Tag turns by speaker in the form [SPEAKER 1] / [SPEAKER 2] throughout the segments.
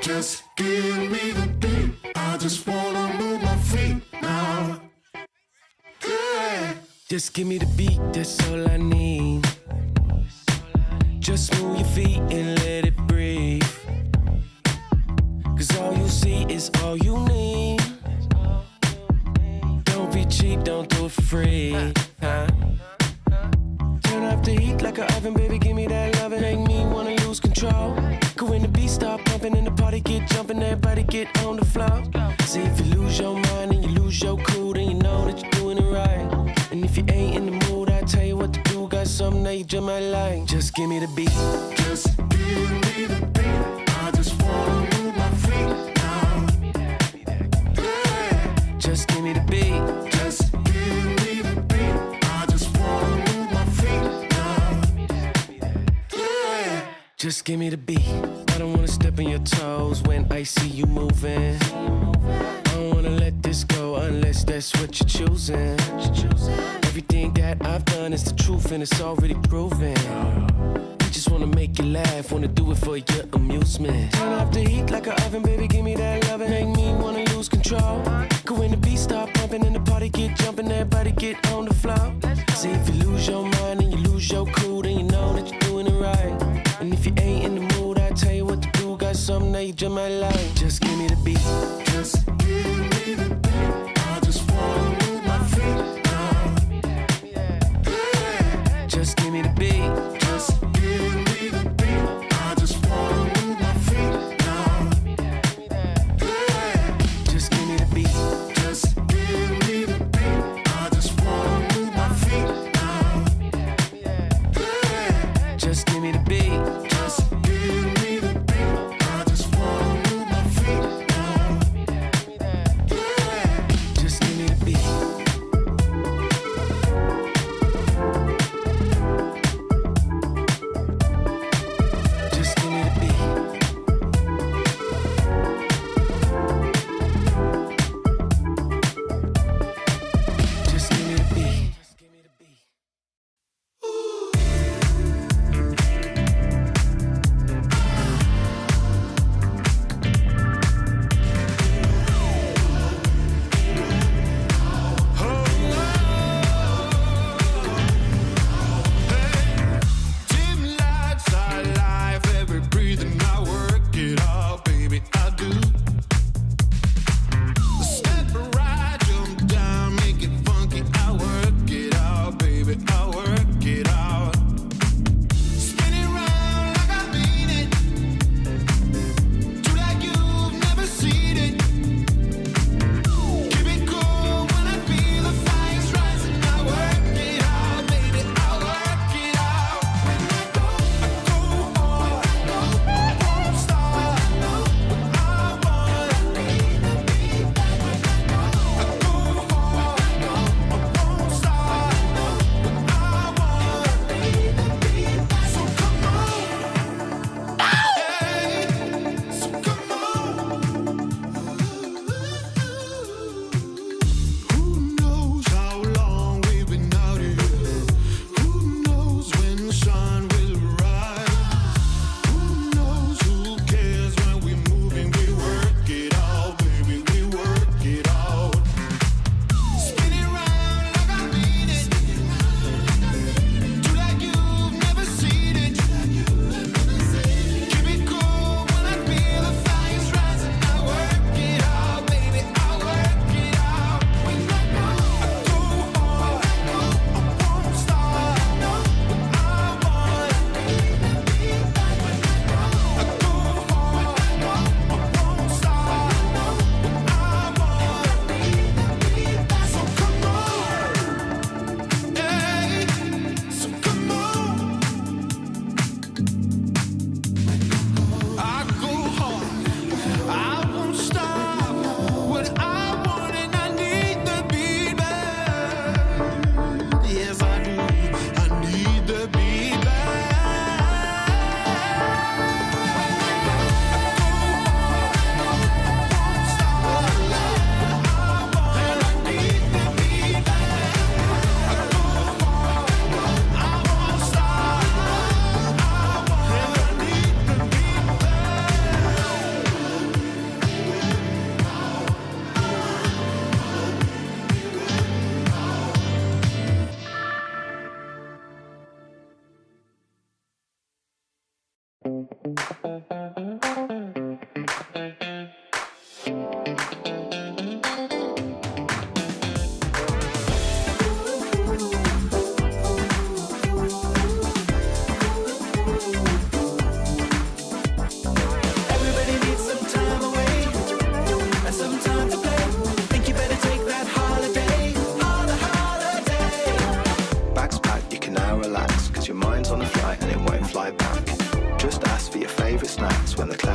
[SPEAKER 1] Just give me the beat. I just wanna move my feet now. Yeah.
[SPEAKER 2] Just give me the beat, that's all I need. Just move your feet and let it breathe. Cause all you see is all you need. Don't be cheap, don't do it for free. Turn up the heat like an oven, baby, give me that loving. Make me wanna lose control. Cause when the beat start pumping and the party get jumping, everybody get on the floor. See, if you lose your mind and you lose your cool, then you know that you're doing it right. And if you ain't in the mood, I tell you what to do. Got something that you just might like. Just give me the beat.
[SPEAKER 1] Just give me the beat. I just wanna move my feet now. Yeah.
[SPEAKER 2] Just give me the beat.
[SPEAKER 1] Just give me the beat. I just wanna move my feet now. Yeah.
[SPEAKER 2] Just give me the beat. I don't wanna step on your toes when I see you moving. I don't wanna let this go unless that's what you're choosing. Everything that I've done is the truth and it's already proven. We just wanna make you laugh, wanna do it for your amusement. Turn up the heat like an oven, baby, give me that loving. Make me wanna lose control. Cause when the beat start pumping and the party get jumping, everybody get on the floor. See, if you lose your mind and you lose your cool, then you know that you're doing it right. And if you ain't in the mood, I tell you what to do. Got something that you just might like. Just give me the beat.
[SPEAKER 1] Just give me the beat. I just wanna move my feet now. Yeah.
[SPEAKER 2] Just give me the beat.
[SPEAKER 1] Just give me the beat. I just wanna move my feet now. Yeah.
[SPEAKER 2] Just give me the beat.
[SPEAKER 1] Just give me the beat. I just wanna move my feet now.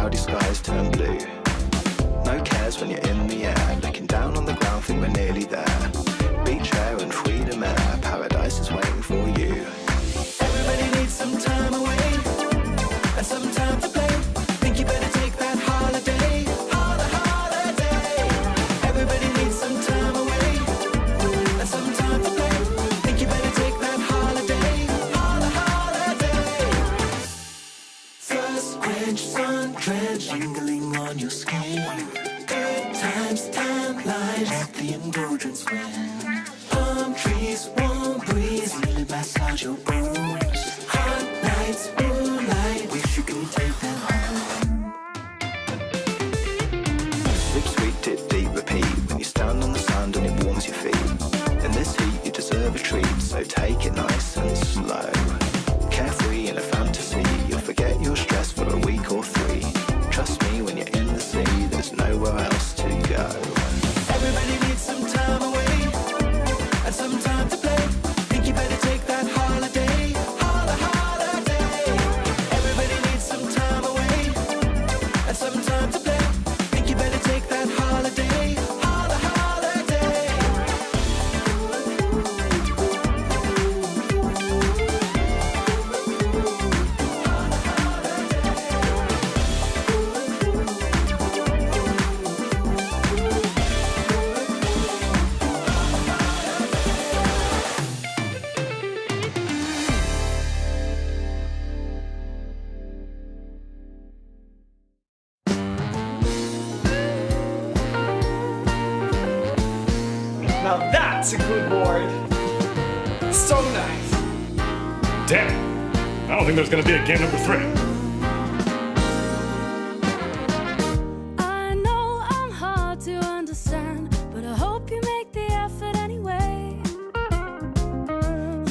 [SPEAKER 3] cloudy skies turn blue. No cares when you're in the air, looking down on the ground, think we're nearly there. Beach air and freedom air, paradise is waiting for you. Everybody needs some time away, and some time to play. Think you better take that holiday, holiday. Everybody needs some time away, and some time to play. Think you better take that holiday, holiday. First quench, sun drench, tingling on your skin. Good times, timelines, let the indulgence win. Palm trees, warm breeze, really massage your bones. Hot nights, moonlight, wish you could take that home. Sip sweet, dip deep, repeat. When you stand on the sand and it warms your feet. In this heat, you deserve a treat, so take it nice and slow. Carefree in a fantasy, you'll forget your stress for a week or 3. Trust me, when you're in the sea, there's nowhere else to go. Everybody needs some time away, and some time to play. Think you better take that holiday, holiday. Everybody needs some time away, and some time to play. Think you better take that holiday, holiday.
[SPEAKER 4] Now that's a good board. So nice.
[SPEAKER 5] Damn. I don't think there's gonna be a game number 3.
[SPEAKER 6] I know I'm hard to understand, but I hope you make the effort anyway.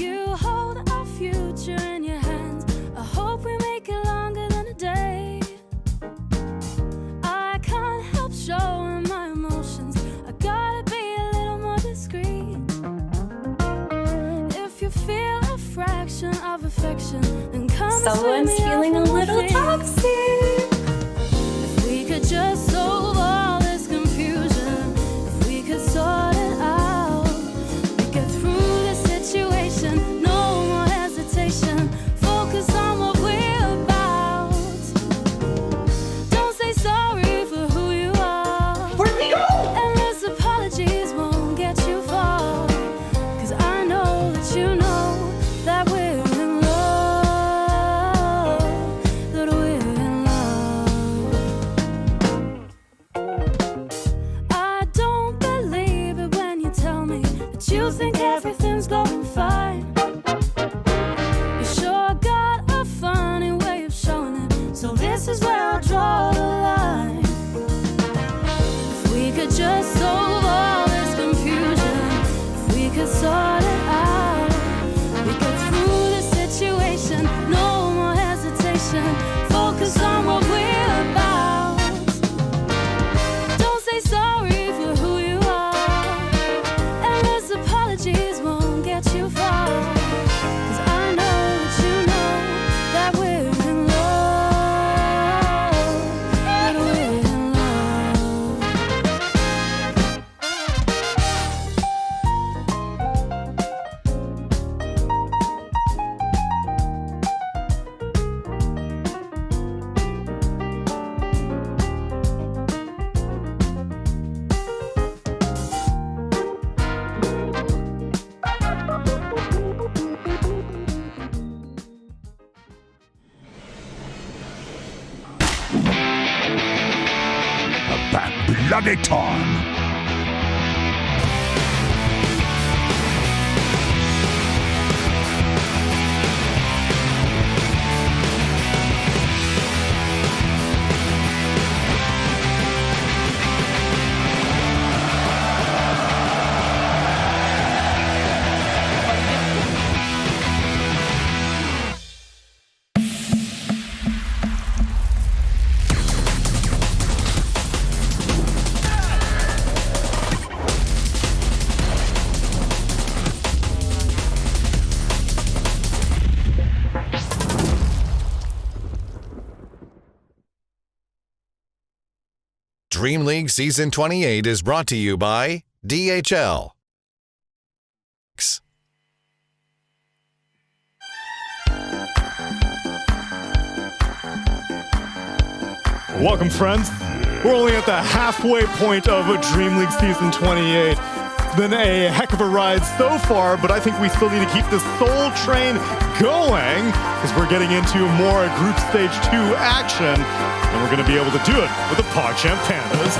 [SPEAKER 6] You hold our future in your hands. I hope we make it longer than a day. I can't help showing my emotions. I gotta be a little more discreet. If you feel a fraction of affection, then come and
[SPEAKER 7] Someone's
[SPEAKER 6] swim me
[SPEAKER 7] feeling a
[SPEAKER 6] off on my
[SPEAKER 7] little
[SPEAKER 6] feet.
[SPEAKER 7] toxic.
[SPEAKER 6] If we could just solve all this confusion, if we could sort it out, we get through the situation, no more hesitation, focus on what we're about. Don't say sorry for who you are.
[SPEAKER 4] Where'd we go?
[SPEAKER 6] Endless apologies won't get you far, 'cause I know that you know that we're in love, that we're in love. I don't believe it when you tell me that you think everything's going fine. You sure got a funny way of showing it, so this is where I draw the line. If we could just solve all this confusion, if we could sort it out, we get through the situation, no more hesitation, focus on what we're about. Don't say sorry for who you are, endless apologies won't get you far, 'cause I know that you know that we're in love, that we're in love.
[SPEAKER 8] About bloody time.
[SPEAKER 7] DreamLeague Season 28 is brought to you by DHL.
[SPEAKER 5] Welcome, friends. We're only at the halfway point of DreamLeague Season 28. It's been a heck of a ride so far, but I think we still need to keep this soul train going because we're getting into more Group Stage 2 action, and we're going to be able to do it with the PogChamp Pandas.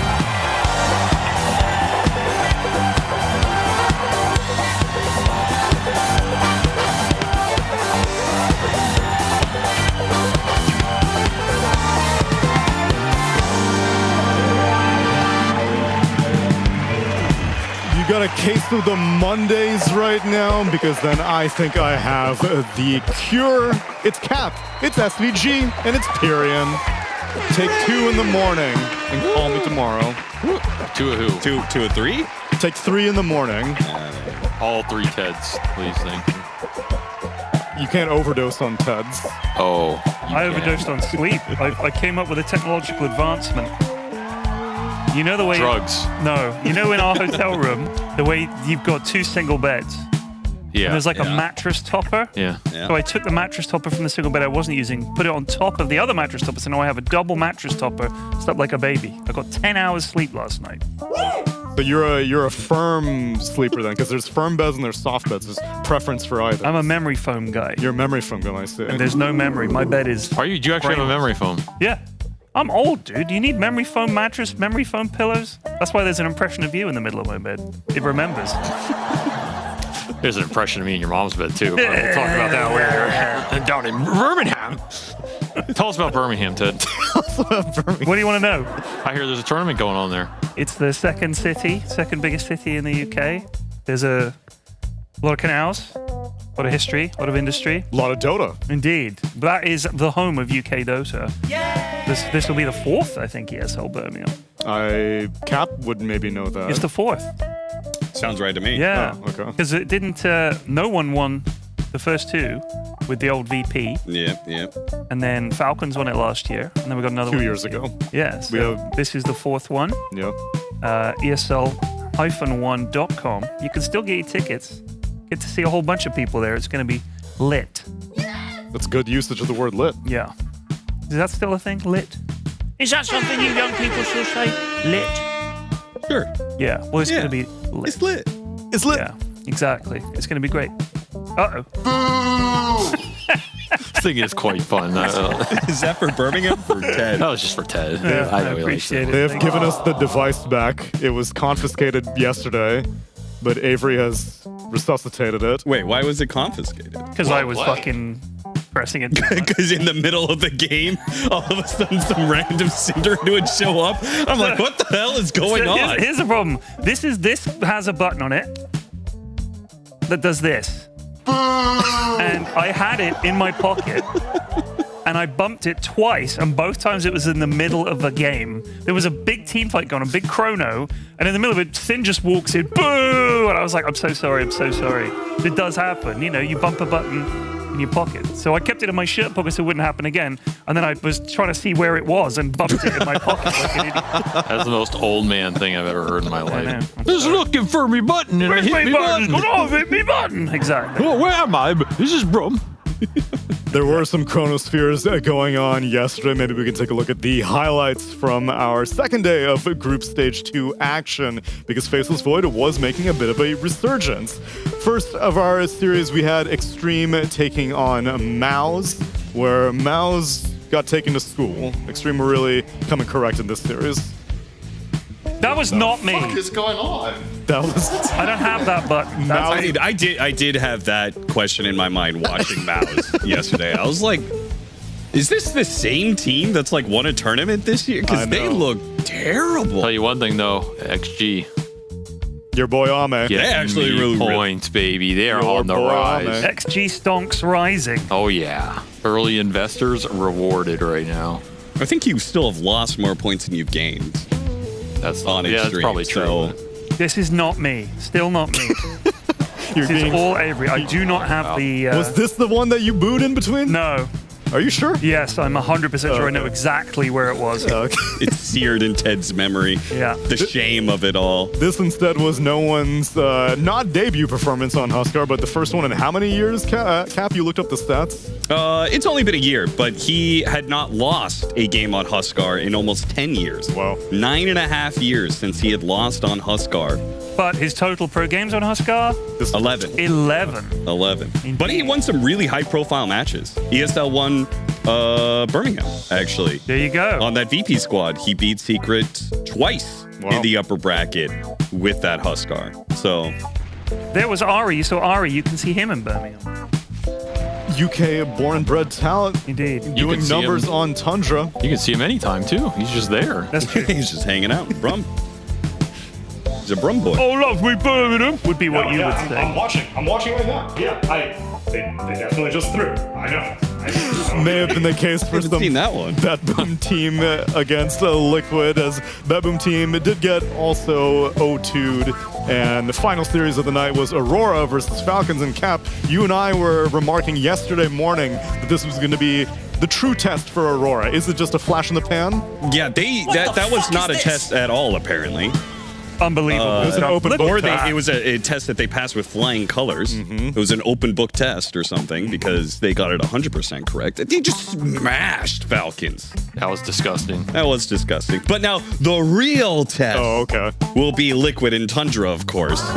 [SPEAKER 5] Got a case of the Mondays right now because then I think I have the cure. It's Cap, it's SVG, and it's Pyrian. Take 2 in the morning and call me tomorrow.
[SPEAKER 9] 2 of who?
[SPEAKER 10] 2 of 3?
[SPEAKER 5] Take 3 in the morning.
[SPEAKER 9] All 3 Teds, please, thank you.
[SPEAKER 5] You can't overdose on Teds.
[SPEAKER 9] Oh.
[SPEAKER 11] I overdosed on sleep. I came up with a technological advancement. You know the way...
[SPEAKER 9] Drugs.
[SPEAKER 11] No. You know in our hotel room, the way you've got 2 single beds?
[SPEAKER 9] Yeah.
[SPEAKER 11] And there's like a mattress topper?
[SPEAKER 9] Yeah.
[SPEAKER 11] So I took the mattress topper from the single bed I wasn't using, put it on top of the other mattress topper, so now I have a double mattress topper, slept like a baby. I got 10 hours sleep last night.
[SPEAKER 5] So you're a firm sleeper then, because there's firm beds and there's soft beds. There's preference for either.
[SPEAKER 11] I'm a memory foam guy.
[SPEAKER 5] You're a memory foam guy, I see.
[SPEAKER 11] And there's no memory. My bed is...
[SPEAKER 9] Are you? Do you actually have a memory foam?
[SPEAKER 11] Yeah. I'm old, dude. You need memory foam mattress, memory foam pillows. That's why there's an impression of you in the middle of my bed. It remembers.
[SPEAKER 9] There's an impression of me in your mom's bed, too. But we'll talk about that later. Down in Birmingham. Tell us about Birmingham, Ted.
[SPEAKER 11] What do you want to know?
[SPEAKER 9] I hear there's a tournament going on there.
[SPEAKER 11] It's the second biggest city in the UK. There's a lot of canals, a lot of history, a lot of industry.
[SPEAKER 5] A lot of Dota.
[SPEAKER 11] Indeed. That is the home of UK Dota. This will be the 4th, I think, ESL Birmingham.
[SPEAKER 5] Cap would maybe know that.
[SPEAKER 11] It's the 4th.
[SPEAKER 10] Sounds right to me.
[SPEAKER 11] Yeah.
[SPEAKER 5] Oh, okay.
[SPEAKER 11] Because it didn't, no one won the first 2 with the old VP.
[SPEAKER 10] Yeah.
[SPEAKER 11] And then Falcons won it last year. And then we got another
[SPEAKER 5] 2
[SPEAKER 11] one.
[SPEAKER 5] years ago.
[SPEAKER 11] Yeah. So this is the 4th one.
[SPEAKER 5] Yeah.
[SPEAKER 11] ESL-1.com. You can still get your tickets. Get to see a whole bunch of people there. It's going to be lit.
[SPEAKER 5] That's good usage of the word lit.
[SPEAKER 11] Yeah. Is that still a thing? Lit? Is that something you young people still say? Lit?
[SPEAKER 10] Sure.
[SPEAKER 11] Yeah. Well, it's going to be lit.
[SPEAKER 10] It's lit.
[SPEAKER 5] It's lit.
[SPEAKER 11] Yeah, exactly. It's going to be great. Uh-oh.
[SPEAKER 9] This thing is quite fun.
[SPEAKER 10] Is that for Birmingham or for Ted?
[SPEAKER 9] That was just for Ted.
[SPEAKER 11] Yeah,
[SPEAKER 9] I
[SPEAKER 11] I
[SPEAKER 9] know he likes
[SPEAKER 11] appreciate it.
[SPEAKER 5] They have
[SPEAKER 11] Thank
[SPEAKER 5] given
[SPEAKER 11] you.
[SPEAKER 5] us the device back. It was confiscated yesterday, but Avery has resuscitated it.
[SPEAKER 10] Wait, why was it confiscated?
[SPEAKER 11] Because I was fucking pressing it.
[SPEAKER 10] Because in the middle of the game, all of a sudden some random Cinder would show up. I'm like, what the hell is going on?
[SPEAKER 11] Here's the problem. This has a button on it that does this. And I had it in my pocket. And I bumped it twice, and both times it was in the middle of a game. There was a big team fight going on, a big chrono, and in the middle of it, Sin just walks in, boo! And I was like, I'm so sorry. It does happen. You know, you bump a button in your pocket. So I kept it in my shirt pocket so it wouldn't happen again. And then I was trying to see where it was and bumped it in my pocket like an idiot.
[SPEAKER 9] That's the most old man thing I've ever heard in my life.
[SPEAKER 11] know.
[SPEAKER 9] Just looking for me button and I hit me button.
[SPEAKER 11] Hit me button. Exactly.
[SPEAKER 9] Oh, where am I? This is Brum.
[SPEAKER 5] There were some chronospheres going on yesterday. Maybe we can take a look at the highlights from our second day of Group Stage 2 action, because Faceless Void was making a bit of a resurgence. First of our series, we had Xtreme taking on MOUZ, where MOUZ got taken to school. Xtreme were really coming correct in this series.
[SPEAKER 11] That was not me.
[SPEAKER 1] What is going on?
[SPEAKER 5] That was...
[SPEAKER 11] I don't have that button.
[SPEAKER 10] I did have that question in my mind watching MOUZ yesterday. I was like, is this the same team that's like won a tournament this year? Because they look terrible.
[SPEAKER 9] Tell you one thing though, XG.
[SPEAKER 5] Your boy Ame.
[SPEAKER 9] Get
[SPEAKER 10] actually
[SPEAKER 9] me
[SPEAKER 10] really
[SPEAKER 9] points, baby. They are
[SPEAKER 5] Your
[SPEAKER 9] on the
[SPEAKER 5] boy
[SPEAKER 9] rise.
[SPEAKER 5] Ame.
[SPEAKER 11] XG stonks rising.
[SPEAKER 9] Oh yeah. Early investors rewarded right now.
[SPEAKER 10] I think you still have lost more points than you've gained.
[SPEAKER 9] That's
[SPEAKER 10] on
[SPEAKER 9] yeah,
[SPEAKER 10] Xtreme,
[SPEAKER 9] that's probably true.
[SPEAKER 10] so-
[SPEAKER 11] This is not me. Still not me. This is all Avery. I do not have the...
[SPEAKER 5] Was this the one that you booed in between?
[SPEAKER 11] No.
[SPEAKER 5] Are you sure?
[SPEAKER 11] Yes, I'm 100% sure I know exactly where it was.
[SPEAKER 5] Okay.
[SPEAKER 10] It's seared in Ted's memory.
[SPEAKER 11] Yeah.
[SPEAKER 10] The shame of it all.
[SPEAKER 5] This instead was no one's not debut performance on Huskar, but the first one in how many years, Cap? You looked up the stats?
[SPEAKER 10] It's only been a year, but he had not lost a game on Huskar in almost 10 years.
[SPEAKER 5] Wow.
[SPEAKER 10] 9.5 years since he had lost on Huskar.
[SPEAKER 11] But his total pro games on Huskar?
[SPEAKER 10] 11.
[SPEAKER 11] 11.
[SPEAKER 10] But he won some really high-profile matches. ESL won Birmingham, actually.
[SPEAKER 11] There you go.
[SPEAKER 10] On that VP squad, he beat Secret twice in the upper bracket with that Huskar. So
[SPEAKER 11] there was Ari. So Ari, you can see him in Birmingham.
[SPEAKER 5] UK born and bred talent.
[SPEAKER 11] Indeed.
[SPEAKER 5] Doing numbers on Tundra.
[SPEAKER 9] You can see him anytime, too. He's just there.
[SPEAKER 11] That's true.
[SPEAKER 10] He's just hanging out. Brum. He's a Brum boy.
[SPEAKER 11] Oh, love me Birmingham would be what you would say.
[SPEAKER 5] I'm watching right now. Yeah, they definitely just threw. I know. May have been the case for some
[SPEAKER 10] seen that one.
[SPEAKER 5] BetBoom team against Liquid, as BetBoom team did get also O2'd. And the final series of the night was Aurora versus Falcons. And Cap, you and I were remarking yesterday morning that this was going to be the true test for Aurora. Is it just a flash in the pan?
[SPEAKER 10] Yeah, that was not a test at all, apparently.
[SPEAKER 11] Unbelievable.
[SPEAKER 5] It was an open book test.
[SPEAKER 10] It was a test that they passed with flying colors. It was an open book test or something because they got it 100% correct. They just smashed Falcons.
[SPEAKER 9] That was disgusting.
[SPEAKER 10] But now the real test will be Liquid and Tundra, of course.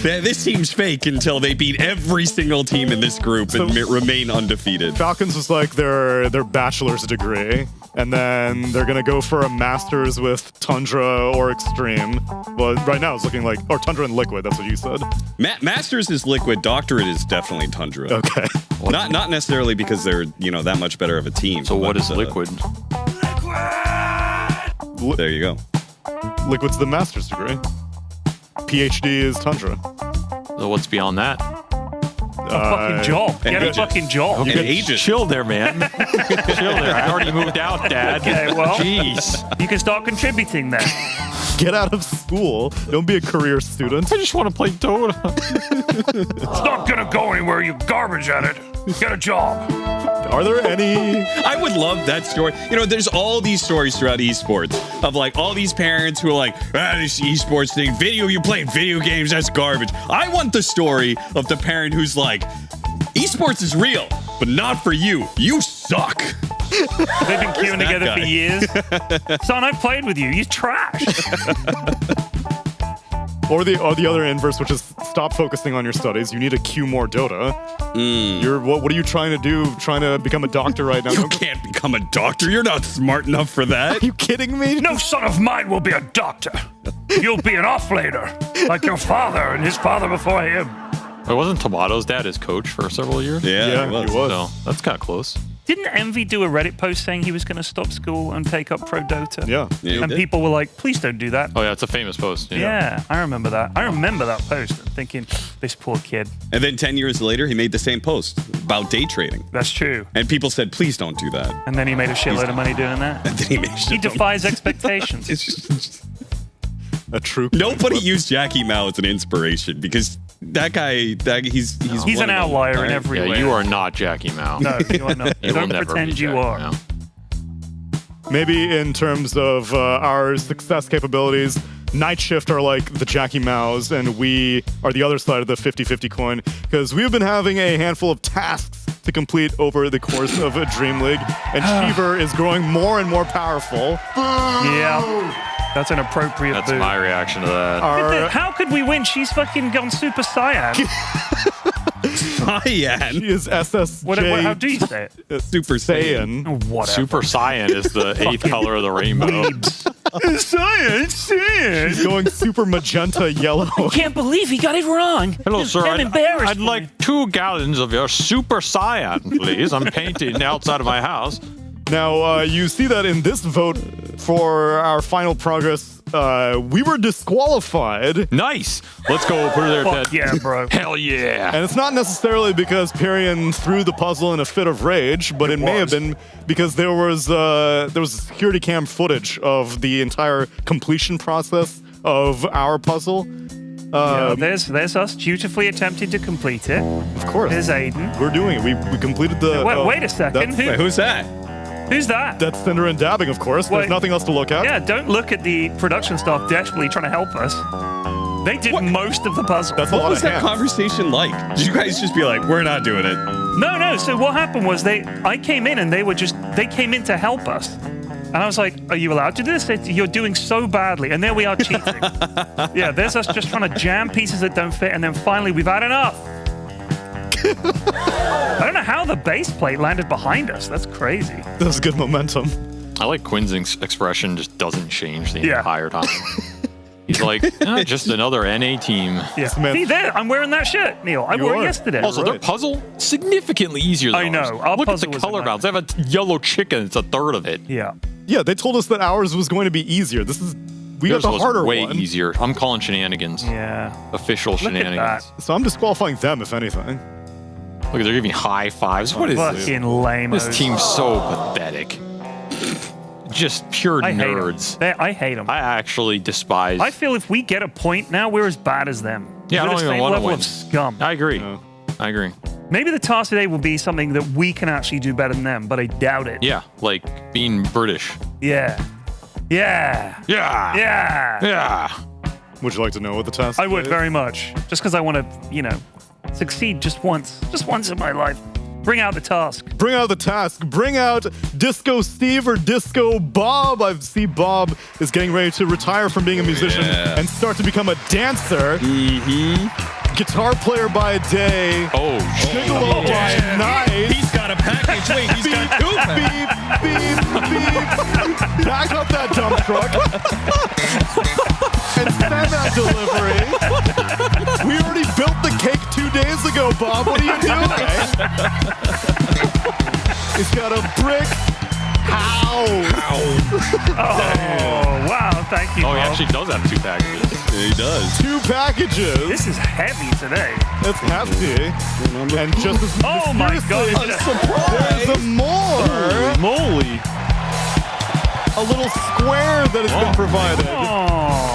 [SPEAKER 10] This seems fake until they beat every single team in this group and remain undefeated.
[SPEAKER 5] Falcons was like their bachelor's degree. And then they're going to go for a master's with Tundra or Xtreme. Well, right now it's looking like, or Tundra and Liquid, that's what you said.
[SPEAKER 10] Master's is Liquid, Doctorate is definitely Tundra.
[SPEAKER 5] Okay.
[SPEAKER 10] Not necessarily because they're, that much better of a team.
[SPEAKER 9] So what is Liquid?
[SPEAKER 10] There you go.
[SPEAKER 5] Liquid's the master's degree. PhD is Tundra.
[SPEAKER 9] So what's beyond that?
[SPEAKER 11] A fucking job. Get a fucking job.
[SPEAKER 9] Chill there, man. Chill there. I already moved out, Dad.
[SPEAKER 11] Okay, well,
[SPEAKER 9] jeez.
[SPEAKER 11] You can start contributing then.
[SPEAKER 5] Get out of school. Don't be a career student.
[SPEAKER 9] I just want to play Dota.
[SPEAKER 11] It's not gonna go anywhere, you garbage at it. Get a job.
[SPEAKER 5] Are there any?
[SPEAKER 10] I would love that story. There's all these stories throughout esports of like all these parents who are like, this esports thing, you're playing video games, that's garbage. I want the story of the parent who's like, esports is real, but not for you. You suck.
[SPEAKER 11] They've been queuing together for years. Son, I've played with you. You're trash.
[SPEAKER 5] Or the other inverse, which is stop focusing on your studies. You need to queue more Dota. What are you trying to do? Trying to become a doctor right now?
[SPEAKER 10] You can't become a doctor. You're not smart enough for that.
[SPEAKER 5] Are you kidding me?
[SPEAKER 11] No son of mine will be a doctor. You'll be an offlaner, like your father and his father before him.
[SPEAKER 9] Wait, wasn't Tomato's dad his coach for several years?
[SPEAKER 10] Yeah, he was.
[SPEAKER 9] So that's kind of close.
[SPEAKER 11] Didn't Envy do a Reddit post saying he was going to stop school and take up pro Dota?
[SPEAKER 5] Yeah.
[SPEAKER 11] And people were like, please don't do that.
[SPEAKER 9] Oh, yeah, it's a famous post.
[SPEAKER 11] Yeah, I remember that. I remember that post thinking, this poor kid.
[SPEAKER 10] And then 10 years later, he made the same post about day trading.
[SPEAKER 11] That's true.
[SPEAKER 10] And people said, please don't do that.
[SPEAKER 11] And then he made a shitload of money doing that.
[SPEAKER 10] And then
[SPEAKER 11] He defies expectations.
[SPEAKER 10] It's just
[SPEAKER 5] a true.
[SPEAKER 10] Nobody used Jackie Mao as an inspiration because that guy, he's
[SPEAKER 11] an outlier in every way.
[SPEAKER 9] Yeah, you are not Jackie Mao.
[SPEAKER 11] No, you are not. Don't pretend you are.
[SPEAKER 9] Mao.
[SPEAKER 5] Maybe in terms of our success capabilities, Night Shift are like the Jackie Maus, and we are the other side of the 50-50 coin, because we've been having a handful of tasks to complete over the course of DreamLeague, and Cheever is growing more and more powerful.
[SPEAKER 11] Yeah. That's an appropriate
[SPEAKER 9] That's my reaction to that.
[SPEAKER 11] How could we win? She's fucking gone Super Saiyan.
[SPEAKER 10] Cyan.
[SPEAKER 5] She is SSJ.
[SPEAKER 11] How do you say it?
[SPEAKER 10] Super Saiyan.
[SPEAKER 11] Oh, whatever.
[SPEAKER 9] Super Saiyan is the 8th color of the rainbow.
[SPEAKER 11] Saiyan.
[SPEAKER 5] She's going super magenta yellow.
[SPEAKER 11] I can't believe he got it wrong.
[SPEAKER 9] Hello, sir.
[SPEAKER 11] I'm embarrassed.
[SPEAKER 9] I'd like 2 gallons of your Super Saiyan, please. I'm painting outside of my house.
[SPEAKER 5] Now, you see that in this vote for our final progress, we were disqualified.
[SPEAKER 9] Nice. Let's go put it there,
[SPEAKER 11] Fuck
[SPEAKER 9] Ted.
[SPEAKER 11] yeah, bro.
[SPEAKER 9] Hell yeah.
[SPEAKER 5] And it's not necessarily because Parian threw the puzzle in a fit of rage, but it may have been because there was security cam footage of the entire completion process of our puzzle.
[SPEAKER 11] There's us dutifully attempting to complete it.
[SPEAKER 5] Of course.
[SPEAKER 11] There's Aiden.
[SPEAKER 5] We're doing it. We completed the...
[SPEAKER 11] Wait a second.
[SPEAKER 10] Wait, who's that?
[SPEAKER 11] Who's that?
[SPEAKER 5] That's Tundra and Dabbing, of course. There's nothing else to look at.
[SPEAKER 11] Yeah, don't look at the production staff desperately trying to help us. They did most of the puzzle.
[SPEAKER 5] That's a lot
[SPEAKER 10] What was
[SPEAKER 5] of
[SPEAKER 10] that
[SPEAKER 5] hands.
[SPEAKER 10] conversation like? Did you guys just be like, we're not doing it?
[SPEAKER 11] No. So what happened was I came in and they came in to help us. And I was like, are you allowed to do this? You're doing so badly. And there we are cheating. Yeah, there's us just trying to jam pieces that don't fit. And then finally, we've had enough. I don't know how the base plate landed behind us. That's crazy.
[SPEAKER 5] That was good momentum.
[SPEAKER 9] I like Quinn's expression just doesn't change the
[SPEAKER 11] Yeah.
[SPEAKER 9] entire time. He's like, just another NA team.
[SPEAKER 11] Yeah. See there, I'm wearing that shirt, Neil. I wore it yesterday.
[SPEAKER 9] Also, their puzzle significantly easier than
[SPEAKER 11] I know.
[SPEAKER 9] ours.
[SPEAKER 11] Our
[SPEAKER 9] Look at the
[SPEAKER 11] puzzle was
[SPEAKER 9] color
[SPEAKER 11] a
[SPEAKER 9] balance. They have a yellow chicken. It's a third of it.
[SPEAKER 11] Yeah.
[SPEAKER 5] Yeah, they told us that ours was going to be easier. We
[SPEAKER 9] Yours
[SPEAKER 5] got the
[SPEAKER 9] was
[SPEAKER 5] harder
[SPEAKER 9] way
[SPEAKER 5] one.
[SPEAKER 9] easier. I'm calling shenanigans.
[SPEAKER 11] Yeah.
[SPEAKER 9] Official
[SPEAKER 11] Look at
[SPEAKER 9] shenanigans.
[SPEAKER 5] So I'm disqualifying them, if anything.
[SPEAKER 9] Look, they're giving high fives. What is this?
[SPEAKER 11] Fucking lame.
[SPEAKER 9] This team's so pathetic. Just pure nerds.
[SPEAKER 11] I hate them.
[SPEAKER 9] I actually despise.
[SPEAKER 11] I feel if we get a point now, we're as bad as them.
[SPEAKER 9] Yeah, I
[SPEAKER 11] we're
[SPEAKER 9] don't
[SPEAKER 11] the
[SPEAKER 9] even
[SPEAKER 11] same
[SPEAKER 9] want to
[SPEAKER 11] level
[SPEAKER 9] win.
[SPEAKER 11] of scum.
[SPEAKER 9] I agree. I agree.
[SPEAKER 11] Maybe the task today will be something that we can actually do better than them, but I doubt it.
[SPEAKER 9] Yeah, like being British.
[SPEAKER 11] Yeah. Yeah.
[SPEAKER 9] Yeah.
[SPEAKER 11] Yeah.
[SPEAKER 9] Yeah.
[SPEAKER 5] Would you like to know what the task
[SPEAKER 11] I would
[SPEAKER 5] is?
[SPEAKER 11] very much. Just because I want to, succeed just once. Just once in my life. Bring out the task.
[SPEAKER 5] Bring out the task. Bring out Disco Steve or Disco Bob. I see Bob is getting ready to retire from being a musician and start to become a dancer.
[SPEAKER 10] Mm-hmm.
[SPEAKER 5] Guitar player by day.
[SPEAKER 9] Oh,
[SPEAKER 5] Gigolo by night.
[SPEAKER 10] He's got a package. Wait, he's got two packages.
[SPEAKER 5] Beep. Back up that dump truck. And send that delivery. We already built the cake 2 days ago, Bob. What are you doing? He's got a brick house.
[SPEAKER 11] Oh, wow. Thank you.
[SPEAKER 9] Oh, he
[SPEAKER 11] Bob.
[SPEAKER 9] actually does have 2 packages.
[SPEAKER 10] Yeah, he does.
[SPEAKER 5] 2 packages.
[SPEAKER 11] This is heavy today.
[SPEAKER 5] That's hefty. And just as
[SPEAKER 11] Oh my God.
[SPEAKER 5] there's a more.
[SPEAKER 9] Moly.
[SPEAKER 5] A little square that has been provided.
[SPEAKER 11] Oh.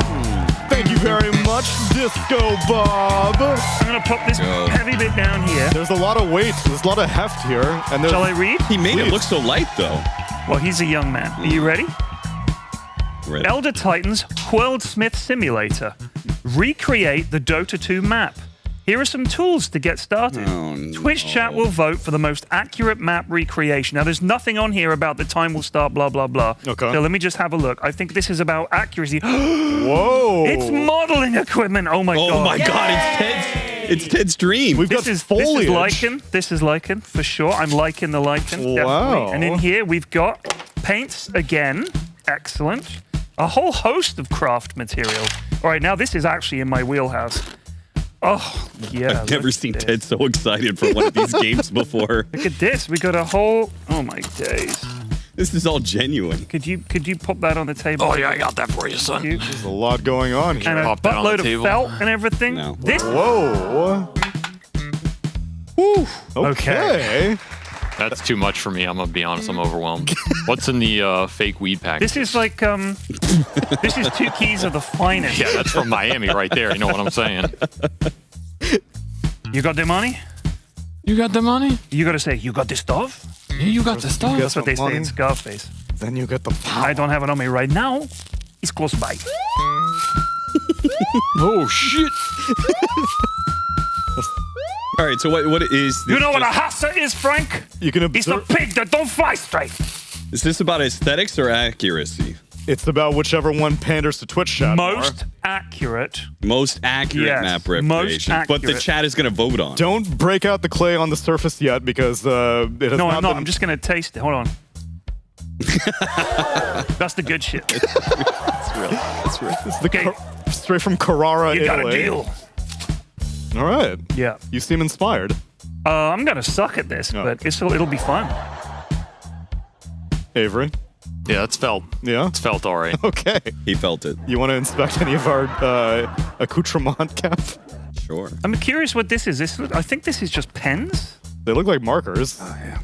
[SPEAKER 5] Thank you very much, Disco Bob.
[SPEAKER 11] I'm going to pop this heavy bit down here.
[SPEAKER 5] There's a lot of weight. There's a lot of heft here. And there's,
[SPEAKER 11] Shall I read?
[SPEAKER 10] He made it
[SPEAKER 5] Please.
[SPEAKER 10] look so light, though.
[SPEAKER 11] Well, he's a young man. Are you ready?
[SPEAKER 10] Ready.
[SPEAKER 11] Elder Titans Worldsmith Simulator. Recreate the Dota 2 map. Here are some tools to get started.
[SPEAKER 10] Oh, no.
[SPEAKER 11] Twitch chat will vote for the most accurate map recreation. Now, there's nothing on here about the time will start, blah, blah, blah.
[SPEAKER 5] Okay.
[SPEAKER 11] So let me just have a look. I think this is about accuracy.
[SPEAKER 5] Whoa.
[SPEAKER 11] It's modeling equipment. Oh my God.
[SPEAKER 10] Oh my God, it's Ted's dream.
[SPEAKER 5] We've got
[SPEAKER 11] This is
[SPEAKER 5] foliage.
[SPEAKER 11] lichen. This is lichen for sure. I'm liking the lichen.
[SPEAKER 5] Wow.
[SPEAKER 11] Definitely. And in here we've got paints again. Excellent. A whole host of craft material. All right, now this is actually in my wheelhouse. Oh, yeah.
[SPEAKER 10] I've never
[SPEAKER 11] look
[SPEAKER 10] seen
[SPEAKER 11] at
[SPEAKER 10] Ted
[SPEAKER 11] this.
[SPEAKER 10] so excited for one of these games before.
[SPEAKER 11] Look at this. We got a whole. Oh my days.
[SPEAKER 10] This is all genuine.
[SPEAKER 11] Could you pop that on the table?
[SPEAKER 9] Oh, yeah, I got that for you, son.
[SPEAKER 11] Thank you.
[SPEAKER 5] There's a lot going on here.
[SPEAKER 11] And a
[SPEAKER 9] Pop that on the
[SPEAKER 11] buttload of
[SPEAKER 9] table.
[SPEAKER 11] felt and everything.
[SPEAKER 10] No.
[SPEAKER 11] This.
[SPEAKER 5] Whoa. Whew. Okay.
[SPEAKER 9] That's too much for me. I'm going to be honest. I'm overwhelmed. What's in the fake weed package?
[SPEAKER 11] This is like this is 2 keys of the finest.
[SPEAKER 9] Yeah, that's from Miami right there. You know what I'm saying?
[SPEAKER 11] You got the money?
[SPEAKER 9] You got the money?
[SPEAKER 11] You gotta say, you got the stuff?
[SPEAKER 9] Yeah, you got the stuff.
[SPEAKER 11] That's what they say
[SPEAKER 5] money.
[SPEAKER 11] in Scarface.
[SPEAKER 5] Then you get the power.
[SPEAKER 11] I don't have it on me right now. It's close by.
[SPEAKER 9] Oh, shit.
[SPEAKER 10] All right, so what is this?
[SPEAKER 11] You know what a hassa is, Frank?
[SPEAKER 5] You can
[SPEAKER 11] It's a
[SPEAKER 5] observe.
[SPEAKER 11] pig that don't fly straight.
[SPEAKER 10] Is this about aesthetics or accuracy?
[SPEAKER 5] It's about whichever one panders to Twitch chat
[SPEAKER 11] Most accurate.
[SPEAKER 10] Most accurate
[SPEAKER 11] Yes,
[SPEAKER 10] map
[SPEAKER 11] most
[SPEAKER 10] recreation. But the
[SPEAKER 11] accurate.
[SPEAKER 10] chat is going to vote on.
[SPEAKER 5] Don't break out the clay on the surface yet because it has
[SPEAKER 11] No,
[SPEAKER 5] not
[SPEAKER 11] I'm not.
[SPEAKER 5] been...
[SPEAKER 11] I'm just gonna taste it. Hold on. That's the good shit.
[SPEAKER 10] That's real.
[SPEAKER 5] It's the
[SPEAKER 11] Okay.
[SPEAKER 5] straight from Carrara,
[SPEAKER 11] You got a
[SPEAKER 5] Italy.
[SPEAKER 11] deal.
[SPEAKER 5] All right.
[SPEAKER 11] Yeah.
[SPEAKER 5] You seem inspired.
[SPEAKER 11] I'm gonna suck at this,
[SPEAKER 5] No.
[SPEAKER 11] but it'll be fun.
[SPEAKER 5] Avery?
[SPEAKER 9] Yeah, that's felt.
[SPEAKER 5] Yeah?
[SPEAKER 9] It's felt all right.
[SPEAKER 5] Okay.
[SPEAKER 10] He felt it.
[SPEAKER 5] You want to inspect any of our accoutrement, Cap?
[SPEAKER 10] Sure.
[SPEAKER 11] I'm curious what this is. I think this is just pens.
[SPEAKER 5] They look like markers.
[SPEAKER 10] Oh, yeah.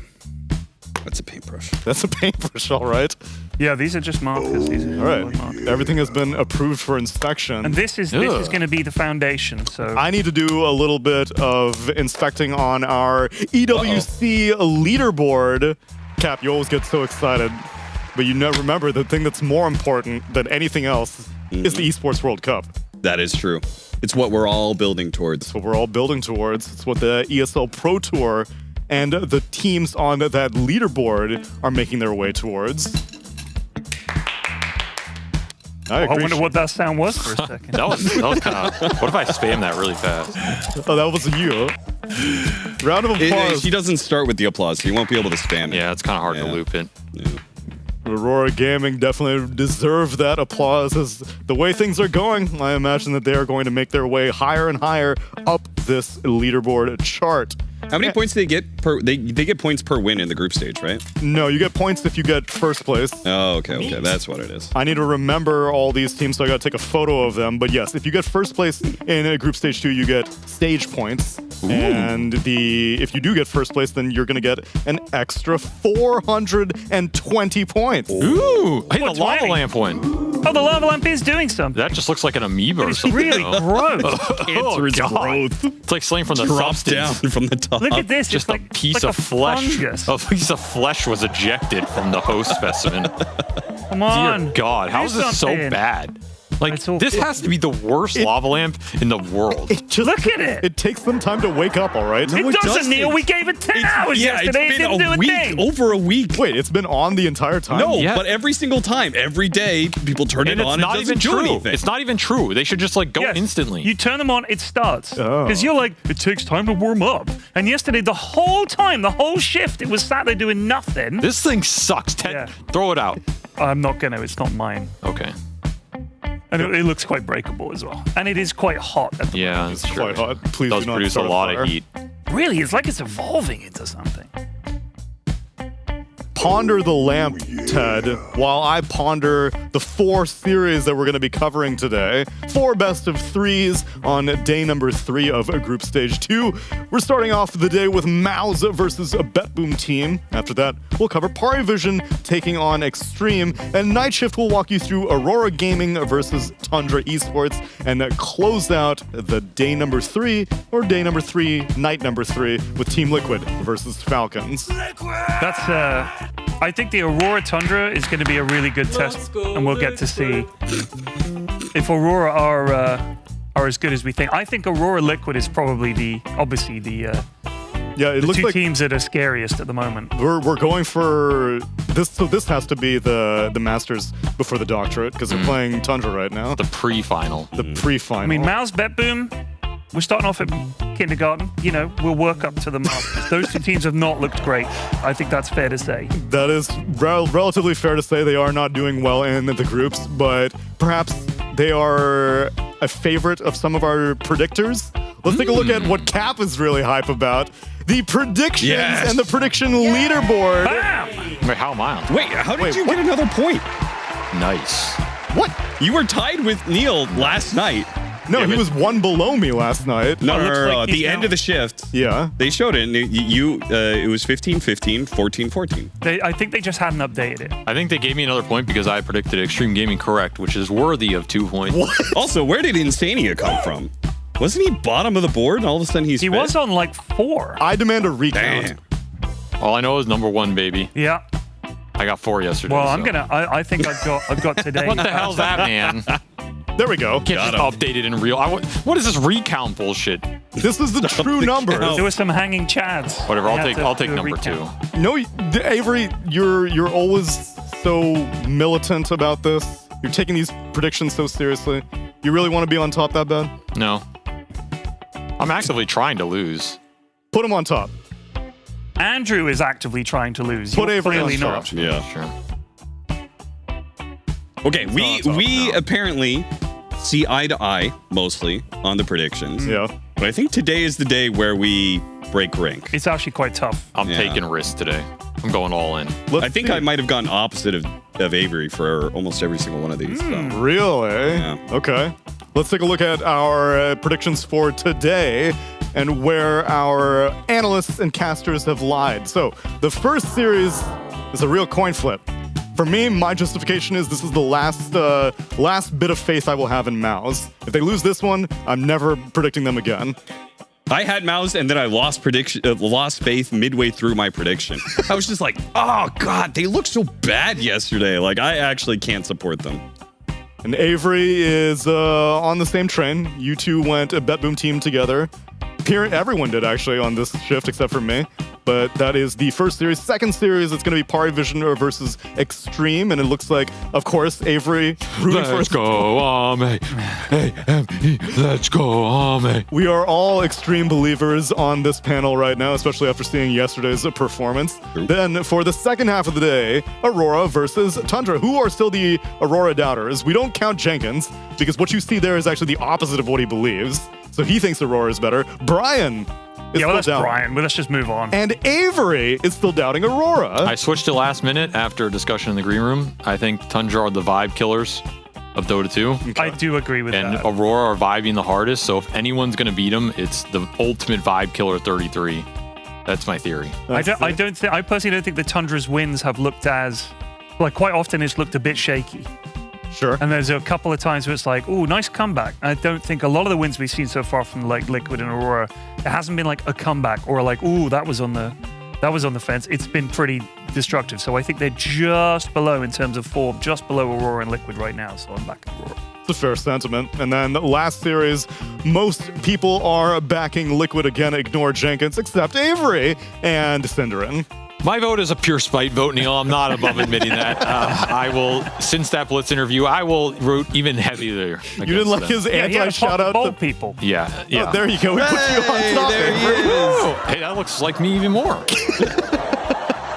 [SPEAKER 10] That's a paintbrush.
[SPEAKER 5] That's a paintbrush, all right.
[SPEAKER 11] Yeah, these are just markers. These are
[SPEAKER 5] All right.
[SPEAKER 11] markers.
[SPEAKER 5] Everything has been approved for inspection.
[SPEAKER 11] And this is going to be the foundation. So
[SPEAKER 5] I need to do a little bit of inspecting on our EWC leaderboard. Cap, you always get so excited, but you never remember the thing that's more important than anything else is the Esports World Cup.
[SPEAKER 10] That is true. It's what we're all building towards.
[SPEAKER 5] It's what we're all building towards. It's what the ESL Pro Tour and the teams on that leaderboard are making their way towards. I
[SPEAKER 11] wonder what that sound was for a second.
[SPEAKER 9] that was kind of. What if I spam that really fast?
[SPEAKER 5] Oh, that was you. Round of applause.
[SPEAKER 10] She doesn't start with the applause, so you won't be able to spam it.
[SPEAKER 9] Yeah, it's kind of hard to loop it.
[SPEAKER 10] Yeah.
[SPEAKER 5] Aurora Gaming definitely deserve that applause. As the way things are going, I imagine that they are going to make their way higher and higher up this leaderboard chart.
[SPEAKER 10] How many points do they get per? They get points per win in the group stage, right?
[SPEAKER 5] No, you get points if you get first place.
[SPEAKER 10] Oh, okay, that's what it is.
[SPEAKER 5] I need to remember all these teams, so I got to take a photo of them. But yes, if you get first place in a group stage 2, you get stage points. Ooh. And if you do get first place, then you're going to get an extra 420 points.
[SPEAKER 9] Ooh, hey, the lava lamp one.
[SPEAKER 11] Oh, the lava lamp is doing something.
[SPEAKER 9] That just looks like an amoeba or
[SPEAKER 11] It's
[SPEAKER 9] something.
[SPEAKER 11] really gross.
[SPEAKER 10] Cancerous growth.
[SPEAKER 9] It's like slain from the
[SPEAKER 10] Drops down
[SPEAKER 9] substance.
[SPEAKER 10] from the top.
[SPEAKER 11] Look at this.
[SPEAKER 9] Just
[SPEAKER 11] it's like,
[SPEAKER 9] a piece
[SPEAKER 11] like
[SPEAKER 9] of flesh.
[SPEAKER 11] fungus.
[SPEAKER 9] A piece of flesh was ejected from the host specimen.
[SPEAKER 11] Come on.
[SPEAKER 9] Dear God, how is this so
[SPEAKER 11] something.
[SPEAKER 9] bad? Like,
[SPEAKER 11] It's all-
[SPEAKER 9] this has to be the worst lava lamp in the world.
[SPEAKER 11] Look at it.
[SPEAKER 5] It takes some time to wake up, all right?
[SPEAKER 11] It doesn't, Neil. We gave it 10 hours yesterday.
[SPEAKER 10] It's
[SPEAKER 11] It
[SPEAKER 10] been
[SPEAKER 11] didn't do
[SPEAKER 10] a
[SPEAKER 11] a
[SPEAKER 10] week,
[SPEAKER 11] thing.
[SPEAKER 10] over a week.
[SPEAKER 5] Wait, it's been on the entire time?
[SPEAKER 10] No,
[SPEAKER 9] Yeah.
[SPEAKER 10] but every single time, every day, people turn
[SPEAKER 9] And
[SPEAKER 10] it
[SPEAKER 9] it's
[SPEAKER 10] on.
[SPEAKER 9] not
[SPEAKER 10] It
[SPEAKER 9] even
[SPEAKER 10] doesn't do
[SPEAKER 9] true.
[SPEAKER 10] anything.
[SPEAKER 9] It's not even true. They should just like go
[SPEAKER 11] Yes.
[SPEAKER 9] instantly.
[SPEAKER 11] You turn them on, it starts.
[SPEAKER 5] Oh.
[SPEAKER 11] Because you're like, it takes time to warm up. And yesterday, the whole time, the whole shift, it was sat there doing nothing.
[SPEAKER 9] This thing sucks. Ted,
[SPEAKER 11] Yeah.
[SPEAKER 9] throw it out.
[SPEAKER 11] I'm not going to. It's not mine.
[SPEAKER 9] Okay.
[SPEAKER 11] And it looks quite breakable as well. And it is quite hot at the
[SPEAKER 9] Yeah,
[SPEAKER 11] moment.
[SPEAKER 9] it's true.
[SPEAKER 5] Quite hot. Please
[SPEAKER 9] It does
[SPEAKER 5] do not
[SPEAKER 9] produce a
[SPEAKER 5] start
[SPEAKER 9] lot
[SPEAKER 5] fire.
[SPEAKER 9] of heat.
[SPEAKER 11] Really, it's like it's evolving into something.
[SPEAKER 5] Ponder the lamp, Ted, while I ponder the 4 series that we're going to be covering today. 4 best of 3s on day number 3 of Group Stage 2. We're starting off the day with MOUZ versus a BetBoom team. After that, we'll cover PARIVISION taking on Xtreme, and Night Shift will walk you through Aurora Gaming versus Tundra Esports, and close out the day number 3, or day number 3, night number 3, with Team Liquid versus Falcons.
[SPEAKER 11] That's, I think the Aurora Tundra is going to be a really good test, and we'll get to see if Aurora are as good as we think. I think Aurora Liquid is probably the
[SPEAKER 5] Yeah, it
[SPEAKER 11] the
[SPEAKER 5] looks
[SPEAKER 11] 2
[SPEAKER 5] like
[SPEAKER 11] teams that are scariest at the moment.
[SPEAKER 5] we're going for this. So this has to be the Masters before the Doctorate, because they're playing Tundra right now.
[SPEAKER 9] The pre-final.
[SPEAKER 5] The pre-final.
[SPEAKER 11] I mean, MOUZ, BetBoom, we're starting off at kindergarten. You know, we'll work up to the Masters. Those 2 teams have not looked great. I think that's fair to say.
[SPEAKER 5] That is relatively fair to say. They are not doing well in the groups, but perhaps they are a favorite of some of our predictors. Let's take a look at what Cap is really hype about. The predictions and the prediction leaderboard.
[SPEAKER 11] Bam!
[SPEAKER 9] Wait, how am I on?
[SPEAKER 10] Wait, how did you get another point?
[SPEAKER 9] Nice.
[SPEAKER 5] What?
[SPEAKER 10] You were tied with Neil last night.
[SPEAKER 5] No, he was 1 below me last night.
[SPEAKER 10] No,
[SPEAKER 11] looks like
[SPEAKER 10] at
[SPEAKER 11] he's
[SPEAKER 10] the end
[SPEAKER 11] now-
[SPEAKER 10] of the shift,
[SPEAKER 5] Yeah.
[SPEAKER 10] they showed it. And it was 15-15, 14-14.
[SPEAKER 11] I think they just hadn't updated it.
[SPEAKER 9] I think they gave me another point because I predicted Extreme Gaming correct, which is worthy of 2 points.
[SPEAKER 10] Also, where did Insania come from? Wasn't he bottom of the board, and all of a sudden he's
[SPEAKER 11] He
[SPEAKER 10] fifth?
[SPEAKER 11] was on like 4.
[SPEAKER 5] I demand a recount.
[SPEAKER 10] Damn.
[SPEAKER 9] All I know is number 1, baby.
[SPEAKER 11] Yeah.
[SPEAKER 9] I got 4 yesterday.
[SPEAKER 11] Well,
[SPEAKER 9] so.
[SPEAKER 11] I think I've got today.
[SPEAKER 9] What the hell's that, man?
[SPEAKER 5] There we go.
[SPEAKER 9] Can't just update it in real. What is this recount bullshit?
[SPEAKER 5] This is the true number.
[SPEAKER 11] There were some hanging chads.
[SPEAKER 9] Whatever.
[SPEAKER 11] I had to
[SPEAKER 9] I'll take
[SPEAKER 11] do a
[SPEAKER 9] number 2.
[SPEAKER 11] recount.
[SPEAKER 5] No, Avery, you're always so militant about this. You're taking these predictions so seriously. You really want to be on top that bad?
[SPEAKER 9] No. I'm actively trying to lose.
[SPEAKER 5] Put him on top.
[SPEAKER 11] Andrew is actively trying to lose.
[SPEAKER 5] Put
[SPEAKER 11] You're
[SPEAKER 5] Avery on
[SPEAKER 11] clearly
[SPEAKER 5] top.
[SPEAKER 11] not.
[SPEAKER 10] Yeah.
[SPEAKER 9] Sure.
[SPEAKER 10] Okay,
[SPEAKER 5] on top
[SPEAKER 10] we
[SPEAKER 5] now.
[SPEAKER 10] apparently see eye to eye mostly on the predictions.
[SPEAKER 5] Yeah.
[SPEAKER 10] But I think today is the day where we break rank.
[SPEAKER 11] It's actually quite tough.
[SPEAKER 9] I'm
[SPEAKER 10] Yeah.
[SPEAKER 9] taking risks today. I'm going all in.
[SPEAKER 5] Let's
[SPEAKER 10] I think
[SPEAKER 5] see.
[SPEAKER 10] I might have gone opposite of Avery for almost every single one of these. so.
[SPEAKER 5] Really?
[SPEAKER 10] Yeah.
[SPEAKER 5] Okay. Let's take a look at our predictions for today and where our analysts and casters have lied. So, the first series is a real coin flip. For me, my justification is this is the last bit of faith I will have in MOUZ. If they lose this one, I'm never predicting them again.
[SPEAKER 10] I had MOUZ and then I lost faith midway through my prediction. I was just like, oh God, they look so bad yesterday. Like, I actually can't support them.
[SPEAKER 5] And Avery is on the same train. You two went a BetBoom team together. Everyone did, actually, on this shift except for me. But that is the first series. Second series, it's going to be PARIVISION versus Xtreme. And it looks like, of course, Avery rooting for...
[SPEAKER 9] Let's go, Ame. A-M-E. Let's go, Ame.
[SPEAKER 5] We are all Xtreme believers on this panel right now, especially after seeing yesterday's performance. Then, for the second half of the day, Aurora versus Tundra, who are still the Aurora doubters. We don't count Jenkins, because what you see there is actually the opposite of what he believes. So he thinks Aurora is better. Brian is still
[SPEAKER 11] that's
[SPEAKER 5] doubting.
[SPEAKER 11] Brian. Well, let's just move on.
[SPEAKER 5] And Avery is still doubting Aurora.
[SPEAKER 9] I switched to last minute after a discussion in the green room. I think Tundra are the vibe killers of Dota 2.
[SPEAKER 5] Okay.
[SPEAKER 11] I do agree with that.
[SPEAKER 9] And Aurora are vibing the hardest, so if anyone's going to beat them, it's the ultimate vibe killer 33. That's my theory.
[SPEAKER 11] I personally don't think the Tundra's wins have looked as, like, quite often it's looked a bit shaky.
[SPEAKER 5] Sure.
[SPEAKER 11] And there's a couple of times where it's like, oh, nice comeback. I don't think a lot of the wins we've seen so far from like Liquid and Aurora, it hasn't been like a comeback or like, oh, that was on the fence. It's been pretty destructive. So I think they're just below in terms of form, just below Aurora and Liquid right now. So I'm back at Aurora.
[SPEAKER 5] It's a fair sentiment. And then the last series, most people are backing Liquid again, ignore Jenkins, except Avery and Cinderin.
[SPEAKER 9] My vote is a pure spite vote, Neil. I'm not above admitting that. I will, since that Blitz interview, I will root even heavier.
[SPEAKER 5] You didn't like his anti-shout out
[SPEAKER 11] to people.
[SPEAKER 9] Yeah.
[SPEAKER 5] Oh, there you go. We put you on top.
[SPEAKER 9] Hey, that looks like me even more.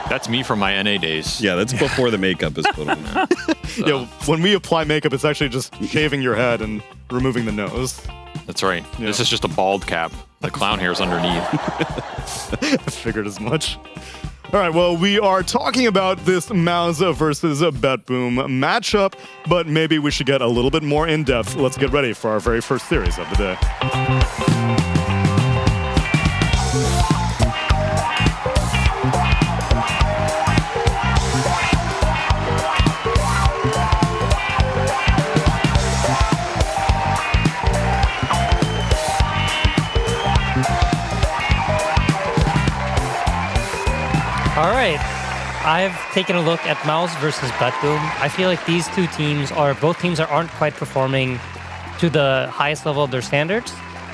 [SPEAKER 9] That's me from my NA days.
[SPEAKER 10] Yeah, that's before the makeup is put on there.
[SPEAKER 5] Yeah, when we apply makeup, it's actually just shaving your head and removing the nose.
[SPEAKER 9] That's right.
[SPEAKER 5] Yeah.
[SPEAKER 9] This is just a bald cap. The clown hair's underneath.
[SPEAKER 5] I figured as much. All right, well, we are talking about this MOUZ versus BetBoom matchup, but maybe we should get a little bit more in-depth. Let's get ready for our very first series of the day.
[SPEAKER 12] All right, I've taken a look at MOUZ versus BetBoom. I feel like these two teams both teams aren't quite performing to the highest level of their standards.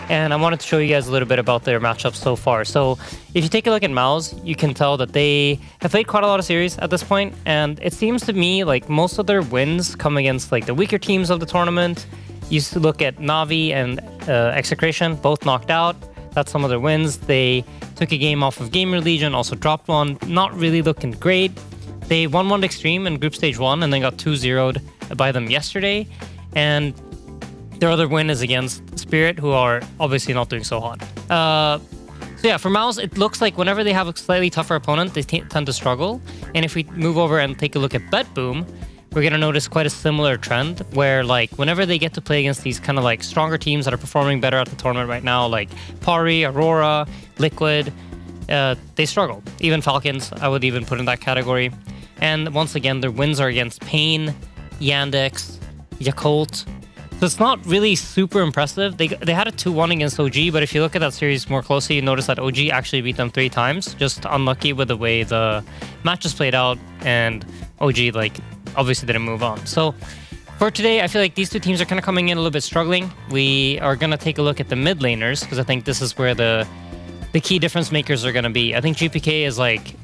[SPEAKER 12] And I wanted to show you guys a little bit about their matchups so far. So if you take a look at MOUZ, you can tell that they have played quite a lot of series at this point. And it seems to me like most of their wins come against like the weaker teams of the tournament. You used to look at Na'Vi and Execration, both knocked out. That's some of their wins. They took a game off of Gamer Legion, also dropped one, not really looking great. They won one Xtreme in Group Stage 1 and then got 2-0'd by them yesterday. And their other win is against Spirit, who are obviously not doing so hot. So yeah, for MOUZ, it looks like whenever they have a slightly tougher opponent, they tend to struggle. And if we move over and take a look at BetBoom, we're going to notice quite a similar trend where like whenever they get to play against these kind of like stronger teams that are performing better at the tournament right now, like Pari, Aurora, Liquid, they struggle. Even Falcons, I would even put in that category. And once again, their wins are against Pain, Yandex, Yakult. So it's not really super impressive. They had a 2-1 against OG, but if you look at that series more closely, you notice that OG actually beat them 3 times. Just unlucky with the way the matches played out, and OG like obviously didn't move on. So for today, I feel like these two teams are kind of coming in a little bit struggling. We are going to take a look at the mid laners, because I think this is where the key difference makers are going to be. I think GPK is like,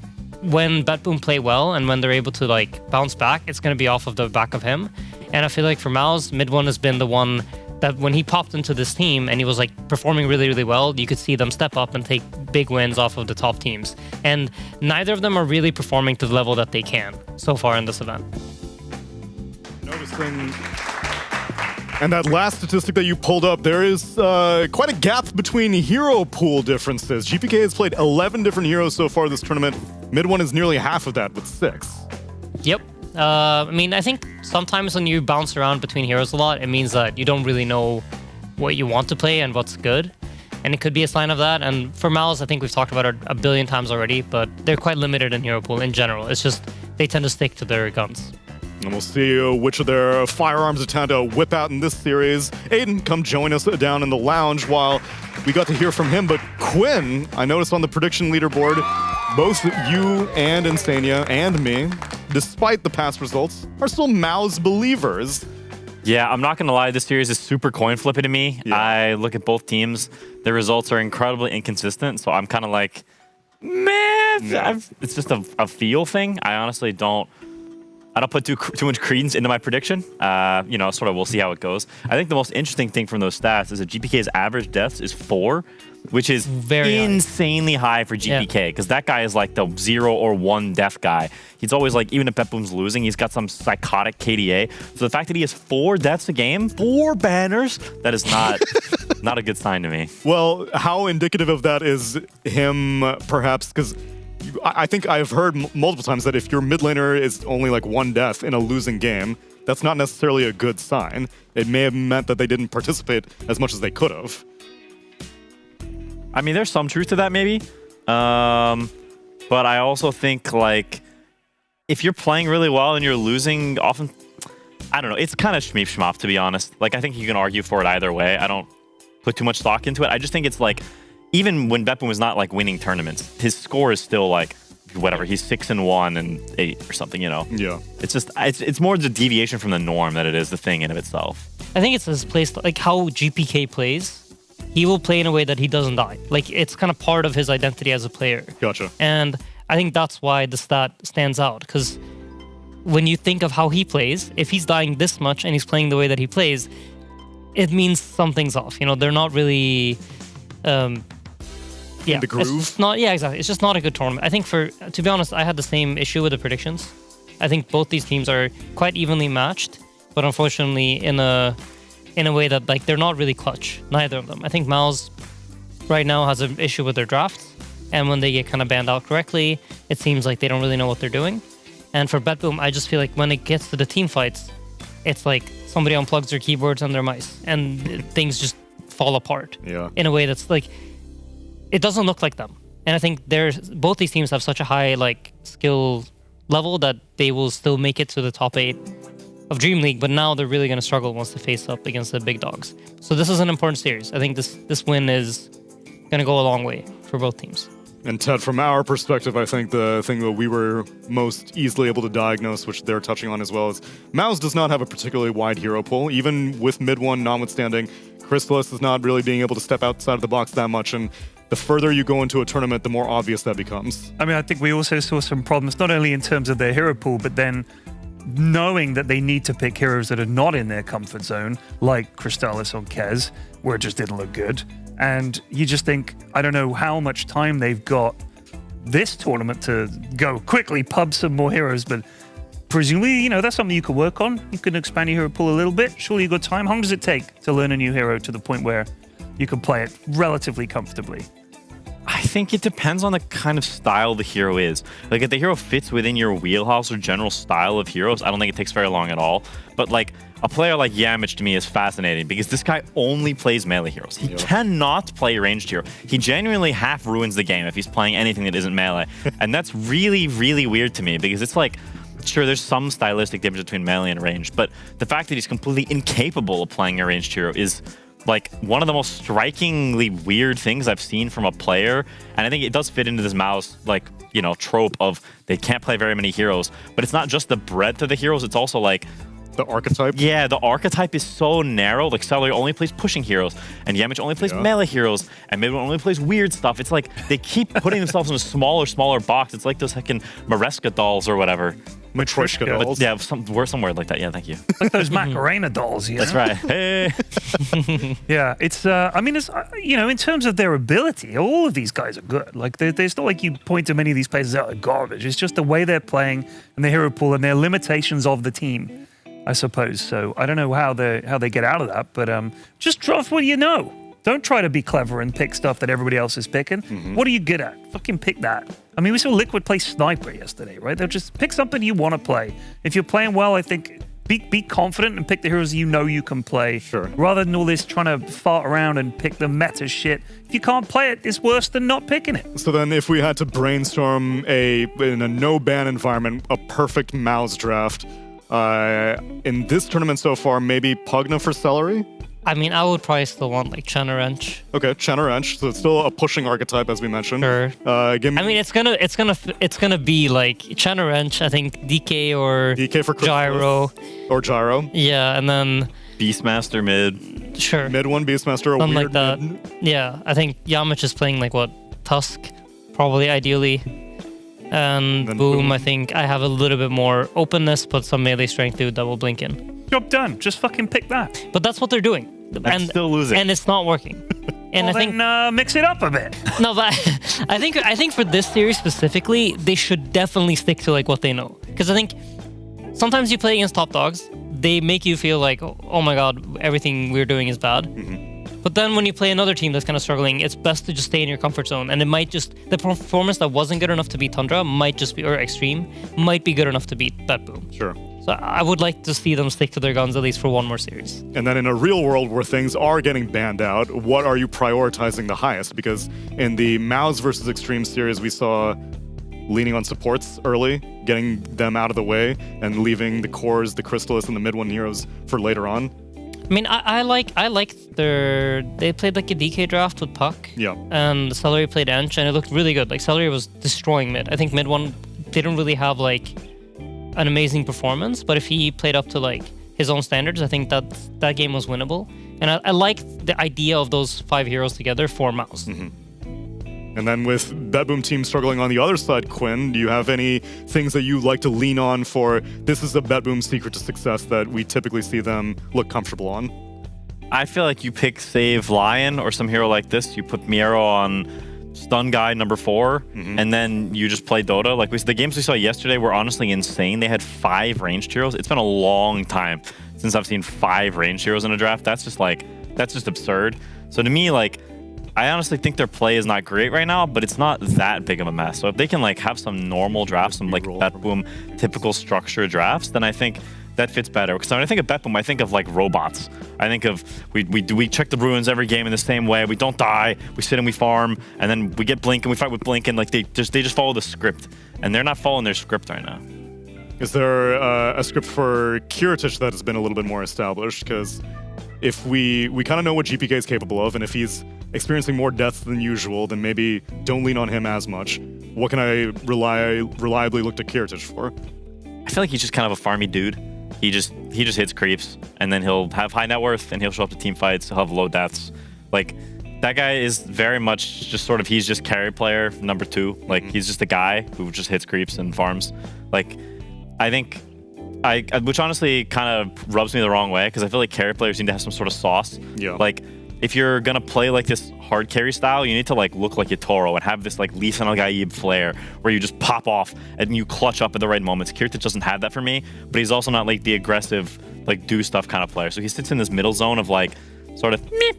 [SPEAKER 12] when BetBoom play well and when they're able to like bounce back, it's going to be off of the back of him. And I feel like for MOUZ, mid one has been the one that when he popped into this team and he was like performing really, really well, you could see them step up and take big wins off of the top teams. And neither of them are really performing to the level that they can so far in this event.
[SPEAKER 5] Noticing, and that last statistic that you pulled up, there is quite a gap between hero pool differences. GPK has played 11 different heroes so far this tournament. Mid one is nearly half of that with 6.
[SPEAKER 12] Yep. I mean, I think sometimes when you bounce around between heroes a lot, it means that you don't really know what you want to play and what's good. And it could be a sign of that. And for MOUZ, I think we've talked about it a billion times already, but they're quite limited in hero pool in general. It's just they tend to stick to their guns.
[SPEAKER 5] And we'll see which of their firearms they tend to whip out in this series. Aiden, come join us down in the lounge while we got to hear from him. But Quinn, I noticed on the prediction leaderboard, both you and Insania and me, despite the past results, are still MOUZ believers.
[SPEAKER 9] Yeah, I'm not going to lie. This series is super coin flippy to me.
[SPEAKER 5] Yeah.
[SPEAKER 9] I look at both teams. Their results are incredibly inconsistent. So I'm kind of like, man, it's just a feel thing. I honestly don't put too much credence into my prediction. Sort of we'll see how it goes. I think the most interesting thing from those stats is that GPK's average deaths is 4, which is
[SPEAKER 12] Very
[SPEAKER 9] insanely high for GPK because that guy is like the 0 or 1 death guy. He's always like, even if BetBoom's losing, he's got some psychotic KDA. So the fact that he has 4 deaths a game, 4 banners, that is not a good sign to me.
[SPEAKER 5] Well, how indicative of that is him, perhaps, because I think I've heard multiple times that if your mid laner is only like 1 death in a losing game, that's not necessarily a good sign. It may have meant that they didn't participate as much as they could have.
[SPEAKER 9] I mean, there's some truth to that, maybe. But I also think, like, if you're playing really well and you're losing, often, I don't know, it's kind of shmeep shmop, to be honest. Like, I think you can argue for it either way. I don't put too much stock into it. I just think it's like, even when BetBoom is not like winning tournaments, his score is still like whatever. He's 6-1 and 8 or something, you know.
[SPEAKER 5] Yeah.
[SPEAKER 9] It's just it's more the deviation from the norm than it is the thing in of itself.
[SPEAKER 12] I think it's his play, like how GPK plays. He will play in a way that he doesn't die. Like it's kind of part of his identity as a player.
[SPEAKER 5] Gotcha.
[SPEAKER 12] And I think that's why the stat stands out, because when you think of how he plays, if he's dying this much and he's playing the way that he plays, it means something's off. You know, they're not really. Yeah,
[SPEAKER 5] the groove.
[SPEAKER 12] It's not, yeah, exactly. It's just not a good tournament. I think to be honest, I had the same issue with the predictions. I think both these teams are quite evenly matched, but unfortunately in a way that like they're not really clutch. Neither of them. I think MOUZ right now has an issue with their drafts, and when they get kind of banned out correctly, it seems like they don't really know what they're doing. And for BetBoom, I just feel like when it gets to the team fights, it's like somebody unplugs their keyboards and their mice, and things just fall apart.
[SPEAKER 5] Yeah.
[SPEAKER 12] In a way that's like. It doesn't look like them. And I think both these teams have such a high like skill level that they will still make it to the top 8 of DreamLeague, but now they're really going to struggle once they face up against the big dogs. So this is an important series. I think this win is going to go a long way for both teams.
[SPEAKER 5] And Ted, from our perspective, I think the thing that we were most easily able to diagnose, which they're touching on as well, is MOUZ does not have a particularly wide hero pool. Even with mid one notwithstanding, Chrysalis is not really being able to step outside of the box that much, and the further you go into a tournament, the more obvious that becomes.
[SPEAKER 11] I mean, I think we also saw some problems, not only in terms of their hero pool, but then knowing that they need to pick heroes that are not in their comfort zone, like Crystallis on Kez, where it just didn't look good. And you just think, I don't know how much time they've got this tournament to go quickly pub some more heroes, but presumably, you know, that's something you could work on. You can expand your hero pool a little bit. Surely you've got time. How long does it take to learn a new hero to the point where you can play it relatively comfortably?
[SPEAKER 9] I think it depends on the kind of style the hero is. Like, if the hero fits within your wheelhouse or general style of heroes, I don't think it takes very long at all. But, like, a player like Yamich to me is fascinating because this guy only plays melee heroes. He cannot play ranged hero. He genuinely half ruins the game if he's playing anything that isn't melee. And that's really, really weird to me because it's like, sure, there's some stylistic difference between melee and ranged, but the fact that he's completely incapable of playing a ranged hero is like one of the most strikingly weird things I've seen from a player. And I think it does fit into this MOUZ, like, you know, trope of they can't play very many heroes. But it's not just the breadth of the heroes, it's also like
[SPEAKER 5] the archetype.
[SPEAKER 9] Yeah, the archetype is so narrow. Like, Celery only plays pushing heroes, and Yamich only plays melee heroes, and Midway only plays weird stuff. It's like they keep putting themselves in a smaller box. It's like those heckin' Maresca dolls or whatever.
[SPEAKER 5] Matryoshka dolls.
[SPEAKER 9] Yeah, some word like that. Yeah, thank you.
[SPEAKER 11] Like those Macarena dolls, you know?
[SPEAKER 9] That's right. Hey.
[SPEAKER 11] Yeah, it's, I mean, it's, you know, in terms of their ability, all of these guys are good. Like, there's not like you point to many of these players out of garbage. It's just the way they're playing and the hero pool and their limitations of the team, I suppose. So I don't know how they get out of that, but just draft what you know. Don't try to be clever and pick stuff that everybody else is picking. What are you good at? Fucking pick that. I mean, we saw Liquid play Sniper yesterday, right? They'll just pick something you want to play. If you're playing well, I think Be confident and pick the heroes you know you can play.
[SPEAKER 5] Sure.
[SPEAKER 11] Rather than all this trying to fart around and pick the meta shit. If you can't play it, it's worse than not picking it.
[SPEAKER 5] So then if we had to brainstorm in a no-ban environment, a perfect MOUZ draft, in this tournament so far, maybe Pugna for Celery?
[SPEAKER 12] I mean, I would probably still want like Chana Wrench.
[SPEAKER 5] Okay, Chana Wrench. So it's still a pushing archetype, as we mentioned.
[SPEAKER 12] Sure.
[SPEAKER 5] I
[SPEAKER 12] mean, it's gonna be like Chana Wrench. I think DK or
[SPEAKER 5] DK for
[SPEAKER 12] Gyro
[SPEAKER 5] or Gyro.
[SPEAKER 12] Yeah, and then
[SPEAKER 9] Beastmaster mid.
[SPEAKER 12] Sure.
[SPEAKER 5] Mid one Beastmaster.
[SPEAKER 12] Something like that. Yeah, I think Yamich is playing like what Tusk, probably ideally. And Boom, I think I have a little bit more openness, but some melee strength to double blink in.
[SPEAKER 11] Job done. Just fucking pick that.
[SPEAKER 12] But that's what they're doing.
[SPEAKER 9] And still losing.
[SPEAKER 12] And it's not working. And
[SPEAKER 11] well,
[SPEAKER 12] I think
[SPEAKER 11] then, mix it up a bit.
[SPEAKER 12] No, but I think for this series specifically, they should definitely stick to like what they know. Because I think sometimes you play against top dogs, they make you feel like, oh my god, everything we're doing is bad. But then when you play another team that's kind of struggling, it's best to just stay in your comfort zone. And it might just, the performance that wasn't good enough to beat Tundra might just be, or Xtreme, might be good enough to beat BetBoom.
[SPEAKER 5] Sure.
[SPEAKER 12] So I would like to see them stick to their guns at least for one more series.
[SPEAKER 5] And then in a real world where things are getting banned out, what are you prioritizing the highest? Because in the MOUZ versus Xtreme series, we saw leaning on supports early, getting them out of the way, and leaving the cores, the Crystallis, and the mid one heroes for later on.
[SPEAKER 12] I mean, I like they played like a DK draft with Puck.
[SPEAKER 5] Yeah.
[SPEAKER 12] And Celery played Ench, and it looked really good. Like Celery was destroying mid. I think mid one didn't really have like an amazing performance, but if he played up to like his own standards, I think that game was winnable. And I like the idea of those 5 heroes together for MOUZ.
[SPEAKER 5] And then with BetBoom team struggling on the other side, Quinn, do you have any things that you like to lean on for this is a BetBoom secret to success that we typically see them look comfortable on?
[SPEAKER 9] I feel like you pick Save Lion or some hero like this. You put Miero on Stun Guy number 4, and then you just play Dota. Like the games we saw yesterday were honestly insane. They had 5 ranged heroes. It's been a long time since I've seen 5 ranged heroes in a draft. That's just absurd. So to me, like, I honestly think their play is not great right now, but it's not that big of a mess. So if they can like have some normal drafts, some like BetBoom typical structure drafts, then I think that fits better. Because when I think of BetBoom, I think of like robots. I think of we check the ruins every game in the same way. We don't die. We sit and we farm, and then we get Blink and we fight with Blink, and like they just follow the script, and they're not following their script right now.
[SPEAKER 5] Is there a script for Kiritich that has been a little bit more established? Because if we kind of know what GPK is capable of, and if he's experiencing more deaths than usual, then maybe don't lean on him as much. What can I reliably look to Kiritich for?
[SPEAKER 9] I feel like he's just kind of a farmy dude. He just hits creeps, and then he'll have high net worth, and he'll show up to team fights. He'll have low deaths. Like that guy is very much just sort of he's just carry player number 2. Like he's just a guy who just hits creeps and farms. Like I think. Which honestly kind of rubs me the wrong way because I feel like carry players need to have some sort of sauce.
[SPEAKER 5] Yeah.
[SPEAKER 9] Like if you're gonna play like this hard carry style, you need to like look like Yatoro and have this like Lee Sin Al-Gaib flair where you just pop off and you clutch up at the right moments. Kiritich doesn't have that for me, but he's also not like the aggressive like do stuff kind of player. So he sits in this middle zone of like sort of meh.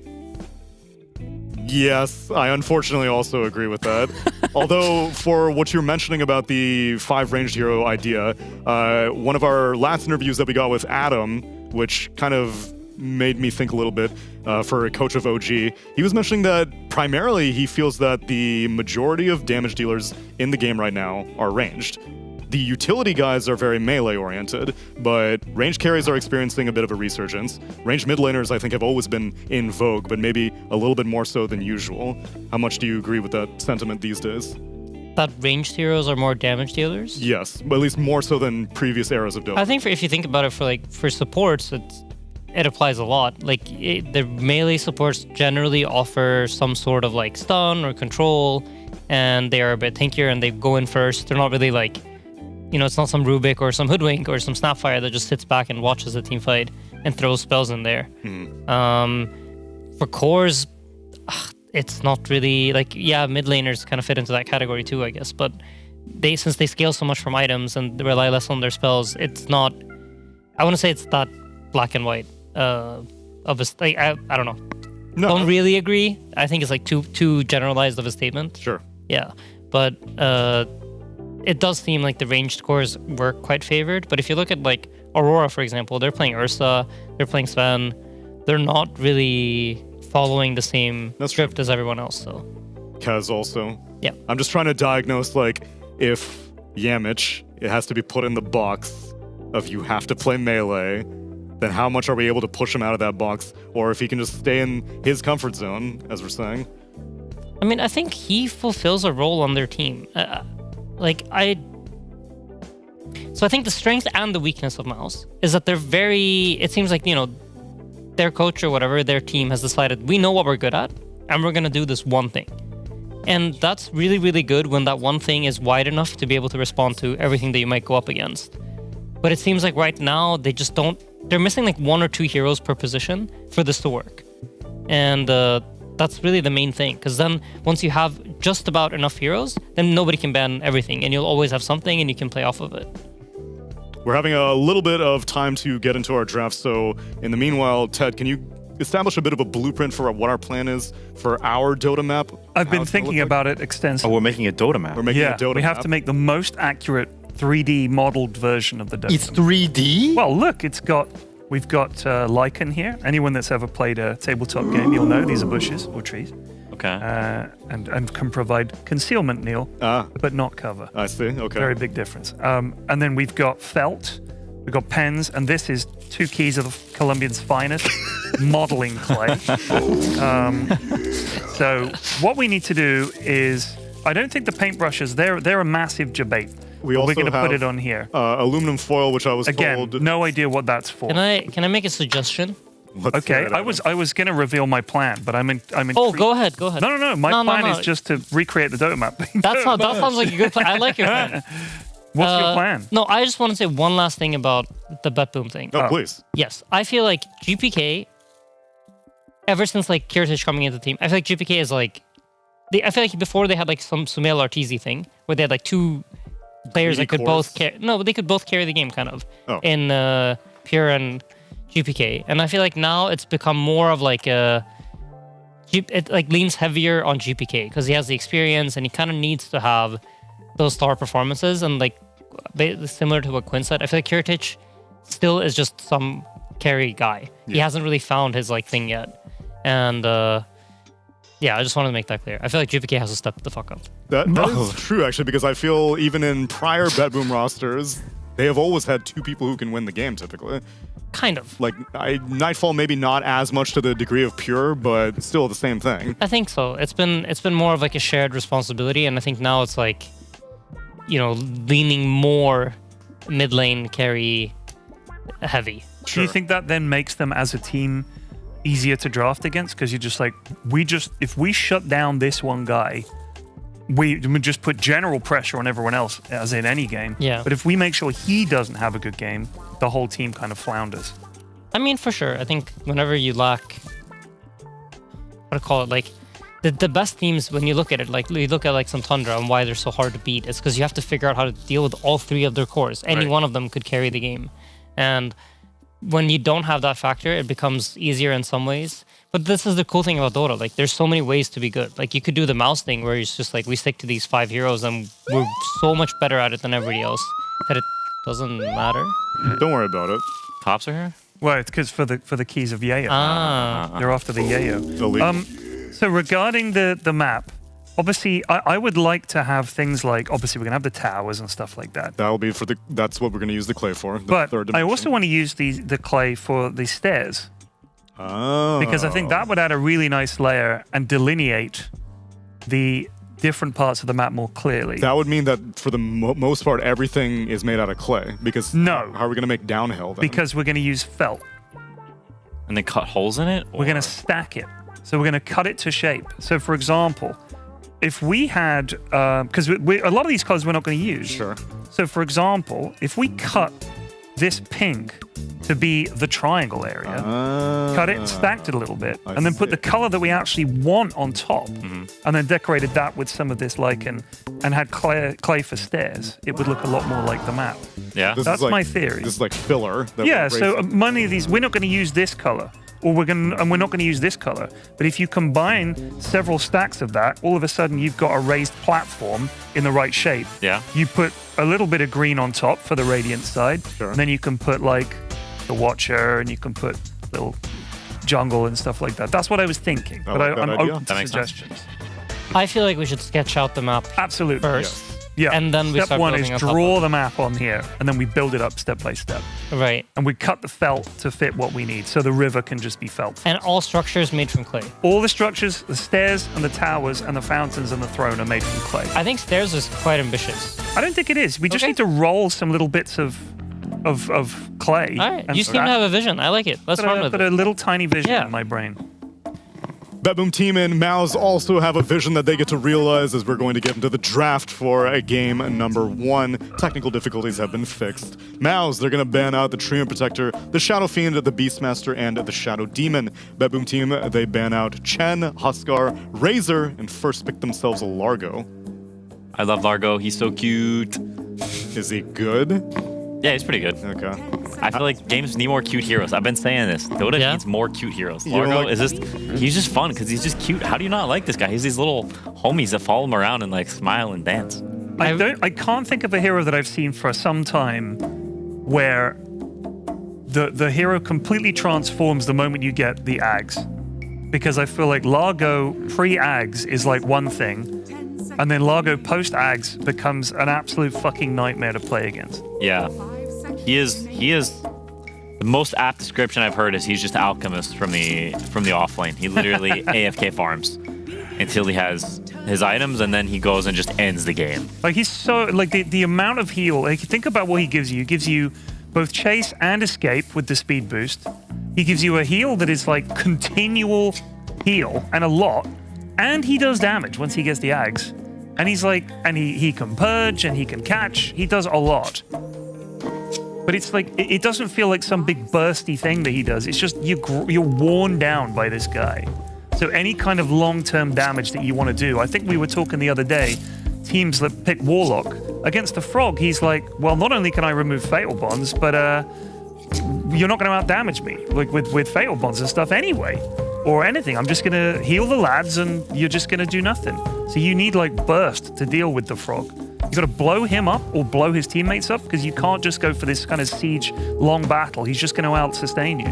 [SPEAKER 5] Yes, I unfortunately also agree with that. Although, for what you're mentioning about the 5 ranged hero idea, one of our last interviews that we got with Adam, which kind of made me think a little bit for a coach of OG, he was mentioning that primarily he feels that the majority of damage dealers in the game right now are ranged. The utility guys are very melee-oriented, but range carries are experiencing a bit of a resurgence. Ranged mid laners, I think, have always been in vogue, but maybe a little bit more so than usual. How much do you agree with that sentiment these days?
[SPEAKER 12] That ranged heroes are more damage dealers?
[SPEAKER 5] Yes, but at least more so than previous eras of Dota.
[SPEAKER 12] I think if you think about it for supports, it applies a lot. Like the melee supports generally offer some sort of like stun or control, and they are a bit tankier and they go in first. They're not really like, you know, it's not some Rubik or some Hoodwink or some Snapfire that just sits back and watches the team fight and throws spells in there. For cores, it's not really like, yeah, mid laners kind of fit into that category too, I guess. But since they scale so much from items and they rely less on their spells, it's not. I want to say it's that black and white of a. Like, I don't know.
[SPEAKER 5] No,
[SPEAKER 12] don't really agree. I think it's like too generalized of a statement.
[SPEAKER 5] Sure.
[SPEAKER 12] Yeah, but. It does seem like the ranged cores were quite favored, but if you look at like Aurora, for example, they're playing Ursa, they're playing Sven. They're not really following the same script as everyone else. So
[SPEAKER 5] Kaz also.
[SPEAKER 12] Yeah.
[SPEAKER 5] I'm just trying to diagnose, like, if Yamich, it has to be put in the box of you have to play melee, then how much are we able to push him out of that box? Or if he can just stay in his comfort zone, as we're saying.
[SPEAKER 12] I mean, I think he fulfills a role on their team. So I think the strength and the weakness of MOUZ is that they're very, it seems like, their coach or whatever, their team has decided, we know what we're good at, and we're going to do this one thing. And that's really, really good when that one thing is wide enough to be able to respond to everything that you might go up against. But it seems like right now, they just don't, they're missing like 1 or 2 heroes per position for this to work. And that's really the main thing, because then once you have just about enough heroes, then nobody can ban everything, and you'll always have something and you can play off of it.
[SPEAKER 5] We're having a little bit of time to get into our draft, so in the meanwhile, Ted, can you establish a bit of a blueprint for what our plan is for our Dota map?
[SPEAKER 11] I've been thinking about it extensively.
[SPEAKER 9] Oh, we're making a Dota map.
[SPEAKER 5] We're making a Dota map.
[SPEAKER 11] We have to make the most accurate 3D modeled version of the Dota.
[SPEAKER 9] It's 3D?
[SPEAKER 11] Well, look, we've got lichen here. Anyone that's ever played a tabletop game, you'll know these are bushes or trees.
[SPEAKER 9] Okay.
[SPEAKER 11] And can provide concealment, Neil, but not cover.
[SPEAKER 5] I see, okay.
[SPEAKER 11] Very big difference. And then we've got felt, we've got pens, and this is 2 keys of the Colombian's finest, modeling clay. So what we need to do is, I don't think the paintbrushes, they're a massive debate.
[SPEAKER 5] We're
[SPEAKER 11] going to put it on here.
[SPEAKER 5] Aluminum foil, which I was told.
[SPEAKER 11] No idea what that's for.
[SPEAKER 12] Can I make a suggestion?
[SPEAKER 11] Okay, I was going to reveal my plan, but I'm in.
[SPEAKER 12] Oh, go ahead.
[SPEAKER 11] No. My plan is just to recreate the Dota map.
[SPEAKER 12] That sounds like a good plan. I like your plan.
[SPEAKER 11] What's your plan?
[SPEAKER 12] No, I just want to say one last thing about the BetBoom thing.
[SPEAKER 5] Oh, please.
[SPEAKER 12] Yes, I feel like GPK, ever since like Kiritich coming into the team, I feel like GPK is like, I feel like before they had like some Sumail Arteezy thing where they had like 2 players that could both carry. No, but they could both carry the game kind of in Pure and GPK, and I feel like now it's become more of like it like leans heavier on GPK because he has the experience and he kind of needs to have those star performances, and like similar to what Quinn said, I feel like Kiritich still is just some carry guy. Yeah. He hasn't really found his like thing yet, and I just wanted to make that clear. I feel like GPK has to step the fuck up.
[SPEAKER 5] That is true, actually, because I feel even in prior BetBoom rosters, they have always had 2 people who can win the game, typically.
[SPEAKER 12] Kind of.
[SPEAKER 5] Like, Nightfall, maybe not as much to the degree of Pure, but still the same thing.
[SPEAKER 12] I think so. It's been more of like a shared responsibility, and I think now it's like, leaning more mid lane carry heavy.
[SPEAKER 11] Sure. Do you think that then makes them as a team easier to draft against? Because you're just like, if we shut down this one guy, we just put general pressure on everyone else, as in any game.
[SPEAKER 12] Yeah.
[SPEAKER 11] But if we make sure he doesn't have a good game, the whole team kind of flounders.
[SPEAKER 12] I mean, for sure. I think whenever you lack, what to call it, like the best teams, when you look at it, like you look at like some Tundra and why they're so hard to beat, it's because you have to figure out how to deal with all 3 of their cores. Any one of them could carry the game. And when you don't have that factor, it becomes easier in some ways. But this is the cool thing about Dota. Like, there's so many ways to be good. Like, you could do the MOUZ thing where it's just like, we stick to these 5 heroes and we're so much better at it than everybody else that it doesn't matter.
[SPEAKER 5] Don't worry about it.
[SPEAKER 9] Tops are here?
[SPEAKER 11] Well, it's because for the keys of Yayo. They're after the Yayo. So regarding the map, obviously, I would like to have things like, obviously, we're going to have the towers and stuff like that.
[SPEAKER 5] That'll be that's what we're going to use the clay for.
[SPEAKER 11] But I also want to use the clay for the stairs.
[SPEAKER 5] Oh.
[SPEAKER 11] Because I think that would add a really nice layer and delineate the different parts of the map more clearly.
[SPEAKER 5] That would mean that for the most part, everything is made out of clay. Because how are we going to make downhill then?
[SPEAKER 11] Because we're going to use felt.
[SPEAKER 9] And they cut holes in it? Or?
[SPEAKER 11] We're going to stack it. So we're going to cut it to shape. So for example, if we had, because a lot of these colors we're not going to use.
[SPEAKER 5] Sure.
[SPEAKER 11] So for example, if we cut this pink to be the triangle area, cut it, stacked it a little bit, and then put the color that we actually want on top, and then decorated that with some of this lichen, and had clay for stairs, it would look a lot more like the map.
[SPEAKER 9] Yeah.
[SPEAKER 11] That's my theory.
[SPEAKER 5] This is like filler.
[SPEAKER 11] Yeah, so many of these, we're not going to use this color. or we're not going to use this color. But if you combine several stacks of that, all of a sudden you've got a raised platform in the right shape.
[SPEAKER 9] Yeah.
[SPEAKER 11] You put a little bit of green on top for the radiant side, and then you can put like the Watcher, and you can put little jungle and stuff like that. That's what I was thinking. But I'm open to suggestions.
[SPEAKER 12] I feel like we should sketch out the map
[SPEAKER 11] absolutely
[SPEAKER 12] first.
[SPEAKER 11] Yeah.
[SPEAKER 12] And then we
[SPEAKER 11] step
[SPEAKER 12] start
[SPEAKER 11] one
[SPEAKER 12] building
[SPEAKER 11] is
[SPEAKER 12] on top
[SPEAKER 11] draw
[SPEAKER 12] of
[SPEAKER 11] the map on here, and then we build it up step by step.
[SPEAKER 12] Right.
[SPEAKER 11] And we cut the felt to fit what we need, so the river can just be felt.
[SPEAKER 12] And all structures made from clay.
[SPEAKER 11] All the structures, the stairs and the towers and the fountains and the throne are made from clay.
[SPEAKER 12] I think stairs is quite ambitious.
[SPEAKER 11] I don't think it is. We just need to roll some little bits of clay.
[SPEAKER 12] All right. You seem to have a vision. I like it. Let's run with it.
[SPEAKER 11] Put a little tiny vision in my brain.
[SPEAKER 5] BetBoom team and MOUZ also have a vision that they get to realize as we're going to get into the draft for a game number 1. Technical difficulties have been fixed. MOUZ, they're going to ban out the Treant Protector, the Shadow Fiend, the Beastmaster, and the Shadow Demon. BetBoom team, they ban out Chen, Huskar, Razor, and first pick themselves a Largo.
[SPEAKER 9] I love Largo. He's so cute.
[SPEAKER 5] Is he good?
[SPEAKER 9] Yeah, he's pretty good.
[SPEAKER 5] Okay.
[SPEAKER 9] I feel like games need more cute heroes. I've been saying this. Dota needs more cute heroes. Largo is just, he's just fun because he's just cute. How do you not like this guy? He's these little homies that follow him around and like smile and dance.
[SPEAKER 11] I can't think of a hero that I've seen for some time where the hero completely transforms the moment you get the Ags. Because I feel like Largo pre-Ags is like one thing, and then Largo post-Ags becomes an absolute fucking nightmare to play against.
[SPEAKER 9] Yeah. He is the most apt description I've heard is he's just alchemist from the off lane. He literally AFK farms until he has his items, and then he goes and just ends the game.
[SPEAKER 11] Like he's so like the amount of heal. Like think about what he gives you. He gives you both chase and escape with the speed boost. He gives you a heal that is like continual heal and a lot, and he does damage once he gets the Ags. And he's like, and he can purge and he can catch. He does a lot. But it's like, it doesn't feel like some big bursty thing that he does. It's just you're worn down by this guy. So any kind of long-term damage that you want to do, I think we were talking the other day, teams that pick Warlock. Against the Frog, he's like, well, not only can I remove Fatal Bonds, but you're not going to out-damage me like with Fatal Bonds and stuff anyway. Or anything. I'm just going to heal the lads and you're just going to do nothing. So you need like burst to deal with the Frog. You got to blow him up or blow his teammates up because you can't just go for this kind of siege long battle. He's just going to out-sustain you.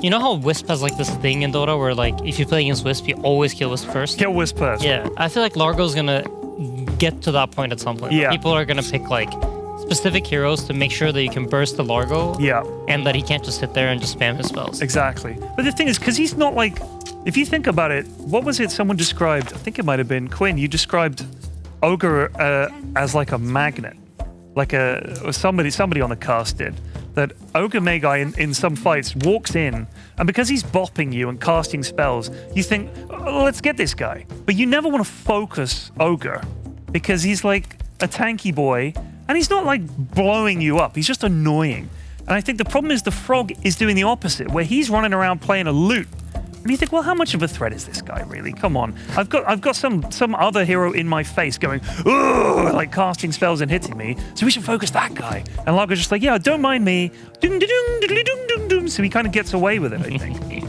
[SPEAKER 12] You know how Wisp has like this thing in Dota where like if you play against Wisp, you always kill Wisp first?
[SPEAKER 11] Kill Wisp first.
[SPEAKER 12] Yeah. I feel like Largo's going to get to that point at some point.
[SPEAKER 11] Yeah.
[SPEAKER 12] People are going to pick like specific heroes to make sure that you can burst the Largo.
[SPEAKER 11] Yeah.
[SPEAKER 12] And that he can't just sit there and just spam his spells.
[SPEAKER 11] Exactly. But the thing is, because he's not like, if you think about it, what was it someone described? I think it might have been Quinn. You described Ogre as like a magnet, like somebody on the cast did. That Ogre Magi in some fights walks in, and because he's bopping you and casting spells, you think, oh, let's get this guy. But you never want to focus Ogre because he's like a tanky boy, and he's not like blowing you up. He's just annoying. And I think the problem is the Frog is doing the opposite, where he's running around playing a lute. And you think, well, how much of a threat is this guy really? Come on. I've got some other hero in my face going, ugh, like casting spells and hitting me. So we should focus that guy. And Largo's just like, yeah, don't mind me. So he kind of gets away with it, I think.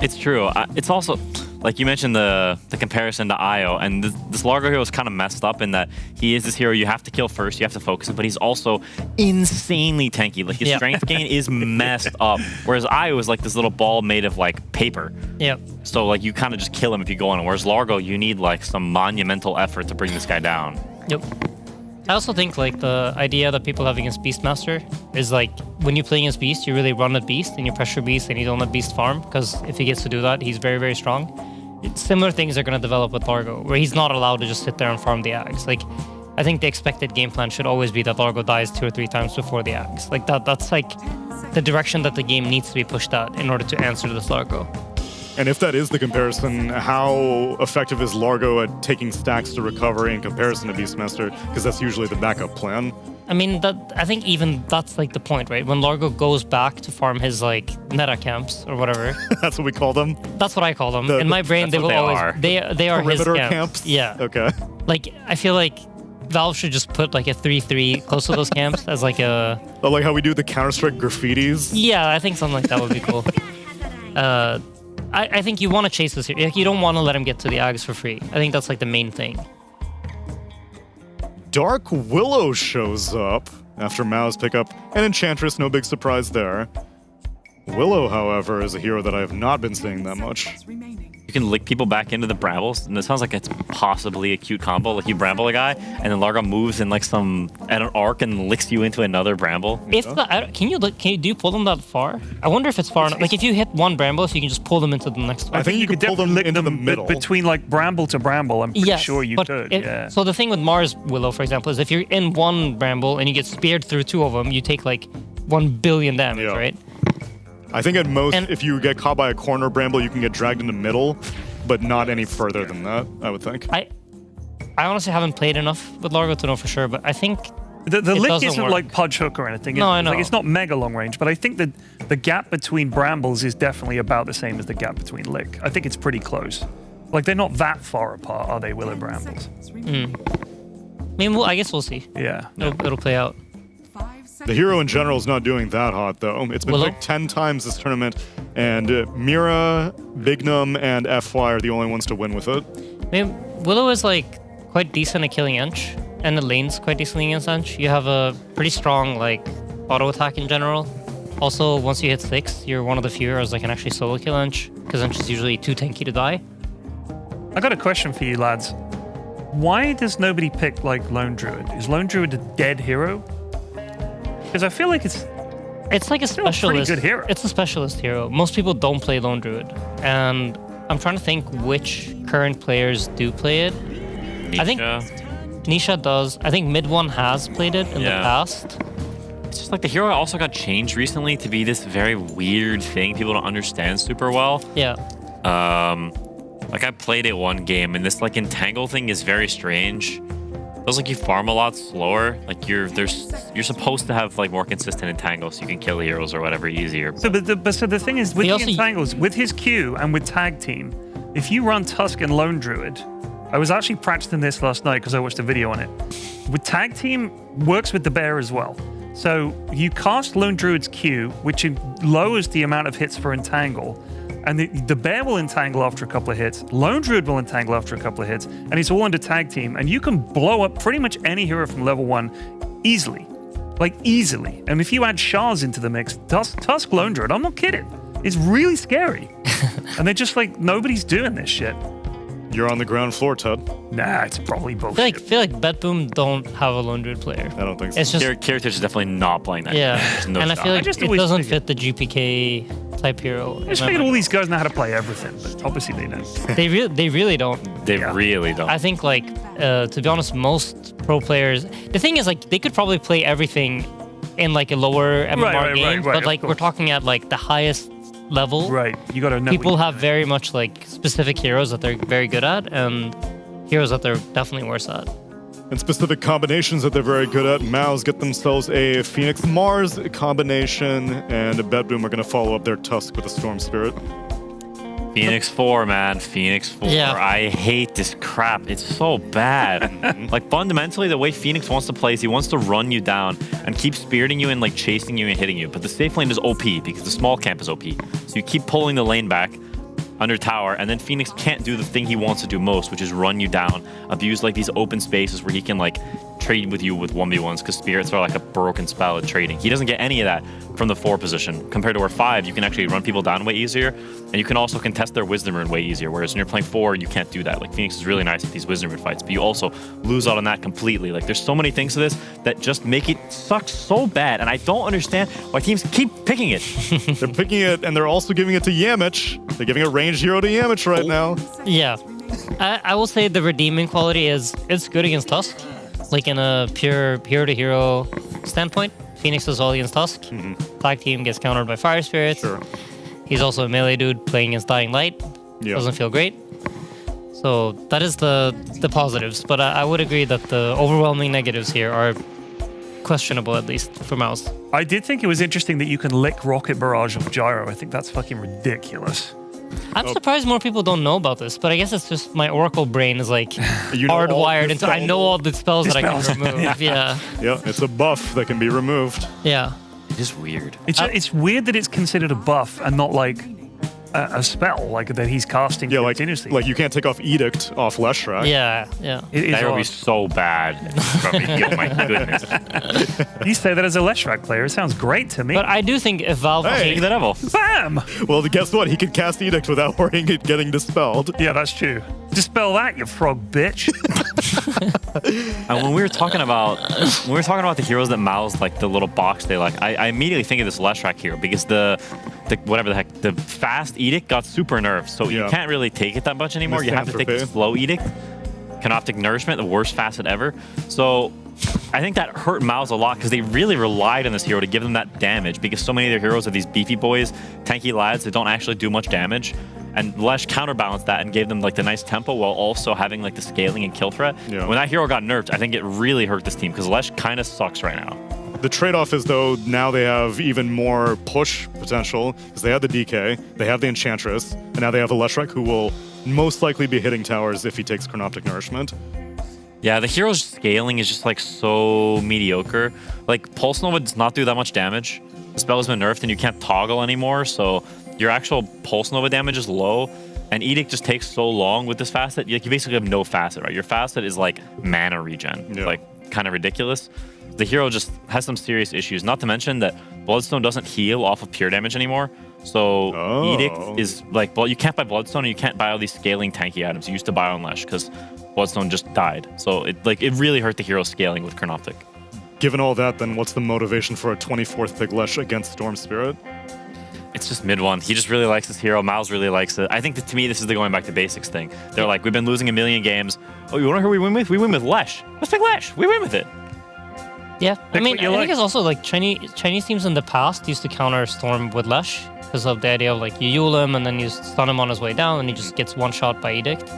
[SPEAKER 9] It's true. It's also, like you mentioned, the comparison to Io, and this Largo hero is kind of messed up in that he is this hero you have to kill first, you have to focus him, but he's also insanely tanky. Like his strength gain is messed up, whereas Io is like this little ball made of like paper.
[SPEAKER 12] Yep.
[SPEAKER 9] So like you kind of just kill him if you go on him, whereas Largo, you need like some monumental effort to bring this guy down.
[SPEAKER 12] Yep. I also think like the idea that people have against Beastmaster is like when you play against Beast, you really run at Beast and you pressure Beast and you don't let Beast farm because if he gets to do that, he's very, very strong. Similar things are going to develop with Largo where he's not allowed to just sit there and farm the Ags. Like I think the expected game plan should always be that Largo dies 2 or 3 times before the Ags. Like that's like the direction that the game needs to be pushed at in order to answer this Largo.
[SPEAKER 5] And if that is the comparison, how effective is Largo at taking stacks to recover in comparison to Beastmaster? Because that's usually the backup plan.
[SPEAKER 12] I mean, I think even that's like the point, right? When Largo goes back to farm his like meta camps or whatever.
[SPEAKER 5] That's what we call them?
[SPEAKER 12] That's what I call them. In my brain, they will always... They are his camps. Yeah.
[SPEAKER 5] Okay.
[SPEAKER 12] Like, I feel like Valve should just put like a 3-3 close to those camps as like a...
[SPEAKER 5] Oh, like how we do the Counter-Strike graffitis?
[SPEAKER 12] Yeah, I think something like that would be cool. I think you want to chase this here. Like, you don't want to let him get to the Ags for free. I think that's like the main thing.
[SPEAKER 5] Dark Willow shows up after MOUZ pick up an Enchantress, no big surprise there. Willow, however, is a hero that I have not been seeing that much.
[SPEAKER 9] You can lick people back into the brambles, and it sounds like it's possibly a cute combo. Like you bramble a guy, and then Largo moves in like an arc and licks you into another bramble.
[SPEAKER 12] If can you pull them that far? I wonder if it's far enough. Like if you hit one bramble, if you can just pull them into the next one.
[SPEAKER 5] I think you could pull them into the middle.
[SPEAKER 11] Between like bramble to bramble, I'm pretty sure you could. Yeah.
[SPEAKER 12] So the thing with Mars Willow, for example, is if you're in one bramble and you get speared through two of them, you take like 1 billion damage, right?
[SPEAKER 5] I think at most, if you get caught by a corner bramble, you can get dragged into middle, but not any further than that, I would think.
[SPEAKER 12] I honestly haven't played enough with Largo to know for sure, but I think
[SPEAKER 11] the lick isn't like Pudge Hook or anything.
[SPEAKER 12] No, I know.
[SPEAKER 11] Like, it's not mega long range, but I think that the gap between brambles is definitely about the same as the gap between lick. I think it's pretty close. Like, they're not that far apart, are they, Willow brambles?
[SPEAKER 12] I mean, I guess we'll see.
[SPEAKER 11] Yeah.
[SPEAKER 12] It'll play out.
[SPEAKER 5] The hero in general is not doing that hot, though. It's been picked 10 times this tournament, and Mira, Bignum, and FY are the only ones to win with it.
[SPEAKER 12] I mean, Willow is like quite decent at killing Ench, and the lane's quite decent against Ench. You have a pretty strong like auto attack in general. Also, once you hit 6, you're one of the few heroes that can actually solo kill Ench, because Ench is usually too tanky to die.
[SPEAKER 11] I got a question for you, lads. Why does nobody pick like Lone Druid? Is Lone Druid a dead hero? Because I feel like it's
[SPEAKER 12] like a specialist.
[SPEAKER 11] Pretty good hero.
[SPEAKER 12] It's a specialist hero. Most people don't play Lone Druid, and I'm trying to think which current players do play it.
[SPEAKER 9] Nisha.
[SPEAKER 12] I think Nisha does. I think Mid One has played it in the past.
[SPEAKER 9] It's just like the hero also got changed recently to be this very weird thing people don't understand super well.
[SPEAKER 12] Yeah.
[SPEAKER 9] Like I played it one game, and this like entangle thing is very strange. Feels like you farm a lot slower. Like you're supposed to have like more consistent entangles so you can kill heroes or whatever easier.
[SPEAKER 11] So the thing is with the entangles, with his Q and with tag team, if you run Tusk and Lone Druid, I was actually practicing this last night because I watched a video on it. With tag team works with the bear as well. So you cast Lone Druid's Q, which lowers the amount of hits for entangle. And the bear will entangle after a couple of hits. Lone Druid will entangle after a couple of hits. And it's all under tag team. And you can blow up pretty much any hero from level 1 easily. Like, easily. And if you add Shars into the mix, Tusk Lone Druid, I'm not kidding. It's really scary. And they're just like, nobody's doing this shit.
[SPEAKER 5] You're on the ground floor, Tud.
[SPEAKER 11] Nah, it's probably bullshit.
[SPEAKER 12] I feel like BetBoom don't have a Lone Druid player.
[SPEAKER 5] I don't think so.
[SPEAKER 12] It's just
[SPEAKER 9] characters are definitely not playing that.
[SPEAKER 12] Yeah,
[SPEAKER 9] No
[SPEAKER 12] and
[SPEAKER 9] shot.
[SPEAKER 12] I feel like it doesn't fit the GPK type hero.
[SPEAKER 11] I just figured all these guys know how to play everything, but obviously they don't.
[SPEAKER 12] They really don't.
[SPEAKER 9] They really don't.
[SPEAKER 12] I think like to be honest, most pro players. The thing is like they could probably play everything in like a lower MMR game, but like we're talking at like the highest level.
[SPEAKER 11] Right, you gotta know.
[SPEAKER 12] People have very much like specific heroes that they're very good at, and heroes that they're definitely worse at.
[SPEAKER 5] And specific combinations that they're very good at. MOUZ get themselves a Phoenix Mars combination, and BetBoom are going to follow up their Tusk with a Storm Spirit.
[SPEAKER 9] Phoenix 4, man. Phoenix 4.
[SPEAKER 12] Yeah.
[SPEAKER 9] I hate this crap. It's so bad. Like, fundamentally, the way Phoenix wants to play is he wants to run you down and keep spiriting you and, like, chasing you and hitting you. But the safe lane is OP because the small camp is OP. So you keep pulling the lane back under tower, and then Phoenix can't do the thing he wants to do most, which is run you down, abuse, like, these open spaces where he can, like, trade with you with 1v1s because spirits are like a broken spell at trading. He doesn't get any of that from the 4 position compared to where 5 you can actually run people down way easier, and you can also contest their wisdom rune way easier, whereas when you're playing 4 you can't do that. Like Phoenix is really nice at these wisdom rune fights, but you also lose out on that completely. Like there's so many things to this that just make it suck so bad, and I don't understand why teams keep picking it.
[SPEAKER 5] They're picking it, and they're also giving it to Yamich. They're giving a ranged hero to Yamich right now.
[SPEAKER 12] Yeah, I will say the redeeming quality is it's good against Tusk. Like in a pure hero-to-hero standpoint, Phoenix is all against Tusk. Tag team gets countered by Fire Spirits.
[SPEAKER 5] Sure.
[SPEAKER 12] He's also a melee dude playing against Dying Light.
[SPEAKER 5] Yeah.
[SPEAKER 12] Doesn't feel great. So that is the positives. But I would agree that the overwhelming negatives here are questionable, at least for MOUZ.
[SPEAKER 11] I did think it was interesting that you can lick Rocket Barrage of Gyro. I think that's fucking ridiculous.
[SPEAKER 12] I'm surprised more people don't know about this, but I guess it's just my Oracle brain is like hardwired into. I know all the spells that I can remove. Yeah.
[SPEAKER 5] Yeah, it's a buff that can be removed.
[SPEAKER 12] Yeah.
[SPEAKER 9] It is weird.
[SPEAKER 11] It's weird that it's considered a buff and not like a spell like that he's casting continuously.
[SPEAKER 5] Like you can't take off Edict off Leshrac.
[SPEAKER 12] Yeah.
[SPEAKER 9] That would be so bad from a heal. My goodness.
[SPEAKER 11] You say that as a Leshrac player. It sounds great to me.
[SPEAKER 12] But I do think if Valve...
[SPEAKER 5] Hey.
[SPEAKER 9] Take the devil.
[SPEAKER 11] Bam!
[SPEAKER 5] Well, guess what? He could cast Edict without worrying it getting dispelled.
[SPEAKER 11] Yeah, that's true. Dispel that, you frog bitch.
[SPEAKER 9] And when we were talking about the heroes that MOUZ, like the little box they like, I immediately think of this Leshrac hero because the whatever the heck, the fast Edict got super nerfed, so you can't really take it that much anymore. You have to take the slow Edict. Canoptic Nourishment, the worst facet ever. So I think that hurt MOUZ a lot because they really relied on this hero to give them that damage because so many of their heroes are these beefy boys, tanky lads that don't actually do much damage. And Lesh counterbalanced that and gave them like the nice tempo while also having like the scaling and kill threat. Yeah. When that hero got nerfed, I think it really hurt this team because Lesh kind of sucks right now.
[SPEAKER 5] The trade-off is, though, now they have even more push potential because they have the DK, they have the Enchantress, and now they have a Leshrac who will most likely be hitting towers if he takes Chronoptic Nourishment.
[SPEAKER 9] Yeah, the hero's scaling is just like so mediocre. Like Pulse Nova does not do that much damage. The spell has been nerfed and you can't toggle anymore, so your actual Pulse Nova damage is low. And Edict just takes so long with this facet. You basically have no facet, right? Your facet is like mana regen, like kind of ridiculous. The hero just has some serious issues. Not to mention that Bloodstone doesn't heal off of pure damage anymore. So Edict is like, well, you can't buy Bloodstone and you can't buy all these scaling tanky items you used to buy on Lesh because Bloodstone just died. So it really hurt the hero scaling with Chronoptic.
[SPEAKER 5] Given all that, then what's the motivation for a 24th pick Lesh against Storm Spirit?
[SPEAKER 9] It's just mid one. He just really likes this hero. MOUZ really likes it. I think that to me, this is the going back to basics thing. They're like, we've been losing a million games. Oh, you want to know who we win with? We win with Lesh. Let's pick Lesh. We win with it.
[SPEAKER 12] Yeah, I mean, I think it's also like Chinese teams in the past used to counter Storm with Lesh because of the idea of like you Yule him and then you stun him on his way down and he just gets one shot by Edict.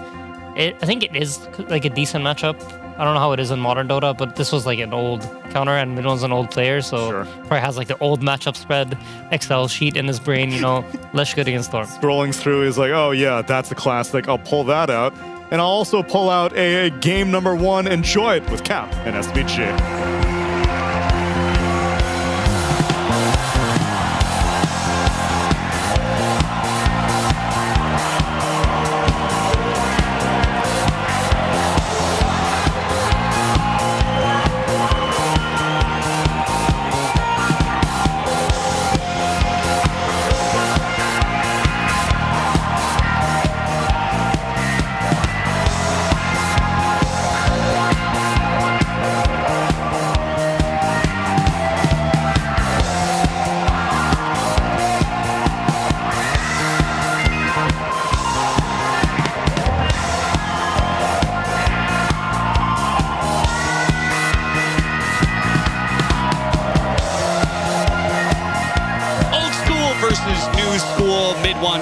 [SPEAKER 12] I think it is like a decent matchup. I don't know how it is in modern Dota, but this was like an old counter and Midwan's an old player, so probably has like the old matchup spread Excel sheet in his brain, you know, Lesh good against Storm.
[SPEAKER 5] Scrolling through, he's like, oh yeah, that's a classic. I'll pull that out. And I'll also pull out a game number 1, Enjoy It with Cap and SBG.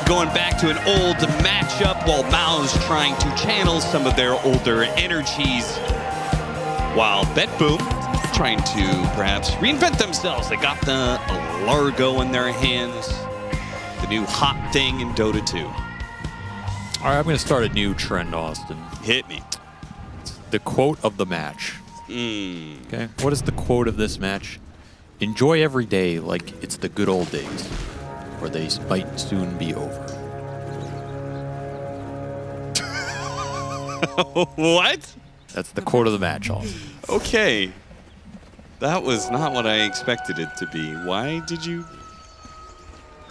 [SPEAKER 10] Going back to an old matchup while MOUZ trying to channel some of their older energies, while BetBoom trying to perhaps reinvent themselves. They got the Largo in their hands, the new hot thing in Dota 2.
[SPEAKER 13] All right, I'm going to start a new trend, Austin.
[SPEAKER 10] Hit me.
[SPEAKER 13] It's the quote of the match. Okay, what is the quote of this match? Enjoy every day like it's the good old days, or they might soon be over.
[SPEAKER 10] What?
[SPEAKER 13] That's the quote of the match, Austin.
[SPEAKER 10] Okay. That was not what I expected it to be. Why did you...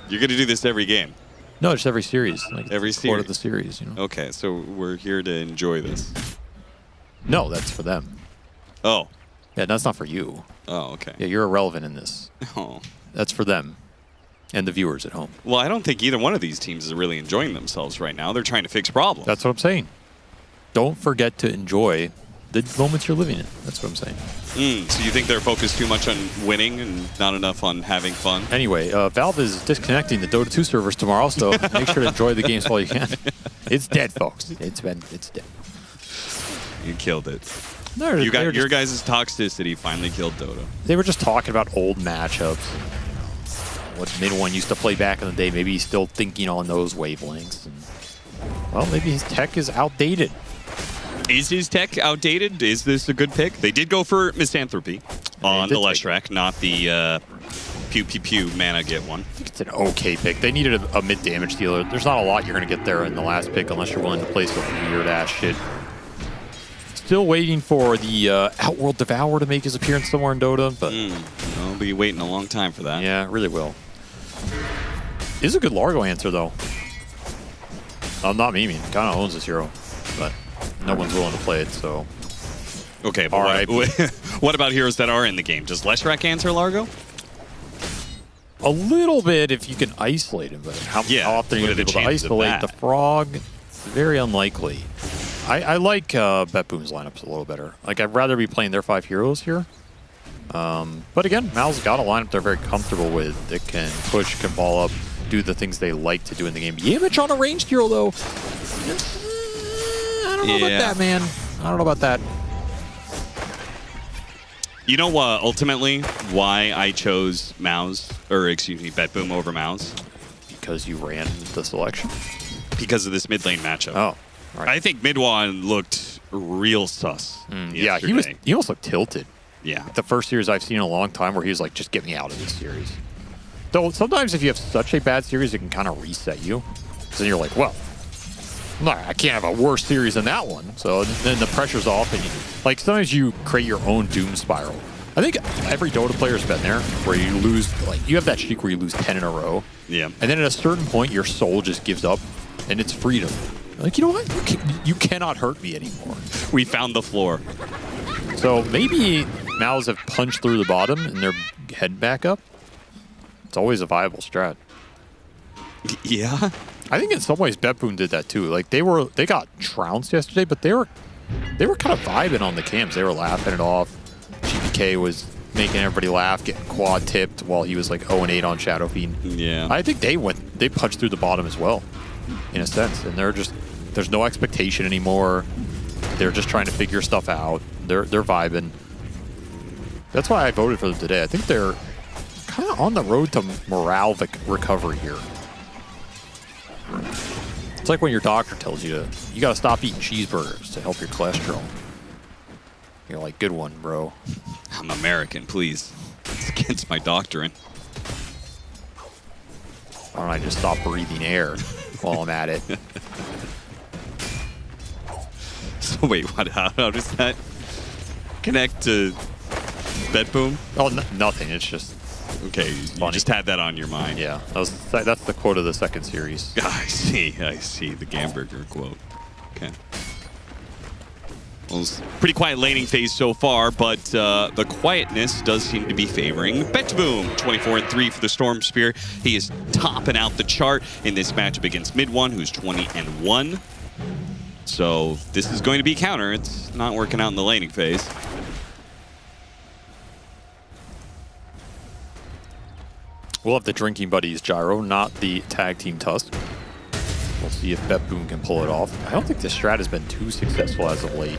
[SPEAKER 10] You're going to do this every game?
[SPEAKER 13] No, just every series. Like
[SPEAKER 10] every series?
[SPEAKER 13] Quote of the series, you know.
[SPEAKER 10] Okay, so we're here to enjoy this.
[SPEAKER 13] No, that's for them.
[SPEAKER 10] Oh.
[SPEAKER 13] Yeah, that's not for you.
[SPEAKER 10] Oh, okay.
[SPEAKER 13] Yeah, you're irrelevant in this.
[SPEAKER 10] Oh.
[SPEAKER 13] That's for them and the viewers at home.
[SPEAKER 10] Well, I don't think either one of these teams is really enjoying themselves right now. They're trying to fix problems.
[SPEAKER 13] That's what I'm saying. Don't forget to enjoy the moments you're living in. That's what I'm saying.
[SPEAKER 10] So you think they're focused too much on winning and not enough on having fun?
[SPEAKER 13] Anyway, Valve is disconnecting the Dota 2 servers tomorrow, so make sure to enjoy the games while you can. It's dead, folks. It's dead.
[SPEAKER 10] You killed it.
[SPEAKER 13] No,
[SPEAKER 10] you got your guys' toxicity finally killed Dota.
[SPEAKER 13] They were just talking about old matchups. What Mid-1 used to play back in the day. Maybe he's still thinking on those wavelengths. And, well, maybe his tech is outdated.
[SPEAKER 10] Is his tech outdated? Is this a good pick? They did go for Misanthropy on the Leshrac, not the Pew pew pew mana get one.
[SPEAKER 13] I think it's an okay pick. They needed a mid damage dealer. There's not a lot you're going to get there in the last pick unless you're willing to play some weird ass shit. Still waiting for the Outworld Devour to make his appearance somewhere in Dota, but
[SPEAKER 10] I'll be waiting a long time for that.
[SPEAKER 13] Yeah, it really will. Is a good Largo answer though. Not me, kind of owns this hero, but no one's willing to play it, so.
[SPEAKER 10] Okay, but what about heroes that are in the game? Does Leshrac answer Largo?
[SPEAKER 13] A little bit if you can isolate him, but how often are you going to be able to isolate the frog? It's very unlikely. I like BetBoom's lineups a little better. Like, I'd rather be playing their 5 heroes here. But again, MOUZ got a lineup they're very comfortable with. That can push, can ball up, do the things they like to do in the game. Yamich on a ranged hero, though. I don't know about that, man. I don't know about that.
[SPEAKER 10] You know what? Ultimately, why I chose MOUZ, or excuse me, BetBoom over MOUZ?
[SPEAKER 13] Because you ran the selection?
[SPEAKER 10] Because of this mid lane matchup.
[SPEAKER 13] Oh. Right.
[SPEAKER 10] I think Midwan looked real sus.
[SPEAKER 13] Yeah, he almost looked tilted.
[SPEAKER 10] Yeah.
[SPEAKER 13] The first series I've seen in a long time where he was like, just get me out of this series. Though sometimes if you have such a bad series, it can kind of reset you. So then you're like, well, no, I can't have a worse series than that one. So then the pressure's off, and like sometimes you create your own doom spiral. I think every Dota player's been there where you lose, like you have that streak where you lose 10 in a row.
[SPEAKER 10] Yeah.
[SPEAKER 13] And then at a certain point, your soul just gives up, and it's freedom. Like, you know what? You cannot hurt me anymore.
[SPEAKER 10] We found the floor.
[SPEAKER 13] So maybe MOUZ have punched through the bottom and they're heading back up. It's always a viable strat.
[SPEAKER 10] Yeah.
[SPEAKER 13] I think in some ways BetBoom did that too. Like they got trounced yesterday, but they were kind of vibing on the cams. They were laughing it off. GPK was making everybody laugh, getting quad tipped while he was like 0-8 on Shadow Fiend.
[SPEAKER 10] Yeah.
[SPEAKER 13] I think they punched through the bottom as well, in a sense, and there's no expectation anymore. They're just trying to figure stuff out. They're vibing. That's why I voted for them today. I think they're kind of on the road to morale recovery here. It's like when your doctor tells you you got to stop eating cheeseburgers to help your cholesterol. You're like, good one, bro.
[SPEAKER 10] I'm American, please. It's against my doctrine.
[SPEAKER 13] Why don't I just stop breathing air while I'm at it?
[SPEAKER 10] So wait, how does that connect to BetBoom?
[SPEAKER 13] Oh, nothing. It's just
[SPEAKER 10] okay. You just had that on your mind.
[SPEAKER 13] Yeah, that's the quote of the second series.
[SPEAKER 10] I see the Gamburger quote. Okay. Well, it's pretty quiet laning phase so far, but the quietness does seem to be favoring BetBoom. 24-3 for the Storm Spear. He is topping out the chart in this matchup against Mid1, who's 20-1. So this is going to be counter. It's not working out in the laning phase.
[SPEAKER 13] We'll have the Drinking Buddies Gyro, not the Tag Team Tusk. We'll see if BetBoom can pull it off. I don't think this strat has been too successful as of late.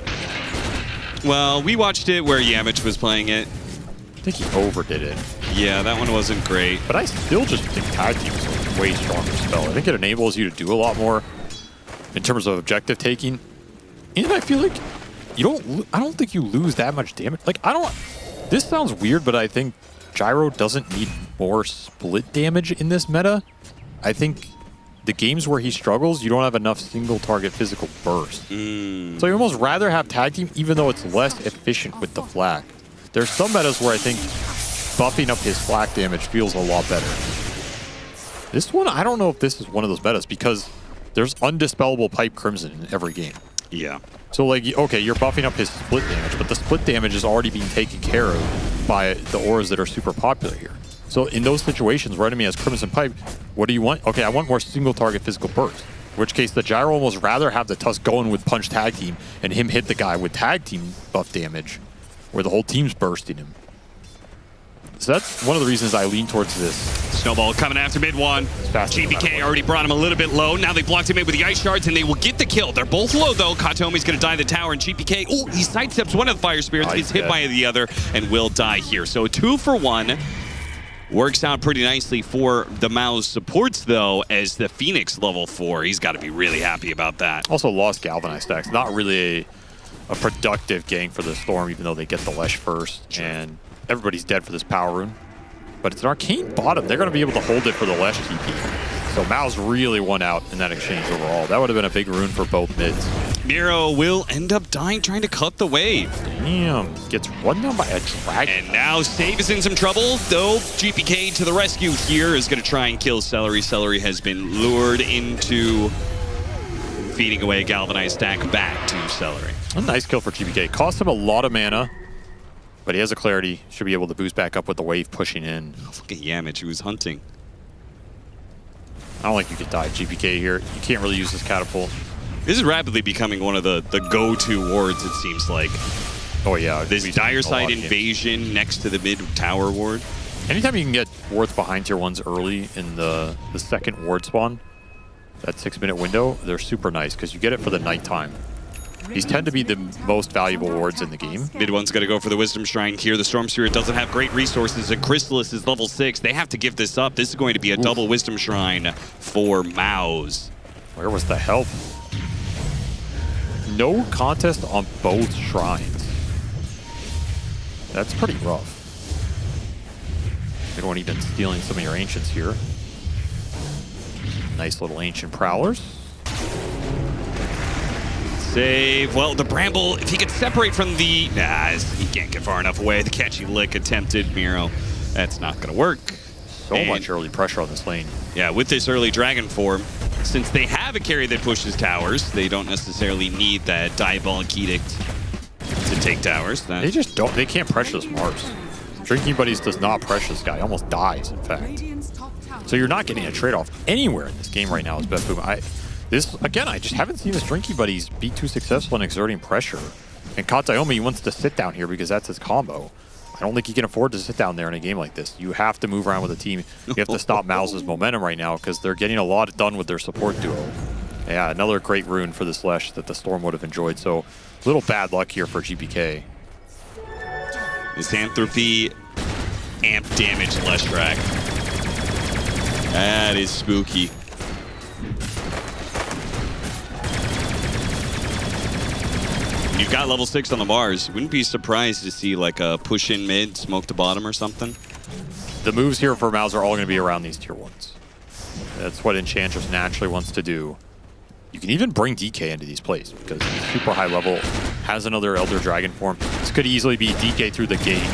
[SPEAKER 10] Well, we watched it where Yamich was playing it.
[SPEAKER 13] I think he overdid it.
[SPEAKER 10] Yeah, that one wasn't great.
[SPEAKER 13] But I still just think Tag Team is a way stronger spell. I think it enables you to do a lot more in terms of objective taking. And I feel like I don't think you lose that much damage. Like, this sounds weird, but I think Gyro doesn't need more split damage in this meta. I think the games where he struggles, you don't have enough single target physical burst. So you almost rather have Tag Team, even though it's less efficient with the flak. There's some metas where I think buffing up his flak damage feels a lot better. This one, I don't know if this is one of those metas because there's undispellable Pipe Crimson in every game.
[SPEAKER 10] Yeah.
[SPEAKER 13] So, like, okay, you're buffing up his split damage, but the split damage is already being taken care of by the auras that are super popular here. So in those situations where enemy has Crimson Pipe, what do you want? Okay, I want more single target physical burst. In which case the Gyro almost rather have the Tusk going with Punch Tag Team and him hit the guy with Tag Team buff damage where the whole team's bursting him. So that's one of the reasons I lean towards this.
[SPEAKER 10] Snowball coming after Mid1. GPK already brought him a little bit low. Now they blocked him in with the Ice Shards, and they will get the kill. They're both low, though. Katomi's going to die in the tower, and GPK, oh, he sidesteps one of the Fire Spirits, gets hit by the other, and will die here. So 2 for 1. Works out pretty nicely for the MOUZ supports, though, as the Phoenix level 4. He's got to be really happy about that.
[SPEAKER 13] Also lost Galvanized stacks. Not really a productive gank for the Storm, even though they get the Lesh first. Sure. And everybody's dead for this power rune. but it's an arcane bottom. They're going to be able to hold it for the less TP. So MOUZ really won out in that exchange overall. That would have been a big rune for both mids.
[SPEAKER 10] Miro will end up dying trying to cut the wave.
[SPEAKER 13] Damn, gets run down by a dragon.
[SPEAKER 10] And now Save is in some trouble, though GPK to the rescue here is going to try and kill Celery. Celery has been lured into feeding away a galvanized stack back to Celery.
[SPEAKER 13] A nice kill for GPK. Cost him a lot of mana, but he has a clarity. Should be able to boost back up with the wave pushing in.
[SPEAKER 10] Oh, look at Yamich, who was hunting.
[SPEAKER 13] I don't think you could die GPK here. You can't really use this catapult.
[SPEAKER 10] This is rapidly becoming one of the go-to wards, it seems like.
[SPEAKER 13] Oh yeah.
[SPEAKER 10] This dire side invasion next to the mid tower ward.
[SPEAKER 13] Anytime you can get wards behind tier 1s early in the second ward spawn, that 6-minute window, they're super nice because you get it for the nighttime. These tend to be the most valuable wards in the game.
[SPEAKER 10] Mid one's going to go for the Wisdom Shrine here. The Storm Spirit doesn't have great resources, and Chrysalis is level 6. They have to give this up. This is going to be a double Wisdom Shrine for MOUZ.
[SPEAKER 13] Where was the help? No contest on both shrines. That's pretty rough. They don't even stealing some of your ancients here. Nice little ancient prowlers.
[SPEAKER 10] Save. Well, the Bramble, if he could separate from the... Nah, he can't get far enough away. The catchy lick attempted. Miro, that's not going to work.
[SPEAKER 13] So much early pressure on this lane.
[SPEAKER 10] Yeah, with this early Dragon form, since they have a carry that pushes towers, they don't necessarily need that Diabolic Edict to take towers.
[SPEAKER 13] They just don't. They can't pressure this Mars. Drinking Buddies does not pressure this guy. He almost dies, in fact. So you're not getting a trade-off anywhere in this game right now as BetBoom. Again, I just haven't seen his Drinking Buddies be too successful in exerting pressure. And Kataomi wants to sit down here because that's his combo. I don't think he can afford to sit down there in a game like this. You have to move around with a team. You have to stop MOUZ's momentum right now because they're getting a lot done with their support duo. Yeah, another great rune for the Slash that the Storm would have enjoyed. So a little bad luck here for GPK.
[SPEAKER 10] Misanthropy, amp damage, Leshrac. That is spooky. You've got level 6 on the Mars. Wouldn't be surprised to see like a push in mid, smoke to bottom or something.
[SPEAKER 13] The moves here for MOUZ are all going to be around these tier 1s. That's what Enchantress naturally wants to do. You can even bring DK into these plays because he's super high level, has another Elder Dragon form. This could easily be DK through the gate,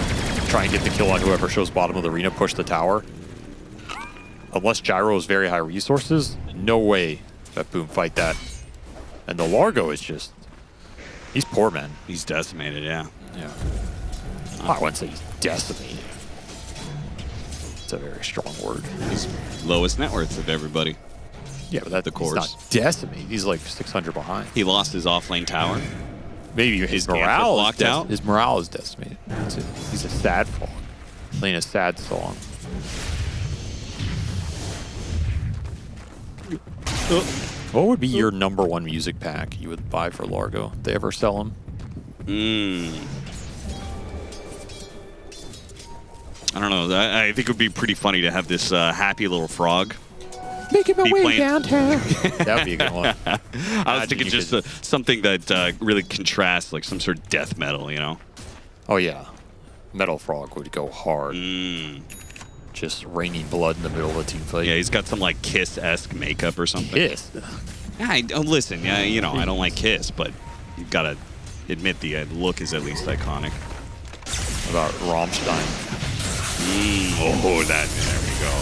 [SPEAKER 13] try and get the kill on whoever shows bottom of the arena, push the tower. Unless Gyro has very high resources, no way BetBoom fight that. And the Largo is just... He's poor, man.
[SPEAKER 10] He's decimated, yeah.
[SPEAKER 13] Yeah. I wouldn't say he's decimated. It's a very strong word.
[SPEAKER 10] He's lowest net worth of everybody.
[SPEAKER 13] Yeah, but that's
[SPEAKER 10] he's
[SPEAKER 13] not decimated. He's like 600 behind.
[SPEAKER 10] He lost his offlane tower.
[SPEAKER 13] Maybe his morale
[SPEAKER 10] blocked out.
[SPEAKER 13] His morale is decimated. He's a sad frog. Playing a sad song. What would be your #1 music pack you would buy for Largo? If they ever sell them?
[SPEAKER 10] I don't know. I think it would be pretty funny to have this happy little frog.
[SPEAKER 13] Making my way downtown. That would be a good one.
[SPEAKER 10] I was thinking just something that really contrasts, like some sort of death metal, you know?
[SPEAKER 13] Oh, yeah. Metal Frog would go hard. Just raining blood in the middle of a team fight.
[SPEAKER 10] Yeah, he's got some like Kiss-esque makeup or something.
[SPEAKER 13] Kiss?
[SPEAKER 10] Yeah, listen, yeah, you know, I don't like Kiss, but you've got to admit the look is at least iconic.
[SPEAKER 13] About Rammstein.
[SPEAKER 10] Oh, there we go.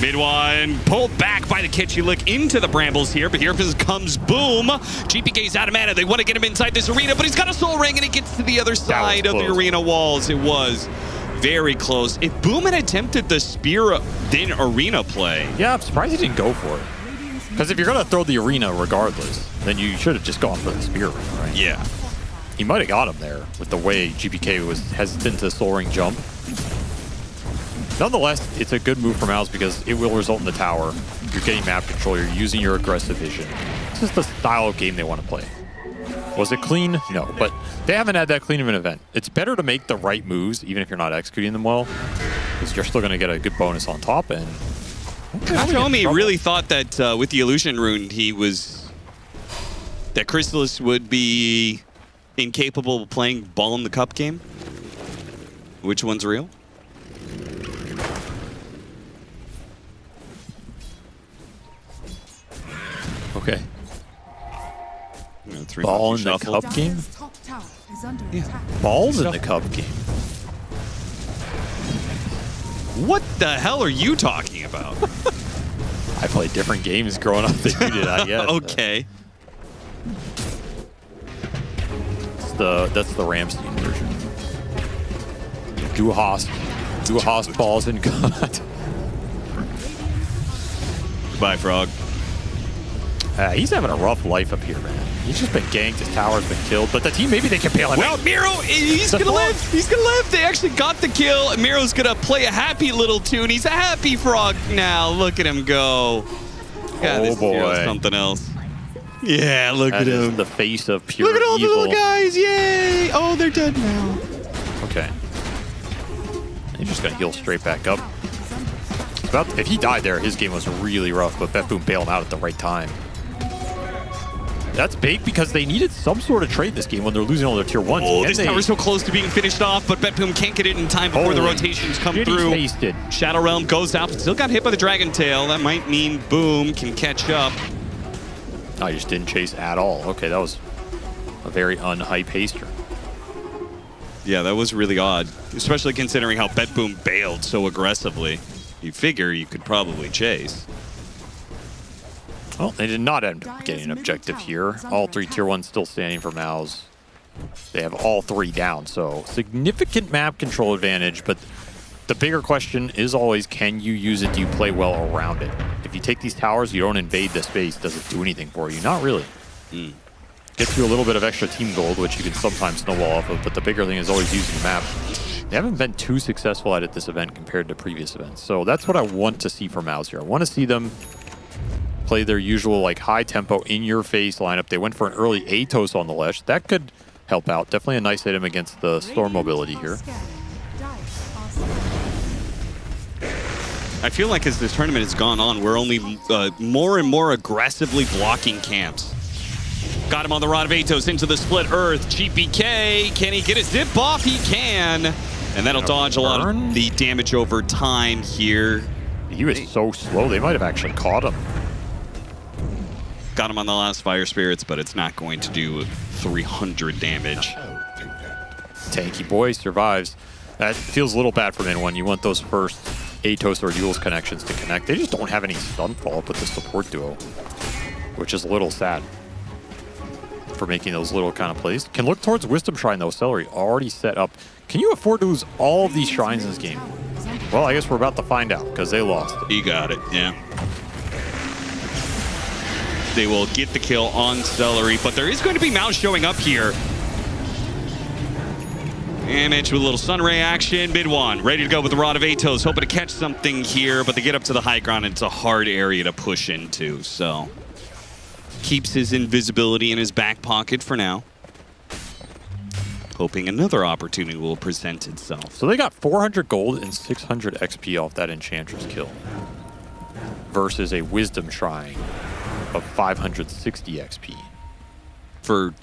[SPEAKER 10] Mid one pulled back by the Kitschy Lick into the Brambles here, but here comes Boom. GPK's out of mana. They want to get him inside this arena, but he's got a Soul Ring and he gets to the other side of the arena walls. It was very close. If Boom had attempted the spear then arena play.
[SPEAKER 13] Yeah, I'm surprised he didn't go for it. Because if you're going to throw the arena regardless, then you should have just gone for the spear ring, right?
[SPEAKER 10] Yeah.
[SPEAKER 13] He might have got him there with the way GPK was hesitant to Soul Ring jump. Nonetheless, it's a good move from MOUZ because it will result in the tower. You're getting map control, you're using your aggressive vision. This is the style of game they want to play. Was it clean? No, but they haven't had that clean of an event. It's better to make the right moves, even if you're not executing them well, because you're still going to get a good bonus on top. And
[SPEAKER 10] Kataomi really thought that with the Illusion Rune, that Chrysalis would be incapable of playing ball in the cup game. Which one's real? 3
[SPEAKER 13] Ball in the
[SPEAKER 10] shuffle.
[SPEAKER 13] cup game? Balls in the cup game.
[SPEAKER 10] What the hell are you talking about?
[SPEAKER 13] I played different games growing up than you did, I guess.
[SPEAKER 10] Okay.
[SPEAKER 13] That's the Ramstein version. Du hast balls in God.
[SPEAKER 10] Goodbye, Frog.
[SPEAKER 13] He's having a rough life up here, man. He's just been ganked. His tower's been killed. But the team, maybe they can bail him
[SPEAKER 10] Well,
[SPEAKER 13] out.
[SPEAKER 10] Miro, he's going to live. He's going to live. They actually got the kill. Miro's going to play a happy little tune. He's a happy frog now. Look at him go. God, this Miro's something else. Yeah, look at him.
[SPEAKER 13] The face of pure
[SPEAKER 10] Look at all
[SPEAKER 13] evil.
[SPEAKER 10] the little guys. Yay. Oh, they're dead now.
[SPEAKER 13] Okay. He's just going to heal straight back up. If he died there, his game was really rough, but BetBoom bailed him out at the right time. That's big because they needed some sort of trade this game when they're losing all their tier 1s.
[SPEAKER 10] Oh, this tower's so close to being finished off, but BetBoom can't get it in time before the rotations come through.
[SPEAKER 13] Tasted.
[SPEAKER 10] Shadow Realm goes out, but still got hit by the Dragon Tail. That might mean Boom can catch up.
[SPEAKER 13] Oh, he just didn't chase at all. Okay, that was a very unhype haster.
[SPEAKER 10] Yeah, that was really odd, especially considering how BetBoom bailed so aggressively. You figure you could probably chase.
[SPEAKER 13] Well, they did not end up getting an objective here. All 3 tier 1s still standing for MOUZ. They have all 3 down, so significant map control advantage, but the bigger question is always, can you use it? Do you play well around it? If you take these towers, you don't invade the space. Does it do anything for you? Not really. Gets you a little bit of extra team gold, which you can sometimes snowball off of, but the bigger thing is always using the map. They haven't been too successful at it this event compared to previous events, so that's what I want to see from MOUZ here. I want to see them play their usual like high tempo in your face lineup. They went for an early Atos on the Lesh. That could help out. Definitely a nice item against the Storm mobility here.
[SPEAKER 10] I feel like as this tournament has gone on, we're only more and more aggressively blocking camps. Got him on the Rod of Atos into the split earth. GPK, can he get a zip off? He can. And that'll dodge a lot of the damage over time here.
[SPEAKER 13] He was so slow, they might have actually caught him.
[SPEAKER 10] Got him on the last Fire Spirits, but it's not going to do 300 damage.
[SPEAKER 13] Tanky boy survives. That feels a little bad for Min One. You want those first Atos or Yule's connections to connect. They just don't have any stun follow-up with the support duo, which is a little sad for making those little kind of plays. Can look towards Wisdom Shrine, though. Celery already set up. Can you afford to lose all of these shrines in this game? Well, I guess we're about to find out, because they lost.
[SPEAKER 10] You got it, yeah. They will get the kill on Celery, but there is going to be MOUZ showing up here. Damage with a little Sunray action. Mid one, ready to go with the Rod of Atos, hoping to catch something here, but they get up to the high ground, and it's a hard area to push into, so keeps his invisibility in his back pocket for now, hoping another opportunity will present itself.
[SPEAKER 13] So they got 400 gold and 600 XP off that Enchantress kill versus a Wisdom Shrine of 560 XP.
[SPEAKER 10] For,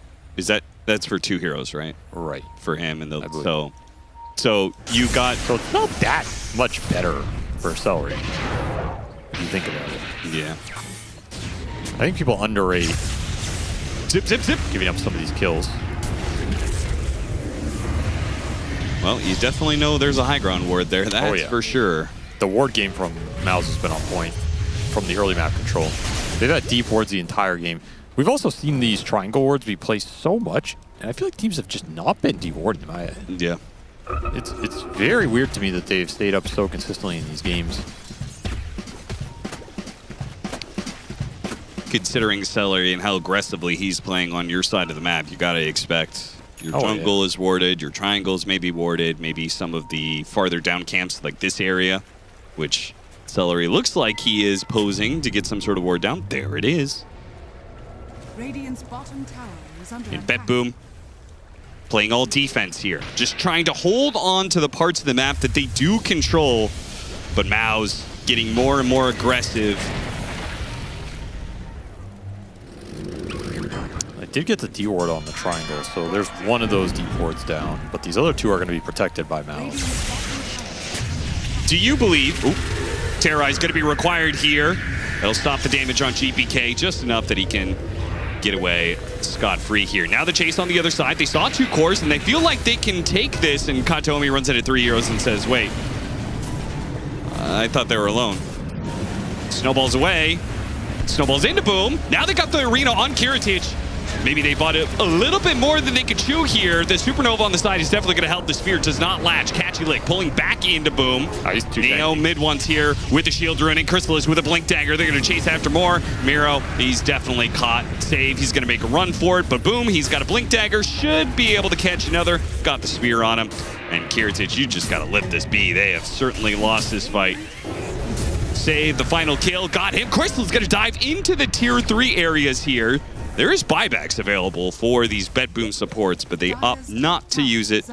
[SPEAKER 10] that's for 2 heroes, right?
[SPEAKER 13] Right.
[SPEAKER 10] For him and the, so you got...
[SPEAKER 13] So it's not that much better for Celery, if you think about it.
[SPEAKER 10] Yeah.
[SPEAKER 13] I think people underrate
[SPEAKER 10] zip,
[SPEAKER 13] giving up some of these kills.
[SPEAKER 10] Well, you definitely know there's a high ground ward there. That's for sure.
[SPEAKER 13] The ward game from MOUZ has been on point from the early map control. They've had deep wards the entire game. We've also seen these triangle wards be placed so much, and I feel like teams have just not been dewarded.
[SPEAKER 10] Yeah.
[SPEAKER 13] It's very weird to me that they've stayed up so consistently in these games.
[SPEAKER 10] Considering Celery and how aggressively he's playing on your side of the map, you got to expect your jungle is warded, your triangles may be warded, maybe some of the farther down camps like this area, which Celery looks like he is posing to get some sort of ward down. There it is.
[SPEAKER 14] Radiant's bottom tower is under
[SPEAKER 10] And BetBoom playing all defense here, just trying to hold on to the parts of the map that they do control, but MOUZ getting more and more aggressive.
[SPEAKER 13] I did get the D-ward on the triangle, so there's one of those D-wards down, but these other 2 are going to be protected by MOUZ.
[SPEAKER 10] Do you believe Terra is going to be required here? That'll stop the damage on GPK just enough that he can get away scot-free here. Now the chase on the other side. They saw 2 cores, and they feel like they can take this, and Katomi runs at 3 heroes and says, wait, I thought they were alone. Snowballs away. Snowballs into Boom. Now they got the arena on Kiritich. Maybe they bought it a little bit more than they could chew here. The Supernova on the side is definitely going to help. The Spear does not latch. Catchy Lick pulling back into Boom. Neo mid ones here with the shield running. Chrysalis with a Blink Dagger. They're going to chase after more. Miro, he's definitely caught. Save. He's going to make a run for it. But Boom, he's got a Blink Dagger. Should be able to catch another. Got the Spear on him. And Kiritich, you just got to let this be. They have certainly lost this fight. Save the final kill. Got him. Crystal's going to dive into the tier 3 areas here. There is buybacks available for these BetBoom supports, but they opt not to use it.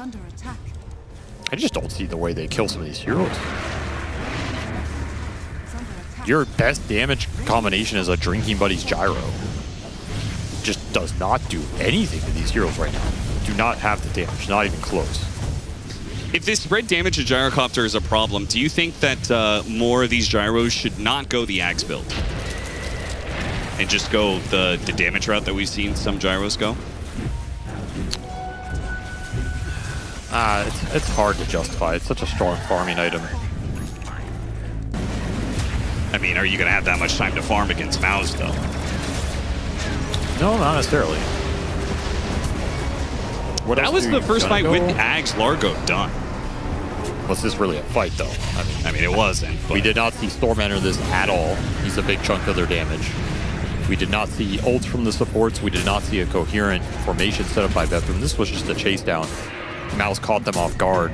[SPEAKER 13] I just don't see the way they kill some of these heroes. Your best damage combination is a Drinking Buddy's Gyro. Just does not do anything to these heroes right now. Do not have the damage, not even close.
[SPEAKER 10] If this spread damage to Gyrocopter is a problem, do you think that more of these gyros should not go the Axe build? And just go the damage route that we've seen some gyros go?
[SPEAKER 13] It's hard to justify. It's such a strong farming item.
[SPEAKER 10] I mean, are you going to have that much time to farm against MOUZ, though?
[SPEAKER 13] No, not necessarily.
[SPEAKER 10] That was the first fight with Ags Largo done.
[SPEAKER 13] Was this really a fight, though?
[SPEAKER 10] I mean, it wasn't.
[SPEAKER 13] We did not see Storm enter this at all. He's a big chunk of their damage. We did not see ults from the supports. We did not see a coherent formation set up by BetBoom. This was just a chase down. MOUZ caught them off guard.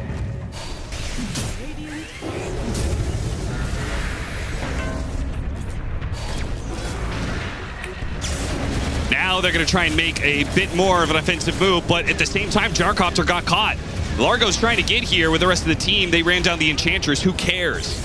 [SPEAKER 10] Now they're going to try and make a bit more of an offensive move, but at the same time, Gyrocopter got caught. Largo's trying to get here with the rest of the team. They ran down the Enchantress. Who cares?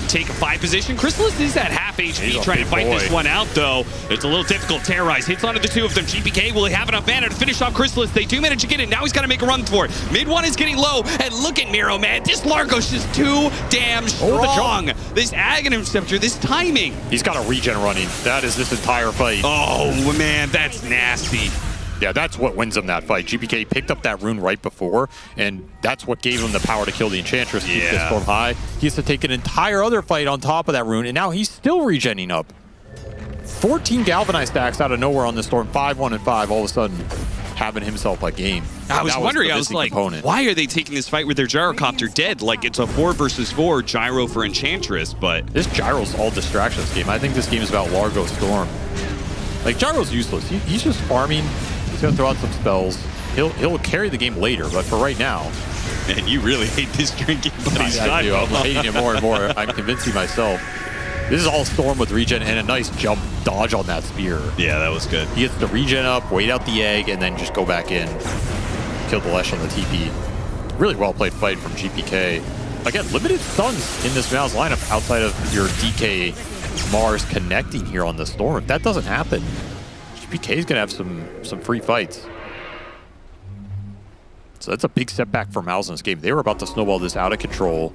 [SPEAKER 10] Take a 5 position. Chrysalis is at half HP trying to fight this one out, though. It's a little difficult. Terrorize hits onto the 2 of them. GPK, will he have enough mana to finish off Chrysalis? They do manage to get it. Now he's got to make a run for it. Mid one is getting low, and look at Miro, man. This Largo's just too damn strong. This Aghanim Scepter, this timing.
[SPEAKER 13] He's got a regen running. That is this entire fight.
[SPEAKER 10] Oh, man, that's nasty.
[SPEAKER 13] Yeah, that's what wins him that fight. GPK picked up that rune right before, and that's what gave him the power to kill the Enchantress. Keep this Storm high. He has to take an entire other fight on top of that rune, and now he's still regenning up. 14 Galvanized stacks out of nowhere on the Storm. 5-1 and 5, all of a sudden having himself a game.
[SPEAKER 10] I was wondering, I was like, why are they taking this fight with their Gyrocopter dead? Like, it's a 4 versus 4 Gyro for Enchantress, but...
[SPEAKER 13] This Gyro's all distractions game. I think this game is about Largo Storm. Like, Gyro's useless. He's just farming. He's going to throw out some spells. He'll carry the game later, but for right now...
[SPEAKER 10] Man, you really hate this Drinking Buddy's Gyro.
[SPEAKER 13] I'm hating it more and more. I'm convincing myself. This is all Storm with regen and a nice jump dodge on that spear.
[SPEAKER 10] Yeah, that was good.
[SPEAKER 13] He gets the regen up, wait out the egg, and then just go back in. Kill the Lesh on the TP. Really well played fight from GPK. Again, limited stuns in this MOUZ lineup outside of your DK Mars connecting here on the Storm. If that doesn't happen, GPK is going to have some free fights. So that's a big setback for MOUZ in this game. They were about to snowball this out of control.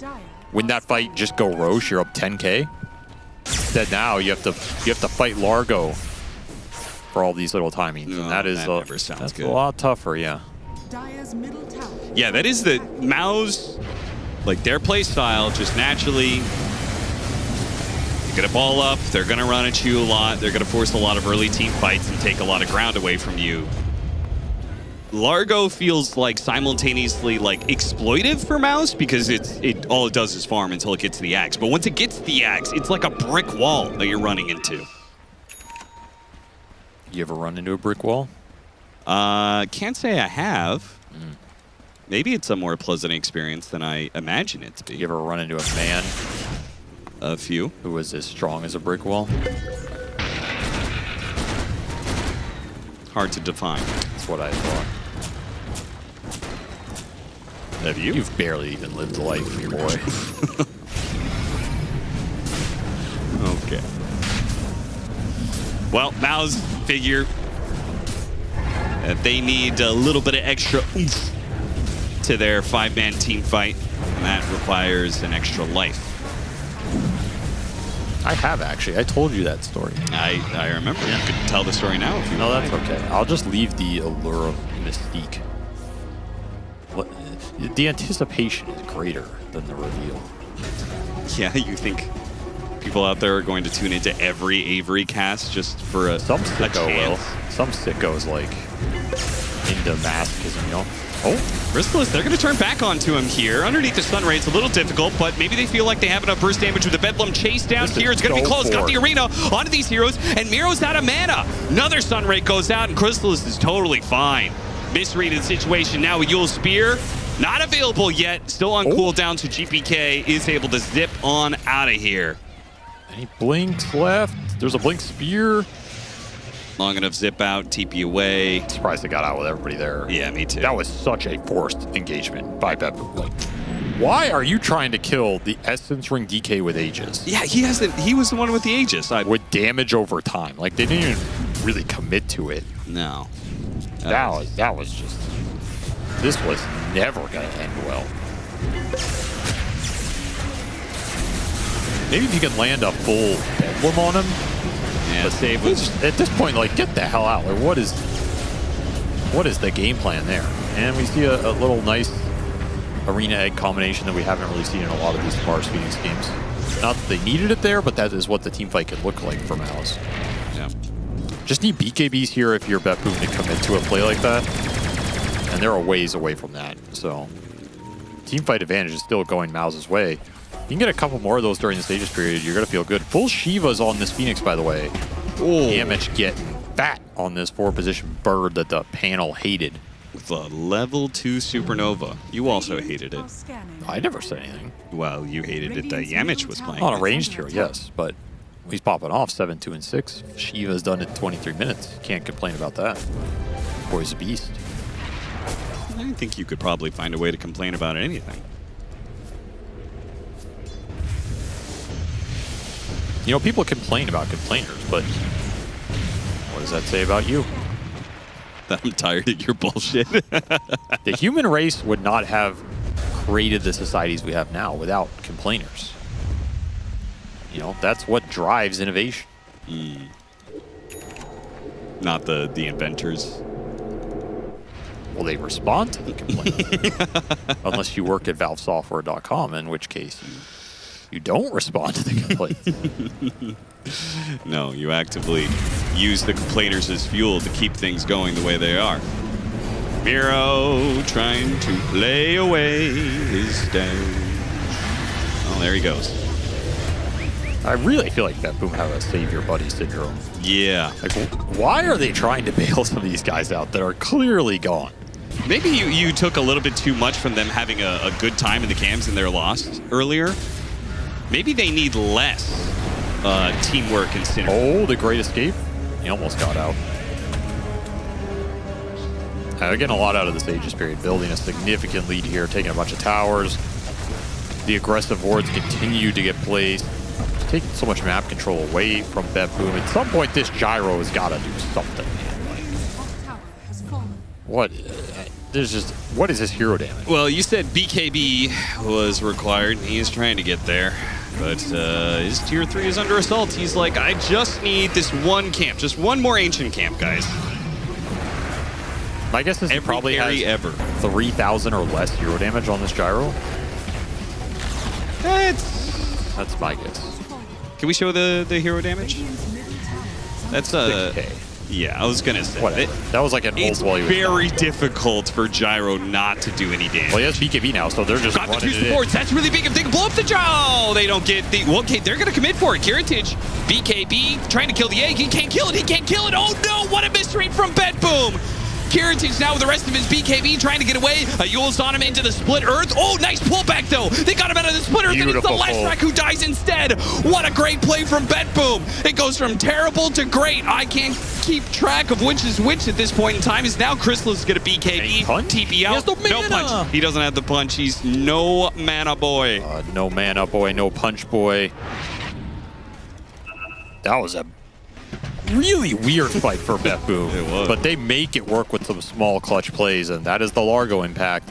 [SPEAKER 13] Win that fight, just go Roche, you're up 10K. Instead now you have to fight Largo for all these little timings.
[SPEAKER 10] No,
[SPEAKER 13] and that is
[SPEAKER 10] that's
[SPEAKER 13] a lot tougher, yeah.
[SPEAKER 10] Yeah, that is the MOUZ, like their play style, just naturally gonna ball up, they're gonna run at you a lot, they're gonna force a lot of early team fights and take a lot of ground away from you. Largo feels like simultaneously like exploitive for MOUZ because all it does is farm until it gets to the axe. But once it gets to the axe, it's like a brick wall that you're running into.
[SPEAKER 13] You ever run into a brick wall?
[SPEAKER 10] Can't say I have. Maybe it's a more pleasant experience than I imagine it to be.
[SPEAKER 13] You ever run into a man?
[SPEAKER 10] A few.
[SPEAKER 13] Who was as strong as a brick wall?
[SPEAKER 10] Hard to define.
[SPEAKER 13] That's what I thought.
[SPEAKER 10] Have you?
[SPEAKER 13] You've barely even lived life, boy.
[SPEAKER 10] Okay. Well, MOUZ figure that they need a little bit of extra oomph to their 5-man team fight, and that requires an extra life.
[SPEAKER 13] I have actually. I told you that story.
[SPEAKER 10] I remember. You could tell the story now if you
[SPEAKER 13] No,
[SPEAKER 10] want.
[SPEAKER 13] that's okay. I'll just leave the allure of mystique. The anticipation is greater than the reveal.
[SPEAKER 10] Yeah, you think people out there are going to tune into every Avery cast just for a
[SPEAKER 13] Some sicko will.
[SPEAKER 10] chance?
[SPEAKER 13] Some sicko's like into masochism, you know?
[SPEAKER 10] Oh, Chrysalis, they're going to turn back onto him here. Underneath the stun rate, it's a little difficult, but maybe they feel like they have enough burst damage with the Bedlam chase down here. It's going to be close. Got the arena onto these heroes, and Miro's out of mana. Another stun rate goes out, and Chrysalis is totally fine. Misreaded situation now with Yule's Spear. Not available yet. Still on cooldown, so GPK is able to zip on out of here.
[SPEAKER 13] Any blinks left? There's a blink spear.
[SPEAKER 10] Long enough zip out, TP away.
[SPEAKER 13] Surprised they got out with everybody there.
[SPEAKER 10] Yeah, me too.
[SPEAKER 13] That was such a forced engagement by BetBoom. Like, why are you trying to kill the Essence Ring DK with Aegis?
[SPEAKER 10] Yeah, he was the one with the Aegis.
[SPEAKER 13] With damage over time. Like, they didn't even really commit to it.
[SPEAKER 10] No.
[SPEAKER 13] That was just... This was never going to end well. Maybe if you can land a full Bedlam on him.
[SPEAKER 10] Yeah,
[SPEAKER 13] but
[SPEAKER 10] save was...
[SPEAKER 13] At this point, like, get the hell out. Like, what is the game plan there? And we see a little nice arena egg combination that we haven't really seen in a lot of these Mars Phoenix games. Not that they needed it there, but that is what the team fight can look like for MOUZ.
[SPEAKER 10] Yeah.
[SPEAKER 13] Just need BKBs here if you're BetBoom to commit to a play like that. And they're a ways away from that. So team fight advantage is still going MOUZ's way. You can get a couple more of those during the stages period. You're going to feel good. Full Shiva's on this Phoenix, by the way. Damage getting fat on this 4-position bird that the panel hated.
[SPEAKER 10] With a level 2 Supernova. You also hated it.
[SPEAKER 13] I never said anything.
[SPEAKER 10] Well, you hated it that Yamich was playing.
[SPEAKER 13] On a ranged hero, yes. But he's popping off 7, 2, and 6. Shiva's done it in 23 minutes. Can't complain about that. Boy's a beast.
[SPEAKER 10] I think you could probably find a way to complain about anything.
[SPEAKER 13] You know, people complain about complainers, but what does that say about you?
[SPEAKER 10] I'm tired of your bullshit.
[SPEAKER 13] The human race would not have created the societies we have now without complainers. You know, that's what drives innovation.
[SPEAKER 10] Not the inventors.
[SPEAKER 13] Well, they respond to the complaint. Unless you work at valvesoftware.com, in which case you don't respond to the complaint.
[SPEAKER 10] No, you actively use the complainers as fuel to keep things going the way they are. Miro trying to play away his stage. Oh, there he goes.
[SPEAKER 13] I really feel like BetBoom have a savior buddy syndrome.
[SPEAKER 10] Yeah.
[SPEAKER 13] Like, why are they trying to bail some of these guys out that are clearly gone?
[SPEAKER 10] Maybe you took a little bit too much from them having a good time in the cams and their loss earlier. Maybe they need less teamwork and synergy.
[SPEAKER 13] Oh, the Great Escape. He almost got out. They're getting a lot out of this Aegis period, building a significant lead here, taking a bunch of towers. The aggressive wards continue to get placed, taking so much map control away from BetBoom. At some point, this gyro has got to do something. What? There's just, what is this hero damage?
[SPEAKER 10] Well, you said BKB was required. He is trying to get there. But his tier 3 is under assault. He's like, I just need this one camp. Just one more ancient camp, guys.
[SPEAKER 13] My guess is he probably has 3,000 or less hero damage on this gyro. That's my guess.
[SPEAKER 10] Can we show the hero damage? That's
[SPEAKER 13] 6K.
[SPEAKER 10] Yeah, I was gonna say
[SPEAKER 13] that was like an old while.
[SPEAKER 10] It's very difficult for Gyro not to do any damage.
[SPEAKER 13] Well, he has BKB now, so they're just
[SPEAKER 10] got the
[SPEAKER 13] running
[SPEAKER 10] 2 supports. That's really big. If they can blow up the Gyro, they don't get the. Well, okay, they're gonna commit for it. Heritage, BKB trying to kill the egg. He can't kill it. He can't kill it. Oh no! What a misread from BetBoom. Heritage now with the rest of his BKB trying to get away. Yule's on him into the split earth. Oh, nice pullback though. They got him out of the split earth, and it's the Leshrac who dies instead. What a great play from BetBoom. It goes from terrible to great. I can't keep track of which is which at this point in time. Is now Chrysalis going to BKB, TP out. No punch. He doesn't have the punch. He's no mana boy.
[SPEAKER 13] No mana boy, no punch boy. That was a really weird fight for BetBoom.
[SPEAKER 10] It was.
[SPEAKER 13] But they make it work with some small clutch plays, and that is the Largo impact.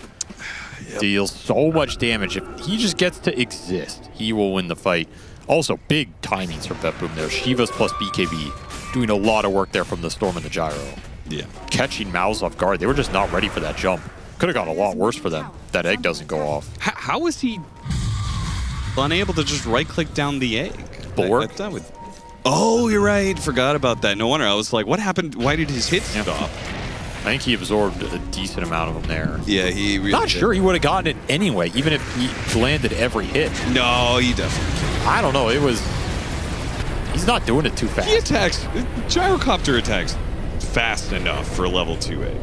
[SPEAKER 13] Deals so much damage. If he just gets to exist, he will win the fight. Also, big timings from BetBoom there. Shivas plus BKB doing a lot of work there from the Storm and the Gyro.
[SPEAKER 10] Yeah.
[SPEAKER 13] Catching MOUZ off guard. They were just not ready for that jump. Could have got a lot worse for them. That egg doesn't go off.
[SPEAKER 10] How is he unable to just right-click down the egg?
[SPEAKER 13] Bulwark?
[SPEAKER 10] Oh, you're right. Forgot about that. No wonder. I was like, what happened? Why did his hit stop?
[SPEAKER 13] I think he absorbed a decent amount of them there.
[SPEAKER 10] Yeah, he really
[SPEAKER 13] Not
[SPEAKER 10] did.
[SPEAKER 13] sure he would have gotten it anyway, even if he landed every hit.
[SPEAKER 10] No, he definitely.
[SPEAKER 13] I don't know. It was... He's not doing it too fast.
[SPEAKER 10] He attacks. Gyrocopter attacks fast enough for a level 2 egg.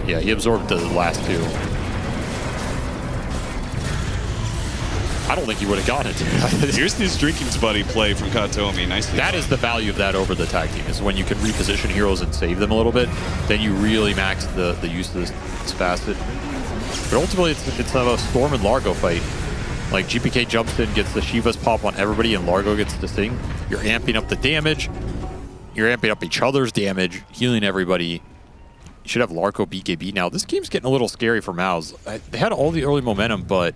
[SPEAKER 13] Yeah, he absorbed the last two. I don't think he would have gotten it.
[SPEAKER 10] Here's this drinking buddy play from Katomi. Nicely.
[SPEAKER 13] That is the value of that over the tag team, is when you can reposition heroes and save them a little bit, then you really max the use of this facet. But ultimately, it's a Storm and Largo fight. Like, GPK jumps in, gets the Shiva's pop on everybody, and Largo gets to sing. You're amping up the damage. You're amping up each other's damage, healing everybody. You should have Largo BKB. Now, this game's getting a little scary for MOUZ. They had all the early momentum, but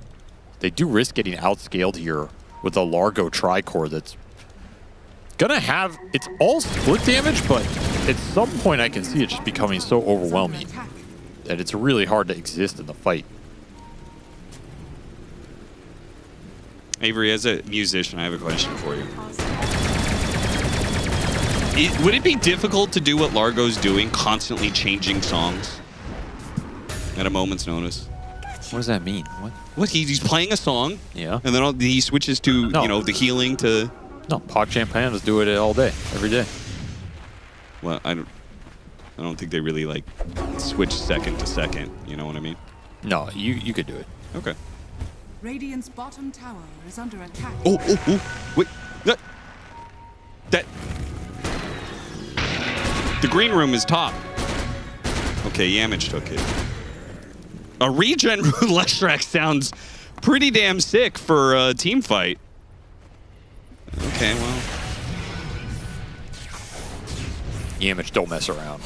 [SPEAKER 13] they do risk getting outscaled here with a Largo Tricore that's gonna have, it's all split damage, but at some point I can see it just becoming so overwhelming that it's really hard to exist in the fight.
[SPEAKER 10] Avery, as a musician, I have a question for you. Would it be difficult to do what Largo's doing, constantly changing songs at a moment's notice?
[SPEAKER 13] What does that mean?
[SPEAKER 10] What? He's playing a song,
[SPEAKER 13] yeah,
[SPEAKER 10] and then he switches to you know, the healing to.
[SPEAKER 13] No, PogChamp Pandas do it all day, every day.
[SPEAKER 10] Well, I don't think they really like switch second to second. You know what I mean?
[SPEAKER 13] No, you could do it.
[SPEAKER 10] Okay.
[SPEAKER 14] Radiant's bottom tower is under attack.
[SPEAKER 10] Oh, wait, that. The green room is top. Okay, Yamich took it. A regen Leshrac sounds pretty damn sick for a team fight. Okay, well.
[SPEAKER 13] Yamich, don't mess around.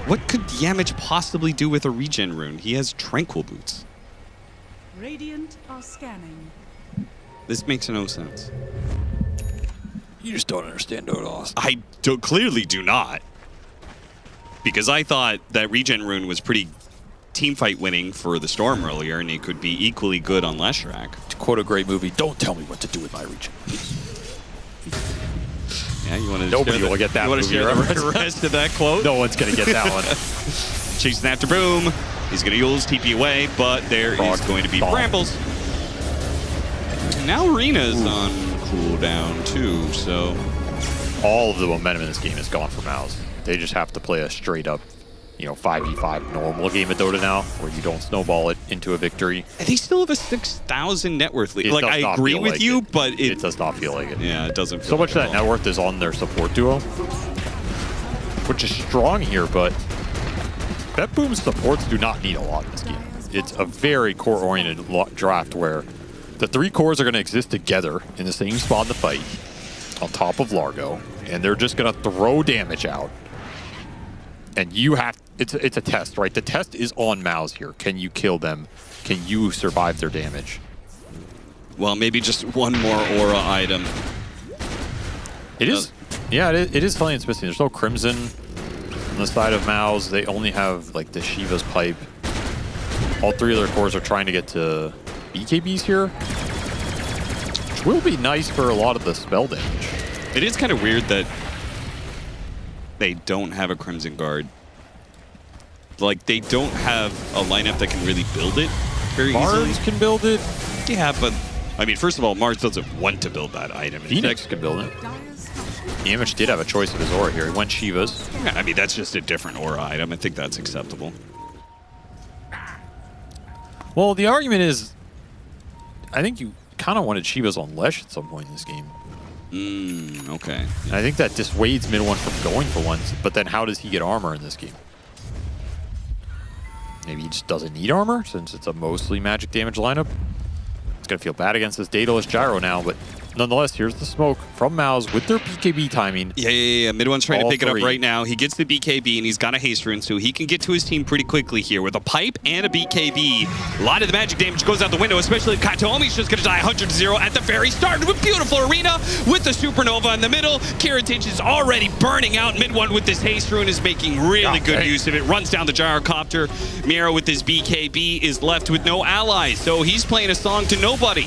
[SPEAKER 10] What could Yamich possibly do with a regen rune? He has Tranquil Boots.
[SPEAKER 14] Radiant are scanning.
[SPEAKER 10] This makes no sense.
[SPEAKER 13] You just don't understand Dodos.
[SPEAKER 10] I clearly do not. Because I thought that regen rune was pretty teamfight winning for the Storm earlier, and it could be equally good on Leshrac.
[SPEAKER 13] To quote a great movie, don't tell me what to do with my regen.
[SPEAKER 10] Yeah, you want to
[SPEAKER 13] Nobody will get that
[SPEAKER 10] you want to
[SPEAKER 13] movie
[SPEAKER 10] share the
[SPEAKER 13] reference.
[SPEAKER 10] rest of that quote?
[SPEAKER 13] No one's going to get that one.
[SPEAKER 10] Chasing after Boom. He's going to use TP away, but there is going to be Brambles. And now Arena's on cooldown too, so...
[SPEAKER 13] All of the momentum in this game is gone for MOUZ. They just have to play a straight up, 5v5 normal game of Dota now, where you don't snowball it into a victory.
[SPEAKER 10] And they still have a 6,000 net worth lead.
[SPEAKER 13] It
[SPEAKER 10] Like,
[SPEAKER 13] does
[SPEAKER 10] I
[SPEAKER 13] not
[SPEAKER 10] agree
[SPEAKER 13] feel
[SPEAKER 10] with
[SPEAKER 13] like
[SPEAKER 10] you,
[SPEAKER 13] it.
[SPEAKER 10] but
[SPEAKER 13] It does not feel like it.
[SPEAKER 10] Yeah, it doesn't feel
[SPEAKER 13] So much
[SPEAKER 10] like
[SPEAKER 13] of that net worth is on their support duo, which is strong here, but BetBoom's supports do not need a lot in this game. It's a very core-oriented draft where the 3 cores are going to exist together in the same spot in the fight, on top of Largo, and they're just going to throw damage out. And you have, it's a test, right? The test is on MOUZ here. Can you kill them? Can you survive their damage?
[SPEAKER 10] Well, maybe just one more aura item.
[SPEAKER 13] It is, yeah, it is Hellions missing. There's no Crimson on the side of MOUZ. They only have like the Shiva's pipe. All 3 of their cores are trying to get to BKBs here, which will be nice for a lot of the spell damage.
[SPEAKER 10] It is kind of weird that they don't have a Crimson Guard. Like, they don't have a lineup that can really build it very easily.
[SPEAKER 13] Mards can build it.
[SPEAKER 10] Yeah, but, I mean, first of all, Mars doesn't want to build that item.
[SPEAKER 13] Phoenix can build it. Yamich did have a choice of his aura here. He went Shiva's.
[SPEAKER 10] Yeah, I mean, that's just a different aura item. I think that's acceptable.
[SPEAKER 13] Well, the argument is, I think you kind of wanted Shiva's on Lesh at some point in this game.
[SPEAKER 10] Okay.
[SPEAKER 13] And I think that dissuades mid one from going for ones, but then how does he get armor in this game? Maybe he just doesn't need armor since it's a mostly magic damage lineup. It's going to feel bad against this Daedalus Gyro now, but nonetheless, here's the smoke from MOUZ with their BKB timing.
[SPEAKER 10] Yeah. Mid one's trying
[SPEAKER 13] All
[SPEAKER 10] to pick it up
[SPEAKER 13] three.
[SPEAKER 10] right now. He gets the BKB, and he's got a haste rune, so he can get to his team pretty quickly here. With a pipe and a BKB, a lot of the magic damage goes out the window, especially if Katomi's just going to die 100-0 at the very start. With beautiful arena, with the supernova in the middle. Kiritich is already burning out. Mid one with this haste rune is making really good use of it. Runs down the gyrocopter. Miro with his BKB is left with no allies, so he's playing a song to nobody.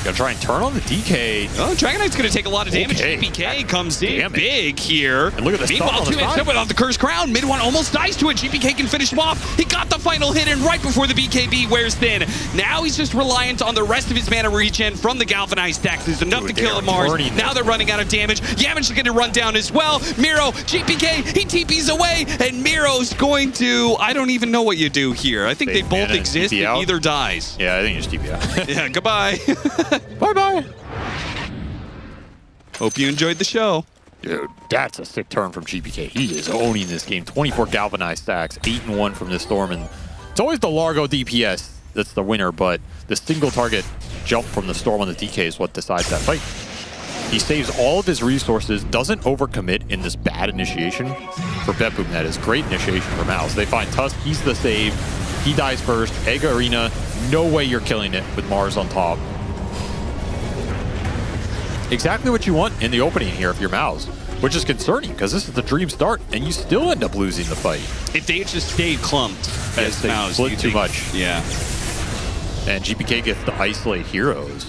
[SPEAKER 13] Gonna try and turn on the DK.
[SPEAKER 10] Oh, Dragon Knight's gonna take a lot of damage.
[SPEAKER 13] Okay.
[SPEAKER 10] GPK comes in
[SPEAKER 13] Damage.
[SPEAKER 10] big here.
[SPEAKER 13] And look at the
[SPEAKER 10] Meanwhile,
[SPEAKER 13] stun on the
[SPEAKER 10] 2 minutes
[SPEAKER 13] side.
[SPEAKER 10] off the Cursed Crown. Mid one almost dies to it. GPK can finish him off. He got the final hit in right before the BKB wears thin. Now he's just reliant on the rest of his mana regen from the Galvanized stacks. There's enough to kill the Mars. Now they're running out of damage. Yamish is gonna run down as well. Miro, GPK, he TP's away, and Miro's going to, I don't even know what you do here. I think they both
[SPEAKER 13] mana,
[SPEAKER 10] exist,
[SPEAKER 13] TP
[SPEAKER 10] and
[SPEAKER 13] out.
[SPEAKER 10] either dies.
[SPEAKER 13] Yeah, I think you just TP out.
[SPEAKER 10] Yeah, goodbye.
[SPEAKER 13] Bye-bye.
[SPEAKER 10] Hope you enjoyed the show.
[SPEAKER 13] Dude, that's a sick turn from GPK. He is owning this game. 24 galvanized stacks, 8-1 from this Storm. And it's always the Largo DPS that's the winner, but the single target jump from the Storm on the DK is what decides that fight. He saves all of his resources, doesn't overcommit in this bad initiation. For BetBoom, that is great initiation for MOUZ. They find Tusk, he's the save. He dies first. Egg Arena, no way you're killing it with Mars on top. Exactly what you want in the opening here if you're MOUZ, which is concerning because this is the dream start and you still end up losing the fight.
[SPEAKER 10] If they had just stayed clumped as
[SPEAKER 13] they
[SPEAKER 10] MOUZ,
[SPEAKER 13] split
[SPEAKER 10] you
[SPEAKER 13] too
[SPEAKER 10] think-
[SPEAKER 13] much.
[SPEAKER 10] Yeah.
[SPEAKER 13] And GPK gets to isolate heroes.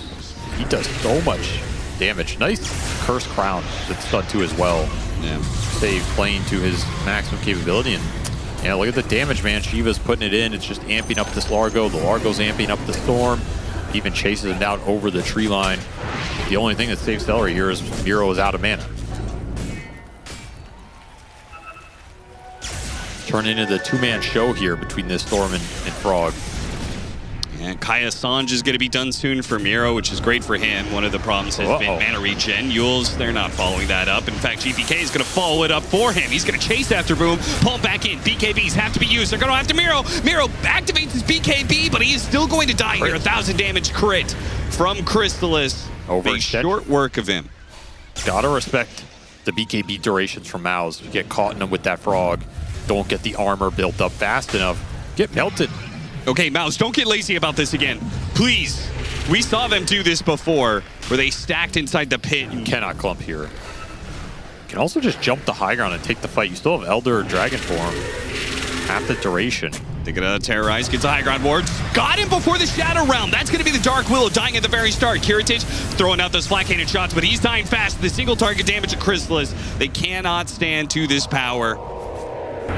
[SPEAKER 13] He does so much damage. Nice Cursed Crown that's done too as well.
[SPEAKER 10] Yeah.
[SPEAKER 13] Save playing to his maximum capability. And yeah, look at the damage, man. Shiva's putting it in. It's just amping up this Largo. The Largo's amping up the Storm. Even chases him down over the tree line. The only thing that saves Celery here is Miro is out of mana. Turn into the two-man show here between this Storm and Frog.
[SPEAKER 10] And Kaya Sanj is going to be done soon for Miro, which is great for him. One of the problems has been mana regen. Yules, they're not following that up. In fact, GPK is going to follow it up for him. He's going to chase after Boom, pull back in. BKBs have to be used. They're going to have to Miro. Miro activates his BKB, but he is still going to die here. 1,000 damage crit from Crystallis. Make short work of him.
[SPEAKER 13] Gotta respect the BKB durations from MOUZ. You get caught in them with that Frog. Don't get the armor built up fast enough. Get melted.
[SPEAKER 10] Okay, MOUZ, don't get lazy about this again. Please. We saw them do this before, where they stacked inside the pit.
[SPEAKER 13] You cannot clump here. You can also just jump the high ground and take the fight. You still have Elder or Dragon form. Half the duration.
[SPEAKER 10] They're gonna terrorize, gets a high ground ward. Got him before the Shadow Realm. That's gonna be the Dark Willow dying at the very start. Kiritich throwing out those flank-handed shots, but he's dying fast. The single target damage to Crystallis. They cannot stand to this power.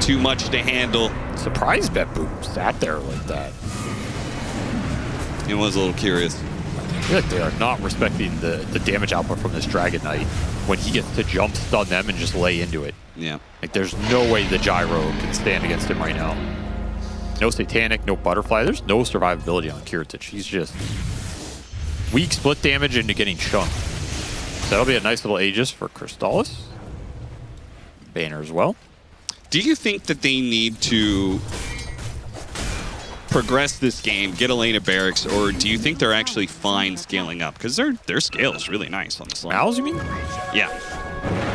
[SPEAKER 10] Too much to handle.
[SPEAKER 13] Surprised BetBoom sat there like that.
[SPEAKER 10] It was a little curious.
[SPEAKER 13] I feel like they are not respecting the damage output from this Dragon Knight when he gets to jump, stun them, and just lay into it.
[SPEAKER 10] Yeah.
[SPEAKER 13] Like, there's no way the Gyro can stand against him right now. No Satanic, no Butterfly. There's no survivability on Kiritich. He's just weak split damage into getting chunked. So that'll be a nice little Aegis for Crystallis. Banner as well.
[SPEAKER 10] Do you think that they need to progress this game, get a lane of barracks, or do you think they're actually fine scaling up? Because their scale is really nice on this line.
[SPEAKER 13] MOUZ, you mean?
[SPEAKER 10] Yeah.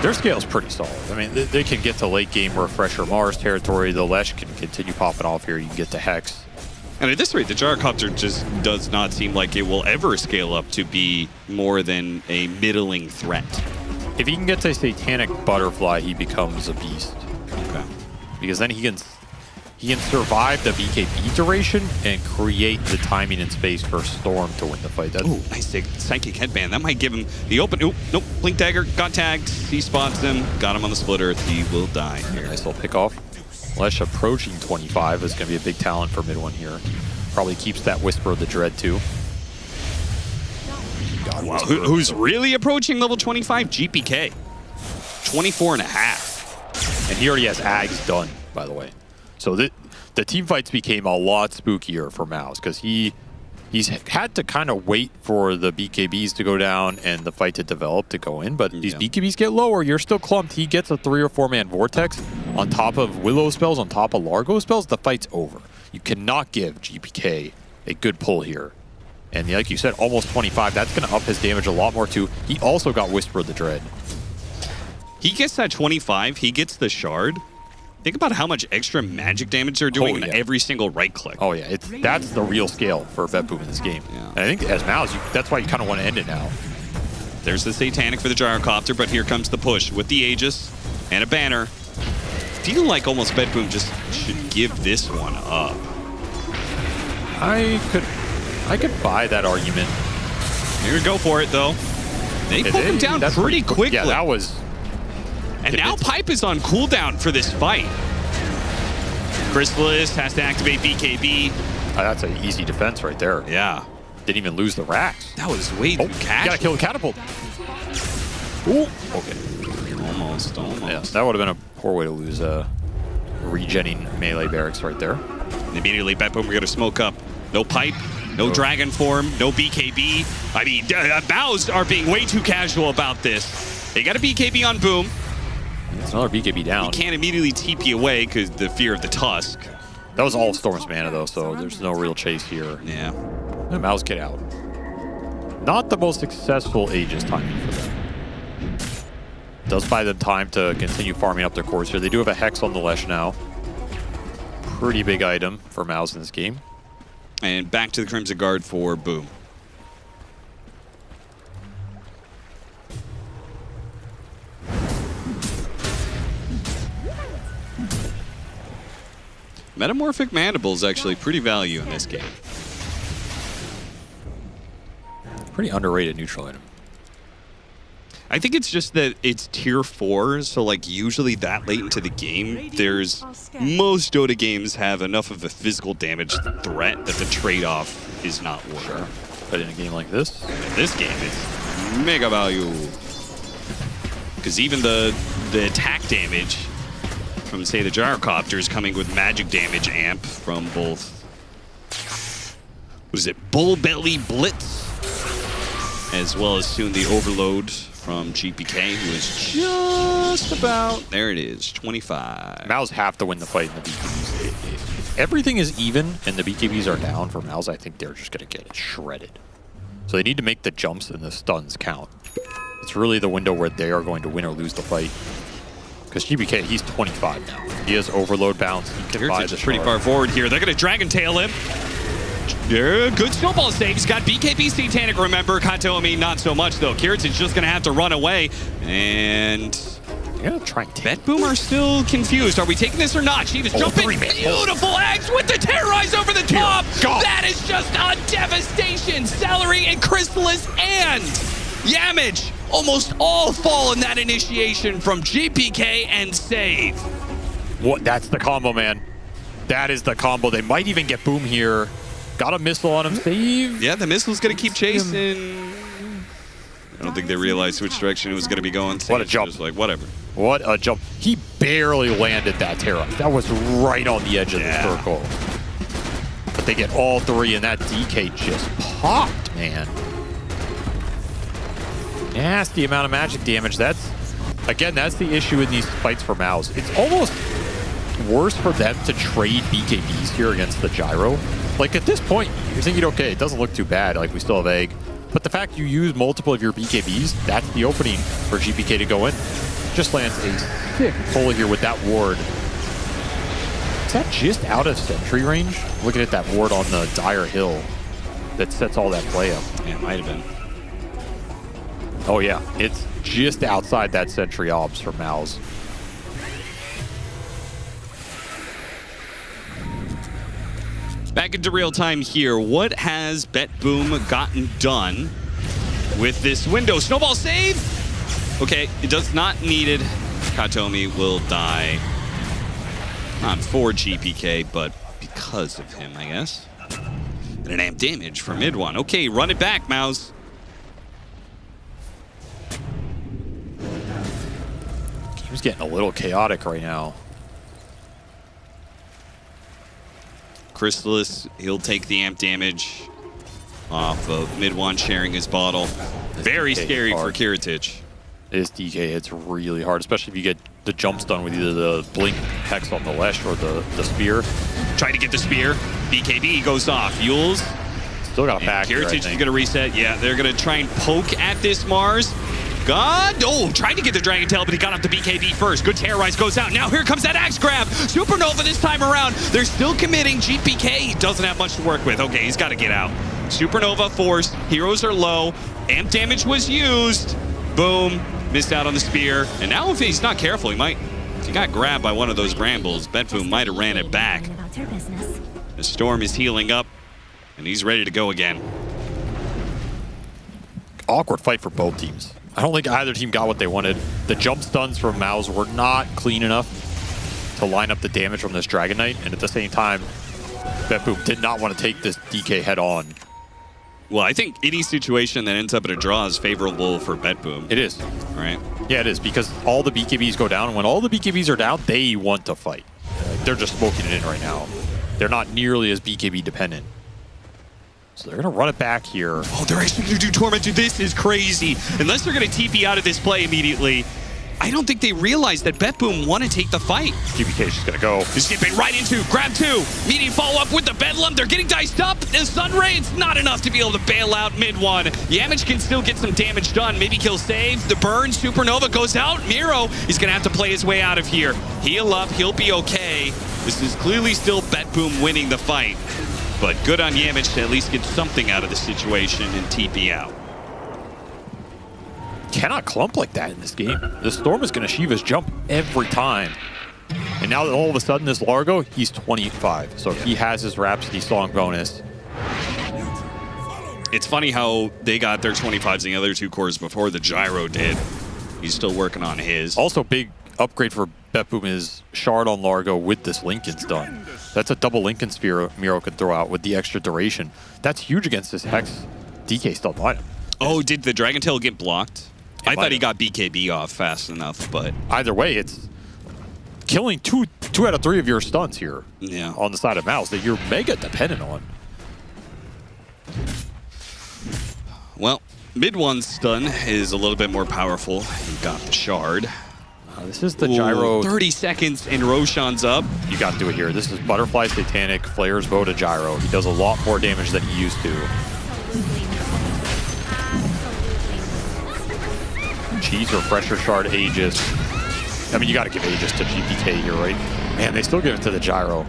[SPEAKER 13] Their scale is pretty solid. I mean, they can get to late game Refresher Mars territory. The Lesh can continue popping off here. You can get to Hex.
[SPEAKER 10] And at this rate, the Gyrocopter just does not seem like it will ever scale up to be more than a middling threat.
[SPEAKER 13] If he can get to Satanic Butterfly, he becomes a beast.
[SPEAKER 10] Okay.
[SPEAKER 13] Because then he can survive the BKB duration and create the timing and space for Storm to win the fight.
[SPEAKER 10] Ooh, nice Psychic Headband. That might give him the open. Ooh, nope. Blink Dagger got tagged. He spots him. Got him on the split earth. He will die here.
[SPEAKER 13] Nice little pick off. Lesh approaching 25 is going to be a big talent for mid one here. Probably keeps that Whisper of the Dread too.
[SPEAKER 10] God, wow. Who's really approaching level 25? GPK. 24 and a half.
[SPEAKER 13] And he already has Ags done, by the way. So the team fights became a lot spookier for MOUZ because he's had to kind of wait for the BKBs to go down and the fight to develop to go in. But these BKBs get lower, you're still clumped. He gets a 3 or 4 man Vortex on top of Willow spells, on top of Largo spells. The fight's over. You cannot give GPK a good pull here. And like you said, almost 25. That's going to up his damage a lot more too. He also got Whisper of the Dread.
[SPEAKER 10] He gets that 25. He gets the shard. Think about how much extra magic damage they're doing in every single right click.
[SPEAKER 13] Oh yeah, that's the real scale for BetBoom in this game. Yeah. And I think as MOUZ, that's why you kind of want to end it now.
[SPEAKER 10] There's the Satanic for the Gyrocopter, but here comes the push with the Aegis and a banner. I feel like almost BetBoom just should give this one up.
[SPEAKER 13] I could buy that argument.
[SPEAKER 10] Here we go for it though. They poke him down pretty quickly.
[SPEAKER 13] Yeah, that was.
[SPEAKER 10] And now Pipe is on cooldown for this fight. Chrysalis has to activate BKB.
[SPEAKER 13] That's an easy defense right there.
[SPEAKER 10] Yeah.
[SPEAKER 13] Didn't even lose the racks.
[SPEAKER 10] That was way too casual.
[SPEAKER 13] Gotta kill the catapult. Ooh. Okay.
[SPEAKER 10] Almost.
[SPEAKER 13] Yeah, that would have been a poor way to lose regenning melee barracks right there.
[SPEAKER 10] And immediately BetBoom we're gonna smoke up. No Pipe, no Dragon Form, no BKB. I mean, MOUZ are being way too casual about this. They got a BKB on Boom.
[SPEAKER 13] It's another BKB down.
[SPEAKER 10] He can't immediately TP away because the fear of the Tusk.
[SPEAKER 13] That was all Storm's mana though, so there's no real chase here.
[SPEAKER 10] Yeah.
[SPEAKER 13] And MOUZ get out. Not the most successful Aegis timing for them. Does buy them time to continue farming up their cores here. They do have a Hex on the Lesh now. Pretty big item for MOUZ in this game.
[SPEAKER 10] And back to the Crimson Guard for Boom. Metamorphic Mandible is actually pretty value in this game.
[SPEAKER 13] Pretty underrated neutral item.
[SPEAKER 10] I think it's just that it's tier 4, so like usually that late into the game, most Dota games have enough of a physical damage threat that the trade-off is not worth.
[SPEAKER 13] Sure. But in a game like this?
[SPEAKER 10] In this game, it's mega value. Because even the attack damage from, say, the Gyrocopter is coming with magic damage amp from both, what is it, Bull Belly Blitz, as well as soon the Overload from GPK, who is just about, there it is, 25.
[SPEAKER 13] MOUZ have to win the fight in the BKBs. If everything is even and the BKBs are down for MOUZ, I think they're just going to get it shredded. So they need to make the jumps and the stuns count. It's really the window where they are going to win or lose the fight. Because GBK, he's 25 now. He has overload bounce. He can buy the
[SPEAKER 10] pretty far forward here. They're going to Dragon Tail him. Yeah, good snowball save. He's got BKB Satanic, remember. Katomi, not so much, though. Kiritin's just going to have to run away. And BetBoom are still confused. Are we taking this or not? She was jumping. Beautiful eggs with the Terrorize over the top. That is just a devastation. Celery and Chrysalis and Yamage almost all fall in that initiation from GPK and save.
[SPEAKER 13] What? That's the combo, man. That is the combo. They might even get Boom here. Got a missile on him. Save.
[SPEAKER 10] Yeah, the missile's going to keep chasing. I don't think they realized which direction it was going to be going.
[SPEAKER 13] What a jump.
[SPEAKER 10] Just like, whatever.
[SPEAKER 13] What a jump. He barely landed that Terra. That was right on the edge of the circle. But they get all three, and that DK just popped, man. Nasty amount of magic damage. That's the issue in these fights for MOUZ. It's almost worse for them to trade BKBs here against the Gyro. Like at this point, you're thinking, okay, it doesn't look too bad. Like we still have Egg. But the fact you use multiple of your BKBs, that's the opening for GPK to go in. Just lands a sick pull here with that ward. Is that just out of sentry range? Looking at that ward on the Dire Hill that sets all that play up.
[SPEAKER 10] Yeah, it might have been.
[SPEAKER 13] Oh yeah, it's just outside that sentry obs for MOUZ.
[SPEAKER 10] Back into real time here. What has BetBoom gotten done with this window? Snowball save? Okay, it does not need it. Katomi will die. Not for GPK, but because of him, I guess. And an amp damage for mid one. Okay, run it back, MOUZ.
[SPEAKER 13] Game's getting a little chaotic right now.
[SPEAKER 10] Chrysalis, he'll take the amp damage off of mid one, sharing his bottle. Very scary for Kiritich.
[SPEAKER 13] This DK hits really hard, especially if you get the jumps done with either the Blink Hex on the Lesh or the Spear.
[SPEAKER 10] Try to get the Spear. BKB goes off. Yules
[SPEAKER 13] Still got a back here, I
[SPEAKER 10] Kiritich is
[SPEAKER 13] think.
[SPEAKER 10] going to reset. Yeah, they're going to try and poke at this Mars. God, oh, trying to get the Dragon Tail, but he got off the BKB first. Good Terrorize goes out. Now here comes that Axe Grab. Supernova this time around. They're still committing. GPK doesn't have much to work with. Okay, he's got to get out. Supernova forced. Heroes are low. Amp damage was used. Boom. Missed out on the spear. And now if he's not careful, he might... If he got grabbed by one of those brambles, BetBoom might have ran it back. The Storm is healing up, and he's ready to go again.
[SPEAKER 13] Awkward fight for both teams. I don't think either team got what they wanted. The jump stuns from MOUZ were not clean enough to line up the damage from this Dragon Knight, and at the same time, BetBoom did not want to take this DK head on.
[SPEAKER 10] Well, I think any situation that ends up in a draw is favorable for BetBoom.
[SPEAKER 13] It is.
[SPEAKER 10] Right?
[SPEAKER 13] Yeah, it is, because all the BKBs go down, and when all the BKBs are down, they want to fight. They're just smoking it in right now. They're not nearly as BKB dependent. So they're going to run it back here.
[SPEAKER 10] Oh, they're actually going to do Torment. Dude, this is crazy. Unless they're going to TP out of this play immediately. I don't think they realize that BetBoom want to take the fight.
[SPEAKER 13] GPK is just going to go.
[SPEAKER 10] He's skipping right into grab 2. Meaning follow up with the Bedlam. They're getting diced up. The Sunray, it's not enough to be able to bail out mid 1. Yamich can still get some damage done. Maybe kill save. The burn. Supernova goes out. Miro is going to have to play his way out of here. Heal up. He'll be okay. This is clearly still BetBoom winning the fight. But good on Yamich to at least get something out of the situation and TP out.
[SPEAKER 13] Cannot clump like that in this game. The Storm is going to Shiva's jump every time. And now that all of a sudden this Largo, he's 25. So he has his Rhapsody song bonus.
[SPEAKER 10] It's funny how they got their 25s in the other 2 cores before the Gyro did. He's still working on his.
[SPEAKER 13] Also, big upgrade for BetBoom is Shard on Largo with this Lincoln stun. That's a double Lincoln Sphere Miro can throw out with the extra duration. That's huge against this Hex DK stun lineup.
[SPEAKER 10] Oh, did the Dragon Tail get blocked? I thought he got BKB off fast enough, but...
[SPEAKER 13] Either way, it's killing two out of 3 of your stuns here on the side of MOUZ that you're mega dependent on.
[SPEAKER 10] Well, mid 1 stun is a little bit more powerful. He got the Shard.
[SPEAKER 13] This is the Gyro.
[SPEAKER 10] 30 seconds and Roshan's up.
[SPEAKER 13] You got to do it here. This is Butterfly Satanic, Flare's Bow to Gyro. He does a lot more damage than he used to. Cheese Refresher Shard Aegis. I mean, you got to give Aegis to GPK here, right? Man, they still give it to the Gyro.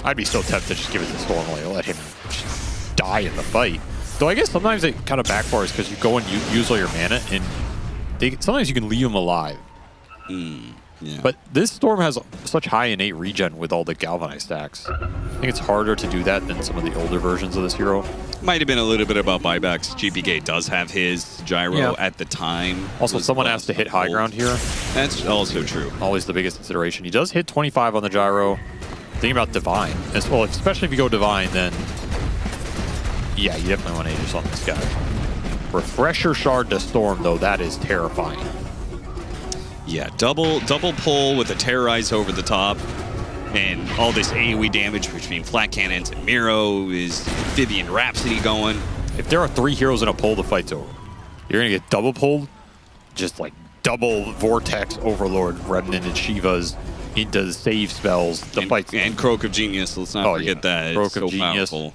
[SPEAKER 13] I'd be so tempted to just give it to Stormlight. Let him just die in the fight. Though I guess sometimes it kind of backfires because you go and you use all your mana, and sometimes you can leave them alive.
[SPEAKER 10] Yeah.
[SPEAKER 13] But this Storm has such high innate regen with all the Galvanized stacks. I think it's harder to do that than some of the older versions of this hero.
[SPEAKER 10] Might have been a little bit about buybacks. GPK does have his Gyro at the time.
[SPEAKER 13] Also, someone has to hit high ground here.
[SPEAKER 10] That's also true.
[SPEAKER 13] Always the biggest consideration. He does hit 25 on the Gyro. Think about Divine as well, especially if you go Divine, then yeah, you definitely want Aegis on this guy. Refresher Shard to Storm, though, that is terrifying.
[SPEAKER 10] Yeah, double pull with a Terrorize over the top. And all this AoE damage between flat cannons and Miro is Amphibian Rhapsody going.
[SPEAKER 13] If there are 3 heroes in a pull, the fight's over. You're going to get double pulled, just like double Vortex Overlord Remnant and Shivas into the save spells. The fight's
[SPEAKER 10] and Croak of Genius, let's not forget that.
[SPEAKER 13] Croak
[SPEAKER 10] it's
[SPEAKER 13] of
[SPEAKER 10] so
[SPEAKER 13] Genius.
[SPEAKER 10] powerful.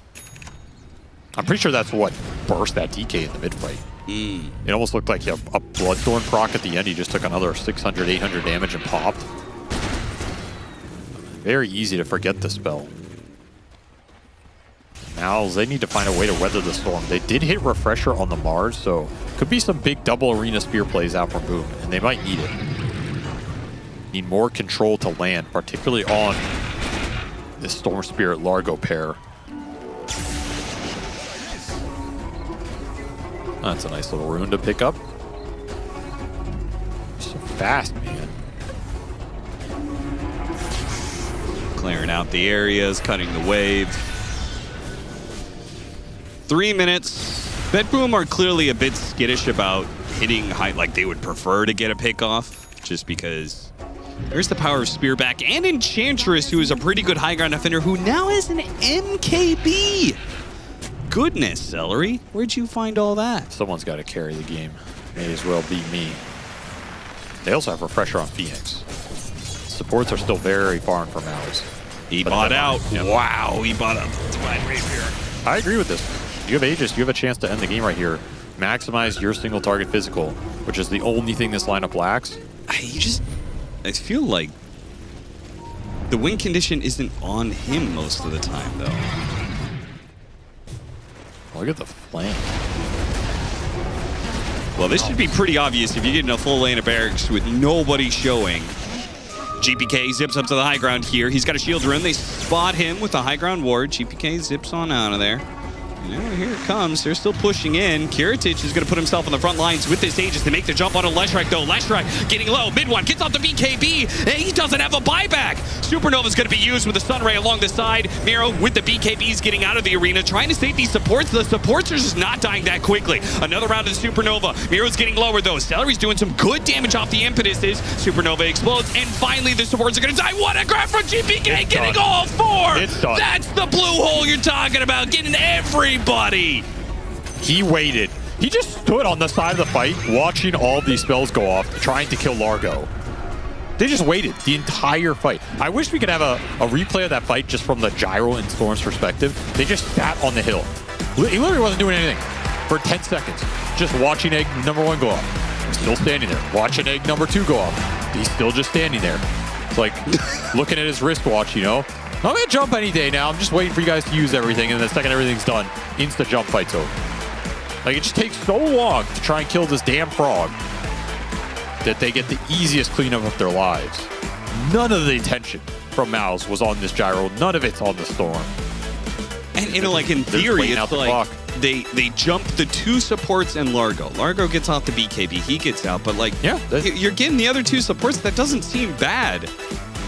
[SPEAKER 13] I'm pretty sure that's what burst that DK in the mid-fight. It almost looked like a Bloodthorn proc at the end. He just took another 600, 800 damage and popped. Very easy to forget the spell. Now they need to find a way to weather the storm. They did hit Refresher on the Mars, so could be some big double arena spear plays out from Boom, and they might need it. Need more control to land, particularly on this Storm Spirit Largo pair. That's a nice little rune to pick up. So fast, man.
[SPEAKER 10] Clearing out the areas, cutting the wave. 3 minutes. BetBoom are clearly a bit skittish about hitting high, like they would prefer to get a pick off, just because there's the power of Spearback and Enchantress, who is a pretty good high ground defender, who now has an MKB. Goodness, Celery. Where'd you find all that?
[SPEAKER 13] Someone's got to carry the game. May as well be me. They also have Refresher on Phoenix. Supports are still very far from MOUZ.
[SPEAKER 10] He bought out. Yep. Wow, he bought out Divine Rapier.
[SPEAKER 13] I agree with this. You have Aegis. You have a chance to end the game right here. Maximize your single target physical, which is the only thing this lineup lacks.
[SPEAKER 10] I feel like the win condition isn't on him most of the time, though.
[SPEAKER 13] Look at the flank.
[SPEAKER 10] Well, this should be pretty obvious if you get in a full lane of barracks with nobody showing. GPK zips up to the high ground here. He's got a shield rune. They spot him with a high ground ward. GPK zips on out of there. And here it comes. They're still pushing in. Kiritich is going to put himself on the front lines with this Aegis to make the jump onto Leshrac, though. Leshrac getting low. Mid one gets off the BKB. And he doesn't have a buyback. Supernova is going to be used with the Sunray along the side. Miro with the BKBs getting out of the arena, trying to save these supports. The supports are just not dying that quickly. Another round of the Supernova. Miro's getting lower, though. Celery's doing some good damage off the impetuses. Supernova explodes. And finally, the supports are going to die. What a grab from GPK, getting all four.
[SPEAKER 13] It's done.
[SPEAKER 10] That's the blue hole you're talking about. Getting everybody.
[SPEAKER 13] He waited. He just stood on the side of the fight, watching all these spells go off, trying to kill Largo. They just waited the entire fight. I wish we could have a replay of that fight just from the Gyro and Storm's perspective. They just sat on the hill. He literally wasn't doing anything for 10 seconds. Just watching egg number 1 go off. Still standing there. Watching egg number 2 go off. He's still just standing there. It's like looking at his wristwatch, you know? I'm going to jump any day now. I'm just waiting for you guys to use everything, and the second everything's done, insta jump fight's over. Like, it just takes so long to try and kill this damn frog that they get the easiest cleanup of their lives. None of the attention from MOUZ was on this Gyro. None of it's on the Storm.
[SPEAKER 10] And, you know, like, in theory, it's like they jump the 2 supports and Largo. Largo gets off the BKB. He gets out, but, like,
[SPEAKER 13] yeah,
[SPEAKER 10] you're getting the other 2 supports. That doesn't seem bad.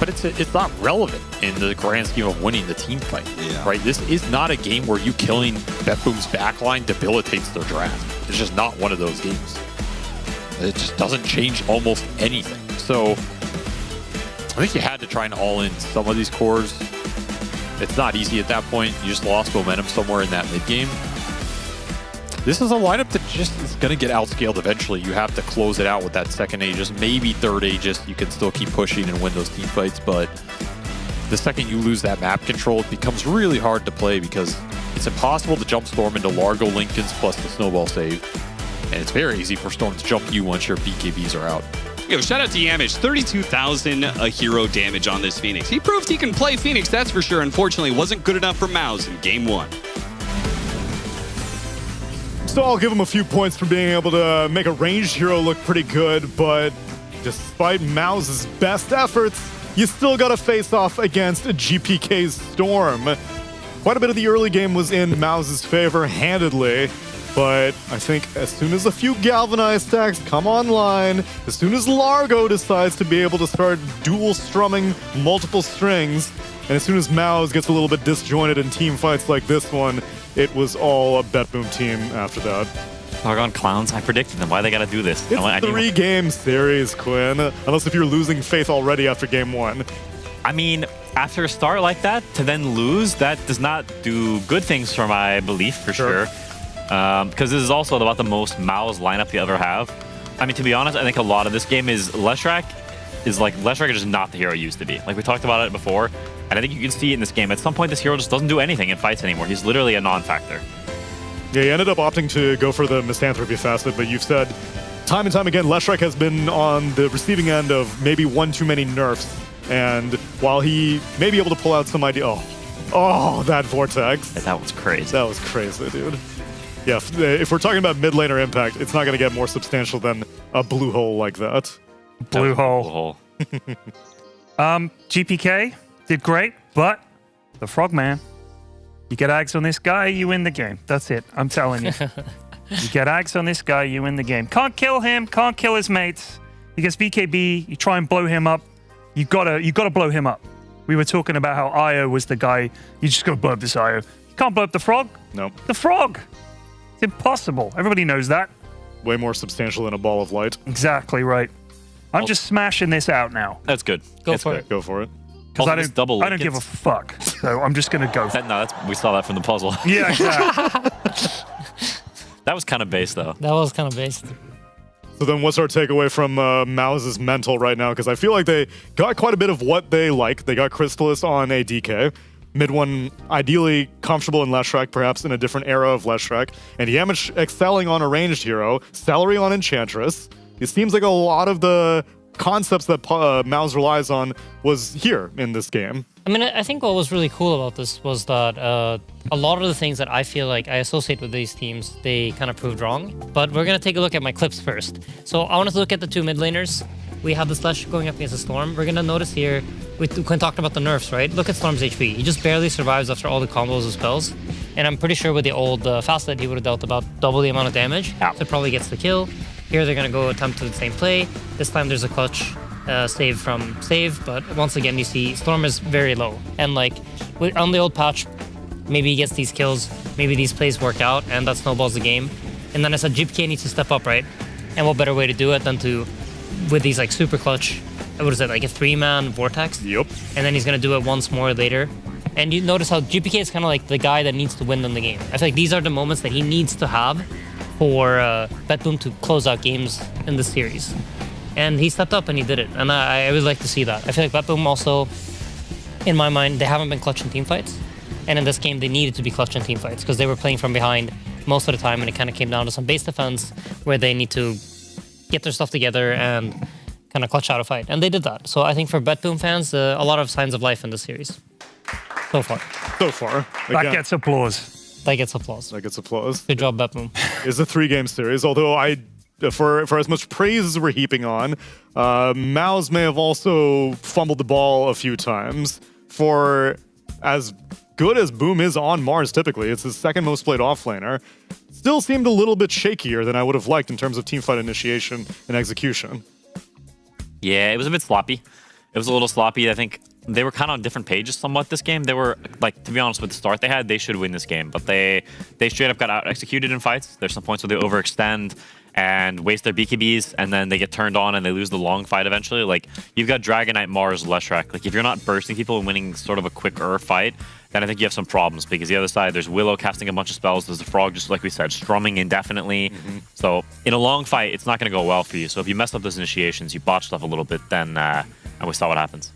[SPEAKER 13] But it's not relevant in the grand scheme of winning the team fight, right? This is not a game where you killing BetBoom's backline debilitates their draft. It's just not one of those games. It just doesn't change almost anything. So I think you had to try and all in some of these cores. It's not easy at that point. You just lost momentum somewhere in that mid game. This is a lineup that just is going to get outscaled eventually. You have to close it out with that second Aegis, maybe third Aegis. You can still keep pushing and win those team fights, but the second you lose that map control, it becomes really hard to play because it's impossible to jump Storm into Largo Lincolns plus the snowball save. And it's very easy for Storm to jump you once your BKBs are out.
[SPEAKER 10] Yo, shout out to Yamish. 32,000 a hero damage on this Phoenix. He proved he can play Phoenix, that's for sure. Unfortunately, wasn't good enough for MOUZ in game 1.
[SPEAKER 5] So I'll give him a few points for being able to make a ranged hero look pretty good, but despite MOUZ's best efforts, you still got to face off against GPK's Storm. Quite a bit of the early game was in MOUZ's favor handedly, but I think as soon as a few galvanized stacks come online, as soon as Largo decides to be able to start dual strumming multiple strings, and as soon as MOUZ gets a little bit disjointed in team fights like this one, it was all a BetBoom team after that.
[SPEAKER 9] Doggone clowns, I predicted them. Why they gotta do this?
[SPEAKER 5] It's a 3-game series, Quinn. Unless if you're losing faith already after game 1.
[SPEAKER 9] I mean, after a start like that, to then lose, that does not do good things for my belief, for sure. Because this is also about the most MOUZ lineup you ever have. I mean, to be honest, I think a lot of this game is Leshrac is just not the hero he used to be. Like, we talked about it before, and I think you can see it in this game. At some point, this hero just doesn't do anything in fights anymore. He's literally a non-factor.
[SPEAKER 5] Yeah, he ended up opting to go for the Misanthropy facet, but you've said time and time again, Leshrac has been on the receiving end of maybe one too many nerfs. And while he may be able to pull out some idea... Oh, that Vortex.
[SPEAKER 9] Yeah, that was crazy.
[SPEAKER 5] That was crazy, dude. Yeah, if we're talking about mid laner impact, it's not going to get more substantial than a blue hole like that.
[SPEAKER 11] Blue hole. GPK did great, but the Frogman, you get Ags on this guy, you win the game. That's it. I'm telling you. You get Ags on this guy, you win the game. Can't kill him, can't kill his mates. He gets BKB, you try and blow him up. You gotta blow him up. We were talking about how Io was the guy. You just gotta blow up this Io. You can't blow up the frog.
[SPEAKER 5] No.
[SPEAKER 11] The frog. It's impossible. Everybody knows that.
[SPEAKER 5] Way more substantial than a ball of light.
[SPEAKER 11] Exactly right. I'm just smashing this out now.
[SPEAKER 9] That's good.
[SPEAKER 5] Go for it. Go for it.
[SPEAKER 11] Because I don't give a fuck. So I'm just gonna go for it.
[SPEAKER 9] No, we saw that from the puzzle.
[SPEAKER 11] Yeah, exactly.
[SPEAKER 9] That was kind of base, though.
[SPEAKER 12] That was kind of base.
[SPEAKER 5] So then what's our takeaway from MOUZ's mental right now? Because I feel like they got quite a bit of what they like. They got Crystallis on a DK. Mid one, ideally comfortable in Leshrac, perhaps in a different era of Leshrac. And Yamich excelling on a ranged hero, Celery on Enchantress. It seems like a lot of the concepts that MOUZ relies on was here in this game.
[SPEAKER 12] I mean, I think what was really cool about this was that a lot of the things that I feel like I associate with these teams, they kind of proved wrong. But we're going to take a look at my clips first. So I want to look at the two mid laners. We have the Slash going up against the Storm. We're going to notice here, Quinn talked about the nerfs, right? Look at Storm's HP. He just barely survives after all the combos and spells. And I'm pretty sure with the old Fastlet, he would have dealt about double the amount of damage.
[SPEAKER 9] Yeah.
[SPEAKER 12] So probably gets the kill. Here they're going to go attempt to the same play. This time there's a clutch save from save, but once again you see Storm is very low. And like on the old patch, maybe he gets these kills, maybe these plays work out, and that snowballs the game. And then I said GPK needs to step up, right? And what better way to do it than to, with these like super clutch, what is it, like a 3-man Vortex?
[SPEAKER 5] Yep.
[SPEAKER 12] And then he's going to do it once more later. And you notice how GPK is kind of like the guy that needs to win them the game. I feel like these are the moments that he needs to have for BetBoom to close out games in this series. And he stepped up and he did it. And I really like to see that. I feel like BetBoom also, in my mind, they haven't been clutch in team fights. And in this game, they needed to be clutch in team fights because they were playing from behind most of the time, and it kind of came down to some base defense where they need to get their stuff together and kind of clutch out a fight. And they did that. So I think for BetBoom fans, a lot of signs of life in this series. So far.
[SPEAKER 5] So far.
[SPEAKER 11] That
[SPEAKER 5] Again,
[SPEAKER 11] gets applause.
[SPEAKER 12] That gets applause.
[SPEAKER 5] that gets applause.
[SPEAKER 12] Good job, BetBoom.
[SPEAKER 5] It's a 3-game series, although for as much praise as we're heaping on, MOUZ may have also fumbled the ball a few times. For as good as Boom is on Mars typically, it's his second most played offlaner, still seemed a little bit shakier than I would have liked in terms of teamfight initiation and execution.
[SPEAKER 9] Yeah, it was a bit sloppy. It was a little sloppy. I think they were kind of on different pages somewhat this game. They were, like, to be honest, with the start they had, they should win this game. But they straight up got out-executed in fights. There's some points where they overextend and waste their BKBs, and then they get turned on and they lose the long fight eventually. Like, you've got Dragonite, Mars, Leshrac. Like, if you're not bursting people and winning sort of a quicker fight, then I think you have some problems, because the other side, there's Willow casting a bunch of spells. There's the Frog, just like we said, strumming indefinitely. So in a long fight, it's not going to go well for you. So if you mess up those initiations, you botch stuff a little bit, then and we saw what happens.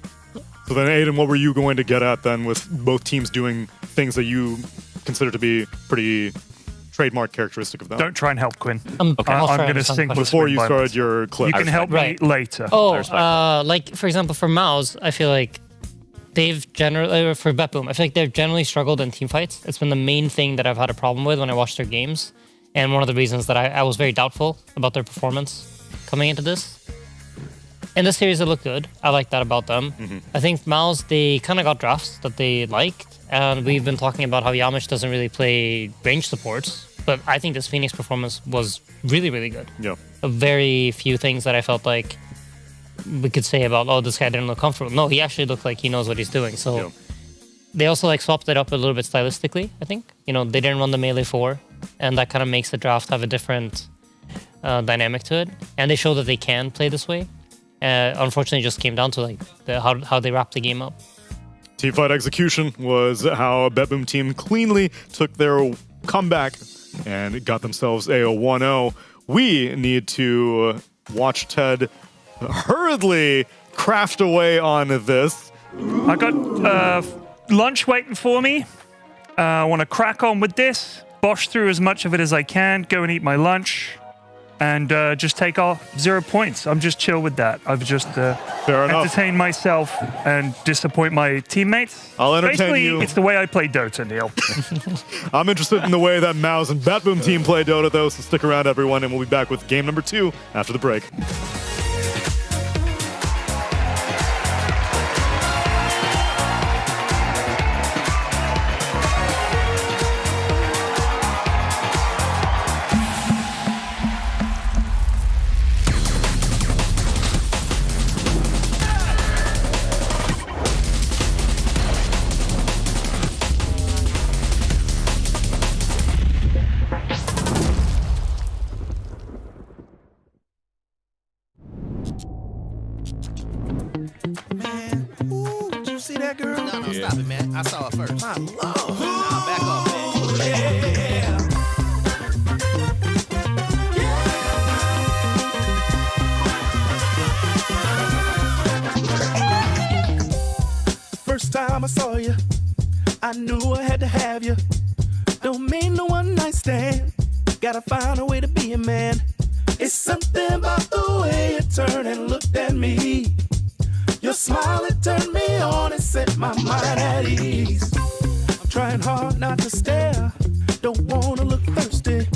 [SPEAKER 5] So then, Aiden, what were you going to get at then with both teams doing things that you consider to be pretty trademark characteristic of them?
[SPEAKER 11] Don't try and help Quinn.
[SPEAKER 9] Okay.
[SPEAKER 11] I'm going to sing
[SPEAKER 5] before you started your clip.
[SPEAKER 11] You can help me later.
[SPEAKER 12] Oh, like for example, for MOUZ, I feel like they've generally, for BetBoom, I feel like they've generally struggled in team fights. It's been the main thing that I've had a problem with when I watched their games. And one of the reasons that I was very doubtful about their performance coming into this. In this series, it looked good. I like that about them. I think MOUZ, they kind of got drafts that they liked. And we've been talking about how Yamish doesn't really play range supports. But I think this Phoenix performance was really, really good.
[SPEAKER 5] Yeah.
[SPEAKER 12] Very few things that I felt like we could say about, oh, this guy didn't look comfortable. No, he actually looked like he knows what he's doing. So they also like swapped it up a little bit stylistically, I think. You know, they didn't run the melee 4, and that kind of makes the draft have a different dynamic to it. And they show that they can play this way. Unfortunately, it just came down to like how they wrapped the game up.
[SPEAKER 5] Teamfight execution was how a BetBoom team cleanly took their comeback and got themselves a 1-0. We need to watch Ted hurriedly craft away on this.
[SPEAKER 11] I got lunch waiting for me. I want to crack on with this, bosh through as much of it as I can, go and eat my lunch, and just take off 0 points. I'm just chill with that. I've just entertained myself and disappoint my teammates.
[SPEAKER 5] I'll entertain
[SPEAKER 11] Basically,
[SPEAKER 5] you.
[SPEAKER 11] It's the way I play Dota, Neil.
[SPEAKER 5] I'm interested in the way that MOUZ and BetBoom team play Dota, though, so stick around, everyone, and we'll be back with game number 2 after the break.
[SPEAKER 15] See that girl? No, stop it, man. I saw her first. My lord. Nah, back off, man.
[SPEAKER 1] The first time I saw you,
[SPEAKER 16] I knew I had to have you. Don't mean no one night stand. Gotta find a way to be a man. It's something about the way you turned and looked at me. Your smile, it turned me on and set my mind at ease. I'm trying hard not to stare. Don't wanna look thirsty.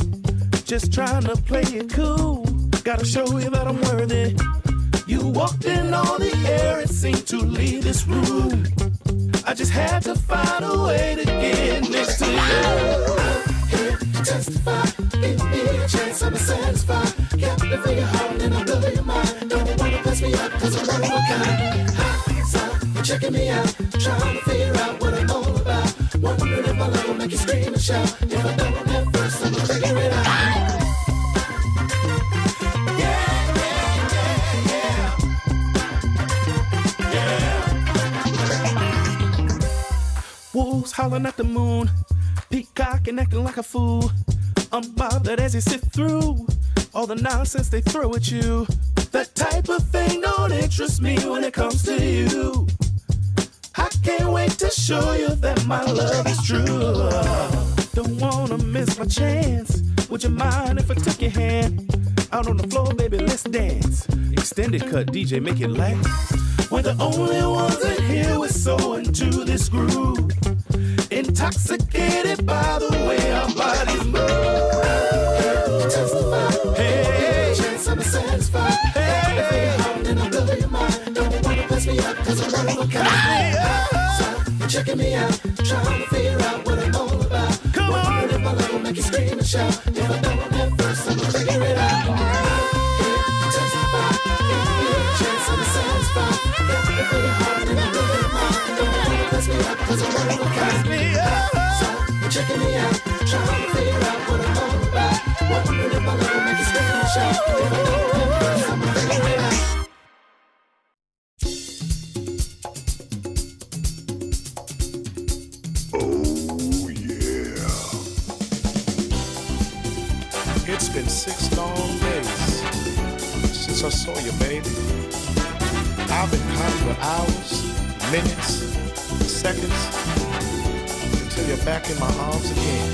[SPEAKER 16] Just trying to play it cool. Gotta show you that I'm worthy. You walked in on the air and seemed to leave this room. I just had to find a way to get next to you. I'm here to testify. Give me a chance, I'm satisfied. Captivate your heart and I'll blow your mind. Don't wanna pass me up cause I'm one of a kind. Hot, you're checking me out. Trying to figure out what I'm all about. Wondering if my love will make you scream and shout. If I don't at first, I'm gonna figure it out. Wolves howling at the moon, peacock and acting like a fool. Unbothered as you sift through all the nonsense they throw at you. That type of thing don't interest me when it comes to you. I can't wait to show you that my love is true. Don't wanna miss my chance. Would you mind if I took your hand? Out on the floor, baby, let's dance. Extended cut, DJ, make it last. We're the only ones in here, we're so into this groove. Intoxicated by the way our bodies move. Hey, chance I'm satisfied. Hey, and I'll blow your mind. Don't wanna pass me up cause I'm one of a kind. So, you're checking me out, trying to figure out what I'm all about. Come on, if my love will make you scream and shout. If I don't at first, I'm gonna figure it out. Chance I'm satisfied. Every heart and I'll blow your mind. Don't wanna pass me up cause I'm one of a kind. So, you're checking me out, trying to figure out what I'm all about. Wondering if my love will make you scream and shout. If I don't at first, I'm gonna figure it out.
[SPEAKER 17] It's been 6 long days since I saw you, baby. I've been counting the hours, minutes, seconds, until you're back in my arms again.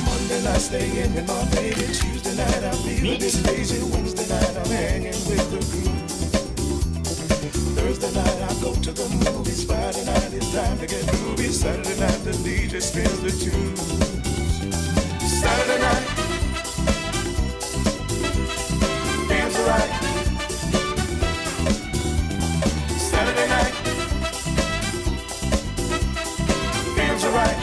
[SPEAKER 17] Monday night stay in with my baby. Tuesday night I'll be with this lazy. Wednesday night I'm hanging with the crew. Thursday night I go to the movies. Friday night it's time to get groovy. Saturday night the DJ spins the tunes. Saturday night feels right. Saturday night feels right.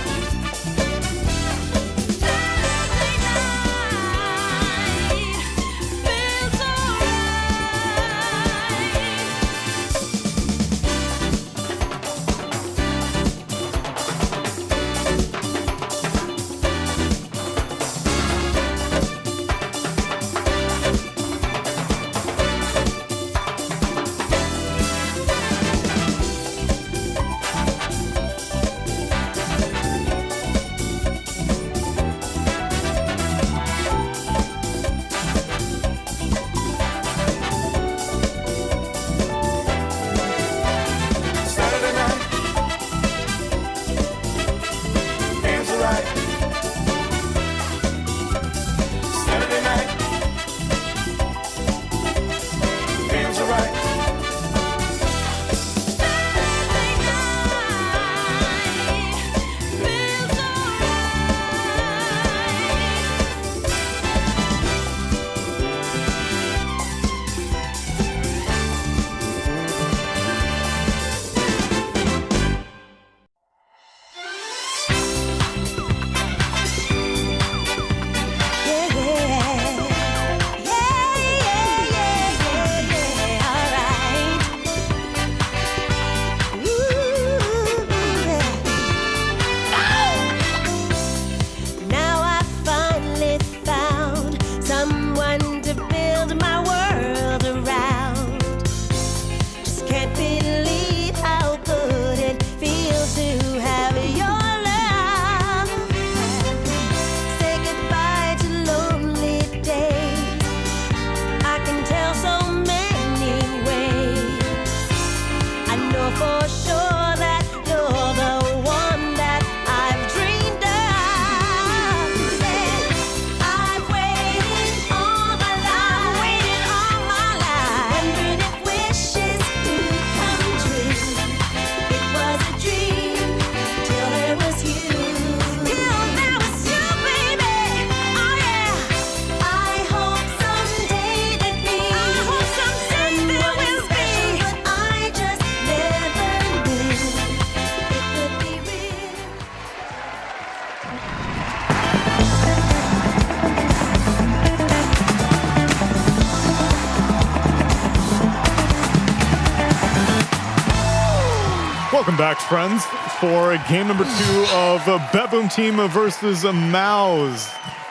[SPEAKER 5] Welcome back, friends, for game number 2 of BetBoom team versus MOUZ,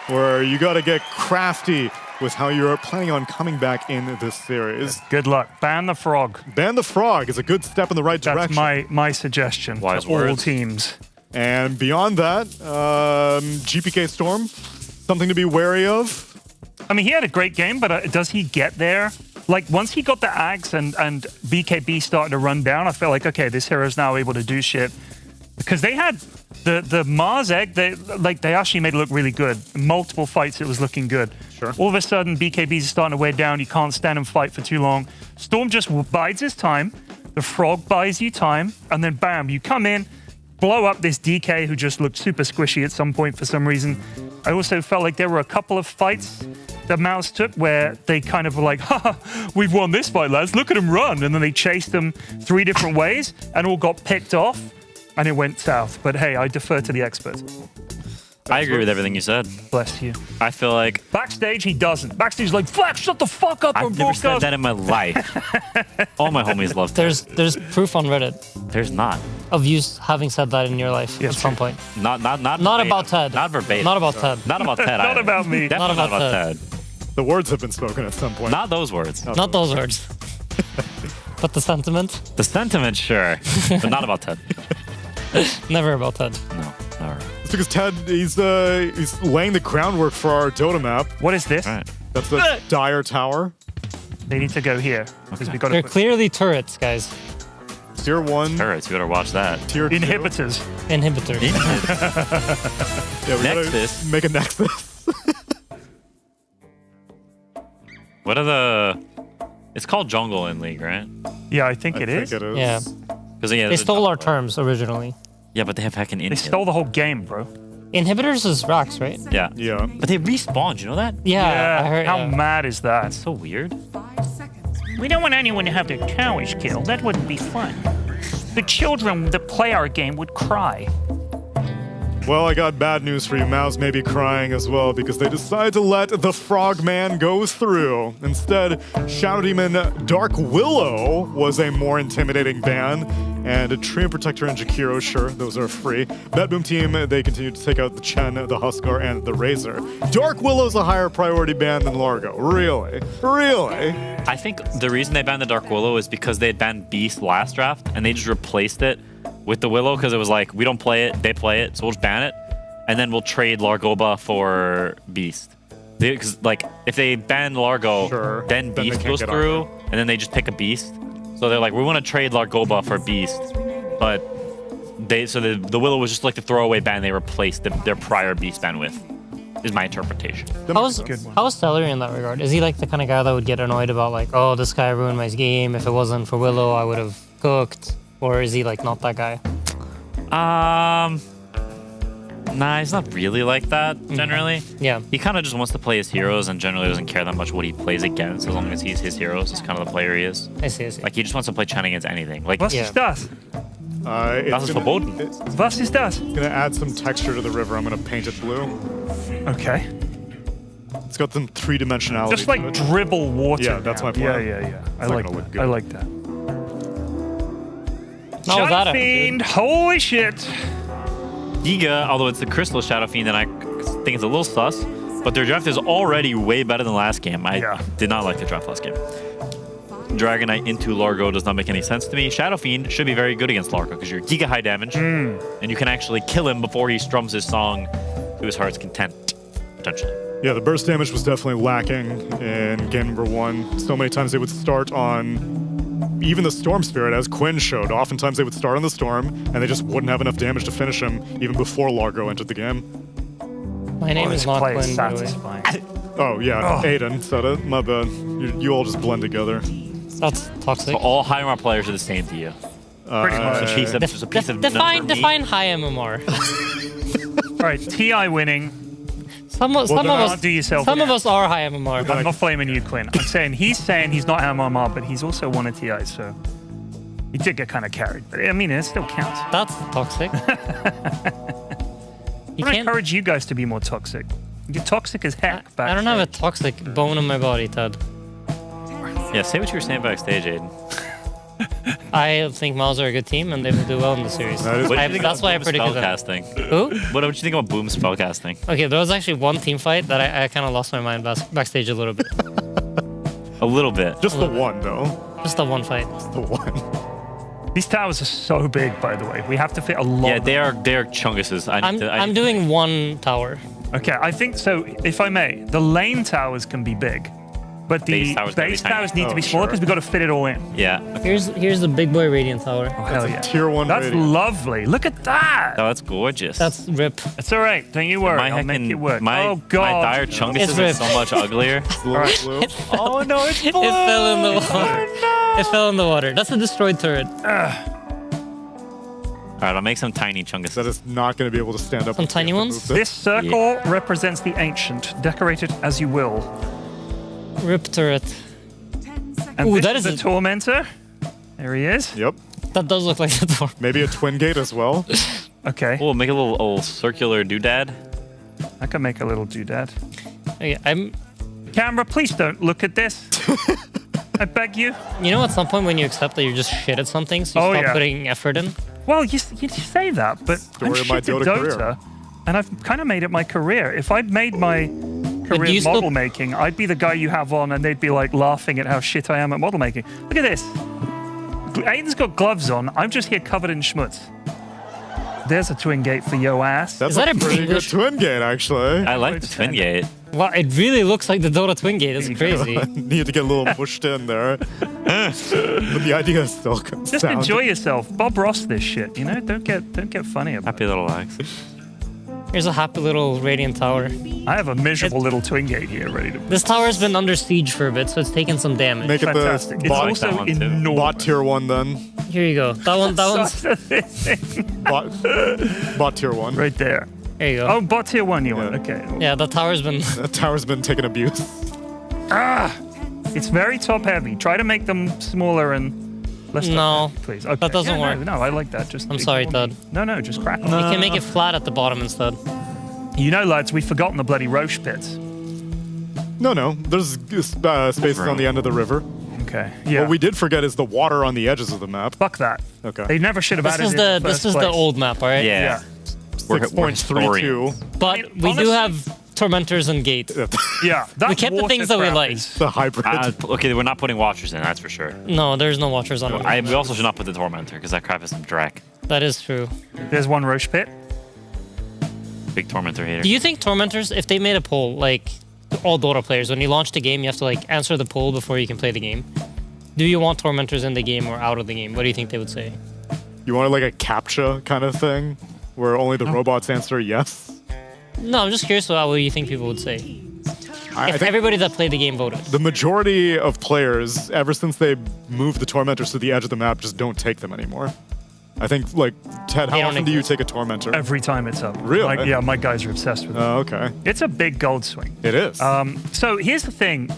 [SPEAKER 5] where you got to get crafty with how you're planning on coming back in this series.
[SPEAKER 11] Good luck. Ban the frog.
[SPEAKER 5] Ban the frog is a good step in the right direction.
[SPEAKER 11] That's my suggestion
[SPEAKER 9] Wise
[SPEAKER 11] to all
[SPEAKER 9] words.
[SPEAKER 11] teams.
[SPEAKER 5] And beyond that, GPK Storm, something to be wary of.
[SPEAKER 11] I mean, he had a great game, but does he get there? Like, once he got the axe and BKB started to run down, I felt like, okay, this hero's now able to do shit. Because they had the MOUZ egg, they actually made it look really good. Multiple fights, it was looking good.
[SPEAKER 5] Sure.
[SPEAKER 11] All of a sudden, BKB's starting to wear down. You can't stand and fight for too long. Storm just bides his time. The frog buys you time. And then, bam, you come in, blow up this DK who just looked super squishy at some point for some reason. I also felt like there were a couple of fights that MOUZ took where they kind of were like, ha, we've won this fight, lads. Look at him run. And then they chased them 3 different ways and all got picked off and it went south. But hey, I defer to the experts.
[SPEAKER 9] I agree with everything you said.
[SPEAKER 11] Bless you.
[SPEAKER 9] I feel like
[SPEAKER 11] Backstage, he doesn't. Backstage, like, Flex, shut the fuck up.
[SPEAKER 9] I've never said that in my life. All my homies love that.
[SPEAKER 12] There's proof on Reddit
[SPEAKER 9] There's not.
[SPEAKER 12] of you having said that in your life at some point.
[SPEAKER 9] Not
[SPEAKER 12] Not about Ted.
[SPEAKER 9] Not verbatim.
[SPEAKER 12] Not about Ted.
[SPEAKER 9] Not about Ted.
[SPEAKER 11] Not
[SPEAKER 9] either.
[SPEAKER 11] about me.
[SPEAKER 9] Definitely
[SPEAKER 12] Not
[SPEAKER 9] not
[SPEAKER 12] about
[SPEAKER 9] about Ted.
[SPEAKER 5] The words have been spoken at some point.
[SPEAKER 9] Not those words.
[SPEAKER 12] Not those words. But the sentiment?
[SPEAKER 9] The sentiment, sure, but not about Ted.
[SPEAKER 12] Never about Ted.
[SPEAKER 9] No, never.
[SPEAKER 5] It's because Ted, he's laying the groundwork for our Dota map.
[SPEAKER 11] What is this?
[SPEAKER 9] Right.
[SPEAKER 5] That's the Dire Tower.
[SPEAKER 11] They need to go here. Because we got
[SPEAKER 12] They're
[SPEAKER 11] to
[SPEAKER 12] clearly turrets, guys.
[SPEAKER 5] Tier 1.
[SPEAKER 9] Turrets, you better watch that.
[SPEAKER 5] Tier 2.
[SPEAKER 11] inhibitors.
[SPEAKER 12] Inhibitors.
[SPEAKER 5] Yeah, we
[SPEAKER 9] Nexus.
[SPEAKER 5] gotta make a Nexus.
[SPEAKER 9] What are the? It's called jungle in League, right?
[SPEAKER 11] Yeah, I think
[SPEAKER 5] I
[SPEAKER 11] it
[SPEAKER 5] think
[SPEAKER 11] is.
[SPEAKER 5] it is.
[SPEAKER 12] Yeah.
[SPEAKER 9] Because yeah,
[SPEAKER 12] They stole our terms originally.
[SPEAKER 9] Yeah, but they have hacking in.
[SPEAKER 11] They stole the whole game, bro.
[SPEAKER 12] Inhibitors is rocks, right?
[SPEAKER 9] Yeah.
[SPEAKER 5] Yeah.
[SPEAKER 9] But they respawned. You know that?
[SPEAKER 12] Yeah, I heard.
[SPEAKER 11] How mad is that?
[SPEAKER 9] So weird.
[SPEAKER 14] 5 seconds.
[SPEAKER 11] We don't want anyone to have their towers killed. That wouldn't be fun. The children that play our game would cry.
[SPEAKER 5] Well, I got bad news for you. MOUZ may be crying as well because they decided to let the Frogman go through. Instead, Shadow Demon Dark Willow was a more intimidating ban, and a Treant Protector and Jakiro, sure, those are free. BetBoom team, they continue to take out the Chen, the Huskar, and the Razor. Dark Willow's a higher priority ban than Largo. Really? Really?
[SPEAKER 9] I think the reason they banned the Dark Willow is because they had banned Beast last draft, and they just replaced it with the Willow because it was like, we don't play it, they play it, so we'll just ban it, and then we'll trade Largoba for Beast. Because, like, if they ban Largo,
[SPEAKER 5] Sure.
[SPEAKER 9] then
[SPEAKER 5] Then they
[SPEAKER 9] Beast
[SPEAKER 5] can't
[SPEAKER 9] goes
[SPEAKER 5] get on
[SPEAKER 9] through, and then they just pick a Beast. So they're like, we want to trade Largoba for Beast, but the Willow was just like the throwaway ban they replaced their prior Beast ban with, is my interpretation.
[SPEAKER 12] How is Celery in that regard? Is he like the kind of guy that would get annoyed about like, oh, this guy ruined my game. If it wasn't for Willow, I would have cooked. Or is he like not that guy?
[SPEAKER 9] Nah, he's not really like that, generally.
[SPEAKER 12] Yeah.
[SPEAKER 9] He kind of just wants to play his heroes and generally doesn't care that much what he plays against as long as he's his heroes. He's kind of the player he is.
[SPEAKER 12] I see.
[SPEAKER 9] Like, he just wants to play Chen against anything. Like,
[SPEAKER 11] Was ist das?
[SPEAKER 9] Das ist verboten.
[SPEAKER 11] Was ist das?
[SPEAKER 5] Gonna add some texture to the river. I'm gonna paint it blue.
[SPEAKER 11] Okay.
[SPEAKER 5] It's got some 3-dimensionality.
[SPEAKER 11] Just like
[SPEAKER 5] to it.
[SPEAKER 11] dribble water.
[SPEAKER 5] Yeah, that's
[SPEAKER 11] now.
[SPEAKER 5] my plan.
[SPEAKER 11] Yeah. I
[SPEAKER 5] It's not
[SPEAKER 11] like
[SPEAKER 5] gonna look
[SPEAKER 11] that.
[SPEAKER 5] good.
[SPEAKER 11] I like that.
[SPEAKER 12] Not with that
[SPEAKER 11] Shadow Fiend, holy shit.
[SPEAKER 9] Giga, although it's the Crystal Shadow Fiend, and I think it's a little sus, but their draft is already way better than last game. I did not like the draft last game. Dragonite into Largo does not make any sense to me. Shadow Fiend should be very good against Largo because you're Giga high damage, and you can actually kill him before he strums his song to his heart's content, potentially.
[SPEAKER 5] Yeah, the burst damage was definitely lacking in game number 1. So many times they would start on even the Storm Spirit, as Quinn showed. Oftentimes they would start on the Storm, and they just wouldn't have enough damage to finish him even before Largo entered the game.
[SPEAKER 12] My name is not
[SPEAKER 11] play is
[SPEAKER 12] Quinn, by the way.
[SPEAKER 11] satisfying.
[SPEAKER 5] Oh, yeah, Aiden said it. My bad. You all just blend together.
[SPEAKER 12] That's toxic.
[SPEAKER 9] So all high MMR players are the same to you.
[SPEAKER 11] Pretty much.
[SPEAKER 9] It's a piece of, just a piece of number
[SPEAKER 12] Define high MMR.
[SPEAKER 11] All right, TI winning.
[SPEAKER 12] Some of
[SPEAKER 11] Don't do yourself.
[SPEAKER 12] us are high MMR.
[SPEAKER 11] I'm not flaming you, Quinn. I'm saying he's not MMR, but he's also won a TI, so he did get kind of carried. But I mean, it still counts.
[SPEAKER 12] That's toxic.
[SPEAKER 11] I encourage you guys to be more toxic. You're toxic as heck.
[SPEAKER 12] I don't have a toxic bone in my body, Ted.
[SPEAKER 9] Yeah, say what you were saying backstage, Aiden.
[SPEAKER 12] I think MOUZ are a good team, and they will do well in the series. That's why I predicted them.
[SPEAKER 9] Spellcasting.
[SPEAKER 12] Who?
[SPEAKER 9] What did you think about Boom spellcasting?
[SPEAKER 12] Okay, there was actually one team fight that I kind of lost my mind backstage a little bit.
[SPEAKER 9] A little bit.
[SPEAKER 5] Just the one, though.
[SPEAKER 12] Just the one fight.
[SPEAKER 5] Just the one.
[SPEAKER 11] These towers are so big, by the way. We have to fit a lot.
[SPEAKER 9] Yeah, they are chunguses.
[SPEAKER 12] I'm doing one tower.
[SPEAKER 11] Okay, I think so. If I may, the lane towers can be big, but the base towers need to be smaller because we've got to fit it all in.
[SPEAKER 9] Yeah.
[SPEAKER 12] Here's the big boy Radiant tower.
[SPEAKER 11] Oh, hell yeah.
[SPEAKER 5] Tier 1
[SPEAKER 11] That's
[SPEAKER 5] Radiant.
[SPEAKER 11] lovely. Look at that.
[SPEAKER 9] Oh, that's gorgeous.
[SPEAKER 12] That's rip.
[SPEAKER 11] It's all right. Don't you worry. I'll make it work. Oh, God.
[SPEAKER 9] My dire chungus is so much uglier.
[SPEAKER 11] All right.
[SPEAKER 9] Oh, no, it's blue.
[SPEAKER 12] It fell in the water.
[SPEAKER 9] no.
[SPEAKER 12] It fell in the water. That's a destroyed turret.
[SPEAKER 9] All right, I'll make some tiny chungus.
[SPEAKER 5] That is not going to be able to stand up.
[SPEAKER 12] Some tiny ones?
[SPEAKER 11] This circle represents the ancient. Decorate it as you will.
[SPEAKER 12] Rip turret.
[SPEAKER 11] And
[SPEAKER 12] Ooh,
[SPEAKER 11] this
[SPEAKER 12] that
[SPEAKER 11] is
[SPEAKER 12] is
[SPEAKER 11] the tormentor. There he is.
[SPEAKER 5] Yep.
[SPEAKER 12] That does look like the door.
[SPEAKER 5] Maybe a twin gate as well.
[SPEAKER 11] Okay.
[SPEAKER 9] Oh, make a little circular doodad.
[SPEAKER 11] I can make a little doodad.
[SPEAKER 12] Okay,
[SPEAKER 11] Camera, please don't look at this. I beg you.
[SPEAKER 12] You know, at some point when you accept that you're just shit at something, so you stop putting effort in.
[SPEAKER 11] Well, you say that, but I'm shit at Dota, and I've kind of made it my career. If I'd made my career model making, I'd be the guy you have on, and they'd be like laughing at how shit I am at model making. Look at this. Aiden's got gloves on. I'm just here covered in schmutz. There's a twin gate for yo ass.
[SPEAKER 5] That's a pretty good twin gate, actually.
[SPEAKER 9] I like the twin gate.
[SPEAKER 12] Wow, it really looks like the Dota twin gate. It's crazy.
[SPEAKER 5] Need to get a little pushed in there. But the idea is still
[SPEAKER 11] just
[SPEAKER 5] sound.
[SPEAKER 11] enjoy yourself. Bob Ross this shit, you know? Don't get funny about
[SPEAKER 9] Happy little lags.
[SPEAKER 12] Here's a happy little Radiant tower.
[SPEAKER 11] I have a miserable little twin gate here ready to...
[SPEAKER 12] This tower's been under siege for a bit, so it's taken some damage.
[SPEAKER 5] Make it
[SPEAKER 11] Fantastic.
[SPEAKER 5] the
[SPEAKER 11] It's also enormous.
[SPEAKER 5] bot tier 1 then.
[SPEAKER 12] Here you go. That one's...
[SPEAKER 5] Bot tier 1.
[SPEAKER 11] Right there.
[SPEAKER 12] There you go.
[SPEAKER 11] Oh, bot tier 1 you want. Okay.
[SPEAKER 12] Yeah, the tower's been...
[SPEAKER 5] That tower's been taking abuse.
[SPEAKER 11] It's very top heavy. Try to make them smaller and less top heavy, please. Okay.
[SPEAKER 12] That doesn't work.
[SPEAKER 11] No, I like that. Just
[SPEAKER 12] I'm sorry, Todd.
[SPEAKER 11] No, just crack on.
[SPEAKER 12] You can make it flat at the bottom instead.
[SPEAKER 11] You know, lads, we've forgotten the bloody Roche pits.
[SPEAKER 5] No. There's spaces on the end of the river.
[SPEAKER 11] Okay. Yeah.
[SPEAKER 5] What we did forget is the water on the edges of the map.
[SPEAKER 11] Fuck that.
[SPEAKER 5] Okay.
[SPEAKER 11] They never should have added it.
[SPEAKER 12] This is the old map, all right?
[SPEAKER 9] Yeah.
[SPEAKER 5] 6.32.
[SPEAKER 12] But we do have tormentors and gate.
[SPEAKER 11] Yeah.
[SPEAKER 12] We kept the things that we like.
[SPEAKER 5] The hybrid.
[SPEAKER 9] Okay, we're not putting watchers in, that's for sure.
[SPEAKER 12] No, there's no watchers on it.
[SPEAKER 9] We also should not put the tormentor because that crap is some drac.
[SPEAKER 12] That is true.
[SPEAKER 11] There's one Roche pit.
[SPEAKER 9] Big tormentor hater.
[SPEAKER 12] Do you think tormentors, if they made a poll, like all Dota players, when you launch the game, you have to like answer the poll before you can play the game? Do you want tormentors in the game or out of the game? What do you think they would say?
[SPEAKER 5] You want like a CAPTCHA kind of thing where only the robots answer yes?
[SPEAKER 12] No, I'm just curious about what you think people would say. If everybody that played the game voted.
[SPEAKER 5] The majority of players, ever since they moved the tormentors to the edge of the map, just don't take them anymore. I think, like, Ted, how often do you take a tormentor?
[SPEAKER 11] Every time it's up.
[SPEAKER 5] Really?
[SPEAKER 11] Yeah, my guys are obsessed with it.
[SPEAKER 5] Oh, okay.
[SPEAKER 11] It's a big gold swing.
[SPEAKER 5] It is.
[SPEAKER 11] So here's the thing.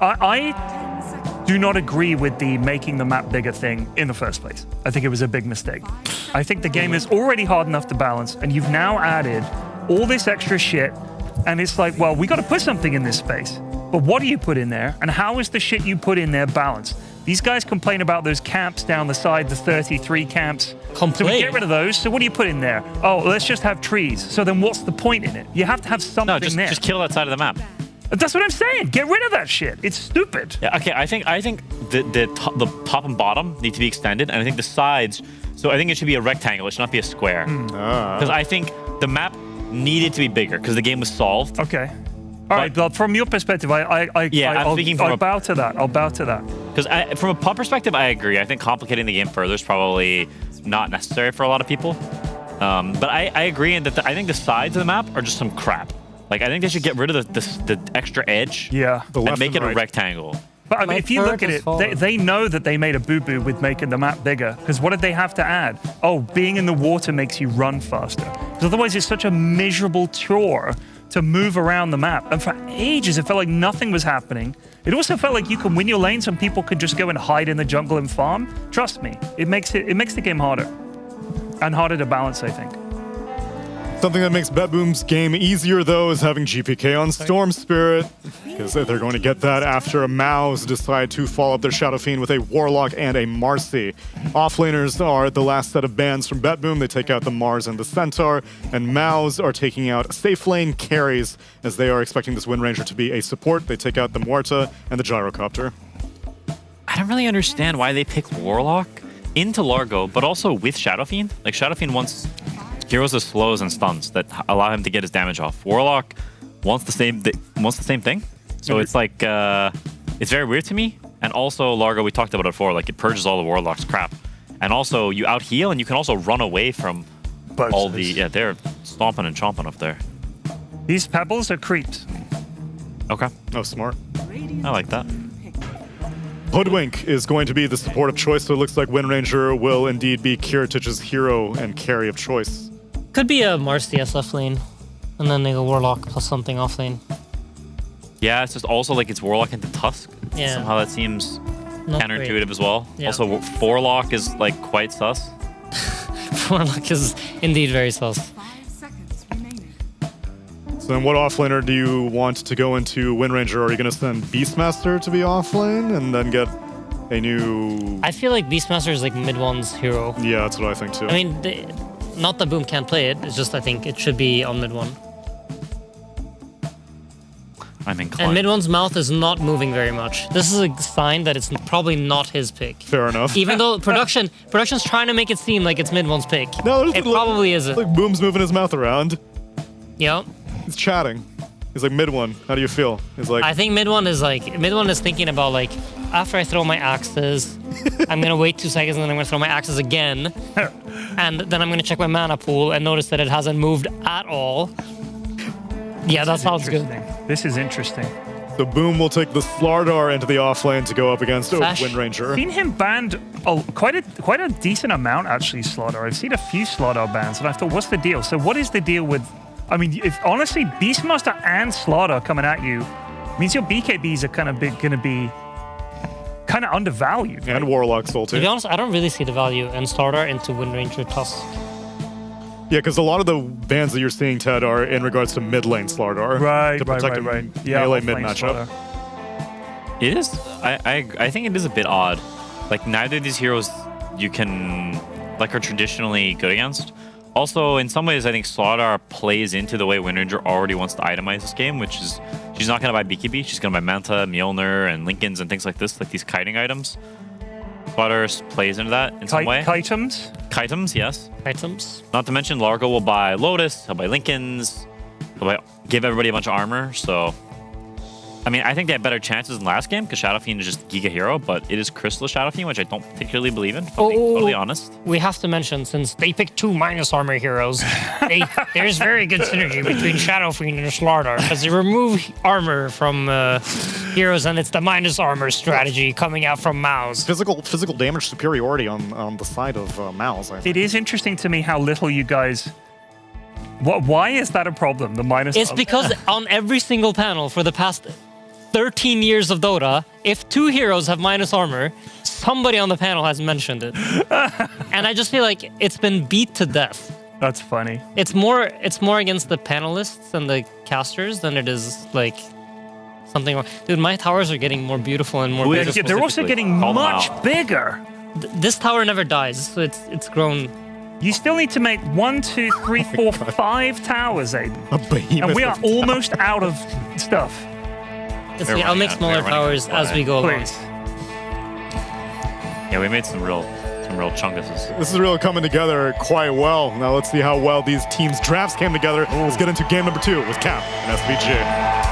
[SPEAKER 11] I do not agree with the making the map bigger thing in the first place. I think it was a big mistake. I think the game is already hard enough to balance, and you've now added all this extra shit, and it's like, well, we got to put something in this space. But what do you put in there, and how is the shit you put in there balanced? These guys complain about those camps down the side, the 33 camps. So we get rid of those. So what do you put in there? Oh, let's just have trees. So then what's the point in it? You have to have something there.
[SPEAKER 9] Just kill that side of the map.
[SPEAKER 11] That's what I'm saying. Get rid of that shit. It's stupid.
[SPEAKER 9] Yeah, okay, I think the top and bottom need to be extended, and I think the sides. So I think it should be a rectangle. It should not be a square. Because I think the map needed to be bigger because the game was solved.
[SPEAKER 11] Okay. All right, but from your perspective, I'll bow to that. I'll bow to that.
[SPEAKER 9] Because from a pub perspective, I agree. I think complicating the game further is probably not necessary for a lot of people. But I agree in that I think the sides of the map are just some crap. Like, I think they should get rid of the extra edge.
[SPEAKER 11] Yeah.
[SPEAKER 9] And make it a rectangle.
[SPEAKER 11] But I mean, if you look at it, they know that they made a boo-boo with making the map bigger. Because what did they have to add? Oh, being in the water makes you run faster. Because otherwise, it's such a miserable chore to move around the map. And for ages, it felt like nothing was happening. It also felt like you can win your lanes and people could just go and hide in the jungle and farm. Trust me, it makes the game harder. And harder to balance, I think.
[SPEAKER 5] Something that makes BetBoom's game easier, though, is having GPK on Storm Spirit, because they're going to get that after MOUZ decide to follow up their Shadow Fiend with a Warlock and a Marcy. Offlaners are the last set of bans from BetBoom. They take out the Mars and the Centaur, and MOUZ are taking out safe lane carries, as they are expecting this Wind Ranger to be a support. They take out the Muerta and the Gyrocopter.
[SPEAKER 9] I don't really understand why they picked Warlock into Largo, but also with Shadow Fiend. Like, Shadow Fiend wants heroes with slows and stuns that allow him to get his damage off. Warlock wants the same thing. So it's like it's very weird to me. And also Largo, we talked about it before, like it purges all the Warlock's crap. And also you out heal, and you can also run away from all the they're stomping and chomping up there.
[SPEAKER 11] These pebbles are creeps.
[SPEAKER 9] Okay.
[SPEAKER 5] Oh, smart.
[SPEAKER 9] I like that.
[SPEAKER 5] Hoodwink is going to be the support of choice, so it looks like Wind Ranger will indeed be Kiritich's hero and carry of choice.
[SPEAKER 12] Could be a Marcy SF lane, and then they go Warlock plus something off lane.
[SPEAKER 9] Yeah, it's just also like it's Warlock into Tusk.
[SPEAKER 12] Yeah.
[SPEAKER 9] Somehow that seems
[SPEAKER 12] Not
[SPEAKER 9] counterintuitive
[SPEAKER 12] great.
[SPEAKER 9] as well.
[SPEAKER 12] Yeah.
[SPEAKER 9] Also, Forlock is like quite sus.
[SPEAKER 12] Warlock is indeed very sus.
[SPEAKER 5] So then what offlaner do you want to go into Wind Ranger? Are you going to send Beastmaster to be offlane and then get a new...
[SPEAKER 12] I feel like Beastmaster is like mid one's hero.
[SPEAKER 5] Yeah, that's what I think too.
[SPEAKER 12] I mean, not that Boom can't play it, it's just I think it should be on mid one.
[SPEAKER 9] I'm inclined.
[SPEAKER 12] And mid one's mouth is not moving very much. This is a sign that it's probably not his pick.
[SPEAKER 5] Fair enough.
[SPEAKER 12] Even though production's trying to make it seem like it's mid one's pick.
[SPEAKER 5] No,
[SPEAKER 12] it probably isn't.
[SPEAKER 5] Like Boom's moving his mouth around.
[SPEAKER 12] Yeah.
[SPEAKER 5] He's chatting. He's like, mid one, how do you feel? He's like...
[SPEAKER 12] I think mid one is thinking about like, after I throw my axes, I'm gonna wait 2 seconds and then I'm gonna throw my axes again. And then I'm gonna check my mana pool and notice that it hasn't moved at all. Yeah, that sounds good.
[SPEAKER 11] This is interesting.
[SPEAKER 5] So Boom will take the Slardar into the offlane to go up against Wind Ranger.
[SPEAKER 11] I've seen him banned quite a decent amount, actually, Slaughter. I've seen a few Slaughter bans, and I thought, what's the deal? So what is the deal with... I mean, if honestly, Beastmaster and Slaughter coming at you means your BKBs are kind of going to be kind of undervalued.
[SPEAKER 5] And Warlock Soul too.
[SPEAKER 12] To be honest, I don't really see the value in Starter into Wind Ranger Tusk.
[SPEAKER 5] Yeah, because a lot of the bans that you're seeing, Ted, are in regards to mid lane Slardar.
[SPEAKER 11] Right,
[SPEAKER 5] to protect
[SPEAKER 11] right.
[SPEAKER 5] Yeah, melee mid
[SPEAKER 11] off-lane
[SPEAKER 5] matchup.
[SPEAKER 11] Slaughter.
[SPEAKER 9] It is. I think it is a bit odd. Like, neither of these heroes you can are traditionally good against. Also, in some ways, I think Slardar plays into the way Wind Ranger already wants to itemize this game, which is she's not going to buy BKB. She's going to buy Manta, Mjolnir, and Lincolns and things like this, like these kiting items. Slardar plays into that in some way.
[SPEAKER 11] Kitems?
[SPEAKER 9] Kitems, yes.
[SPEAKER 12] Kitems.
[SPEAKER 9] Not to mention, Largo will buy Lotus, he'll buy Lincolns, he'll give everybody a bunch of armor, so... I mean, I think they have better chances than last game because Shadow Fiend is just Giga Hero, but it is Crystal Shadow Fiend, which I don't particularly believe in, if I'm being totally honest.
[SPEAKER 12] We have to mention, since they picked 2 minus armor heroes, there's very good synergy between Shadow Fiend and Slardar because they remove armor from heroes, and it's the minus armor strategy coming out from MOUZ.
[SPEAKER 5] Physical damage superiority on the side of MOUZ, I think.
[SPEAKER 11] It is interesting to me how little you guys... Why is that a problem, the minus
[SPEAKER 12] It's because on every single panel for the past 13 years of Dota, if 2 heroes have minus armor, somebody on the panel has mentioned it. And I just feel like it's been beat to death.
[SPEAKER 11] That's funny.
[SPEAKER 12] It's more against the panelists and the casters than it is like something. Dude, my towers are getting more beautiful and more bigger.
[SPEAKER 11] They're also getting much bigger.
[SPEAKER 12] This tower never dies, so it's grown.
[SPEAKER 11] You still need to make 1, 2, 3, 4, 5 towers, Aiden. And we are almost out of stuff.
[SPEAKER 12] I'll make smaller towers as we go along.
[SPEAKER 9] Yeah, we made some real chunkuses.
[SPEAKER 5] This is really coming together quite well. Now let's see how well these teams' drafts came together. Let's get into game number 2 with Cap and SVG.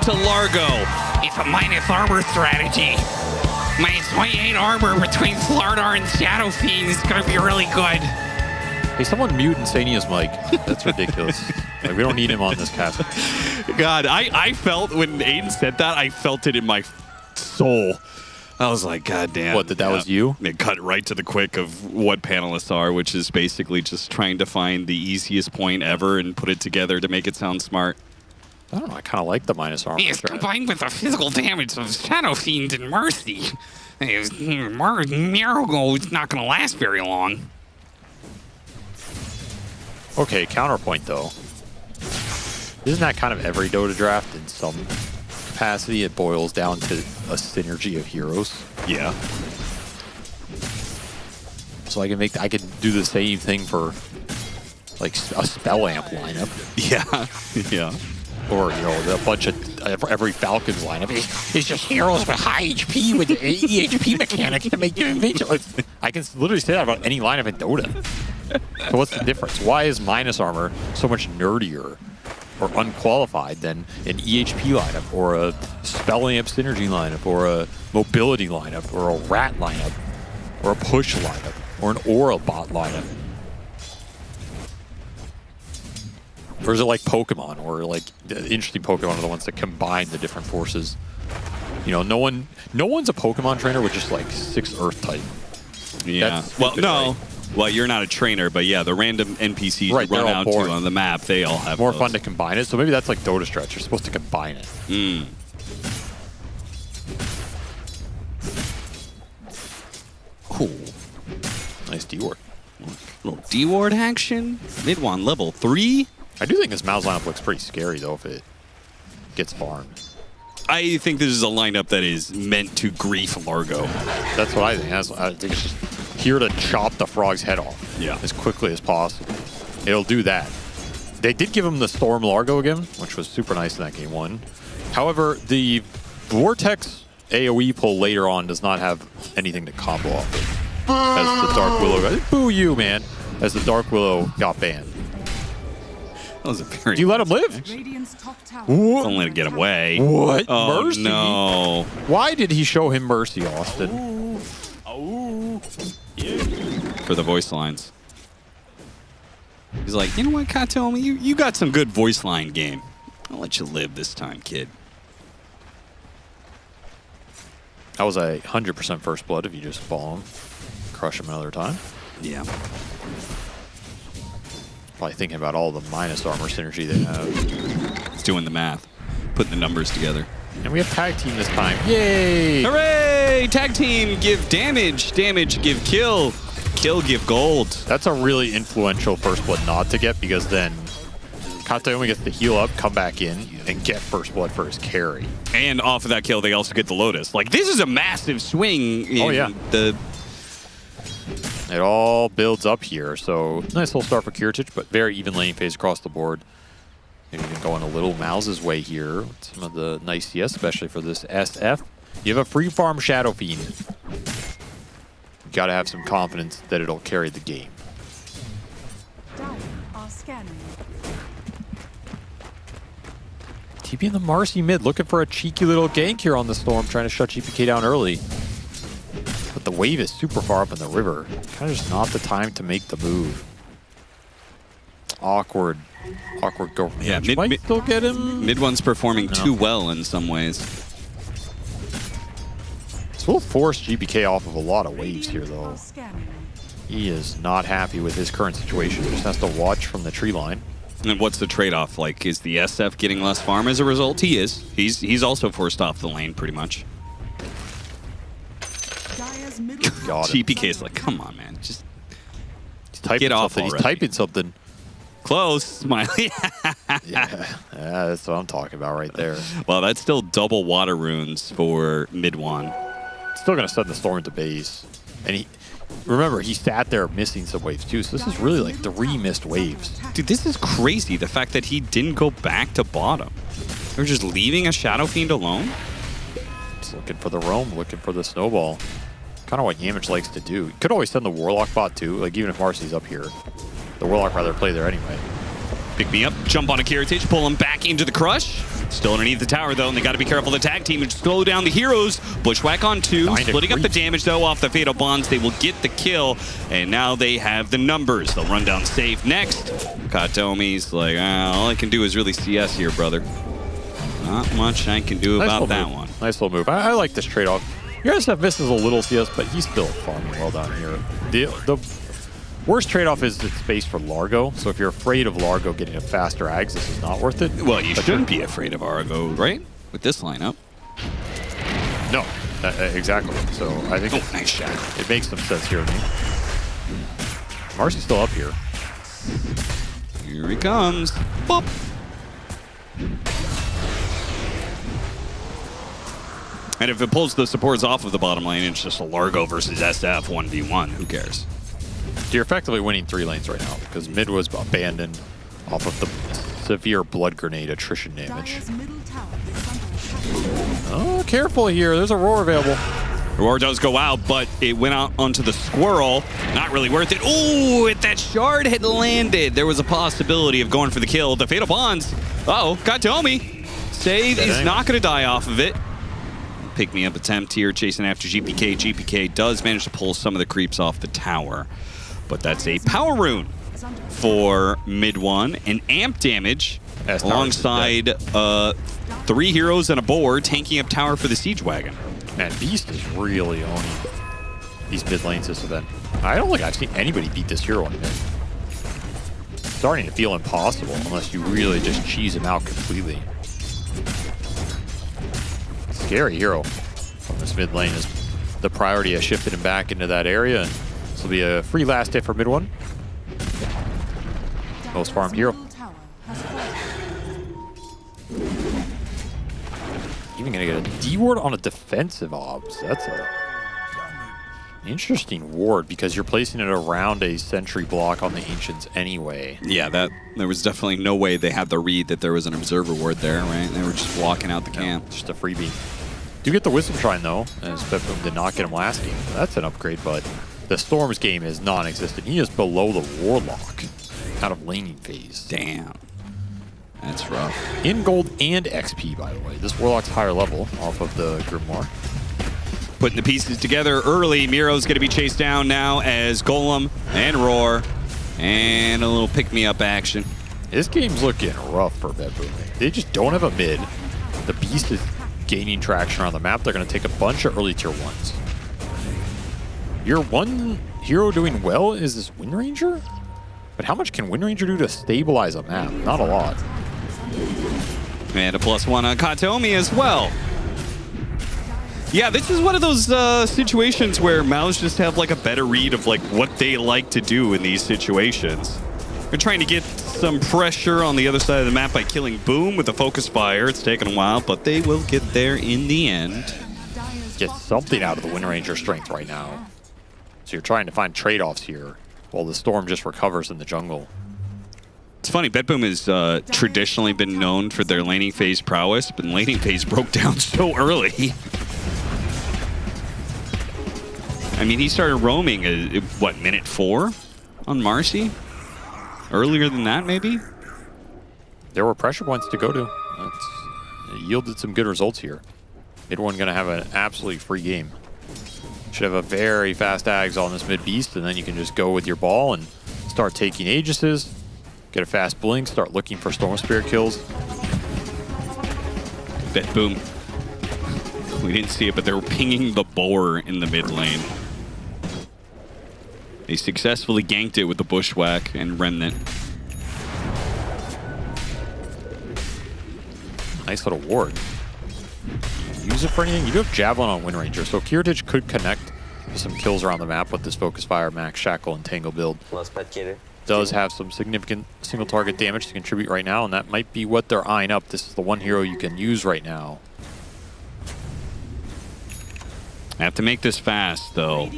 [SPEAKER 10] to Largo.
[SPEAKER 18] It's a minus armor strategy. Minus 28 armor between Slardar and Shadow Fiend is going to be really good.
[SPEAKER 13] Hey, someone mute Insania's mic. That's ridiculous. Like, we don't need him on this cast.
[SPEAKER 10] God, I felt when Aiden said that, I felt it in my soul. I was like, God damn.
[SPEAKER 13] What, that was you?
[SPEAKER 10] It cut right to the quick of what panelists are, which is basically just trying to find the easiest point ever and put it together to make it sound smart.
[SPEAKER 13] I don't know. I kind of like the minus armor.
[SPEAKER 18] Yes, combined with the physical damage of Shadow Fiend and Mercy. Miracle is not going to last very long.
[SPEAKER 13] Okay, counterpoint though. Isn't that kind of every Dota draft in some capacity? It boils down to a synergy of heroes.
[SPEAKER 10] Yeah.
[SPEAKER 13] So I can do the same thing for like a spell amp lineup.
[SPEAKER 10] Yeah. Yeah.
[SPEAKER 13] Or, you know, a bunch of every Falcons lineup.
[SPEAKER 18] It's just heroes with high HP with EHP mechanics to make them invincible.
[SPEAKER 13] I can literally say that about any lineup in Dota. So what's the difference? Why is minus armor so much nerdier or unqualified than an EHP lineup or a spell amp synergy lineup or a mobility lineup or a rat lineup or a push lineup or an Aurora bot lineup? Or is it like Pokemon, or like the interesting Pokemon are the ones that combine the different forces? You know, no one's a Pokemon trainer with just like 6 Earth type.
[SPEAKER 10] Yeah. Well, no. Right? Well, you're not a trainer, but yeah, the random NPCs you run out to on the map, they all have
[SPEAKER 13] more
[SPEAKER 10] those.
[SPEAKER 13] Fun to combine it. So maybe that's like Dota Stretch. You're supposed to combine it. Cool. Nice D-ward.
[SPEAKER 10] Little D-ward action. Mid-1 level 3.
[SPEAKER 13] I do think this MOUZ lineup looks pretty scary, though, if it gets farmed.
[SPEAKER 10] I think this is a lineup that is meant to grief Largo.
[SPEAKER 13] That's what I think. I think it's just here to chop the frog's head off as quickly as possible. It'll do that. They did give him the Storm Largo again, which was super nice in that game 1. However, the Vortex AoE pull later on does not have anything to combo off of. As the Dark Willow got... Boo you, man! As the Dark Willow got banned.
[SPEAKER 10] That was a very...
[SPEAKER 13] Do you let him live?
[SPEAKER 10] Don't let him get away.
[SPEAKER 13] What?
[SPEAKER 10] Oh,
[SPEAKER 13] Mercy?
[SPEAKER 10] No.
[SPEAKER 13] Why did he show him mercy, Austin?
[SPEAKER 10] For the voice lines. He's like, you know what, Katomi? You got some good voice line game. I'll let you live this time, kid.
[SPEAKER 13] That was a 100% first blood if you just follow him. Crush him another time.
[SPEAKER 10] Yeah.
[SPEAKER 13] Probably thinking about all the minus armor synergy they have.
[SPEAKER 10] It's doing the math. Putting the numbers together.
[SPEAKER 13] And we have tag team this time. Yay!
[SPEAKER 10] Hooray! Tag team, give damage. Damage, give kill. Kill, give gold.
[SPEAKER 13] That's a really influential first blood not to get, because then Kataomi gets to heal up, come back in, and get first blood for his carry.
[SPEAKER 10] And off of that kill, they also get the Lotus. Like, this is a massive swing in
[SPEAKER 13] It all builds up here, so nice little start for Kiritich, but very even lane phase across the board. Maybe even going a little MOUZ's way here with some of the nice CS, especially for this SF. You have a free farm Shadow Fiend. You gotta have some confidence that it'll carry the game. TP in the Marcy mid, looking for a cheeky little gank here on the Storm, trying to shut GPK down early. But the wave is super far up in the river. Kind of just not the time to make the move. Awkward go.
[SPEAKER 10] Yeah,
[SPEAKER 13] might still get him.
[SPEAKER 10] Mid-one's performing too well in some ways.
[SPEAKER 13] This will force GPK off of a lot of waves here, though. He is not happy with his current situation. Just has to watch from the tree line.
[SPEAKER 10] And what's the trade-off? Like, is the SF getting less farm as a result? He is. He's also forced off the lane, pretty much. GPK's like, come on, man. Just get off already.
[SPEAKER 13] He's typing something.
[SPEAKER 10] Close. Smiley.
[SPEAKER 13] Yeah, that's what I'm talking about right there.
[SPEAKER 10] Well, that's still double water runes for mid-one.
[SPEAKER 13] Still going to send the Storm to base. And remember, he sat there missing some waves too, so this is really like 3 missed waves.
[SPEAKER 10] Dude, this is crazy, the fact that he didn't go back to bottom. They're just leaving a Shadow Fiend alone?
[SPEAKER 13] Just looking for the roam, looking for the snowball. Kind of what Yamich likes to do. He could always send the Warlock bot too, like even if Marcy's up here. The Warlock rather play there anyway.
[SPEAKER 10] Pick me up, jump on a Kiritich, pull him back into the crush. Still underneath the tower, though, and they got to be careful. The tag team would slow down the heroes. Bushwhack on 2, splitting up the damage, though, off the Fatal Bonds. They will get the kill, and now they have the numbers. They'll run down safe next. Katomi's like, all I can do is really CS here, brother. Not much I can do about that one.
[SPEAKER 13] Nice little move. I like this trade-off. Your SF misses a little CS, but he's still farming well down here. The worst trade-off is the space for Largo. So if you're afraid of Largo getting a faster Ags, this is not worth it.
[SPEAKER 10] Well, you shouldn't be afraid of Largo, right? With this lineup.
[SPEAKER 13] No, exactly. So I think
[SPEAKER 10] nice shot.
[SPEAKER 13] It makes some sense here to me. Marcy's still up here.
[SPEAKER 10] Here he comes. Boop. And if it pulls the supports off of the bottom lane, it's just a Largo versus SF 1v1. Who cares?
[SPEAKER 13] You're effectively winning 3 lanes right now because mid was abandoned off of the severe blood grenade attrition damage. Oh, careful here. There's Aurora available.
[SPEAKER 10] Aurora does go out, but it went out onto the squirrel. Not really worth it. Ooh, if that shard had landed, there was a possibility of going for the kill. The Fatal Bonds. Uh-oh, Katomi. Save is not going to die off of it. Pick-me-up attempt here, chasing after GPK. GPK does manage to pull some of the creeps off the tower. But that's a power rune for mid 1 and amp damage alongside 3 heroes and a boar tanking up tower for the siege wagon.
[SPEAKER 13] Man, Beast is really owning these mid lanes this event. I don't think I've seen anybody beat this hero on mid. It's starting to feel impossible unless you really just cheese him out completely. Scary hero from this mid lane is the priority has shifted him back into that area, and this will be a free last hit for mid 1. Most farmed hero. Even gonna get a D ward on a defensive obs. That's a interesting ward because you're placing it around a sentry block on the Ancients anyway.
[SPEAKER 10] Yeah, there was definitely no way they had the read that there was an observer ward there, right? They were just blocking out the camp.
[SPEAKER 13] Just a freebie. Do get the Wisdom Shrine though, as BetBoom did not get him last game. That's an upgrade, but the Storm's game is non-existent. He is below the Warlock out of laning phase.
[SPEAKER 10] Damn. That's rough.
[SPEAKER 13] In gold and XP, by the way. This Warlock's higher level off of the Grimoire.
[SPEAKER 10] Putting the pieces together early. Miro's going to be chased down now as Golem and Roar. And a little pick-me-up action.
[SPEAKER 13] This game's looking rough for BetBoom. They just don't have a mid. The Beast is gaining traction around the map. They're going to take a bunch of early tier 1s. Your one hero doing well is this Wind Ranger? But how much can Wind Ranger do to stabilize a map? Not a lot.
[SPEAKER 10] And a +1 on Katomi as well. Yeah, this is one of those situations where MOUZ just have like a better read of like what they like to do in these situations. They're trying to get some pressure on the other side of the map by killing Boom with a focus fire. It's taken a while, but they will get there in the end.
[SPEAKER 13] Get something out of the Wind Ranger strength right now. So you're trying to find trade-offs here while the Storm just recovers in the jungle.
[SPEAKER 10] It's funny, BetBoom has traditionally been known for their laning phase prowess, but laning phase broke down so early. I mean, he started roaming at, what, minute 4 on Marcy? Earlier than that, maybe?
[SPEAKER 13] There were pressure points to go to. It yielded some good results here. Mid 1 going to have an absolutely free game. Should have a very fast Ags on this mid beast, and then you can just go with your ball and start taking Aegises, get a fast blink, start looking for Storm Spirit kills.
[SPEAKER 10] BetBoom. We didn't see it, but they were pinging the boar in the mid lane. They successfully ganked it with the Bushwhack and Remnant.
[SPEAKER 13] Nice little ward. Use it for anything. You do have Javelin on Wind Ranger, so Kiritich could connect to some kills around the map with this Focus Fire, Max Shackle, and Tangle build. Does have some significant single target damage to contribute right now, and that might be what they're eyeing up. This is the one hero you can use right now.
[SPEAKER 10] I have to make this fast, though.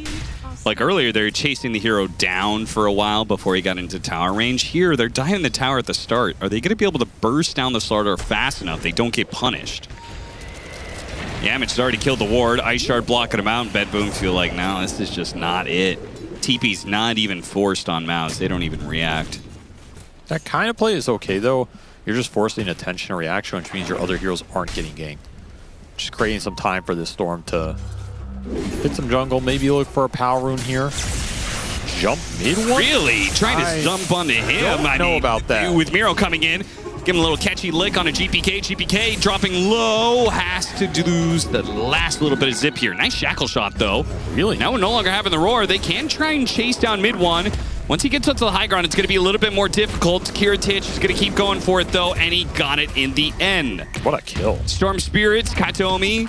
[SPEAKER 10] Like earlier, they were chasing the hero down for a while before he got into tower range. Here, they're dying the tower at the start. Are they going to be able to burst down the starter fast enough they don't get punished? Yamich has already killed the ward. Ice Shard blocking him out, and BetBoom feel like, no, this is just not it. TP's not even forced on MOUZ. They don't even react.
[SPEAKER 13] That kind of play is okay, though. you're just forcing attention and reaction, which means your other heroes aren't getting ganked. Just creating some time for this Storm to hit some jungle, maybe look for a power rune here. Jump mid one?
[SPEAKER 10] Really? Trying to jump onto him.
[SPEAKER 13] I know about that.
[SPEAKER 10] With Miro coming in, give him a little catchy lick on a GPK. GPK dropping low, has to lose the last little bit of zip here. Nice shackle shot, though.
[SPEAKER 13] Really?
[SPEAKER 10] Now no longer having the roar. They can try and chase down mid one. Once he gets up to the high ground, it's going to be a little bit more difficult. Kiritich is going to keep going for it, though, and he got it in the end.
[SPEAKER 13] What a kill.
[SPEAKER 10] Storm Spirits, Katomi.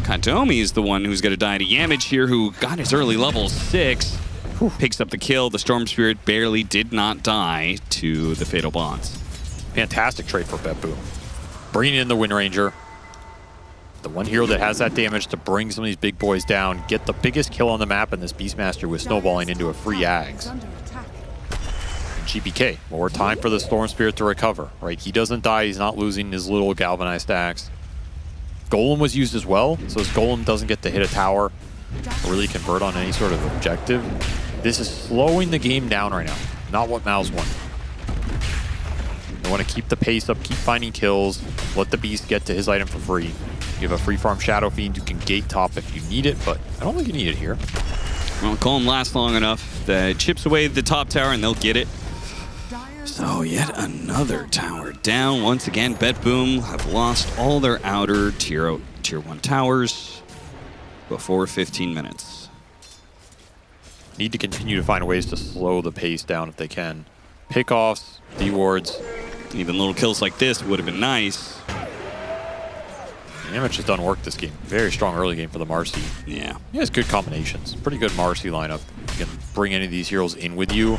[SPEAKER 10] Katomi is the one who's going to die to Yamage here, who got his early level 6. Picks up the kill. The Storm Spirit barely did not die to the Fatal Bonds.
[SPEAKER 13] Fantastic trade for BetBoom. Bringing in the Wind Ranger. The one hero that has that damage to bring some of these big boys down, get the biggest kill on the map, and this Beastmaster with snowballing into a free Ags. And GPK, more time for the Storm Spirit to recover, right? He doesn't die, he's not losing his little galvanized axe. Golem was used as well, so his Golem doesn't get to hit a tower or really convert on any sort of objective. This is slowing the game down right now, not what MOUZ want. They want to keep the pace up, keep finding kills, let the Beast get to his item for free. You have a free farm Shadow Fiend, you can gate top if you need it, but I don't think you need it here.
[SPEAKER 10] Well, Golem lasts long enough that it chips away the top tower and they'll get it. So yet another tower down. Once again, BetBoom have lost all their outer tier 1 towers before 15 minutes.
[SPEAKER 13] Need to continue to find ways to slow the pace down if they can. Pickoffs, D-wards.
[SPEAKER 10] Even little kills like this would have been nice.
[SPEAKER 13] Yamage has done work this game. Very strong early game for the Marcy.
[SPEAKER 10] Yeah.
[SPEAKER 13] He has good combinations. Pretty good Marcy lineup. You can bring any of these heroes in with you,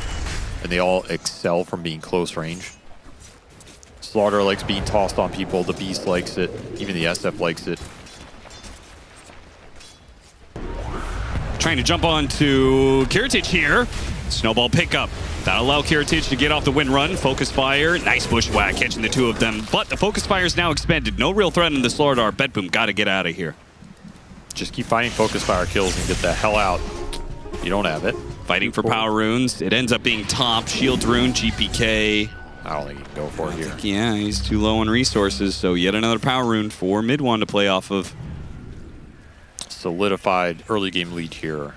[SPEAKER 13] and they all excel from being close range. Slaughter likes being tossed on people. The Beast likes it. Even the SF likes it.
[SPEAKER 10] Trying to jump on to Kiritich here. Snowball pickup. That'll allow Kiritich to get off the wind run. Focus fire. Nice bushwhack catching the two of them. But the focus fire is now expended. No real threat in the Slaughter. BetBoom got to get out of here.
[SPEAKER 13] Just keep finding focus fire kills and get the hell out. You don't have it.
[SPEAKER 10] Fighting for power runes. It ends up being top. Shield rune, GPK.
[SPEAKER 13] I don't think he can go for it here.
[SPEAKER 10] Yeah, he's too low on resources. So yet another power rune for mid one to play off of.
[SPEAKER 13] Solidified early game lead here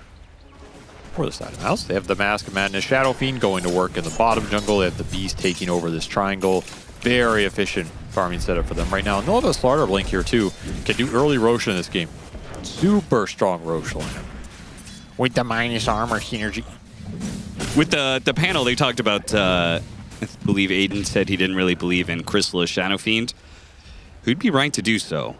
[SPEAKER 13] for the side of MOUZ. They have the Mask of Madness Shadow Fiend going to work in the bottom jungle. They have the Beast taking over this triangle. Very efficient farming setup for them right now. And they'll have a Slaughter Blink here too. Can do early Rosh in this game. Super strong Rosh lineup. With the minus armor synergy.
[SPEAKER 10] With the panel, they talked about, I believe Aiden said he didn't really believe in Chrysalis Shadow Fiend. Who'd be right to do so?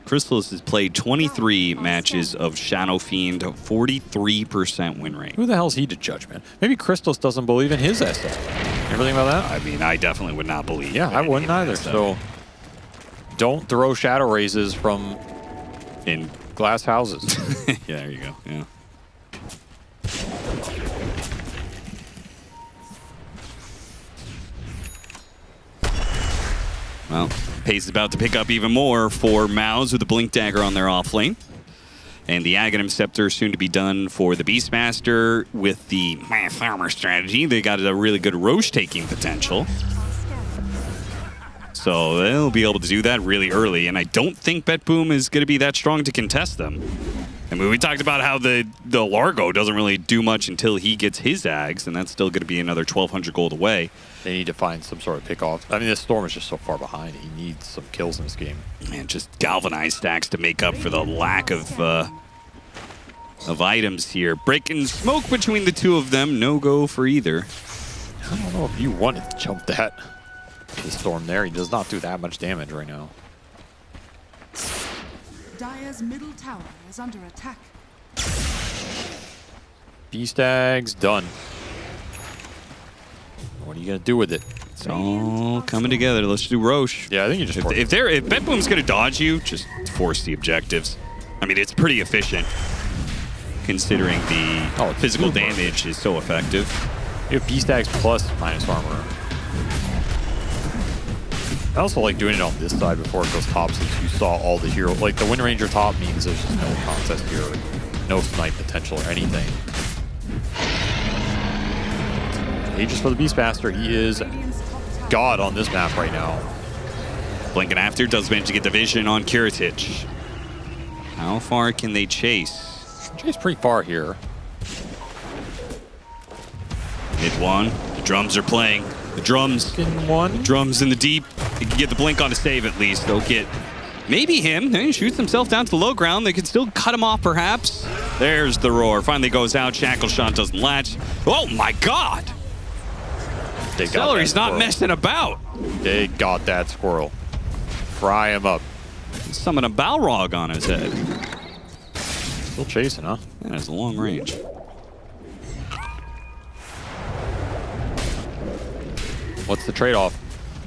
[SPEAKER 10] Chrysalis has played 23 matches of Shadow Fiend, 43% win rate.
[SPEAKER 13] Who the hell's he to judge, man? Maybe Chrysalis doesn't believe in his SF. Everything about that?
[SPEAKER 10] I mean, I definitely would not believe.
[SPEAKER 13] Yeah, I wouldn't either. So don't throw shadow raises from in glass houses.
[SPEAKER 10] Yeah, there you go. Yeah. Well, pace is about to pick up even more for MOUZ with the Blink Dagger on their off lane. And the Aghanim Scepter soon to be done for the Beastmaster with the Mass Armor strategy. They got a really good Rosh taking potential. So they'll be able to do that really early. And I don't think BetBoom is going to be that strong to contest them. I mean, we talked about how the Largo doesn't really do much until he gets his Ags, and that's still going to be another 1,200 gold away.
[SPEAKER 13] They need to find some sort of pick-off. I mean, this Storm is just so far behind. He needs some kills in this game.
[SPEAKER 10] And just galvanized stacks to make up for the lack of items here. Breaking smoke between the two of them. No go for either.
[SPEAKER 13] I don't know if you wanted to jump that. The Storm there. He does not do that much damage right now.
[SPEAKER 14] Dire's middle tower is under attack.
[SPEAKER 13] Beast Ags done. What are you gonna do with it?
[SPEAKER 10] It's all coming together. Let's do Rosh.
[SPEAKER 13] Yeah, I think you just
[SPEAKER 10] if BetBoom's gonna dodge you, just force the objectives. I mean, it's pretty efficient considering the physical damage is so effective.
[SPEAKER 13] You have Beast Ags plus minus armor. I also like doing it on this side before it goes top, since you saw all the hero. Like the Wind Ranger top means there's just no contest here, no snipe potential or anything. Aegis for the Beastmaster. He is god on this map right now.
[SPEAKER 10] Blinking after does manage to get the vision on Kiritich. How far can they chase?
[SPEAKER 13] Chase pretty far here.
[SPEAKER 10] Mid one. The drums are playing. The drums.
[SPEAKER 13] In one.
[SPEAKER 10] The drums in the deep. They can get the blink on a save at least. They'll get maybe him. Then he shoots himself down to the low ground. They can still cut him off perhaps. There's the roar. Finally goes out. Shackle shot doesn't latch. Oh my god! Celery's not messing about.
[SPEAKER 13] They got that squirrel. Fry him up.
[SPEAKER 10] Summon a Balrog on his head.
[SPEAKER 13] Still chasing, huh?
[SPEAKER 10] That is a long range.
[SPEAKER 13] What's the trade-off?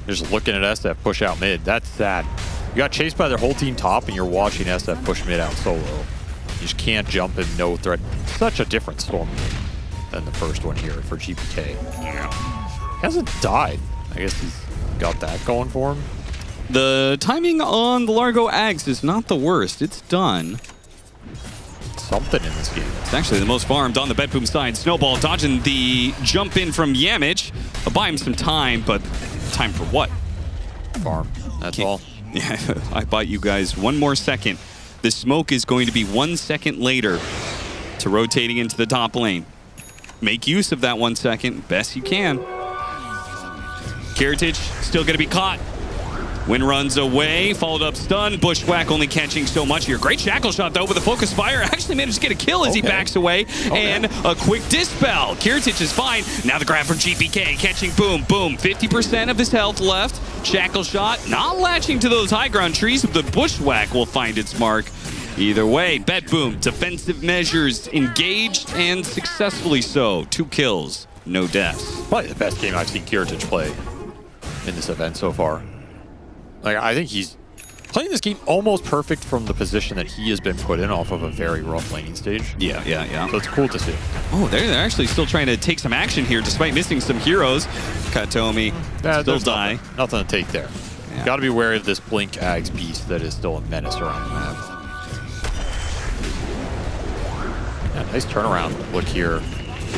[SPEAKER 13] They're just looking at SF push out mid. That's sad. You got chased by their whole team top, and you're watching SF push mid out solo. You just can't jump in, no threat. Such a different storm than the first one here for GPK.
[SPEAKER 10] Yeah.
[SPEAKER 13] He hasn't died. I guess he's got that going for him.
[SPEAKER 10] The timing on the Largo Ags is not the worst. It's done.
[SPEAKER 13] Something in this game.
[SPEAKER 10] It's actually the most farmed on the BetBoom side. Snowball dodging the jump in from Yamich. I'll buy him some time, but time for what?
[SPEAKER 13] Farm. That's all.
[SPEAKER 10] Yeah, I bought you guys 1 more second. The smoke is going to be 1 second later to rotating into the top lane. Make use of that 1 second best you can. Kiritich still going to be caught. Wind runs away, followed up stun. Bushwhack only catching so much here. Great shackle shot though with a focus fire. Actually managed to get a kill as he backs away. And a quick dispel. Kiritich is fine. Now the grab from GPK catching boom, boom. 50% of his health left. Shackle shot not latching to those high ground trees. The Bushwhack will find its mark. Either way, BetBoom, defensive measures engaged and successfully so. 2 kills, no deaths.
[SPEAKER 13] Probably the best game I've seen Kiritich play in this event so far. Like, I think he's playing this game almost perfect from the position that he has been put in off of a very rough laning stage.
[SPEAKER 10] Yeah.
[SPEAKER 13] So it's cool to see.
[SPEAKER 10] Oh, they're actually still trying to take some action here despite missing some heroes. Katomi still die.
[SPEAKER 13] Nothing to take there.
[SPEAKER 10] Yeah.
[SPEAKER 13] Got to be wary of this Blink Ags beast that is still a menace around the map. Yeah, nice turnaround look here.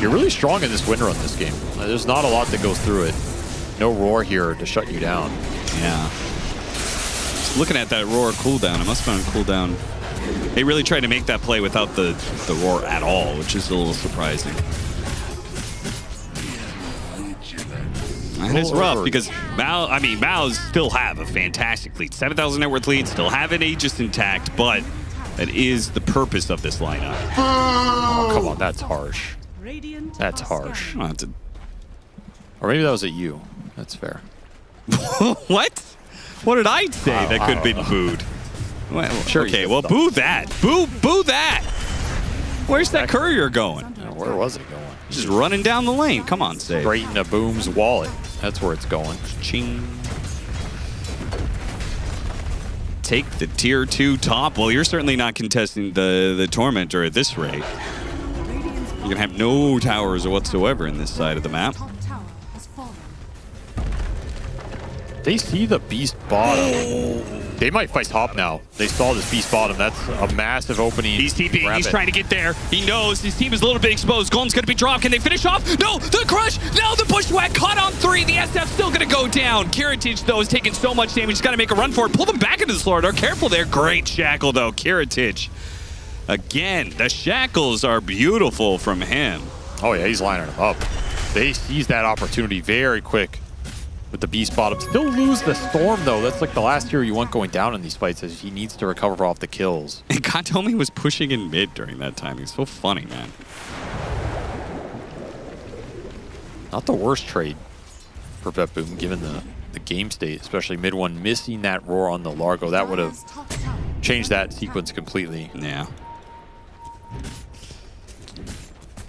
[SPEAKER 13] You're really strong in this win run this game. There's not a lot that goes through it. No roar here to shut you down.
[SPEAKER 10] Yeah. Looking at that roar cooldown, it must have been cooldown. They really tried to make that play without the roar at all, which is a little surprising. And it's rough because MOUZ still have a fantastic lead. 7,000 net worth lead, still have an Aegis intact, but that is the purpose of this lineup.
[SPEAKER 13] Oh, come on, that's harsh. That's harsh. Or maybe that was at you. That's fair.
[SPEAKER 10] What? What did I say that could have been booed? Well, sure. Okay, well, boo that. Boo that. Where's that courier going?
[SPEAKER 13] Where was it going?
[SPEAKER 10] Just running down the lane. Come on, Save.
[SPEAKER 13] Straight into Boom's wallet. That's where it's going.
[SPEAKER 10] Ching. Take the tier 2 top. Well, you're certainly not contesting the Tormentor at this rate. You're going to have no towers whatsoever in this side of the map.
[SPEAKER 13] They see the beast bottom. They might fight top now. They saw this beast bottom. That's a massive opening.
[SPEAKER 10] He's TPing. He's trying to get there. He knows his team is a little bit exposed. Golem's going to be dropped. Can they finish off? No, the crush. No, the Bushwhack caught on 3. The SF's still going to go down. Kiritich, though, is taking so much damage. He's got to make a run for it. Pull them back into the Slaughter. Careful there. Great shackle, though. Kiritich. Again, the shackles are beautiful from him.
[SPEAKER 13] Oh, yeah, he's lining them up. They seize that opportunity very quick. With the beast bottom. Still lose the storm though. That's like the last hero you want going down in these fights as he needs to recover off the kills.
[SPEAKER 10] And Katomi was pushing in mid during that time. He's so funny, man.
[SPEAKER 13] Not the worst trade for BetBoom given the game state, especially mid one missing that roar on the Largo. That would have changed that sequence completely.
[SPEAKER 10] Yeah.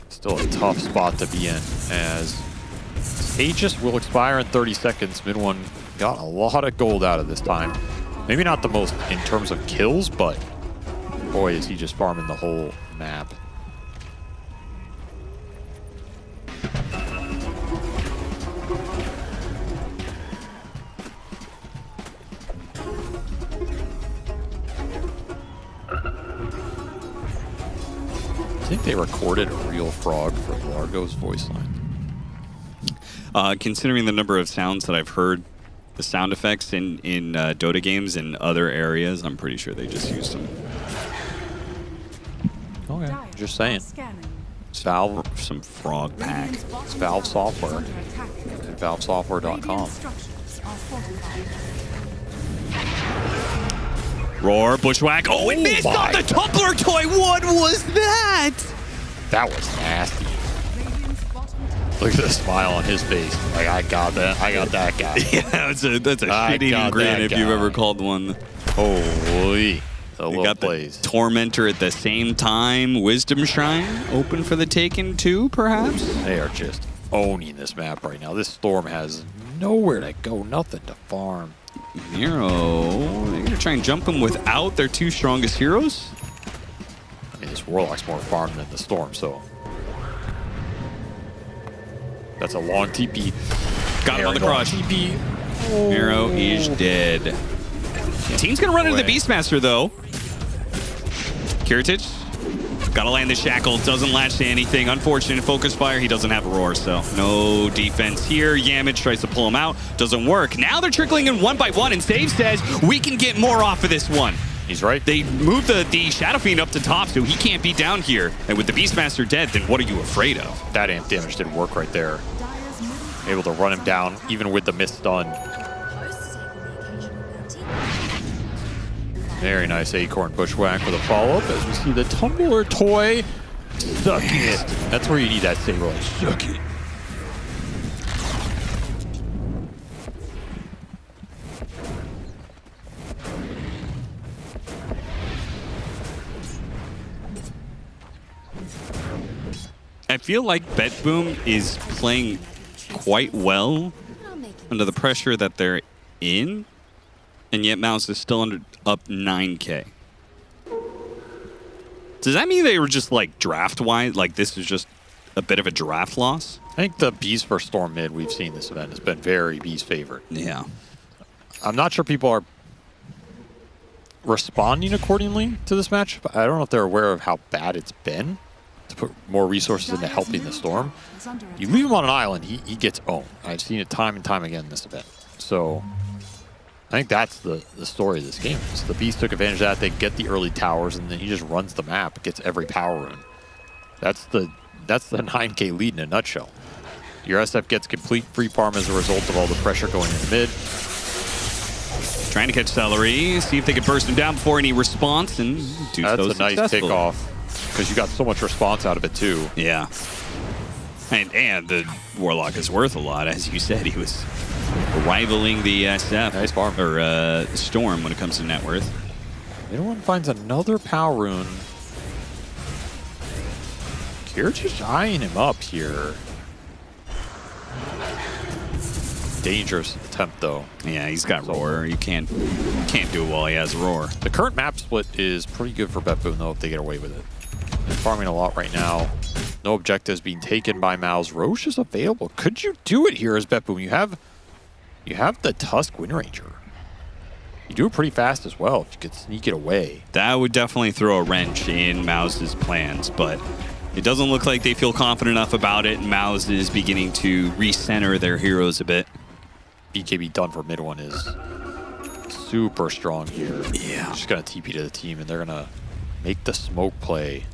[SPEAKER 13] Still a tough spot to be in as Aegis will expire in 30 seconds. Mid one got a lot of gold out of this time. Maybe not the most in terms of kills, but boy, is he just farming the whole map. I think they recorded a real frog for Largo's voice line.
[SPEAKER 10] Considering the number of sounds that I've heard, the sound effects in Dota games and other areas, I'm pretty sure they just used them.
[SPEAKER 13] Okay, just saying. It's Valve,
[SPEAKER 10] some frog pack.
[SPEAKER 13] It's Valve Software at valvesoftware.com.
[SPEAKER 10] Roar, bushwhack. Oh, it missed on the tumbler toy. What was that?
[SPEAKER 13] That was nasty. Look at the smile on his face. Like, I got that. I got that guy.
[SPEAKER 10] Yeah, that's a shit-eating grin if you've ever called one.
[SPEAKER 13] Holy.
[SPEAKER 10] You got the Tormentor at the same time. Wisdom Shrine open for the taking too, perhaps?
[SPEAKER 13] They are just owning this map right now. This Storm has nowhere to go, nothing to farm.
[SPEAKER 10] Nero, they're going to try and jump him without their two strongest heroes?
[SPEAKER 13] I mean, this Warlock's more farmed than the Storm, so... That's a long TP.
[SPEAKER 10] Got him on the crush.
[SPEAKER 13] TP.
[SPEAKER 10] Nero is dead. Team's going to run into the Beastmaster, though. Kiritich, gotta land the shackle, doesn't latch to anything. Unfortunate focus fire, he doesn't have a roar, so no defense here. Yamage tries to pull him out, doesn't work. Now they're trickling in one by one, and Save says, we can get more off of this one.
[SPEAKER 13] He's right.
[SPEAKER 10] They moved the Shadow Fiend up to top, so he can't be down here. And with the Beastmaster dead, then what are you afraid of?
[SPEAKER 13] That amp damage didn't work right there. Able to run him down, even with the missed stun. Very nice Acorn Bushwhack with a follow-up as we see the Tumbler toy. Suck it. That's where you need that Saber. Suck it.
[SPEAKER 10] I feel like BetBoom is playing quite well under the pressure that they're in, and yet MOUZ is still up 9K. Does that mean they were just like draft-wise, like this is just a bit of a draft loss?
[SPEAKER 13] I think the Beast versus Storm mid we've seen this event has been very Beast favored.
[SPEAKER 10] Yeah.
[SPEAKER 13] I'm not sure people are responding accordingly to this match, but I don't know if they're aware of how bad it's been to put more resources into helping the Storm. You leave him on an island, he gets owned. I've seen it time and time again in this event. So I think that's the story of this game. So the Beast took advantage of that. They get the early towers, and then he just runs the map, gets every power rune. That's the 9K lead in a nutshell. Your SF gets complete free farm as a result of all the pressure going in the mid.
[SPEAKER 10] Trying to catch Celery, see if they can burst him down before any response, and do
[SPEAKER 13] That's
[SPEAKER 10] so
[SPEAKER 13] a nice takeoff, because you got so much response out of it too.
[SPEAKER 10] Yeah. And the Warlock is worth a lot. As you said, he was rivaling the SF,
[SPEAKER 13] nice farm.
[SPEAKER 10] or Storm when it comes to net worth.
[SPEAKER 13] Everyone finds another power rune. Kiritich just eyeing him up here. Dangerous attempt though.
[SPEAKER 10] Yeah, he's got roar. You can't do it while he has roar.
[SPEAKER 13] The current map split is pretty good for BetBoom though if they get away with it. They're farming a lot right now. No objectives being taken by MOUZ. Roche is available. Could you do it here as BetBoom? You have the Tusk Wind Ranger. You do it pretty fast as well if you could sneak it away.
[SPEAKER 10] That would definitely throw a wrench in MOUZ's plans, but it doesn't look like they feel confident enough about it, and MOUZ is beginning to recenter their heroes a bit.
[SPEAKER 13] BKB done for mid one is super strong here.
[SPEAKER 10] Yeah.
[SPEAKER 13] Just gonna TP to the team, and they're gonna make the smoke play.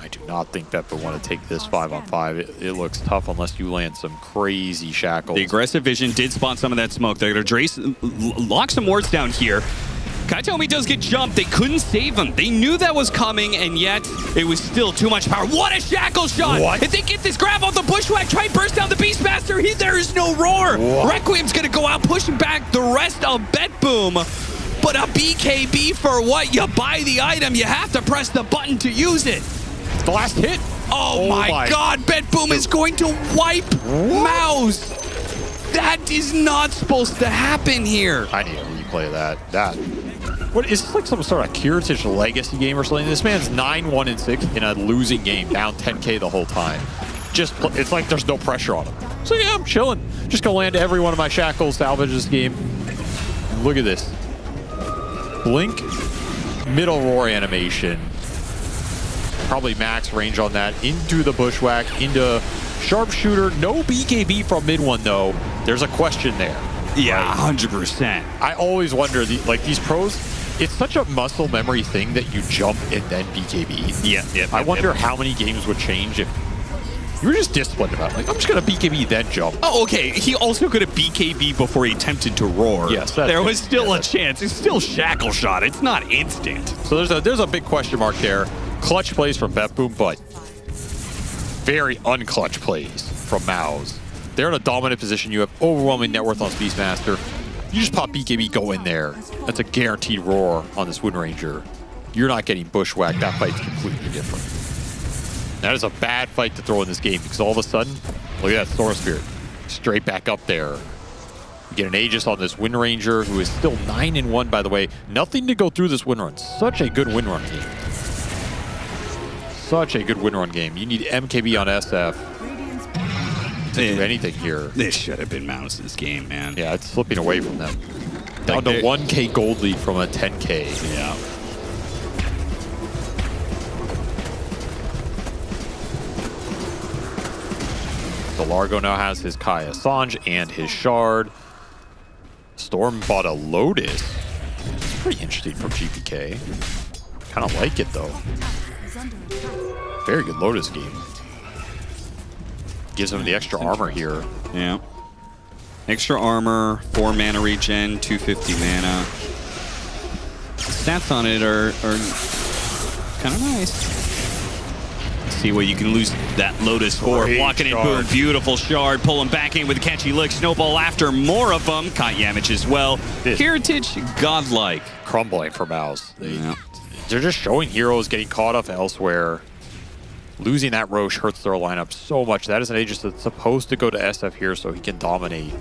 [SPEAKER 13] I do not think BetBoom want to take this 5-on-5. It looks tough unless you land some crazy shackles.
[SPEAKER 10] The aggressive vision did spot some of that smoke. They're going to lock some wards down here. Kaitomi does get jumped. They couldn't save him. They knew that was coming, and yet it was still too much power. What a shackle shot!
[SPEAKER 13] What?
[SPEAKER 10] If they get this grab off the bushwhack, try and burst down the Beastmaster, there is no roar.
[SPEAKER 13] What?
[SPEAKER 10] Requiem's going to go out, pushing back the rest of BetBoom. But a BKB for what? You buy the item, you have to press the button to use it.
[SPEAKER 13] The last hit.
[SPEAKER 10] Oh my God, BetBoom is going to wipe MOUZ. That is not supposed to happen here.
[SPEAKER 13] I need a replay of that. What is this, like some sort of Kiritich legacy game or something? This man's 9-1-6 in a losing game, down 10K the whole time. It's like there's no pressure on him. So yeah, I'm chilling. Just gonna land every one of my shackles, salvage this game. Look at this. Blink, middle roar animation. Probably max range on that, into the bushwhack, into Sharpshooter, no BKB from mid one though. There's a question there.
[SPEAKER 10] Yeah, 100%.
[SPEAKER 13] I always wonder, these pros, it's such a muscle memory thing that you jump and then BKB.
[SPEAKER 10] Yeah.
[SPEAKER 13] I wonder how many games would change if you were just disciplined about it. Like, I'm just going to BKB then jump.
[SPEAKER 10] Oh, okay. He also could have BKB before he attempted to roar.
[SPEAKER 13] Yes.
[SPEAKER 10] There was still a chance. It's still shackle shot. It's not instant.
[SPEAKER 13] So there's a big question mark there. Clutch plays from BetBoom, but very unclutch plays from MOUZ. They're in a dominant position. You have overwhelming net worth on Beastmaster. You just pop BKB, go in there. That's a guaranteed roar on this Wind Ranger. You're not getting bushwhacked. That fight's completely different. That is a bad fight to throw in this game because all of a sudden, look at that Storm Spirit. Straight back up there. You get an Aegis on this Wind Ranger, who is still 9-1, by the way. Nothing to go through this win run. Such a good win run game. Such a good win run game. You need MKB on SF to do anything here.
[SPEAKER 10] This should have been MOUZ's game, man.
[SPEAKER 13] Yeah, it's slipping away from them. Down to 1K gold lead from a 10K.
[SPEAKER 10] Yeah.
[SPEAKER 13] So Largo now has his Kai Assange and his Shard. Storm bought a Lotus. It's pretty interesting from GPK. Kind of like it though. Very good Lotus game. Gives him the extra armor here.
[SPEAKER 10] Yeah. Extra armor, 4 mana regen, 250 mana. Stats on it are kind of nice. See what you can lose that Lotus for. Blocking it, boom, beautiful Shard. Pulling back in with a catchy lick. Snowball after more of them. Caught Yamich as well. Heritage, godlike.
[SPEAKER 13] Crumbling for MOUZ. They're just showing heroes getting caught up elsewhere. Losing that Roche hurts their lineup so much. That is an Aegis that's supposed to go to SF here so he can dominate.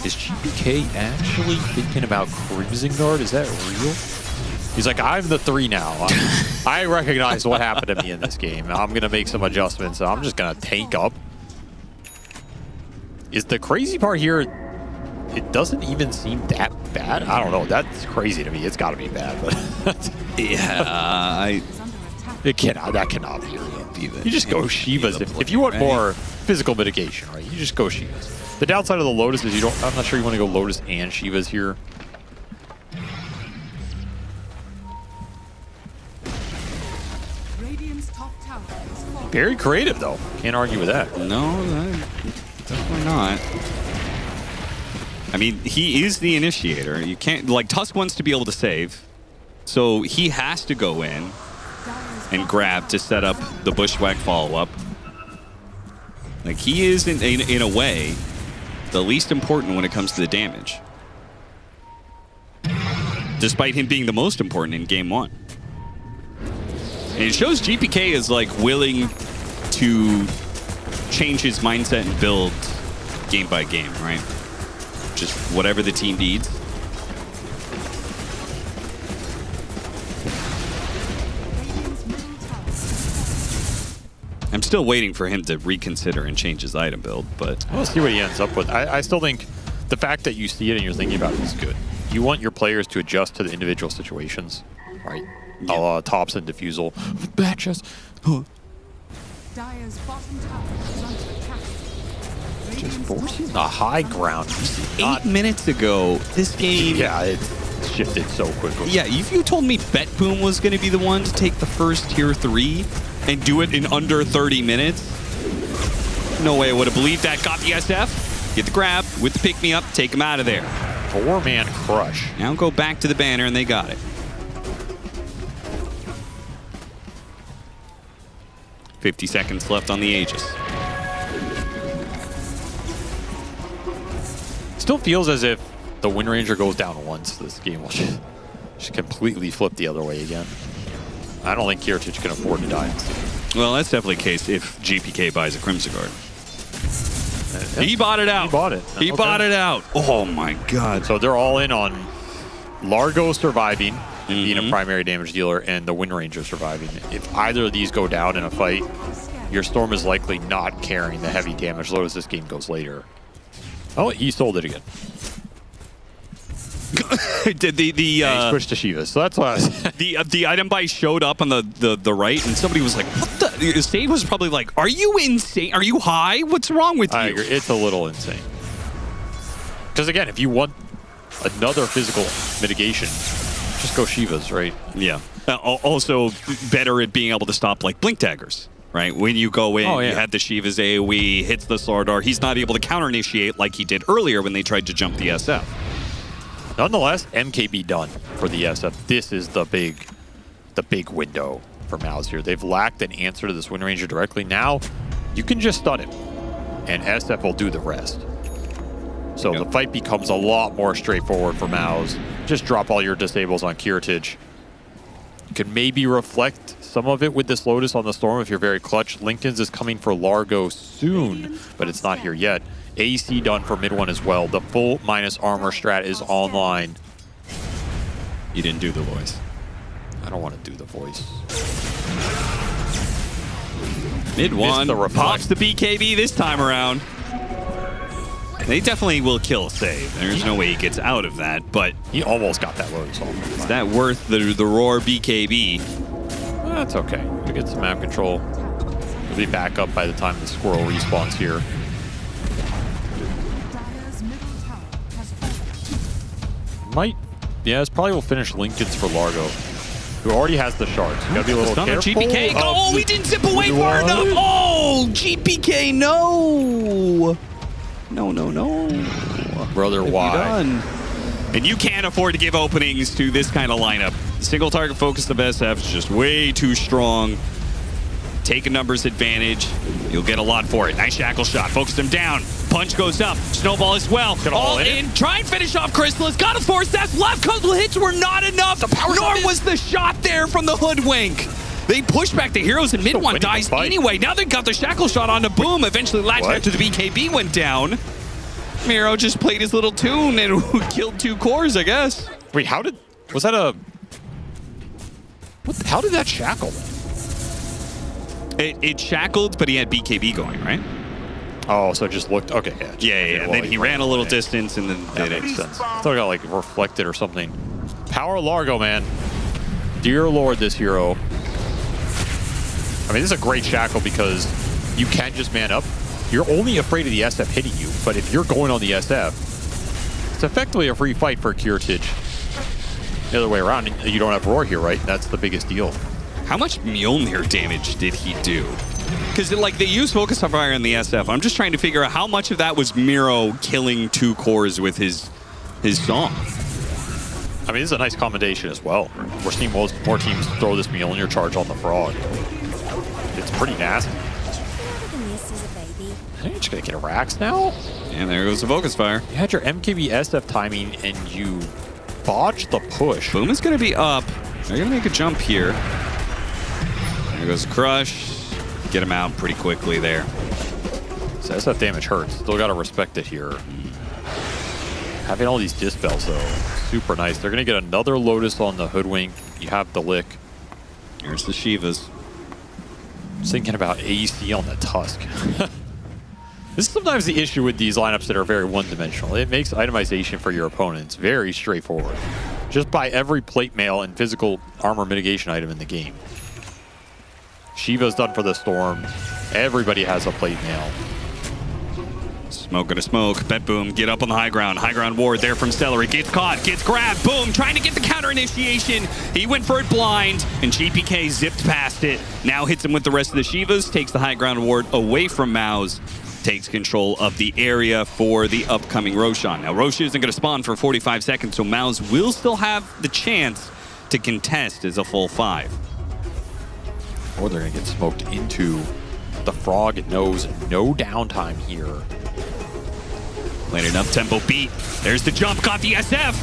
[SPEAKER 13] Is GPK actually thinking about Crimson Guard? Is that real? He's like, I'm the 3 now. I recognize what happened to me in this game. I'm going to make some adjustments. I'm just going to tank up. Is the crazy part here, it doesn't even seem that bad? I don't know. That's crazy to me. It's got to be bad. But
[SPEAKER 10] yeah,
[SPEAKER 13] that cannot be real. You just go Shivas. If you want more physical mitigation, right? You just go Shivas. The downside of the Lotus is I'm not sure you want to go Lotus and Shivas here. Very creative though. Can't argue with that.
[SPEAKER 10] No, definitely not. I mean, he is the initiator. You can't, like, Tusk wants to be able to save, so he has to go in and grab to set up the Bushwhack follow-up. Like, he is, in a way, the least important when it comes to the damage. Despite him being the most important in game 1. And it shows GPK is, like, willing to change his mindset and build game by game, right? Just whatever the team needs. I'm still waiting for him to reconsider and change his item build, but
[SPEAKER 13] we'll see what he ends up with. I still think the fact that you see it and you're thinking about it is good. You want your players to adjust to the individual situations, right? Yeah. Tops and Diffusal. Batches.
[SPEAKER 14] Dire's bottom tower is under attack.
[SPEAKER 13] Just forcing the high ground.
[SPEAKER 10] 8 minutes ago, this game...
[SPEAKER 13] Yeah, it shifted so quickly.
[SPEAKER 10] Yeah, if you told me BetBoom was going to be the one to take the first tier 3 and do it in under 30 minutes, no way I would have believed that. Got the SF, get the grab with the pick-me-up, take him out of there.
[SPEAKER 13] 4-man crush.
[SPEAKER 10] Now go back to the banner and they got it. 50 seconds left on the Aegis.
[SPEAKER 13] Still feels as if the Wind Ranger goes down once, this game will just completely flip the other way again. I don't think Heritage can afford to die.
[SPEAKER 10] Well, that's definitely the case if GPK buys a Crimson Guard. He bought it out.
[SPEAKER 13] He bought it.
[SPEAKER 10] He bought it out. Oh my god.
[SPEAKER 13] So they're all in on Largo surviving and being a primary damage dealer and the Wind Ranger surviving. If either of these go down in a fight, your Storm is likely not carrying the heavy damage load as this game goes later. Oh, he sold it again.
[SPEAKER 10] Did the
[SPEAKER 13] he switched to Shivas, so that's why
[SPEAKER 10] the item buy showed up on the right, and somebody was like, "What the?" Stave was probably like, "Are you insane? Are you high? What's wrong with you?"
[SPEAKER 13] I agree. It's a little insane. Because again, if you want another physical mitigation, just go Shivas, right?
[SPEAKER 10] Yeah. Also, better at being able to stop like blink daggers. Right, when you go in, you had the Shiva's AoE, hits the Slardar. He's not able to counter-initiate like he did earlier when they tried to jump the SF.
[SPEAKER 13] Nonetheless, MKB done for the SF. This is the big window for MOUZ here. They've lacked an answer to this Wind Ranger directly. Now, you can just stun him, and SF will do the rest. So the fight becomes a lot more straightforward for MOUZ. Just drop all your disables on Kiritich. You can maybe reflect some of it with this Lotus on the Storm if you're very clutch. Lincoln's is coming for Largo soon, but it's not here yet. AC done for mid one as well. The full minus armor strat is online.
[SPEAKER 10] You didn't do the voice.
[SPEAKER 13] I don't want to do the voice.
[SPEAKER 10] Mid one pops the BKB this time around. They definitely will kill save. There's no way he gets out of that, but
[SPEAKER 13] he almost got that Lotus on.
[SPEAKER 10] Is that worth the roar BKB?
[SPEAKER 13] That's okay. We get some map control. We'll be back up by the time the squirrel respawns here. This probably will finish Lincoln's for Largo, who already has the shards. You gotta be a little careful.
[SPEAKER 10] GPK. Oh, we didn't zip away far enough. Oh, GPK, no. No.
[SPEAKER 13] Brother, why?
[SPEAKER 10] And you can't afford to give openings to this kind of lineup. Single target focus of SF is just way too strong. Take a numbers advantage. You'll get a lot for it. Nice shackle shot. Focus him down. Punch goes up. Snowball as well. All in. Try and finish off Crystal. It's got a force. That's left. Couple hits were not enough. Nor was the shot there from the Hoodwink. They pushed back the heroes and mid one dies anyway. Now they got the shackle shot on the Boom. Eventually latched after the BKB went down. Miro just played his little tune and killed 2 cores, I guess.
[SPEAKER 13] Wait, how did that shackle?
[SPEAKER 10] It shackled, but he had BKB going, right?
[SPEAKER 13] Oh, so it just looked okay.
[SPEAKER 10] Yeah. And then he ran a little distance, and then
[SPEAKER 13] that makes sense. I thought it got like reflected or something. Power Largo, man. Dear Lord, this hero. I mean, this is a great shackle because you can just man up. You're only afraid of the SF hitting you, but if you're going on the SF, it's effectively a free fight for Kiritich. The other way around, you don't have Roar here, right? That's the biggest deal.
[SPEAKER 10] How much Mjolnir damage did he do? Because like they use Focus on Fire on the SF. I'm just trying to figure out how much of that was Miro killing 2 cores with his song.
[SPEAKER 13] I mean, this is a nice combination as well. We're seeing more teams throw this Mjolnir charge on the Frog. It's pretty nasty. I think you're just going to get a Rax now.
[SPEAKER 10] And there goes the Focus Fire.
[SPEAKER 13] You had your MKB SF timing and you botched the push.
[SPEAKER 10] Boom is going to be up. They're going to make a jump here. There goes Crush. Get him out pretty quickly there.
[SPEAKER 13] So SF damage hurts. Still got to respect it here. Having all these Dispels, though, super nice. They're going to get another Lotus on the Hoodwink. You have the Lick.
[SPEAKER 10] Here's the Shivas.
[SPEAKER 13] Just thinking about AC on the Tusk. This is sometimes the issue with these lineups that are very one-dimensional. It makes itemization for your opponents very straightforward. Just buy every plate mail and physical armor mitigation item in the game. Shiva's done for the Storm. Everybody has a plate mail.
[SPEAKER 10] Smoke gonna smoke. BetBoom, get up on the high ground. High ground ward there from Celery. Gets caught, gets grabbed. Boom, trying to get the counter initiation. He went for it blind, and GPK zipped past it. Now hits him with the rest of the Shivas. Takes the high ground ward away from MOUZ. Takes control of the area for the upcoming Roshan. Now, Roshan isn't going to spawn for 45 seconds, so MOUZ will still have the chance to contest as a full 5.
[SPEAKER 13] Or they're going to get smoked into the Frog. It knows no downtime here.
[SPEAKER 10] Landed up tempo beat. There's the jump, got the SF.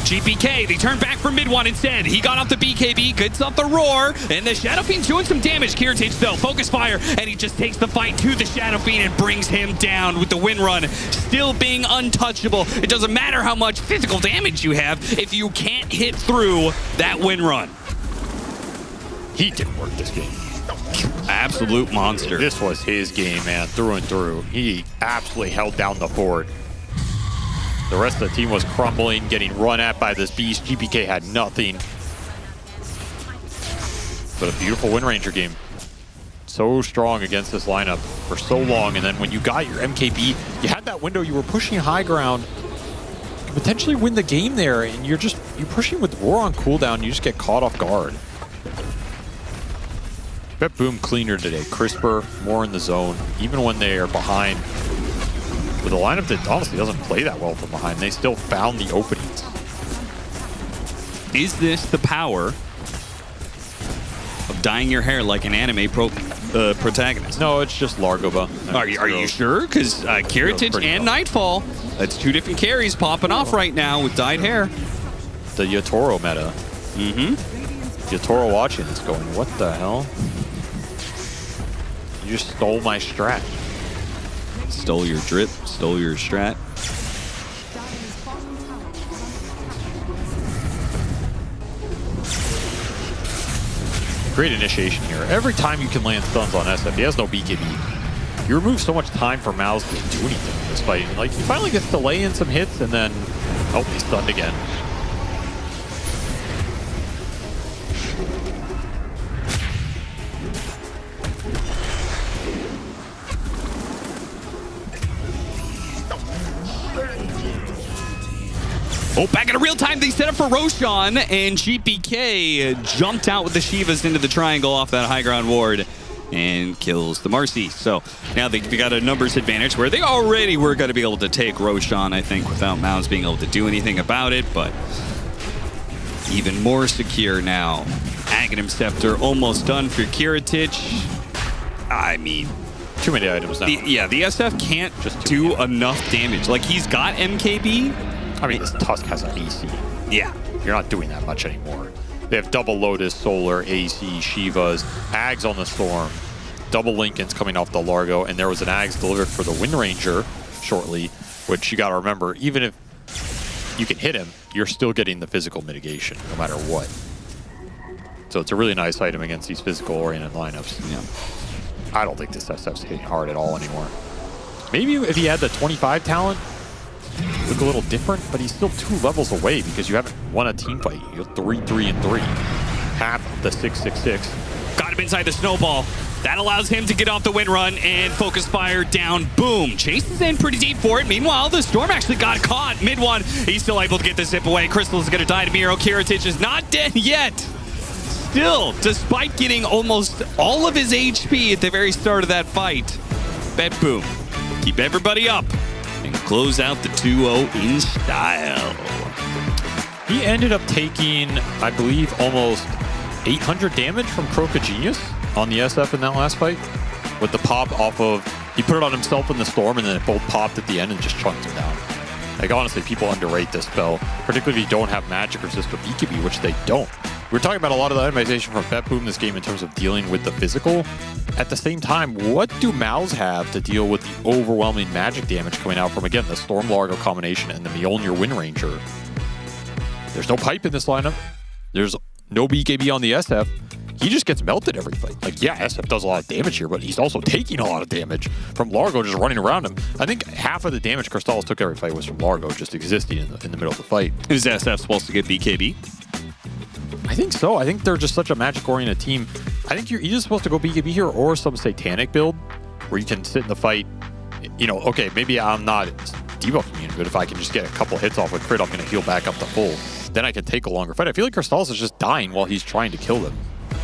[SPEAKER 10] GPK, they turn back for mid one instead. He got off the BKB, gets off the Roar, and the Shadow Fiend's doing some damage. Kiritich, though, Focus Fire, and he just takes the fight to the Shadow Fiend and brings him down with the Wind Run. Still being untouchable. It doesn't matter how much physical damage you have if you can't hit through that Wind Run.
[SPEAKER 13] He didn't work this game.
[SPEAKER 10] Absolute monster.
[SPEAKER 13] This was his game, man, through and through. He absolutely held down the board. The rest of the team was crumbling, getting run at by this beast. GPK had nothing. But a beautiful Wind Ranger game. So strong against this lineup for so long, and then when you got your MKB, you had that window, you were pushing high ground, you could potentially win the game there, and you're pushing with Roar on cooldown, you just get caught off guard. BetBoom cleaner today, crisper, more in the zone, even when they are behind. With a lineup that honestly doesn't play that well from behind, they still found the openings.
[SPEAKER 10] Is this the power of dyeing your hair like an anime protagonist?
[SPEAKER 13] No, it's just Largova.
[SPEAKER 10] Are you sure? Because Kiritich and Nightfall, that's two different carries popping off right now with dyed hair.
[SPEAKER 13] The Yatoro meta.
[SPEAKER 10] Mm-hmm.
[SPEAKER 13] Yatoro watching is going, what the hell? You just stole my strat.
[SPEAKER 10] Stole your drip, stole your strat.
[SPEAKER 13] Great initiation here. Every time you can land stuns on SF, he has no BKB. You remove so much time for MOUZ to do anything in this fight. Like, he finally gets to lay in some hits and then, oh, he's stunned again.
[SPEAKER 10] Oh, back in real time, they set up for Roshan, and GPK jumped out with the Shivas into the triangle off that high ground ward and kills the Marcy. So now they got a numbers advantage where they already were going to be able to take Roshan, I think, without MOUZ being able to do anything about it, but even more secure now. Aghanim Scepter almost done for Kiritich. I mean,
[SPEAKER 13] too many items now.
[SPEAKER 10] The SF can't just do enough damage. Like, he's got MKB.
[SPEAKER 13] I mean, this Tusk has an AC.
[SPEAKER 10] Yeah.
[SPEAKER 13] You're not doing that much anymore. They have double Lotus, Solar, AC, Shivas, Ags on the Storm, double Lincolns coming off the Largo, and there was an Ags delivered for the Wind Ranger shortly, which you got to remember, even if you can hit him, you're still getting the physical mitigation no matter what. So it's a really nice item against these physical-oriented lineups.
[SPEAKER 10] Yeah.
[SPEAKER 13] I don't think this SF's hitting hard at all anymore. Maybe if he had the 25 talent, look a little different, but he's still 2 levels away because you haven't won a team fight. You're 3-3-3. Half of the 6-6-6.
[SPEAKER 10] Got him inside the snowball. That allows him to get off the wind run and focus fire down. Boom. Chases in pretty deep for it. Meanwhile, the Storm actually got caught mid one. He's still able to get the zip away. Crystal is going to die to Miro. Kiritich is not dead yet. Still, despite getting almost all of his HP at the very start of that fight, BetBoom, keep everybody up and close out the 2-0 in style.
[SPEAKER 13] He ended up taking, I believe, almost 800 damage from Croca Genius on the SF in that last fight. With the pop off of, he put it on himself in the Storm, and then it both popped at the end and just chunked him down. Like, honestly, people underrate this spell, particularly if you don't have magic resist or BKB, which they don't. We were talking about a lot of the itemization from BetBoom this game in terms of dealing with the physical. At the same time, what do MOUZ have to deal with the overwhelming magic damage coming out from, again, the Storm Largo combination and the Mjolnir Wind Ranger? There's no pipe in this lineup. There's no BKB on the SF. He just gets melted every fight. Like, yeah, SF does a lot of damage here, but he's also taking a lot of damage from Largo just running around him. I think half of the damage Crystallus took every fight was from Largo just existing in the middle of the fight.
[SPEAKER 10] Is SF supposed to get BKB?
[SPEAKER 13] I think so. I think they're just such a magic-oriented team. I think you're either supposed to go BKB here or some satanic build where you can sit in the fight. You know, okay, maybe I'm not debuff immune, but if I can just get a couple hits off with crit, I'm going to heal back up to full. Then I can take a longer fight. I feel like Crystallus is just dying while he's trying to kill them,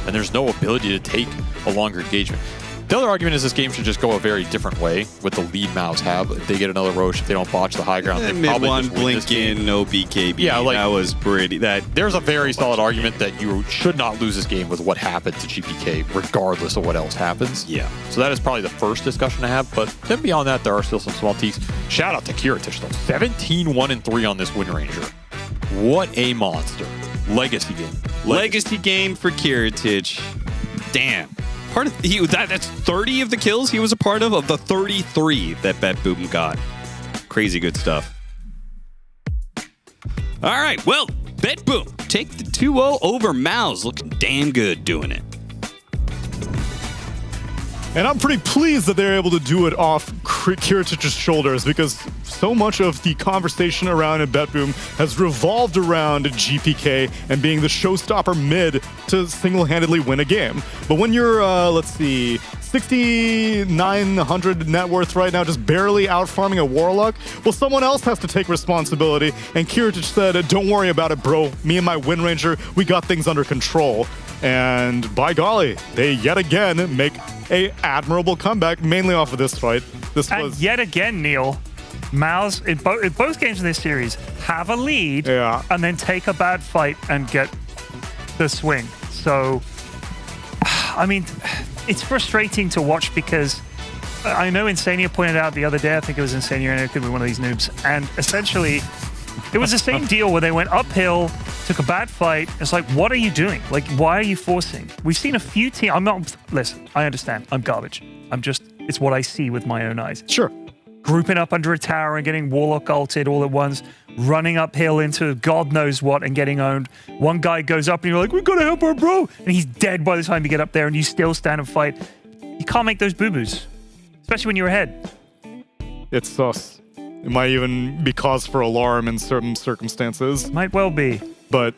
[SPEAKER 13] and there's no ability to take a longer engagement. The other argument is this game should just go a very different way with the lead MOUZ have. If they get another Roche, if they don't botch the high ground, they probably
[SPEAKER 10] one
[SPEAKER 13] just win
[SPEAKER 10] blink
[SPEAKER 13] this game.
[SPEAKER 10] in, no BKB.
[SPEAKER 13] Yeah, like,
[SPEAKER 10] that was pretty.
[SPEAKER 13] There's a very solid argument that you should not lose this game with what happened to GPK, regardless of what else happens.
[SPEAKER 10] Yeah.
[SPEAKER 13] So that is probably the first discussion to have. But then beyond that, there are still some small tweaks. Shout out to Kiritich though, 17-1-3 on this Wind Ranger. What a monster! Legacy game.
[SPEAKER 10] Legacy game for Kiritich. Damn. Part of that's 30 of the kills he was a part of the 33 that BetBoom got. Crazy good stuff. All right, well, BetBoom take the 2-0 over MOUZ. Looking damn good doing it.
[SPEAKER 5] And I'm pretty pleased that they're able to do it off Kiritic's shoulders, because so much of the conversation around BetBoom has revolved around GPK and being the showstopper mid to single-handedly win a game. But when you're, let's see, 6,900 net worth right now, just barely out-farming a Warlock, well, someone else has to take responsibility. And Kiritic said, don't worry about it, bro. Me and my Wind Ranger, we got things under control. And by golly, they yet again make a admirable comeback, mainly off of this fight.
[SPEAKER 11] And yet again, Neil, MOUZ in both games in this series have a lead and then take a bad fight and get the swing. So, I mean, it's frustrating to watch because I know Insania pointed out the other day, I think it was Insania, and it could be one of these noobs, and essentially it was the same deal where they went uphill, took a bad fight. It's like, what are you doing? Like, why are you forcing? We've seen a few teams. Listen, I understand. I'm garbage. It's what I see with my own eyes.
[SPEAKER 5] Sure.
[SPEAKER 11] Grouping up under a tower and getting Warlock ulted all at once, running uphill into God knows what and getting owned. One guy goes up and you're like, we gotta help our bro. And he's dead by the time you get up there and you still stand and fight. You can't make those boo-boos, especially when you're ahead.
[SPEAKER 5] It's sus. It might even be cause for alarm in certain circumstances.
[SPEAKER 11] Might well be.
[SPEAKER 5] But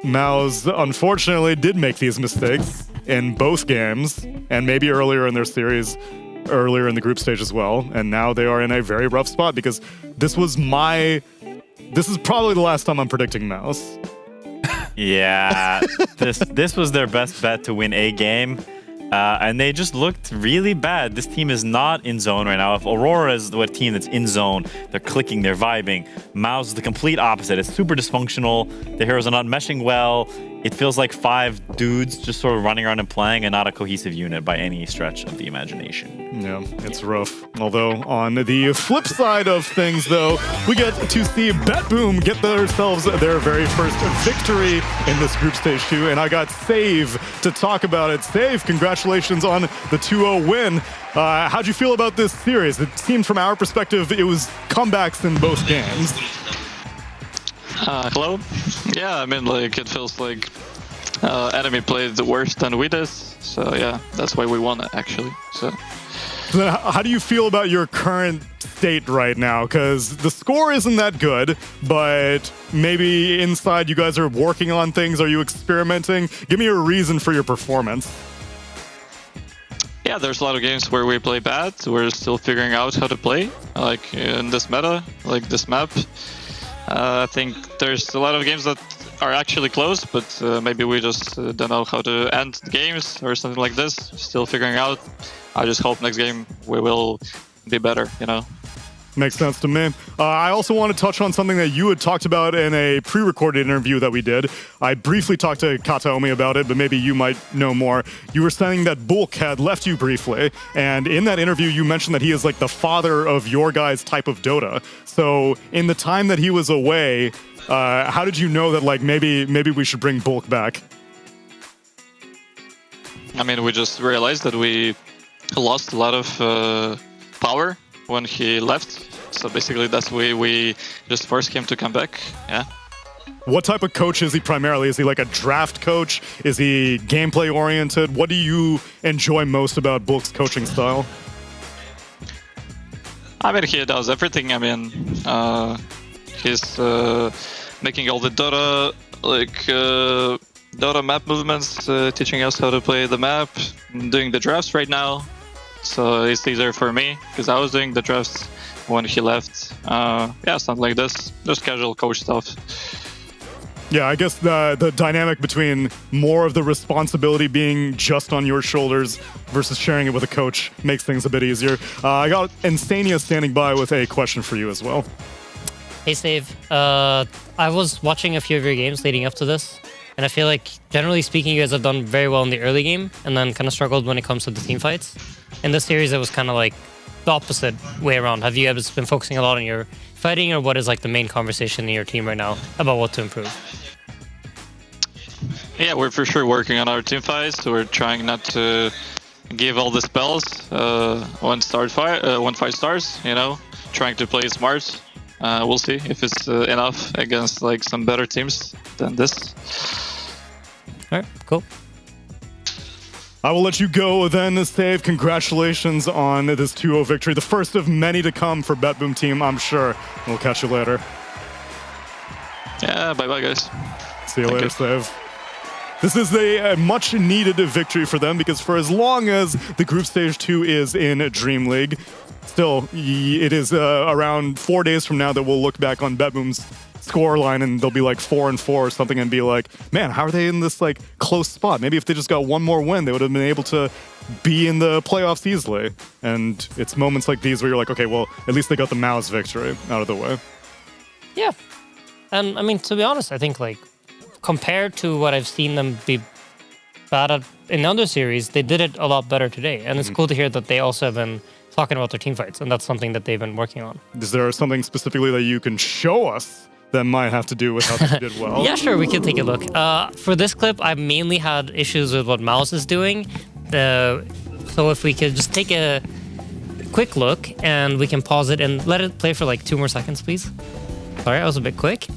[SPEAKER 5] MOUZ, unfortunately, did make these mistakes in both games, and maybe earlier in their series, earlier in the group stage as well. And now they are in a very rough spot because this is probably the last time I'm predicting MOUZ.
[SPEAKER 9] Yeah, this was their best bet to win a game. And they just looked really bad. This team is not in zone right now. If Aurora is the team that's in zone, they're clicking, they're vibing. MOUZ is the complete opposite. It's super dysfunctional. The heroes are not meshing well. It feels like 5 dudes just sort of running around and playing and not a cohesive unit by any stretch of the imagination.
[SPEAKER 5] Yeah, it's rough. Although on the flip side of things, though, we get to see BetBoom get themselves their very first victory in this group stage 2. And I got Save to talk about it. Save, congratulations on the 2-0 win. How'd you feel about this series? It seemed from our perspective, it was comebacks in both games.
[SPEAKER 19] Hello? Yeah, I mean, like, it feels like enemy played worse than we did. So, yeah, that's why we won it, actually. So
[SPEAKER 5] then how do you feel about your current state right now? Because the score isn't that good, but maybe inside you guys are working on things. Are you experimenting? Give me a reason for your performance.
[SPEAKER 19] Yeah, there's a lot of games where we play bad. We're still figuring out how to play, like in this meta, like this map. I think there's a lot of games that are actually close, but maybe we just don't know how to end the games or something like this. Still figuring out. I just hope next game we will be better, you know.
[SPEAKER 5] Makes sense to me. I also want to touch on something that you had talked about in a pre-recorded interview that we did. I briefly talked to Kataomi about it, but maybe you might know more. You were saying that Bulk had left you briefly, and in that interview you mentioned that he is like the father of your guys' type of Dota. So in the time that he was away, how did you know that like maybe we should bring Bulk back?
[SPEAKER 19] I mean, we just realized that we lost a lot of power when he left. So basically that's why we just forced him to come back. Yeah.
[SPEAKER 5] What type of coach is he primarily? Is he like a draft coach? Is he gameplay oriented? What do you enjoy most about Bulk's coaching style?
[SPEAKER 19] I mean, he does everything. I mean, he's making all the Dota, like Dota map movements, teaching us how to play the map, doing the drafts right now. So it's easier for me because I was doing the drafts when he left. Yeah, something like this. Just casual coach stuff.
[SPEAKER 5] Yeah, I guess the dynamic between more of the responsibility being just on your shoulders versus sharing it with a coach makes things a bit easier. I got Insania standing by with a question for you as well.
[SPEAKER 12] Hey, Save. I was watching a few of your games leading up to this, and I feel like, generally speaking, you guys have done very well in the early game and then kind of struggled when it comes to the team fights. In this series, it was kind of like the opposite way around. Have you ever been focusing a lot on your fighting, or what is like the main conversation in your team right now about what to improve?
[SPEAKER 19] Yeah, we're for sure working on our team fights. We're trying not to give all the spells when fight starts, you know, trying to play smart. We'll see if it's enough against like some better teams than this.
[SPEAKER 12] All right, cool.
[SPEAKER 5] I will let you go then, Save. Congratulations on this 2-0 victory. The first of many to come for BetBoom team, I'm sure. We'll catch you later.
[SPEAKER 19] Yeah, bye-bye, guys.
[SPEAKER 5] See you later, Save. This is a much needed victory for them because for as long as the group stage 2 is in DreamLeague, still, it is around 4 days from now that we'll look back on BetBoom's scoreline and they'll be like 4-4 or something and be like, man, how are they in this like close spot? Maybe if they just got one more win, they would have been able to be in the playoffs easily. And it's moments like these where you're like, okay, well, at least they got the MOUZ victory out of the way.
[SPEAKER 12] Yeah. And I mean, to be honest, I think like compared to what I've seen them be bad at in other series, they did it a lot better today. And it's cool to hear that they also have been talking about their team fights, and that's something that they've been working on.
[SPEAKER 5] Is there something specifically that you can show us that might have to do with how they did well?
[SPEAKER 12] Yeah, sure, we can take a look. For this clip, I mainly had issues with what MOUZ is doing. So if we could just take a quick look and we can pause it and let it play for like 2 more seconds, please. Sorry, I was a bit quick.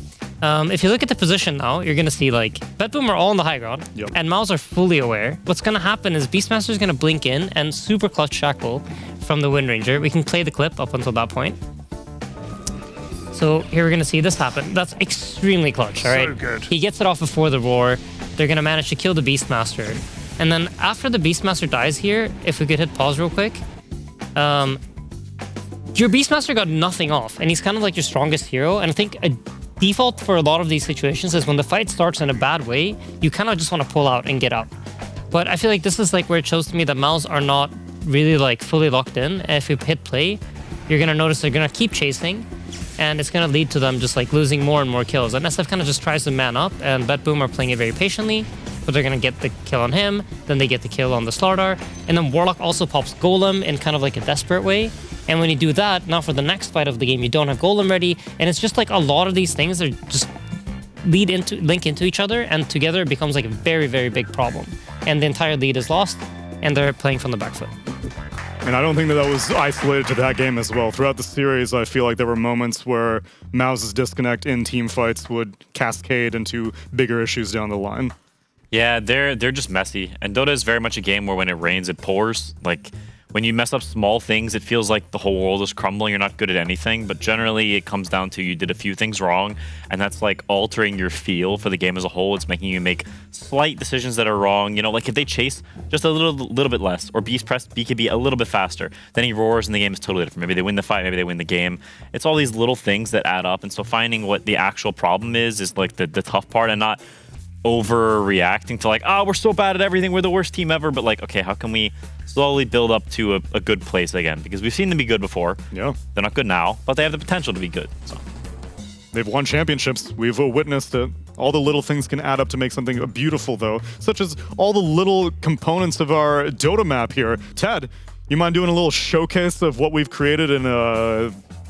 [SPEAKER 12] If you look at the position now, you're going to see like BetBoom are all on the high ground and MOUZ are fully aware. What's going to happen is Beastmaster is going to blink in and super clutch Shackle from the Wind Ranger. We can play the clip up until that point. So here we're going to see this happen. That's extremely clutch, all right?
[SPEAKER 11] So good.
[SPEAKER 12] He gets it off before the roar. They're going to manage to kill the Beastmaster. And then after the Beastmaster dies here, if we could hit pause real quick. Your Beastmaster got nothing off, and he's kind of like your strongest hero. And I think a default for a lot of these situations is when the fight starts in a bad way, you kind of just want to pull out and get out. But I feel like this is like where it shows to me that MOUZ are not really like fully locked in. And if you hit play, you're going to notice they're going to keep chasing. And it's going to lead to them just like losing more and more kills. And SF kind of just tries to man up, and BetBoom are playing it very patiently, but they're going to get the kill on him, then they get the kill on the Slardar, and then Warlock also pops Golem in kind of like a desperate way. And when you do that, now for the next fight of the game, you don't have Golem ready, and it's just like a lot of these things are just link into each other, and together it becomes like a very, very big problem. And the entire lead is lost, and they're playing from the back foot.
[SPEAKER 5] And I don't think that was isolated to that game as well. Throughout the series, I feel like there were moments where MOUZ's disconnect in team fights would cascade into bigger issues down the line.
[SPEAKER 9] Yeah, they're just messy. And Dota is very much a game where when it rains, it pours. Like, when you mess up small things, it feels like the whole world is crumbling. You're not good at anything. But generally, it comes down to you did a few things wrong, and that's like altering your feel for the game as a whole. It's making you make slight decisions that are wrong. You know, like if they chase just a little bit less, or Beast press BKB a little bit faster, then he roars and the game is totally different. Maybe they win the fight, maybe they win the game. It's all these little things that add up. And so finding what the actual problem is like the tough part, and not overreacting to like, oh, we're so bad at everything, we're the worst team ever. But like, okay, how can we slowly build up to a good place again? Because we've seen them be good before.
[SPEAKER 5] Yeah.
[SPEAKER 9] They're not good now, but they have the potential to be good. So
[SPEAKER 5] they've won championships. We've witnessed it. All the little things can add up to make something beautiful, though, such as all the little components of our Dota map here. Ted, you mind doing a little showcase of what we've created in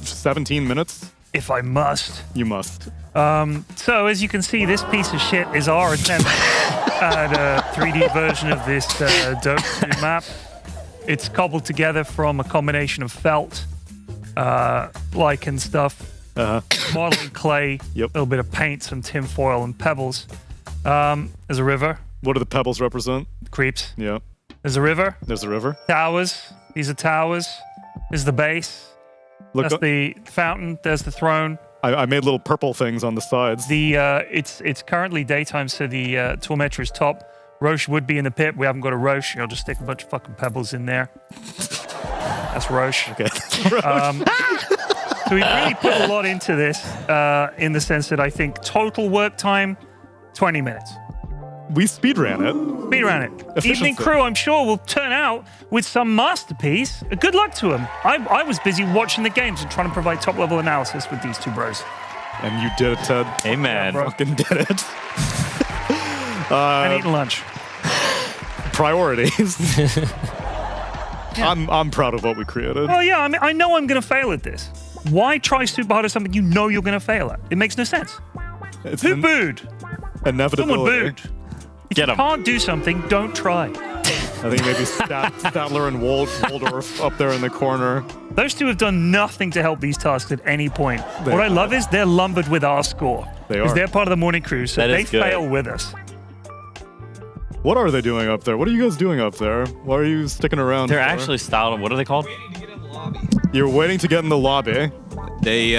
[SPEAKER 5] 17 minutes?
[SPEAKER 11] If I must.
[SPEAKER 5] You must.
[SPEAKER 11] So as you can see, this piece of shit is our attempt at a 3D version of this Dota 2 map. It's cobbled together from a combination of felt, lichen stuff, modeling clay, a little bit of paint, some tin foil, and pebbles. There's a river.
[SPEAKER 5] What do the pebbles represent?
[SPEAKER 11] Creeps.
[SPEAKER 5] Yeah.
[SPEAKER 11] There's a river.
[SPEAKER 5] There's a river.
[SPEAKER 11] Towers. These are towers. This is the base.
[SPEAKER 5] Look,
[SPEAKER 11] that's the fountain. There's the throne.
[SPEAKER 5] I made little purple things on the sides.
[SPEAKER 11] It's currently daytime, so the Tormentor is top. Roche would be in the pit. We haven't got a Roche. I'll just stick a bunch of fucking pebbles in there. That's Roche.
[SPEAKER 5] Okay.
[SPEAKER 11] So we really put a lot into this in the sense that I think total work time, 20 minutes.
[SPEAKER 5] We speedran it.
[SPEAKER 11] Speedran it. Efficiency. Evening crew, I'm sure, will turn out with some masterpiece. Good luck to them. I was busy watching the games and trying to provide top-level analysis with these two bros.
[SPEAKER 5] And you did it, Ted.
[SPEAKER 9] Amen.
[SPEAKER 5] You fucking did it.
[SPEAKER 11] And eating lunch.
[SPEAKER 5] Priorities. Yeah. I'm proud of what we created.
[SPEAKER 11] Oh, yeah. I mean, I know I'm going to fail at this. Why try super hard at something you know you're going to fail at? It makes no sense. Who booed?
[SPEAKER 5] Inevitability.
[SPEAKER 11] Someone booed. If you can't do something, don't try.
[SPEAKER 5] I think maybe Statler and Waldorf up there in the corner.
[SPEAKER 11] Those two have done nothing to help these tasks at any point. What I love is they're lumbered with our score.
[SPEAKER 5] They are.
[SPEAKER 11] Because they're part of the morning crew, so they fail with us.
[SPEAKER 5] What are they doing up there? What are you guys doing up there? Why are you sticking around?
[SPEAKER 9] They're actually styled. What are they called?
[SPEAKER 5] You're waiting to get in the lobby.
[SPEAKER 10] They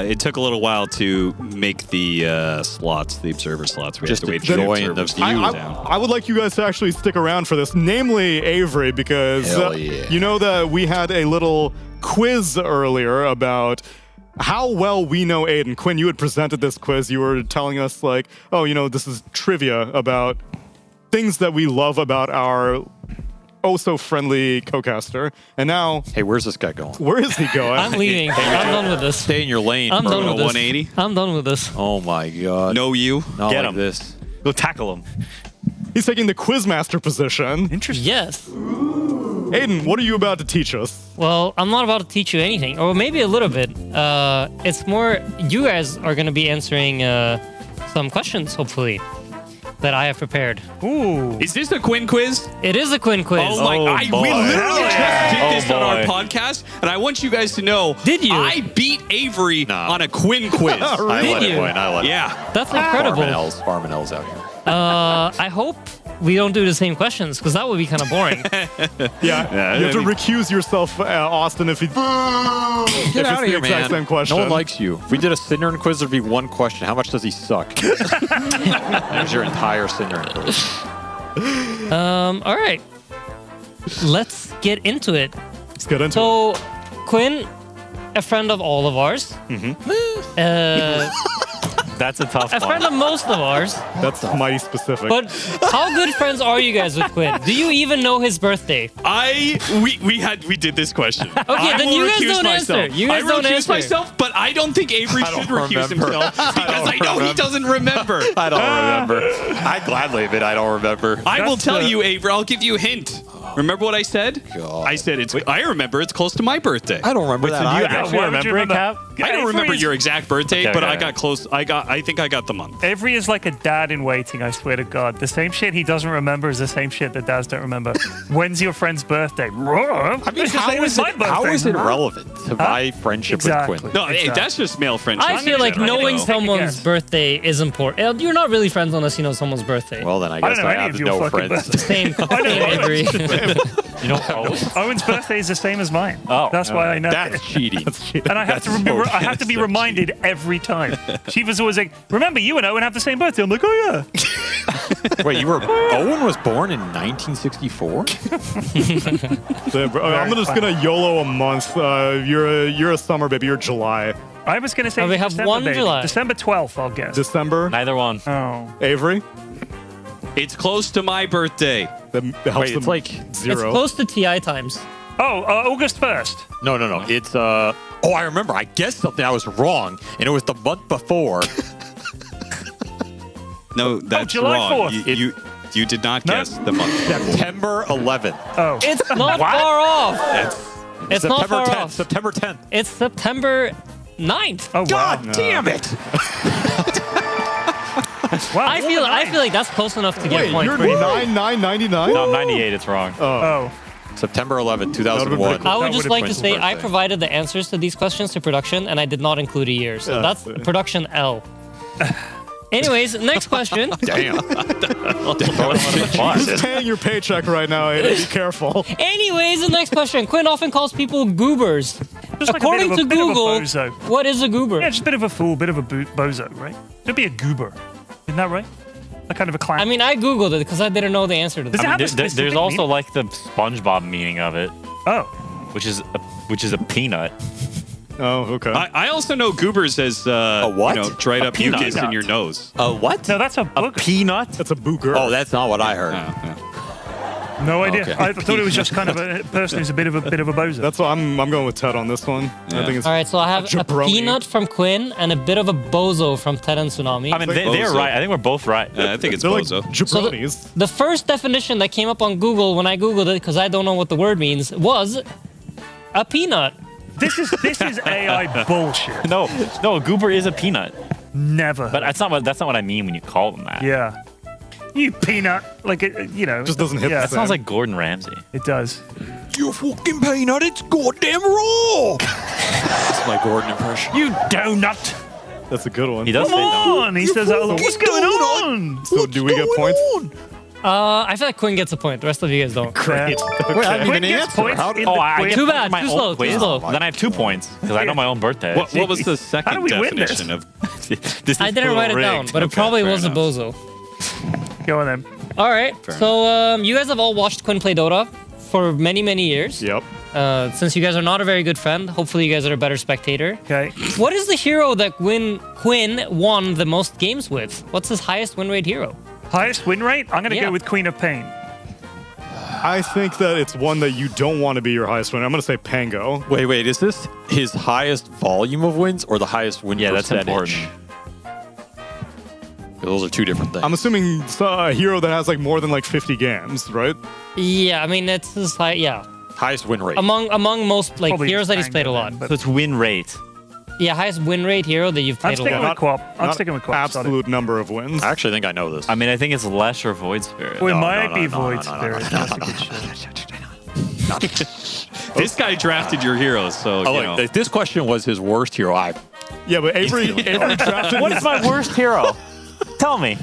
[SPEAKER 10] it took a little while to make the slots, the observer slots. We
[SPEAKER 13] Just
[SPEAKER 10] have to wait
[SPEAKER 13] enjoying the view
[SPEAKER 5] I would like you guys to actually stick around for this, namely Avery, because
[SPEAKER 13] Hell yeah.
[SPEAKER 5] you know that we had a little quiz earlier about how well we know Aiden. Quinn, you had presented this quiz. You were telling us like, oh, you know, this is trivia about things that we love about our oh-so-friendly co-caster. And now...
[SPEAKER 13] Hey, where's this guy going?
[SPEAKER 5] Where is he going?
[SPEAKER 12] I'm leaving. I'm done with this.
[SPEAKER 13] Stay in your lane,
[SPEAKER 12] I'm
[SPEAKER 13] bro.
[SPEAKER 12] done with this.
[SPEAKER 10] 180?
[SPEAKER 12] I'm done with this.
[SPEAKER 13] Oh my god.
[SPEAKER 10] No, you.
[SPEAKER 13] Not
[SPEAKER 9] Get
[SPEAKER 13] like
[SPEAKER 9] him.
[SPEAKER 13] this.
[SPEAKER 9] Go tackle him.
[SPEAKER 5] He's taking the quizmaster position.
[SPEAKER 11] Interesting.
[SPEAKER 12] Yes.
[SPEAKER 5] Aiden, what are you about to teach us?
[SPEAKER 12] Well, I'm not about to teach you anything, or maybe a little bit. It's more you guys are going to be answering some questions, hopefully, that I have prepared.
[SPEAKER 11] Ooh.
[SPEAKER 10] Is this a Quinn quiz?
[SPEAKER 12] It is a Quinn quiz.
[SPEAKER 10] Oh my! We literally just did this on our podcast, and I want you guys to know.
[SPEAKER 12] Did you?
[SPEAKER 10] I beat Avery on a Quinn quiz.
[SPEAKER 13] I let it win. I let it
[SPEAKER 10] Yeah.
[SPEAKER 12] That's incredible.
[SPEAKER 13] Farming L's out here.
[SPEAKER 12] I hope we don't do the same questions, because that would be kind of boring.
[SPEAKER 5] Yeah, you have to recuse yourself, Austin, if it's
[SPEAKER 13] Get out of
[SPEAKER 5] the
[SPEAKER 13] here,
[SPEAKER 5] exact
[SPEAKER 13] man.
[SPEAKER 5] same question.
[SPEAKER 13] No one likes you. If we did a Synderen quiz, there'd be one question. How much does he suck? There's your entire Synderen quiz.
[SPEAKER 12] All right. Let's get into it.
[SPEAKER 5] Let's get into
[SPEAKER 12] it. So, Quinn, a friend of all of ours.
[SPEAKER 9] That's a tough
[SPEAKER 12] A
[SPEAKER 9] one.
[SPEAKER 12] friend of most of ours.
[SPEAKER 5] That's mighty specific.
[SPEAKER 12] But how good friends are you guys with Quinn? Do you even know his birthday?
[SPEAKER 10] We did this question.
[SPEAKER 12] Okay,
[SPEAKER 10] I
[SPEAKER 12] then
[SPEAKER 10] will
[SPEAKER 12] you guys
[SPEAKER 10] recuse
[SPEAKER 12] don't
[SPEAKER 10] myself.
[SPEAKER 12] answer. You guys
[SPEAKER 10] I
[SPEAKER 12] don't
[SPEAKER 10] recuse
[SPEAKER 12] answer.
[SPEAKER 10] myself, but I don't think Avery should recuse himself because I know he doesn't remember.
[SPEAKER 13] I don't remember. I gladly admit I don't remember.
[SPEAKER 10] I will tell you, Avery. I'll give you a hint. Remember what I said?
[SPEAKER 13] God.
[SPEAKER 10] I said it's. I remember it's close to my birthday.
[SPEAKER 13] I don't remember that
[SPEAKER 9] Do you
[SPEAKER 13] either.
[SPEAKER 9] actually remember it, Cap?
[SPEAKER 10] I don't remember your exact birthday,
[SPEAKER 9] Okay,
[SPEAKER 10] but
[SPEAKER 9] okay.
[SPEAKER 10] I got close. I think I got the month.
[SPEAKER 11] Avery is like a dad in waiting, I swear to God. The same shit he doesn't remember is the same shit that dads don't remember. When's your friend's birthday?
[SPEAKER 13] I mean, how is it relevant to my friendship
[SPEAKER 11] Exactly.
[SPEAKER 13] with Quinn?
[SPEAKER 10] No, hey, that's just male friendship.
[SPEAKER 12] I feel like knowing
[SPEAKER 11] Take a
[SPEAKER 12] someone's
[SPEAKER 11] guess.
[SPEAKER 12] birthday is important. You're not really friends unless you know someone's birthday.
[SPEAKER 13] Well, then I
[SPEAKER 11] I
[SPEAKER 13] guess
[SPEAKER 11] don't know
[SPEAKER 13] I
[SPEAKER 11] any
[SPEAKER 13] have
[SPEAKER 11] of your
[SPEAKER 13] no
[SPEAKER 11] fucking
[SPEAKER 13] friends.
[SPEAKER 11] birthdays.
[SPEAKER 12] Same Avery.
[SPEAKER 9] You know Owen's?
[SPEAKER 11] Owen's birthday is the same as mine.
[SPEAKER 9] Oh.
[SPEAKER 11] That's why I know.
[SPEAKER 13] That's cheating.
[SPEAKER 11] And I have to remember. I have to be reminded every time. She was always like, "Remember, you and Owen have the same birthday." I'm like, "Oh yeah."
[SPEAKER 13] Wait, Owen was born in 1964?
[SPEAKER 5] I'm just gonna YOLO a month. You're a summer baby. You're July.
[SPEAKER 11] I was going to say
[SPEAKER 12] Oh, we have
[SPEAKER 11] December,
[SPEAKER 12] one
[SPEAKER 11] baby.
[SPEAKER 12] July.
[SPEAKER 11] December 12th, I'll guess.
[SPEAKER 5] December.
[SPEAKER 9] Neither one.
[SPEAKER 11] Oh.
[SPEAKER 5] Avery.
[SPEAKER 10] It's close to my birthday.
[SPEAKER 5] That helps
[SPEAKER 13] Wait,
[SPEAKER 5] them
[SPEAKER 13] it's like
[SPEAKER 5] zero.
[SPEAKER 12] It's close to TI times.
[SPEAKER 11] Oh, August 1st.
[SPEAKER 13] No. It's oh, I remember. I guessed something. I was wrong, and it was the month before.
[SPEAKER 10] No, that's
[SPEAKER 11] July
[SPEAKER 10] wrong.
[SPEAKER 11] 4th.
[SPEAKER 10] You did not guess the month.
[SPEAKER 13] September 11th.
[SPEAKER 11] Oh.
[SPEAKER 12] It's not far off. It's not
[SPEAKER 13] September
[SPEAKER 12] far
[SPEAKER 13] 10th.
[SPEAKER 12] off.
[SPEAKER 13] September 10th.
[SPEAKER 12] It's September 9th.
[SPEAKER 11] Oh, wow.
[SPEAKER 13] God damn it!
[SPEAKER 11] Wow,
[SPEAKER 12] I feel like that's close enough to get a
[SPEAKER 5] Wait,
[SPEAKER 12] point.
[SPEAKER 5] you're
[SPEAKER 12] for you.
[SPEAKER 5] 9,999?
[SPEAKER 9] No, 98. It's wrong.
[SPEAKER 11] Oh.
[SPEAKER 13] September 11th,
[SPEAKER 5] That would've been
[SPEAKER 13] 2001.
[SPEAKER 5] pretty cool.
[SPEAKER 12] I would
[SPEAKER 11] That
[SPEAKER 12] just
[SPEAKER 11] would've
[SPEAKER 12] like
[SPEAKER 11] been
[SPEAKER 12] to say I
[SPEAKER 13] birthday.
[SPEAKER 12] provided the answers to these questions to production, and I did not include a year. So
[SPEAKER 5] Yeah,
[SPEAKER 12] that's
[SPEAKER 5] that's it.
[SPEAKER 12] production L. Anyways, next question.
[SPEAKER 13] Damn.
[SPEAKER 5] Who's paying your paycheck right now? Aiden? Be careful.
[SPEAKER 12] Anyways, the next question. Quinn often calls people goobers.
[SPEAKER 11] Just like
[SPEAKER 12] According
[SPEAKER 11] a
[SPEAKER 12] to
[SPEAKER 11] bit of a
[SPEAKER 12] Google,
[SPEAKER 11] bozo.
[SPEAKER 12] what is a goober?
[SPEAKER 11] Yeah, just a bit of a fool, bit of a bozo, right? Don't be a goober. Isn't that right? That kind of a clown.
[SPEAKER 12] I mean, I googled it because I didn't know the answer to
[SPEAKER 11] Does
[SPEAKER 12] this.
[SPEAKER 11] it have a
[SPEAKER 9] There's
[SPEAKER 11] specific
[SPEAKER 9] also
[SPEAKER 11] meaning?
[SPEAKER 9] like the SpongeBob meaning of it,
[SPEAKER 11] Oh.
[SPEAKER 9] which is a peanut.
[SPEAKER 5] Oh, okay.
[SPEAKER 10] I also know goobers as
[SPEAKER 13] what?
[SPEAKER 10] You know, dried up
[SPEAKER 9] peanut.
[SPEAKER 10] mucus in your nose.
[SPEAKER 13] What?
[SPEAKER 11] No, that's a
[SPEAKER 9] A
[SPEAKER 11] booger.
[SPEAKER 9] peanut?
[SPEAKER 5] That's a booger.
[SPEAKER 13] Oh, that's not what I heard.
[SPEAKER 11] No idea.
[SPEAKER 13] Okay.
[SPEAKER 11] I thought it was just kind of a person who's a bit of a bozo.
[SPEAKER 5] That's what I'm going with Ted on this one. I think it's
[SPEAKER 12] All right, so I have a
[SPEAKER 5] jabroni.
[SPEAKER 12] peanut from Quinn and a bit of a bozo from Ted and Tsunami.
[SPEAKER 9] I mean, they're
[SPEAKER 10] Bozo.
[SPEAKER 9] right. I think we're both right.
[SPEAKER 10] I think it's
[SPEAKER 5] They're like
[SPEAKER 10] bozo.
[SPEAKER 5] jabronis.
[SPEAKER 12] The first definition that came up on Google when I googled it, because I don't know what the word means, was a peanut.
[SPEAKER 11] This is AI bullshit.
[SPEAKER 9] No, a goober is a peanut.
[SPEAKER 11] Never.
[SPEAKER 9] But that's not what I mean when you call them that.
[SPEAKER 11] Yeah. You peanut, like you know.
[SPEAKER 5] Just doesn't hit
[SPEAKER 11] yeah,
[SPEAKER 5] the
[SPEAKER 9] That sounds like Gordon Ramsay.
[SPEAKER 11] It does.
[SPEAKER 13] You fucking peanut, it's goddamn raw! That's my Gordon impression.
[SPEAKER 11] You donut.
[SPEAKER 5] That's a good one.
[SPEAKER 9] He does
[SPEAKER 11] Come
[SPEAKER 9] say no.
[SPEAKER 11] on. He says, "What's going on?"
[SPEAKER 5] So do we get points?
[SPEAKER 12] I feel like Quinn gets a point. The rest of you guys don't.
[SPEAKER 5] Great.
[SPEAKER 13] Wait, I didn't
[SPEAKER 11] Quinn
[SPEAKER 13] even
[SPEAKER 11] gets
[SPEAKER 13] answer.
[SPEAKER 11] points
[SPEAKER 13] How
[SPEAKER 11] in
[SPEAKER 13] did,
[SPEAKER 11] the
[SPEAKER 9] I
[SPEAKER 11] quiz.
[SPEAKER 9] get
[SPEAKER 12] Too bad.
[SPEAKER 9] my
[SPEAKER 12] Too
[SPEAKER 9] own
[SPEAKER 12] slow. Too
[SPEAKER 9] quiz.
[SPEAKER 12] slow.
[SPEAKER 9] Then I have 2 points because I know my own birthday.
[SPEAKER 10] What was the
[SPEAKER 11] How
[SPEAKER 10] second
[SPEAKER 11] do we win this?
[SPEAKER 10] definition of?
[SPEAKER 9] This is
[SPEAKER 12] I didn't write it down,
[SPEAKER 10] rigged.
[SPEAKER 12] but it
[SPEAKER 10] Okay,
[SPEAKER 12] probably
[SPEAKER 10] fair
[SPEAKER 12] was
[SPEAKER 10] enough.
[SPEAKER 12] a bozo.
[SPEAKER 11] Go on then.
[SPEAKER 12] All right.
[SPEAKER 10] Fair
[SPEAKER 12] So you guys have all watched Quinn play Dota for many, many years.
[SPEAKER 5] Yep.
[SPEAKER 12] Since you guys are not a very good friend, hopefully you guys are a better spectator.
[SPEAKER 11] Okay.
[SPEAKER 12] What is the hero that Quinn won the most games with? What's his highest win rate hero?
[SPEAKER 11] Highest win rate? I'm going to
[SPEAKER 12] Yeah.
[SPEAKER 11] go with Queen of Pain.
[SPEAKER 5] I think that it's one that you don't want to be your highest win. I'm going to say Pango.
[SPEAKER 13] wait, is this his highest volume of wins or the highest win
[SPEAKER 9] Yeah, that's
[SPEAKER 13] percentage?
[SPEAKER 9] important.
[SPEAKER 13] Those are two different things.
[SPEAKER 5] I'm assuming it's a hero that has like more than like 50 games, right?
[SPEAKER 12] Yeah, I mean it's his high. Yeah,
[SPEAKER 13] highest win rate.
[SPEAKER 12] among most like
[SPEAKER 11] Probably
[SPEAKER 12] heroes that he's played a
[SPEAKER 11] Pango
[SPEAKER 12] lot.
[SPEAKER 11] then, but-
[SPEAKER 9] So it's win rate.
[SPEAKER 12] Yeah, highest win rate hero that you've
[SPEAKER 11] I'm
[SPEAKER 12] played a
[SPEAKER 11] sticking
[SPEAKER 12] lot.
[SPEAKER 11] with Quap. I'm
[SPEAKER 5] Not
[SPEAKER 11] sticking with Quap. Sorry.
[SPEAKER 5] absolute number of wins.
[SPEAKER 13] I actually think I know this.
[SPEAKER 9] I mean, I think it's Lesh or Void Spirit.
[SPEAKER 11] Well, it
[SPEAKER 13] No,
[SPEAKER 11] might
[SPEAKER 13] no,
[SPEAKER 11] be
[SPEAKER 13] no,
[SPEAKER 11] Void
[SPEAKER 13] no, no,
[SPEAKER 11] Spirit.
[SPEAKER 13] no,
[SPEAKER 11] That's
[SPEAKER 13] no,
[SPEAKER 11] a
[SPEAKER 13] no,
[SPEAKER 11] good show.
[SPEAKER 10] This guy drafted your heroes, so
[SPEAKER 13] Oh,
[SPEAKER 10] you know.
[SPEAKER 13] this question was his worst hero.
[SPEAKER 5] Yeah, but Avery drafted.
[SPEAKER 9] What is my worst hero? Tell me.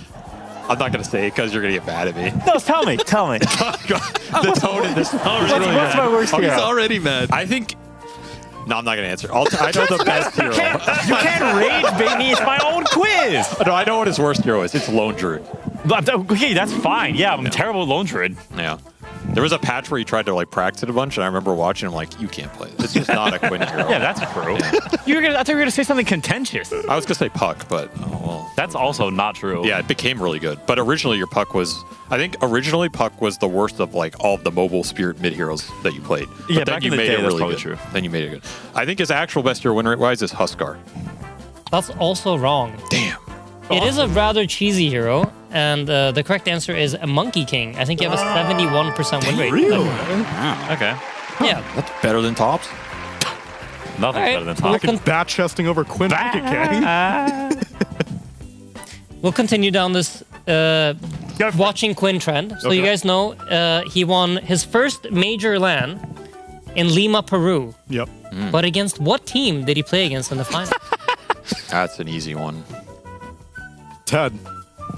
[SPEAKER 13] I'm not going to say it because you're going to get mad at me.
[SPEAKER 9] No, tell me. Tell me.
[SPEAKER 13] The tone in this.
[SPEAKER 9] What's my worst
[SPEAKER 10] He's
[SPEAKER 9] hero?
[SPEAKER 10] already mad.
[SPEAKER 13] I think. No, I'm not going to answer. I know the best hero.
[SPEAKER 9] You can't rage bait me. It's my own quiz.
[SPEAKER 13] No, I know what his worst hero is. It's Lone Druid.
[SPEAKER 9] Okay, that's fine. Yeah, I'm terrible at Lone Druid.
[SPEAKER 13] Yeah. There was a patch where he tried to like practice it a bunch, and I remember watching him like, you can't play this. This is not a Quinn hero.
[SPEAKER 9] Yeah, that's true. I thought you were gonna say something contentious.
[SPEAKER 13] I was gonna say Puck, but oh well.
[SPEAKER 9] That's also not true.
[SPEAKER 13] Yeah, it became really good. But originally your Puck was, I think originally Puck was the worst of like all of the mobile spirit mid heroes that you played. But
[SPEAKER 9] Yeah,
[SPEAKER 13] then
[SPEAKER 9] back
[SPEAKER 13] you
[SPEAKER 9] in the
[SPEAKER 13] made
[SPEAKER 9] day,
[SPEAKER 13] it
[SPEAKER 9] that's
[SPEAKER 13] really
[SPEAKER 9] probably
[SPEAKER 13] good.
[SPEAKER 9] true.
[SPEAKER 13] Then you made it good. I think his actual best hero win rate wise is Huskar.
[SPEAKER 12] That's also wrong.
[SPEAKER 13] Damn.
[SPEAKER 12] It is a rather cheesy hero, and the correct answer is a Monkey King. I think you have a 71% win rate.
[SPEAKER 5] Really?
[SPEAKER 9] Okay.
[SPEAKER 12] Yeah.
[SPEAKER 13] That's better than Tops.
[SPEAKER 9] Nothing's
[SPEAKER 12] All right.
[SPEAKER 9] better than
[SPEAKER 12] We'll
[SPEAKER 9] Top.
[SPEAKER 5] Fucking bat chesting over Quinn Monkey King.
[SPEAKER 12] We'll continue down this watching Quinn trend. So you guys know he won his first major LAN in Lima, Peru.
[SPEAKER 5] Yep.
[SPEAKER 12] But against what team did he play against in the final?
[SPEAKER 13] That's an easy one.
[SPEAKER 5] Ted,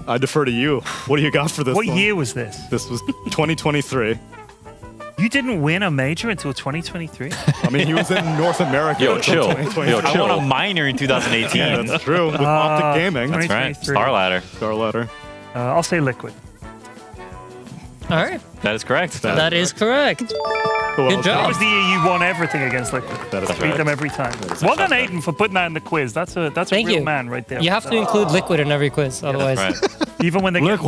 [SPEAKER 5] I defer to you. What do you got for this
[SPEAKER 11] What
[SPEAKER 5] one?
[SPEAKER 11] year was this?
[SPEAKER 5] This was 2023.
[SPEAKER 11] You didn't win a major until 2023?
[SPEAKER 5] I mean, he was in North America.
[SPEAKER 13] Yo,
[SPEAKER 5] until
[SPEAKER 13] chill.
[SPEAKER 5] 2023.
[SPEAKER 13] Yo,
[SPEAKER 9] I
[SPEAKER 13] chill.
[SPEAKER 9] won a minor in 2018.
[SPEAKER 5] Yeah, that's true. With Optic Gaming.
[SPEAKER 9] That's right.
[SPEAKER 11] 2023.
[SPEAKER 9] Star Ladder.
[SPEAKER 5] Star Ladder.
[SPEAKER 11] I'll say Liquid.
[SPEAKER 12] All right.
[SPEAKER 9] That is correct.
[SPEAKER 12] That is correct.
[SPEAKER 5] Who
[SPEAKER 12] Good
[SPEAKER 5] else?
[SPEAKER 11] That
[SPEAKER 12] job.
[SPEAKER 11] was the year you won everything against Liquid.
[SPEAKER 5] That is
[SPEAKER 11] Beat
[SPEAKER 5] correct.
[SPEAKER 11] them every time. Well done, Aiden, for putting that in the quiz. That's a
[SPEAKER 12] Thank
[SPEAKER 11] real
[SPEAKER 12] you.
[SPEAKER 11] man right there.
[SPEAKER 12] You have to include Liquid in every quiz, otherwise.
[SPEAKER 9] Right.
[SPEAKER 11] Even when they get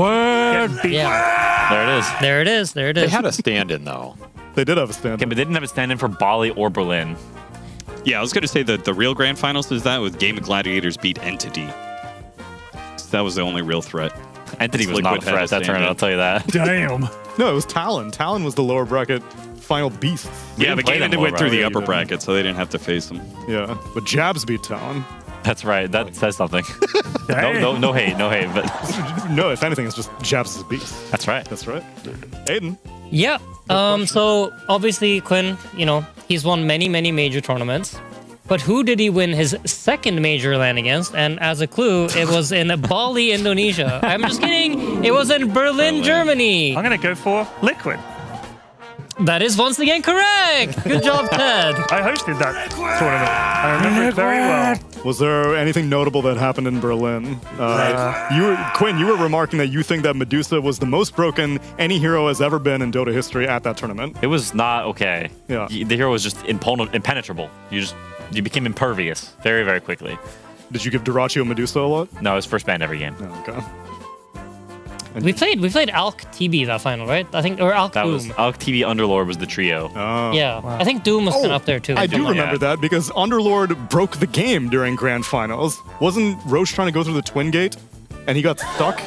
[SPEAKER 11] beat.
[SPEAKER 12] Yeah.
[SPEAKER 9] There it is.
[SPEAKER 12] There it is. There it
[SPEAKER 13] They
[SPEAKER 12] is.
[SPEAKER 13] had a stand-in though.
[SPEAKER 5] They did have a stand.
[SPEAKER 9] Okay, but they didn't have a stand-in for Bali or Berlin.
[SPEAKER 10] Yeah, I was going to say that the real grand finals is that with Game of Gladiators beat Entity. That was the only real threat.
[SPEAKER 9] Entity was
[SPEAKER 10] Liquid
[SPEAKER 9] not a
[SPEAKER 10] had
[SPEAKER 9] threat
[SPEAKER 10] a
[SPEAKER 9] that tournament, I'll tell you that.
[SPEAKER 11] Damn.
[SPEAKER 5] No, it was Talon. Talon was the lower bracket final beast.
[SPEAKER 10] Yeah, but
[SPEAKER 9] play
[SPEAKER 10] Ganon
[SPEAKER 9] them
[SPEAKER 10] went through the
[SPEAKER 5] lower
[SPEAKER 10] upper
[SPEAKER 5] bracket.
[SPEAKER 10] bracket, so they didn't have to face them.
[SPEAKER 5] Yeah, but Jabs beat Talon.
[SPEAKER 9] That's right. That says something. No hate, but
[SPEAKER 5] No, if anything, it's just Jabs is a beast.
[SPEAKER 9] that's right.
[SPEAKER 5] That's right. Aiden.
[SPEAKER 12] Yeah. So obviously Quinn, he's won many, many major tournaments. But who did he win his second major LAN against? And as a clue, it was in Bali, Indonesia. I'm just kidding. It was in Berlin, Germany.
[SPEAKER 11] I'm going to go for Liquid.
[SPEAKER 12] That is once again correct. Good job, Ted.
[SPEAKER 11] I hosted that tournament. I remember it very well.
[SPEAKER 5] Was there anything notable that happened in Berlin? Quinn, you were remarking that you think that Medusa was the most broken any hero has ever been in Dota history at that tournament.
[SPEAKER 9] It was not okay.
[SPEAKER 5] Yeah.
[SPEAKER 9] The hero was just impenetrable. You became impervious very, very quickly.
[SPEAKER 5] Did you give Duraccio Medusa a lot?
[SPEAKER 9] No, it was first ban every game.
[SPEAKER 5] Oh, okay.
[SPEAKER 12] We played Alk TB that final, right? I think, or Alk
[SPEAKER 9] That
[SPEAKER 12] Doom.
[SPEAKER 9] was Alk TV Underlord was the trio.
[SPEAKER 5] Oh.
[SPEAKER 12] Yeah, I think Doom was kind of up there too.
[SPEAKER 5] I do remember that because Underlord broke the game during Grand Finals. Wasn't Roche trying to go through the Twin Gate? And he got stuck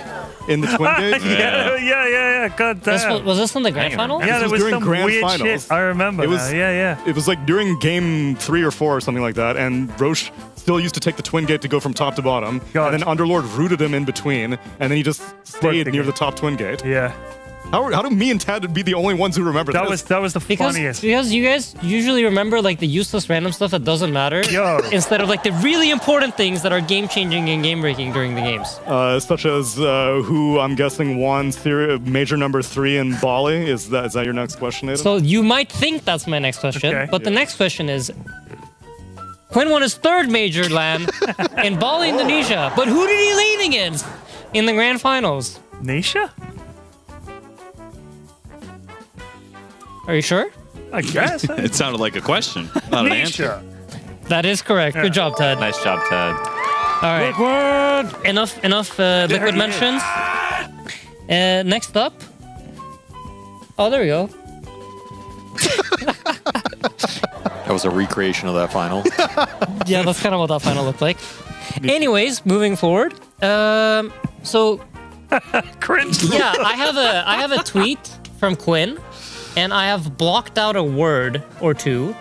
[SPEAKER 5] in the Twin Gate?
[SPEAKER 11] yeah. God damn.
[SPEAKER 12] Was this in the grand final?
[SPEAKER 11] Yeah, there was
[SPEAKER 5] during
[SPEAKER 11] some
[SPEAKER 5] Grand
[SPEAKER 11] weird
[SPEAKER 5] Finals.
[SPEAKER 11] shit. I remember.
[SPEAKER 5] It was,
[SPEAKER 11] Yeah.
[SPEAKER 5] It was like during game 3 or 4 or something like that, and Roche still used to take the Twin Gate to go from top to bottom, and then Underlord rooted him in between, and then he just stayed near the top Twin Gate.
[SPEAKER 11] Yeah.
[SPEAKER 5] How do me and Tad be the only ones who remember
[SPEAKER 11] That
[SPEAKER 5] this?
[SPEAKER 11] was the funniest.
[SPEAKER 12] Because you guys usually remember like the useless random stuff that doesn't matter, instead of like the really important things that are game changing and game breaking during the games.
[SPEAKER 5] Such as who I'm guessing won major number 3 in Bali. Is that your next question, Aiden?
[SPEAKER 12] So you might think that's my next question, but the next question is, Quinn won his 3rd major LAN in Bali, Indonesia. But who did he lean against in the grand finals?
[SPEAKER 11] Nisha?
[SPEAKER 12] Are you sure?
[SPEAKER 11] I guess.
[SPEAKER 10] It sounded like a question, not an answer.
[SPEAKER 12] That is correct. Good job, Ted.
[SPEAKER 9] Nice job, Ted.
[SPEAKER 12] All right. Enough liquid mentions. Next up. Oh, there we go.
[SPEAKER 13] That was a recreation of that final.
[SPEAKER 12] Yeah, that's kind of what that final looked like. Anyways, moving forward. So
[SPEAKER 11] cringe.
[SPEAKER 12] Yeah, I have a tweet from Quinn, and I have blocked out a word or 2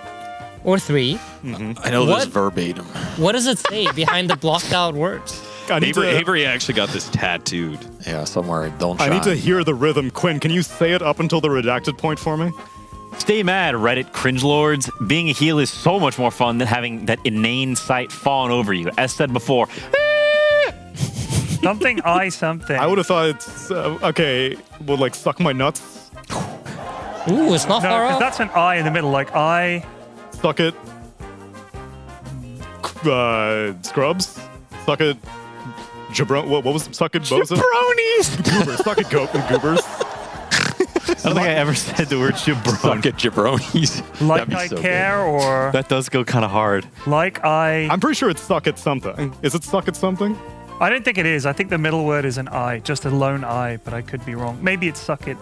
[SPEAKER 12] or 3.
[SPEAKER 13] I know this verbatim.
[SPEAKER 12] What does it say behind the blocked out words?
[SPEAKER 10] Avery actually got this tattooed.
[SPEAKER 13] Yeah, somewhere. Don't
[SPEAKER 5] I need to hear the rhythm. Quinn, can you say it up until the redacted point for me?
[SPEAKER 9] Stay mad, Reddit cringelords. Being a heel is so much more fun than having that inane sight fawn over you. As said before,
[SPEAKER 11] something.
[SPEAKER 5] I would have thought it's okay. Well, like suck my nuts.
[SPEAKER 12] Ooh, it's not far off.
[SPEAKER 11] That's an I in the middle, like I.
[SPEAKER 5] Suck it. Scrubs. Suck it. What was suck it?
[SPEAKER 9] Jabronis.
[SPEAKER 5] Goobers. Suck it. Goobers.
[SPEAKER 9] I don't think I ever said the word jabroni.
[SPEAKER 13] Suck it, jabronis.
[SPEAKER 11] Like I care, or
[SPEAKER 9] that does go kind of hard.
[SPEAKER 11] Like
[SPEAKER 5] I'm pretty sure it's suck it something. Is it suck it something?
[SPEAKER 11] I don't think it is. I think the middle word is an I, just a lone I, but I could be wrong. Maybe it's suck it,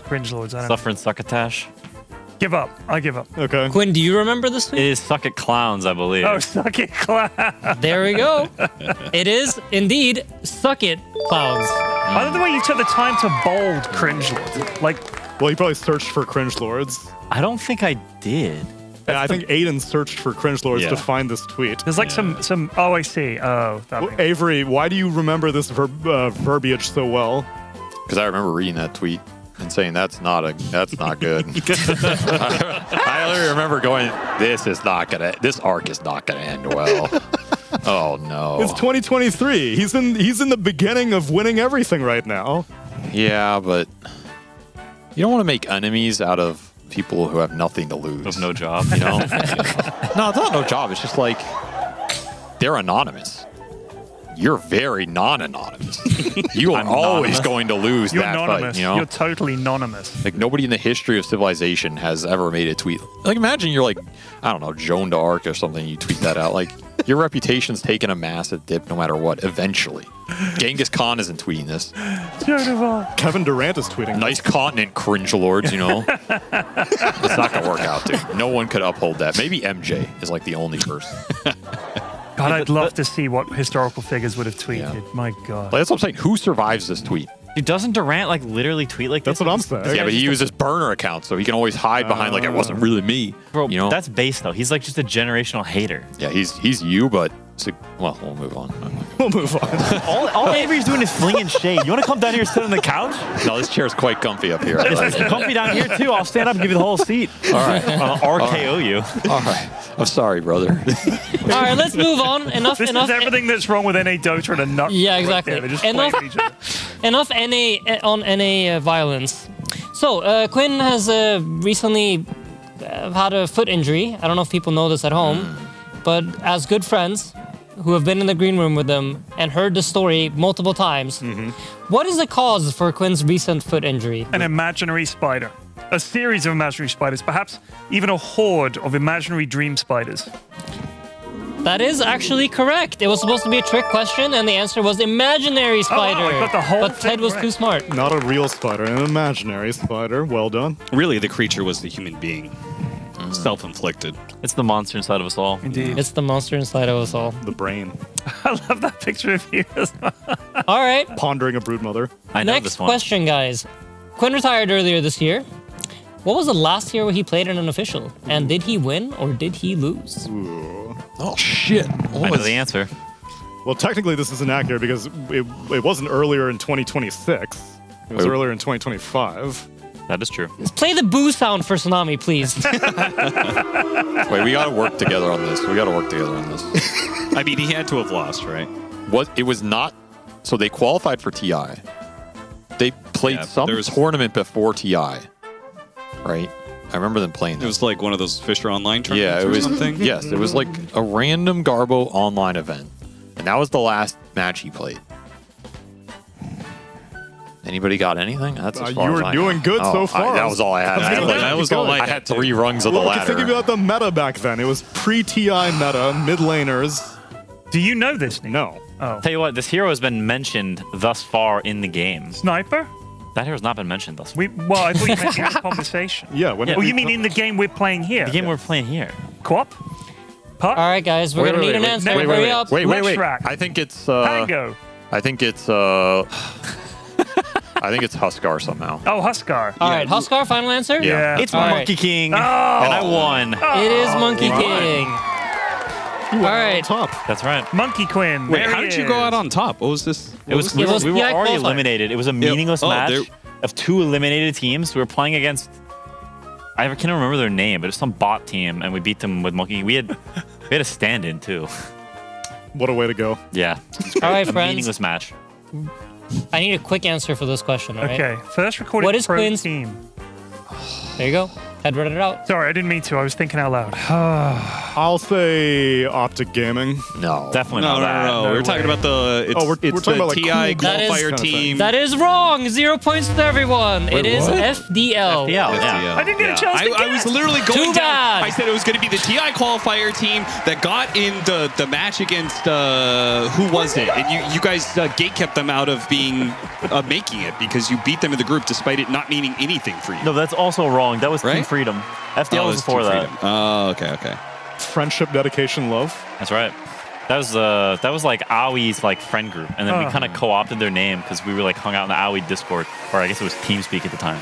[SPEAKER 11] cringe lords. I don't know.
[SPEAKER 9] Suffering succotash.
[SPEAKER 11] Give up. I give up.
[SPEAKER 5] Okay.
[SPEAKER 12] Quinn, do you remember this tweet?
[SPEAKER 9] It is suck it clowns, I believe.
[SPEAKER 11] Oh, suck it clowns.
[SPEAKER 12] There we go. It is indeed suck it clowns.
[SPEAKER 11] I love the way you took the time to bold cringe lords. Like,
[SPEAKER 5] well, you probably searched for cringe lords.
[SPEAKER 9] I don't think I did.
[SPEAKER 5] And I think Aiden searched for cringe lords to find this tweet.
[SPEAKER 11] There's like some. Oh, I see. Oh, that
[SPEAKER 5] Avery, why do you remember this verbiage so well?
[SPEAKER 13] Because I remember reading that tweet and saying that's not good. I literally remember going, this arc is not gonna end well. Oh no.
[SPEAKER 5] It's 2023. He's in the beginning of winning everything right now.
[SPEAKER 13] Yeah, but you don't want to make enemies out of people who have nothing to lose.
[SPEAKER 9] Of no job.
[SPEAKER 13] You know? No, it's not no job. It's just like they're anonymous. You're very non-anonymous. You are always going to lose
[SPEAKER 11] You're
[SPEAKER 13] that
[SPEAKER 11] anonymous.
[SPEAKER 13] fight. You know?
[SPEAKER 11] You're totally anonymous.
[SPEAKER 13] Like nobody in the history of civilization has ever made a tweet. Like imagine you're like, I don't know, Joan d'Arc or something. You tweet that out. Like your reputation's taking a massive dip no matter what. Eventually, Genghis Khan isn't tweeting this.
[SPEAKER 5] Kevin Durant is tweeting.
[SPEAKER 13] Nice continent, cringe lords. You know, it's not gonna work out, dude. No one could uphold that. Maybe MJ is like the only person.
[SPEAKER 11] God, I'd love to see what historical figures would have tweeted. My God.
[SPEAKER 13] Like, that's what I'm saying. Who survives this tweet?
[SPEAKER 9] Dude, doesn't Durant like literally tweet like this?
[SPEAKER 5] That's what I'm saying.
[SPEAKER 13] Yeah, but he uses burner account, so he can always hide behind like it wasn't really me.
[SPEAKER 9] Bro,
[SPEAKER 13] you know?
[SPEAKER 9] that's base though. He's like just a generational hater.
[SPEAKER 13] Yeah, he's you, but well, we'll move on.
[SPEAKER 5] We'll move on.
[SPEAKER 9] all Avery's doing is flinging shade. You want to come down here and sit on the couch?
[SPEAKER 13] No, this chair's quite comfy up here.
[SPEAKER 9] It's comfy down here too. I'll stand up and give you the whole seat.
[SPEAKER 13] All right.
[SPEAKER 9] I'll RKO you.
[SPEAKER 13] All right. I'm sorry, brother.
[SPEAKER 12] All right, let's move on. Enough.
[SPEAKER 11] This is everything that's wrong with NA Dota and a nut.
[SPEAKER 12] Yeah, exactly.
[SPEAKER 11] Right there. They're just
[SPEAKER 12] Enough,
[SPEAKER 11] playing each other.
[SPEAKER 12] enough NA on NA violence. So Quinn has recently had a foot injury. I don't know if people know this at home, but as good friends who have been in the green room with them and heard the story multiple times, what is the cause for Quinn's recent foot injury?
[SPEAKER 11] An imaginary spider. A series of imaginary spiders, perhaps even a horde of imaginary dream spiders.
[SPEAKER 12] That is actually correct. It was supposed to be a trick question, and the answer was imaginary spider.
[SPEAKER 11] I got the whole
[SPEAKER 12] but Ted was too smart.
[SPEAKER 5] Not a real spider, an imaginary spider. Well done.
[SPEAKER 10] Really, the creature was the human being. Self-inflicted.
[SPEAKER 9] It's the monster inside of us all.
[SPEAKER 11] Indeed.
[SPEAKER 12] It's the monster inside of us all.
[SPEAKER 5] The brain.
[SPEAKER 11] I love that picture of you as well.
[SPEAKER 12] All right.
[SPEAKER 5] Pondering a broodmother.
[SPEAKER 9] I know
[SPEAKER 12] Next
[SPEAKER 9] this one.
[SPEAKER 12] question, guys. Quinn retired earlier this year. What was the last year where he played in an official? And did he win or did he lose?
[SPEAKER 5] Ooh.
[SPEAKER 13] Oh, shit.
[SPEAKER 9] I know the answer.
[SPEAKER 5] Well, technically this is inaccurate because it wasn't earlier in 2026. It was earlier in 2025.
[SPEAKER 9] That is true.
[SPEAKER 12] Let's play the boo sound for Tsunami, please.
[SPEAKER 13] Wait, we got to work together on this.
[SPEAKER 10] I mean, he had to have lost, right?
[SPEAKER 13] It was not. So they qualified for TI. They played some tournament before TI, right? I remember them playing.
[SPEAKER 10] It was like one of those Fisher Online tournaments.
[SPEAKER 13] Yeah, it was.
[SPEAKER 10] Something.
[SPEAKER 13] Yes, it was like a random Garbo online event, and that was the last match he played. Anybody got anything? That's as far
[SPEAKER 5] you
[SPEAKER 13] as
[SPEAKER 5] were
[SPEAKER 13] I
[SPEAKER 5] doing
[SPEAKER 13] got.
[SPEAKER 5] good so far.
[SPEAKER 13] That was all I had. I had 3 rungs of the ladder.
[SPEAKER 5] Think about the meta back then. It was pre-TI meta, mid laners.
[SPEAKER 11] Do you know this? Nick?
[SPEAKER 5] No.
[SPEAKER 11] Oh.
[SPEAKER 9] Tell you what, this hero has been mentioned thus far in the game.
[SPEAKER 11] Sniper?
[SPEAKER 9] That hero's not been mentioned thus far.
[SPEAKER 11] Well, I thought you meant in the conversation.
[SPEAKER 5] Yeah.
[SPEAKER 11] Oh, you mean in the game we're playing here?
[SPEAKER 9] The game we're playing here.
[SPEAKER 11] Co-op?
[SPEAKER 12] All right, guys, we're going to need an answer. Hurry up.
[SPEAKER 13] Wait.
[SPEAKER 11] Left
[SPEAKER 13] I think it's...
[SPEAKER 11] Tango.
[SPEAKER 13] I think it's... I think it's Huskar somehow.
[SPEAKER 11] Oh, Huskar.
[SPEAKER 12] All right, Huskar, final answer?
[SPEAKER 13] Yeah.
[SPEAKER 9] It's
[SPEAKER 12] All
[SPEAKER 9] Monkey
[SPEAKER 12] right.
[SPEAKER 9] King,
[SPEAKER 11] Oh.
[SPEAKER 9] and I won.
[SPEAKER 12] It is Monkey King.
[SPEAKER 5] You
[SPEAKER 12] All right.
[SPEAKER 5] top.
[SPEAKER 9] That's right.
[SPEAKER 11] Monkey Quinn.
[SPEAKER 10] Wait,
[SPEAKER 11] there
[SPEAKER 10] how
[SPEAKER 11] he
[SPEAKER 10] did you go
[SPEAKER 11] is.
[SPEAKER 10] out on top? What was this?
[SPEAKER 9] We were
[SPEAKER 12] TI
[SPEAKER 9] already
[SPEAKER 12] qualified.
[SPEAKER 9] eliminated. It was a meaningless match
[SPEAKER 10] there-
[SPEAKER 9] of 2 eliminated teams. We were playing against... I can't remember their name, but it's some bot team, and we beat them with Monkey. We had a stand-in, too.
[SPEAKER 5] What a way to go.
[SPEAKER 9] Yeah.
[SPEAKER 12] All right,
[SPEAKER 9] A
[SPEAKER 12] friends.
[SPEAKER 9] meaningless match.
[SPEAKER 12] I need a quick answer for this question, all right?
[SPEAKER 11] Okay, first recorded
[SPEAKER 12] What is
[SPEAKER 11] pro
[SPEAKER 12] Quinn's
[SPEAKER 11] team.
[SPEAKER 12] There you go. Had read it out.
[SPEAKER 11] Sorry, I didn't mean to. I was thinking out loud.
[SPEAKER 5] I'll say Optic Gaming.
[SPEAKER 13] No.
[SPEAKER 9] Definitely
[SPEAKER 10] No,
[SPEAKER 9] not that.
[SPEAKER 10] no. We're talking about the. It's,
[SPEAKER 5] we're
[SPEAKER 10] it's
[SPEAKER 5] talking
[SPEAKER 10] the
[SPEAKER 5] about, like,
[SPEAKER 10] TI
[SPEAKER 5] cool
[SPEAKER 12] That is-
[SPEAKER 10] qualifier
[SPEAKER 5] kind of
[SPEAKER 10] team.
[SPEAKER 12] That is wrong. 0 points to everyone.
[SPEAKER 13] Wait,
[SPEAKER 12] it is
[SPEAKER 13] what?
[SPEAKER 12] FDL.
[SPEAKER 9] FDL, yeah.
[SPEAKER 11] I didn't get a chance to
[SPEAKER 10] I was literally going
[SPEAKER 12] Too
[SPEAKER 10] down.
[SPEAKER 12] bad.
[SPEAKER 10] I said it was going to be the TI qualifier team that got in the match against who was it? And you guys gatekept them out of being making it because you beat them in the group despite it not meaning anything for you.
[SPEAKER 9] No, that's also wrong. That was Team
[SPEAKER 10] Right?
[SPEAKER 9] Freedom. FDL was
[SPEAKER 10] it's
[SPEAKER 9] before
[SPEAKER 10] Team
[SPEAKER 9] that.
[SPEAKER 10] Freedom. Oh, okay.
[SPEAKER 5] Friendship, dedication, love.
[SPEAKER 9] That's right. That was like Aoi's like friend group, and then we kind of co-opted their name because we were like hung out in the Aoi Discord, or I guess it was TeamSpeak at the time.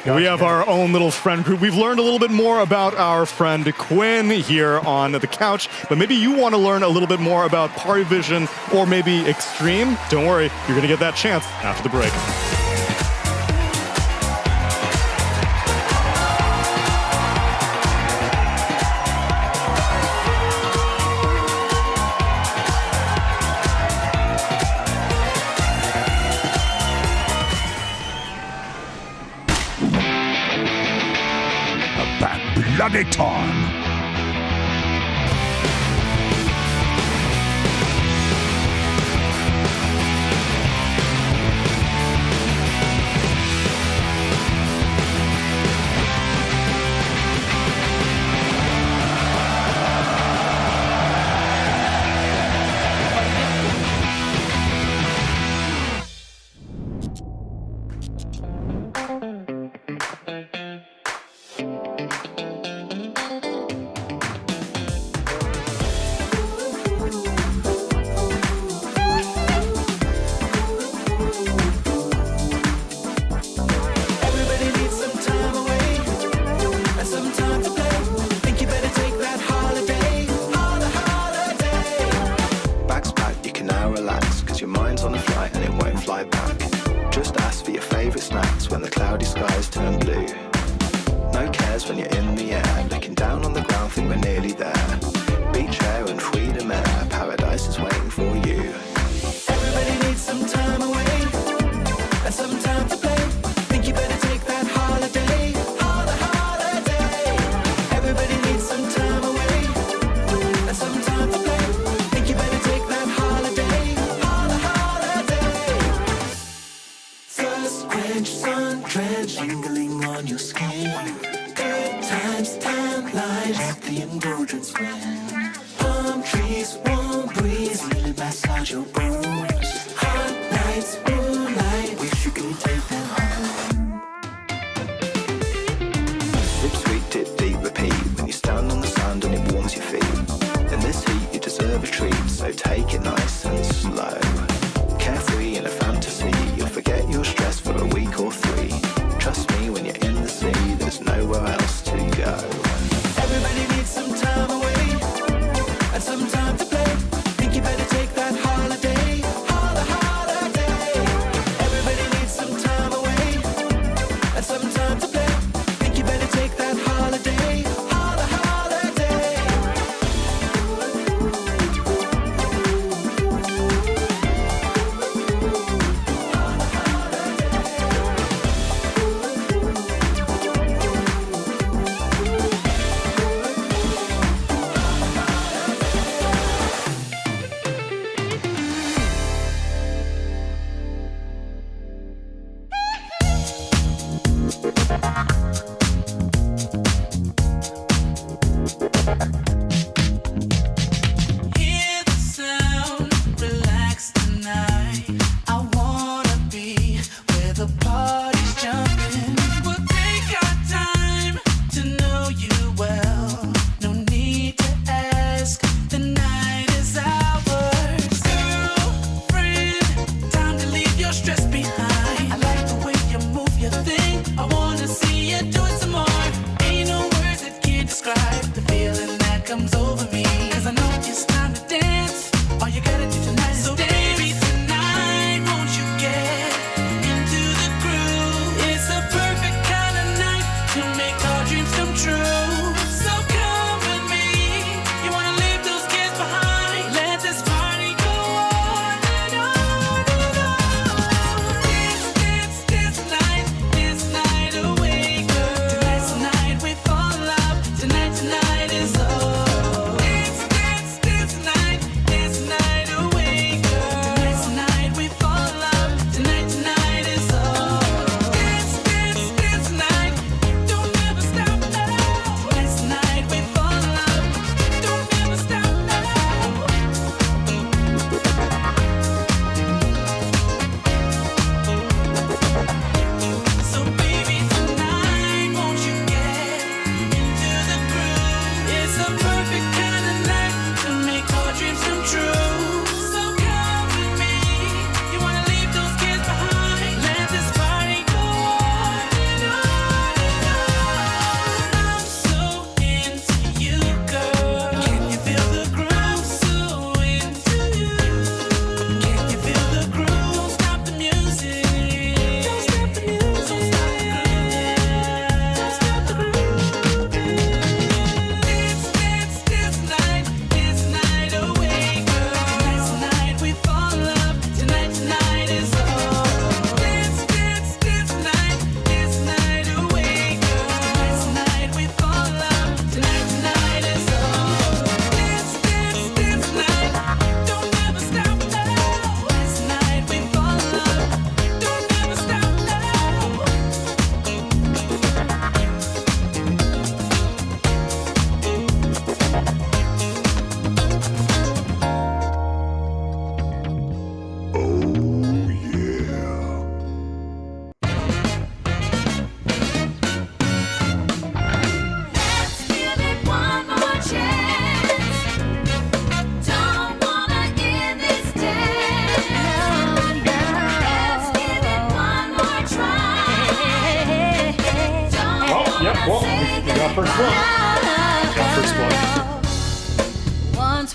[SPEAKER 5] We have our own little friend group. We've learned a little bit more about our friend Quinn here on the couch, but maybe you want to learn a little bit more about PARIVISION or maybe Xtreme. Don't worry, you're going to get that chance after the break.
[SPEAKER 8] Bloody time.
[SPEAKER 16] Everybody needs some time away and some time to play. Think you better take that holiday, holiday.
[SPEAKER 3] Bags packed, you can now relax, cause your mind's on a flight and it won't fly back. Just ask for your favourite snacks when the cloudy skies turn blue. No cares when you're in the air, looking down on the ground, think we're nearly there. Beach air and freedom air, paradise is waiting for you.
[SPEAKER 16] Everybody needs some time away and some time to play. Think you better take that holiday, holiday. Everybody needs some time away and some time to play. Think you better take that holiday, holiday. First quench, sun drench, mingling on your skin. Good times, tan lines, let the indulgence win. Palm trees, warm breeze, really massage your bones. Hot nights, moonlight, wish you could take them home.
[SPEAKER 3] Sip sweet, dip deep, repeat. When you stand on the sand and it warms your feet. In this heat, you deserve a treat, so take it nice and slow. Carefree in a fantasy, you'll forget your stress for a week or 3. Trust me, when you're in the sea, there's nowhere else to go.
[SPEAKER 16] Everybody needs some time away and some time to play. Think you better take that holiday, holiday. Everybody needs some time away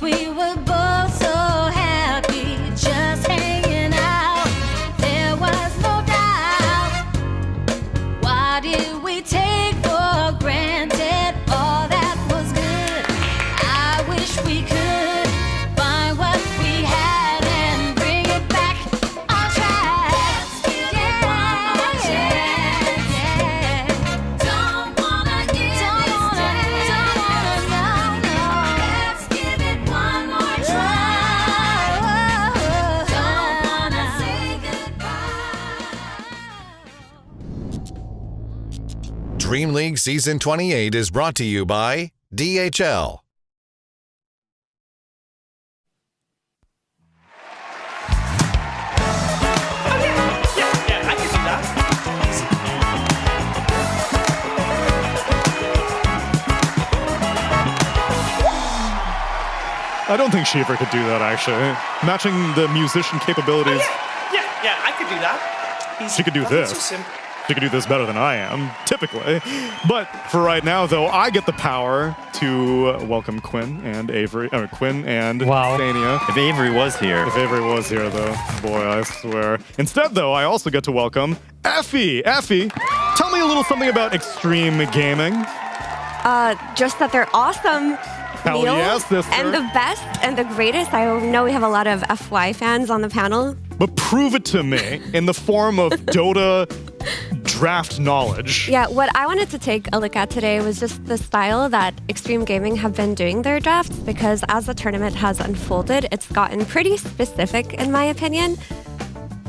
[SPEAKER 6] we were both so happy, just hanging out. There was no doubt. Why did we take for granted all that was good? I wish we could find what we had and bring it back on track. Yeah, yeah. Don't wanna give this no. Let's give it one more try. Don't wanna say goodbye.
[SPEAKER 7] DreamLeague Season 28 is brought to you by DHL.
[SPEAKER 5] I don't think Shiver could do that, actually. Matching the musician capabilities.
[SPEAKER 4] Yeah, I could do that. Easy.
[SPEAKER 5] She could do
[SPEAKER 4] Nothing
[SPEAKER 5] this.
[SPEAKER 4] too simple.
[SPEAKER 5] She could do this better than I am, typically. But for right now, though, I get the power to welcome Quinn and Avery, or Quinn and Thania.
[SPEAKER 9] If Avery was here.
[SPEAKER 5] If Avery was here, though, boy, I swear. Instead, though, I also get to welcome Effie. Effie, tell me a little something about Xtreme Gaming.
[SPEAKER 20] Just that they're awesome.
[SPEAKER 5] Hell
[SPEAKER 20] Neil,
[SPEAKER 5] yes, sister.
[SPEAKER 20] and the best and the greatest. I know we have a lot of FY fans on the panel.
[SPEAKER 5] But prove it to me in the form of Dota draft knowledge.
[SPEAKER 20] Yeah, what I wanted to take a look at today was just the style that Xtreme Gaming have been doing their drafts, because as the tournament has unfolded, it's gotten pretty specific in my opinion.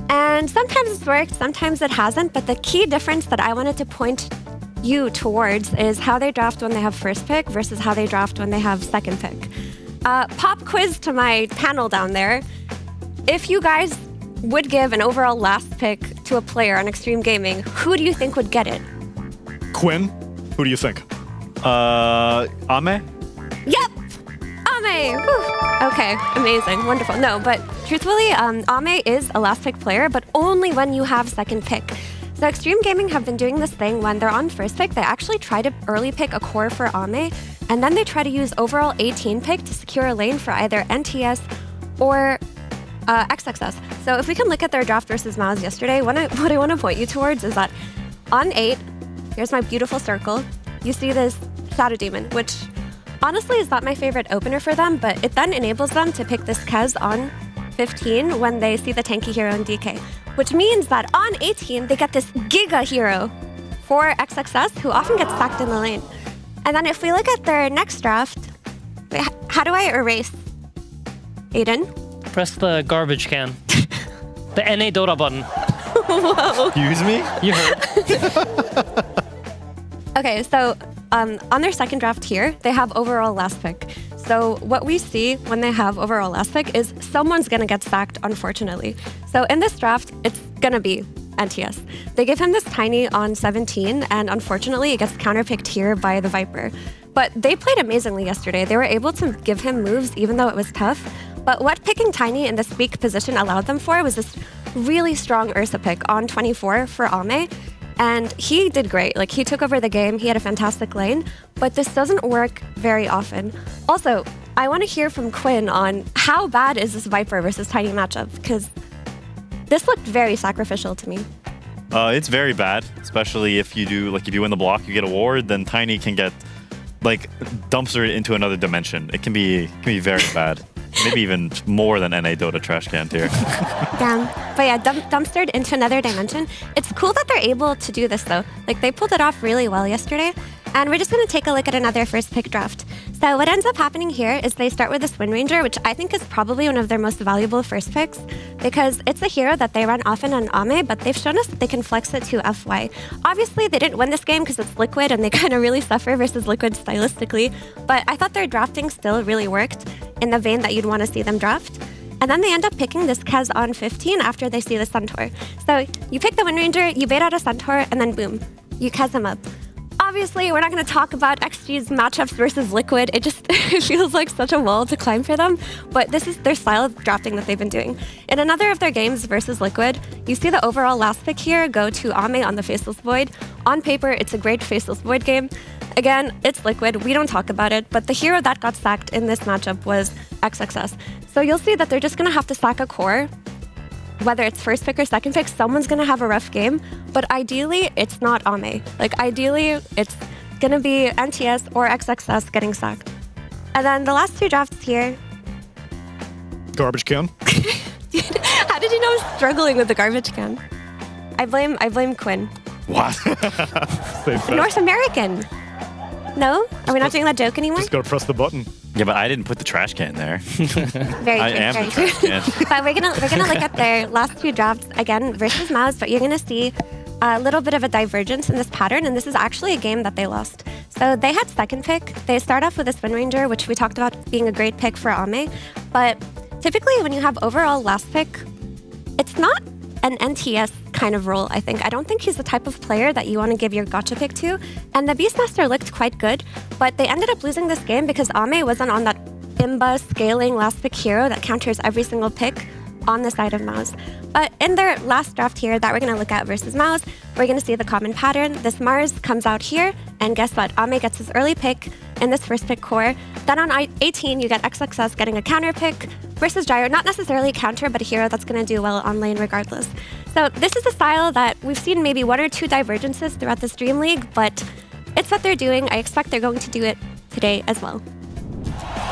[SPEAKER 20] And sometimes it's worked, sometimes it hasn't, but the key difference that I wanted to point you towards is how they draft when they have first pick versus how they draft when they have second pick. Pop quiz to my panel down there. If you guys would give an overall last pick to a player on Xtreme Gaming, who do you think would get it?
[SPEAKER 5] Quinn, who do you think?
[SPEAKER 9] Ame?
[SPEAKER 20] Yep! Ame! Whew. Okay, amazing, wonderful. No, but truthfully, Ame is a last pick player, but only when you have second pick. So Xtreme Gaming have been doing this thing when they're on first pick, they actually try to early pick a core for Ame, and then they try to use overall 18 pick to secure a lane for either NTS or XXS. So if we can look at their draft versus MOUZ yesterday, what I want to point you towards is that on 8, here's my beautiful circle, you see this Shadow Demon, which honestly is not my favorite opener for them, but it then enables them to pick this Kez on 15 when they see the tanky hero in DK. Which means that on 18, they get this Giga hero for XXS, who often gets sacked in the lane. And then if we look at their next draft, wait, how do I erase? Aiden?
[SPEAKER 12] Press the garbage can. The NA Dota button.
[SPEAKER 20] Whoa.
[SPEAKER 9] Excuse me?
[SPEAKER 12] You heard.
[SPEAKER 20] Okay, so on their second draft here, they have overall last pick. So what we see when they have overall last pick is someone's going to get sacked, unfortunately. So in this draft, it's going to be NTS. They give him this Tiny on 17, and unfortunately, it gets counterpicked here by the Viper. But they played amazingly yesterday. They were able to give him moves even though it was tough. But what picking Tiny in this weak position allowed them for was this really strong Ursa pick on 24 for Ame. And he did great. Like, he took over the game. He had a fantastic lane. But this doesn't work very often. Also, I want to hear from Quinn on how bad is this Viper versus Tiny matchup? Because this looked very sacrificial to me.
[SPEAKER 9] It's very bad, especially if you win the block, you get a ward, then Tiny can get dumpstered into another dimension. It can be very bad. Maybe even more than NA Dota trash can tier.
[SPEAKER 20] Damn. But yeah, dumpstered into another dimension. It's cool that they're able to do this though. Like, they pulled it off really well yesterday. And we're just going to take a look at another first pick draft. So what ends up happening here is they start with this Wind Ranger, which I think is probably one of their most valuable first picks, because it's a hero that they run often on Ame, but they've shown us that they can flex it to FY. Obviously, they didn't win this game because it's Liquid, and they kind of really suffer versus Liquid stylistically, but I thought their drafting still really worked in the vein that you'd want to see them draft. And then they end up picking this Kez on 15 after they see the Centaur. So you pick the Wind Ranger, you bait out a Centaur, and then boom, you Kez him up. Obviously, we're not going to talk about XG's matchups versus Liquid. It just it feels like such a wall to climb for them. But this is their style of drafting that they've been doing. In another of their games versus Liquid, you see the overall last pick here go to Ame on the Faceless Void. On paper, it's a great Faceless Void game. Again, it's Liquid. We don't talk about it, but the hero that got sacked in this matchup was XXS. So you'll see that they're just going to have to sack a core. Whether it's first pick or second pick, someone's going to have a rough game. But ideally, it's not Ame. Like, ideally, it's going to be NTS or XXS getting sacked. And then the last two drafts here.
[SPEAKER 5] Garbage can.
[SPEAKER 20] How did you know I was struggling with the garbage can? I blame Quinn.
[SPEAKER 5] What?
[SPEAKER 20] North American. No? Are we not doing that joke anymore?
[SPEAKER 5] Just gotta press the button.
[SPEAKER 9] Yeah, but I didn't put the trash can there.
[SPEAKER 20] Very
[SPEAKER 9] I
[SPEAKER 20] true,
[SPEAKER 9] am
[SPEAKER 20] very
[SPEAKER 9] the trash
[SPEAKER 20] true.
[SPEAKER 9] can.
[SPEAKER 20] But we're gonna look at their last two drafts again versus MOUZ, but you're gonna see a little bit of a divergence in this pattern, and this is actually a game that they lost. So they had second pick. They start off with a Spin Ranger, which we talked about being a great pick for Ame, but typically when you have overall last pick, it's not an NTS kind of role, I think. I don't think he's the type of player that you want to give your gotcha pick to. And the Beastmaster looked quite good, but they ended up losing this game because Ame wasn't on that Imba scaling last pick hero that counters every single pick on the side of MOUZ. But in their last draft here that we're going to look at versus MOUZ, we're going to see the common pattern. This Mars comes out here, and guess what? Ame gets his early pick in this first pick core. Then on 18, you get XXS getting a counter pick versus Gyro. Not necessarily a counter, but a hero that's going to do well on lane regardless. So this is a style that we've seen maybe one or two divergences throughout this DreamLeague, but it's what they're doing. I expect they're going to do it today as well.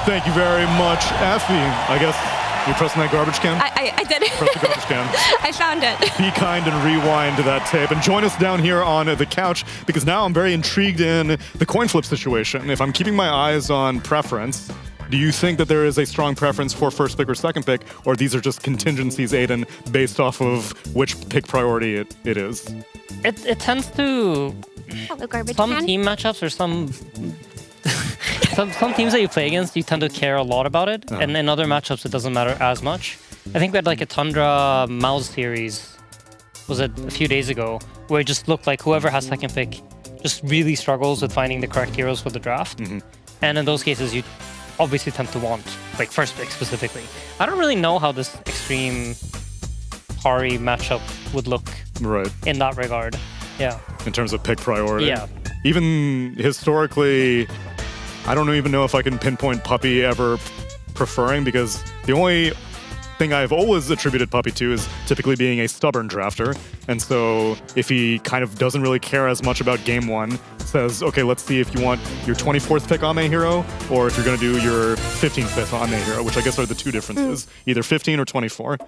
[SPEAKER 5] Thank you very much, Effie. I guess you're pressing that garbage can?
[SPEAKER 20] I did.
[SPEAKER 5] Press the garbage can.
[SPEAKER 20] I found it.
[SPEAKER 5] Be kind and rewind that tape. And join us down here on the couch, because now I'm very intrigued in the coin flip situation. If I'm keeping my eyes on preference, do you think that there is a strong preference for first pick or second pick, or these are just contingencies, Aiden, based off of which pick priority it is?
[SPEAKER 12] It tends to... Some team matchups or some teams that you play against, you tend to care a lot about it, and in other matchups, it doesn't matter as much. I think we had like a Tundra MOUZ series, was it a few days ago, where it just looked like whoever has second pick just really struggles with finding the correct heroes for the draft. And in those cases, you obviously tend to want like first pick specifically. I don't really know how this Xtreme Pari matchup would look in that regard. Yeah.
[SPEAKER 5] In terms of pick priority.
[SPEAKER 12] Yeah.
[SPEAKER 5] Even historically, I don't even know if I can pinpoint Puppy ever preferring, because the only thing I've always attributed Puppy to is typically being a stubborn drafter. And so if he kind of doesn't really care as much about game one, says, okay, let's see if you want your 24th pick Ame hero, or if you're going to do your 15th Ame hero, which I guess are the two differences, either 15 or 24.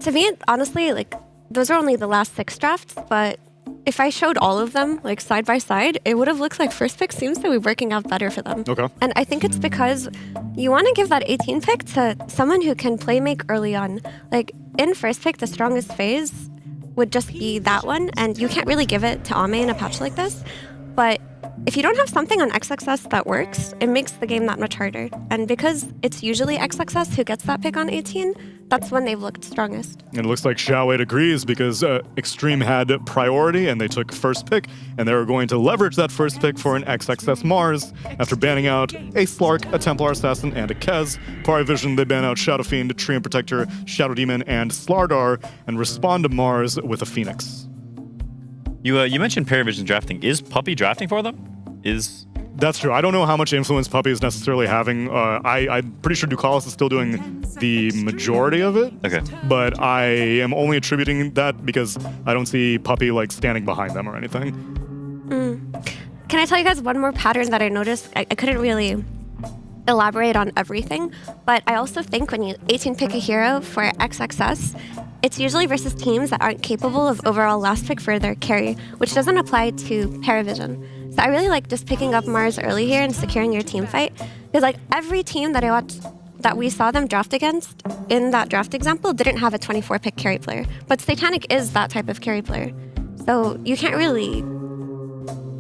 [SPEAKER 20] To me, honestly, like, those are only the last 6 drafts, but if I showed all of them, like, side by side, it would have looked like first pick seems to be working out better for them.
[SPEAKER 5] Okay.
[SPEAKER 20] And I think it's because you want to give that 18 pick to someone who can play make early on. Like, in first pick, the strongest phase would just be that one, and you can't really give it to Ame in a patch like this. But if you don't have something on XXS that works, it makes the game that much harder. And because it's usually XXS who gets that pick on 18, that's when they've looked strongest.
[SPEAKER 5] And it looks like Xiaowei agrees, because Xtreme had priority and they took first pick, and they were going to leverage that first pick for an XXS Mars after banning out a Slark, a Templar Assassin, and a Kez. PARIVISION, they ban out Shadow Fiend, Treant Protector, Shadow Demon, and Slardar, and respond to Mars with a Phoenix.
[SPEAKER 9] You mentioned PARIVISION drafting. Is Puppy drafting for them?
[SPEAKER 5] That's true. I don't know how much influence Puppy is necessarily having. I'm pretty sure Ducalis is still doing the majority of it.
[SPEAKER 9] Okay.
[SPEAKER 5] But I am only attributing that because I don't see Puppy like standing behind them or anything.
[SPEAKER 20] Can I tell you guys one more pattern that I noticed? I couldn't really elaborate on everything, but I also think when you 18 pick a hero for XXS, it's usually versus teams that aren't capable of overall last pick for their carry, which doesn't apply to PARIVISION. So I really like just picking up Mars early here and securing your team fight, because like every team that I watched that we saw them draft against in that draft example didn't have a 24 pick carry player, but Satanic is that type of carry player. So you can't really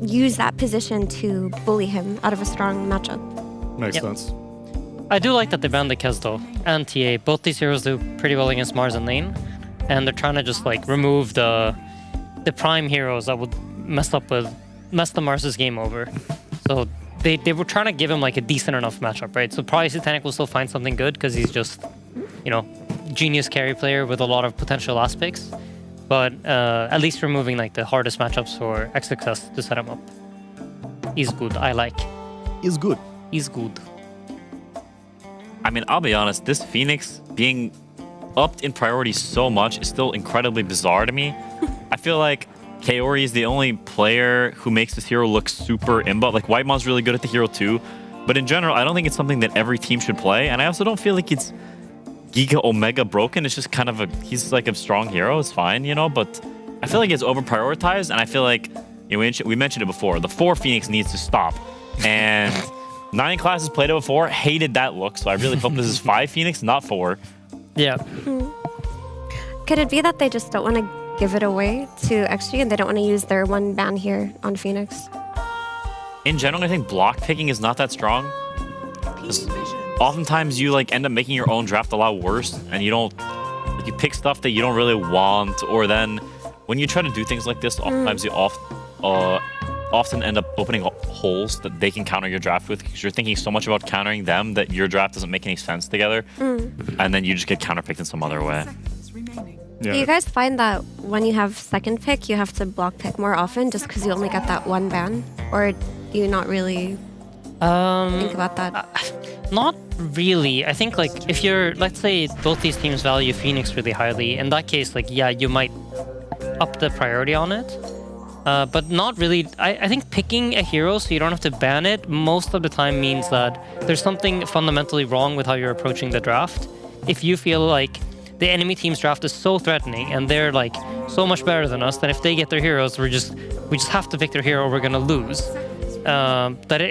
[SPEAKER 20] use that position to bully him out of a strong matchup.
[SPEAKER 5] Makes sense.
[SPEAKER 12] I do like that they banned the Kez though, and TA. Both these heroes do pretty well against Mars and lane, and they're trying to just like remove the prime heroes that would mess the Mars's game over. So they were trying to give him like a decent enough matchup, right? So probably Satanic will still find something good because he's just, you know, genius carry player with a lot of potential last picks. But at least removing like the hardest matchups for XXS to set him up. He's good. I like.
[SPEAKER 5] He's good.
[SPEAKER 12] He's good.
[SPEAKER 9] I mean, I'll be honest, this Phoenix being upped in priority so much is still incredibly bizarre to me. I feel like Kaori is the only player who makes this hero look super imba. Like, Whitemaw's really good at the hero too. But in general, I don't think it's something that every team should play. And I also don't feel like it's Giga Omega broken. It's just kind of he's like a strong hero. It's fine, you know? But I feel like it's over-prioritized. And I feel like, you know, we mentioned it before. The 4 Phoenix needs to stop. And 9 classes played it before, hated that look. So I really hope this is 5 Phoenix, not 4.
[SPEAKER 12] Yeah.
[SPEAKER 20] Could it be that they just don't want to give it away to XG and they don't want to use their 1 ban here on Phoenix?
[SPEAKER 9] In general, I think block picking is not that strong. Oftentimes you like end up making your own draft a lot worse, and you don't like, you pick stuff that you don't really want, or then when you try to do things like this, oftentimes you often end up opening holes that they can counter your draft with, because you're thinking so much about countering them that your draft doesn't make any sense together, and then you just get counterpicked in some other way.
[SPEAKER 20] Do you guys find that when you have second pick, you have to block pick more often just because you only get that 1 ban? Or do you not really think about that?
[SPEAKER 12] Not really. I think, like, if you're, let's say both these teams value Phoenix really highly, in that case, like, yeah, you might up the priority on it. But not really. I think picking a hero so you don't have to ban it most of the time means that there's something fundamentally wrong with how you're approaching the draft. If you feel like the enemy team's draft is so threatening and they're like so much better than us, then if they get their heroes, we just have to pick their hero or we're gonna lose. That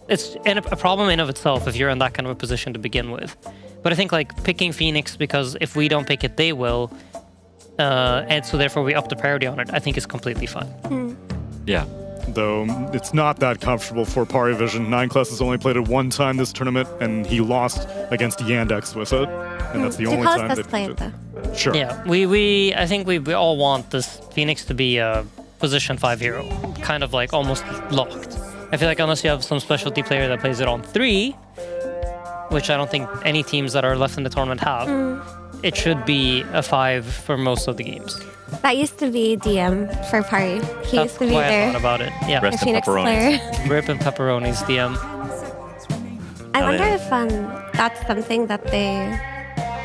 [SPEAKER 12] it's a problem in of itself if you're in that kind of a position to begin with. But I think like picking Phoenix because if we don't pick it, they will, and so therefore we up the priority on it, I think is completely fine.
[SPEAKER 9] Yeah.
[SPEAKER 5] Though it's not that comfortable for PARIVISION. 9 classes only played it 1 time this tournament, and he lost against Yandex with it. And that's the only time
[SPEAKER 20] that play it, though.
[SPEAKER 5] Sure.
[SPEAKER 12] Yeah, I think we all want this Phoenix to be a position 5 hero, kind of like almost locked. I feel like unless you have some specialty player that plays it on 3, which I don't think any teams that are left in the tournament have, it should be a 5 for most of the games.
[SPEAKER 20] That used to be DM for Pari. He used to be
[SPEAKER 12] why
[SPEAKER 20] there.
[SPEAKER 12] I thought about it. Yeah.
[SPEAKER 9] Rest in pepperonis.
[SPEAKER 12] Rip and pepperonis DM.
[SPEAKER 20] I wonder if that's something that they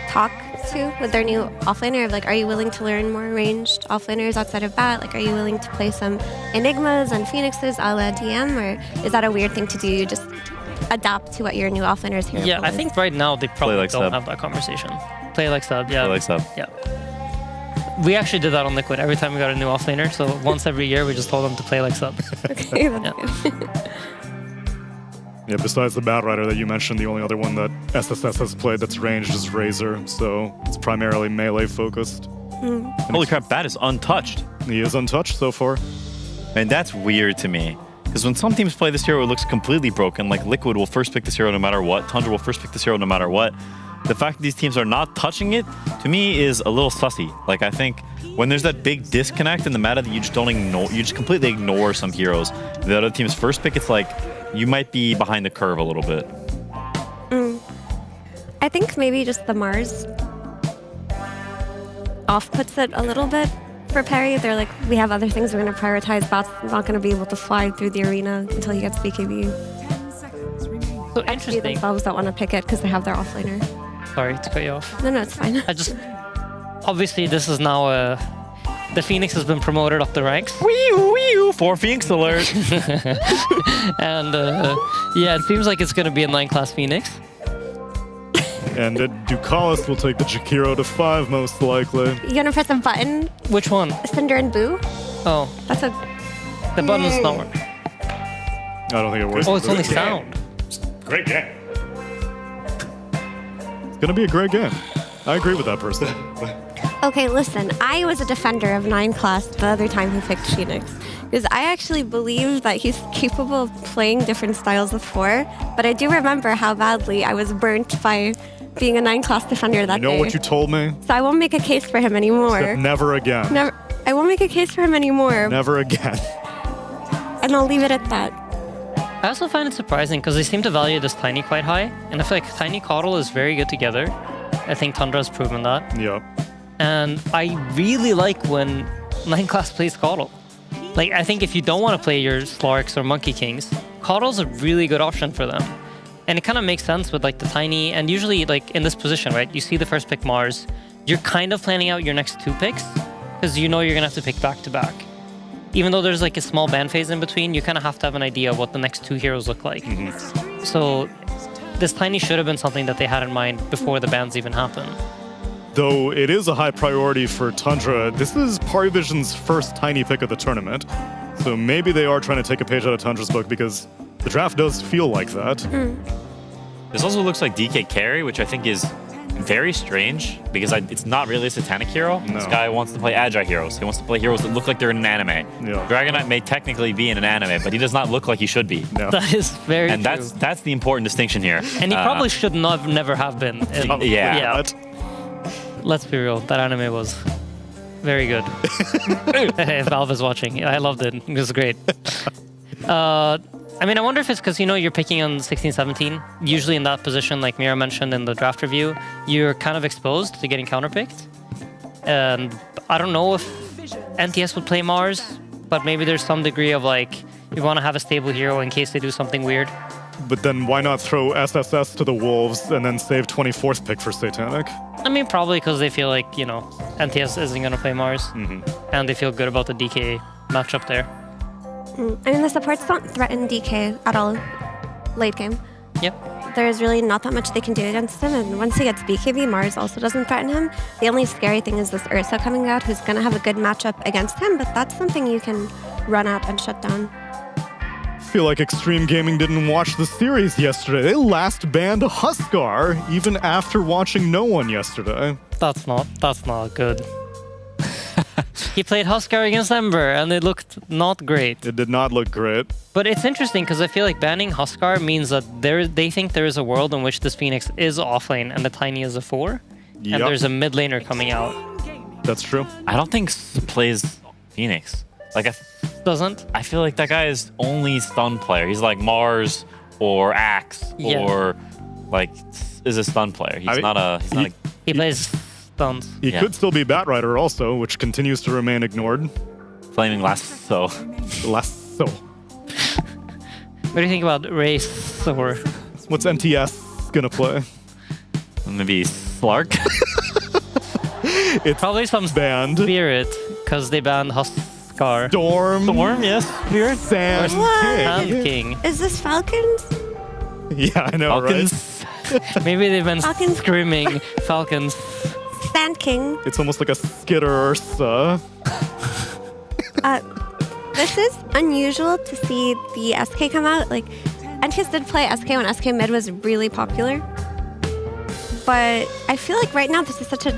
[SPEAKER 20] talk to with their new offlaner. Like, are you willing to learn more ranged offlaners outside of bat? Like, are you willing to play some Enigmas and Phoenixes a la DM? Or is that a weird thing to do? You just adapt to what your new offlaners here.
[SPEAKER 12] Yeah, I think right now they probably
[SPEAKER 9] like
[SPEAKER 12] don't
[SPEAKER 9] sub.
[SPEAKER 12] have that conversation. Play like sub, yeah.
[SPEAKER 9] Play like sub.
[SPEAKER 12] Yeah. We actually did that on Liquid every time we got a new offlaner. So once every year, we just told them to play like sub.
[SPEAKER 20] Okay, that's good.
[SPEAKER 5] Yeah, besides the Bat Rider that you mentioned, the only other one that SSS has played that's ranged is Razor, so it's primarily melee focused.
[SPEAKER 9] Holy crap, Bat is untouched.
[SPEAKER 5] He is untouched so far.
[SPEAKER 9] And that's weird to me. Because when some teams play this hero, it looks completely broken. Like Liquid will first pick this hero no matter what. Tundra will first pick this hero no matter what. The fact that these teams are not touching it, to me, is a little sussy. Like, I think when there's that big disconnect in the meta that you just don't ignore, you just completely ignore some heroes. The other team's first pick, it's like, you might be behind the curve a little bit.
[SPEAKER 20] I think maybe just the Mars off-puts it a little bit for Perry. They're like, we have other things we're going to prioritize. Bat's not going to be able to fly through the arena until he gets BKB.
[SPEAKER 12] So interesting.
[SPEAKER 20] They themselves don't want to pick it because they have their offlaner.
[SPEAKER 12] Sorry to cut you off.
[SPEAKER 20] No, it's fine.
[SPEAKER 12] Obviously, this is now the Phoenix has been promoted up the ranks.
[SPEAKER 9] Wee-oo, 4 Phoenix alert.
[SPEAKER 12] And yeah, it seems like it's going to be a 9-class Phoenix.
[SPEAKER 5] And Ducalis will take the Jakiro to 5 most likely.
[SPEAKER 20] You gonna press a button?
[SPEAKER 12] Which one?
[SPEAKER 20] Cinder and Boo?
[SPEAKER 12] Oh.
[SPEAKER 20] That's a...
[SPEAKER 12] The button's not working.
[SPEAKER 5] I don't think it works.
[SPEAKER 12] Oh, it's only sound.
[SPEAKER 17] Great game.
[SPEAKER 5] It's gonna be a great game. I agree with that person.
[SPEAKER 20] Okay, listen. I was a defender of 9-class the other time he picked Phoenix. Because I actually believe that he's capable of playing different styles of 4. But I do remember how badly I was burnt by being a 9-class defender that day.
[SPEAKER 5] You know what you told me?
[SPEAKER 20] So I won't make a case for him anymore.
[SPEAKER 5] Never again.
[SPEAKER 20] Never. I won't make a case for him anymore.
[SPEAKER 5] Never again.
[SPEAKER 20] And I'll leave it at that.
[SPEAKER 12] I also find it surprising because they seem to value this Tiny quite high. And I feel like Tiny Coddle is very good together. I think Tundra has proven that.
[SPEAKER 5] Yep.
[SPEAKER 12] And I really like when 9-class plays Coddle. Like, I think if you don't want to play your Slarks or Monkey Kings, Coddle's a really good option for them. And it kind of makes sense with like the Tiny, and usually like in this position, right? You see the first pick Mars, you're kind of planning out your next 2 picks because you know you're gonna have to pick back to back. Even though there's like a small ban phase in between, you kind of have to have an idea of what the next 2 heroes look like. So this Tiny should have been something that they had in mind before the bans even happened.
[SPEAKER 5] Though it is a high priority for Tundra, this is PARIVISION's first Tiny pick of the tournament. So maybe they are trying to take a page out of Tundra's book because the draft does feel like that.
[SPEAKER 9] This also looks like DK carry, which I think is very strange because it's not really a Satanic hero.
[SPEAKER 5] No.
[SPEAKER 9] This guy wants to play Agile heroes. He wants to play heroes that look like they're in an anime.
[SPEAKER 5] Yeah.
[SPEAKER 9] Dragonite may technically be in an anime, but he does not look like he should be.
[SPEAKER 5] No.
[SPEAKER 12] That is very
[SPEAKER 9] And
[SPEAKER 12] true.
[SPEAKER 9] that's the important distinction here.
[SPEAKER 12] And he probably should not never have been.
[SPEAKER 9] Yeah.
[SPEAKER 12] Let's be real, that anime was very good. If Valve is watching, I loved it. It was great. I mean, I wonder if it's because, you're picking on 16, 17. Usually in that position, like Mira mentioned in the draft review, you're kind of exposed to getting counterpicked. And I don't know if NTS would play Mars, but maybe there's some degree of like, you want to have a stable hero in case they do something weird.
[SPEAKER 5] But then why not throw SSS to the Wolves and then save 24th pick for Satanic?
[SPEAKER 12] I mean, probably because they feel like, NTS isn't going to play Mars. And they feel good about the DK matchup there.
[SPEAKER 20] I mean, the supports don't threaten DK at all late game.
[SPEAKER 12] Yep.
[SPEAKER 20] There's really not that much they can do against him, and once he gets BKB, Mars also doesn't threaten him. The only scary thing is this Ursa coming out, who's going to have a good matchup against him, but that's something you can run up and shut down.
[SPEAKER 5] I feel like Xtreme Gaming didn't watch the series yesterday. They last banned Huskar even after watching no one yesterday.
[SPEAKER 12] That's not good. He played Huskar against Ember, and it looked not great.
[SPEAKER 5] It did not look great.
[SPEAKER 12] But it's interesting because I feel like banning Huskar means that they think there is a world in which this Phoenix is offlane and the Tiny is a 4, and there's a mid laner coming out.
[SPEAKER 5] That's true.
[SPEAKER 9] I don't think plays Phoenix. Like,
[SPEAKER 12] doesn't?
[SPEAKER 9] I feel like that guy is only stun player. He's like Mars or Axe or like is a stun player. He's not a.
[SPEAKER 12] He plays stuns.
[SPEAKER 5] He could still be Batrider also, which continues to remain ignored.
[SPEAKER 9] Flaming Lasso.
[SPEAKER 5] Lasso.
[SPEAKER 12] What do you think about Race or
[SPEAKER 5] what's MTS gonna play?
[SPEAKER 9] Maybe Slark.
[SPEAKER 5] It's
[SPEAKER 12] probably some
[SPEAKER 5] banned
[SPEAKER 12] Spirit because they banned Huskar.
[SPEAKER 5] Storm,
[SPEAKER 12] yes. Spirit.
[SPEAKER 5] Sand
[SPEAKER 12] King.
[SPEAKER 20] Is this Falcons?
[SPEAKER 5] Yeah, I know,
[SPEAKER 12] Falcons. Right? Maybe they've been screaming Falcons.
[SPEAKER 20] Sand King.
[SPEAKER 5] It's almost like a Skitter Ursa.
[SPEAKER 20] This is unusual to see the SK come out. Like, NTS did play SK when SK mid was really popular. But I feel like right now this is such a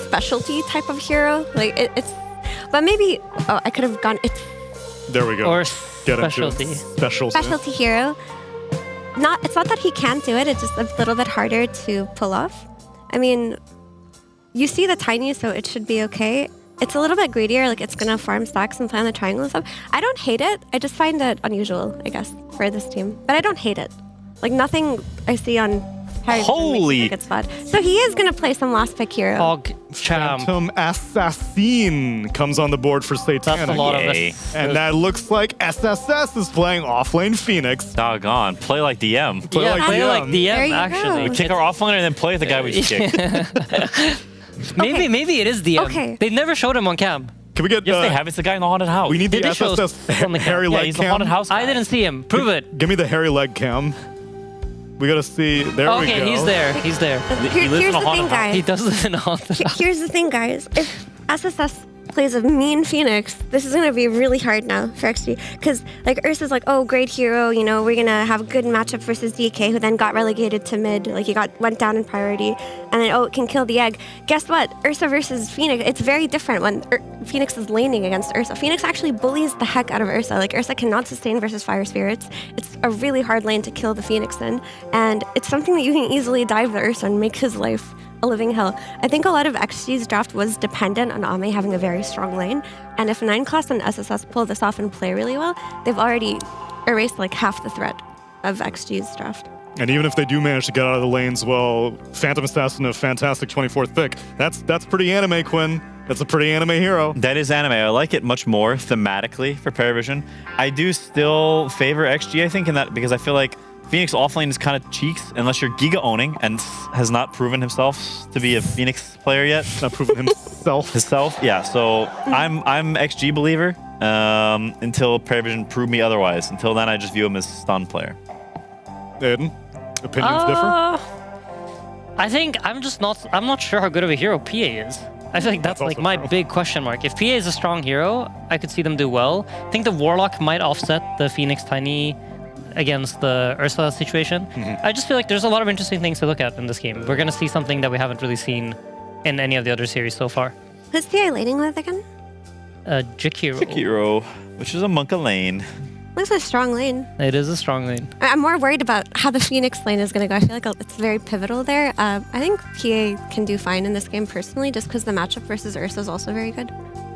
[SPEAKER 20] specialty type of hero. Like, it's... But maybe... Oh, I could have gone...
[SPEAKER 5] There we go.
[SPEAKER 12] Or
[SPEAKER 5] Get
[SPEAKER 12] specialty.
[SPEAKER 20] Specialty hero. It's not that he can't do it. It's just a little bit harder to pull off. I mean, you see the Tiny, so it should be okay. It's a little bit greedier. Like, it's gonna farm stacks and play on the triangle and stuff. I don't hate it. I just find it unusual, I guess, for this team. But I don't hate it. Like, nothing I see on
[SPEAKER 9] Holy!
[SPEAKER 20] Good spot. So he is gonna play some last pick hero.
[SPEAKER 5] Phantom Assassin comes on the board for Satanic.
[SPEAKER 12] That's a lot of
[SPEAKER 5] And that looks like SSS is playing offlane Phoenix.
[SPEAKER 9] Doggone. Play like DM.
[SPEAKER 5] Play like
[SPEAKER 12] DM, actually.
[SPEAKER 9] We kick our offlaner and then play with the guy we just kicked.
[SPEAKER 12] Maybe it is DM.
[SPEAKER 20] Okay.
[SPEAKER 12] They never showed him on cam.
[SPEAKER 5] Can we get...
[SPEAKER 9] Yes, they have. It's the guy in the haunted house.
[SPEAKER 5] We need the
[SPEAKER 12] Did they show
[SPEAKER 5] SSS
[SPEAKER 12] us on the
[SPEAKER 5] hairy
[SPEAKER 12] cam?
[SPEAKER 5] leg
[SPEAKER 9] Yeah, he's the
[SPEAKER 5] cam.
[SPEAKER 9] haunted house guy.
[SPEAKER 12] I didn't see him. Prove it.
[SPEAKER 5] Give me the hairy leg cam. We gotta see. There we go.
[SPEAKER 12] Okay, he's there. He's there.
[SPEAKER 20] Here's the thing, guys.
[SPEAKER 12] He does live in a haunted house.
[SPEAKER 20] Here's the thing, guys. If SSS plays a mean Phoenix, this is going to be really hard now for XG. Because, like, Ursa's like, oh, great hero, you know, we're going to have a good matchup versus DK, who then got relegated to mid. Like, he went down in priority. And then, oh, it can kill the egg. Guess what? Ursa versus Phoenix, it's very different when Phoenix is laning against Ursa. Phoenix actually bullies the heck out of Ursa. Like, Ursa cannot sustain versus Fire Spirits. It's a really hard lane to kill the Phoenix in. And it's something that you can easily dive the Ursa and make his life a living hell. I think a lot of XG's draft was dependent on Ame having a very strong lane, and if 9 class and SSS pull this off and play really well, they've already erased like half the threat of XG's draft.
[SPEAKER 5] And even if they do manage to get out of the lanes, well, Phantom Assassin, a fantastic 24th pick. That's pretty anime, Quinn. That's a pretty anime hero.
[SPEAKER 9] That is anime. I like it much more thematically for PARIVISION. I do still favor XG, I think, in that because I feel like Phoenix offlane is kind of cheeks unless you're Giga owning and has not proven himself to be a Phoenix player yet.
[SPEAKER 5] Not proven himself.
[SPEAKER 9] Yeah. So I'm XG believer until PARIVISION prove me otherwise. Until then, I just view him as stun player.
[SPEAKER 5] Aiden, opinions differ?
[SPEAKER 12] I think I'm not sure how good of a hero PA is. I feel like that's like my big question mark. If PA is a strong hero, I could see them do well. I think the Warlock might offset the Phoenix Tiny against the Ursa situation. I just feel like there's a lot of interesting things to look at in this game. We're going to see something that we haven't really seen in any of the other series so far.
[SPEAKER 20] Who's PA laning with again?
[SPEAKER 9] Jakiro, which is a Monka lane.
[SPEAKER 20] Looks like a strong lane.
[SPEAKER 12] It is a strong lane.
[SPEAKER 20] I'm more worried about how the Phoenix lane is going to go. I feel like it's very pivotal there. I think PA can do fine in this game personally, just because the matchup versus Ursa is also very good.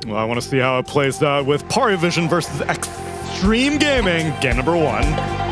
[SPEAKER 5] Well, I want to see how it plays out with PARIVISION versus Xtreme Gaming. Game number 1.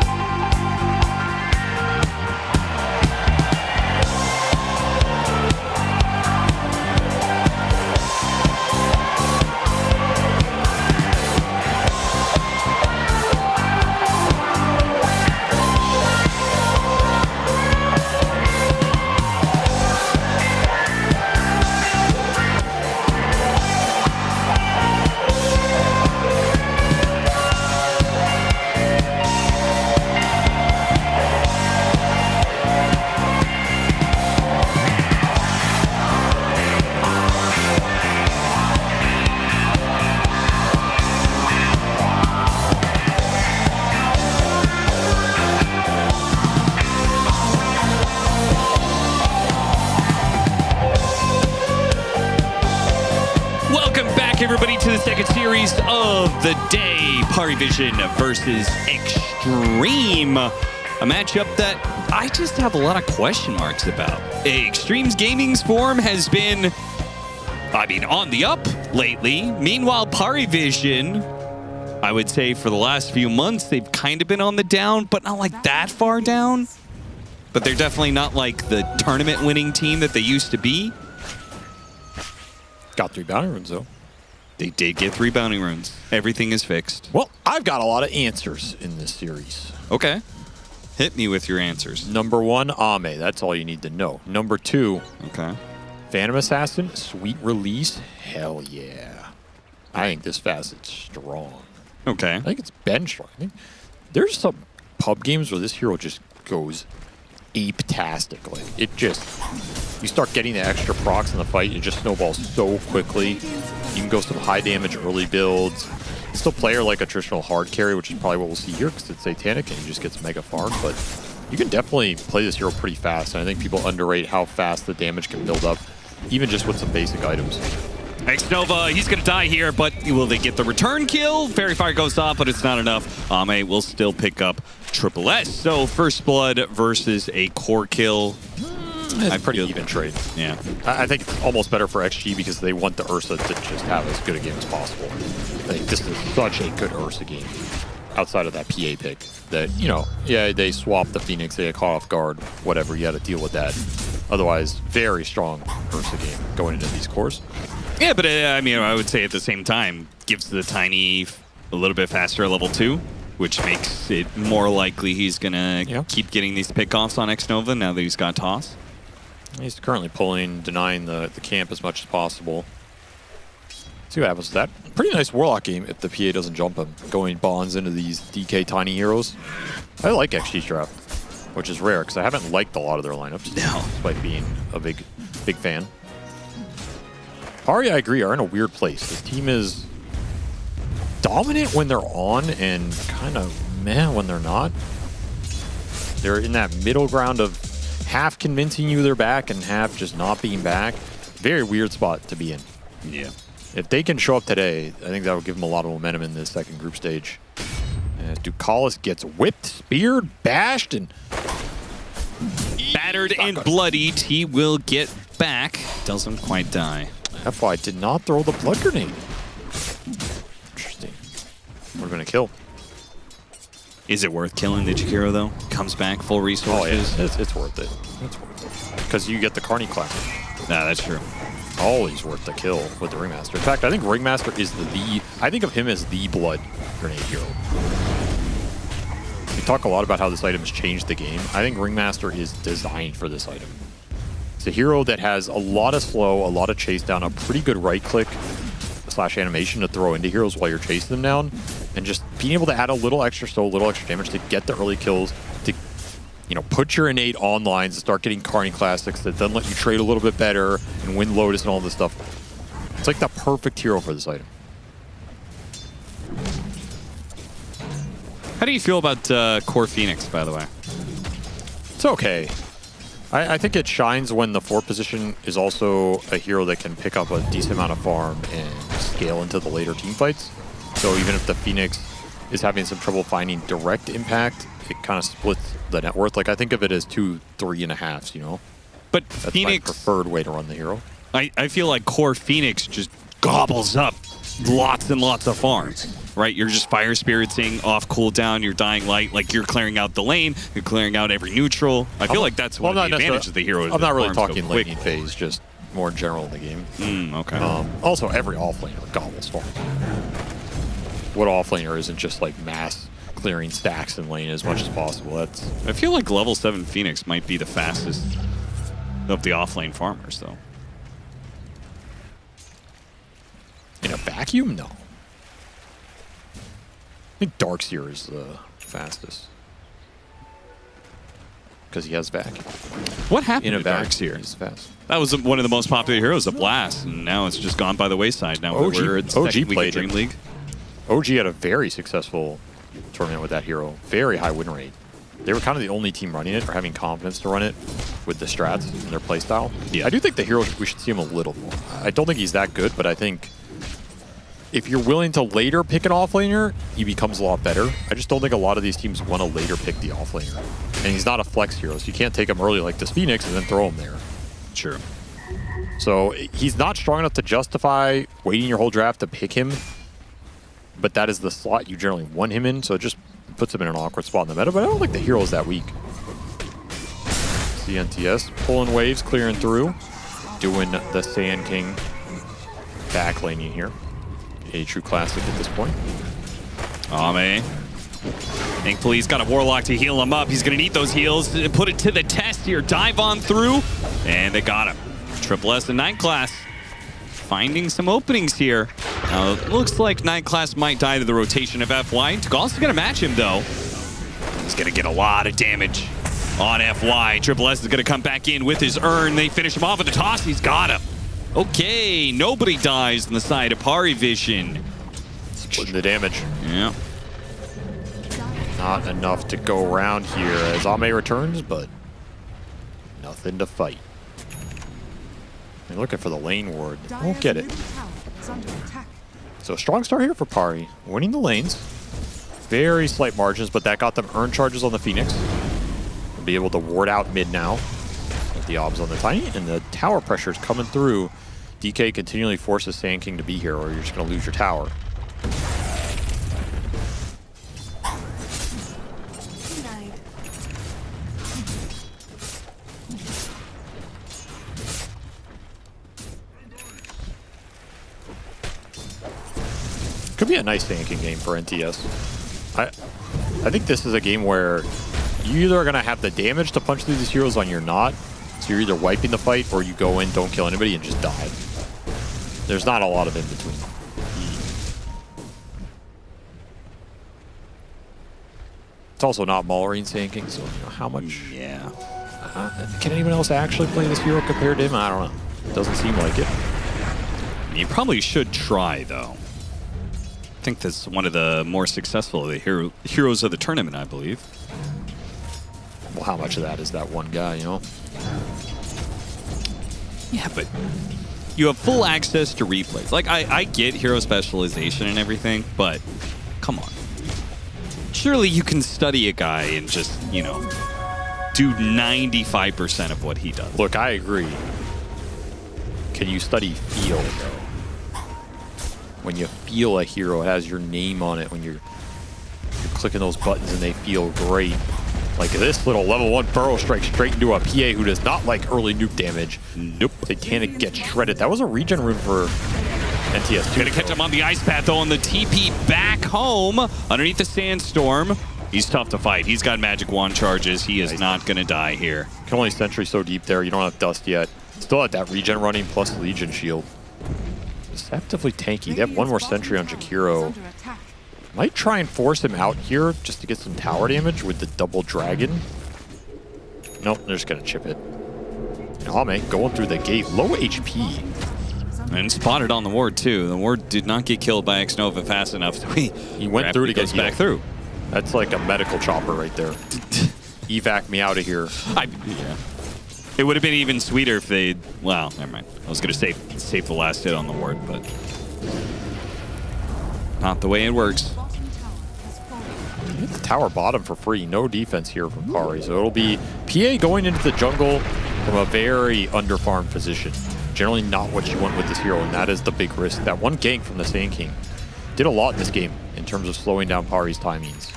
[SPEAKER 10] Everybody to the second series of the day, PARIVISION versus Xtreme. A matchup that I just have a lot of question marks about. Xtreme's gaming's form has been, on the up lately. Meanwhile, PARIVISION, I would say for the last few months, they've kind of been on the down, but not like that far down. But they're definitely not like the tournament winning team that they used to be.
[SPEAKER 13] Got 3 bounty runes, though.
[SPEAKER 10] They did get 3 bounty runes. Everything is fixed.
[SPEAKER 13] Well, I've got a lot of answers in this series.
[SPEAKER 10] Okay. Hit me with your answers.
[SPEAKER 13] Number 1, Ame. That's all you need to know. Number 2,
[SPEAKER 10] okay,
[SPEAKER 13] Phantom Assassin, sweet release. Hell yeah. I think this facet's strong.
[SPEAKER 10] Okay.
[SPEAKER 13] I think it's been strong. I think there's some pub games where this hero just goes ape-tastic. Like, it just... You start getting the extra procs in the fight, it just snowballs so quickly. You can go some high damage early builds. Still play her like a traditional hard carry, which is probably what we'll see here because it's Satanic and he just gets mega farm. But you can definitely play this hero pretty fast. And I think people underrate how fast the damage can build up, even just with some basic items.
[SPEAKER 10] Xnova, he's going to die here, but will they get the return kill? Fairy Fire goes off, but it's not enough. Ame will still pick up Triple S. So First Blood versus a core kill.
[SPEAKER 13] It's pretty even trade.
[SPEAKER 10] Yeah.
[SPEAKER 13] I think it's almost better for XG because they want the Ursa to just have as good a game as possible. I think this is such a good Ursa game outside of that PA pick that, you know, yeah, they swapped the Phoenix, they got caught off guard, whatever, you had to deal with that. Otherwise, very strong Ursa game going into these cores.
[SPEAKER 10] Yeah, but I mean, I would say at the same time, gives the Tiny a little bit faster at level 2, which makes it more likely he's going to keep getting these pickoffs on Xnova now that he's got Toss.
[SPEAKER 13] He's currently denying the camp as much as possible. See what happens with that. Pretty nice Warlock game if the PA doesn't jump him. Going bonds into these DK Tiny heroes. I like XG's draft, which is rare because I haven't liked a lot of their lineups.
[SPEAKER 10] No.
[SPEAKER 13] Despite being a big fan. Pari, I agree, are in a weird place. This team is dominant when they're on and kind of meh when they're not. They're in that middle ground of half convincing you they're back and half just not being back. Very weird spot to be in.
[SPEAKER 10] Yeah.
[SPEAKER 13] If they can show up today, I think that will give them a lot of momentum in this second group stage. As Ducalis gets whipped, speared, bashed, and
[SPEAKER 10] battered and bloodied. He will get back. Doesn't quite die.
[SPEAKER 13] FY did not throw the blood grenade. Interesting. Would have been a kill.
[SPEAKER 10] Is it worth killing the Jakiro, though? Comes back full resources.
[SPEAKER 13] Oh, yeah. It's worth it. It's worth it. Because you get the Carney clap.
[SPEAKER 10] Nah, that's true.
[SPEAKER 13] always worth the kill with the Ringmaster. In fact, I think Ringmaster is I think of him as the blood grenade hero. We talk a lot about how this item has changed the game. I think Ringmaster is designed for this item. It's a hero that has a lot of slow, a lot of chase down, a pretty good right click / animation to throw into heroes while you're chasing them down, and just being able to add a little extra slow, a little extra damage to get the early kills, to put your innate on lines and start getting Carney classics that then let you trade a little bit better and win Lotus and all this stuff. It's like the perfect hero for this item.
[SPEAKER 10] How do you feel about Core Phoenix, by the way?
[SPEAKER 13] It's okay. I think it shines when the 4 position is also a hero that can pick up a decent amount of farm and scale into the later team fights. So even if the Phoenix is having some trouble finding direct impact, it kind of splits the net worth. Like, I think of it as 2, 3.5s, you know?
[SPEAKER 10] But
[SPEAKER 13] that's
[SPEAKER 10] Phoenix,
[SPEAKER 13] my preferred way to run the hero.
[SPEAKER 10] I feel like Core Phoenix just gobbles up lots and lots of farms, right? You're just fire spiriting off cooldown, you're dying light, like you're clearing out the lane, you're clearing out every neutral. I feel like that's one of the advantages of the hero.
[SPEAKER 13] I'm not really talking laning phase, just more in general in the game.
[SPEAKER 10] Okay.
[SPEAKER 13] Also, every offlaner gobbles farm. What offlaner isn't just like mass clearing stacks in lane as much as possible? I
[SPEAKER 10] feel like level 7 Phoenix might be the fastest of the offlane farmers, though.
[SPEAKER 13] In a vacuum? No. I think Darkseer is the fastest. Because he has vacuum.
[SPEAKER 10] What happened
[SPEAKER 13] in a
[SPEAKER 10] to
[SPEAKER 13] Darkseer?
[SPEAKER 10] Darkseer?
[SPEAKER 13] Fast.
[SPEAKER 10] That was one of the most popular heroes, the Blast, and now it's just gone by the wayside. Now we're at
[SPEAKER 13] OG
[SPEAKER 10] second week
[SPEAKER 13] played
[SPEAKER 10] of DreamLeague.
[SPEAKER 13] OG had a very successful tournament with that hero. Very high win rate. They were kind of the only team running it or having confidence to run it with the strats and their playstyle.
[SPEAKER 10] Yeah.
[SPEAKER 13] I do think the hero, we should see him a little more. I don't think he's that good, but I think if you're willing to later pick an offlaner, he becomes a lot better. I just don't think a lot of these teams want to later pick the offlaner. And he's not a flex hero, so you can't take him early like this Phoenix and then throw him there.
[SPEAKER 10] Sure.
[SPEAKER 13] So he's not strong enough to justify waiting your whole draft to pick him, but that is the slot you generally want him in, so it just puts him in an awkward spot in the meta, but I don't think the hero is that weak. CNTS pulling waves, clearing through, doing the Sand King back laning here. A true classic at this point.
[SPEAKER 10] Ame. Thankfully, he's got a Warlock to heal him up. He's going to need those heals and put it to the test here. Dive on through, and they got him. Triple S and 9 class finding some openings here. Now, it looks like 9 class might die to the rotation of FY. Tugal's going to match him, though. He's going to get a lot of damage on FY. Triple S is going to come back in with his urn. They finish him off with the toss. He's got him. Okay, nobody dies on the side of PARIVISION.
[SPEAKER 13] Splitting the damage.
[SPEAKER 10] Yeah.
[SPEAKER 13] Not enough to go around here as Ame returns, but nothing to fight. They're looking for the lane ward. Won't get it. So strong start here for Pari. Winning the lanes. Very slight margins, but that got them earn charges on the Phoenix. They'll be able to ward out mid now. With the obs on the Tiny, and the tower pressure is coming through. DK continually forces Sand King to be here, or you're just going to lose your tower. Could be a nice Sand King game for NTS. I think this is a game where you either are going to have the damage to punch through these heroes on your not, so you're either wiping the fight or you go in, don't kill anybody, and just die. There's not a lot of in between. It's also not Maulering Sand King, so you know, how much?
[SPEAKER 10] Yeah.
[SPEAKER 13] Can anyone else actually play this hero compared to him? I don't know. Doesn't seem like it.
[SPEAKER 10] You probably should try, though. I think that's one of the more successful of the heroes of the tournament, I believe.
[SPEAKER 13] Well, how much of that is that one guy, you know?
[SPEAKER 10] Yeah, but you have full access to replays. Like, I get hero specialization and everything, but come on. Surely you can study a guy and just, you know, do 95% of what he does.
[SPEAKER 13] Look, I agree. Can you study feel, though? When you feel a hero, it has your name on it. When you're clicking those buttons and they feel great. Like this little level 1 burrow strike straight into a PA who does not like early nuke damage. Nope. Satanic gets shredded. That was a regen rune for NTS2.
[SPEAKER 10] Gonna catch him on the ice path though, on the TP back home underneath the sandstorm. He's tough to fight. He's got magic wand charges. He is not gonna die here.
[SPEAKER 13] Can only sentry so deep there. You don't have dust yet. Still have that regen running plus Legion shield. Deceptively tanky. They have one more sentry on Jakiro. Might try and force him out here just to get some tower damage with the double dragon. Nope, they're just gonna chip it. Ame going through the gate, low HP.
[SPEAKER 10] And spotted on the ward too. The ward did not get killed by Xnova fast enough.
[SPEAKER 13] He went through to get
[SPEAKER 10] back through.
[SPEAKER 13] That's like a medical chopper right there. Evac me out of here.
[SPEAKER 10] Yeah. It would have been even sweeter if they. Well, never mind. I was gonna save the last hit on the ward, but not the way it works.
[SPEAKER 13] Hit the tower bottom for free. No defense here from Pari. So it'll be PA going into the jungle from a very underfarmed position. Generally not what you want with this hero, and that is the big risk. That one gank from the Sand King did a lot in this game in terms of slowing down Pari's timings.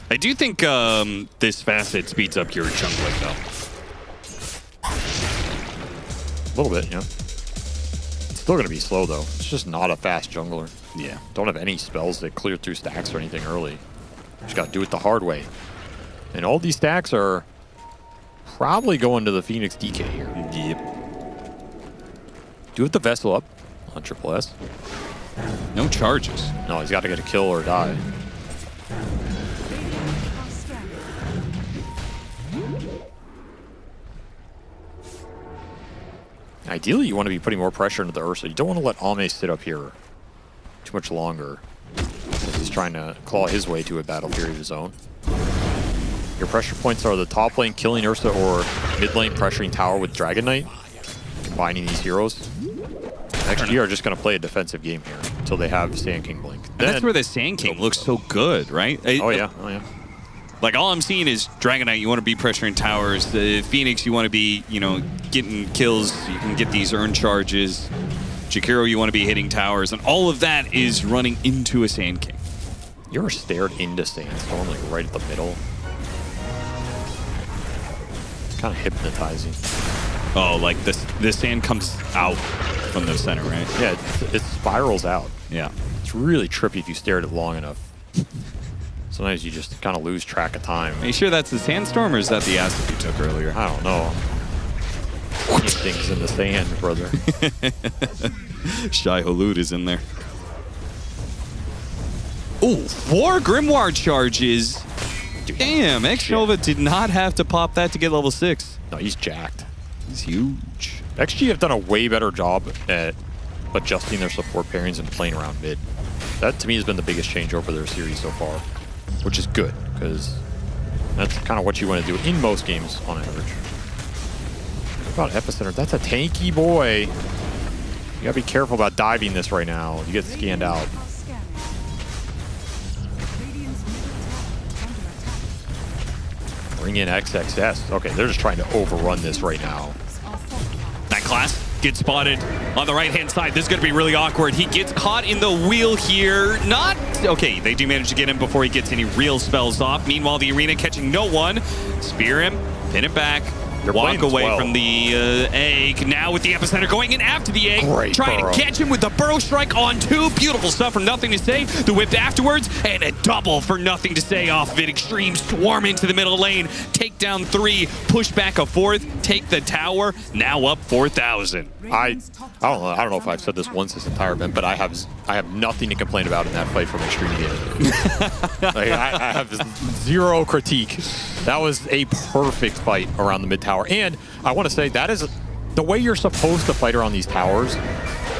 [SPEAKER 10] I do think this facet speeds up your jungling though.
[SPEAKER 13] A little bit, yeah. It's still going to be slow though. It's just not a fast jungler.
[SPEAKER 10] Yeah.
[SPEAKER 13] Don't have any spells that clear through stacks or anything early. Just got to do it the hard way. And all these stacks are probably going to the Phoenix DK here.
[SPEAKER 10] Yep.
[SPEAKER 13] Do it the Vessel up on Triple S.
[SPEAKER 10] No charges.
[SPEAKER 13] No, he's got to get a kill or die. Ideally, you want to be putting more pressure into the Ursa. You don't want to let Ame sit up here too much longer. He's trying to claw his way to a battle period of his own. Your pressure points are the top lane killing Ursa or mid lane pressuring tower with Dragon Knight. Combining these heroes. XG are just going to play a defensive game here until they have Sand King Blink.
[SPEAKER 10] And that's where the Sand King looks so good, right?
[SPEAKER 13] Oh yeah, oh yeah.
[SPEAKER 10] Like all I'm seeing is Dragon Knight, you want to be pressuring towers. The Phoenix, you want to be, getting kills. You can get these earn charges. Jakiro, you want to be hitting towers. And all of that is running into a Sand King.
[SPEAKER 13] You ever stared into Sandstorm, like right at the middle? It's kind of hypnotizing.
[SPEAKER 10] Oh, like the sand comes out from the center, right?
[SPEAKER 13] Yeah, it spirals out.
[SPEAKER 10] Yeah.
[SPEAKER 13] It's really trippy if you stare at it long enough. Sometimes you just kind of lose track of time.
[SPEAKER 10] Are you sure that's the sandstorm, or is that the acid you took earlier?
[SPEAKER 13] I don't know. Things in the sand, brother.
[SPEAKER 10] Shy Halud is in there. Oh, 4 Grimoire charges. Damn, Xnova did not have to pop that to get level 6.
[SPEAKER 13] No, he's jacked.
[SPEAKER 10] He's huge.
[SPEAKER 13] XG have done a way better job at adjusting their support pairings and playing around mid. That, to me, has been the biggest change over their series so far, which is good, because that's kind of what you want to do in most games on average. What about Epicenter? That's a tanky boy. You gotta be careful about diving this right now. You get scanned out. Bring in XXS. Okay, they're just trying to overrun this right now.
[SPEAKER 10] That class gets spotted on the right-hand side. This is going to be really awkward. He gets caught in the wheel here. Not... Okay, they do manage to get him before he gets any real spells off. Meanwhile, the arena catching no one. Spear him, pin it back. Walk away from the egg. Now with the epicenter going in after the egg.
[SPEAKER 13] Great
[SPEAKER 10] trying
[SPEAKER 13] burrow.
[SPEAKER 10] to catch him with the burrow strike on 2. Beautiful stuff from Nothing to Say. The whip afterwards. And a double for Nothing to Say off of it. Xtreme swarm into the middle lane. Take down 3. Push back a 4th. Take the tower. Now up 4,000.
[SPEAKER 13] I don't know if I've said this once this entire event, but I have nothing to complain about in that fight from Xtreme Gaming. Like, I have zero critique. That was a perfect fight around the mid tower. And I want to say that is the way you're supposed to fight around these towers.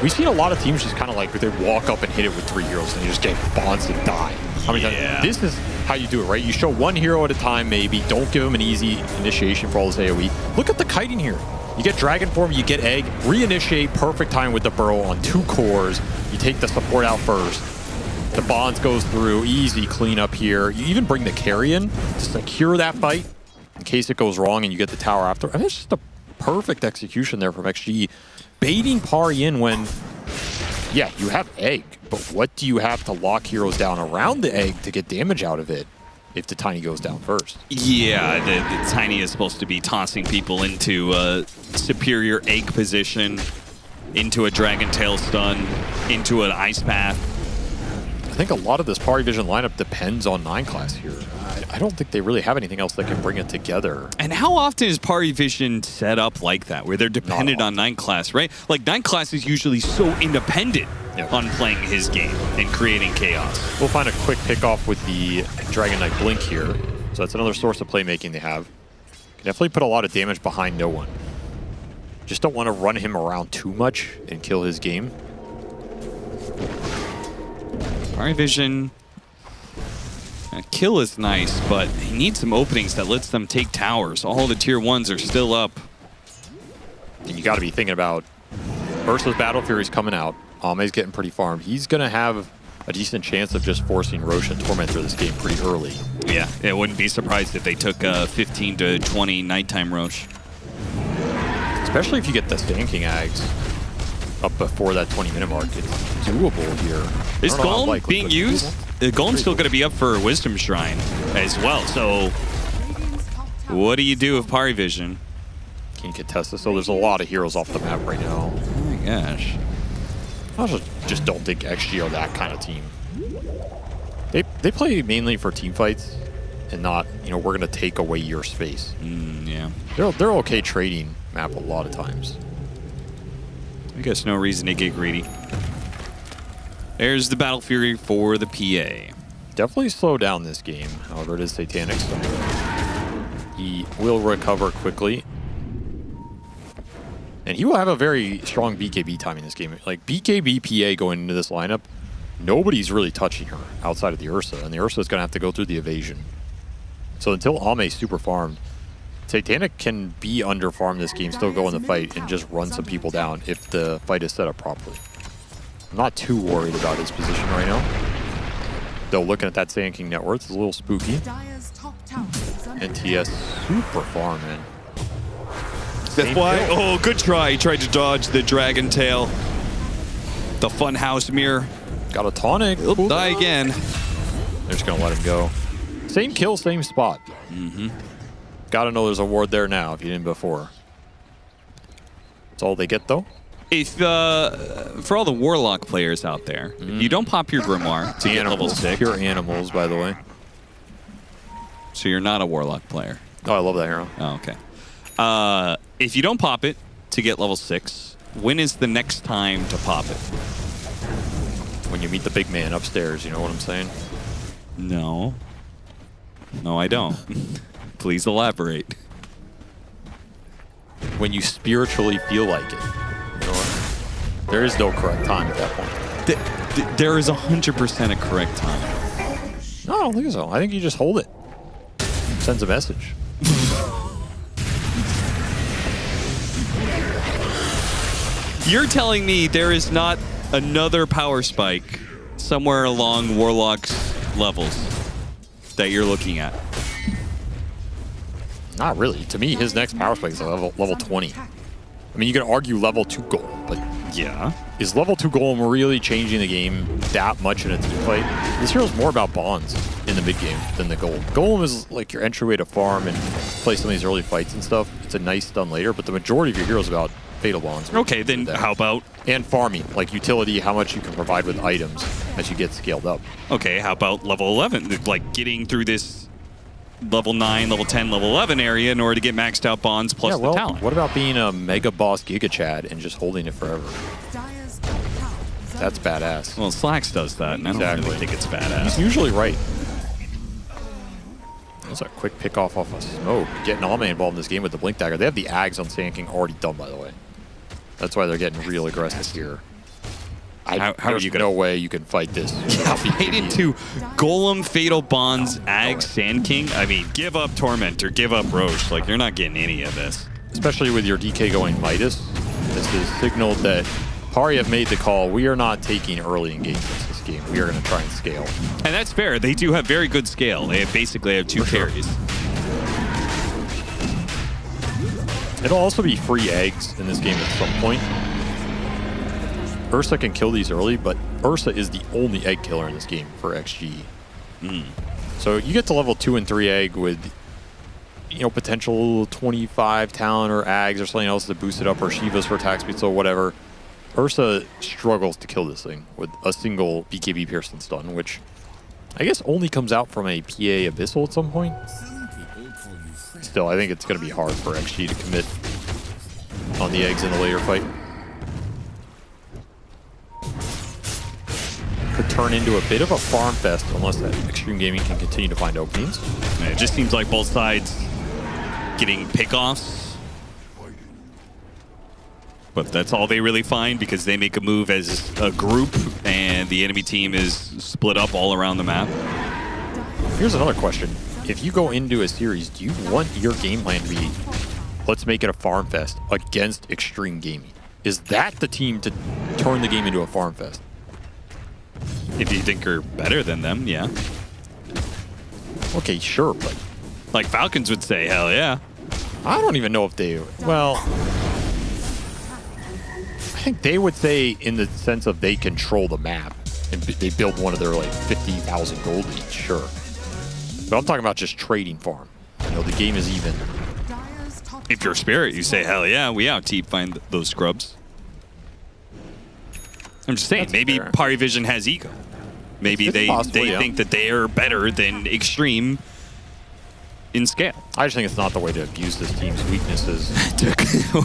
[SPEAKER 13] We've seen a lot of teams just kind of like they walk up and hit it with 3 heroes and you just get bonds and die. I mean, this is how you do it, right? You show 1 hero at a time, maybe. Don't give him an easy initiation for all this AoE. Look at the kiting here. You get Dragon Form, you get Egg, reinitiate, perfect time with the burrow on 2 cores. You take the support out first. The bonds goes through, easy cleanup here. You even bring the carrion to secure that fight in case it goes wrong and you get the tower after. I mean, it's just a perfect execution there from XG. Baiting Pari in when, yeah, you have Egg, but what do you have to lock heroes down around the Egg to get damage out of it? if the Tiny goes down first.
[SPEAKER 10] Yeah, the Tiny is supposed to be tossing people into a superior egg position, into a Dragon Tail stun, into an Ice Path.
[SPEAKER 13] I think a lot of this PARIVISION lineup depends on 9 class here. I don't think they really have anything else that can bring it together.
[SPEAKER 10] And how often is PARIVISION set up like that, where they're dependent on 9 class, right? Like 9 class is usually so independent on playing his game and creating chaos.
[SPEAKER 13] We'll find a quick pickoff with the Dragon Knight Blink here. So that's another source of playmaking they have. Can definitely put a lot of damage behind no one. Just don't want to run him around too much and kill his game.
[SPEAKER 10] PARIVISION, kill is nice, but he needs some openings that lets them take towers. All the tier 1s are still up.
[SPEAKER 13] And you got to be thinking about Ursa's Battle Fury's coming out. Ame's getting pretty farmed. He's going to have a decent chance of just forcing Roche and Tormentor this game pretty early.
[SPEAKER 10] Yeah, it wouldn't be surprised if they took 15 to 20 nighttime Roche.
[SPEAKER 13] Especially if you get the Sand King Ags up before that 20-minute mark. It's doable here.
[SPEAKER 10] Is Golem being used? The Golem's still going to be up for Wisdom Shrine as well. So what do you do with PARIVISION?
[SPEAKER 13] Can you contest this? So there's a lot of heroes off the map right now.
[SPEAKER 10] Oh my gosh.
[SPEAKER 13] I just don't think XG are that kind of team. They play mainly for team fights and not, you know, we're going to take away your space.
[SPEAKER 10] Yeah.
[SPEAKER 13] They're okay trading map a lot of times.
[SPEAKER 10] I guess no reason to get greedy. There's the Battle Fury for the PA.
[SPEAKER 13] Definitely slow down this game. However, it is Satanic style. He will recover quickly. And he will have a very strong BKB time in this game. Like, BKB PA going into this lineup, nobody's really touching her outside of the Ursa. And the Ursa is going to have to go through the evasion. So until Ame's super farmed, Satanic can be under farmed this game, still go in the fight, and just run some people down if the fight is set up properly. I'm not too worried about his position right now. Though looking at that Sand King net worth is a little spooky. NTS super farm, man.
[SPEAKER 10] That's why. Oh, good try. He tried to dodge the Dragon Tail. The Funhouse Mirror.
[SPEAKER 13] Got a tonic.
[SPEAKER 10] He'll die again.
[SPEAKER 13] They're just going to let him go. Same kill, same spot. Gotta know there's a ward there now if you didn't before. That's all they get, though?
[SPEAKER 10] If, for all the Warlock players out there, if you don't pop your Grimoire to get level 6.
[SPEAKER 13] Pure animals, by the way.
[SPEAKER 10] So you're not a Warlock player.
[SPEAKER 13] Oh, I love that hero.
[SPEAKER 10] Oh, okay. If you don't pop it to get level 6, when is the next time to pop it?
[SPEAKER 13] When you meet the big man upstairs, you know what I'm saying?
[SPEAKER 10] No. No, I don't. Please elaborate.
[SPEAKER 13] When you spiritually feel like it. You know what? There is no correct time at that point.
[SPEAKER 10] There is 100% a correct time.
[SPEAKER 13] No, I don't think so. I think you just hold it. Sends a message.
[SPEAKER 10] You're telling me there is not another power spike somewhere along Warlock's levels that you're looking at?
[SPEAKER 13] Not really. To me, his next power spike is level 20. I mean, you can argue level 2 Golem, but
[SPEAKER 10] yeah.
[SPEAKER 13] Is level 2 Golem really changing the game that much in a team fight? This hero's more about bonds in the mid game than the Golem. Golem is like your entryway to farm and play some of these early fights and stuff. It's a nice stun later, but the majority of your heroes about fatal bonds.
[SPEAKER 10] Okay, then how about...
[SPEAKER 13] And farming, like utility, how much you can provide with items as you get scaled up.
[SPEAKER 10] Okay, how about level 11? Like getting through this level 9, level 10, level 11 area in order to get maxed out bonds plus the talent.
[SPEAKER 13] What about being a mega boss Giga Chad and just holding it forever? That's badass.
[SPEAKER 10] Well, Slacks does that, and I don't really think it's badass.
[SPEAKER 13] He's usually right. That's a quick pick off a smoke. Getting Ame involved in this game with the Blink Dagger. They have the Ags on Sand King already done, by the way. That's why they're getting real aggressive here.
[SPEAKER 10] How are you
[SPEAKER 13] no way you can fight this.
[SPEAKER 10] Yeah, fight into Golem, Fatal Bonds, Ag, Sand King. I mean, give up Tormentor, give up Roche. Like, you're not getting any of this.
[SPEAKER 13] Especially with your DK going Midas. This is signaled that Pari have made the call. We are not taking early engagements this game. We are going to try and scale.
[SPEAKER 10] And that's fair. They do have very good scale. They basically have 2 carries.
[SPEAKER 13] It'll also be free eggs in this game at some point. Ursa can kill these early, but Ursa is the only egg killer in this game for XG. So you get to level 2 and 3 egg with, you know, potential 25 talent or Ags or something else to boost it up, or Shivas for attack speed, so whatever. Ursa struggles to kill this thing with a single BKB Pearson stun, which I guess only comes out from a PA Abyssal at some point. Still, I think it's going to be hard for XG to commit on the eggs in the later fight. Could turn into a bit of a farm fest unless that Xtreme Gaming can continue to find openings.
[SPEAKER 10] Man, it just seems like both sides getting pickoffs. But that's all they really find because they make a move as a group and the enemy team is split up all around the map.
[SPEAKER 13] Here's another question. If you go into a series, do you want your game plan to be, let's make it a farm fest against Xtreme Gaming? Is that the team to turn the game into a farm fest?
[SPEAKER 10] If you think you're better than them, yeah.
[SPEAKER 13] Okay, sure, but...
[SPEAKER 10] Like Falcons would say, hell yeah.
[SPEAKER 13] I don't even know if they... Well... I think they would say in the sense of they control the map. And they build one of their, like, 50,000 gold each, sure. But I'm talking about just trading farm. You know, the game is even.
[SPEAKER 10] If you're Spirit, you say, hell yeah, we out-team find those scrubs. I'm just saying,
[SPEAKER 13] That's
[SPEAKER 10] maybe
[SPEAKER 13] fair.
[SPEAKER 10] PARIVISION has ego. Maybe they think that they are better than Xtreme in scale.
[SPEAKER 13] I just think it's not the way to abuse this team's weaknesses.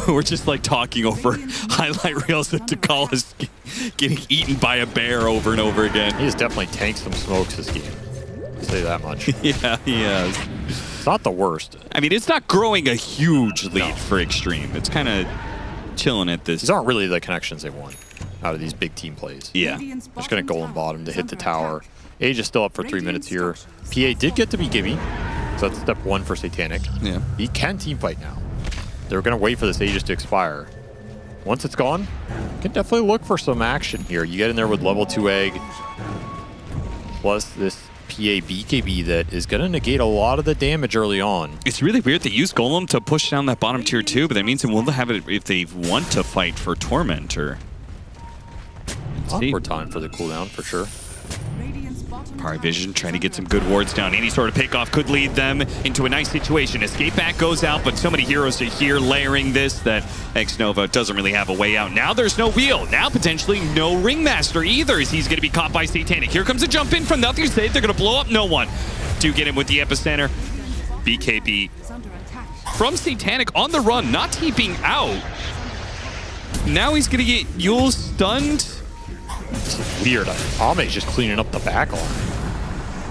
[SPEAKER 10] We're just like talking over highlight reels that Takal is getting eaten by a bear over and over again.
[SPEAKER 13] He has definitely tanked some smokes this game. I'll say that much.
[SPEAKER 10] Yeah, he has.
[SPEAKER 13] It's not the worst.
[SPEAKER 10] I mean, it's not growing a huge lead for Xtreme. It's kind of chilling at this.
[SPEAKER 13] These aren't really the connections they want out of these big team plays.
[SPEAKER 10] Yeah.
[SPEAKER 13] They're just going to golem bottom to hit the tower. Age is still up for 3 minutes here. PA did get to be Gibby, so that's step 1 for Satanic.
[SPEAKER 10] Yeah.
[SPEAKER 13] He can team fight now. They're going to wait for this Aegis to expire. Once it's gone, you can definitely look for some action here. You get in there with level 2 egg, plus this PA BKB that is going to negate a lot of the damage early on.
[SPEAKER 10] It's really weird they use Golem to push down that bottom tier 2, but that means they will have it if they want to fight for Tormentor.
[SPEAKER 13] Awkward time for the cooldown, for sure.
[SPEAKER 10] PARIVISION trying to get some good wards down. Any sort of pickoff could lead them into a nice situation. Escape back goes out, but so many heroes are here layering this that X-Nova doesn't really have a way out. Now there's no wheel. Now potentially no Ringmaster either, as he's going to be caught by Satanic. Here comes a jump in from nothing safe. They're going to blow up no one. Do get him with the epicenter. BKB from Satanic on the run, not TPing out. Now he's going to get Yule stunned.
[SPEAKER 13] Weird. Ame's just cleaning up the back line.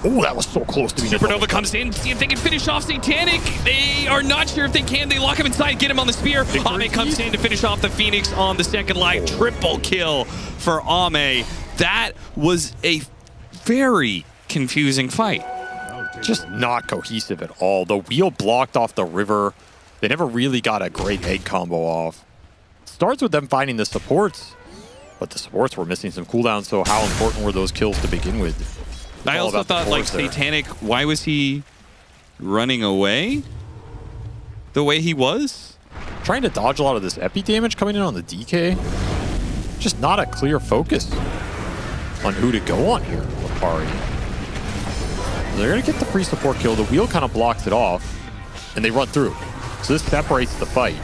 [SPEAKER 13] Oh, that was so close to being
[SPEAKER 10] Supernova comes in, see if they can finish off Satanic. They are not sure if they can. They lock him inside, get him on the spear. Ame comes in to finish off the Phoenix on the second life. Triple kill for Ame. That was a very confusing fight.
[SPEAKER 13] Just not cohesive at all. The wheel blocked off the river. They never really got a great egg combo off. Starts with them finding the supports, but the supports were missing some cooldowns, so how important were those kills to begin with?
[SPEAKER 10] I also thought, like, Satanic, why was he running away the way he was?
[SPEAKER 13] Trying to dodge a lot of this epi damage coming in on the DK. Just not a clear focus on who to go on here with Pari. They're going to get the free support kill. The wheel kind of blocks it off, and they run through. So this separates the fight.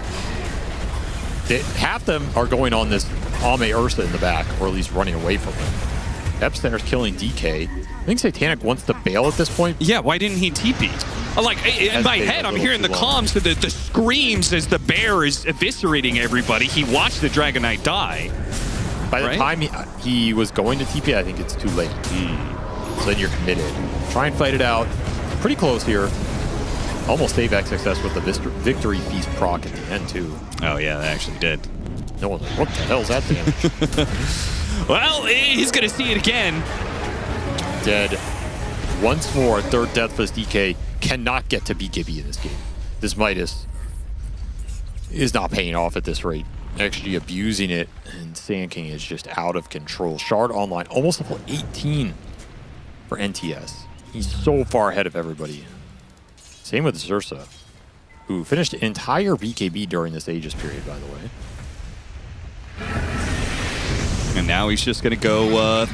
[SPEAKER 13] Half them are going on this Ame Ursa in the back, or at least running away from him. Epicenter's killing DK. I think Satanic wants to bail at this point.
[SPEAKER 10] Yeah, why didn't he TP? Like, in my head, I'm hearing the comms, the screams as the bear is eviscerating everybody. He watched the Dragon Knight die.
[SPEAKER 13] By the time he was going to TP, I think it's too late. So then you're committed. Try and fight it out. Pretty close here. Almost save XXS with the Victory Feast proc at the end, too.
[SPEAKER 10] Oh, yeah, that actually did.
[SPEAKER 13] No one's like, what the hell is that damage?
[SPEAKER 10] Well, he's going to see it again.
[SPEAKER 13] Dead. Once more, third death for this DK. Cannot get to be Gibby in this game. This Midas is not paying off at this rate. Actually abusing it, and Sand King is just out of control. Shard online, almost level 18 for NTS. He's so far ahead of everybody. Same with Zursa, who finished an entire BKB during this Aegis period, by the way.
[SPEAKER 10] And now he's just going to go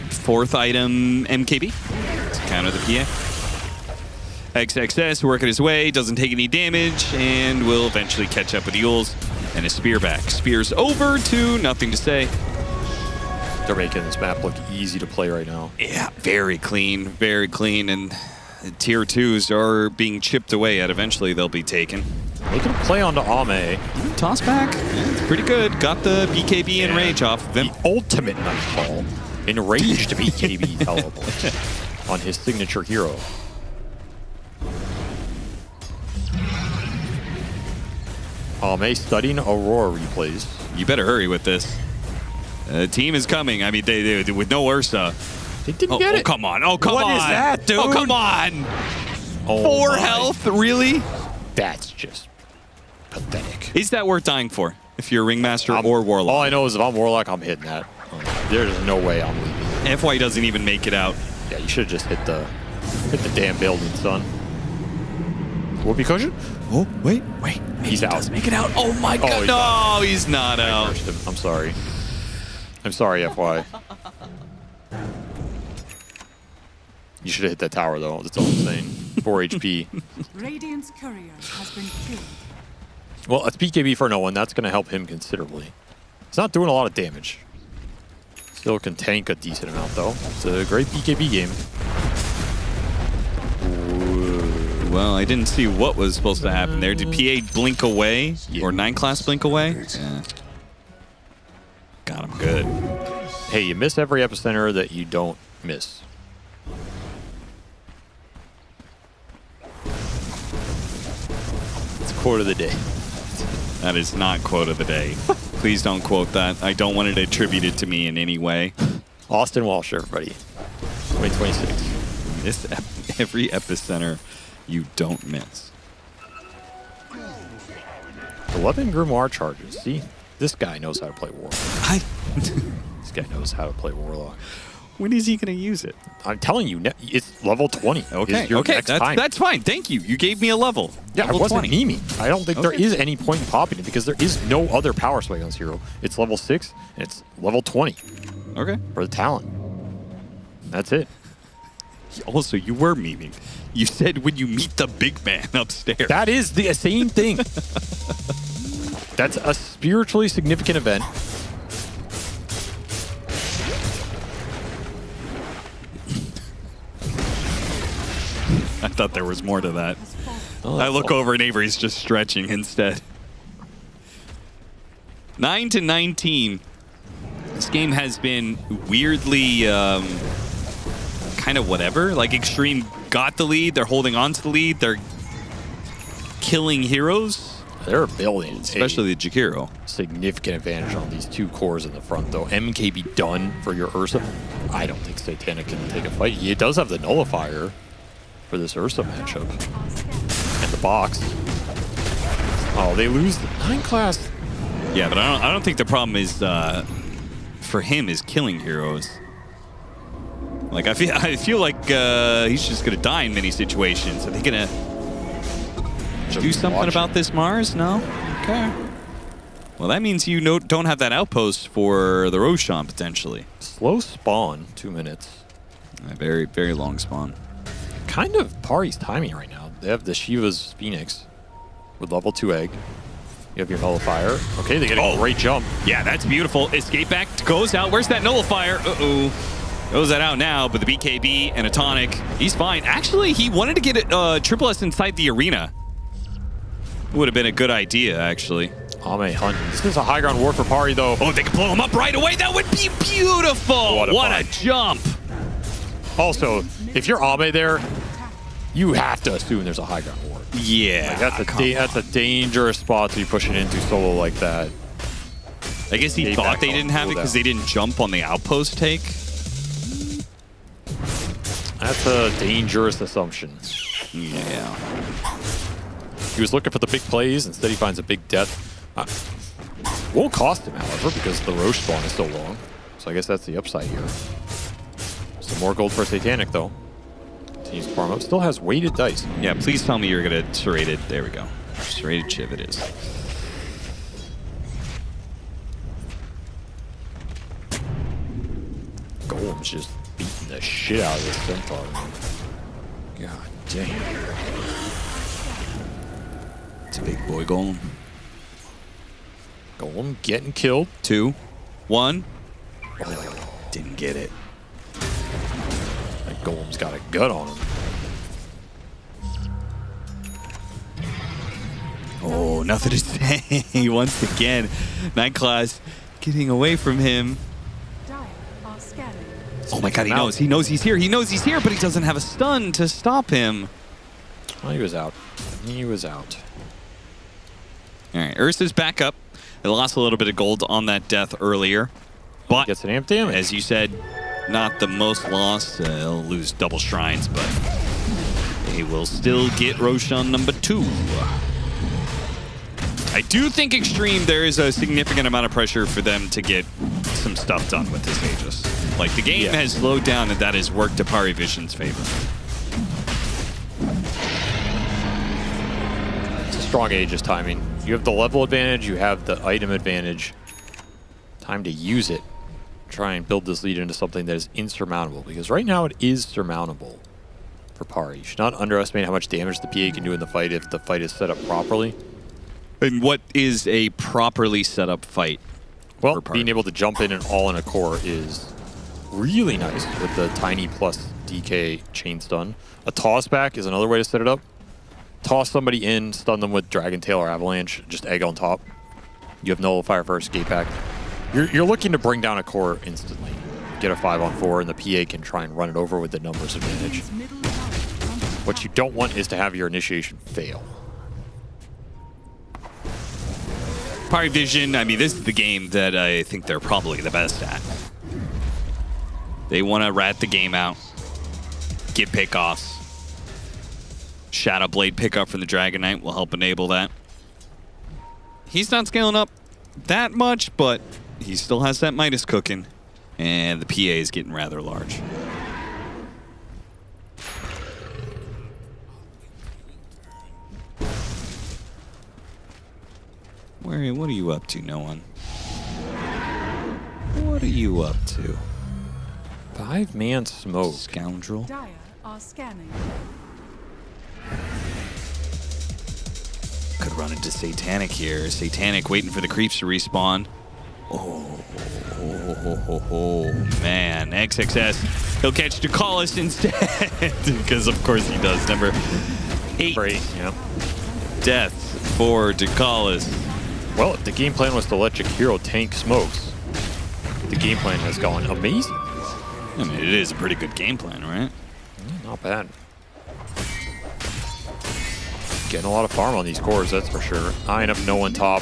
[SPEAKER 10] fourth item MKB to counter the PA. XXS working his way, doesn't take any damage, and will eventually catch up with Yules. And his spear back. Spear's over to nothing to say.
[SPEAKER 13] They're making this map look easy to play right now.
[SPEAKER 10] Yeah, very clean, and tier 2s are being chipped away at. Eventually they'll be taken.
[SPEAKER 13] Making a play onto Ame.
[SPEAKER 10] Toss back. Yeah, it's pretty good. Got the BKB and Rage off of him.
[SPEAKER 13] The ultimate nightfall. Enraged BKB teleport on his signature hero. Ame studying Aurora replays.
[SPEAKER 10] You better hurry with this. Team is coming. I mean, they with no Ursa.
[SPEAKER 13] They didn't get it.
[SPEAKER 10] Oh, come on. Oh, come on.
[SPEAKER 13] What is that, dude?
[SPEAKER 10] Oh, come on.
[SPEAKER 13] Oh
[SPEAKER 10] 4
[SPEAKER 13] my.
[SPEAKER 10] health? Really?
[SPEAKER 13] That's just pathetic.
[SPEAKER 10] Is that worth dying for? If you're Ringmaster or Warlock?
[SPEAKER 13] All I know is if I'm Warlock, I'm hitting that. There's no way I'm leaving.
[SPEAKER 10] FY doesn't even make it out.
[SPEAKER 13] Yeah, you should have just hit the damn building, son. Whoopee cushion?
[SPEAKER 10] Oh, wait.
[SPEAKER 13] He's out.
[SPEAKER 10] Does make it out. Oh my god. No, he's not out.
[SPEAKER 13] I cursed him. I'm sorry. I'm sorry, FY. You should have hit that tower, though. That's all I'm saying. 4 HP.
[SPEAKER 14] Radiant's courier has been killed.
[SPEAKER 13] Well, it's BKB for no one. That's going to help him considerably. He's not doing a lot of damage. Still can tank a decent amount, though. It's a great BKB game.
[SPEAKER 10] Ooh. Well, I didn't see what was supposed to happen there. Did PA blink away? Or 9 class blink away? Yeah. Got him good.
[SPEAKER 13] Hey, you miss every epicenter that you don't miss. It's quote of the day.
[SPEAKER 10] That is not quote of the day. Please don't quote that. I don't want it attributed to me in any way.
[SPEAKER 13] Austin Walsh, everybody. 2026.
[SPEAKER 10] Miss every epicenter you don't miss.
[SPEAKER 13] 11 Grimoire charges. See? This guy knows how to play Warlock. This guy knows how to play Warlock.
[SPEAKER 10] When is he going to use it?
[SPEAKER 13] I'm telling you, it's level 20.
[SPEAKER 10] Okay, that's fine. Thank you. You gave me a level.
[SPEAKER 13] Yeah,
[SPEAKER 10] level
[SPEAKER 13] I wasn't
[SPEAKER 10] 20.
[SPEAKER 13] memeing. I don't think there is any point in popping it because there is no other power sway on this hero. It's level 6 and it's level 20.
[SPEAKER 10] Okay.
[SPEAKER 13] For the talent. That's it.
[SPEAKER 10] Also, you were memeing. You said when you meet the big man upstairs.
[SPEAKER 13] That is the same thing. That's a spiritually significant event.
[SPEAKER 10] I thought there was more to that.
[SPEAKER 13] Oh,
[SPEAKER 10] I look over and Avery's just stretching instead. 9-19. This game has been weirdly kind of whatever. Like Xtreme got the lead. They're holding on to the lead. They're killing heroes.
[SPEAKER 13] They're building,
[SPEAKER 10] especially the Jakiro.
[SPEAKER 13] Significant advantage on these 2 cores in the front, though. MKB done for your Ursa. I don't think Satanic can take a fight. He does have the nullifier for this Ursa matchup. And the box. Oh, they lose the 9 class.
[SPEAKER 10] Yeah, but I don't think the problem is for him is killing heroes. Like I feel like he's just gonna die in many situations. Are they gonna do something about this Mars? No? Okay. Well, that means you don't have that outpost for the Roshan, potentially.
[SPEAKER 13] Slow spawn, 2 minutes.
[SPEAKER 10] A very, very long spawn.
[SPEAKER 13] Kind of Pari's timing right now. They have the Shiva's Phoenix with level 2 egg. You have your nullifier. Okay, they get a great jump.
[SPEAKER 10] Yeah, that's beautiful. Escape back goes out. Where's that nullifier? Uh-oh. Goes that out now, but the BKB and a tonic, he's fine. Actually, he wanted to get a triple S inside the arena. Would have been a good idea, actually.
[SPEAKER 13] Ame Hunt. This is a high ground war for Pari, though.
[SPEAKER 10] Oh, they can blow him up right away. That would be beautiful. What a jump.
[SPEAKER 13] Also, if you're Ame there, you have to assume there's a high ground war.
[SPEAKER 10] Yeah.
[SPEAKER 13] Like that's a dangerous spot to be pushing into solo like that.
[SPEAKER 10] I guess he thought they didn't have it because they didn't jump on the outpost take.
[SPEAKER 13] That's a dangerous assumption.
[SPEAKER 10] Yeah.
[SPEAKER 13] He was looking for the big plays. Instead, he finds a big death. Won't cost him, however, because the Roche spawn is so long. So I guess that's the upside here. Some more gold for Satanic, though. Continues to farm up. Still has weighted dice.
[SPEAKER 10] Yeah, please tell me you're going to serrated. There we go. Serrated Chiv it is.
[SPEAKER 13] Golem's just beating the shit out of this Centaur. God.
[SPEAKER 10] Damn. It's a big boy golem.
[SPEAKER 13] Golem getting killed.
[SPEAKER 10] 2, 1. Didn't get it.
[SPEAKER 13] That golem's got a gut on him.
[SPEAKER 10] Oh, nothing to say. Once again, Nightclaws getting away from him. Oh my god, he knows. He knows he's here. He knows he's here, but he doesn't have a stun to stop him.
[SPEAKER 13] Well, he was out. He was out.
[SPEAKER 10] All right, Ursa's back up. They lost a little bit of gold on that death earlier. But
[SPEAKER 13] gets an amp damage.
[SPEAKER 10] As you said, not the most lost. They'll lose double shrines, but they will still get Roshan number 2. I do think Xtreme, there is a significant amount of pressure for them to get some stuff done with this Aegis. Like, the game has slowed down, and that has worked to PARIVISION's favor.
[SPEAKER 13] It's a strong Aegis timing. You have the level advantage, you have the item advantage. Time to use it. Try and build this lead into something that is insurmountable, because right now it is surmountable for Pari. You should not underestimate how much damage the PA can do in the fight if the fight is set up properly.
[SPEAKER 10] And what is a properly set up fight?
[SPEAKER 13] Well, being able to jump in and all in a core is really nice with the tiny plus DK chain stun. A toss back is another way to set it up. Toss somebody in, stun them with Dragon Tail or Avalanche, just egg on top. You have Nullifier for escape pack. You're looking to bring down a core instantly. Get a 5-on-4, and the PA can try and run it over with the numbers advantage. What you don't want is to have your initiation fail.
[SPEAKER 10] PARIVISION, I mean, this is the game that I think they're probably the best at. They want to rat the game out, get pickoffs. Shadow Blade pickup from the Dragon Knight will help enable that. He's not scaling up that much, but he still has that Midas cooking. And the PA is getting rather large. What are you up to, no one? What are you up to?
[SPEAKER 13] 5-man smoke.
[SPEAKER 10] Scoundrel.
[SPEAKER 14] Dire are scanning.
[SPEAKER 10] Could run into Satanic here. Satanic waiting for the creeps to respawn. Oh, man. XXS. He'll catch Ducalis instead. Because, of course, he does. Number 8.
[SPEAKER 13] Yeah.
[SPEAKER 10] Death for Ducalis.
[SPEAKER 13] Well, if the game plan was to let Jakiro tank smokes, the game plan has gone amazing.
[SPEAKER 10] I mean, it is a pretty good game plan, right?
[SPEAKER 13] Not bad. Getting a lot of farm on these cores, that's for sure. Eyeing up no one top.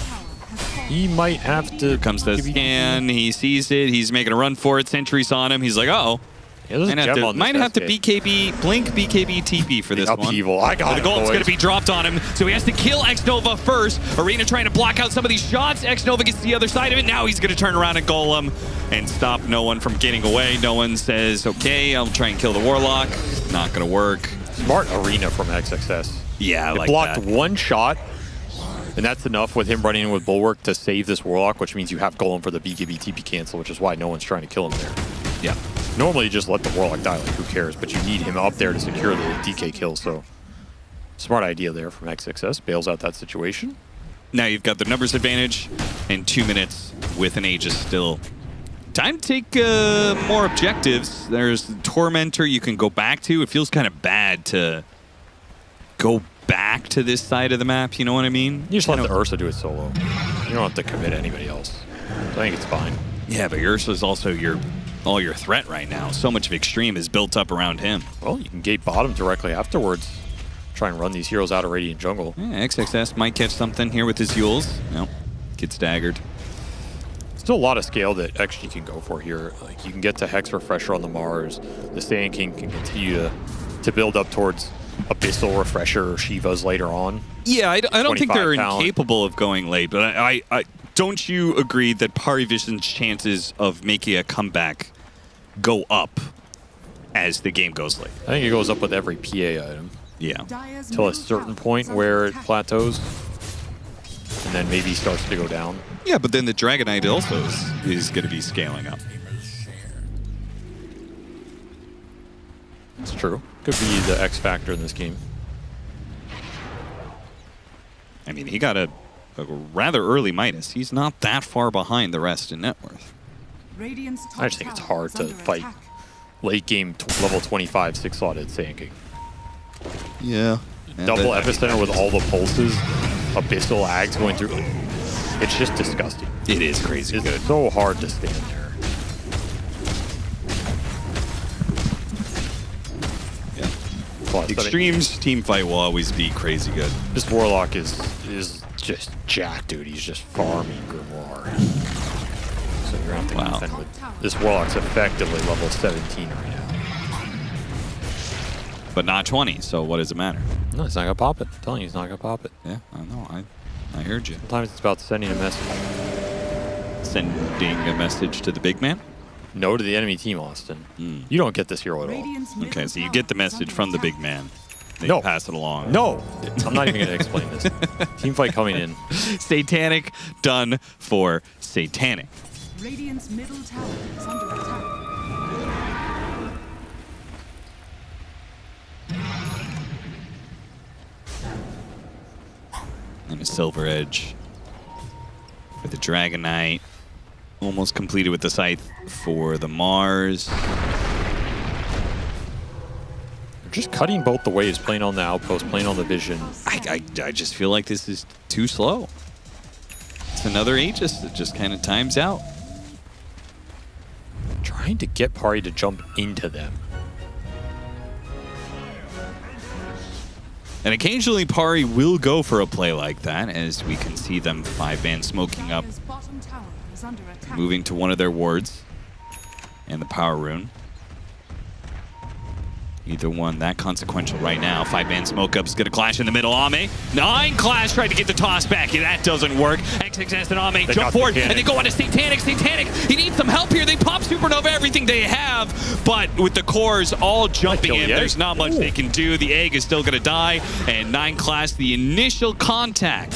[SPEAKER 13] He might have to...
[SPEAKER 10] Here comes the scan. He sees it. He's making a run for it. Sentry's on him. He's like, uh-oh.
[SPEAKER 13] Yeah,
[SPEAKER 10] might have to BKB, blink BKB TP for this
[SPEAKER 13] upheaval.
[SPEAKER 10] one.
[SPEAKER 13] I got
[SPEAKER 10] the gold's going to be dropped on him, so he has to kill X-Nova first. Arena trying to block out some of these shots. X-Nova gets the other side of it. Now he's going to turn around and Golem and stop no one from getting away. No one says, okay, I'll try and kill the Warlock. Not going to work.
[SPEAKER 13] Smart Arena from XXS.
[SPEAKER 10] Yeah, I like
[SPEAKER 13] blocked
[SPEAKER 10] that.
[SPEAKER 13] one shot, and that's enough with him running in with Bulwark to save this Warlock, which means you have Golem for the BKB TP cancel, which is why no one's trying to kill him there.
[SPEAKER 10] Yeah.
[SPEAKER 13] Normally, you just let the Warlock die, like, who cares? But you need him up there to secure the DK kill, so smart idea there from XXS. Bails out that situation.
[SPEAKER 10] Now you've got the numbers advantage, and 2 minutes with an Aegis still. Time to take more objectives. There's the Tormentor you can go back to. It feels kind of bad to go back to this side of the map, you know what I mean?
[SPEAKER 13] You just let the Ursa do it solo. You don't have to commit to anybody else. So I think it's fine.
[SPEAKER 10] Yeah, but Ursa's also all your threat right now. So much of Xtreme is built up around him.
[SPEAKER 13] Well, you can gate bottom directly afterwards. Try and run these heroes out of Radiant Jungle.
[SPEAKER 10] Yeah, XXS might catch something here with his Yules. No, gets staggered.
[SPEAKER 13] Still a lot of scale that XG can go for here. Like, you can get to Hex Refresher on the Mars. The Sand King can continue to build up towards Abyssal Refresher or Shivas later on.
[SPEAKER 10] Yeah, I don't think they're
[SPEAKER 13] talent.
[SPEAKER 10] incapable of going late, but I don't you agree that PARIVISION's chances of making a comeback go up as the game goes late?
[SPEAKER 13] I think it goes up with every PA item.
[SPEAKER 10] Yeah.
[SPEAKER 13] Till a certain point where it plateaus, and then maybe starts to go down.
[SPEAKER 10] Yeah, but then the Dragon Knight also is going to be scaling up.
[SPEAKER 13] It's true. could be the X factor in this game.
[SPEAKER 10] I mean, he got a rather early minus. He's not that far behind the rest in net worth.
[SPEAKER 14] Radiant's top
[SPEAKER 13] I just think it's
[SPEAKER 14] tower
[SPEAKER 13] hard
[SPEAKER 14] is
[SPEAKER 13] to
[SPEAKER 14] under
[SPEAKER 13] fight
[SPEAKER 14] attack.
[SPEAKER 13] late game level 25 6-slotted Sand King.
[SPEAKER 10] Yeah.
[SPEAKER 13] Double epicenter with all the pulses, abyssal ags going through. It's just disgusting.
[SPEAKER 10] It is crazy good.
[SPEAKER 13] It's so hard to stand there.
[SPEAKER 10] Yeah. Extreme's team fight will always be crazy good.
[SPEAKER 13] This Warlock is just jacked, dude. He's just farming Grimoire. So you're going to have to defend with this Warlock's effectively level 17 right now.
[SPEAKER 10] But not 20, so what does it matter?
[SPEAKER 13] No, he's not going to pop it. I'm telling you, he's not going to pop it.
[SPEAKER 10] Yeah, I know. I heard you.
[SPEAKER 13] Sometimes it's about sending a message.
[SPEAKER 10] Sending a message to the big man?
[SPEAKER 13] No to the enemy team, Austin. You don't get this hero at all.
[SPEAKER 10] Okay, so you get the message from the big man. Then
[SPEAKER 13] No.
[SPEAKER 10] you pass it along.
[SPEAKER 13] No! I'm not even going to explain this. Team fight coming in.
[SPEAKER 10] Satanic done for Satanic.
[SPEAKER 14] Radiant's middle tower is under attack.
[SPEAKER 10] And a Silver Edge for the Dragon Knight. Almost completed with the Scythe for the Mars.
[SPEAKER 13] They're just cutting both the ways, playing on the outpost, playing on the vision.
[SPEAKER 10] I just feel like this is too slow. It's another Aegis that just kind of times out.
[SPEAKER 13] Trying to get Pari to jump into them.
[SPEAKER 10] And occasionally Pari will go for a play like that, as we can see them 5-man smoking up,
[SPEAKER 14] His bottom tower is under attack.
[SPEAKER 10] moving to one of their wards and the power rune. Either one that consequential right now. 5-man smoke up is going to clash in the middle. Ame, 9 clash tried to get the toss back. Yeah, that doesn't work. XXS and Ame jump forward and they go on to Satanic. Satanic, he needs some help here. They pop Supernova everything they have, but with the cores all jumping in, there's not much they can do. The egg is still going to die, and 9 clash, the initial contact,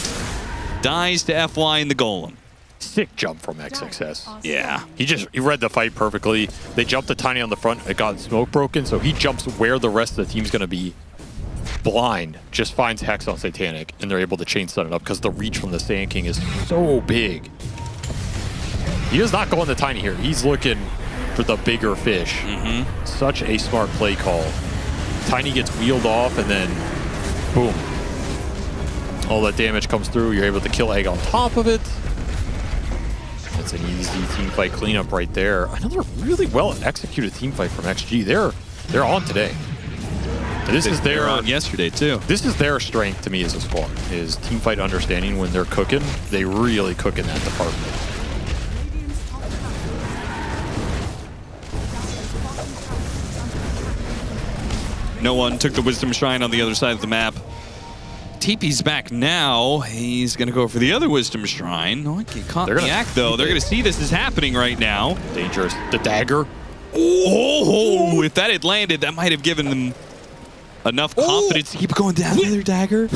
[SPEAKER 10] dies to FY in the golem.
[SPEAKER 13] Sick jump from XXS.
[SPEAKER 10] Yeah.
[SPEAKER 13] He read the fight perfectly. They jumped the Tiny on the front. It got smoke broken, so he jumps where the rest of the team's going to be. Blind, just finds Hex on Satanic, and they're able to chain stun it up because the reach from the Sand King is so big. He does not go on the Tiny here. He's looking for the bigger fish. Such a smart play call. Tiny gets wheeled off, and then boom. All that damage comes through. You're able to kill Egg on top of it. It's an easy team fight cleanup right there. Another really well executed team fight from XG. They're on today. This is their
[SPEAKER 10] on yesterday too.
[SPEAKER 13] This is their strength to me as a squad. Is team fight understanding. When they're cooking, they really cook in that department.
[SPEAKER 10] No one took the Wisdom Shrine on the other side of the map. TP's back now. He's going to go for the other Wisdom Shrine. No, he caught the act, though. They're going to see this is happening right now.
[SPEAKER 13] Dangerous. The dagger.
[SPEAKER 10] Oh, if that had landed, that might have given them enough confidence to keep going down with their dagger.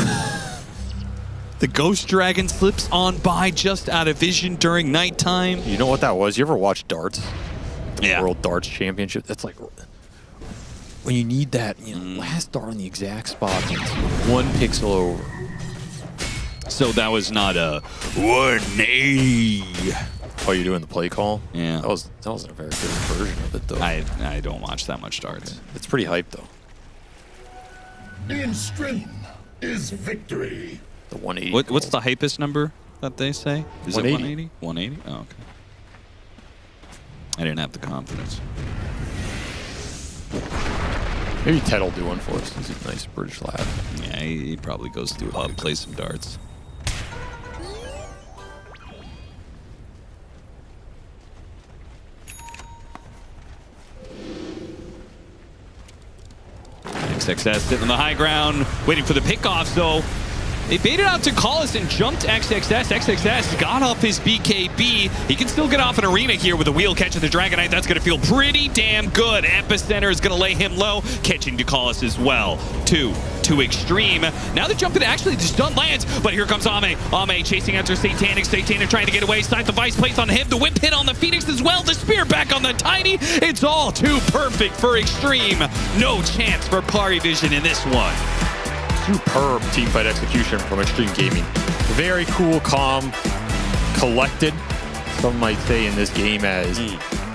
[SPEAKER 10] The Ghost Dragon slips on by just out of vision during nighttime.
[SPEAKER 13] You know what that was? You ever watch darts?
[SPEAKER 10] Yeah.
[SPEAKER 13] World Darts Championship? That's like when you need that, last dart on the exact spot, it's 1 pixel over.
[SPEAKER 10] So that was not a 180.
[SPEAKER 13] Oh, you're doing the play call?
[SPEAKER 10] Yeah.
[SPEAKER 13] That wasn't a very good version of it, though.
[SPEAKER 10] I don't watch that much darts.
[SPEAKER 13] Okay. It's pretty hyped, though.
[SPEAKER 1] In stream is victory.
[SPEAKER 13] The 180.
[SPEAKER 10] What's the hypest number that they say? Is
[SPEAKER 13] 180.
[SPEAKER 10] it 180? 180? Oh, okay. I didn't have the confidence.
[SPEAKER 13] Maybe Ted will do one for us. He's a nice British lad.
[SPEAKER 10] Yeah, he probably goes through hub, plays some darts. XXS sitting on the high ground, waiting for the pickoff, though. They baited out to Collis and jumped XXS. XXS got off his BKB. He can still get off an arena here with a wheel catching the Dragon Knight. That's going to feel pretty damn good. Epicenter is going to lay him low, catching Ducalis as well. 2 to Xtreme. Now they're jumping actually just done lands, but here comes Ame. Ame chasing after Satanic. Satanic trying to get away. Side the Vice plays on him. The whip hit on the Phoenix as well. The spear back on the Tiny. It's all too perfect for Xtreme. No chance for PARIVISION in this one.
[SPEAKER 13] Superb teamfight execution from Xtreme Gaming. Very cool, calm, collected, some might say, in this game as...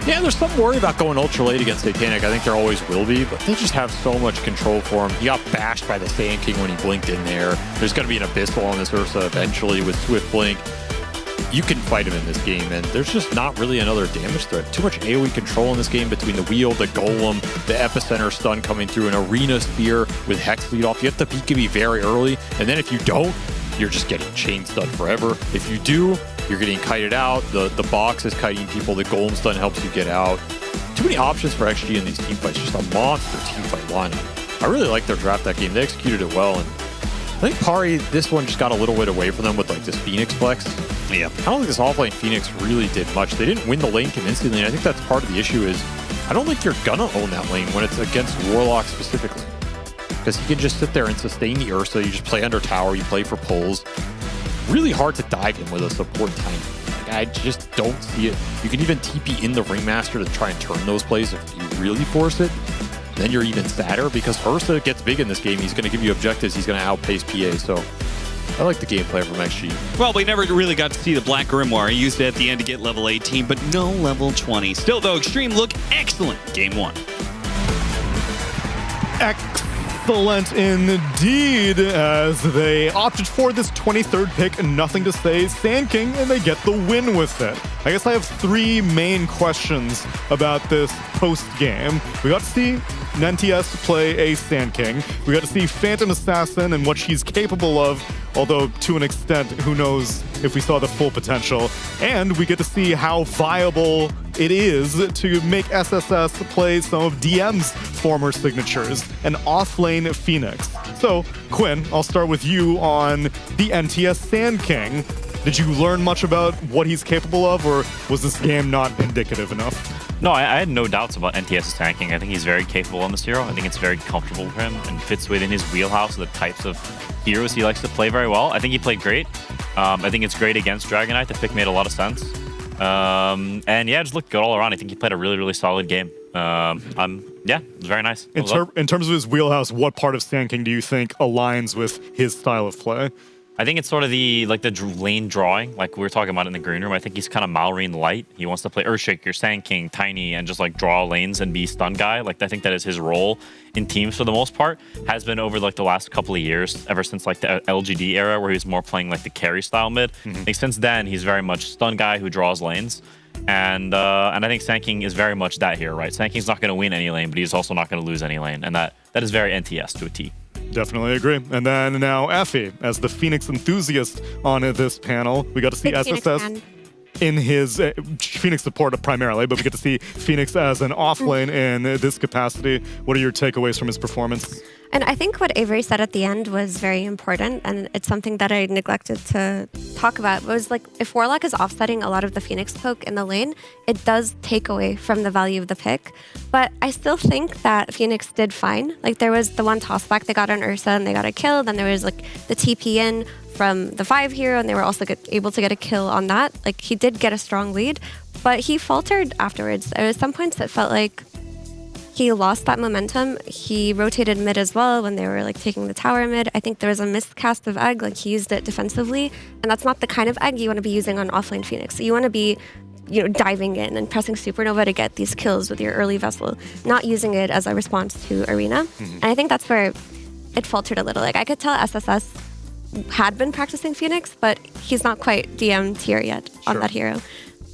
[SPEAKER 13] Yeah, there's some worry about going ultra late against Satanic. I think there always will be, but they just have so much control for him. He got bashed by the Sand King when he blinked in there. There's going to be an Abyssal on this Ursa eventually with Swift Blink. You can fight him in this game, and there's just not really another damage threat. Too much AoE control in this game between the wheel, the golem, the epicenter stun coming through, an arena spear with Hex lead off. You have to BKB very early, and then if you don't, you're just getting chain stun forever. If you do, you're getting kited out. The box is kiting people. The golem stun helps you get out. Too many options for XG in these team fights. Just a monster team fight lineup. I really like their draft that game. They executed it well, and I think Pari, this one just got a little bit away from them with like this Phoenix flex. Yeah. I don't think this offlane Phoenix really did much. They didn't win the lane convincingly, and I think that's part of the issue is I don't think you're gonna own that lane when it's against Warlock specifically. Because he can just sit there and sustain the Ursa. You just play under tower, you play for pulls. Really hard to dive in with a support Tiny. Like, I just don't see it. You can even TP in the Ringmaster to try and turn those plays if you really force it. Then you're even sadder because Ursa gets big in this game. He's going to give you objectives. He's going to outpace PA. So I like the gameplay from XG.
[SPEAKER 10] Well, we never really got to see the Black Grimoire. He used it at the end to get level 18, but no level 20. Still, though, Xtreme look excellent game 1.
[SPEAKER 5] Excellent indeed, as they opted for this 23rd pick, nothing to say, Sand King, and they get the win with it. I guess I have 3 main questions about this post-game. We got to see NTS play a Sand King. We got to see Phantom Assassin and what she's capable of, although to an extent, who knows if we saw the full potential. And we get to see how viable it is to make SSS play some of DM's former signatures, an offlane Phoenix. So, Quinn, I'll start with you on the NTS Sand King. Did you learn much about what he's capable of, or was this game not indicative enough?
[SPEAKER 9] No, I had no doubts about NTS's Sand King. I think he's very capable on this hero. I think it's very comfortable for him and fits within his wheelhouse of the types of heroes he likes to play very well. I think he played great. I think it's great against Dragon Knight. The pick made a lot of sense. And yeah, just looked good all around. I think he played a really, really solid game. Yeah, it was very nice.
[SPEAKER 5] In terms of his wheelhouse, what part of Sand King do you think aligns with his style of play?
[SPEAKER 9] I think it's sort of the lane drawing, like we were talking about in the green room. I think he's kind of Malrine light. He wants to play Earthshaker, Sand King, Tiny, and just like draw lanes and be stun guy. Like I think that is his role in teams for the most part. Has been over like the last couple of years, ever since like the LGD era where he was more playing like the carry style mid. Like since then, he's very much stun guy who draws lanes. And I think Sand King is very much that here, right? Sand King's not going to win any lane, but he's also not going to lose any lane, and that is very NTS to a T.
[SPEAKER 5] Definitely agree. And then now Effie, as the Phoenix enthusiast on this panel, we got to see SSS in his Phoenix support primarily, but we get to see Phoenix as an offlane in this capacity. What are your takeaways from his performance?
[SPEAKER 20] And I think what Avery said at the end was very important, and it's something that I neglected to talk about. It was like, if Warlock is offsetting a lot of the Phoenix poke in the lane, it does take away from the value of the pick. But I still think that Phoenix did fine. Like, there was the one tossback they got on Ursa, and they got a kill. Then there was like the TP in from the 5 hero, and they were also able to get a kill on that. Like, he did get a strong lead, but he faltered afterwards. There was some points that felt like he lost that momentum. He rotated mid as well when they were like taking the tower mid. I think there was a miscast of egg, like he used it defensively, and that's not the kind of egg you want to be using on offlane Phoenix. So you want to be, diving in and pressing Supernova to get these kills with your early vessel, not using it as a response to arena. And I think that's where it faltered a little. Like, I could tell SSS had been practicing Phoenix, but he's not quite DM tier yet on that hero.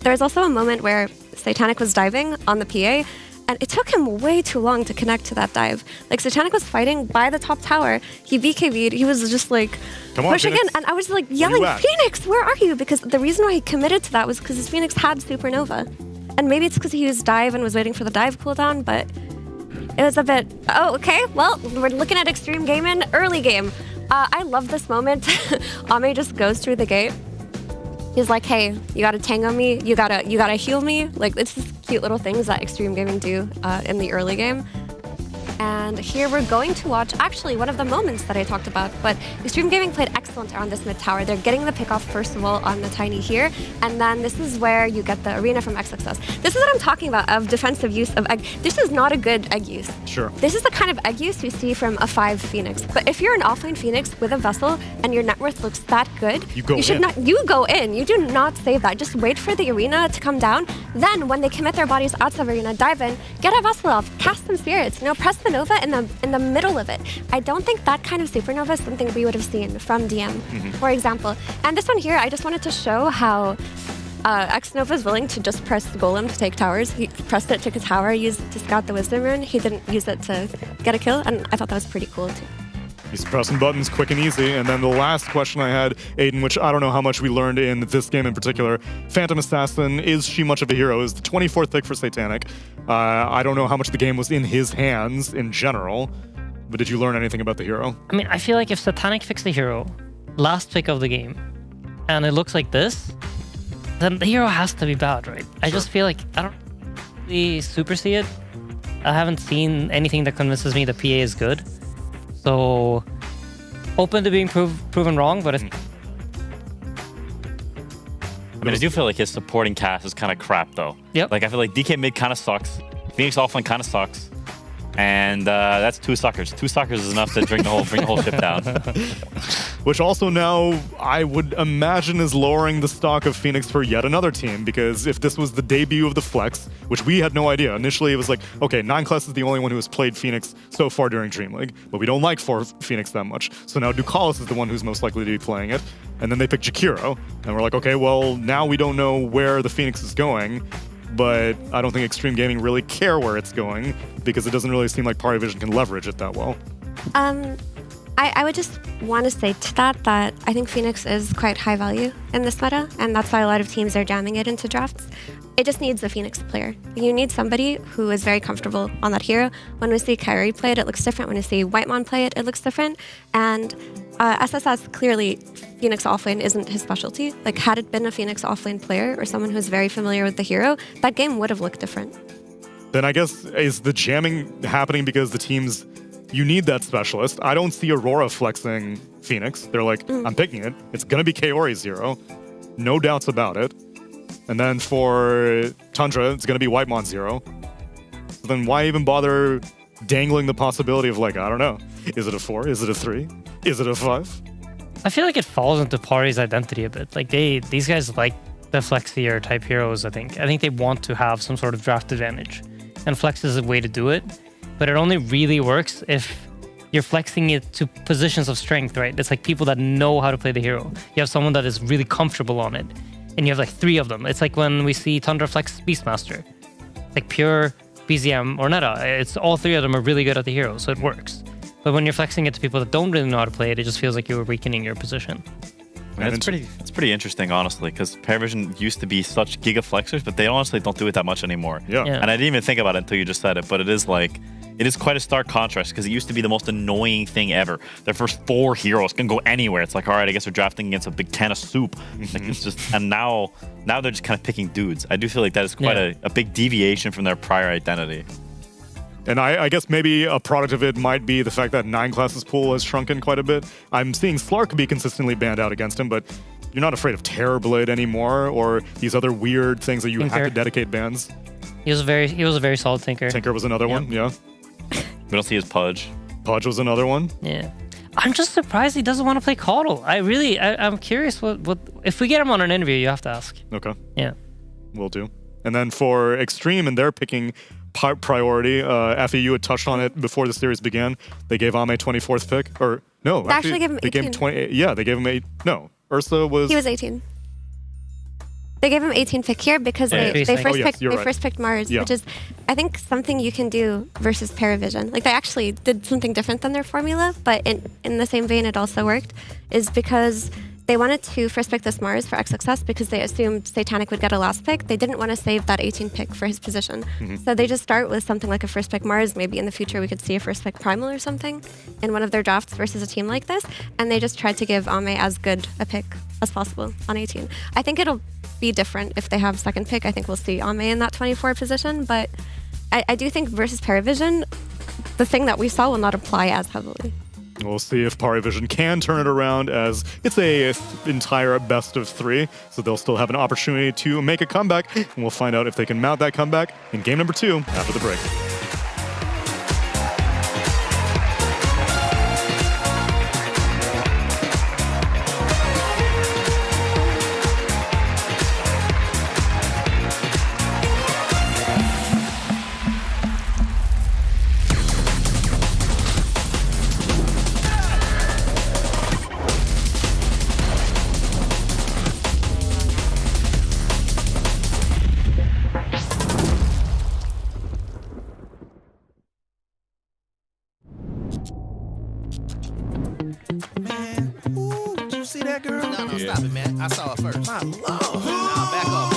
[SPEAKER 20] There was also a moment where Satanic was diving on the PA, and it took him way too long to connect to that dive. Like, Satanic was fighting by the top tower. He BKB'd. He was just like pushing in. And I was like yelling, Phoenix, where are you? Because the reason why he committed to that was because his Phoenix had Supernova. And maybe it's because he used dive and was waiting for the dive cooldown, but it was a bit, oh, okay, well, we're looking at Xtreme Gaming early game. I love this moment. Ame just goes through the gate. He's like, hey, you gotta tango me, you gotta heal me. Like, it's just cute little things that Xtreme Gaming do in the early game. And here we're going to watch actually one of the moments that I talked about, but Xtreme Gaming played excellent around this mid tower. They're getting the pick off first of all on the Tiny here, and then this is where you get the arena from XXS. This is what I'm talking about of defensive use of egg. This is not a good egg use.
[SPEAKER 5] Sure.
[SPEAKER 20] This is the kind of egg use we see from a 5 Phoenix. But if you're an offlane Phoenix with a vessel and your net worth looks that good, you should not. You go in. You do not save that. Just wait for the arena to come down. Then when they commit their bodies outside of arena, dive in, get a vessel off, cast some spirits. Press the Nova in the middle of it. I don't think that kind of supernova is something we would have seen from DM, for example. And this one here, I just wanted to show how X-Nova is willing to just press Golem to take towers. He pressed it, took a tower, used it to scout the Wisdom Rune. He didn't use it to get a kill, and I thought that was pretty cool too.
[SPEAKER 5] He's pressing buttons quick and easy. And then the last question I had, Aiden, which I don't know how much we learned in this game in particular, Phantom Assassin, is she much of a hero? Is the 24th pick for Satanic. I don't know how much the game was in his hands in general, but did you learn anything about the hero?
[SPEAKER 12] I mean, I feel like if Satanic picks the hero, last pick of the game, and it looks like this, then the hero has to be bad, right? I just feel like I don't really super see it. I haven't seen anything that convinces me the PA is good. So, open to being proven wrong, but if...
[SPEAKER 9] I mean, I do feel like his supporting cast is kind of crap, though.
[SPEAKER 12] Yep.
[SPEAKER 9] Like, I feel like DK mid kind of sucks. Phoenix offline kind of sucks. And that's 2 suckers. 2 suckers is enough to bring the whole ship down.
[SPEAKER 5] Which also now, I would imagine, is lowering the stock of Phoenix for yet another team, because if this was the debut of the Flex, which we had no idea. Initially, it was like, okay, 9class is the only one who has played Phoenix so far during DreamLeague, but we don't like Phoenix that much. So now Ducalis is the one who's most likely to be playing it. And then they picked Jakiro, and we're like, okay, well, now we don't know where the Phoenix is going, but I don't think Xtreme Gaming really care where it's going, because it doesn't really seem like PARIVISION can leverage it that well.
[SPEAKER 20] I would just want to say to that I think Phoenix is quite high value in this meta, and that's why a lot of teams are jamming it into drafts. It just needs a Phoenix player. You need somebody who is very comfortable on that hero. When we see Kyrie play it, it looks different. When we see Whitemon play it, it looks different. And SSS, clearly, Phoenix offlane isn't his specialty. Like, had it been a Phoenix offlane player or someone who's very familiar with the hero, that game would have looked different.
[SPEAKER 5] Then I guess, is the jamming happening because the teams, you need that specialist? I don't see Aurora flexing Phoenix. They're like, I'm picking it. It's going to be Kaori 0. No doubts about it. And then for Tundra, it's going to be Whitemon 0. So then why even bother dangling the possibility of, like, I don't know, is it a 4? Is it a 3? Is it a 5?
[SPEAKER 12] I feel like it falls into Pari's identity a bit. Like, these guys like the flexier type heroes, I think. I think they want to have some sort of draft advantage. And flex is a way to do it. But it only really works if you're flexing it to positions of strength, right? It's like people that know how to play the hero. You have someone that is really comfortable on it. And you have like 3 of them. It's like when we see Tundra flex Beastmaster. It's like pure BZM or Neta. It's all 3 of them are really good at the hero, so it works. But when you're flexing it to people that don't really know how to play it, it just feels like you're weakening your position.
[SPEAKER 9] And it's pretty interesting, honestly, because PARIVISION used to be such giga flexers, but they honestly don't do it that much anymore.
[SPEAKER 5] Yeah.
[SPEAKER 9] And I didn't even think about it until you just said it, but it is like, it is quite a stark contrast, because it used to be the most annoying thing ever. Their first 4 heroes can go anywhere. It's like, all right, I guess we're drafting against a big can of soup. Like, it's just, and now they're just kind of picking dudes. I do feel like that is quite a big deviation from their prior identity.
[SPEAKER 5] And I guess maybe a product of it might be the fact that 9class's pool has shrunken quite a bit. I'm seeing Slark be consistently banned out against him, but you're not afraid of Terrorblade anymore, or these other weird things that you have to dedicate bans.
[SPEAKER 12] He was a very solid Tinker.
[SPEAKER 5] Tinker was another one, yeah.
[SPEAKER 9] We don't see his Pudge.
[SPEAKER 5] Pudge was another one.
[SPEAKER 12] Yeah. I'm just surprised he doesn't want to play Caudle. I'm curious what if we get him on an interview, you have to ask.
[SPEAKER 5] Okay.
[SPEAKER 12] Yeah.
[SPEAKER 5] Will do. And then for Xtreme, and they're picking priority. Effie, you had touched on it before the series began. They gave Ame 24th pick, or no?
[SPEAKER 20] They actually gave him 18.
[SPEAKER 5] They gave him 20. Yeah, they gave him 8. No, Ursa was.
[SPEAKER 20] He was 18. They gave him 18 pick here because they first picked MOUZ, which is, I think, something you can do versus PARIVISION. Like, they actually did something different than their formula, but in the same vein, it also worked. Is because they wanted to first pick this Mars for XXS because they assumed Satanic would get a last pick. They didn't want to save that 18 pick for his position. So they just start with something like a first pick Mars. Maybe in the future we could see a first pick Primal or something in one of their drafts versus a team like this. And they just tried to give Ame as good a pick as possible on 18. I think it'll be different if they have second pick. I think we'll see Ame in that 24 position. But I do think versus PARIVISION, the thing that we saw will not apply as heavily.
[SPEAKER 5] We'll see if PARIVISION can turn it around, as it's a entire best of 3, so they'll still have an opportunity to make a comeback, and we'll find out if they can mount that comeback in game number 2 after the break.
[SPEAKER 15] See that girl? No, stop it, man. I saw her first. My lord. Nah, back off,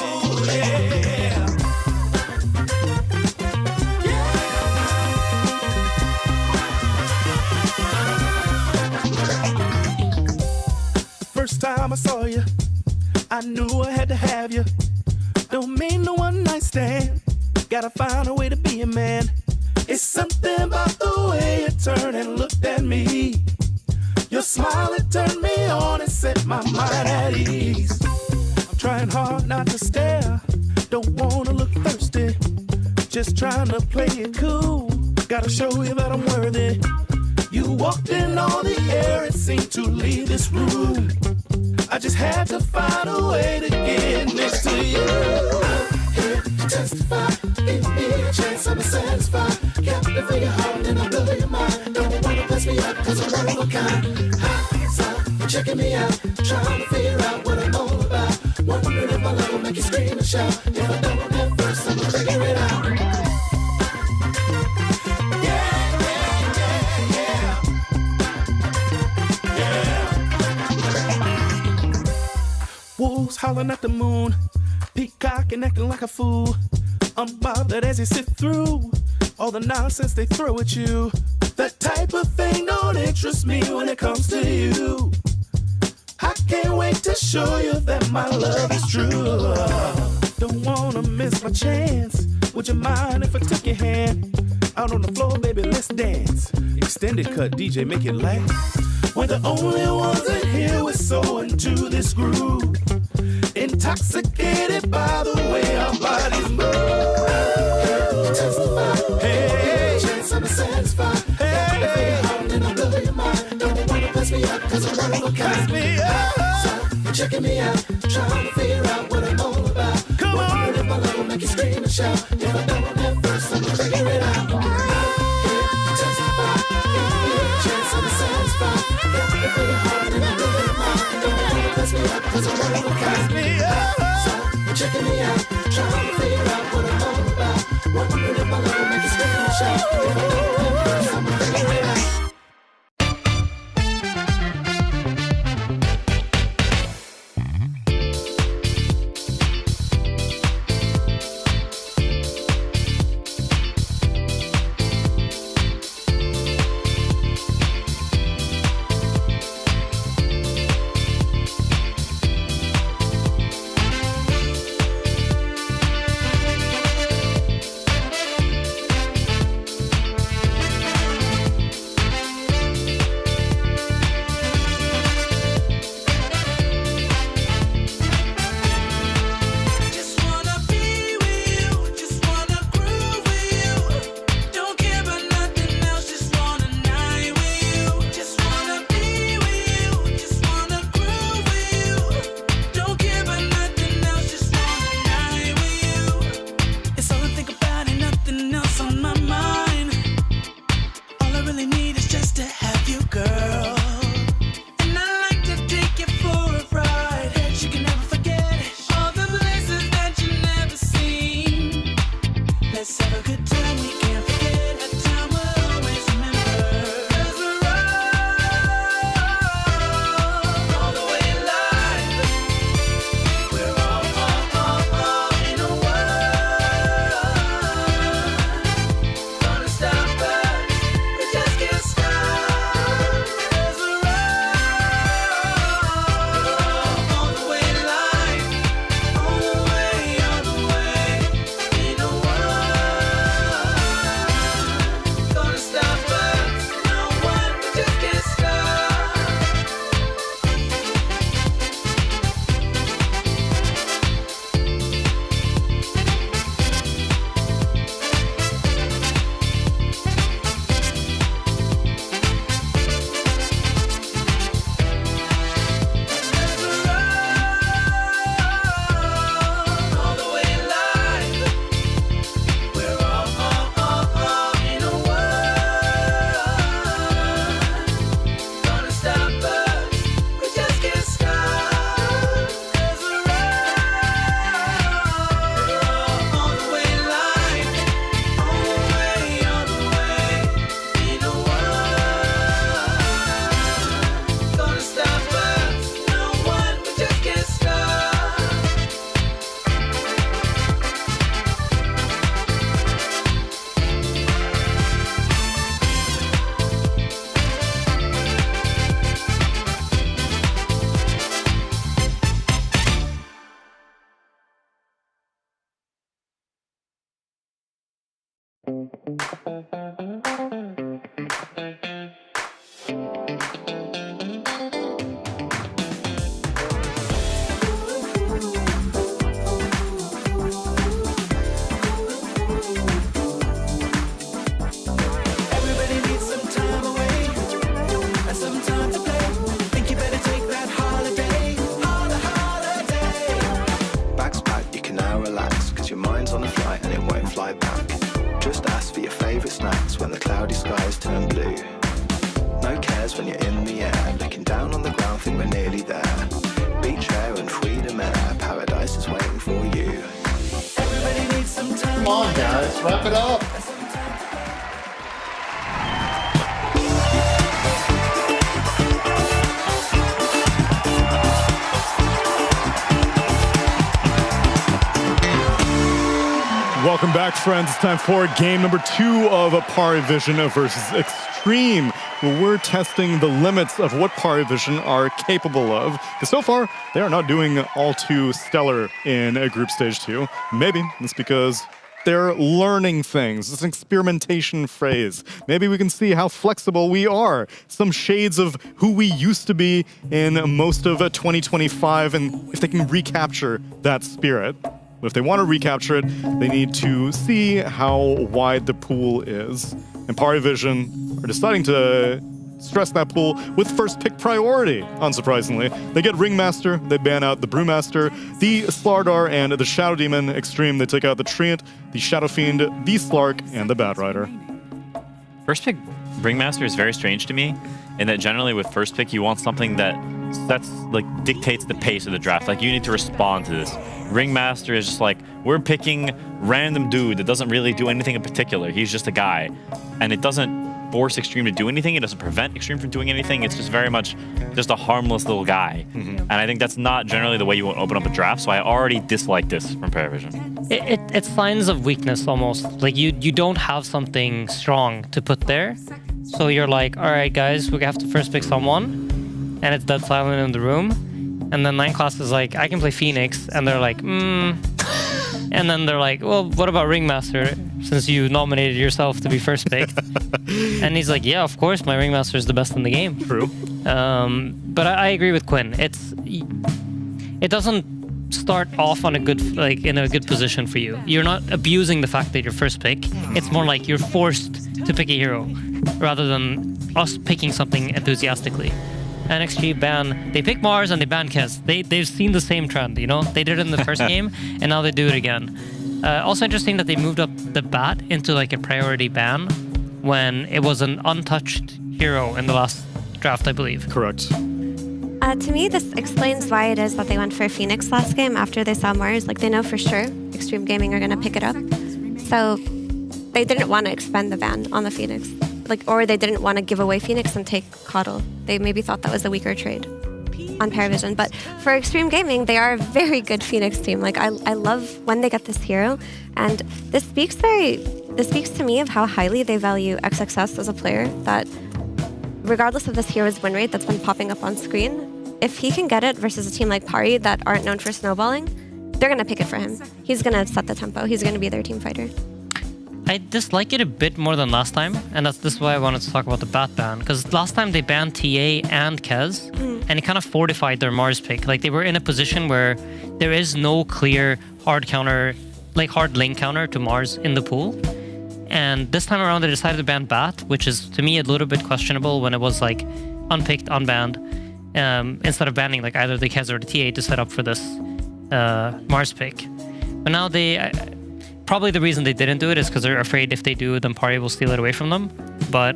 [SPEAKER 16] The first time I saw you, I knew I had to have you. Don't mean no one night stand. Gotta find a way to be a man. It's something about the way you turned and looked at me. Your smile, it turned me on and set my mind at ease. I'm trying hard not to stare, don't wanna look thirsty. Just trying to play it cool, gotta show you that I'm worthy. You walked in on the air and seemed to leave this room. I just had to find a way to get next to you. I'm here to testify, give me a chance, I'm satisfied. Captivate your heart and I'll blow your mind. Don't wanna pass me up cause I'm one of a kind. You're checking me out, trying to figure out what I'm all about. Wondering if my love will make you scream and shout. If I don't at first, I'm gonna figure it out. Wolves howling at the moon, peacock and acting like a fool. Unbothered as they sift through all the nonsense they throw at you. That type of thing don't interest me when it comes to you. I can't wait to show you that my love is true. Don't wanna miss my chance. Would you mind if I took your hand? Out on the floor, baby, let's dance. Extended cut, DJ, make it last. We're the only ones in here, we're so into this groove. Intoxicated by the way our bodies move. Testify, hey, chance I'm satisfied. Hey, and I'll blow your mind. Don't wanna pass me up, cause I'm one of a kind. So, you're checking me out, trying to figure out what I'm all about. Come on, if my love will make you scream and shout. If I don't at first, I'm gonna figure it out. Testify, chance I'm satisfied. If you're hard and I'll blow your mind. Don't wanna pass me up, cause I'm one of a kind. So, you're checking me out, trying to figure out what I'm all about. Wondering if my love will make you scream and shout. If I don't at first, I'm gonna figure it out. Everybody needs some time away and some time to play. Think you better take that holiday, holiday.
[SPEAKER 3] Back's packed, you can now relax, cause your mind's on a flight and it won't fly back. Just ask for your favourite snacks when the cloudy skies turn blue. No cares when you're in the air, looking down on the ground, think we're nearly there. Beach air and freedom air, paradise is waiting for you.
[SPEAKER 16] Everybody needs some time.
[SPEAKER 1] Come on, guys, wrap it up.
[SPEAKER 5] Welcome back, friends. It's time for game number 2 of PARIVISION versus Xtreme, where we're testing the limits of what PARIVISION are capable of. Because so far, they are not doing all too stellar in Group Stage 2. Maybe it's because they're learning things. It's an experimentation phase. Maybe we can see how flexible we are. Some shades of who we used to be in most of 2025, and if they can recapture that spirit. But if they want to recapture it, they need to see how wide the pool is. And PARIVISION are deciding to stress that pool with first pick priority, unsurprisingly. They get Ringmaster, they ban out the Brewmaster, the Slardar, and the Shadow Demon. Xtreme, they take out the Treant, the Shadow Fiend, the Slark, and the Batrider.
[SPEAKER 9] First pick Ringmaster is very strange to me, in that generally with first pick you want something that dictates the pace of the draft. Like, you need to respond to this. Ringmaster is just like, we're picking random dude that doesn't really do anything in particular. He's just a guy. And it doesn't force Xtreme to do anything. It doesn't prevent Xtreme from doing anything. It's just very much just a harmless little guy. And I think that's not generally the way you want to open up a draft, so I already dislike this from PARIVISION.
[SPEAKER 12] It's signs of weakness almost. Like, you don't have something strong to put there. So you're like, all right, guys, we have to first pick someone. And it's dead silent in the room. And then 9 class is like, I can play Phoenix. And they're like, And then they're like, well, what about Ringmaster? Since you nominated yourself to be first picked. And he's like, yeah, of course, my Ringmaster is the best in the game.
[SPEAKER 5] True.
[SPEAKER 12] But I agree with Quinn. It doesn't start off on a good, in a good position for you. You're not abusing the fact that you're first pick. It's more like you're forced to pick a hero rather than us picking something enthusiastically. And Xtreme ban, they pick MOUZ and they ban Kez. They've seen the same trend, you know? They did it in the first game, and now they do it again. Also interesting that they moved up the bat into like a priority ban when it was an untouched hero in the last draft, I believe.
[SPEAKER 5] Correct.
[SPEAKER 20] To me, this explains why it is that they went for Phoenix last game after they saw MOUZ. Like, they know for sure Xtreme Gaming are going to pick it up. So they didn't want to expend the ban on the Phoenix. Or they didn't want to give away Phoenix and take Coddle. They maybe thought that was a weaker trade on PARIVISION. But for Xtreme Gaming, they are a very good Phoenix team. Like, I love when they get this hero. And this speaks to me of how highly they value XXS as a player, that regardless of this hero's win rate that's been popping up on screen, if he can get it versus a team like Pari that aren't known for snowballing, they're going to pick it for him. He's going to set the tempo. He's going to be their team fighter.
[SPEAKER 12] I dislike it a bit more than last time, and this is why I wanted to talk about the bat ban, because last time they banned TA and Kez, and it kind of fortified their MOUZ pick. Like, they were in a position where there is no clear hard lane counter to MOUZ in the pool. And this time around, they decided to ban bat, which is, to me, a little bit questionable when it was like unpicked, unbanned, instead of banning like either the Kez or the TA to set up for this MOUZ pick. But now probably the reason they didn't do it is because they're afraid if they do, then Pari will steal it away from them. But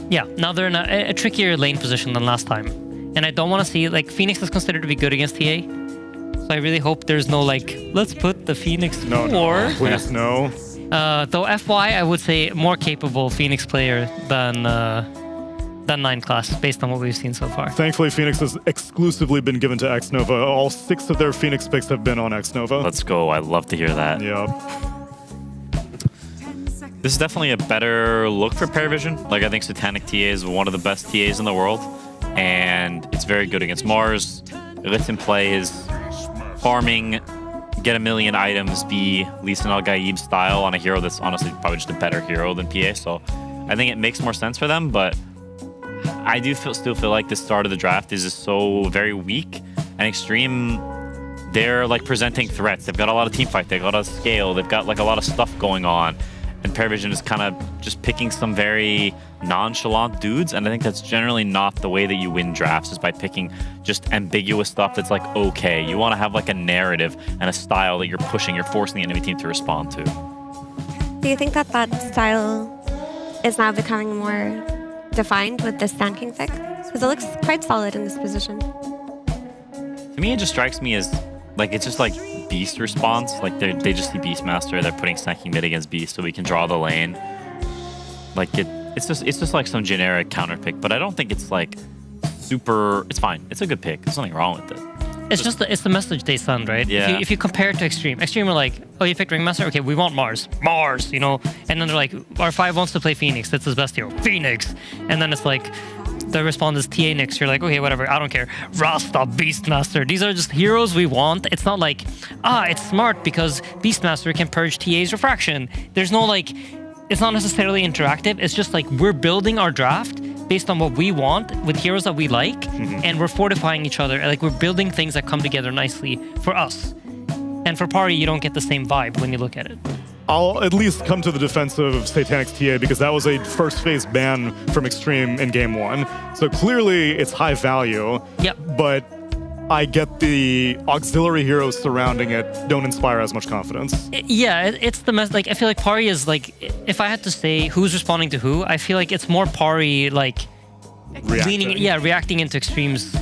[SPEAKER 12] yeah, now they're in a trickier lane position than last time. And I don't want to see, like, Phoenix is considered to be good against TA. So I really hope there's no, like, let's put the Phoenix
[SPEAKER 5] No, please, no.
[SPEAKER 12] Though FY, I would say more capable Phoenix player than 9 class, based on what we've seen so far.
[SPEAKER 5] Thankfully, Phoenix has exclusively been given to Xnova. All 6 of their Phoenix picks have been on Xnova.
[SPEAKER 9] Let's go. I love to hear that.
[SPEAKER 5] Yeah.
[SPEAKER 9] This is definitely a better look for PARIVISION. Like, I think Satanic TA is one of the best TAs in the world, and it's very good against MOUZ. It lets him play his farming get a million items, be Lee Sin Al-Gaib style on a hero that's honestly probably just a better hero than PA. So I think it makes more sense for them, but I do still feel like the start of the draft is just so very weak. And Xtreme, they're like presenting threats. They've got a lot of team fight. They've got a scale. They've got like a lot of stuff going on. And PARIVISION is kind of just picking some very nonchalant dudes. And I think that's generally not the way that you win drafts, is by picking just ambiguous stuff that's like okay. You want to have like a narrative and a style that you're pushing, you're forcing the enemy team to respond to.
[SPEAKER 20] Do you think that style is now becoming more defined with this Sand King pick? Because it looks quite solid in this position.
[SPEAKER 9] To me, it just strikes me as like it's just like Beast response. Like they just see Beastmaster, they're putting Sand King mid against Beast so we can draw the lane. Like it's just like some generic counter pick, but I don't think it's like super. It's fine. It's a good pick. There's nothing wrong with it.
[SPEAKER 12] It's just it's the message they send, right?
[SPEAKER 9] Yeah.
[SPEAKER 12] If you compare it to Xtreme are like, oh, you picked Ringmaster? Okay, we want Mars, you know? And then they're like, R5 wants to play Phoenix. That's his best hero, Phoenix. And then it's like, the response is TA Nyx. You're like, okay, whatever, I don't care. Rasta, Beastmaster. These are just heroes we want. It's not like, it's smart because Beastmaster can purge TA's refraction. There's no like, it's not necessarily interactive. It's just like, we're building our draft based on what we want with heroes that we like, and we're fortifying each other. Like, we're building things that come together nicely for us. And for Pari, you don't get the same vibe when you look at it.
[SPEAKER 5] I'll at least come to the defense of Satanic's TA because that was a first phase ban from Xtreme in game 1. So clearly it's high value.
[SPEAKER 12] Yep.
[SPEAKER 5] But I get the auxiliary heroes surrounding it don't inspire as much confidence.
[SPEAKER 12] It's the like I feel like Pari is like, if I had to say who's responding to who, I feel like it's more Pari like reacting into Xtreme's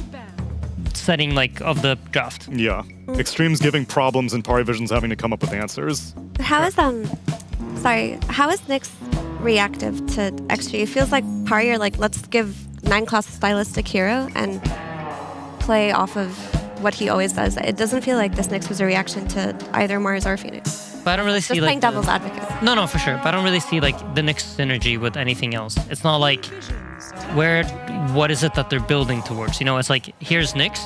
[SPEAKER 12] setting like of the draft.
[SPEAKER 5] Yeah. Xtreme's giving problems and PARIVISION's having to come up with answers.
[SPEAKER 20] How is how is Nyx reactive to XG? It feels like Pari are like, let's give 9-class stylistic hero and play off of what he always does. It doesn't feel like this Nyx was a reaction to either Mars or Phoenix.
[SPEAKER 12] But I don't really see
[SPEAKER 20] just
[SPEAKER 12] like
[SPEAKER 20] playing devil's advocate.
[SPEAKER 12] No, for sure. But I don't really see like the Nyx synergy with anything else. It's not like what is it that they're building towards? You know, it's like here's Nyx,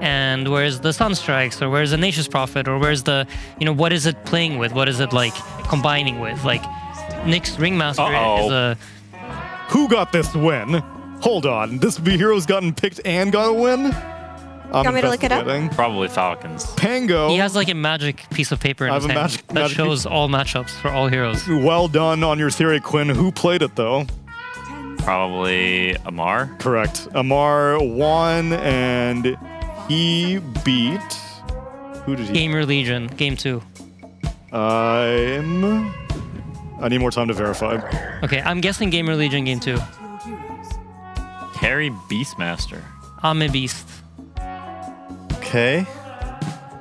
[SPEAKER 12] and where's the Sunstrikes, or where's the Nature's Prophet, or where's the, you know, what is it playing with? What is it like combining with? Like Nyx Ringmaster is a.
[SPEAKER 5] Who got this win? Hold on, this hero's gotten picked and got a win?
[SPEAKER 20] You want me to look it up?
[SPEAKER 9] Probably Falcons.
[SPEAKER 5] Pango.
[SPEAKER 12] He has like a magic piece of paper in his hand that shows all matchups for all heroes.
[SPEAKER 5] Well done on your theory, Quinn. Who played it though?
[SPEAKER 9] Probably Amar.
[SPEAKER 5] Correct. Amar won, and he beat. Who did he?
[SPEAKER 12] Gamer Legion, game 2.
[SPEAKER 5] I need more time to verify.
[SPEAKER 12] Okay, I'm guessing Gamer Legion game 2.
[SPEAKER 9] Carry Beastmaster.
[SPEAKER 12] I'm a beast.
[SPEAKER 5] Okay.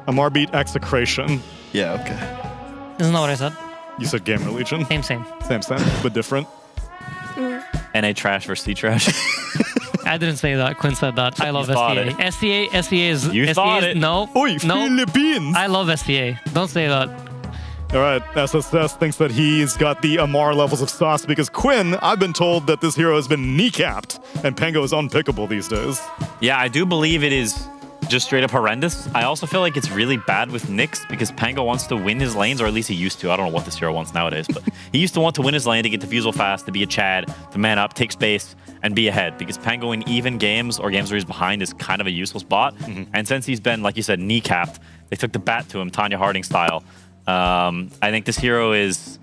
[SPEAKER 5] Amar beat Execration.
[SPEAKER 15] Yeah, okay.
[SPEAKER 12] Isn't that what I said?
[SPEAKER 5] You said Gamer Legion.
[SPEAKER 12] Same,
[SPEAKER 5] but different.
[SPEAKER 9] NA Trash versus C Trash.
[SPEAKER 12] I didn't say that. Quinn said that. I love SCA. SCA is...
[SPEAKER 9] You thought it.
[SPEAKER 12] No.
[SPEAKER 5] Philippines.
[SPEAKER 12] I love SCA. Don't say that.
[SPEAKER 5] All right, SSS thinks that he's got the Amar levels of sauce because Quinn, I've been told that this hero has been kneecapped and Pango is unpickable these days.
[SPEAKER 9] Yeah, I do believe it is just straight up horrendous. I also feel like it's really bad with Nyx because Pango wants to win his lanes, or at least he used to. I don't know what this hero wants nowadays, but he used to want to win his lane to get defusal fast, to be a Chad, to man up, take space, and be ahead. Because Pango in even games or games where he's behind is kind of a useless bot. And since he's been, like you said, kneecapped, they took the bat to him, Tanya Harding style. I think this hero is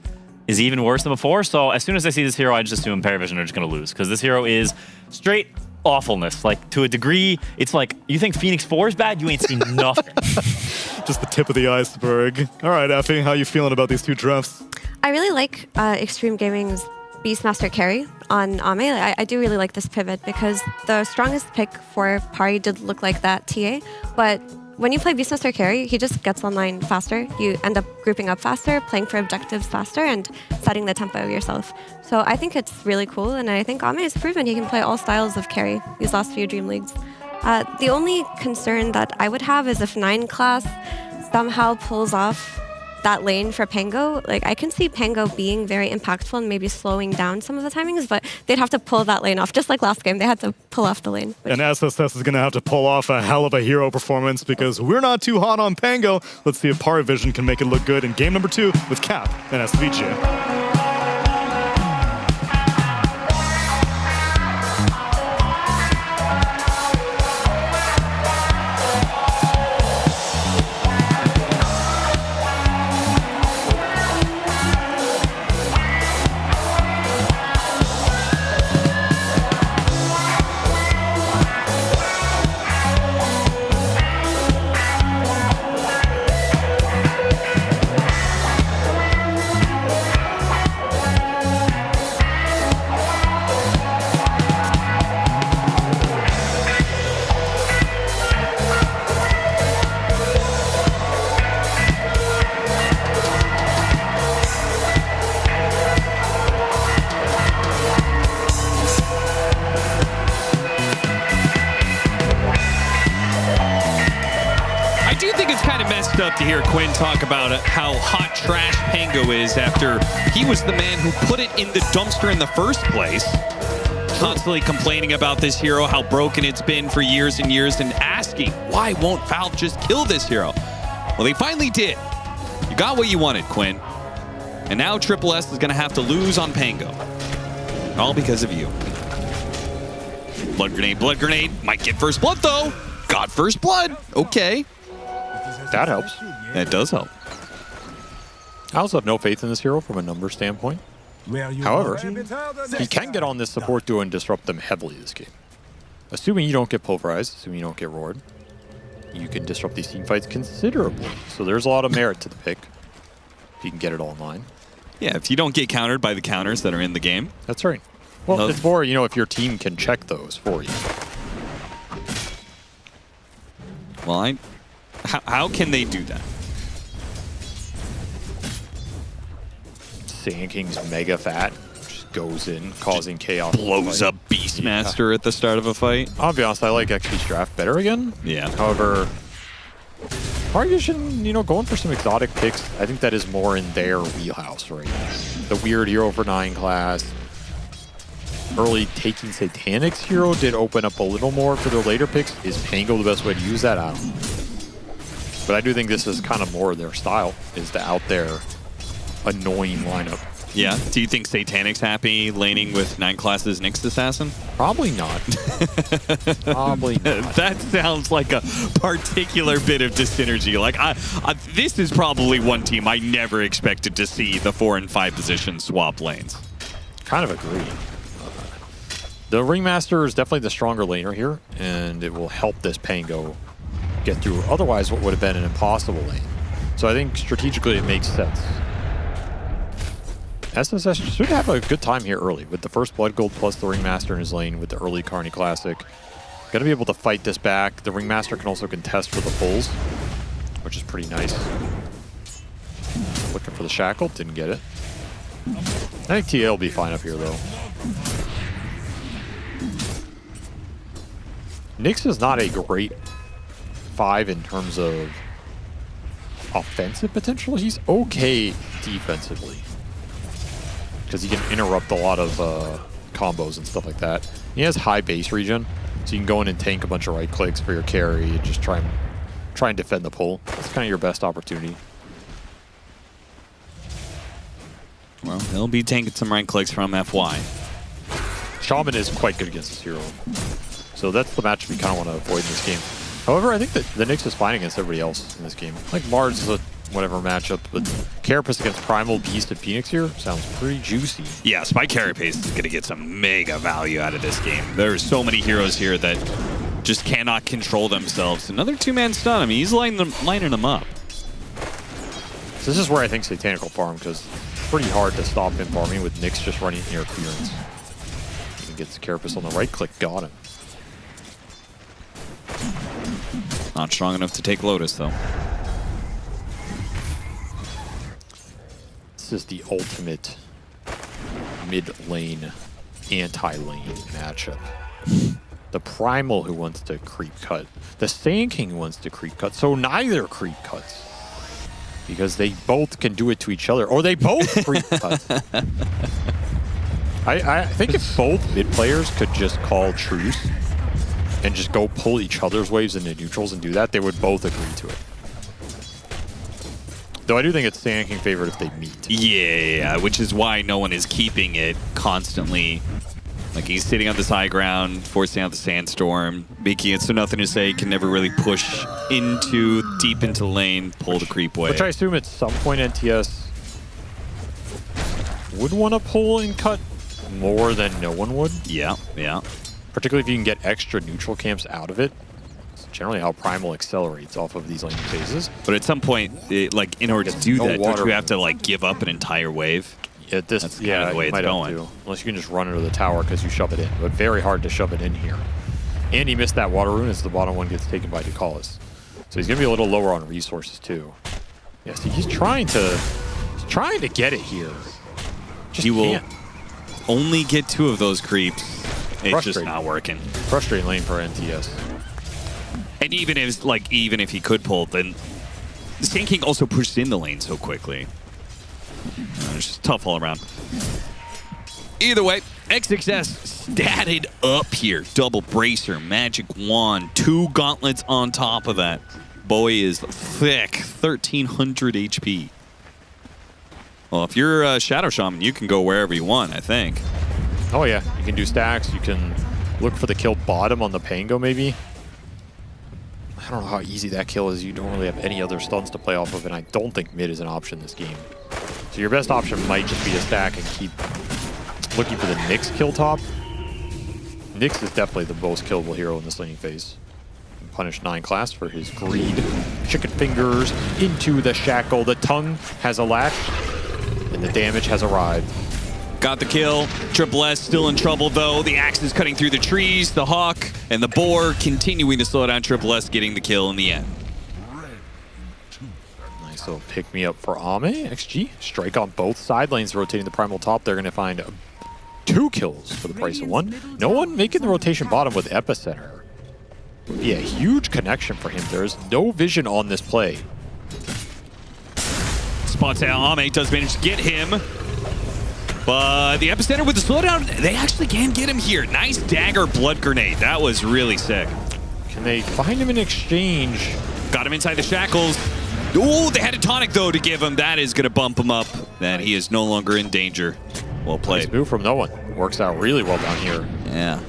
[SPEAKER 9] even worse than before. So as soon as I see this hero, I just assume PARIVISION are just going to lose because this hero is straight awfulness. Like, to a degree, it's like, you think Phoenix 4 is bad? You ain't seen nothing.
[SPEAKER 5] Just the tip of the iceberg. All right, Effie, how you feeling about these two drafts?
[SPEAKER 20] I really like Xtreme Gaming's Beastmaster carry on Ame. I do really like this pivot because the strongest pick for Pari did look like that TA, but when you play Beastmaster carry, he just gets online faster. You end up grouping up faster, playing for objectives faster, and setting the tempo yourself. So I think it's really cool, and I think Ame has proven he can play all styles of carry these last few Dream Leagues. The only concern that I would have is if 9 class somehow pulls off that lane for Pango, like I can see Pango being very impactful and maybe slowing down some of the timings, but they'd have to pull that lane off. Just like last game, they had to pull off the lane.
[SPEAKER 5] And SSS is going to have to pull off a hell of a hero performance because we're not too hot on Pango. Let's see if PARIVISION can make it look good in game number 2 with Cap and SVG.
[SPEAKER 10] Up to hear Quinn talk about how hot trash Pango is after he was the man who put it in the dumpster in the first place. Constantly complaining about this hero, how broken it's been for years and years, and asking, why won't Valve just kill this hero? Well, they finally did. You got what you wanted, Quinn. And now Triple S is going to have to lose on Pango. All because of you. Blood grenade. Might get first blood, though. Got first blood. Okay.
[SPEAKER 13] That helps.
[SPEAKER 10] That does help.
[SPEAKER 13] I also have no faith in this hero from a number standpoint. However, he can get on this support duo and disrupt them heavily this game. Assuming you don't get pulverized, assuming you don't get roared, you can disrupt these team fights considerably. So there's a lot of merit to the pick if you can get it all in line.
[SPEAKER 10] Yeah, if you don't get countered by the counters that are in the game.
[SPEAKER 13] That's right. Well, it's more, if your team can check those for you.
[SPEAKER 10] Well, how can they do that?
[SPEAKER 13] Sand King's mega fat, just goes in, causing chaos.
[SPEAKER 10] Blows up Beastmaster at the start of a fight.
[SPEAKER 13] I'll be honest, I like XP's draft better again.
[SPEAKER 10] Yeah.
[SPEAKER 13] However, PARIVISION, going for some exotic picks, I think that is more in their wheelhouse right now. The weird hero for 9 class. Early taking Satanic's hero did open up a little more for their later picks. Is Pango the best way to use that? I don't know. But I do think this is kind of more their style, is the out there annoying lineup.
[SPEAKER 10] Yeah. Do you think Satanic's happy laning with 9 classes Nyx Assassin?
[SPEAKER 13] Probably not. Probably not.
[SPEAKER 10] That sounds like a particular bit of dyssynergy. Like, this is probably one team I never expected to see the 4 and 5 position swap lanes.
[SPEAKER 13] Kind of agree. The Ringmaster is definitely the stronger laner here, and it will help this Pango get through otherwise what would have been an impossible lane. So I think strategically it makes sense. SSS should have a good time here early with the first Blood Gold plus the Ringmaster in his lane with the early Carney Classic. Got to be able to fight this back. The Ringmaster can also contest for the pulls, which is pretty nice. Looking for the Shackle, didn't get it. I think TA will be fine up here though. Nyx is not a great 5 in terms of offensive potential. He's okay defensively because he can interrupt a lot of combos and stuff like that. He has high base regen, so you can go in and tank a bunch of right clicks for your carry and just try and defend the pull. That's kind of your best opportunity.
[SPEAKER 10] Well, they'll be tanking some right clicks from FY.
[SPEAKER 13] Shaman is quite good against this hero, so that's the match we kind of want to avoid in this game. However, I think that the Nyx is fine against everybody else in this game. Like Mars is a whatever matchup, but Carapace against Primal Beast and Phoenix here sounds pretty juicy.
[SPEAKER 10] Yeah, Spy Carapace is going to get some mega value out of this game. There are so many heroes here that just cannot control themselves. Another 2-man stun. I mean, he's lining them up.
[SPEAKER 13] So this is where I think Satanic will farm, because it's pretty hard to stop him farming with Nyx just running interference. He gets Carapace on the right click, got him.
[SPEAKER 10] Not strong enough to take Lotus, though.
[SPEAKER 13] This is the ultimate mid-lane, anti-lane matchup. The Primal who wants to creep cut. The Sand King who wants to creep cut, so neither creep cuts. because they both can do it to each other, or they both creep cuts. I think if both mid players could just call truce and just go pull each other's waves into neutrals and do that, they would both agree to it. Though I do think it's Sand King favored if they meet.
[SPEAKER 10] Yeah, which is why no one is keeping it constantly. Like, he's sitting on this high ground, forcing out the Sandstorm, making it so Nothing to Say can never really push deep into lane, pull the creep wave.
[SPEAKER 13] Which I assume at some point NTS would want to pull and cut more than no one would.
[SPEAKER 10] Yeah, yeah.
[SPEAKER 13] Particularly if you can get extra neutral camps out of it. It's generally how Primal accelerates off of these laning phases.
[SPEAKER 10] But at some point, like, in order to do that, don't you have to, like, give up an entire wave?
[SPEAKER 13] That's
[SPEAKER 10] kind of the way it's going.
[SPEAKER 13] Unless you can just run into the tower because you shove it in. But very hard to shove it in here. And he missed that water rune as the bottom one gets taken by Ducalis. So he's going to be a little lower on resources too. Yeah, see, he's trying to get it here.
[SPEAKER 10] He will only get 2 of those creeps. It's just not working.
[SPEAKER 13] Frustrating lane for NTS.
[SPEAKER 10] And even if he could pull, then the Sand King also pushes in the lane so quickly. It's just tough all around. Either way, XXS statted up here. Double Bracer, Magic Wand, 2 gauntlets on top of that. Boy is thick, 1300 HP. Well, if you're a Shadow Shaman, you can go wherever you want, I think.
[SPEAKER 13] Oh yeah, you can do stacks. You can look for the kill bottom on the Pango maybe. I don't know how easy that kill is. You don't really have any other stuns to play off of, and I don't think mid is an option this game. So your best option might just be to stack and keep looking for the Nyx kill top. Nyx is definitely the most killable hero in this laning phase. Punish 9 class for his greed. Chicken fingers into the shackle. The tongue has a latch, and the damage has arrived.
[SPEAKER 10] Got the kill. Triple S still in trouble, though. The axe is cutting through the trees. The Hawk and the Boar continuing to slow down Triple S, getting the kill in the end.
[SPEAKER 13] Nice little pick-me-up for Ame. XG. Strike on both side lanes, rotating the Primal top. They're going to find 2 kills for the price of 1. No one making the rotation bottom with Epicenter. Would be a huge connection for him. There is no vision on this play.
[SPEAKER 10] Spots out. Ame does manage to get him. But the Epicenter with the slowdown, they actually can get him here. Nice dagger blood grenade. That was really sick.
[SPEAKER 13] Can they find him in exchange?
[SPEAKER 10] Got him inside the shackles. Oh, they had a tonic, though, to give him. That is going to bump him up. Then he is no longer in danger. Well played.
[SPEAKER 13] Nice move from no one. Works out really well down here.
[SPEAKER 10] Yeah.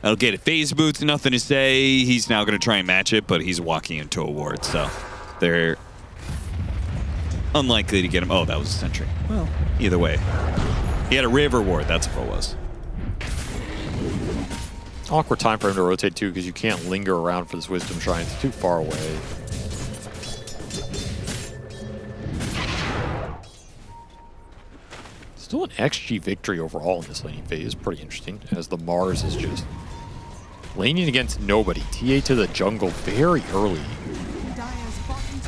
[SPEAKER 10] That'll get it. Phase boots, Nothing to Say. He's now going to try and match it, but he's walking into a ward, so they're unlikely to get him. Oh, that was a sentry. Well, either way. He had a river ward, that's what it was.
[SPEAKER 13] Awkward time for him to rotate too, because you can't linger around for this Wisdom Shrine. It's too far away. Still an XG victory overall in this laning phase. Pretty interesting, as the Mars is just laning against nobody. TA to the jungle very early,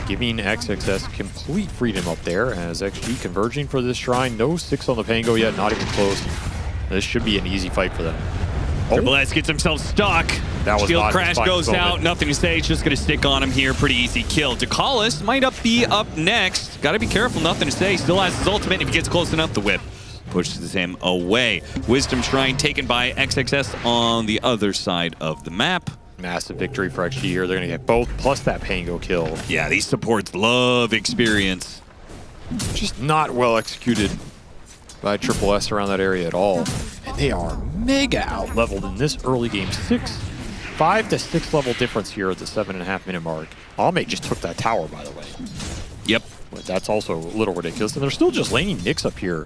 [SPEAKER 13] giving XXS complete freedom up there, as XG converging for this shrine. No 6 on the Pango yet, not even close. This should be an easy fight for them.
[SPEAKER 10] Triple S gets himself stuck.
[SPEAKER 13] That was
[SPEAKER 10] Shield
[SPEAKER 13] not
[SPEAKER 10] crash
[SPEAKER 13] his
[SPEAKER 10] goes
[SPEAKER 13] moment.
[SPEAKER 10] out. Nothing to Say. It's just going to stick on him here. Pretty easy kill. Ducalis might be up next. Got to be careful. Nothing to Say. Still has his ultimate. If he gets close enough, the whip pushes him away. Wisdom Shrine taken by XXS on the other side of the map.
[SPEAKER 13] Massive victory for XG here. They're going to get both, plus that Pango kill.
[SPEAKER 10] Yeah, these supports love experience.
[SPEAKER 13] Just not well executed by Triple S around that area at all. And they are mega out-leveled in this early game. 5 to 6 level difference here at the 7.5 minute mark. Ame just took that tower, by the way.
[SPEAKER 10] Yep.
[SPEAKER 13] But that's also a little ridiculous. And they're still just laning Nyx up here.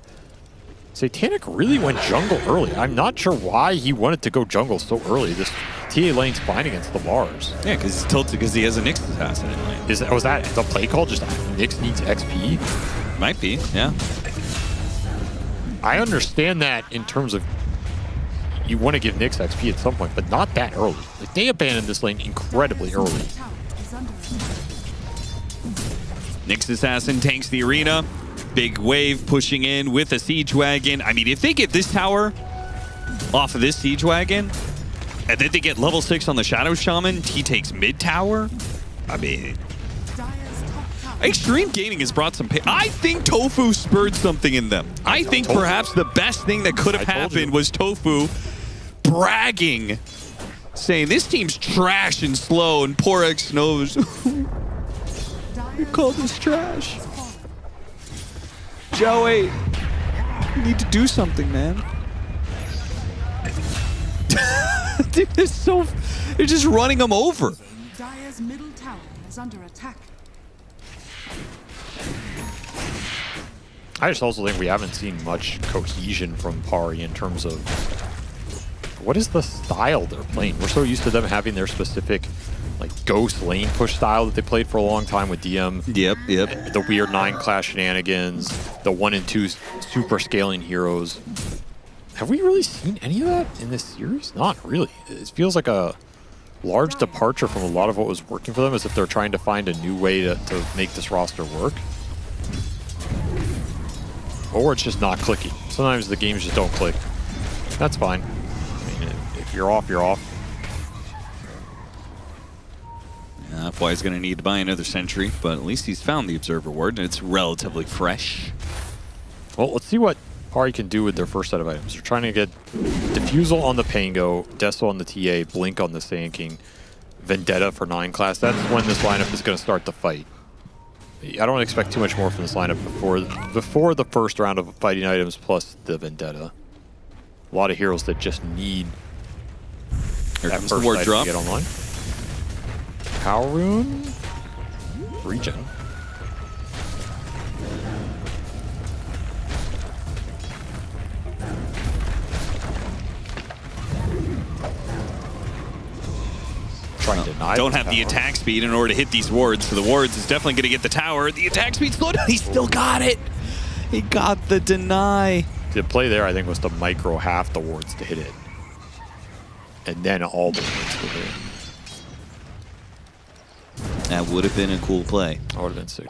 [SPEAKER 13] Satanic really went jungle early. I'm not sure why he wanted to go jungle so early. This TA lane's fine against the Mars.
[SPEAKER 10] Yeah, because he's tilted because he has a Nyx assassin in lane.
[SPEAKER 13] Was that the play call? Just Nyx needs XP?
[SPEAKER 10] Might be, yeah.
[SPEAKER 13] I understand that in terms of you want to give Nyx XP at some point, but not that early. Like, they abandoned this lane incredibly early.
[SPEAKER 10] Nyx assassin tanks the arena. Big wave pushing in with a siege wagon. I mean, if they get this tower off of this siege wagon, and then they get level 6 on the Shadow Shaman, he takes mid tower. I mean, Xtreme Gaming has brought some I think Tofu spurred something in them. I think perhaps the best thing that could have happened was Tofu bragging, saying this team's trash and slow, and poor X knows. You call this trash. Joey, you need to do something, man. Dude, they're just running them over.
[SPEAKER 14] Dire's middle tower is under attack.
[SPEAKER 13] I just also think we haven't seen much cohesion from Pari in terms of what is the style they're playing. We're so used to them having their specific like ghost lane push style that they played for a long time with DM.
[SPEAKER 10] Yep.
[SPEAKER 13] The weird 9-class shenanigans, the 1 and 2 super scaling heroes. Have we really seen any of that in this series? Not really. It feels like a large departure from a lot of what was working for them, as if they're trying to find a new way to make this roster work. Or it's just not clicking. Sometimes the games just don't click. That's fine. I mean, if you're off, you're off.
[SPEAKER 10] FY is going to need to buy another Sentry, but at least he's found the Observer Ward, and it's relatively fresh.
[SPEAKER 13] Well, let's see what Pari can do with their first set of items. They're trying to get Diffusal on the Pango, Deso on the TA, Blink on the Sand King, Vendetta for 9-class. That's when this lineup is going to start the fight. I don't expect too much more from this lineup before the first round of fighting items plus the Vendetta. A lot of heroes that just need that first
[SPEAKER 10] ward
[SPEAKER 13] item
[SPEAKER 10] drop.
[SPEAKER 13] to get online. Power Rune, regen. Trying to deny.
[SPEAKER 10] Don't have the attack speed in order to hit these wards, so the wards is definitely going to get the tower. The attack speed slowed down. He still got it. He got the deny.
[SPEAKER 13] The play there, I think, was to micro half the wards to hit it, and then all the wards to hit it.
[SPEAKER 10] That would have been a cool play.
[SPEAKER 13] That would have been sick.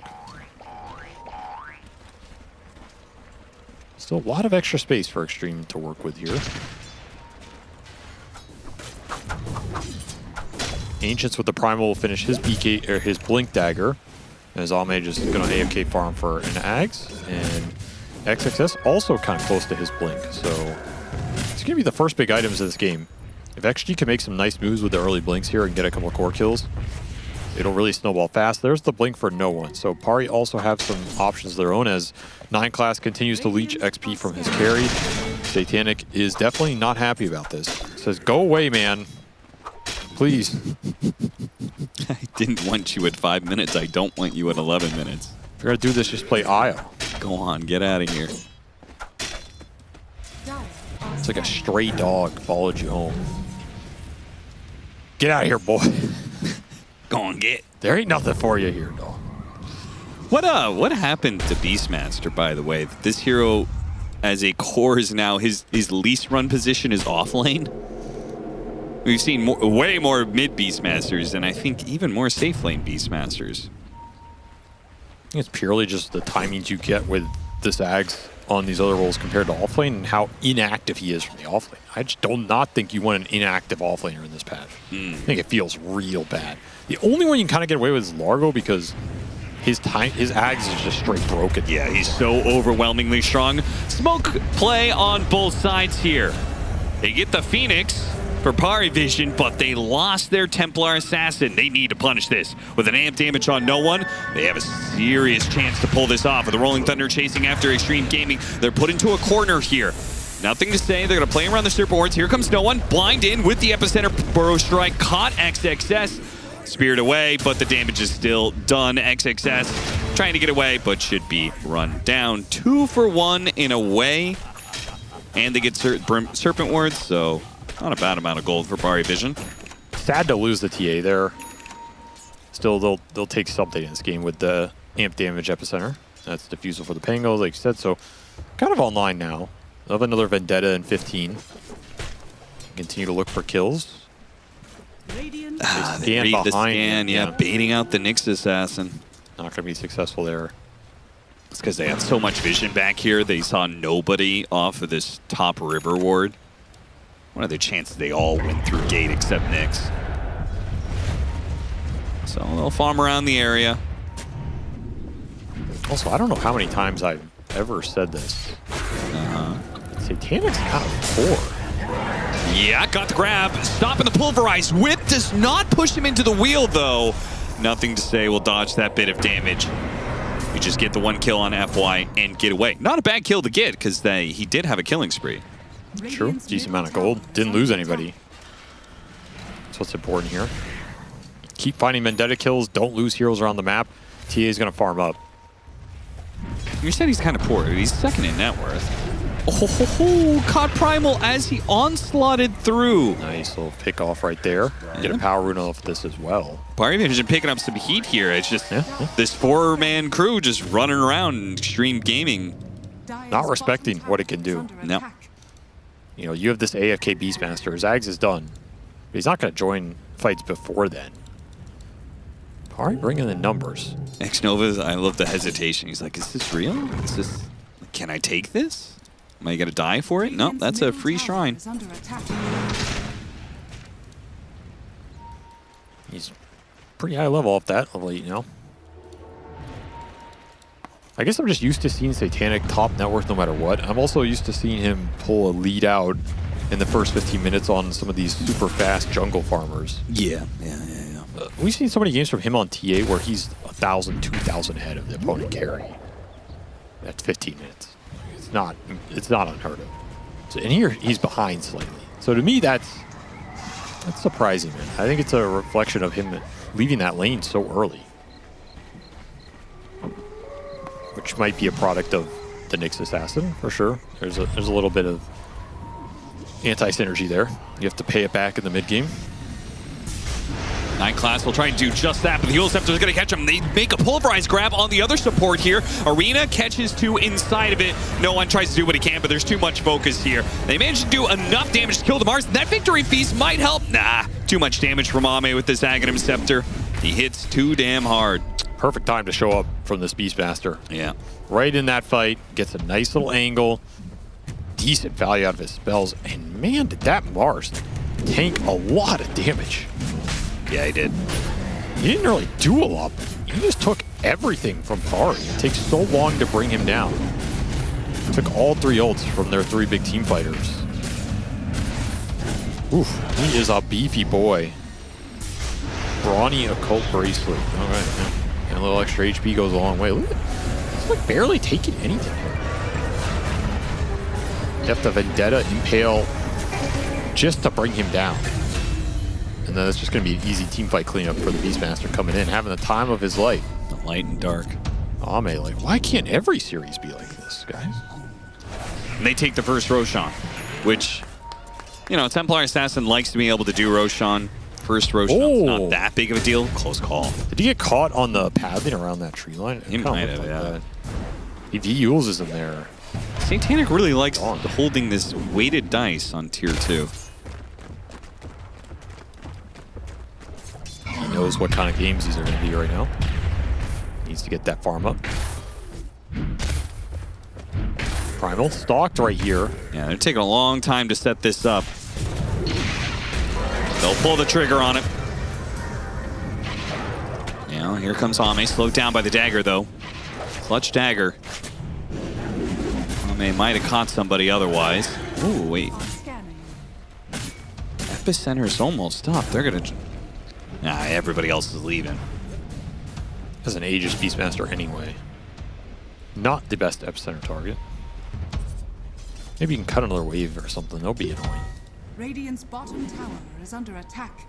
[SPEAKER 13] Still a lot of extra space for Xtreme to work with here. Ancients with the Primal will finish his BK or his Blink Dagger. As Ame just going to AFK farm for an Ags. And XXS also kind of close to his Blink. So it's going to be the first big items of this game. If XG can make some nice moves with the early Blinks here and get a couple of core kills, it'll really snowball fast. There's the Blink for no one. So Pari also have some options of their own as 9-class continues to leech XP from his carry. Satanic is definitely not happy about this. Says, go away, man. Please.
[SPEAKER 10] I didn't want you at 5 minutes. I don't want you at 11 minutes.
[SPEAKER 13] If you're going to do this, just play Io.
[SPEAKER 10] Go on, get out of here.
[SPEAKER 13] It's like a stray dog followed you home. Get out of here, boy.
[SPEAKER 10] Go on, get.
[SPEAKER 13] There ain't nothing for you here, dog.
[SPEAKER 10] What happened to Beastmaster, by the way? This hero, as a core, is now his least run position is off lane. We've seen way more mid Beastmasters, and I think even more safe lane Beastmasters.
[SPEAKER 13] I think it's purely just the timings you get with this Ags on these other roles compared to offlane and how inactive he is from the offlane. I just do not think you want an inactive offlaner in this patch. I think it feels real bad. The only one you can kind of get away with is Largo because his Ags is just straight broken.
[SPEAKER 10] Yeah, he's so overwhelmingly strong. Smoke play on both sides here. They get the Phoenix for PARIVISION, but they lost their Templar Assassin. They need to punish this. With an amp damage on no one, they have a serious chance to pull this off. With the Rolling Thunder chasing after Xtreme Gaming, they're put into a corner here. Nothing to say. They're going to play around the Serpent Wards. Here comes no one. Blind in with the Epicenter Burrow Strike. Caught XXS. Speared away, but the damage is still done. XXS trying to get away, but should be run down. 2 for 1 in a way. And they get Serpent Wards, so not a bad amount of gold for PARIVISION.
[SPEAKER 13] Sad to lose the TA there. Still, they'll take something in this game with the amp damage Epicenter. That's Diffusal for the Pango, like you said. So kind of online now. They'll have another Vendetta in 15. Continue to look for kills.
[SPEAKER 10] They read the scan, yeah, baiting out the Nyx Assassin.
[SPEAKER 13] Not going to be successful there.
[SPEAKER 10] It's because they had so much vision back here. They saw nobody off of this top river ward. What are the chances they all went through gate except Nyx? So they'll farm around the area.
[SPEAKER 13] Also, I don't know how many times I've ever said this. Satanic's kind of poor.
[SPEAKER 10] Yeah, got the grab. Stopping the pulverize. Whip does not push him into the wheel, though. Nothing to say. We'll dodge that bit of damage. We just get the 1 kill on FY and get away. Not a bad kill to get, because he did have a killing spree.
[SPEAKER 13] True. Decent amount of gold. Didn't lose anybody. That's what's important here. Keep finding Vendetta kills. Don't lose heroes around the map. TA is going to farm up.
[SPEAKER 10] You said he's kind of poor. He's second in net worth. Oh, caught Primal as he onslaughted through.
[SPEAKER 13] Nice little pick off right there. Get a power rune off this as well.
[SPEAKER 10] PARIVISION picking up some heat here. It's just this 4-man crew just running around Xtreme Gaming.
[SPEAKER 13] Not respecting what it can do.
[SPEAKER 10] No.
[SPEAKER 13] You know, you have this AFK Beastmaster. Zags is done. But he's not going to join fights before then. Pari bringing the numbers.
[SPEAKER 10] Xnova, I love the hesitation. He's like, is this real? Is this... Can I take this? Am I going to die for it? No, that's a free shrine.
[SPEAKER 13] He's pretty high level off that level 8 now. I guess I'm just used to seeing Satanic top net worth no matter what. I'm also used to seeing him pull a lead out in the first 15 minutes on some of these super fast jungle farmers.
[SPEAKER 10] Yeah.
[SPEAKER 13] We've seen so many games from him on TA where he's 1,000, 2,000 ahead of the opponent carry. That's 15 minutes. It's not unheard of. So, and here he's behind slightly. So to me, that's surprising, man. I think it's a reflection of him leaving that lane so early, which might be a product of the Nyx Assassin for sure. There's a little bit of anti-synergy there. You have to pay it back in the mid game.
[SPEAKER 10] Night Class will try and do just that, but the Heal Scepter is going to catch him. They make a pulverized grab on the other support here. Arena catches 2 inside of it. No one tries to do what he can, but there's too much focus here. They managed to do enough damage to kill the Mars. That Victory Feast might help. Nah, too much damage from Ame with this Aghanim Scepter. He hits too damn hard.
[SPEAKER 13] Perfect time to show up from this Beastmaster.
[SPEAKER 10] Yeah.
[SPEAKER 13] Right in that fight, gets a nice little angle. Decent value out of his spells. And man, did that Mars tank a lot of damage.
[SPEAKER 10] Yeah, he did.
[SPEAKER 13] He didn't really do a lot. He just took everything from Pari. It takes so long to bring him down. Took all 3 ults from their 3 big team fighters. Oof, he is a beefy boy. Brawny Occult Bracelet. All right, yeah. And a little extra HP goes a long way. Look at it. He's like barely taking anything here. You have to Vendetta Impale just to bring him down. And then it's just going to be an easy team fight cleanup for the Beastmaster coming in, having the time of his life.
[SPEAKER 10] The light and dark.
[SPEAKER 13] Ame, like, why can't every series be like this, guys?
[SPEAKER 10] And they take the first Roshan, which, you know, Templar Assassin likes to be able to do Roshan. First Roshan's not that big of a deal. Close call.
[SPEAKER 13] Did he get caught on the pathing around that tree line?
[SPEAKER 10] He might have, yeah.
[SPEAKER 13] If he uses him there.
[SPEAKER 10] Satanic really likes holding this weighted dice on tier 2.
[SPEAKER 13] He knows what kind of games these are going to be right now. Needs to get that farm up. Primal stalked right here.
[SPEAKER 10] Yeah, they're taking a long time to set this up. They'll pull the trigger on it. Yeah, here comes Ame, slowed down by the dagger though. Clutch dagger. Ame might have caught somebody otherwise. Ooh, wait. Epicenter's almost up. They're gonna... Nah, everybody else is leaving.
[SPEAKER 13] As an Aegis Beastmaster anyway. Not the best epicenter target. Maybe you can cut another wave or something. That'll be annoying.
[SPEAKER 14] Radiant's bottom tower is under attack.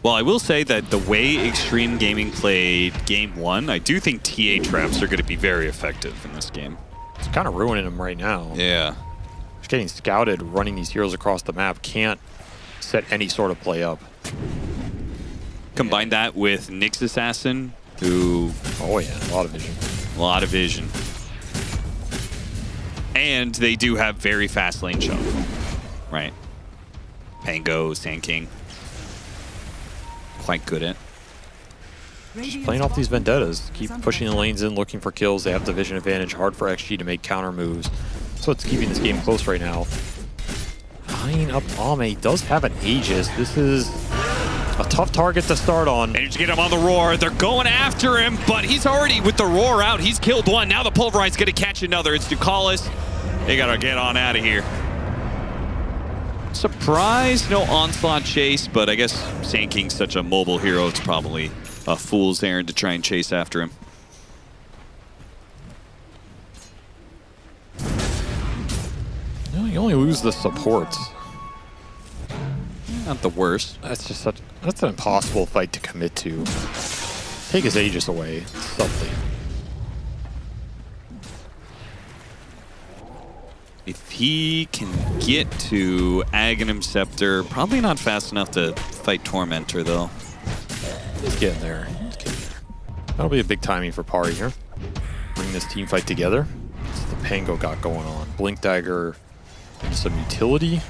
[SPEAKER 10] Well, I will say that the way Xtreme Gaming played Game 1, I do think TA traps are going to be very effective in this game.
[SPEAKER 13] It's kind of ruining them right now.
[SPEAKER 10] Yeah.
[SPEAKER 13] Just getting scouted, running these heroes across the map, can't set any sort of play up.
[SPEAKER 10] Combine that with Nyx Assassin, who...
[SPEAKER 13] Oh yeah, a lot of vision.
[SPEAKER 10] A lot of vision. And they do have very fast lane shot. Right. Pango, Sand King. Quite good at.
[SPEAKER 13] Just playing off these vendettas. Keep pushing the lanes in, looking for kills. They have the vision advantage. Hard for XG to make counter moves. So it's keeping this game close right now. tying up Ame. Does have an Aegis. This is a tough target to start on.
[SPEAKER 10] Managed to get him on the roar. They're going after him, but he's already with the roar out. He's killed one. Now the Pulverize going to catch another. It's Ducalis. They got to get on out of here. Surprise, no onslaught chase, but I guess Sand King's such a mobile hero, it's probably a fool's errand to try and chase after him.
[SPEAKER 13] No, you only lose the supports.
[SPEAKER 10] Not the worst.
[SPEAKER 13] That's an impossible fight to commit to. Take his Aegis away, subtly.
[SPEAKER 10] If he can get to Aghanim Scepter, probably not fast enough to fight Tormentor, though.
[SPEAKER 13] He's getting there. That'll be a big timing for Pari here. Bring this team fight together. What's the Pango got going on? Blink Dagger and some utility.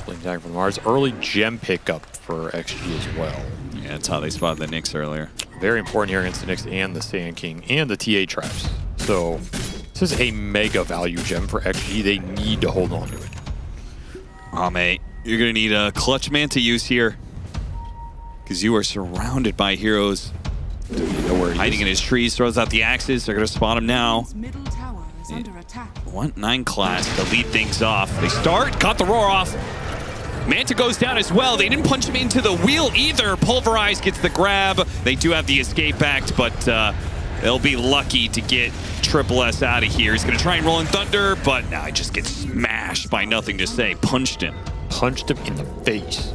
[SPEAKER 13] Blink Dagger from Mars. Early gem pickup for XG as well.
[SPEAKER 10] Yeah, that's how they spotted the Nyx earlier.
[SPEAKER 13] Very important here against the Nyx and the Sand King and the TA traps. So this is a mega value gem for XG. They need to hold on to it.
[SPEAKER 10] Oh, mate. You're going to need a clutch Manta use here. Because you are surrounded by heroes. Hiding in his trees, throws out the axes. They're going to spot him now.
[SPEAKER 14] Middle tower is under attack.
[SPEAKER 10] 1-9 class to lead things off. They start, got the roar off. Manta goes down as well. They didn't punch him into the wheel either. Pulverize gets the grab. They do have the escape act, but they'll be lucky to get Triple S out of here. He's going to try and roll in Thunder, but now he just gets smashed by nothing to say. Punched him.
[SPEAKER 13] Punched him in the face.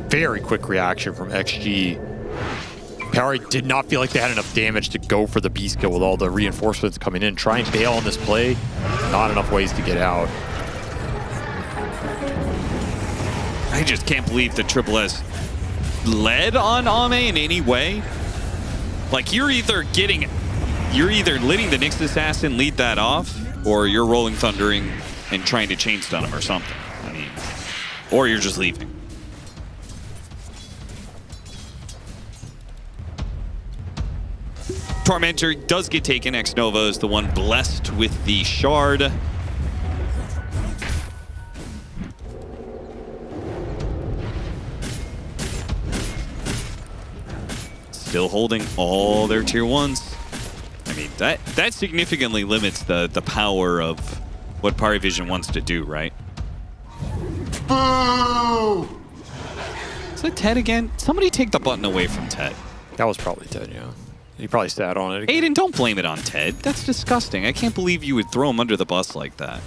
[SPEAKER 13] Very quick reaction from XG. Pari did not feel like they had enough damage to go for the beast kill with all the reinforcements coming in. Try and bail on this play. Not enough ways to get out.
[SPEAKER 10] I just can't believe that Triple S led on Ame in any way. Like, you're either letting the Nyx Assassin lead that off, or you're rolling Thundering and trying to chain stun him or something. I mean, or you're just leaving. Tormentor does get taken. X-Nova is the one blessed with the shard. Still holding all their tier 1s. I mean, that significantly limits the power of what PARIVISION wants to do, right?
[SPEAKER 1] Boo!
[SPEAKER 10] Is that Ted again? Somebody take the button away from Ted.
[SPEAKER 13] That was probably Ted, yeah. He probably sat on it again.
[SPEAKER 10] Aiden, don't blame it on Ted. That's disgusting. I can't believe you would throw him under the bus like that.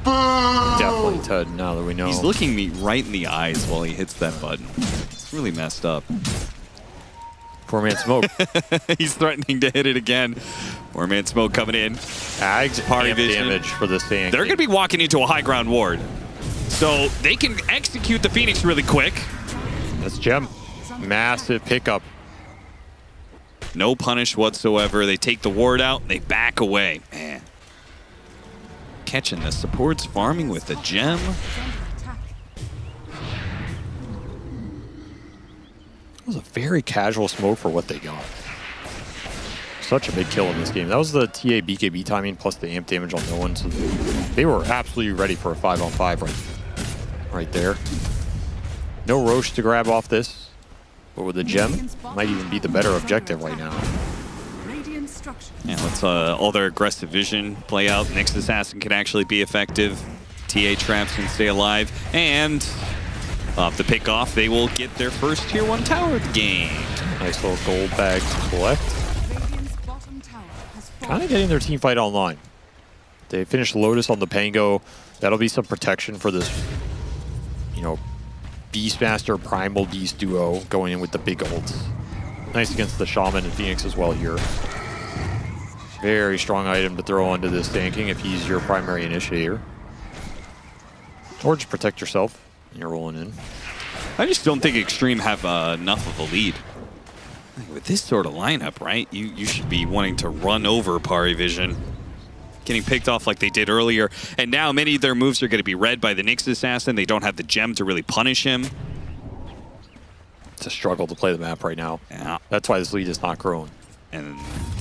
[SPEAKER 13] Definitely Ted, now that we know.
[SPEAKER 10] He's looking me right in the eyes while he hits that button. It's really messed up.
[SPEAKER 13] 4-man smoke.
[SPEAKER 10] He's threatening to hit it again. 4-man smoke coming in.
[SPEAKER 13] Ags, PARIVISION damage for the Sand.
[SPEAKER 10] They're going to be walking into a high ground ward. So they can execute the Phoenix really quick.
[SPEAKER 13] That's gem. Massive pickup.
[SPEAKER 10] No punish whatsoever. They take the ward out. They back away. Man. Catching the supports, farming with the gem.
[SPEAKER 13] It was a very casual smoke for what they got. Such a big kill in this game. That was the TA BKB timing plus the amp damage on no one. So they were absolutely ready for a 5-on-5 right there. No Roche to grab off this. But with the gem, might even be the better objective right now.
[SPEAKER 10] Yeah, let's all their aggressive vision play out. Nyx Assassin can actually be effective. TA traps can stay alive. And off the pick off, they will get their first tier 1 tower of the game.
[SPEAKER 13] Nice little gold bag to collect. Kind of getting their team fight online. They finished Lotus on the Pango. That'll be some protection for this, you know, Beastmaster Primal Beast duo going in with the big ults. Nice against the Shaman and Phoenix as well here. Very strong item to throw onto this Sand King if he's your primary initiator. Or just protect yourself when you're rolling in.
[SPEAKER 10] I just don't think Xtreme have enough of a lead. With this sort of lineup, right? You should be wanting to run over PARIVISION. Getting picked off like they did earlier. And now many of their moves are going to be read by the Nyx Assassin. They don't have the gem to really punish him.
[SPEAKER 13] It's a struggle to play the map right now.
[SPEAKER 10] Yeah.
[SPEAKER 13] That's why this lead is not growing.
[SPEAKER 10] And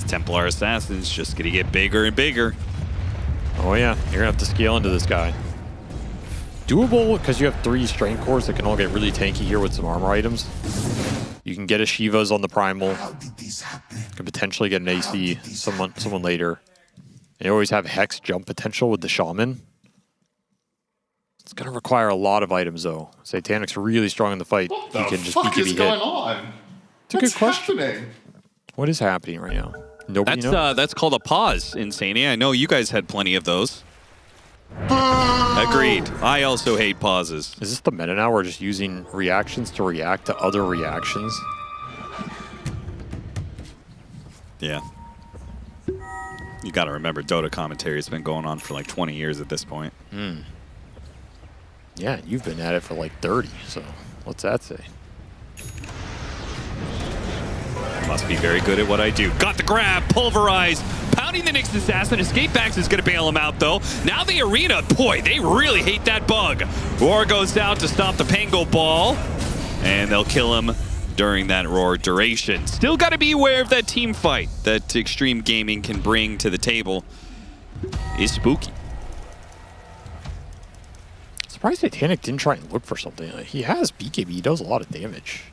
[SPEAKER 10] Templar Assassin's just going to get bigger and bigger.
[SPEAKER 13] Oh yeah, you're gonna have to scale into this guy. Doable because you have 3 strength cores that can all get really tanky here with some armor items. You can get a Shivas on the Primal. Can potentially get an AC someone later. You always have Hex jump potential with the Shaman. It's gonna require a lot of items though. Satanic's really strong in the fight.
[SPEAKER 17] What
[SPEAKER 13] He
[SPEAKER 17] the
[SPEAKER 13] can just
[SPEAKER 17] fuck
[SPEAKER 13] BKB
[SPEAKER 17] is
[SPEAKER 13] hit.
[SPEAKER 17] going on?
[SPEAKER 13] It's a good question. What is happening right now? Nobody knows.
[SPEAKER 10] That's called a pause, Insania. I know you guys had plenty of those. Agreed. I also hate pauses.
[SPEAKER 13] Is this the meta now? We're just using reactions to react to other reactions?
[SPEAKER 10] Yeah. You got to remember, Dota commentary has been going on for like 20 years at this point.
[SPEAKER 13] Yeah, you've been at it for like 30, so what's that say?
[SPEAKER 10] Must be very good at what I do. Got the grab, pulverize, pounding the Nyx Assassin. Escape Axe is going to bail him out, though. Now the Arena, boy, they really hate that bug. Roar goes down to stop the Pango Ball, and they'll kill him during that Roar duration. Still got to be aware of that team fight that Xtreme Gaming can bring to the table. Is spooky.
[SPEAKER 13] Surprised Satanic didn't try and look for something. He has BKB, he does a lot of damage.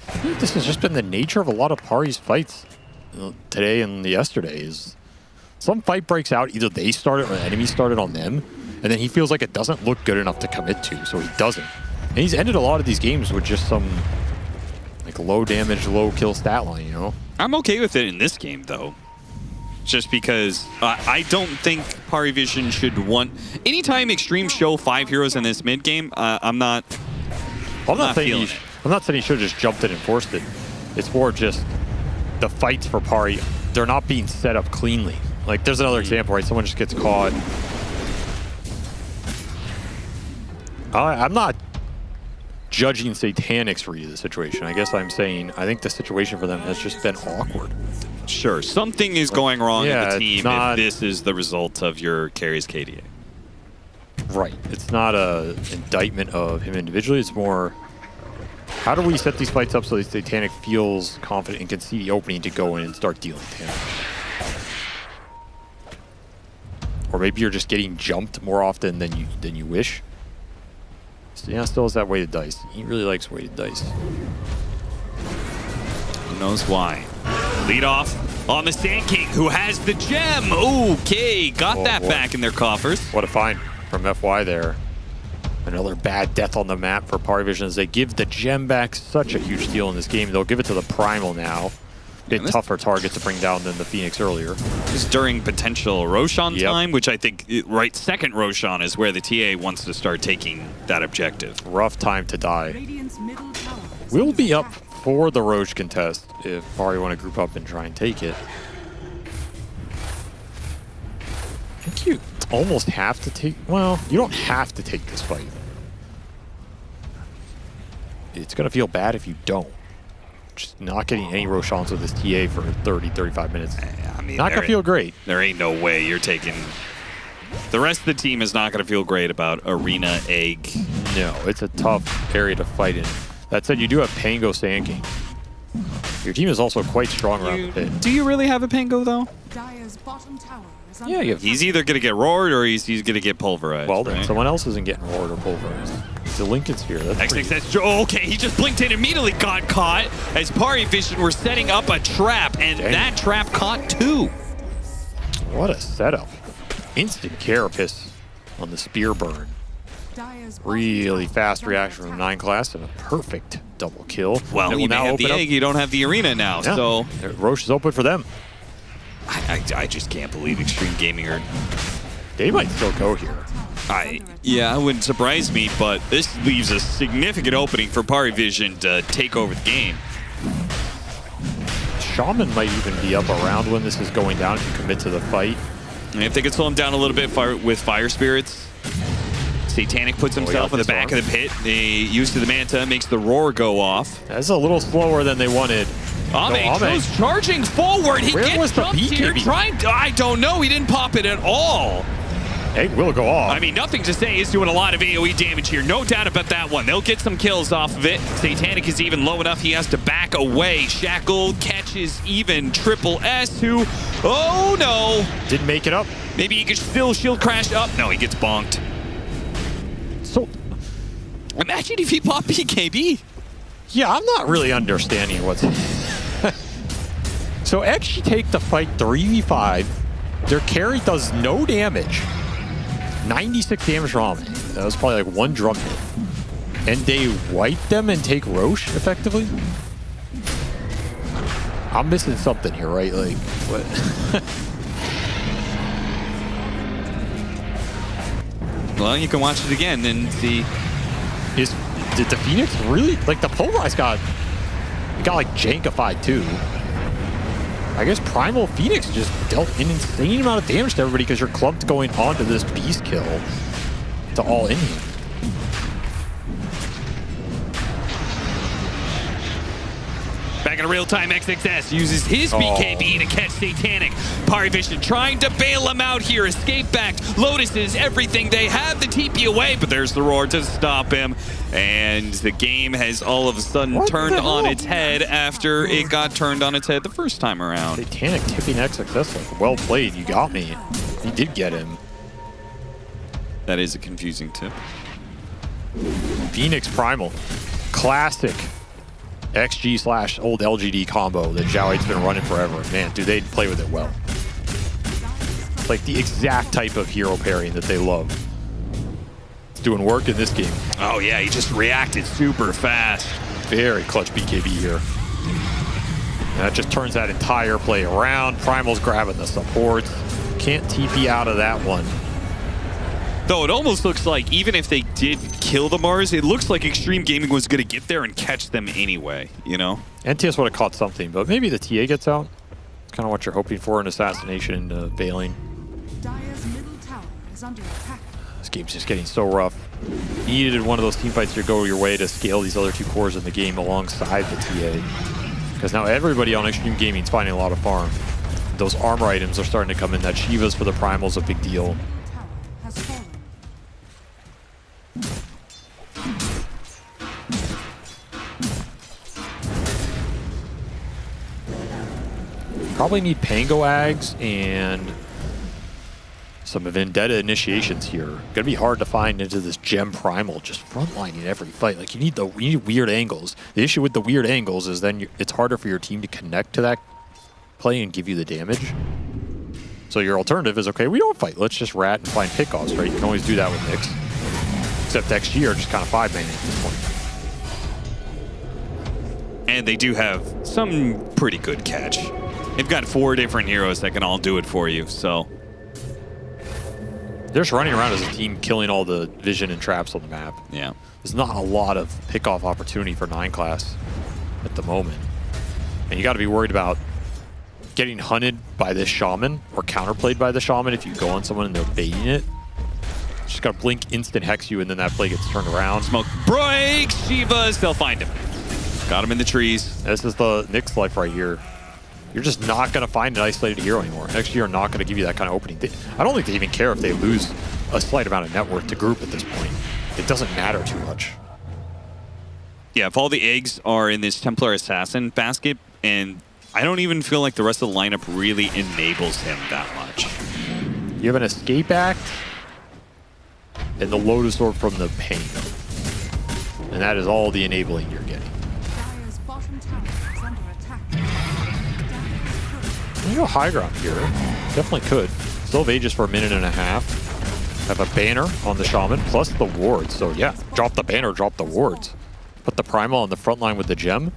[SPEAKER 13] I think this has just been the nature of a lot of Pari's fights today and yesterday. Is some fight breaks out, either they started or the enemy started on them, and then he feels like it doesn't look good enough to commit to, so he doesn't. And he's ended a lot of these games with just some like low damage, low kill stat line, you know?
[SPEAKER 10] I'm okay with it in this game, though. Just because I don't think PARIVISION should want... Anytime Xtreme show 5 heroes in this mid game, I'm not saying he should have just jumped it and forced it.
[SPEAKER 13] It's more just the fights for Pari, they're not being set up cleanly. Like, there's another example, right? Someone just gets caught. I'm not judging Satanic's read of the situation. I guess I'm saying I think the situation for them has just been awkward.
[SPEAKER 10] Sure, something is going wrong in the team
[SPEAKER 13] if
[SPEAKER 10] this is the result of your carries KDA.
[SPEAKER 13] Right. It's not a indictment of him individually. It's more, how do we set these fights up so that Satanic feels confident and can see the opening to go in and start dealing damage? Or maybe you're just getting jumped more often than you wish. So yeah, still has that weighted dice. He really likes weighted dice.
[SPEAKER 10] Who knows why? Lead off on the Sand King, who has the gem. Okay, got that back in their coffers.
[SPEAKER 13] What a find from FY there. Another bad death on the map for PARIVISION as they give the gem back. Such a huge deal in this game. They'll give it to the Primal now. Bit tougher target to bring down than the Phoenix earlier.
[SPEAKER 10] This is during potential Roshan time, which I think, second Roshan is where the TA wants to start taking that objective.
[SPEAKER 13] Rough time to die. We'll be up for the Roche contest if Pari want to group up and try and take it. I think you almost have to take... Well, you don't have to take this fight. It's going to feel bad if you don't. Just not getting any Roshans with this TA for 30, 35 minutes.
[SPEAKER 10] I mean,
[SPEAKER 13] not going to feel great.
[SPEAKER 10] There ain't no way you're taking... The rest of the team is not going to feel great about Arena Egg.
[SPEAKER 13] No, it's a tough area to fight in. That said, you do have Pango Sand King. Your team is also quite strong around the pit.
[SPEAKER 10] Do you really have a Pango, though?
[SPEAKER 14] Dire's bottom tower is
[SPEAKER 10] Yeah, he's either going to get roared or he's going to get pulverized.
[SPEAKER 13] Well, then someone else isn't getting roared or pulverized. It's a Lincoln Sphere. That's
[SPEAKER 10] okay, he just blinked in, immediately got caught as PARIVISION were setting up a trap, and that trap caught 2.
[SPEAKER 13] What a setup. Instant carapace on the spear burn. Really fast reaction from 9 class and a perfect double kill.
[SPEAKER 10] Well, you may have the egg, you don't have the arena now, so...
[SPEAKER 13] Roche is open for them.
[SPEAKER 10] I just can't believe Xtreme Gaming are...
[SPEAKER 13] They might still go here.
[SPEAKER 10] Yeah, it wouldn't surprise me, but this leaves a significant opening for PARIVISION to take over the game.
[SPEAKER 13] Shaman might even be up around when this is going down if you commit to the fight.
[SPEAKER 10] And if they could slow him down a little bit with Fire Spirits. Satanic puts himself in the back of the pit. The use of the Manta makes the roar go off.
[SPEAKER 13] That's a little slower than they wanted.
[SPEAKER 10] Ame goes charging forward. He gets jumped here. I don't know. He didn't pop it at all.
[SPEAKER 13] Egg will go off.
[SPEAKER 10] I mean, nothing to say is doing a lot of AoE damage here. No doubt about that one. They'll get some kills off of it. Satanic is even low enough he has to back away. Shackle catches even Triple S, who, oh no.
[SPEAKER 13] Didn't make it up.
[SPEAKER 10] Maybe he could still shield crash up. No, he gets bonked.
[SPEAKER 13] So,
[SPEAKER 10] imagine if he popped BKB.
[SPEAKER 13] Yeah, I'm not really understanding what's... So XG take the fight 3v5. Their carry does no damage. 96 damage from it. That was probably like one drum hit. And they wipe them and take Roche effectively? I'm missing something here, right? Like, what?
[SPEAKER 10] Well, you can watch it again and see.
[SPEAKER 13] Did the Phoenix really, like the Pulverize got like jankified too. I guess Primal Phoenix just dealt an insane amount of damage to everybody because you're clumped going onto this beast kill to all in here.
[SPEAKER 10] Back in real time, XXS uses his BKB to catch Satanic. PARIVISION trying to bail him out here. Escape back. Lotuses everything. They have the TP away, but there's the roar to stop him. And the game has all of a sudden turned on its head after it got turned on its head the first time around.
[SPEAKER 13] Satanic tipping XXS, like, well played. You got me. You did get him.
[SPEAKER 10] That is a confusing tip.
[SPEAKER 13] Phoenix Primal. Classic XG / old LGD combo that Zhao8's been running forever. Man, do they play with it well. It's like the exact type of hero pairing that they love. It's doing work in this game.
[SPEAKER 10] Oh yeah, he just reacted super fast.
[SPEAKER 13] Very clutch BKB here. And that just turns that entire play around. Primal's grabbing the supports. Can't TP out of that one.
[SPEAKER 10] Though it almost looks like even if they did kill the Mars, it looks like Xtreme Gaming was going to get there and catch them anyway, you know?
[SPEAKER 13] NTS would have caught something, but maybe the TA gets out. It's kind of what you're hoping for, an assassination and bailing.
[SPEAKER 14] Dire's middle tower is under attack.
[SPEAKER 13] This game's just getting so rough. You needed one of those team fights to go your way to scale these other two cores in the game alongside the TA. Because now everybody on Xtreme Gaming is finding a lot of farm. Those armor items are starting to come in. That Shivas for the Primal's a big deal.
[SPEAKER 14] Has fallen.
[SPEAKER 13] Probably need Pango Ags and some Vendetta initiations here. Gonna be hard to find into this Gem Primal, just frontlining every fight. Like you need weird angles. The issue with the weird angles is then it's harder for your team to connect to that play and give you the damage. So your alternative is, okay, we don't fight. Let's just rat and find pickoffs, right? You can always do that with Nyx. Except XG are just kind of 5-manning at this point.
[SPEAKER 10] And they do have some pretty good catch. They've got 4 different heroes that can all do it for you, so.
[SPEAKER 13] They're just running around as a team, killing all the vision and traps on the map.
[SPEAKER 10] Yeah.
[SPEAKER 13] There's not a lot of pick-off opportunity for 9 class at the moment. And you got to be worried about getting hunted by this Shaman or counterplayed by the Shaman if you go on someone and they're baiting it. Just got to blink, instant hex you, and then that play gets turned around.
[SPEAKER 10] Smoke breaks, Shivas, they'll find him. Got him in the trees.
[SPEAKER 13] This is the Nyx life right here. You're just not going to find an isolated hero anymore. XG are not going to give you that kind of opening. I don't think they even care if they lose a slight amount of net worth to group at this point. It doesn't matter too much.
[SPEAKER 10] Yeah, if all the eggs are in this Templar Assassin basket, and I don't even feel like the rest of the lineup really enables him that much.
[SPEAKER 13] You have an Escape Act and the Lotus Orb from the Pain. And that is all the enabling you're getting.
[SPEAKER 14] Dire's bottom tower is under attack.
[SPEAKER 13] You go high ground here. Definitely could. Still have Aegis for a minute and a half. Have a banner on the Shaman plus the wards. So yeah, drop the banner, drop the wards. Put the Primal on the front line with the gem.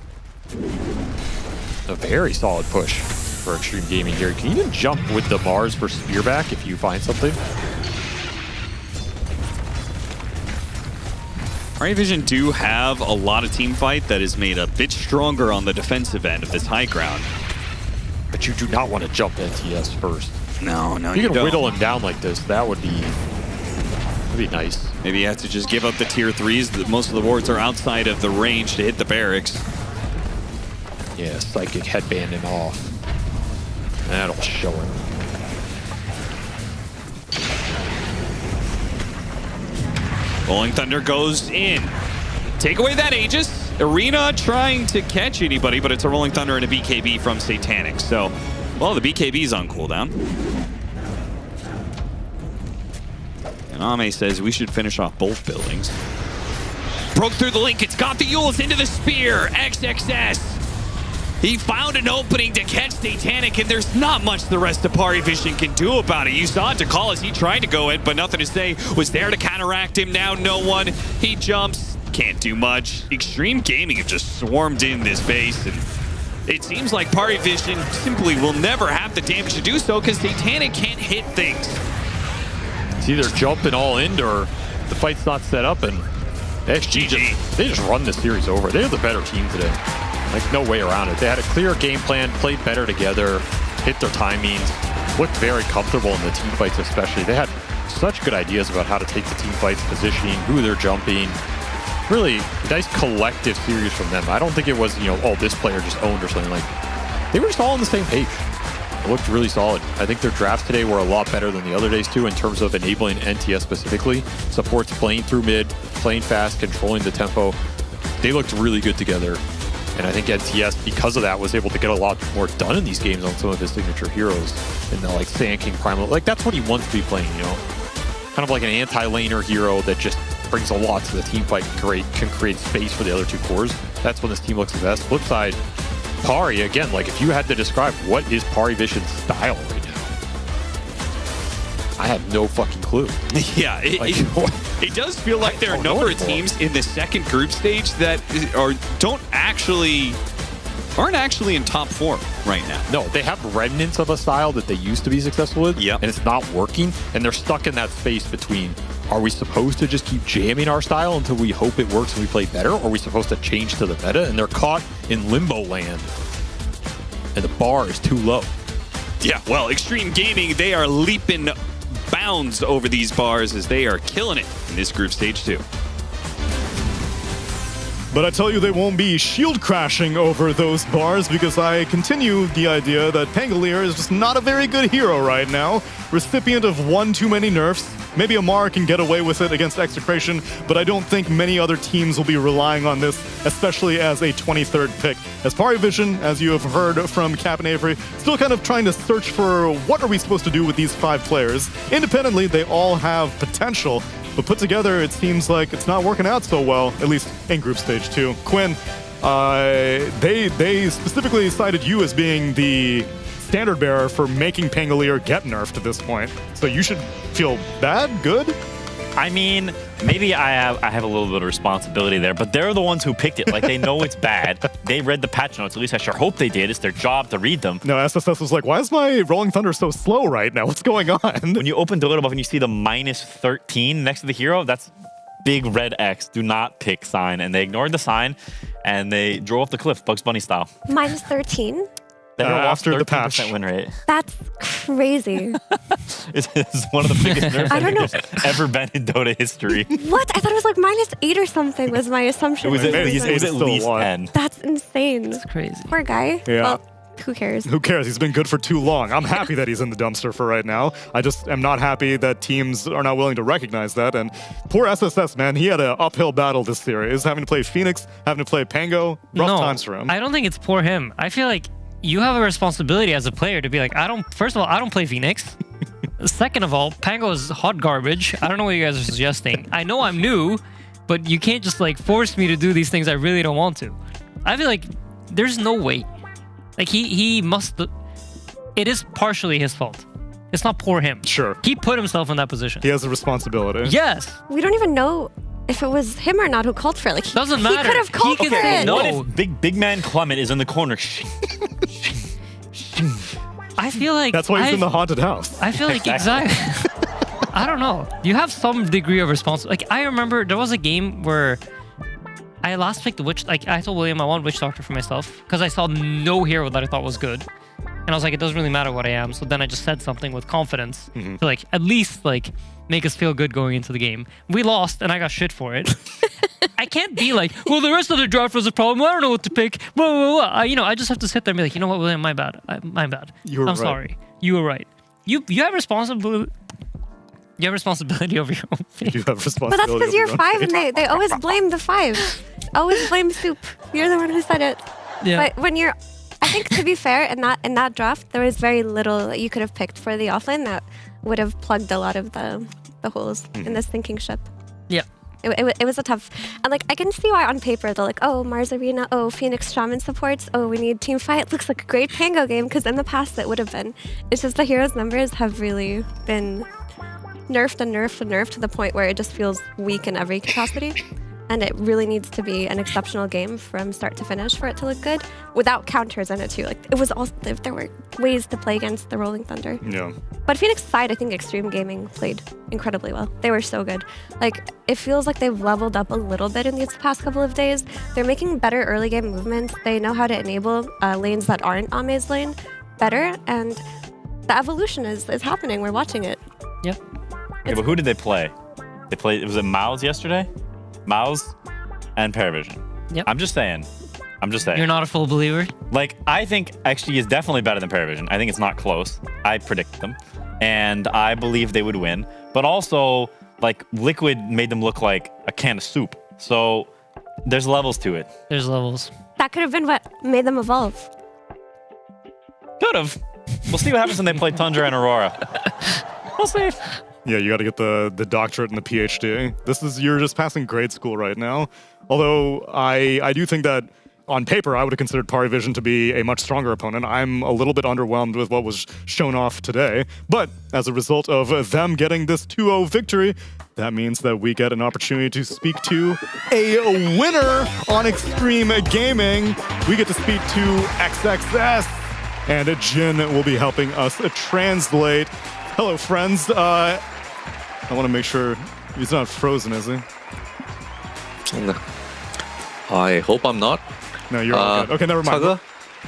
[SPEAKER 13] A very solid push for Xtreme Gaming here. You can even jump with the Mars for Spearback if you find something.
[SPEAKER 10] PARIVISION do have a lot of team fight that is made a bit stronger on the defensive end of this high ground.
[SPEAKER 13] But you do not want to jump NTS first.
[SPEAKER 10] No,
[SPEAKER 13] you can whittle him down like this. That would be nice.
[SPEAKER 10] Maybe you have to just give up the tier 3s. Most of the wards are outside of the range to hit the barracks.
[SPEAKER 13] Yeah, Psychic headbanding off. That'll show him.
[SPEAKER 10] Rolling Thunder goes in. Take away that Aegis. Arena trying to catch anybody, but it's a Rolling Thunder and a BKB from Satanic. So, well, the BKB's on cooldown. And Ame says we should finish off both buildings. Broke through the link. It's got the Yules into the spear. XXS. He found an opening to catch Satanic, and there's not much the rest of PARIVISION can do about it. You saw Dakal as he tried to go in, but nothing to say. Was there to counteract him. Now no one. He jumps. Can't do much. Xtreme Gaming have just swarmed in this base, and it seems like PARIVISION simply will never have the damage to do so because Satanic can't hit things.
[SPEAKER 13] It's either jumping all in or the fight's not set up, and XG just run the series over. They're the better team today. Like, no way around it. They had a clear game plan, played better together, hit their timings, looked very comfortable in the team fights especially. They had such good ideas about how to take the team fights, positioning, who they're jumping. Really nice collective series from them. I don't think it was, oh, this player just owned or something. Like, they were just all on the same page. It looked really solid. I think their drafts today were a lot better than the other days too in terms of enabling NTS specifically. Supports playing through mid, playing fast, controlling the tempo. They looked really good together. And I think NTS, because of that, was able to get a lot more done in these games on some of his signature heroes. And like Sand King Primal, like that's what he wants to be playing, Kind of like an anti-laner hero that just brings a lot to the team fight, can create space for the other two cores. That's when this team looks the best. Flip side, Pari, again, like if you had to describe what is PARIVISION's style right now, I have no fucking clue.
[SPEAKER 10] Yeah, it does feel like there are a number of teams in the second group stage that aren't actually in top form right now.
[SPEAKER 13] No, they have remnants of a style that they used to be successful with, and it's not working, and they're stuck in that space between, are we supposed to just keep jamming our style until we hope it works and we play better, or are we supposed to change to the meta? And they're caught in limbo land, and the bar is too low.
[SPEAKER 10] Yeah, well, Xtreme Gaming, they are leaping bounds over these bars as they are killing it in this group stage too.
[SPEAKER 5] But I tell you, they won't be shield crashing over those bars because I continue the idea that Pangolier is just not a very good hero right now. Recipient of one too many nerfs. Maybe Amara can get away with it against Execration, but I don't think many other teams will be relying on this, especially as a 23rd pick. As PARIVISION, as you have heard from Cap and Avery, still kind of trying to search for what are we supposed to do with these 5 players. Independently, they all have potential, but put together, it seems like it's not working out so well, at least in Group Stage 2. Quinn, they specifically cited you as being the standard bearer for making Pangolier get nerfed at this point. So you should feel bad? Good?
[SPEAKER 9] I mean, maybe I have a little bit of responsibility there, but they're the ones who picked it. Like, they know it's bad. They read the patch notes. At least I sure hope they did. It's their job to read them.
[SPEAKER 5] No, SSS was like, why is my Rolling Thunder so slow right now? What's going on?
[SPEAKER 9] When you open Dodo buff and you see the -13 next to the hero, that's big red X. Do not pick sign. And they ignored the sign, and they drove off the cliff, Bugs Bunny style.
[SPEAKER 20] -13?
[SPEAKER 5] After the patch.
[SPEAKER 9] Win rate.
[SPEAKER 20] That's crazy.
[SPEAKER 9] It's one of the biggest nerfs
[SPEAKER 20] I don't know.
[SPEAKER 9] ever been in Dota history.
[SPEAKER 20] What? I thought it was like -8 or something was my assumption.
[SPEAKER 9] It was at least 10.
[SPEAKER 20] That's insane.
[SPEAKER 12] It's crazy.
[SPEAKER 20] Poor guy.
[SPEAKER 5] Yeah.
[SPEAKER 20] Well, who cares?
[SPEAKER 5] Who cares? He's been good for too long. I'm happy that he's in the dumpster for right now. I just am not happy that teams are not willing to recognize that. And poor SSS, man, he had an uphill battle this series, having to play Phoenix, having to play Pango. Rough times for him.
[SPEAKER 12] I don't think it's poor him. I feel like you have a responsibility as a player to be like, first of all, I don't play Phoenix. Second of all, Pango is hot garbage. I don't know what you guys are suggesting. I know I'm new, but you can't just like force me to do these things I really don't want to. I feel like there's no way. Like he must, it is partially his fault. It's not poor him.
[SPEAKER 5] Sure.
[SPEAKER 12] He put himself in that position.
[SPEAKER 5] He has a responsibility.
[SPEAKER 12] Yes.
[SPEAKER 20] We don't even know if it was him or not who called for it. Like,
[SPEAKER 12] doesn't matter.
[SPEAKER 20] He could have called for it.
[SPEAKER 9] What if big man Clement is in the corner?
[SPEAKER 12] I feel like
[SPEAKER 5] that's why he's in the haunted house.
[SPEAKER 12] I feel like exactly. I don't know. You have some degree of responsibility. Like I remember there was a game where I last picked the witch. Like I told William I want Witch Doctor for myself because I saw no hero that I thought was good, and I was like, it doesn't really matter what I am. So then I just said something with confidence to like at least like make us feel good going into the game. We lost, and I got shit for it. I can't be like, well, the rest of the draft was a problem. I don't know what to pick. Blah, blah, blah. I just have to sit there and be like, you know what, William, my bad. My bad. I'm
[SPEAKER 5] right.
[SPEAKER 12] sorry. You were right. You have responsibility. You have responsibility over your own fate.
[SPEAKER 5] You have
[SPEAKER 20] But
[SPEAKER 5] responsibility.
[SPEAKER 20] that's because
[SPEAKER 5] over
[SPEAKER 20] you're
[SPEAKER 5] your own
[SPEAKER 20] 5
[SPEAKER 5] fate.
[SPEAKER 20] and they always blame the 5. Always blame Soup. You're the one who said it.
[SPEAKER 12] Yeah.
[SPEAKER 20] But when you're, I think to be fair, in that draft, there was very little that you could have picked for the offlane that would have plugged a lot of the holes in this thinking ship.
[SPEAKER 12] Yeah.
[SPEAKER 20] It was a tough, and like I can see why on paper they're like, oh, Mars Arena, oh, Phoenix Shaman supports, oh, we need team fight. It looks like a great Pango game because in the past it would have been. It's just the heroes numbers have really been nerfed and nerfed and nerfed to the point where it just feels weak in every capacity. And it really needs to be an exceptional game from start to finish for it to look good, without counters in it too. Like it was also there were ways to play against the Rolling Thunder.
[SPEAKER 5] Yeah.
[SPEAKER 20] But Phoenix side, I think Xtreme Gaming played incredibly well. They were so good. Like it feels like they've leveled up a little bit in these past couple of days. They're making better early game movements. They know how to enable lanes that aren't Ame's lane better, and the evolution is happening. We're watching it.
[SPEAKER 12] Yep.
[SPEAKER 9] Yeah, but who did they play? They played. Was it MOUZ yesterday? MOUZ and PARIVISION.
[SPEAKER 12] Yep.
[SPEAKER 9] I'm just saying.
[SPEAKER 12] You're not a full believer?
[SPEAKER 9] Like, I think XG is definitely better than PARIVISION. I think it's not close. I predict them. And I believe they would win. But also, like, Liquid made them look like a can of soup. So there's levels to it.
[SPEAKER 12] There's levels.
[SPEAKER 20] That could have been what made them evolve.
[SPEAKER 9] Could have. We'll see what happens when they play Tundra and Aurora. We'll see.
[SPEAKER 5] Yeah, you got to get the doctorate and the PhD. You're just passing grade school right now. Although I do think that on paper, I would have considered PARIVISION to be a much stronger opponent. I'm a little bit underwhelmed with what was shown off today. But as a result of them getting this 2-0 victory, that means that we get an opportunity to speak to a winner on Xtreme Gaming. We get to speak to XXS, and Jin will be helping us translate. Hello, friends. I want to make sure he's not frozen, is he?
[SPEAKER 21] I hope I'm not.
[SPEAKER 5] No, you're all good. Okay, never mind.
[SPEAKER 21] Saga?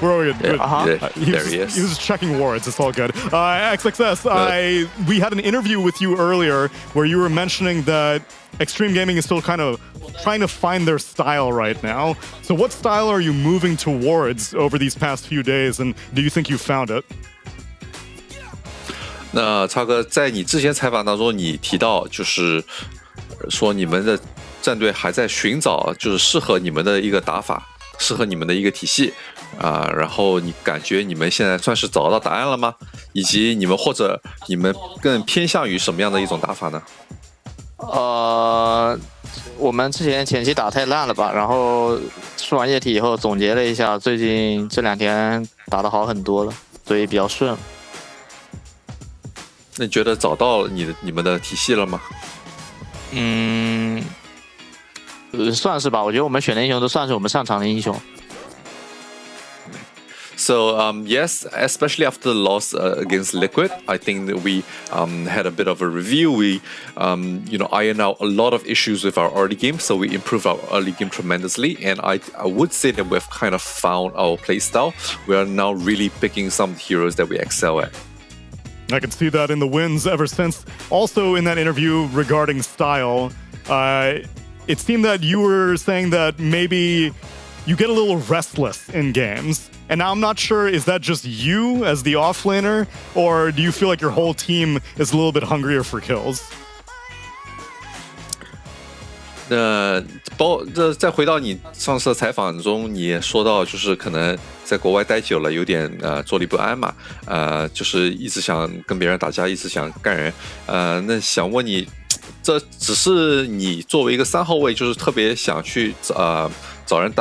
[SPEAKER 5] We're all good.
[SPEAKER 21] Yeah, there he is.
[SPEAKER 5] He was checking wards. It's all good. XXS, we had an interview with you earlier where you were mentioning that Xtreme Gaming is still kind of trying to find their style right now. So what style are you moving towards over these past few days, and do you think you found it?
[SPEAKER 21] 那超哥，在你之前采访当中，你提到就是说你们的战队还在寻找就是适合你们的一个打法，适合你们的一个体系然后你感觉你们现在算是找到答案了吗？以及你们更偏向于什么样的一种打法呢？
[SPEAKER 22] 我们之前前期打太烂了吧，然后出完液体以后总结了一下，最近这2天打得好很多了，所以比较顺。
[SPEAKER 21] 那你觉得找到你们的体系了吗？
[SPEAKER 22] 算是吧，我觉得我们选的英雄都算是我们擅长的英雄。
[SPEAKER 21] So yes, especially after the loss against Liquid, I think that we had a bit of a review. We ironed out a lot of issues with our early game, so we improved our early game tremendously. And I would say that we've kind of found our playstyle. We are now really picking some heroes that we excel at.
[SPEAKER 5] I can see that in the wins ever since. Also in that interview regarding style, it seemed that you were saying that maybe you get a little restless in games. And now I'm not sure, is that just you as the offlaner, or do you feel like your whole team is a little bit hungrier for kills?
[SPEAKER 21] 再回到你上次的采访中，你也说到，就是可能在国外待久了，有点坐立不安嘛，就是一直想跟别人打架，一直想干人，那想问你，这只是你作为一个3号位，就是特别想去找人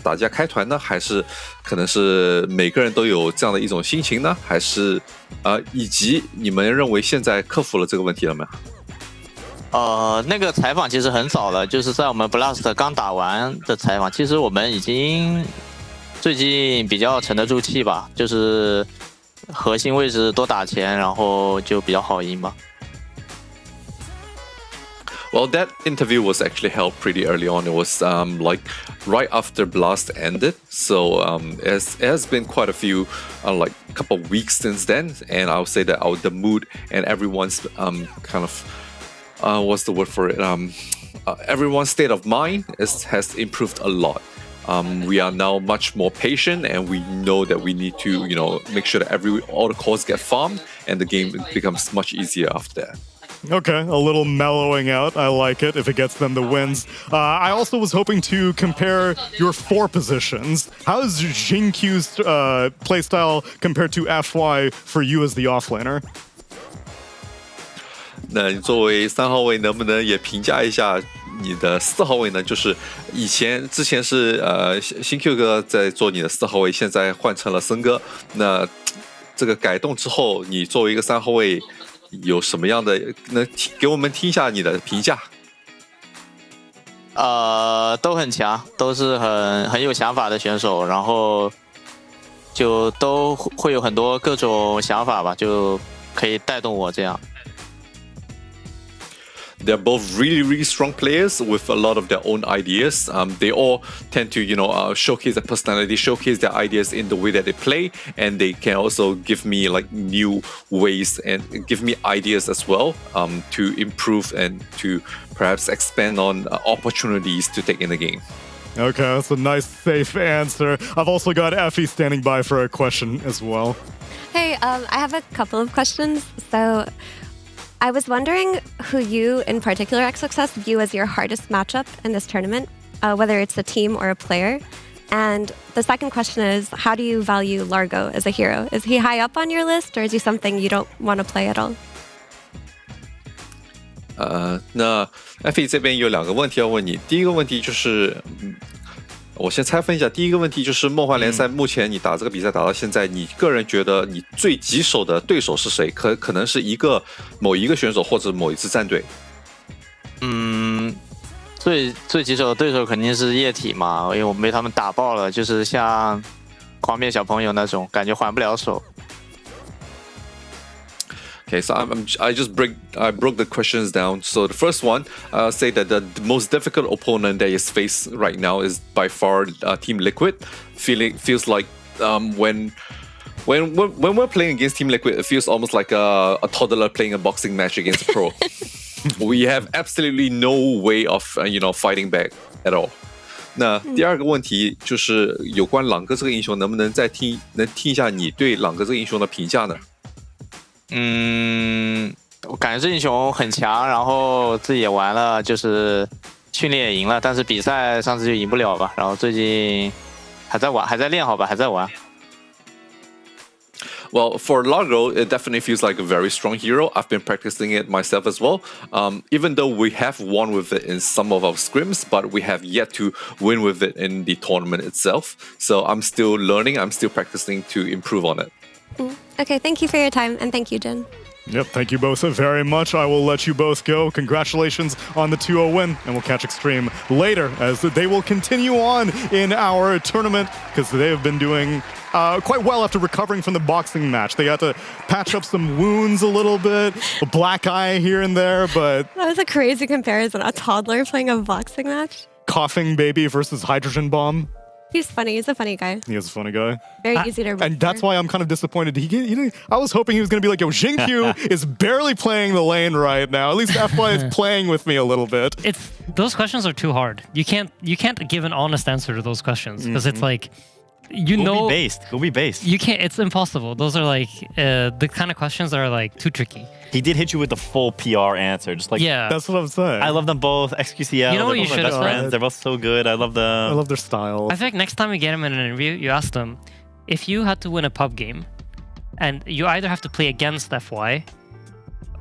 [SPEAKER 21] 打架开团呢，还是可能是每个人都有这样的一种心情呢？还是以及你们认为现在克服了这个问题了吗？
[SPEAKER 22] 那个采访其实很早了，就是在我们 Blast 刚打完的采访。其实我们已经最近比较沉得住气吧，就是核心位置多打钱，然后就比较好赢吧。
[SPEAKER 21] Well, that interview was actually held pretty early on. It was like right after Blast ended. So it has been quite a few, like a couple of weeks since then. And I would say that the mood and everyone's kind of, what's the word for it? Everyone's state of mind has improved a lot. We are now much more patient, and we know that we need to, make sure that all the calls get farmed, and the game becomes much easier after that.
[SPEAKER 5] Okay, a little mellowing out. I like it if it gets them the wins. I also was hoping to compare your 4 positions. How is Xingqiu's playstyle compared to FY for you as the offlaner?
[SPEAKER 21] 那你作为3号位，能不能也评价一下你的4号位呢？就是之前是新 Q 哥在做你的4号位，现在换成了森哥。那这个改动之后，你作为一个3号位，有什么样的能给我们听一下你的评价？
[SPEAKER 22] 都很强，都是很有想法的选手，然后就都会有很多各种想法吧，就可以带动我这样。
[SPEAKER 21] They're both really, really strong players with a lot of their own ideas. They all tend to, showcase their personality, showcase their ideas in the way that they play, and they can also give me like new ways and give me ideas as well to improve and to perhaps expand on opportunities to take in the game.
[SPEAKER 5] Okay, that's a nice, safe answer. I've also got Effie standing by for a question as well.
[SPEAKER 20] Hey, I have a couple of questions. So I was wondering who you, in particular, XXS, view as your hardest matchup in this tournament, whether it's a team or a player. And the second question is, how do you value Largo as a hero? Is he high up on your list, or is he something you don't want to play at all?
[SPEAKER 21] 那 Effie 这边有2个问题要问你。第一个问题就是，我先拆分一下。第一个问题就是梦幻联赛目前你打这个比赛打到现在，你个人觉得你最棘手的对手是谁？可能是某一个选手或者某一支战队。
[SPEAKER 22] 最棘手的对手肯定是液体嘛，因为我被他们打爆了，就是像狂灭小朋友那种，感觉还不了手。
[SPEAKER 21] Okay, so I broke the questions down. So the first one, say that the most difficult opponent that is faced right now is by far Team Liquid. Feels like when we're playing against Team Liquid, it feels almost like a toddler playing a boxing match against a pro. We have absolutely no way of fighting back at all. 那第二个问题就是有关朗哥这个英雄，能不能听一下你对朗哥这个英雄的评价呢？
[SPEAKER 22] 我感觉这英雄很强，然后自己也玩了，就是训练也赢了，但是比赛上次就赢不了吧。然后最近还在玩，还在练，好吧，还在玩。
[SPEAKER 21] Well, for Largo, it definitely feels like a very strong hero. I've been practicing it myself as well. Even though we have won with it in some of our scrims, but we have yet to win with it in the tournament itself. So I'm still learning. I'm still practicing to improve on it.
[SPEAKER 20] Okay, thank you for your time, and thank you, Jin.
[SPEAKER 5] Yep, thank you both very much. I will let you both go. Congratulations on the 2-0 win, and we'll catch Xtreme later as they will continue on in our tournament because they have been doing quite well after recovering from the boxing match. They got to patch up some wounds a little bit, a black eye here and there, but...
[SPEAKER 20] That was a crazy comparison, a toddler playing a boxing match.
[SPEAKER 5] Coughing baby versus hydrogen bomb.
[SPEAKER 20] He's funny. He's a funny guy.
[SPEAKER 5] He is a funny guy.
[SPEAKER 20] Very easy to remember.
[SPEAKER 5] And that's why I'm kind of disappointed. I was hoping he was going to be like, yo, Xingqiu is barely playing the lane right now. At least FY is playing with me a little bit.
[SPEAKER 12] Those questions are too hard. You can't give an honest answer to those questions because it's like,
[SPEAKER 9] Go be based.
[SPEAKER 12] You can't. It's impossible. Those are like the kind of questions that are like too tricky.
[SPEAKER 9] He did hit you with the full PR answer. Just like,
[SPEAKER 12] yeah,
[SPEAKER 5] that's what I'm saying.
[SPEAKER 9] I love them both. XQCL.
[SPEAKER 12] You know what you should have
[SPEAKER 9] best friends. They're both so good. I love them.
[SPEAKER 5] I love their style.
[SPEAKER 12] I feel like next time we get him in an interview, you ask them if you had to win a pub game, and you either have to play against FY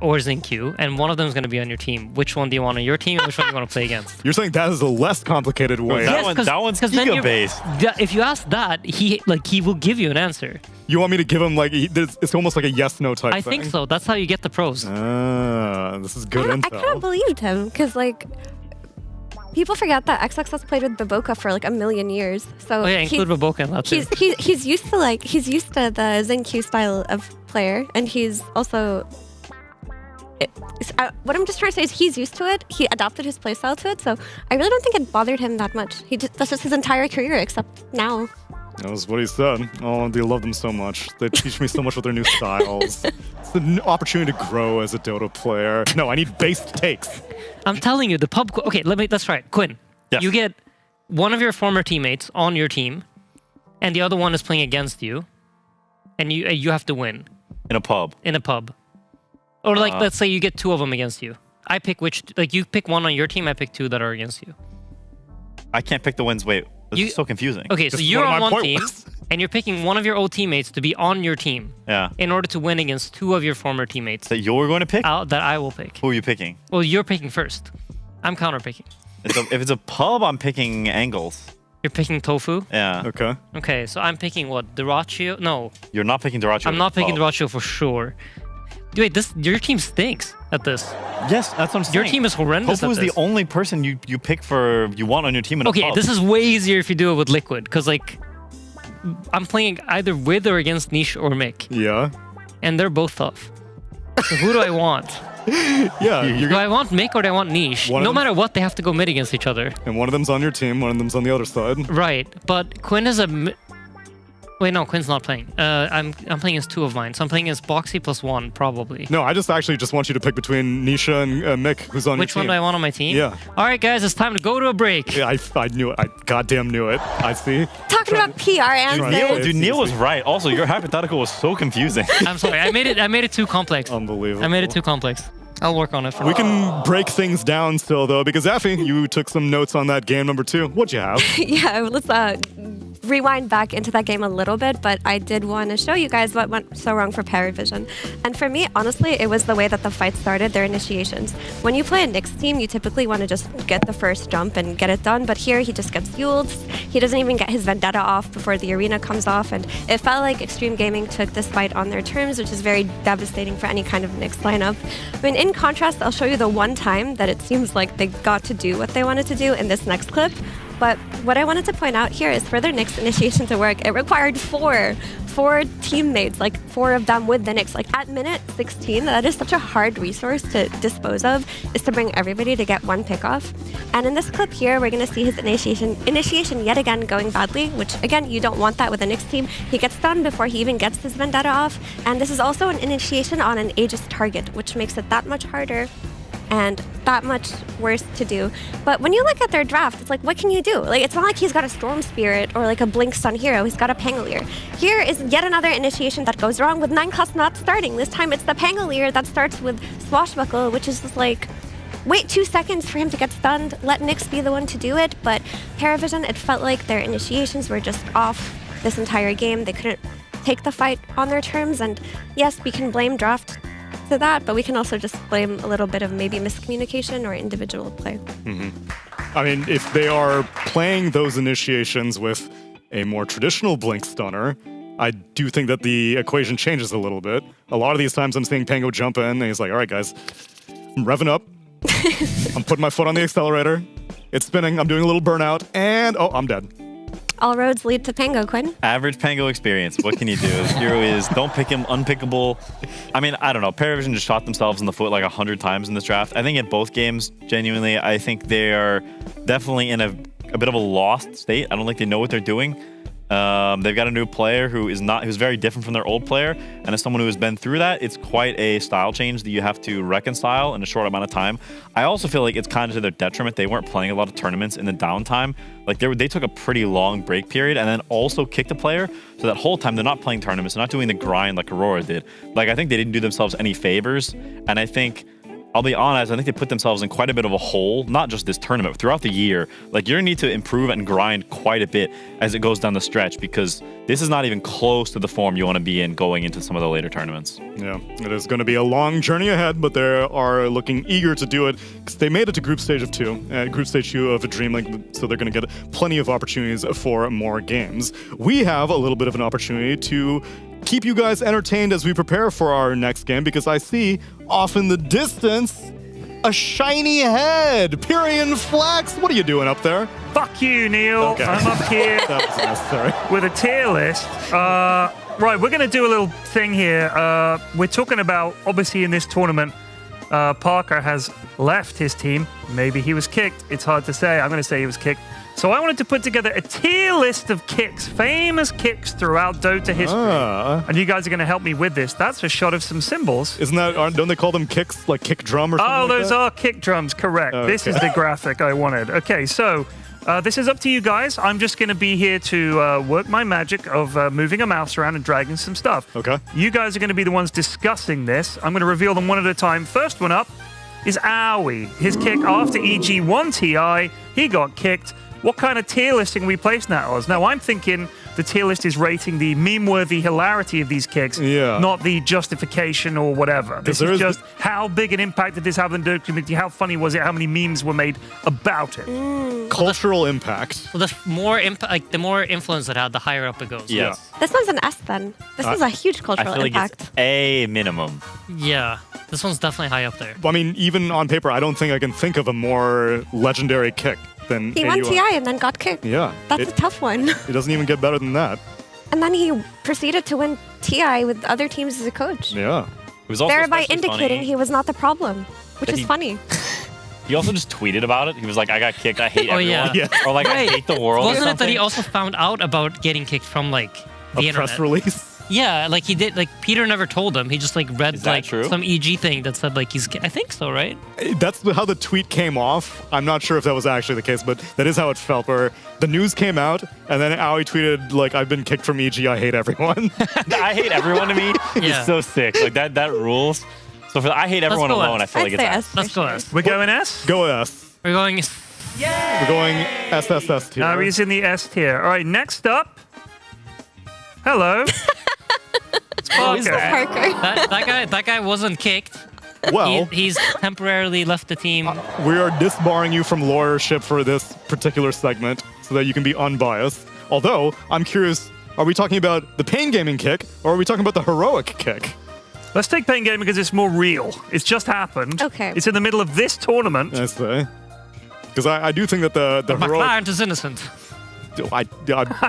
[SPEAKER 12] or Xingqiu, and one of them is going to be on your team. Which one do you want on your team, and which one do you want to play against?
[SPEAKER 5] You're saying that is a less complicated way.
[SPEAKER 9] That one's ego-based.
[SPEAKER 12] If you ask that, he will give you an answer.
[SPEAKER 5] You want me to give him it's almost like a yes/no type thing?
[SPEAKER 12] I think so. That's how you get the pros.
[SPEAKER 5] This is good intel.
[SPEAKER 20] I kind of believed him because people forget that XXS played with Baboka for like a million years. So
[SPEAKER 12] include Baboka in that too.
[SPEAKER 20] He's used to the Xingqiu style of player, and he's also. What I'm just trying to say is he's used to it. He adapted his playstyle to it, so I really don't think it bothered him that much. That's just his entire career, except now.
[SPEAKER 5] That was what he said. Oh, they love them so much. They teach me so much with their new styles. It's an opportunity to grow as a Dota player. No, I need based takes.
[SPEAKER 12] I'm telling you, the pub... Okay, let's try it. Quinn,
[SPEAKER 9] yes.
[SPEAKER 12] You get one of your former teammates on your team, and the other one is playing against you, and you have to win.
[SPEAKER 9] In a pub.
[SPEAKER 12] In a pub. Or like, let's say you get 2 of them against you. I pick you pick 1 on your team, I pick 2 that are against you.
[SPEAKER 9] I can't pick the wins. Wait, this is so confusing.
[SPEAKER 12] Okay, so you're on one team, and you're picking one of your old teammates to be on your team.
[SPEAKER 9] Yeah.
[SPEAKER 12] In order to win against 2 of your former teammates.
[SPEAKER 9] That you're going to pick?
[SPEAKER 12] That I will pick.
[SPEAKER 9] Who are you picking?
[SPEAKER 12] Well, you're picking first. I'm counter picking.
[SPEAKER 9] If it's a pub, I'm picking Angles.
[SPEAKER 12] You're picking Tofu?
[SPEAKER 9] Yeah.
[SPEAKER 5] Okay.
[SPEAKER 12] Okay, so I'm picking what? Dyrachio? No.
[SPEAKER 9] You're not picking Dyrachio.
[SPEAKER 12] I'm not picking Dyrachio for sure. Wait, your team stinks at this.
[SPEAKER 9] Yes, that's what I'm saying.
[SPEAKER 12] Your team is horrendous
[SPEAKER 9] Tofu is the only person you want on your team in a pub.
[SPEAKER 12] This is way easier if you do it with Liquid, because like I'm playing either with or against Niche or Mick.
[SPEAKER 5] Yeah.
[SPEAKER 12] And they're both tough. So who do I want?
[SPEAKER 5] Yeah.
[SPEAKER 12] Do I want Mick or do I want Niche? No matter what, they have to go mid against each other.
[SPEAKER 5] And one of them's on your team, one of them's on the other side.
[SPEAKER 12] Right, but Quinn is Wait, no, Quinn's not playing. I'm playing as 2 of mine, so I'm playing as Boxy +1, probably.
[SPEAKER 5] No, I just want you to pick between Nisha and Mick, who's on your team.
[SPEAKER 12] Which one do I want on my team?
[SPEAKER 5] Yeah.
[SPEAKER 12] All right, guys, it's time to go to a break.
[SPEAKER 5] Yeah, I knew it. I goddamn knew it. I see.
[SPEAKER 20] Talking about PR answers.
[SPEAKER 9] Dude, Neil was right. Also, your hypothetical was so confusing.
[SPEAKER 12] I'm sorry. I made it too complex.
[SPEAKER 5] Unbelievable.
[SPEAKER 12] I made it too complex. I'll work on it.
[SPEAKER 5] We can break things down still, though, because Effie, you took some notes on that game number 2. What'd you have?
[SPEAKER 20] Yeah, let's rewind back into that game a little bit, but I did want to show you guys what went so wrong for PARIVISION. And for me, honestly, it was the way that the fight started, their initiations. When you play a Nyx team, you typically want to just get the first jump and get it done, but here he just gets fueled. He doesn't even get his Vendetta off before the arena comes off, and it felt like Xtreme Gaming took this fight on their terms, which is very devastating for any kind of Nyx lineup. I mean, in contrast, I'll show you the one time that it seems like they got to do what they wanted to do in this next clip. But what I wanted to point out here is for their Nyx initiation to work, it required four teammates, like 4 of them with the Nyx. Like at minute 16, that is such a hard resource to dispose of, is to bring everybody to get 1 pick off. And in this clip here, we're going to see his initiation yet again going badly, which again, you don't want that with a Nyx team. He gets stunned before he even gets his Vendetta off. And this is also an initiation on an Aegis target, which makes it that much harder and that much worse to do. But when you look at their draft, it's like, what can you do? Like, it's not like he's got a Storm Spirit or like a Blink Stun hero. He's got a Pangolier. Here is yet another initiation that goes wrong with 9-cost not starting. This time it's the Pangolier that starts with Swashbuckle, which is just like, wait 2 seconds for him to get stunned. Let Nyx be the one to do it. But PARIVISION, it felt like their initiations were just off this entire game. They couldn't take the fight on their terms. And yes, we can blame draft to that, but we can also just blame a little bit of maybe miscommunication or individual play.
[SPEAKER 5] Mm-hmm. I mean, if they are playing those initiations with a more traditional Blink Stunner, I do think that the equation changes a little bit. A lot of these times I'm seeing Pango jump in, and he's like, all right, guys, I'm revving up. I'm putting my foot on the accelerator. It's spinning. I'm doing a little burnout, and oh, I'm dead.
[SPEAKER 20] All roads lead to Pango, Quinn.
[SPEAKER 9] Average Pango experience. What can you do? His hero is don't pick him, unpickable. I mean, I don't know. PARIVISION just shot themselves in the foot like 100 times in this draft. I think in both games, genuinely, I think they are definitely in a bit of a lost state. I don't think they know what they're doing. They've got a new player who's very different from their old player, and as someone who has been through that, it's quite a style change that you have to reconcile in a short amount of time. I also feel like it's kind of to their detriment. They weren't playing a lot of tournaments in the downtime. Like they took a pretty long break period and then also kicked a player, so that whole time they're not playing tournaments, they're not doing the grind like Aurora did. Like I think they didn't do themselves any favors, and I think, I'll be honest, I think they put themselves in quite a bit of a hole, not just this tournament, but throughout the year. Like, you're going to need to improve and grind quite a bit as it goes down the stretch, because this is not even close to the form you want to be in going into some of the later tournaments.
[SPEAKER 5] Yeah, it is going to be a long journey ahead, but they are looking eager to do it, because they made it to Group Stage of 2, Group Stage 2 of DreamLeague, so they're going to get plenty of opportunities for more games. We have a little bit of an opportunity to keep you guys entertained as we prepare for our next game, because I see off in the distance a shiny head. Pyrian Flax, what are you doing up there?
[SPEAKER 11] Fuck you, Neil. Okay. I'm up here
[SPEAKER 5] that was necessary.
[SPEAKER 11] With a tier list. Right, we're going to do a little thing here. We're talking about, obviously in this tournament, Parker has left his team. Maybe he was kicked. It's hard to say. I'm going to say he was kicked. So I wanted to put together a tier list of kicks, famous kicks throughout Dota history. And you guys are going to help me with this. That's a shot of some symbols.
[SPEAKER 5] Isn't that, don't they call them kicks, like kick drum or something?
[SPEAKER 11] Oh,
[SPEAKER 5] like
[SPEAKER 11] those
[SPEAKER 5] that?
[SPEAKER 11] are kick drums, correct.
[SPEAKER 5] Okay.
[SPEAKER 11] This is the graphic I wanted. Okay, so This is up to you guys. I'm just going to be here to work my magic of moving a mouse around and dragging some stuff.
[SPEAKER 5] Okay.
[SPEAKER 11] You guys are going to be the ones discussing this. I'm going to reveal them one at a time. First one up is Owie. His kick after EG1 TI. He got kicked. What kind of tier listing are we placing that as? Now, I'm thinking the tier list is rating the meme-worthy hilarity of these kicks, not the justification or whatever. This is just how big an impact did this have on the community, how funny was it, how many memes were made about it.
[SPEAKER 5] Cultural impact.
[SPEAKER 12] Well, the more influence it had, the higher up it goes.
[SPEAKER 9] Yes.
[SPEAKER 20] This one's an S then. This is a huge
[SPEAKER 9] I
[SPEAKER 20] cultural
[SPEAKER 9] feel like
[SPEAKER 20] impact.
[SPEAKER 9] it's a minimum.
[SPEAKER 12] Yeah, this one's definitely high up there.
[SPEAKER 5] I mean, even on paper, I don't think I can think of a more legendary kick than
[SPEAKER 20] He won
[SPEAKER 5] AUI.
[SPEAKER 20] TI and then got kicked.
[SPEAKER 5] Yeah.
[SPEAKER 20] That's a tough one.
[SPEAKER 5] It doesn't even get better than that.
[SPEAKER 20] And then he proceeded to win TI with other teams as a coach.
[SPEAKER 5] Yeah.
[SPEAKER 9] It was also
[SPEAKER 20] Thereby
[SPEAKER 9] especially
[SPEAKER 20] indicating
[SPEAKER 9] funny
[SPEAKER 20] he was not the problem, which
[SPEAKER 9] that
[SPEAKER 20] is
[SPEAKER 9] he-
[SPEAKER 20] funny.
[SPEAKER 9] He also just tweeted about it. He was like, I got kicked. I hate
[SPEAKER 12] Oh,
[SPEAKER 9] everyone.
[SPEAKER 12] yeah.
[SPEAKER 9] Or like, I hate the world. or
[SPEAKER 12] Wasn't it that he
[SPEAKER 9] something.
[SPEAKER 12] also found out about getting kicked from like the internet?
[SPEAKER 5] Press release?
[SPEAKER 12] Yeah, like he did. Like Peter never told him. He just like read
[SPEAKER 5] Is that
[SPEAKER 12] like
[SPEAKER 5] true?
[SPEAKER 12] some EG thing that said like he's. I think so, right?
[SPEAKER 5] That's how the tweet came off. I'm not sure if that was actually the case, but that is how it felt, where the news came out, and then Owie tweeted, like, I've been kicked from EG, I hate everyone.
[SPEAKER 9] I hate everyone to me
[SPEAKER 12] Yeah.
[SPEAKER 9] is so sick. Like that rules. So for I hate everyone
[SPEAKER 12] go
[SPEAKER 9] alone,
[SPEAKER 12] S.
[SPEAKER 9] I feel like it's S.
[SPEAKER 12] Let's go S.
[SPEAKER 11] We're going S?
[SPEAKER 5] Go S.
[SPEAKER 12] We're going.
[SPEAKER 5] We're going SSS tier.
[SPEAKER 11] Now he's in the S tier. All right, next up. Hello. It's Parker.
[SPEAKER 12] That guy wasn't kicked.
[SPEAKER 5] Well,
[SPEAKER 12] he's temporarily left the team.
[SPEAKER 5] We are disbarring you from lawyership for this particular segment so that you can be unbiased. Although, I'm curious, are we talking about the pain gaming kick, or are we talking about the heroic kick?
[SPEAKER 11] Let's take pain gaming because it's more real. It's just happened.
[SPEAKER 20] Okay.
[SPEAKER 11] It's in the middle of this tournament.
[SPEAKER 5] I say. Because I do think that the
[SPEAKER 12] My
[SPEAKER 5] heroic...
[SPEAKER 12] client is innocent.
[SPEAKER 11] I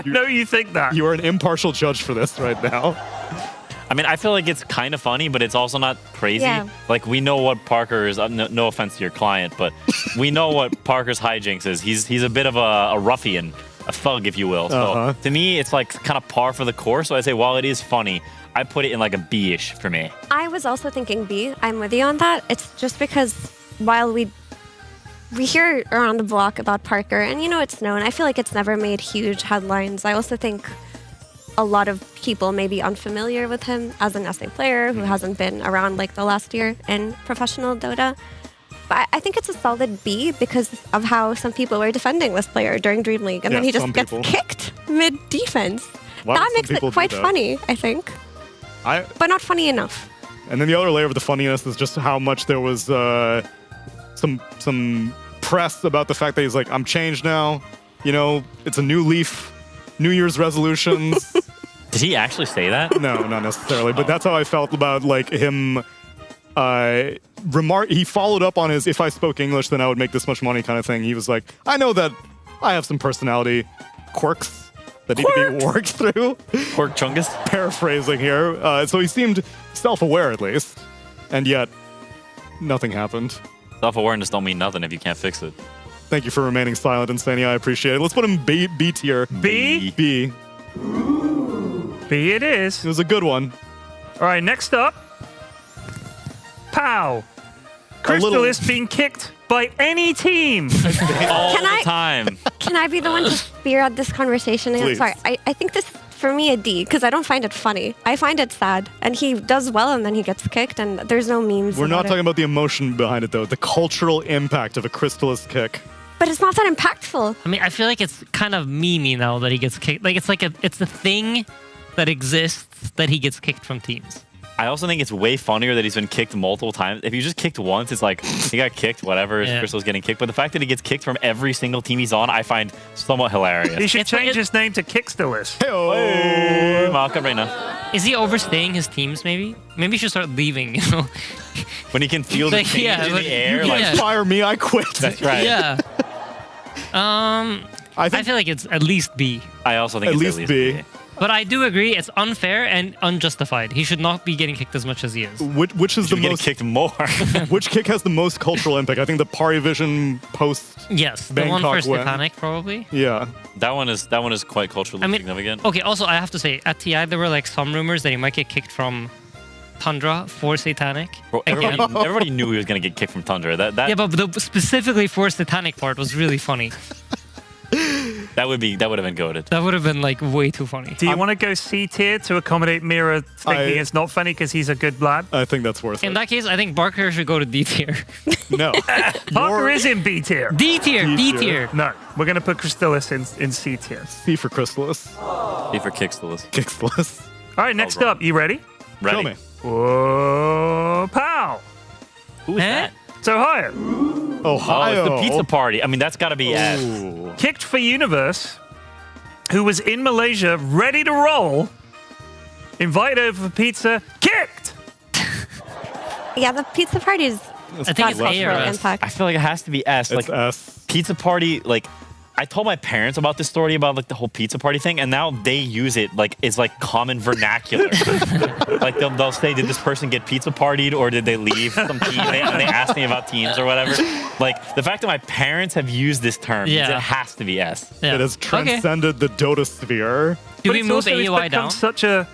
[SPEAKER 11] know you think that.
[SPEAKER 5] You are an impartial judge for this right now.
[SPEAKER 9] I mean, I feel like it's kind of funny, but it's also not crazy.
[SPEAKER 20] Yeah.
[SPEAKER 9] Like, we know what Parker is. No offense to your client, but we know what Parker's hijinks is. He's a bit of a ruffian, a thug, if you will. So to me, it's like kind of par for the course. So I say, while it is funny, I put it in like a B-ish for me.
[SPEAKER 20] I was also thinking B. I'm with you on that. It's just because while we hear around the block about Parker, and you know it's known, I feel like it's never made huge headlines. I also think a lot of people may be unfamiliar with him as an SA player who hasn't been around like the last year in professional Dota. But I think it's a solid B because of how some people were defending this player during DreamLeague, and then he just gets kicked mid-defense.
[SPEAKER 5] Why
[SPEAKER 20] That
[SPEAKER 5] would some
[SPEAKER 20] makes
[SPEAKER 5] people
[SPEAKER 20] it
[SPEAKER 5] do
[SPEAKER 20] quite
[SPEAKER 5] that?
[SPEAKER 20] funny, I think. But not funny enough.
[SPEAKER 5] And then the other layer of the funniness is just how much there was some press about the fact that he's like, I'm changed now. You know, it's a new leaf, New Year's resolutions.
[SPEAKER 9] Did he actually say that?
[SPEAKER 5] No, not necessarily. But that's how I felt about like him. He followed up on his "if I spoke English, then I would make this much money" kind of thing. He was like, I know that I have some personality quirks that need to be worked through.
[SPEAKER 9] Quirk chungus.
[SPEAKER 5] Paraphrasing here. So he seemed self-aware at least, and yet nothing happened.
[SPEAKER 9] Self-awareness don't mean nothing if you can't fix it.
[SPEAKER 5] Thank you for remaining silent, Insania. I appreciate it. Let's put him B tier.
[SPEAKER 11] B?
[SPEAKER 5] B.
[SPEAKER 11] B it is.
[SPEAKER 5] It was a good one.
[SPEAKER 11] All right, next up. Pow. Crystalis being kicked by any team.
[SPEAKER 9] All
[SPEAKER 20] Can
[SPEAKER 9] the
[SPEAKER 20] I-
[SPEAKER 9] time.
[SPEAKER 20] Can I be the one to spearhead this conversation?
[SPEAKER 5] Please.
[SPEAKER 20] Sorry, I think this, for me, a D, because I don't find it funny. I find it sad. And he does well, and then he gets kicked, and there's no memes
[SPEAKER 5] We're not
[SPEAKER 20] about
[SPEAKER 5] talking
[SPEAKER 20] it.
[SPEAKER 5] about the emotion behind it, though. The cultural impact of a Crystalis kick.
[SPEAKER 20] But it's not that impactful.
[SPEAKER 12] I mean, I feel like it's kind of memey now that he gets kicked. Like it's a thing that exists that he gets kicked from teams.
[SPEAKER 9] I also think it's way funnier that he's been kicked multiple times. If you just kicked once, it's like he got kicked, whatever.
[SPEAKER 12] Yeah.
[SPEAKER 9] Crystal's getting kicked. But the fact that he gets kicked from every single team he's on, I find somewhat hilarious.
[SPEAKER 11] He should change his name to Kickstalis.
[SPEAKER 9] Hey, mock up right now.
[SPEAKER 12] Is he overstaying his teams? Maybe he should start leaving. You know,
[SPEAKER 9] When he can feel the
[SPEAKER 12] Like,
[SPEAKER 9] change
[SPEAKER 12] yeah,
[SPEAKER 9] in
[SPEAKER 12] but
[SPEAKER 9] the air.
[SPEAKER 12] you
[SPEAKER 9] Like,
[SPEAKER 12] can't-
[SPEAKER 5] Fire me, I quit.
[SPEAKER 9] that's right.
[SPEAKER 12] yeah. I feel like it's at least B.
[SPEAKER 9] I also think
[SPEAKER 5] At
[SPEAKER 9] it's
[SPEAKER 5] least B.
[SPEAKER 12] But I do agree it's unfair and unjustified. He should not be getting kicked as much as he is.
[SPEAKER 5] Which is the
[SPEAKER 9] Getting
[SPEAKER 5] most
[SPEAKER 9] kicked more.
[SPEAKER 5] Which kick has the most cultural impact? I think the PARIVISION post.
[SPEAKER 12] Yes, the
[SPEAKER 5] Bangkok
[SPEAKER 12] one for
[SPEAKER 5] win.
[SPEAKER 12] Titanic probably.
[SPEAKER 5] Yeah.
[SPEAKER 9] that one is quite culturally
[SPEAKER 12] I mean,
[SPEAKER 9] significant.
[SPEAKER 12] okay, also I have to say, at TI there were like some rumors that he might get kicked from Tundra for Satanic.
[SPEAKER 9] Bro,
[SPEAKER 12] Again.
[SPEAKER 9] everybody knew he was gonna get kicked from Tundra. That
[SPEAKER 12] Yeah, but the specifically for Satanic part was really funny.
[SPEAKER 9] That would have been goated.
[SPEAKER 12] That would have been like way too funny.
[SPEAKER 11] Do you want to go C tier to accommodate Mira thinking it's not funny because he's a good lad?
[SPEAKER 5] I think that's worth it.
[SPEAKER 12] In that case, I think Barker should go to D tier.
[SPEAKER 5] No.
[SPEAKER 11] Parker is in B tier.
[SPEAKER 12] D tier.
[SPEAKER 11] No, we're going to put Crystalis in C tier.
[SPEAKER 5] C for Crystalis.
[SPEAKER 9] C for Kickstalis.
[SPEAKER 5] Kickstalis.
[SPEAKER 11] All right, next up. You ready?
[SPEAKER 9] Ready.
[SPEAKER 5] Show me.
[SPEAKER 11] Whoa, pow.
[SPEAKER 9] Who is that?
[SPEAKER 11] It's Ohio.
[SPEAKER 5] Ohio.
[SPEAKER 9] Oh, it's the pizza party. I mean, that's got to be S.
[SPEAKER 11] Kicked for Universe, who was in Malaysia ready to roll, invited over for pizza, kicked.
[SPEAKER 20] Yeah, the pizza parties.
[SPEAKER 12] I think it's A or S.
[SPEAKER 20] Impact.
[SPEAKER 9] I feel like it has to be S.
[SPEAKER 5] It's
[SPEAKER 9] Like
[SPEAKER 5] S.
[SPEAKER 9] pizza party, like I told my parents about this story about like the whole pizza party thing, and now they use it like it's like common vernacular. Like they'll say, did this person get pizza partied or did they leave some team? They ask me about teams or whatever. Like the fact that my parents have used this term means it has to be S.
[SPEAKER 5] It has transcended the Dota sphere.
[SPEAKER 12] Do
[SPEAKER 11] But
[SPEAKER 12] we
[SPEAKER 11] it's
[SPEAKER 12] move
[SPEAKER 11] also- it's
[SPEAKER 12] AUI
[SPEAKER 11] become
[SPEAKER 12] down?
[SPEAKER 11] Such a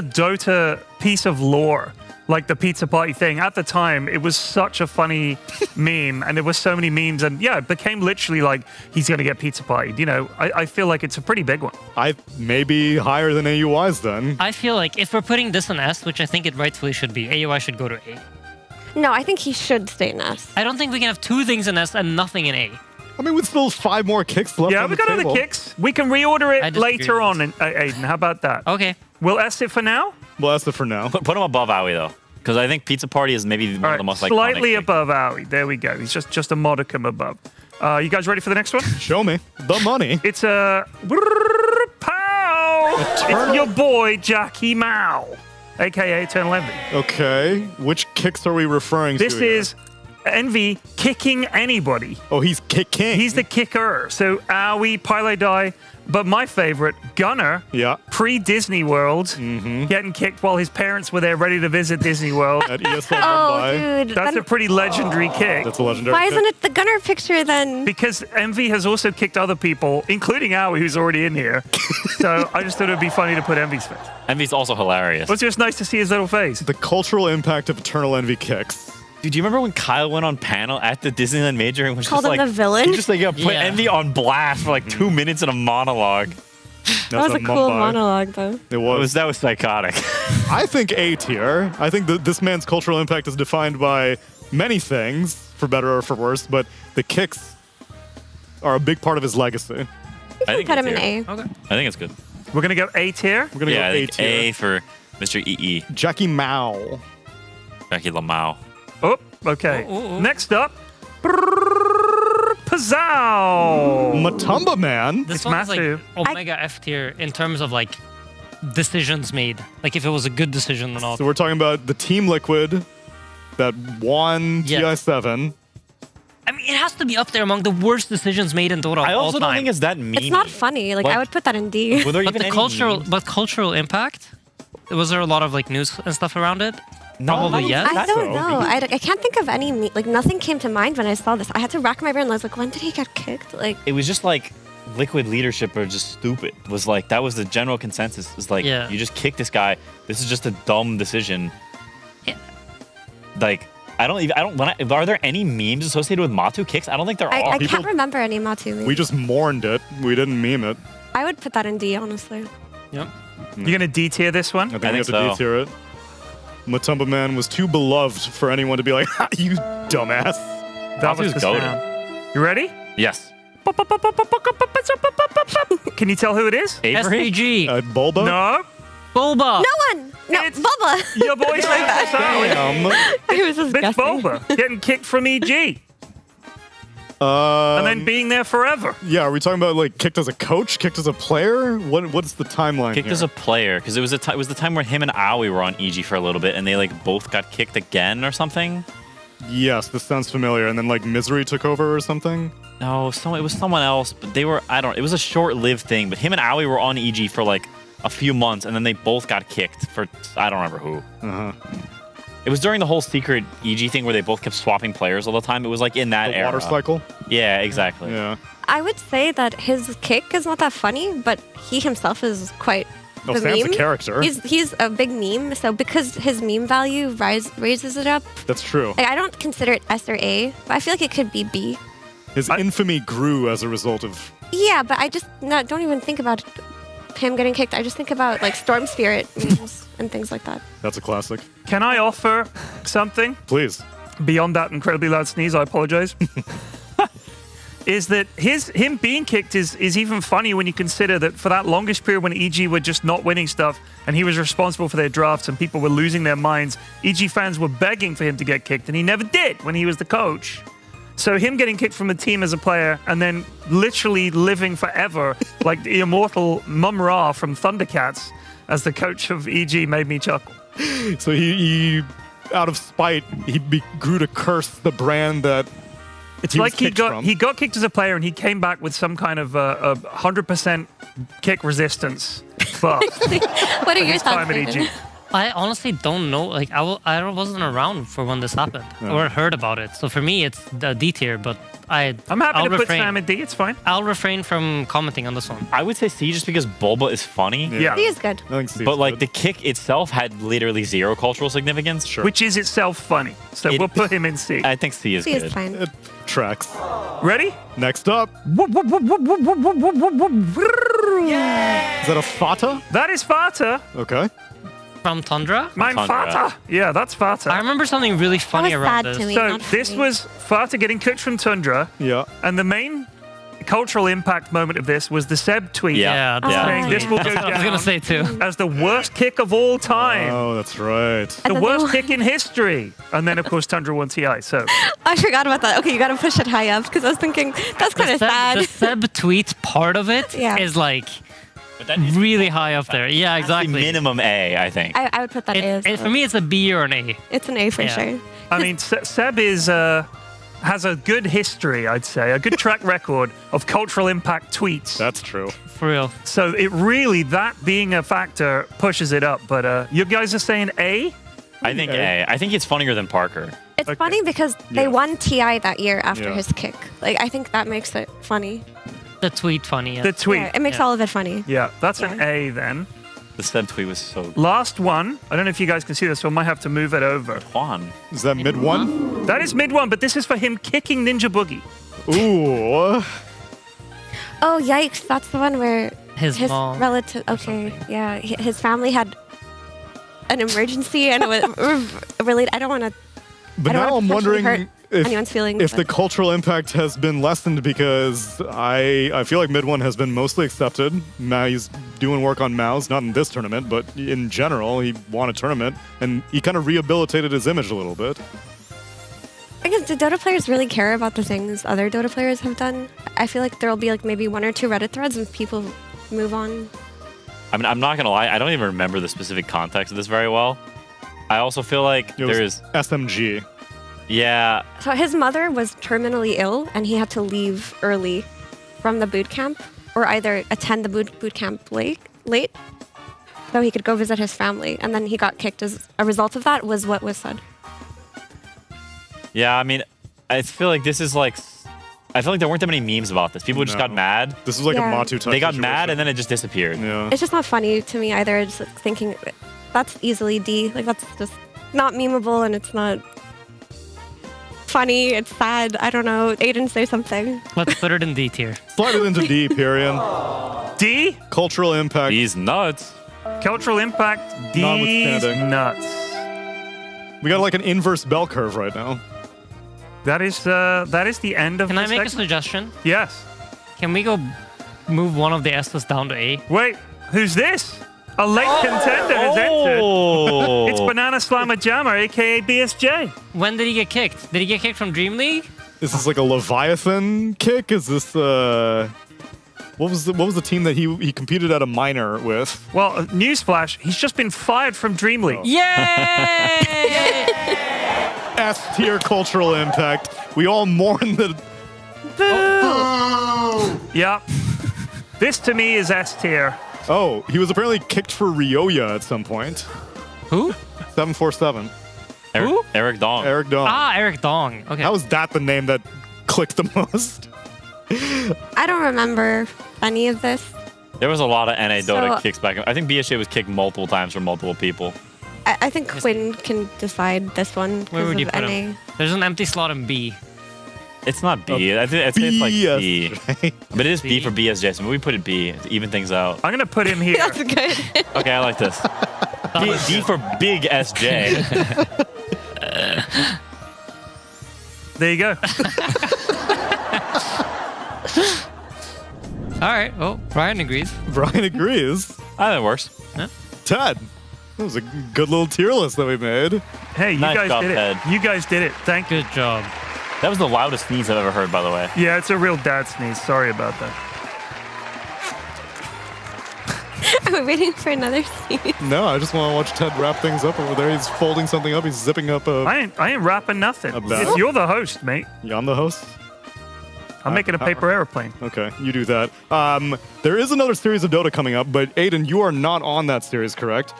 [SPEAKER 11] Dota piece of lore, like the pizza party thing. At the time, it was such a funny meme, and there were so many memes, and yeah, it became literally like he's gonna get pizza partied. You know, I feel like it's a pretty big one.
[SPEAKER 5] I maybe higher than AUI's then.
[SPEAKER 12] I feel like if we're putting this in S, which I think it rightfully should be, AUI should go to A.
[SPEAKER 20] No, I think he should stay in S.
[SPEAKER 12] I don't think we can have two things in S and nothing in A.
[SPEAKER 5] I mean, with still 5 more kicks left
[SPEAKER 11] Yeah,
[SPEAKER 5] on
[SPEAKER 11] we
[SPEAKER 5] the
[SPEAKER 11] got
[SPEAKER 5] table.
[SPEAKER 11] other kicks. We can reorder
[SPEAKER 12] I
[SPEAKER 11] it
[SPEAKER 12] disagree
[SPEAKER 11] later
[SPEAKER 12] with
[SPEAKER 11] on, Aiden. How about that?
[SPEAKER 12] Okay.
[SPEAKER 11] We'll S it for now.
[SPEAKER 5] Well, that's it for now.
[SPEAKER 9] Put him above Aoi though, because I think pizza party is maybe one
[SPEAKER 11] All
[SPEAKER 9] of
[SPEAKER 11] right,
[SPEAKER 9] the most
[SPEAKER 11] slightly
[SPEAKER 9] iconic.
[SPEAKER 11] above Aoi. There we go. He's just a modicum above. You guys ready for the next one?
[SPEAKER 5] Show me the money.
[SPEAKER 11] It's a pow. It's your boy Jackie Mao, aka Eternal Envy.
[SPEAKER 5] Okay, which kicks are we referring
[SPEAKER 11] This
[SPEAKER 5] to? here?
[SPEAKER 11] is Envy kicking anybody.
[SPEAKER 5] Oh, he's kicking.
[SPEAKER 11] He's the kicker. So Aoi, Pile Die, but my favorite, Gunner,
[SPEAKER 5] Yeah.
[SPEAKER 11] pre-Disney World, getting kicked while his parents were there ready to visit Disney World.
[SPEAKER 5] At ESL
[SPEAKER 20] Oh,
[SPEAKER 5] Mumbai.
[SPEAKER 20] dude.
[SPEAKER 11] That's a pretty legendary kick.
[SPEAKER 5] That's a legendary
[SPEAKER 20] Why
[SPEAKER 5] kick.
[SPEAKER 20] isn't it the Gunner picture then?
[SPEAKER 11] Because Envy has also kicked other people, including Aoi, who's already in here. So I just thought it would be funny to put Envy's face.
[SPEAKER 9] Envy's also hilarious.
[SPEAKER 11] It was just nice to see his little face.
[SPEAKER 5] The cultural impact of Eternal Envy kicks.
[SPEAKER 9] Dude, do you remember when Kyle went on panel at the Disneyland Major and was
[SPEAKER 20] Called
[SPEAKER 9] just
[SPEAKER 20] him
[SPEAKER 9] like
[SPEAKER 20] the villain?
[SPEAKER 9] He just like put
[SPEAKER 12] Yeah.
[SPEAKER 9] Envy on blast for like 2 minutes in a monologue.
[SPEAKER 20] That was a cool monologue, though.
[SPEAKER 5] It was.
[SPEAKER 9] That was psychotic.
[SPEAKER 5] I think A tier. I think that this man's cultural impact is defined by many things, for better or for worse, but the kicks are a big part of his legacy.
[SPEAKER 20] You can put him in A.
[SPEAKER 12] Okay.
[SPEAKER 9] I think it's good.
[SPEAKER 11] We're going to go A tier.
[SPEAKER 5] We're gonna
[SPEAKER 9] Yeah, I
[SPEAKER 5] go A
[SPEAKER 9] think
[SPEAKER 5] tier.
[SPEAKER 9] A for Mr. EE.
[SPEAKER 5] Jackie Mao.
[SPEAKER 9] Jackie Lamau.
[SPEAKER 11] Oh, okay.
[SPEAKER 12] Oh.
[SPEAKER 11] Next up, Pazzow.
[SPEAKER 5] Matumba Man.
[SPEAKER 12] This
[SPEAKER 11] It's
[SPEAKER 12] one's
[SPEAKER 11] massive.
[SPEAKER 12] like Omega F tier in terms of like decisions made. Like if it was a good decision or not.
[SPEAKER 5] So we're talking about the Team Liquid that won
[SPEAKER 12] Yeah.
[SPEAKER 5] TI7.
[SPEAKER 12] I mean, it has to be up there among the worst decisions made in Dota of
[SPEAKER 9] I
[SPEAKER 12] all
[SPEAKER 9] also
[SPEAKER 12] time.
[SPEAKER 9] don't think it's that mean.
[SPEAKER 20] It's not funny. Like, I would put that in D.
[SPEAKER 9] Were there
[SPEAKER 12] But
[SPEAKER 9] even
[SPEAKER 12] the
[SPEAKER 9] any
[SPEAKER 12] cultural impact. Was there a lot of like news and stuff around it?
[SPEAKER 9] No,
[SPEAKER 12] Probably
[SPEAKER 9] not
[SPEAKER 12] yes.
[SPEAKER 20] I don't know. I can't think of any. Like, nothing came to mind when I saw this. I had to rack my brain. I was like, when did he get kicked? Like,
[SPEAKER 9] It was just like Liquid leadership are just stupid. Was like that was the general consensus. It's like
[SPEAKER 12] Yeah.
[SPEAKER 9] you just kick this guy. This is just a dumb decision.
[SPEAKER 12] Yeah.
[SPEAKER 9] Like are there any memes associated with Matu kicks? I don't think there are.
[SPEAKER 20] I can't remember any Matu memes.
[SPEAKER 5] We just mourned it. We didn't meme it.
[SPEAKER 20] I would put that in D, honestly.
[SPEAKER 12] Yep.
[SPEAKER 11] You're going to D tier this one?
[SPEAKER 5] I think we have to D-tier it. Matumba Man was too beloved for anyone to be like, ha, you dumbass.
[SPEAKER 11] That was
[SPEAKER 9] Matu's
[SPEAKER 11] the
[SPEAKER 9] goated.
[SPEAKER 11] sound. You ready?
[SPEAKER 9] Yes.
[SPEAKER 11] Can you tell who it is?
[SPEAKER 9] Avery?
[SPEAKER 12] SPG.
[SPEAKER 5] Bulba?
[SPEAKER 11] No.
[SPEAKER 12] Bulba.
[SPEAKER 20] No one! No, Bubba!
[SPEAKER 11] Your boy's
[SPEAKER 20] It was just
[SPEAKER 11] Bitch
[SPEAKER 20] guessing.
[SPEAKER 11] Bulba getting kicked from EG. And then being there forever.
[SPEAKER 5] Yeah, are we talking about like kicked as a coach, kicked as a player? What's the timeline
[SPEAKER 9] Kicked
[SPEAKER 5] here?
[SPEAKER 9] as a player because it was the time where him and Aoi were on EG for a little bit and they like both got kicked again or something.
[SPEAKER 5] Yes, this sounds familiar. And then like Misery took over or something?
[SPEAKER 9] No, it was someone else, but they were it was a short-lived thing. But him and Aoi were on EG for like a few months and then they both got kicked for I don't remember who. It was during the whole secret EG thing where they both kept swapping players all the time. It was like in that
[SPEAKER 5] The
[SPEAKER 9] era.
[SPEAKER 5] water cycle?
[SPEAKER 9] Yeah, exactly.
[SPEAKER 5] Yeah.
[SPEAKER 20] I would say that his kick is not that funny, but he himself is quite
[SPEAKER 5] Oh,
[SPEAKER 20] the
[SPEAKER 5] Sam's a
[SPEAKER 20] meme.
[SPEAKER 5] character.
[SPEAKER 20] He's a big meme, so because his meme value raises it up,
[SPEAKER 5] That's true.
[SPEAKER 20] like, I don't consider it S or A, but I feel like it could be B.
[SPEAKER 5] His infamy grew as a result of
[SPEAKER 20] Yeah, but I just don't even think about him getting kicked. I just think about like Storm Spirit memes and things like that.
[SPEAKER 5] That's a classic.
[SPEAKER 11] Can I offer something?
[SPEAKER 5] Please.
[SPEAKER 11] Beyond that incredibly loud sneeze, I apologize. Is that him being kicked is even funny when you consider that for that longest period when EG were just not winning stuff and he was responsible for their drafts and people were losing their minds, EG fans were begging for him to get kicked and he never did when he was the coach. So him getting kicked from the team as a player and then literally living forever like the immortal Mum Ra from Thundercats as the coach of EG made me chuckle.
[SPEAKER 5] So he out of spite, he grew to curse the brand that
[SPEAKER 11] it's like he got kicked as a player and he came back with some kind of 100% kick resistance buff.
[SPEAKER 20] What are your thoughts,
[SPEAKER 11] EG?
[SPEAKER 12] I honestly don't know. Like I wasn't around for when this happened or heard about it. So for me, it's the D tier. But I'm
[SPEAKER 11] happy to put Sam in D. It's fine.
[SPEAKER 12] I'll refrain from commenting on this one.
[SPEAKER 9] I would say C just because Bulba is funny.
[SPEAKER 11] Yeah.
[SPEAKER 20] C is good.
[SPEAKER 9] But like the kick itself had literally zero cultural significance.
[SPEAKER 5] Sure.
[SPEAKER 11] Which is itself funny. So we'll put him in C.
[SPEAKER 9] I think C is good.
[SPEAKER 20] C is fine.
[SPEAKER 5] It tracks.
[SPEAKER 11] Ready?
[SPEAKER 5] Next up. Is that a Fata?
[SPEAKER 11] That is Fata.
[SPEAKER 5] Okay.
[SPEAKER 12] From Tundra?
[SPEAKER 11] Mein Fata. Yeah, that's Fata.
[SPEAKER 12] I remember something really funny around this.
[SPEAKER 11] So this was Fata getting kicked from Tundra.
[SPEAKER 5] Yeah.
[SPEAKER 11] And the main cultural impact moment of this was the Seb tweet.
[SPEAKER 12] Yeah.
[SPEAKER 11] Saying this will go down
[SPEAKER 12] I was gonna say too.
[SPEAKER 11] as the worst kick of all time.
[SPEAKER 5] Oh, that's right.
[SPEAKER 11] The worst kick in history. And then, of course, Tundra won TI. So
[SPEAKER 20] I forgot about that. Okay, you got to push it high up because I was thinking that's kind of sad.
[SPEAKER 12] The Seb tweet part of it is like really high up there. Yeah, exactly.
[SPEAKER 9] Minimum A, I think.
[SPEAKER 20] I would put that A as well.
[SPEAKER 12] For me, it's a B or an A.
[SPEAKER 20] It's an A for sure.
[SPEAKER 11] I mean, Seb has a good history, I'd say, a good track record of cultural impact tweets.
[SPEAKER 5] That's true.
[SPEAKER 12] For real.
[SPEAKER 11] So it really, that being a factor, pushes it up. But you guys are saying A?
[SPEAKER 9] I think A. I think it's funnier than Parker.
[SPEAKER 20] It's funny because they won TI that year after his kick. Like, I think that makes it funny.
[SPEAKER 12] The tweet funny. Yeah.
[SPEAKER 11] The tweet.
[SPEAKER 20] Yeah, it makes all of it funny.
[SPEAKER 11] Yeah, that's an A then.
[SPEAKER 9] The Seb tweet was so good.
[SPEAKER 11] Last one. I don't know if you guys can see this, so I might have to move it over.
[SPEAKER 9] Juan.
[SPEAKER 5] Is that mid one?
[SPEAKER 11] That is mid one, but this is for him kicking Ninja Boogie.
[SPEAKER 5] Ooh.
[SPEAKER 20] Oh, yikes. That's the one where
[SPEAKER 12] his mom
[SPEAKER 20] relative. Okay, yeah. His family had an emergency and it was related. I don't want to.
[SPEAKER 5] But now I'm wondering
[SPEAKER 20] anyone's feelings.
[SPEAKER 5] If the cultural impact has been lessened because I feel like mid one has been mostly accepted. He's doing work on MOUZ, not in this tournament, but in general, he won a tournament and he kind of rehabilitated his image a little bit.
[SPEAKER 20] I guess, do Dota players really care about the things other Dota players have done? I feel like there'll be like maybe one or two Reddit threads and people move on.
[SPEAKER 9] I mean, I'm not gonna lie, I don't even remember the specific context of this very well. I also feel like there's
[SPEAKER 5] SMG.
[SPEAKER 9] Yeah.
[SPEAKER 20] So his mother was terminally ill and he had to leave early from the boot camp or either attend the boot camp late so he could go visit his family. And then he got kicked as a result of that was what was said.
[SPEAKER 9] Yeah, I mean, I feel like this is like... I feel like there weren't that many memes about this. People just got mad.
[SPEAKER 5] This is like a Matu type
[SPEAKER 9] They got
[SPEAKER 5] situation.
[SPEAKER 9] mad and then it just disappeared.
[SPEAKER 5] Yeah.
[SPEAKER 20] It's just not funny to me either. Just like thinking that's easily D. Like that's just not memeable and it's not funny. It's sad. I don't know. Aiden, say something.
[SPEAKER 12] Let's put it in D tier.
[SPEAKER 5] Slide it into D, period.
[SPEAKER 11] D?
[SPEAKER 5] Cultural impact.
[SPEAKER 9] D's nuts.
[SPEAKER 11] Cultural impact, D's
[SPEAKER 5] Notwithstanding.
[SPEAKER 11] nuts.
[SPEAKER 5] We got like an inverse bell curve right now.
[SPEAKER 11] That is the end of
[SPEAKER 12] Can
[SPEAKER 11] the
[SPEAKER 12] I make a
[SPEAKER 11] segment.
[SPEAKER 12] suggestion?
[SPEAKER 11] Yes.
[SPEAKER 12] Can we go move one of the S's down to A?
[SPEAKER 11] Wait, who's this? A late contender has entered. It's Banana Slammer Jammer, aka BSJ.
[SPEAKER 12] When did he get kicked? Did he get kicked from DreamLeague?
[SPEAKER 5] Is this like a Leviathan kick? Is this what was the team that he competed at a minor with?
[SPEAKER 11] Well, newsflash, he's just been fired from DreamLeague.
[SPEAKER 12] Yay!
[SPEAKER 5] S tier cultural impact. We all mourn the.
[SPEAKER 11] Yeah. This to me is S tier.
[SPEAKER 5] Oh, he was apparently kicked for Ryoya at some point.
[SPEAKER 12] Who?
[SPEAKER 5] 747.
[SPEAKER 12] Who?
[SPEAKER 9] Eric Dong.
[SPEAKER 5] Eric Dong.
[SPEAKER 12] Ah, Eric Dong. Okay.
[SPEAKER 5] How is that the name that clicked the most?
[SPEAKER 20] I don't remember any of this.
[SPEAKER 9] There was a lot of NA Dota
[SPEAKER 20] So-
[SPEAKER 9] kicks back. I think BSJ was kicked multiple times from multiple people.
[SPEAKER 20] I think Quinn can decide this one
[SPEAKER 12] Where
[SPEAKER 20] because
[SPEAKER 12] would you
[SPEAKER 20] of
[SPEAKER 12] put
[SPEAKER 20] NA.
[SPEAKER 12] him? There's an empty slot in B.
[SPEAKER 9] It's not B. I'd say it's like B. But it is B for BSJ, so we put it B to even things out.
[SPEAKER 11] I'm going to put him here.
[SPEAKER 20] That's good.
[SPEAKER 9] Okay, I like this. D for big SJ.
[SPEAKER 11] There you go.
[SPEAKER 12] All right. Well, Brian agrees.
[SPEAKER 5] Brian agrees.
[SPEAKER 9] I think it works.
[SPEAKER 12] Yeah.
[SPEAKER 5] Ted, that was a good little tier list that we made.
[SPEAKER 11] Hey, you
[SPEAKER 9] Nice
[SPEAKER 11] guys
[SPEAKER 9] job,
[SPEAKER 11] did it.
[SPEAKER 9] Ted.
[SPEAKER 11] You guys did it. Thank you.
[SPEAKER 12] Good job.
[SPEAKER 9] That was the loudest sneeze I've ever heard, by the way.
[SPEAKER 11] Yeah, it's a real dad sneeze. Sorry about that.
[SPEAKER 20] Are we waiting for another scene?
[SPEAKER 5] No, I just want to watch Ted wrap things up over there. He's folding something up. He's zipping up a...
[SPEAKER 11] I ain't rapping nothing.
[SPEAKER 5] bag.
[SPEAKER 11] You're the host, mate.
[SPEAKER 5] I'm the host?
[SPEAKER 11] I'm making a paper airplane.
[SPEAKER 5] Okay, you do that. There is another series of Dota coming up, but Aiden, you are not on that series, correct?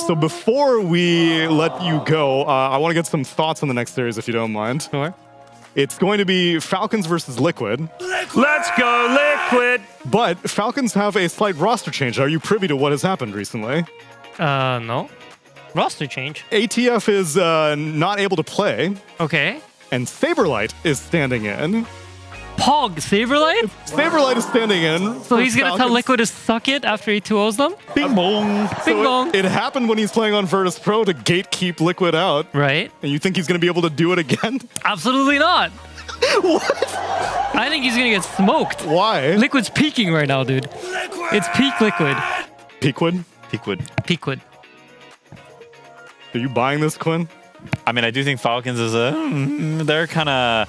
[SPEAKER 5] So before we let you go, I want to get some thoughts on the next series, if you don't mind.
[SPEAKER 12] Sure.
[SPEAKER 5] It's going to be Falcons versus Liquid.
[SPEAKER 11] Let's go, Liquid!
[SPEAKER 5] But Falcons have a slight roster change. Are you privy to what has happened recently?
[SPEAKER 12] No. Roster change.
[SPEAKER 5] ATF is not able to play.
[SPEAKER 12] Okay.
[SPEAKER 5] And Saberlight is standing in.
[SPEAKER 12] Pog, Saberlight?
[SPEAKER 5] Saberlight is standing in.
[SPEAKER 12] So he's going to tell Liquid to suck it after he 2-0s them?
[SPEAKER 5] Bing bong.
[SPEAKER 12] Bing bong.
[SPEAKER 5] It happened when he's playing on Virtus Pro to gatekeep Liquid out.
[SPEAKER 12] Right.
[SPEAKER 5] And you think he's going to be able to do it again?
[SPEAKER 12] Absolutely not.
[SPEAKER 5] What?
[SPEAKER 12] I think he's going to get smoked.
[SPEAKER 5] Why?
[SPEAKER 12] Liquid's peaking right now, dude. It's peak Liquid.
[SPEAKER 5] Peakwood?
[SPEAKER 12] Peakwood.
[SPEAKER 5] Are you buying this, Quinn?
[SPEAKER 9] I mean, I do think Falcons is they're a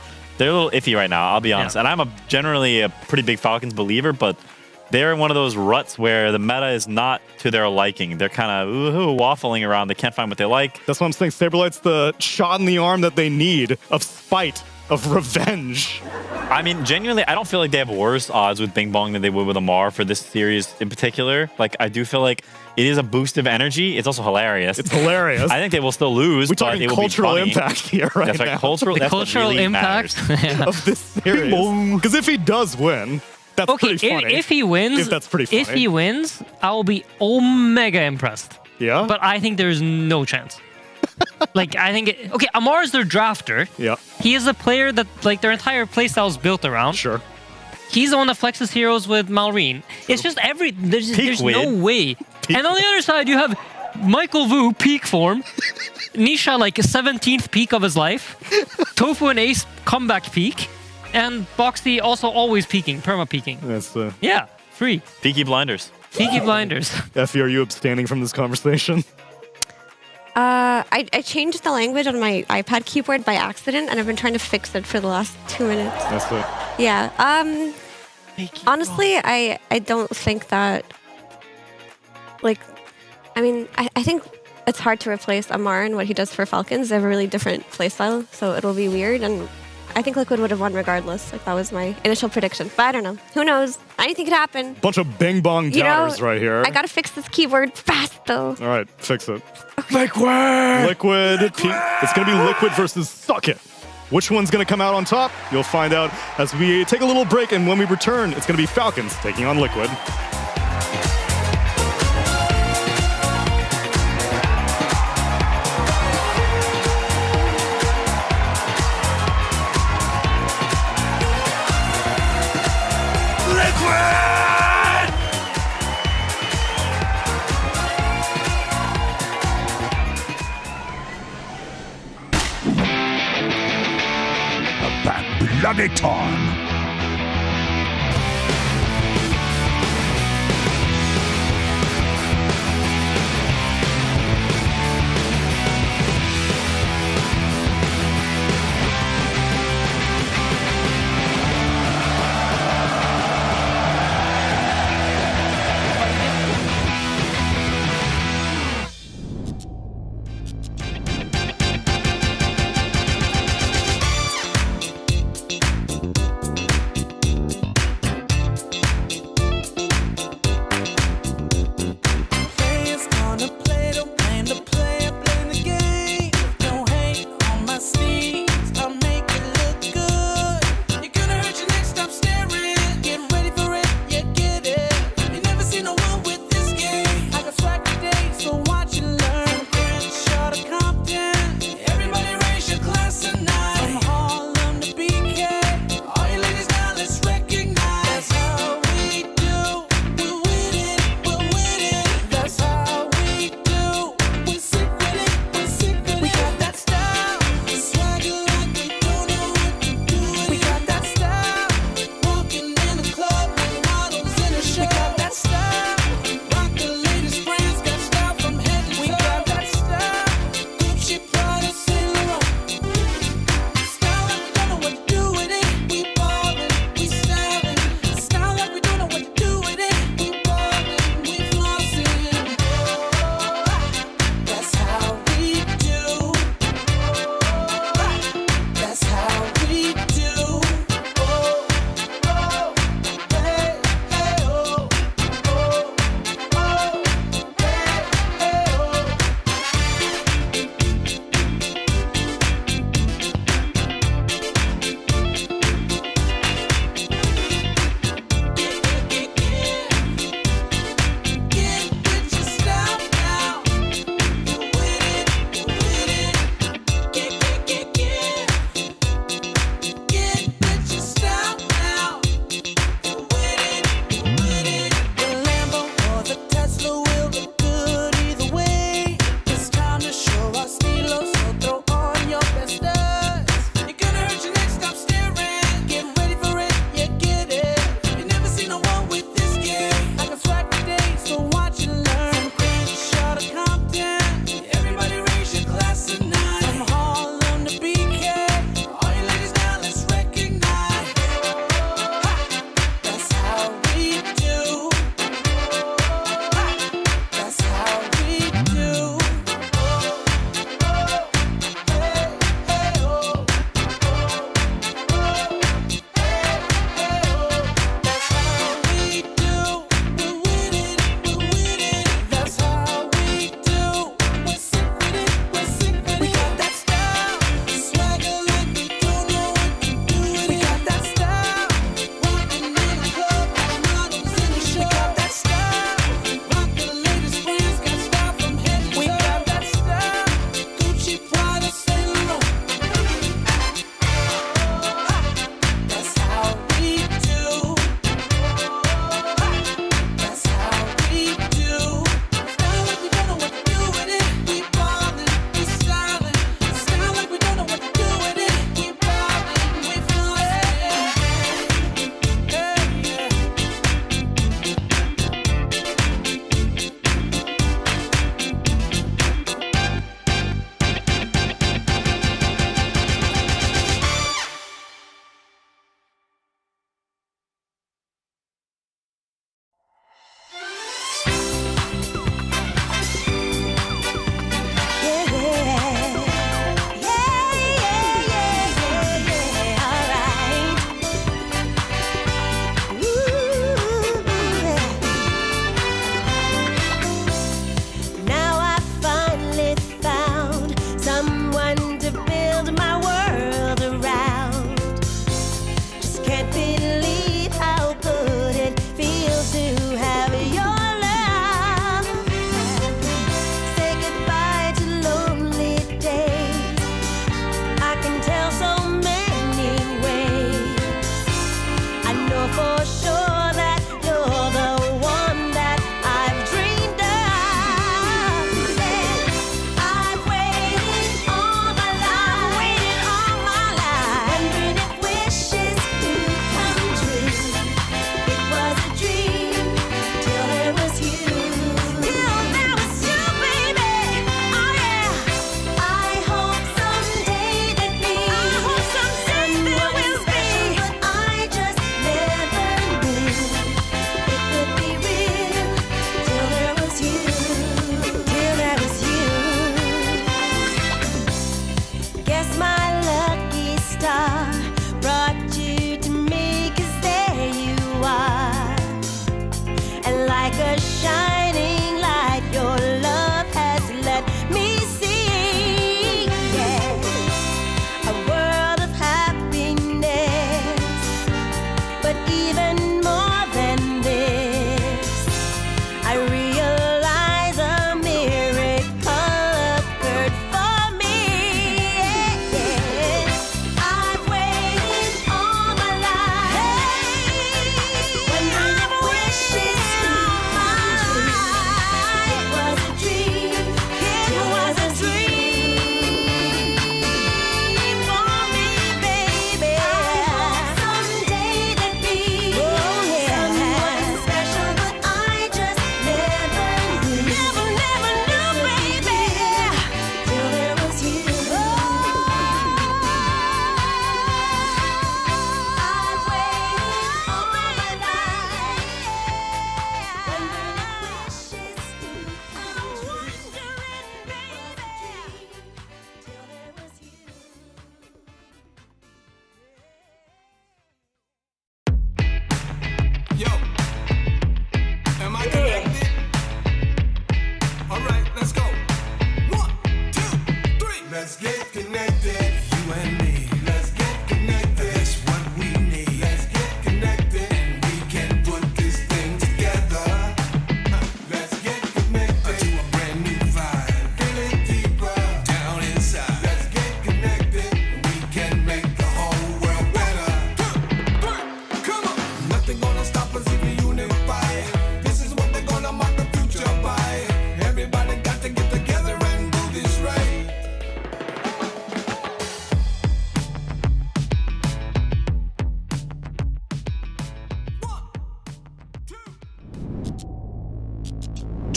[SPEAKER 9] little iffy right now, I'll be honest.
[SPEAKER 12] Yeah.
[SPEAKER 9] And I'm generally a pretty big Falcons believer, but they're in one of those ruts where the meta is not to their liking. They're kind of waffling around. They can't find what they like.
[SPEAKER 5] That's what I'm saying. Saberlight's the shot in the arm that they need of spite, of revenge.
[SPEAKER 9] I mean, genuinely, I don't feel like they have worse odds with Bing Bong than they would with Amar for this series in particular. Like, I do feel like it is a boost of energy. It's also hilarious.
[SPEAKER 5] It's hilarious.
[SPEAKER 9] I think they will still lose,
[SPEAKER 5] We're
[SPEAKER 9] but
[SPEAKER 5] talking
[SPEAKER 9] it will
[SPEAKER 5] cultural
[SPEAKER 9] be funny.
[SPEAKER 5] impact here right
[SPEAKER 9] That's right.
[SPEAKER 5] now.
[SPEAKER 9] Cultural, that's what
[SPEAKER 12] Cultural
[SPEAKER 9] really
[SPEAKER 12] impact
[SPEAKER 9] matters.
[SPEAKER 5] Of this series. Because if he does win, that's
[SPEAKER 12] Okay,
[SPEAKER 5] pretty funny.
[SPEAKER 12] if he wins,
[SPEAKER 5] If that's pretty funny.
[SPEAKER 12] If he wins, I will be omega impressed.
[SPEAKER 5] Yeah?
[SPEAKER 12] But I think there's no chance. Like, I think... okay, Amar is their drafter.
[SPEAKER 5] Yeah.
[SPEAKER 12] He is a player that, like, their entire playstyle is built around.
[SPEAKER 5] Sure.
[SPEAKER 12] He's the one that flexes heroes with Malrine. It's just there's no way. And on the other side, you have Michael Vu, peak form. Nisha, like, 17th peak of his life. Tofu and Ace, comeback peak. And Boxy also always peaking, perma-peaking.
[SPEAKER 5] That's the...
[SPEAKER 12] Yeah, free.
[SPEAKER 9] Peaky Blinders.
[SPEAKER 12] Peaky Blinders.
[SPEAKER 5] Effie, are you abstaining from this conversation?
[SPEAKER 20] I changed the language on my iPad keyboard by accident, and I've been trying to fix it for the last 2 minutes.
[SPEAKER 5] That's it.
[SPEAKER 20] Yeah. Honestly, I don't think that. Like, I mean, I think it's hard to replace Amar and what he does for Falcons. They have a really different playstyle, so it'll be weird. And I think Liquid would have won regardless. Like, that was my initial prediction. But I don't know. Who knows? Anything could happen.
[SPEAKER 5] Bunch of bing bong doubters right here.
[SPEAKER 20] I gotta fix this keyboard fast, though.
[SPEAKER 5] All right, fix it.
[SPEAKER 11] Liquid!
[SPEAKER 5] Liquid. It's going to be Liquid versus Suck It. Which one's going to come out on top? You'll find out as we take a little break, and when we return, it's going to be Falcons taking on Liquid.
[SPEAKER 8] Bloody time.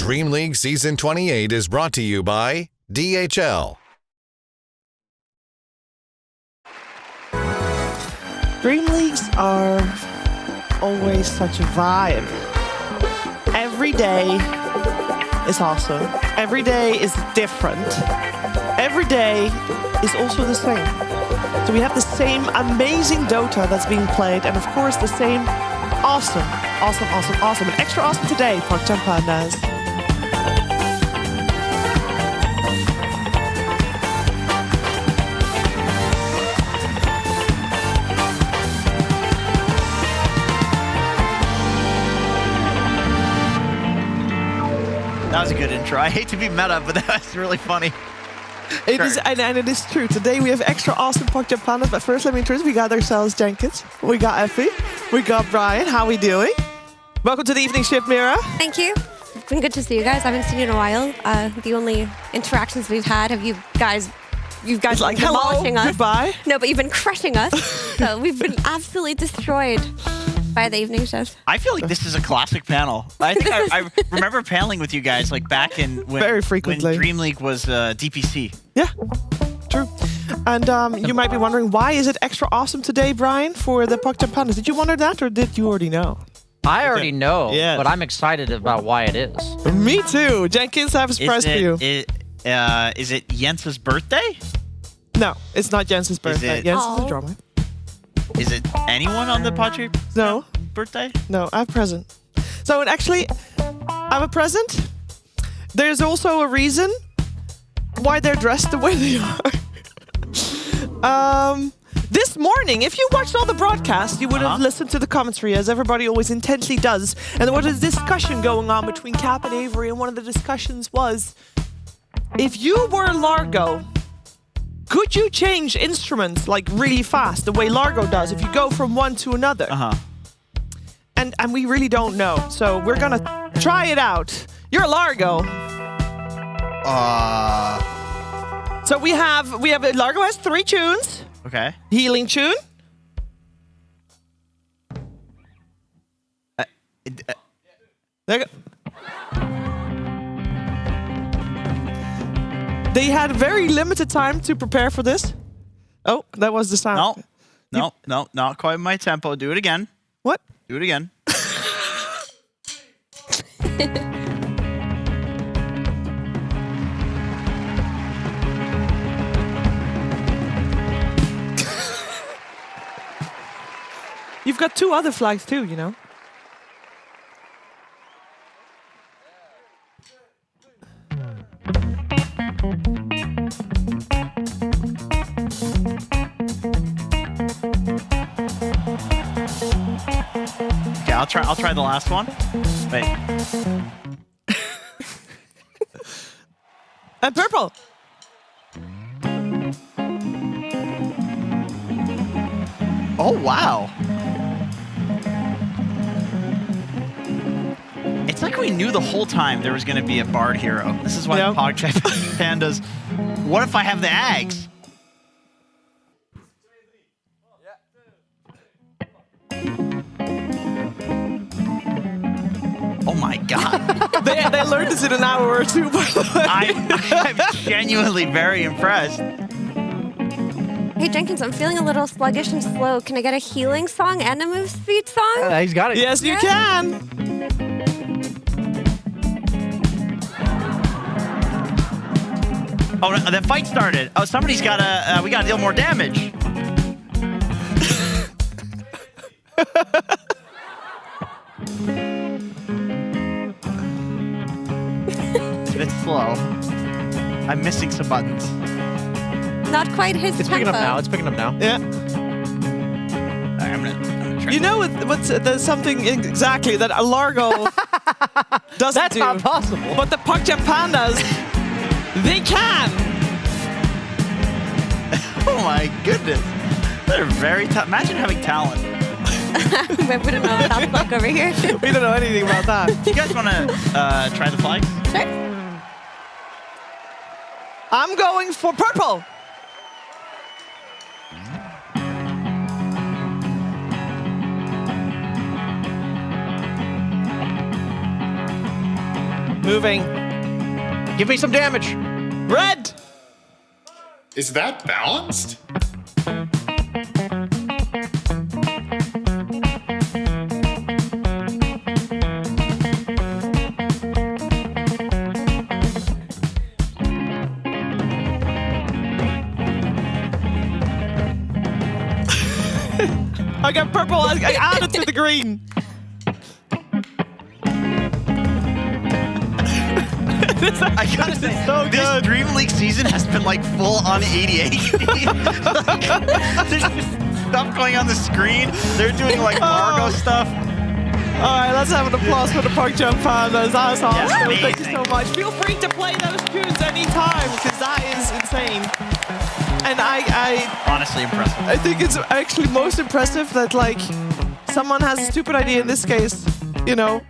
[SPEAKER 7] DreamLeague Season 28 is brought to you by DHL.
[SPEAKER 2] DreamLeagues are always such a vibe. Every day is awesome. Every day is different. Every day is also the same. So we have the same amazing Dota that's being played, and of course the same awesome, and extra awesome today, PogChamp Pandas.
[SPEAKER 18] That was a good intro. I hate to be meta, but that was really funny.
[SPEAKER 2] It is, and it is true. Today we have extra awesome PogChamp Pandas, but first let me introduce. We got ourselves Jenkins, we got Effie, we got Brian. How we doing? Welcome to the evening shift, Mira.
[SPEAKER 20] Thank you. It's been good to see you guys. I haven't seen you in a while. The only interactions we've had have you guys
[SPEAKER 2] like,
[SPEAKER 20] demolishing
[SPEAKER 2] hello,
[SPEAKER 20] us.
[SPEAKER 2] Goodbye.
[SPEAKER 20] No, but you've been crushing us. So we've been absolutely destroyed by the evening shift.
[SPEAKER 18] I feel like this is a classic panel. I think I remember paneling with you guys like back in when,
[SPEAKER 2] very frequently.
[SPEAKER 18] when DreamLeague was DPC.
[SPEAKER 2] Yeah, true. And you might be wondering, why is it extra awesome today, Brian, for the PogChamp Pandas? Did you wonder that, or did you already know?
[SPEAKER 23] I already know,
[SPEAKER 2] Yeah.
[SPEAKER 23] but I'm excited about why it is.
[SPEAKER 2] Me too. Jenkins, I have a surprise for you.
[SPEAKER 18] Is it Jens's birthday?
[SPEAKER 2] No, it's not Jens's birthday.
[SPEAKER 18] it-
[SPEAKER 2] Jens is a drummer.
[SPEAKER 18] Is it anyone on the Padre
[SPEAKER 2] No.
[SPEAKER 18] birthday?
[SPEAKER 2] No, I have a present. So actually, I have a present. There's also a reason why they're dressed the way they are. This morning, if you watched all the broadcasts, you would have listened to the commentary, as everybody always intensely does. And there was a discussion going on between Cap and Avery, and one of the discussions was, if you were Largo, could you change instruments like really fast, the way Largo does, if you go from one to another? And we really don't know, so we're gonna try it out. You're Largo. So we have Largo has 3 tunes.
[SPEAKER 18] Okay.
[SPEAKER 2] Healing tune. There you go. They had very limited time to prepare for this. Oh, that was the sound.
[SPEAKER 18] No, not quite my tempo. Do it again.
[SPEAKER 2] What?
[SPEAKER 18] Do it again.
[SPEAKER 2] You've got 2 other flags too, you know.
[SPEAKER 18] Okay, I'll try the last one. Wait.
[SPEAKER 2] And purple.
[SPEAKER 18] Oh wow. It's like we knew the whole time there was going to be a Bard hero. This is why the PogChamp Pandas. What if I have the Ags? Oh my god.
[SPEAKER 2] they learned this in an hour or 2, by the way.
[SPEAKER 18] I'm genuinely very impressed.
[SPEAKER 20] Hey Jenkins, I'm feeling a little sluggish and slow. Can I get a healing song and a move speed song?
[SPEAKER 23] He's got it.
[SPEAKER 2] Yes, you can.
[SPEAKER 18] Oh, the fight started. Oh, somebody's got to. We got to deal more damage. It's a bit slow. I'm missing some buttons.
[SPEAKER 20] Not quite his
[SPEAKER 23] It's
[SPEAKER 20] tempo.
[SPEAKER 23] picking up now. It's picking up now.
[SPEAKER 2] Yeah.
[SPEAKER 18] Right, I'm gonna try.
[SPEAKER 2] You know what's there's something exactly that a Largo doesn't
[SPEAKER 23] That's
[SPEAKER 2] do.
[SPEAKER 23] not possible.
[SPEAKER 2] But the PogChamp Pandas, they can.
[SPEAKER 18] Oh my goodness. They're very tough. Imagine having talent.
[SPEAKER 20] We wouldn't know what that's like over here.
[SPEAKER 2] We don't know anything about that.
[SPEAKER 18] Do you guys want to try the flag?
[SPEAKER 20] Sure.
[SPEAKER 2] I'm going for purple. Moving.
[SPEAKER 23] Give me some damage.
[SPEAKER 2] Red.
[SPEAKER 4] Is that balanced?
[SPEAKER 2] I got purple. I added to the green.
[SPEAKER 18] I gotta say, this DreamLeague season has been like full on ADHD. There's just stuff going on the screen. They're doing like Margo stuff.
[SPEAKER 2] All right, let's have an applause for the Park Jump Pandas. That was awesome.
[SPEAKER 18] Yeah,
[SPEAKER 2] Thank you so much. Feel free to play those tunes anytime because that is insane. And I
[SPEAKER 18] honestly impressive.
[SPEAKER 2] I think it's actually most impressive that like someone has a stupid idea in this case, you know,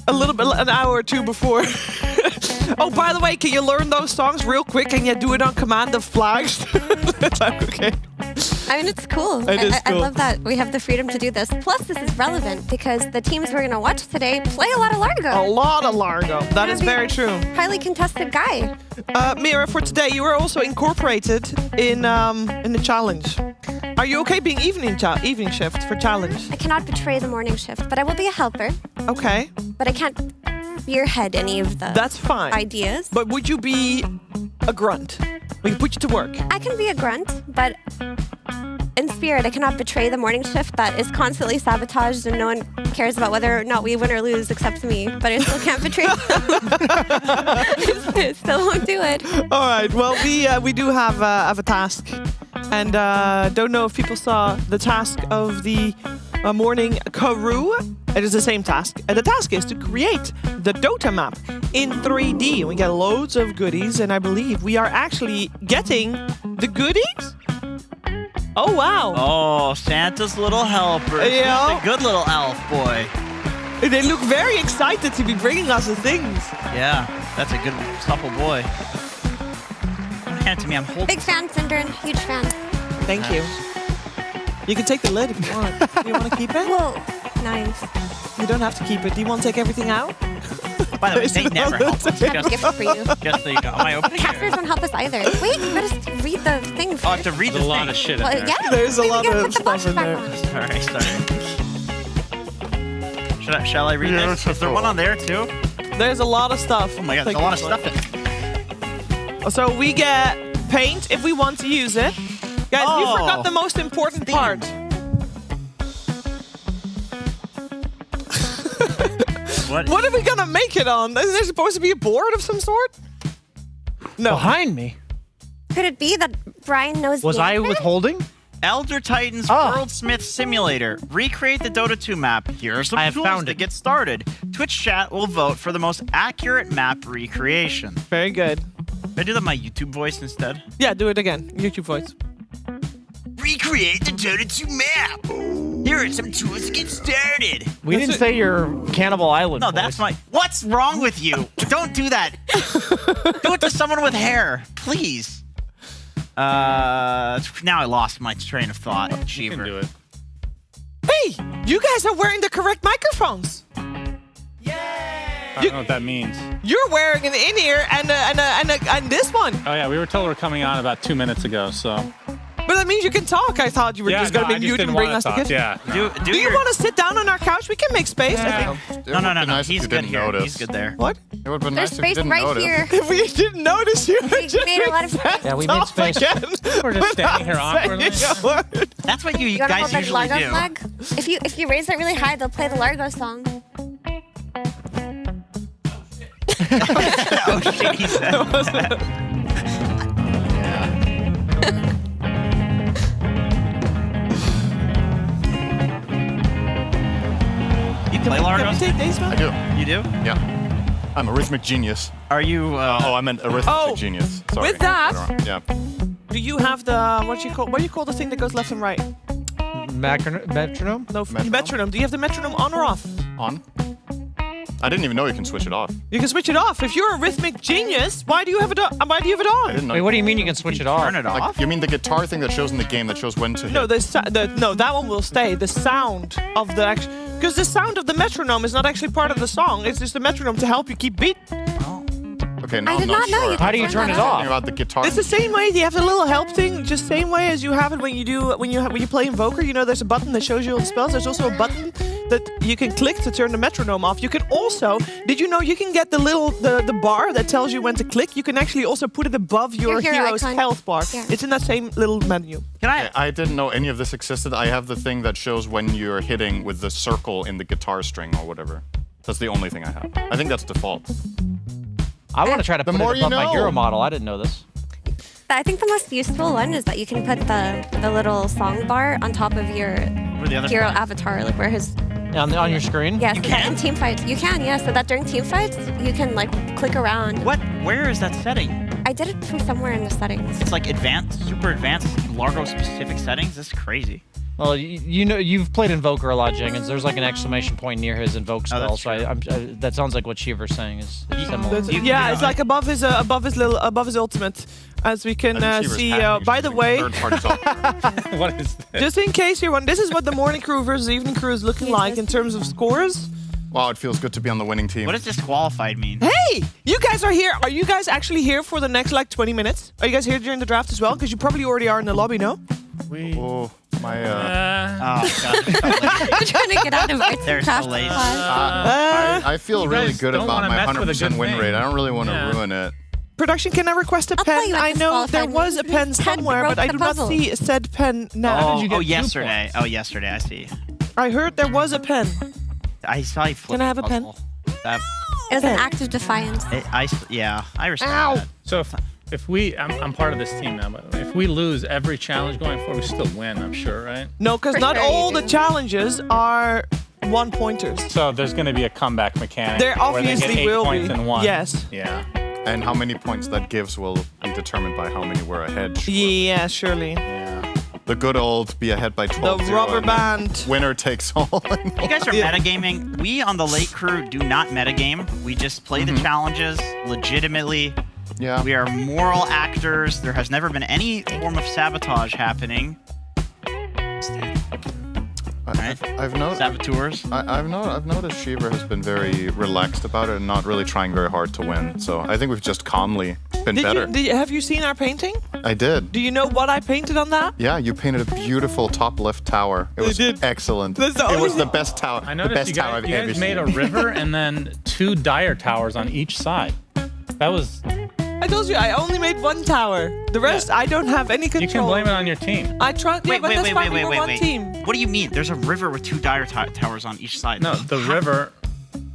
[SPEAKER 2] a little bit, an hour or two before. Oh, by the way, can you learn those songs real quick? Can you do it on command of flags? It's like, okay.
[SPEAKER 20] I mean, it's cool.
[SPEAKER 2] It is
[SPEAKER 20] I
[SPEAKER 2] cool.
[SPEAKER 20] love that we have the freedom to do this. Plus, this is relevant because the teams we're going to watch today play a lot of Largo.
[SPEAKER 2] A lot of Largo. That is very true.
[SPEAKER 20] Highly contested guy.
[SPEAKER 2] Mira, for today, you were also incorporated in the challenge. Are you okay being evening shift for challenge?
[SPEAKER 20] I cannot betray the morning shift, but I will be a helper.
[SPEAKER 2] Okay.
[SPEAKER 20] But I can't spearhead any of the
[SPEAKER 2] That's fine.
[SPEAKER 20] ideas.
[SPEAKER 2] But would you be a grunt? We can put you to work.
[SPEAKER 20] I can be a grunt, but in spirit, I cannot betray the morning shift that is constantly sabotaged and no one cares about whether or not we win or lose except me. But I still can't betray them. I still won't do it.
[SPEAKER 2] All right. Well, we do have a task. And don't know if people saw the task of the morning Karoo. It is the same task. And the task is to create the Dota map in 3D. We get loads of goodies, and I believe we are actually getting the goodies. Oh, wow.
[SPEAKER 18] Oh, Santa's little helper.
[SPEAKER 2] Yeah.
[SPEAKER 18] He's a good little elf boy.
[SPEAKER 2] They look very excited to be bringing us the things.
[SPEAKER 18] Yeah, that's a good supple boy. Hand it to me. I'm holding.
[SPEAKER 20] Big fan, Tundra. Huge fan.
[SPEAKER 2] Thank you. You can take the lid if you want. Do you want to keep it?
[SPEAKER 20] Whoa, nice.
[SPEAKER 2] You don't have to keep it. Do you want to take everything out?
[SPEAKER 18] By the way, they never help us.
[SPEAKER 20] I have a gift for you.
[SPEAKER 18] Just so you know. Am I opening
[SPEAKER 20] Casters
[SPEAKER 18] it?
[SPEAKER 20] don't help us either. Wait, let us read the thing first.
[SPEAKER 18] Oh, I have to read the
[SPEAKER 13] There's a
[SPEAKER 18] thing.
[SPEAKER 13] lot of shit in
[SPEAKER 20] Well,
[SPEAKER 13] there.
[SPEAKER 20] yeah,
[SPEAKER 2] There's a
[SPEAKER 20] we
[SPEAKER 2] lot
[SPEAKER 20] gotta
[SPEAKER 2] of
[SPEAKER 20] put the
[SPEAKER 2] stuff
[SPEAKER 20] box
[SPEAKER 2] in
[SPEAKER 20] back
[SPEAKER 2] there.
[SPEAKER 20] on.
[SPEAKER 18] Sorry. Shall I read this? Is there one on there too?
[SPEAKER 2] There's a lot of stuff.
[SPEAKER 18] Oh my god, there's a lot of stuff in it.
[SPEAKER 2] So we get paint if we want to use it. Guys, you
[SPEAKER 18] Oh.
[SPEAKER 2] forgot the most important part. What are we gonna make it on? Is there supposed to be a board of some sort? No.
[SPEAKER 23] Behind me.
[SPEAKER 20] Could it be that Brian knows
[SPEAKER 23] Was
[SPEAKER 20] the
[SPEAKER 23] I
[SPEAKER 20] answer?
[SPEAKER 23] withholding?
[SPEAKER 18] Elder Titans Worldsmith Simulator. Recreate the Dota 2 map. Here are some
[SPEAKER 23] I have
[SPEAKER 18] tools
[SPEAKER 23] found
[SPEAKER 18] to
[SPEAKER 23] it.
[SPEAKER 18] get started. Twitch chat will vote for the most accurate map recreation.
[SPEAKER 2] Very good.
[SPEAKER 18] Did I do that in my YouTube voice instead?
[SPEAKER 2] Yeah, do it again. YouTube voice.
[SPEAKER 18] Recreate the Dota 2 map. Here are some tools to get started.
[SPEAKER 23] We didn't say your Cannibal Island.
[SPEAKER 18] No,
[SPEAKER 23] voice.
[SPEAKER 18] that's my. What's wrong with you? Don't do that. Do it to someone with hair, please. Now I lost my train of thought.
[SPEAKER 13] You can do it.
[SPEAKER 2] Hey, you guys are wearing the correct microphones.
[SPEAKER 13] I don't know what that means.
[SPEAKER 2] You're wearing an in-ear and this one.
[SPEAKER 13] Oh yeah, we were told we're coming on about 2 minutes ago, so.
[SPEAKER 2] But that means you can talk. I thought you were just going to be mute and bring us the kitchen.
[SPEAKER 13] Yeah.
[SPEAKER 2] Do you want to sit down on our couch? We can make space. I think.
[SPEAKER 18] No.
[SPEAKER 5] Nice if
[SPEAKER 18] He's
[SPEAKER 5] you
[SPEAKER 18] good
[SPEAKER 5] didn't
[SPEAKER 18] here.
[SPEAKER 5] notice.
[SPEAKER 18] He's good there.
[SPEAKER 2] What?
[SPEAKER 5] It would have been
[SPEAKER 20] There's
[SPEAKER 5] nice if you
[SPEAKER 20] space
[SPEAKER 5] didn't
[SPEAKER 20] right
[SPEAKER 5] notice.
[SPEAKER 20] here.
[SPEAKER 2] If we didn't notice you,
[SPEAKER 20] We made a lot of space.
[SPEAKER 23] Yeah, we made space.
[SPEAKER 13] We're just standing here awkwardly.
[SPEAKER 18] That's what you
[SPEAKER 20] You wanna
[SPEAKER 18] guys
[SPEAKER 20] hold that
[SPEAKER 18] usually
[SPEAKER 20] Largo
[SPEAKER 18] do.
[SPEAKER 20] flag? If you raise it really high, they'll play the Largo song.
[SPEAKER 18] Oh shit, he said. You play Largo?
[SPEAKER 2] Can we take these, man?
[SPEAKER 5] I do.
[SPEAKER 18] You do?
[SPEAKER 5] Yeah. I'm a rhythmic genius.
[SPEAKER 18] Are you?
[SPEAKER 5] I meant arithmetic genius. Sorry.
[SPEAKER 2] with that-
[SPEAKER 5] Yeah.
[SPEAKER 2] Do you have the what do you call the thing that goes left and right?
[SPEAKER 23] Metronome?
[SPEAKER 2] No, metronome. Do you have the metronome on or off?
[SPEAKER 5] On. I didn't even know you can switch it off.
[SPEAKER 2] You can switch it off. If you're a rhythmic genius, why do you have it on?
[SPEAKER 5] I didn't know.
[SPEAKER 23] Wait, what do you mean you can switch it off?
[SPEAKER 18] Turn it off.
[SPEAKER 5] Like, you mean the guitar thing that shows in the game that shows when to hit?
[SPEAKER 2] No, no, that one will stay. The sound of the Because the sound of the metronome is not actually part of the song. It's just the metronome to help you keep beat.
[SPEAKER 4] Okay, now
[SPEAKER 20] I did
[SPEAKER 4] I'm
[SPEAKER 20] not
[SPEAKER 4] not
[SPEAKER 20] know
[SPEAKER 4] sure.
[SPEAKER 20] you could
[SPEAKER 23] How do you turn it off?
[SPEAKER 4] Talking about the guitar.
[SPEAKER 2] It's the same way. You have the little help thing, just same way as you have it when you play Invoker. You know, there's a button that shows you all the spells. There's also a button that you can click to turn the metronome off. You can also, did you know you can get the bar that tells you when to click? You can actually also put it above your hero's
[SPEAKER 20] icon.
[SPEAKER 2] health bar.
[SPEAKER 20] Yeah.
[SPEAKER 2] It's in that same little menu.
[SPEAKER 4] I didn't know any of this existed. I have the thing that shows when you're hitting with the circle in the guitar string or whatever. That's the only thing I have. I think that's default.
[SPEAKER 23] I want to try to
[SPEAKER 4] The
[SPEAKER 23] put
[SPEAKER 4] more
[SPEAKER 23] it
[SPEAKER 4] you
[SPEAKER 23] above my
[SPEAKER 4] know.
[SPEAKER 23] hero model. I didn't know this.
[SPEAKER 20] I think the most useful one is that you can put the little song bar on top of your
[SPEAKER 18] the other
[SPEAKER 20] hero
[SPEAKER 18] side?
[SPEAKER 20] avatar, like where his.
[SPEAKER 23] On your screen?
[SPEAKER 20] Yeah, so that in team fights. You can, yeah. So that during team fights, you can like click around.
[SPEAKER 18] What? Where is that setting?
[SPEAKER 20] I did it from somewhere in the settings.
[SPEAKER 18] It's like advanced, super advanced, Largo specific settings. This is crazy.
[SPEAKER 23] Well, you know, you've played Invoker a lot, Jenkins. There's like an exclamation point near his Invoke spell,
[SPEAKER 18] that's
[SPEAKER 23] so that sounds like what Shiver's saying is similar.
[SPEAKER 2] Yeah, it's like above his ultimate, as we can see. By the way,
[SPEAKER 10] What is that?
[SPEAKER 2] just in case you're wondering, this is what the morning crew versus evening crew is looking like in terms of scores.
[SPEAKER 4] Wow, it feels good to be on the winning team.
[SPEAKER 18] What does disqualified mean?
[SPEAKER 2] Hey, you guys are here. Are you guys actually here for the next like 20 minutes? Are you guys here during the draft as well? Because you probably already are in the lobby, no?
[SPEAKER 4] Oh, my.
[SPEAKER 18] Oh, God.
[SPEAKER 20] I'm trying to get out of our
[SPEAKER 18] They're
[SPEAKER 20] craft
[SPEAKER 18] so lazy.
[SPEAKER 20] class.
[SPEAKER 4] I feel
[SPEAKER 23] You
[SPEAKER 4] really
[SPEAKER 23] guys
[SPEAKER 4] good
[SPEAKER 23] don't
[SPEAKER 4] about
[SPEAKER 23] wanna
[SPEAKER 4] my
[SPEAKER 23] mess with a
[SPEAKER 4] 100%
[SPEAKER 23] good
[SPEAKER 4] win
[SPEAKER 23] thing.
[SPEAKER 4] rate. I don't really want to
[SPEAKER 23] Yeah.
[SPEAKER 4] ruin it.
[SPEAKER 2] Production, can I request a
[SPEAKER 20] I'll tell
[SPEAKER 2] pen?
[SPEAKER 20] you what
[SPEAKER 2] I know there
[SPEAKER 20] disqualified
[SPEAKER 2] was a
[SPEAKER 20] means.
[SPEAKER 2] pen
[SPEAKER 20] Pen
[SPEAKER 2] somewhere,
[SPEAKER 20] broke
[SPEAKER 2] but I
[SPEAKER 20] the
[SPEAKER 2] do not
[SPEAKER 20] puzzle.
[SPEAKER 2] see said pen now.
[SPEAKER 18] Oh, yesterday. Oh, yesterday. I see.
[SPEAKER 2] I heard there was a pen.
[SPEAKER 18] I saw you flip
[SPEAKER 2] Can I have a pen?
[SPEAKER 18] puzzle. That,
[SPEAKER 20] It was an act of defiance.
[SPEAKER 18] I respect
[SPEAKER 2] Ow.
[SPEAKER 18] that.
[SPEAKER 3] So if we, I'm part of this team now, but if we lose every challenge going forward, we still win, I'm sure, right?
[SPEAKER 2] No, because
[SPEAKER 20] For
[SPEAKER 2] not
[SPEAKER 20] sure
[SPEAKER 2] all
[SPEAKER 20] you
[SPEAKER 2] the
[SPEAKER 20] do.
[SPEAKER 2] challenges are one pointers.
[SPEAKER 3] So there's going to be a comeback mechanic.
[SPEAKER 2] There
[SPEAKER 3] where they
[SPEAKER 2] obviously
[SPEAKER 3] get 8
[SPEAKER 2] will
[SPEAKER 3] points
[SPEAKER 2] be.
[SPEAKER 3] in one.
[SPEAKER 2] Yes.
[SPEAKER 3] Yeah.
[SPEAKER 4] And how many points that gives will be determined by how many we're ahead.
[SPEAKER 2] Yeah, surely.
[SPEAKER 3] Yeah.
[SPEAKER 4] The good old be ahead by 12.
[SPEAKER 2] The rubber band.
[SPEAKER 4] Winner takes all.
[SPEAKER 18] You guys are metagaming. We on the late crew do not metagame. We just play the challenges legitimately.
[SPEAKER 4] Yeah.
[SPEAKER 18] We are moral actors. There has never been any form of sabotage happening.
[SPEAKER 4] I've noticed.
[SPEAKER 18] Saboteurs.
[SPEAKER 4] I've noticed Shiver has been very relaxed about it and not really trying very hard to win. So I think we've just calmly been better.
[SPEAKER 2] Have you seen our painting?
[SPEAKER 4] I did.
[SPEAKER 2] Do you know what I painted on that?
[SPEAKER 4] Yeah, you painted a beautiful top left tower. It was excellent.
[SPEAKER 2] That's the
[SPEAKER 4] It was
[SPEAKER 2] only-
[SPEAKER 4] the best tower.
[SPEAKER 3] I
[SPEAKER 4] the
[SPEAKER 3] noticed
[SPEAKER 4] best
[SPEAKER 3] you
[SPEAKER 4] tower
[SPEAKER 3] guys,
[SPEAKER 4] I've
[SPEAKER 3] you
[SPEAKER 4] ever
[SPEAKER 3] guys made a
[SPEAKER 4] seen.
[SPEAKER 3] river and then 2 dire towers on each side. That was...
[SPEAKER 2] I told you I only made one tower. The rest I don't have any control.
[SPEAKER 3] You can blame it on your team.
[SPEAKER 2] I tried. Yeah, but that's fine. We were one
[SPEAKER 18] wait.
[SPEAKER 2] team.
[SPEAKER 18] What do you mean? There's a river with 2 dire towers on each side.
[SPEAKER 3] No, the river...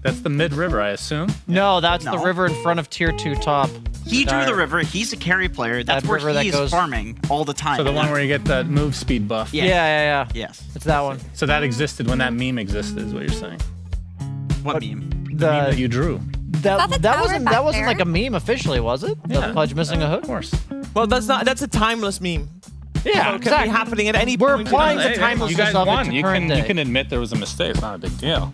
[SPEAKER 3] That's the mid-river, I assume.
[SPEAKER 23] No, that's the
[SPEAKER 18] No.
[SPEAKER 23] river in front of tier 2 top.
[SPEAKER 18] He drew the river. He's a carry player. That's
[SPEAKER 23] That
[SPEAKER 18] where
[SPEAKER 23] river that
[SPEAKER 18] he's
[SPEAKER 23] goes-
[SPEAKER 18] farming all the time.
[SPEAKER 3] So the one where you get that move speed buff.
[SPEAKER 18] Yeah.
[SPEAKER 23] Yeah.
[SPEAKER 18] Yes.
[SPEAKER 23] It's that one.
[SPEAKER 3] So that existed when that meme existed, is what you're saying.
[SPEAKER 18] What meme?
[SPEAKER 23] The
[SPEAKER 3] meme that you drew.
[SPEAKER 23] that
[SPEAKER 20] the tower
[SPEAKER 23] wasn't
[SPEAKER 20] back
[SPEAKER 23] like
[SPEAKER 20] there?
[SPEAKER 23] a meme officially, was it?
[SPEAKER 3] Yeah.
[SPEAKER 23] The pledge missing a hook.
[SPEAKER 3] Of course.
[SPEAKER 2] Well, that's a timeless meme.
[SPEAKER 23] Yeah,
[SPEAKER 2] So it can be happening at any
[SPEAKER 23] We're
[SPEAKER 2] point.
[SPEAKER 23] applying
[SPEAKER 2] in
[SPEAKER 23] the
[SPEAKER 2] time.
[SPEAKER 23] timelessness
[SPEAKER 3] You guys
[SPEAKER 23] of it
[SPEAKER 3] won.
[SPEAKER 23] to
[SPEAKER 3] You
[SPEAKER 23] current
[SPEAKER 3] can
[SPEAKER 23] day.
[SPEAKER 3] admit there was a mistake. It's not a big deal.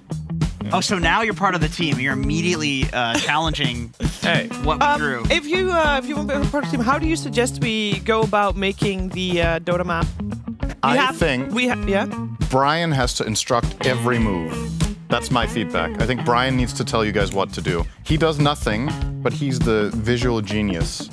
[SPEAKER 18] Oh, so now you're part of the team. You're immediately challenging
[SPEAKER 3] Hey.
[SPEAKER 18] what we drew.
[SPEAKER 2] If you want to be part of the team, how do you suggest we go about making the Dota map?
[SPEAKER 4] I think
[SPEAKER 2] yeah.
[SPEAKER 4] Brian has to instruct every move. That's my feedback. I think Brian needs to tell you guys what to do. He does nothing, but he's the visual genius.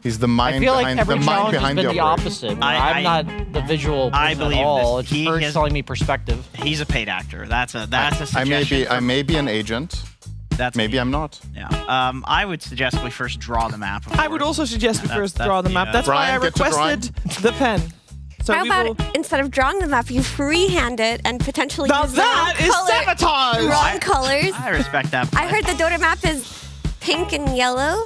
[SPEAKER 4] He's the mind
[SPEAKER 23] I feel like
[SPEAKER 4] behind
[SPEAKER 23] every
[SPEAKER 4] the mind
[SPEAKER 23] challenge has
[SPEAKER 4] behind
[SPEAKER 23] been
[SPEAKER 4] the
[SPEAKER 23] the
[SPEAKER 4] operation.
[SPEAKER 23] opposite. where I'm not the visual
[SPEAKER 18] I
[SPEAKER 23] person
[SPEAKER 18] believe
[SPEAKER 23] at all.
[SPEAKER 18] this.
[SPEAKER 23] It's
[SPEAKER 18] He
[SPEAKER 23] Eric's
[SPEAKER 18] has-
[SPEAKER 23] telling me perspective.
[SPEAKER 18] He's a paid actor. That's a suggestion.
[SPEAKER 4] I may be an agent.
[SPEAKER 18] That's
[SPEAKER 4] maybe I'm not.
[SPEAKER 18] Yeah. I would suggest we first draw the map.
[SPEAKER 2] I would also suggest we first draw the map. That's
[SPEAKER 4] Brian,
[SPEAKER 2] why I
[SPEAKER 4] get to drawing.
[SPEAKER 2] requested the pen. So
[SPEAKER 20] How
[SPEAKER 2] we
[SPEAKER 20] about
[SPEAKER 2] will.
[SPEAKER 20] instead of drawing the map, you freehand it and potentially
[SPEAKER 2] Now
[SPEAKER 20] use the
[SPEAKER 2] that
[SPEAKER 20] wrong
[SPEAKER 2] is
[SPEAKER 20] color,
[SPEAKER 2] sabotage!
[SPEAKER 20] wrong colors.
[SPEAKER 18] I respect that.
[SPEAKER 20] I heard the Dota map is pink and yellow.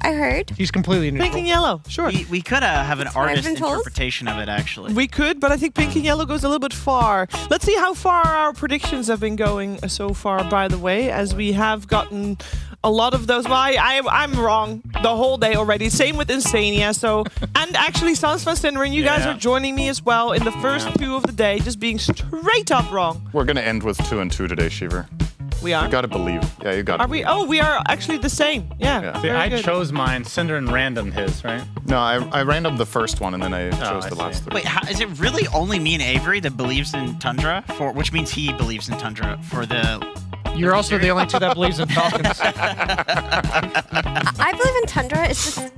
[SPEAKER 20] I heard.
[SPEAKER 23] He's completely neutral.
[SPEAKER 2] Pink and yellow, sure.
[SPEAKER 18] We could have an
[SPEAKER 20] what I've
[SPEAKER 18] artist
[SPEAKER 20] been told.
[SPEAKER 18] interpretation of it, actually.
[SPEAKER 2] We could, but I think pink and yellow goes a little bit far. Let's see how far our predictions have been going so far, by the way, as we have gotten a lot of those. Well, I'm wrong the whole day already. Same with Insania. So, and actually, Sans Van Sinderen, you guys are joining me as well in the first 2 of the day, just being straight up wrong.
[SPEAKER 4] We're gonna end with 2 and 2 today, Shiver.
[SPEAKER 2] We are.
[SPEAKER 4] You gotta believe. Yeah, you gotta.
[SPEAKER 2] Are we? Oh, we are actually the same. Yeah.
[SPEAKER 3] See,
[SPEAKER 2] very
[SPEAKER 3] I
[SPEAKER 2] good.
[SPEAKER 3] chose mine. Cinder and randomed his, right?
[SPEAKER 4] No, I randomed the first one and then I chose the last three.
[SPEAKER 18] Wait, is it really only me and Avery that believes in Tundra? Which means he believes in Tundra for the.
[SPEAKER 23] You're also the only two that believes in Falcons.
[SPEAKER 20] I believe in Tundra. It's just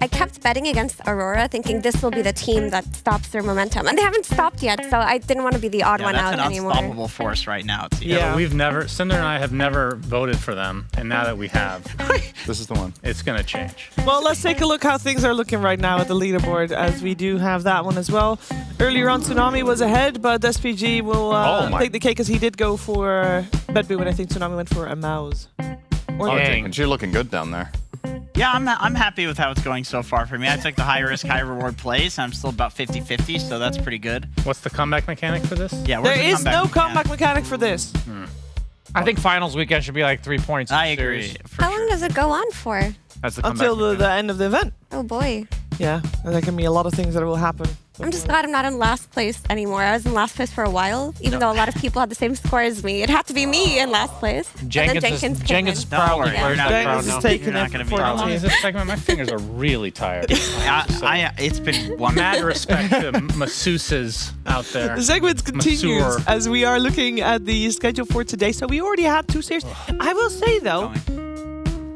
[SPEAKER 20] I kept betting against Aurora, thinking this will be the team that stops their momentum, and they haven't stopped yet. So I didn't want to be the odd one out anymore.
[SPEAKER 18] That's an unstoppable force right now.
[SPEAKER 3] Yeah, but Cinder and I have never voted for them, and now that we have,
[SPEAKER 4] this is the one.
[SPEAKER 3] It's gonna change.
[SPEAKER 2] Well, let's take a look how things are looking right now at the leaderboard, as we do have that one as well. Earlier on, Tsunami was ahead, but SPG will take the cake because he did go for BetBoom, and I think Tsunami went for a MOUZ.
[SPEAKER 4] And you're looking good down there.
[SPEAKER 18] Yeah, I'm happy with how it's going so far for me. I took the high risk, high reward plays. I'm still about 50-50, so that's pretty good.
[SPEAKER 3] What's the comeback mechanic for this?
[SPEAKER 18] Yeah,
[SPEAKER 2] There is no comeback mechanic for this.
[SPEAKER 23] I think finals weekend should be like 3 points.
[SPEAKER 18] I agree.
[SPEAKER 20] How long does it go on for?
[SPEAKER 23] That's the
[SPEAKER 2] Until the end of the event.
[SPEAKER 20] Oh boy.
[SPEAKER 2] Yeah, and there can be a lot of things that will happen.
[SPEAKER 20] I'm just glad I'm not in last place anymore. I was in last place for a while, even though a lot of people had the same score as me. It had to be me in last place.
[SPEAKER 23] Jenkins is proud.
[SPEAKER 2] Jenkins is taking it
[SPEAKER 18] gonna
[SPEAKER 2] for
[SPEAKER 18] be
[SPEAKER 2] the
[SPEAKER 18] wrong.
[SPEAKER 2] team.
[SPEAKER 3] This segment, my fingers are really tired.
[SPEAKER 18] It's been one
[SPEAKER 3] mad respect to masseuses out there.
[SPEAKER 2] The segment continues
[SPEAKER 3] Masseur.
[SPEAKER 2] as we are looking at the schedule for today. So we already had 2 series. I will say though,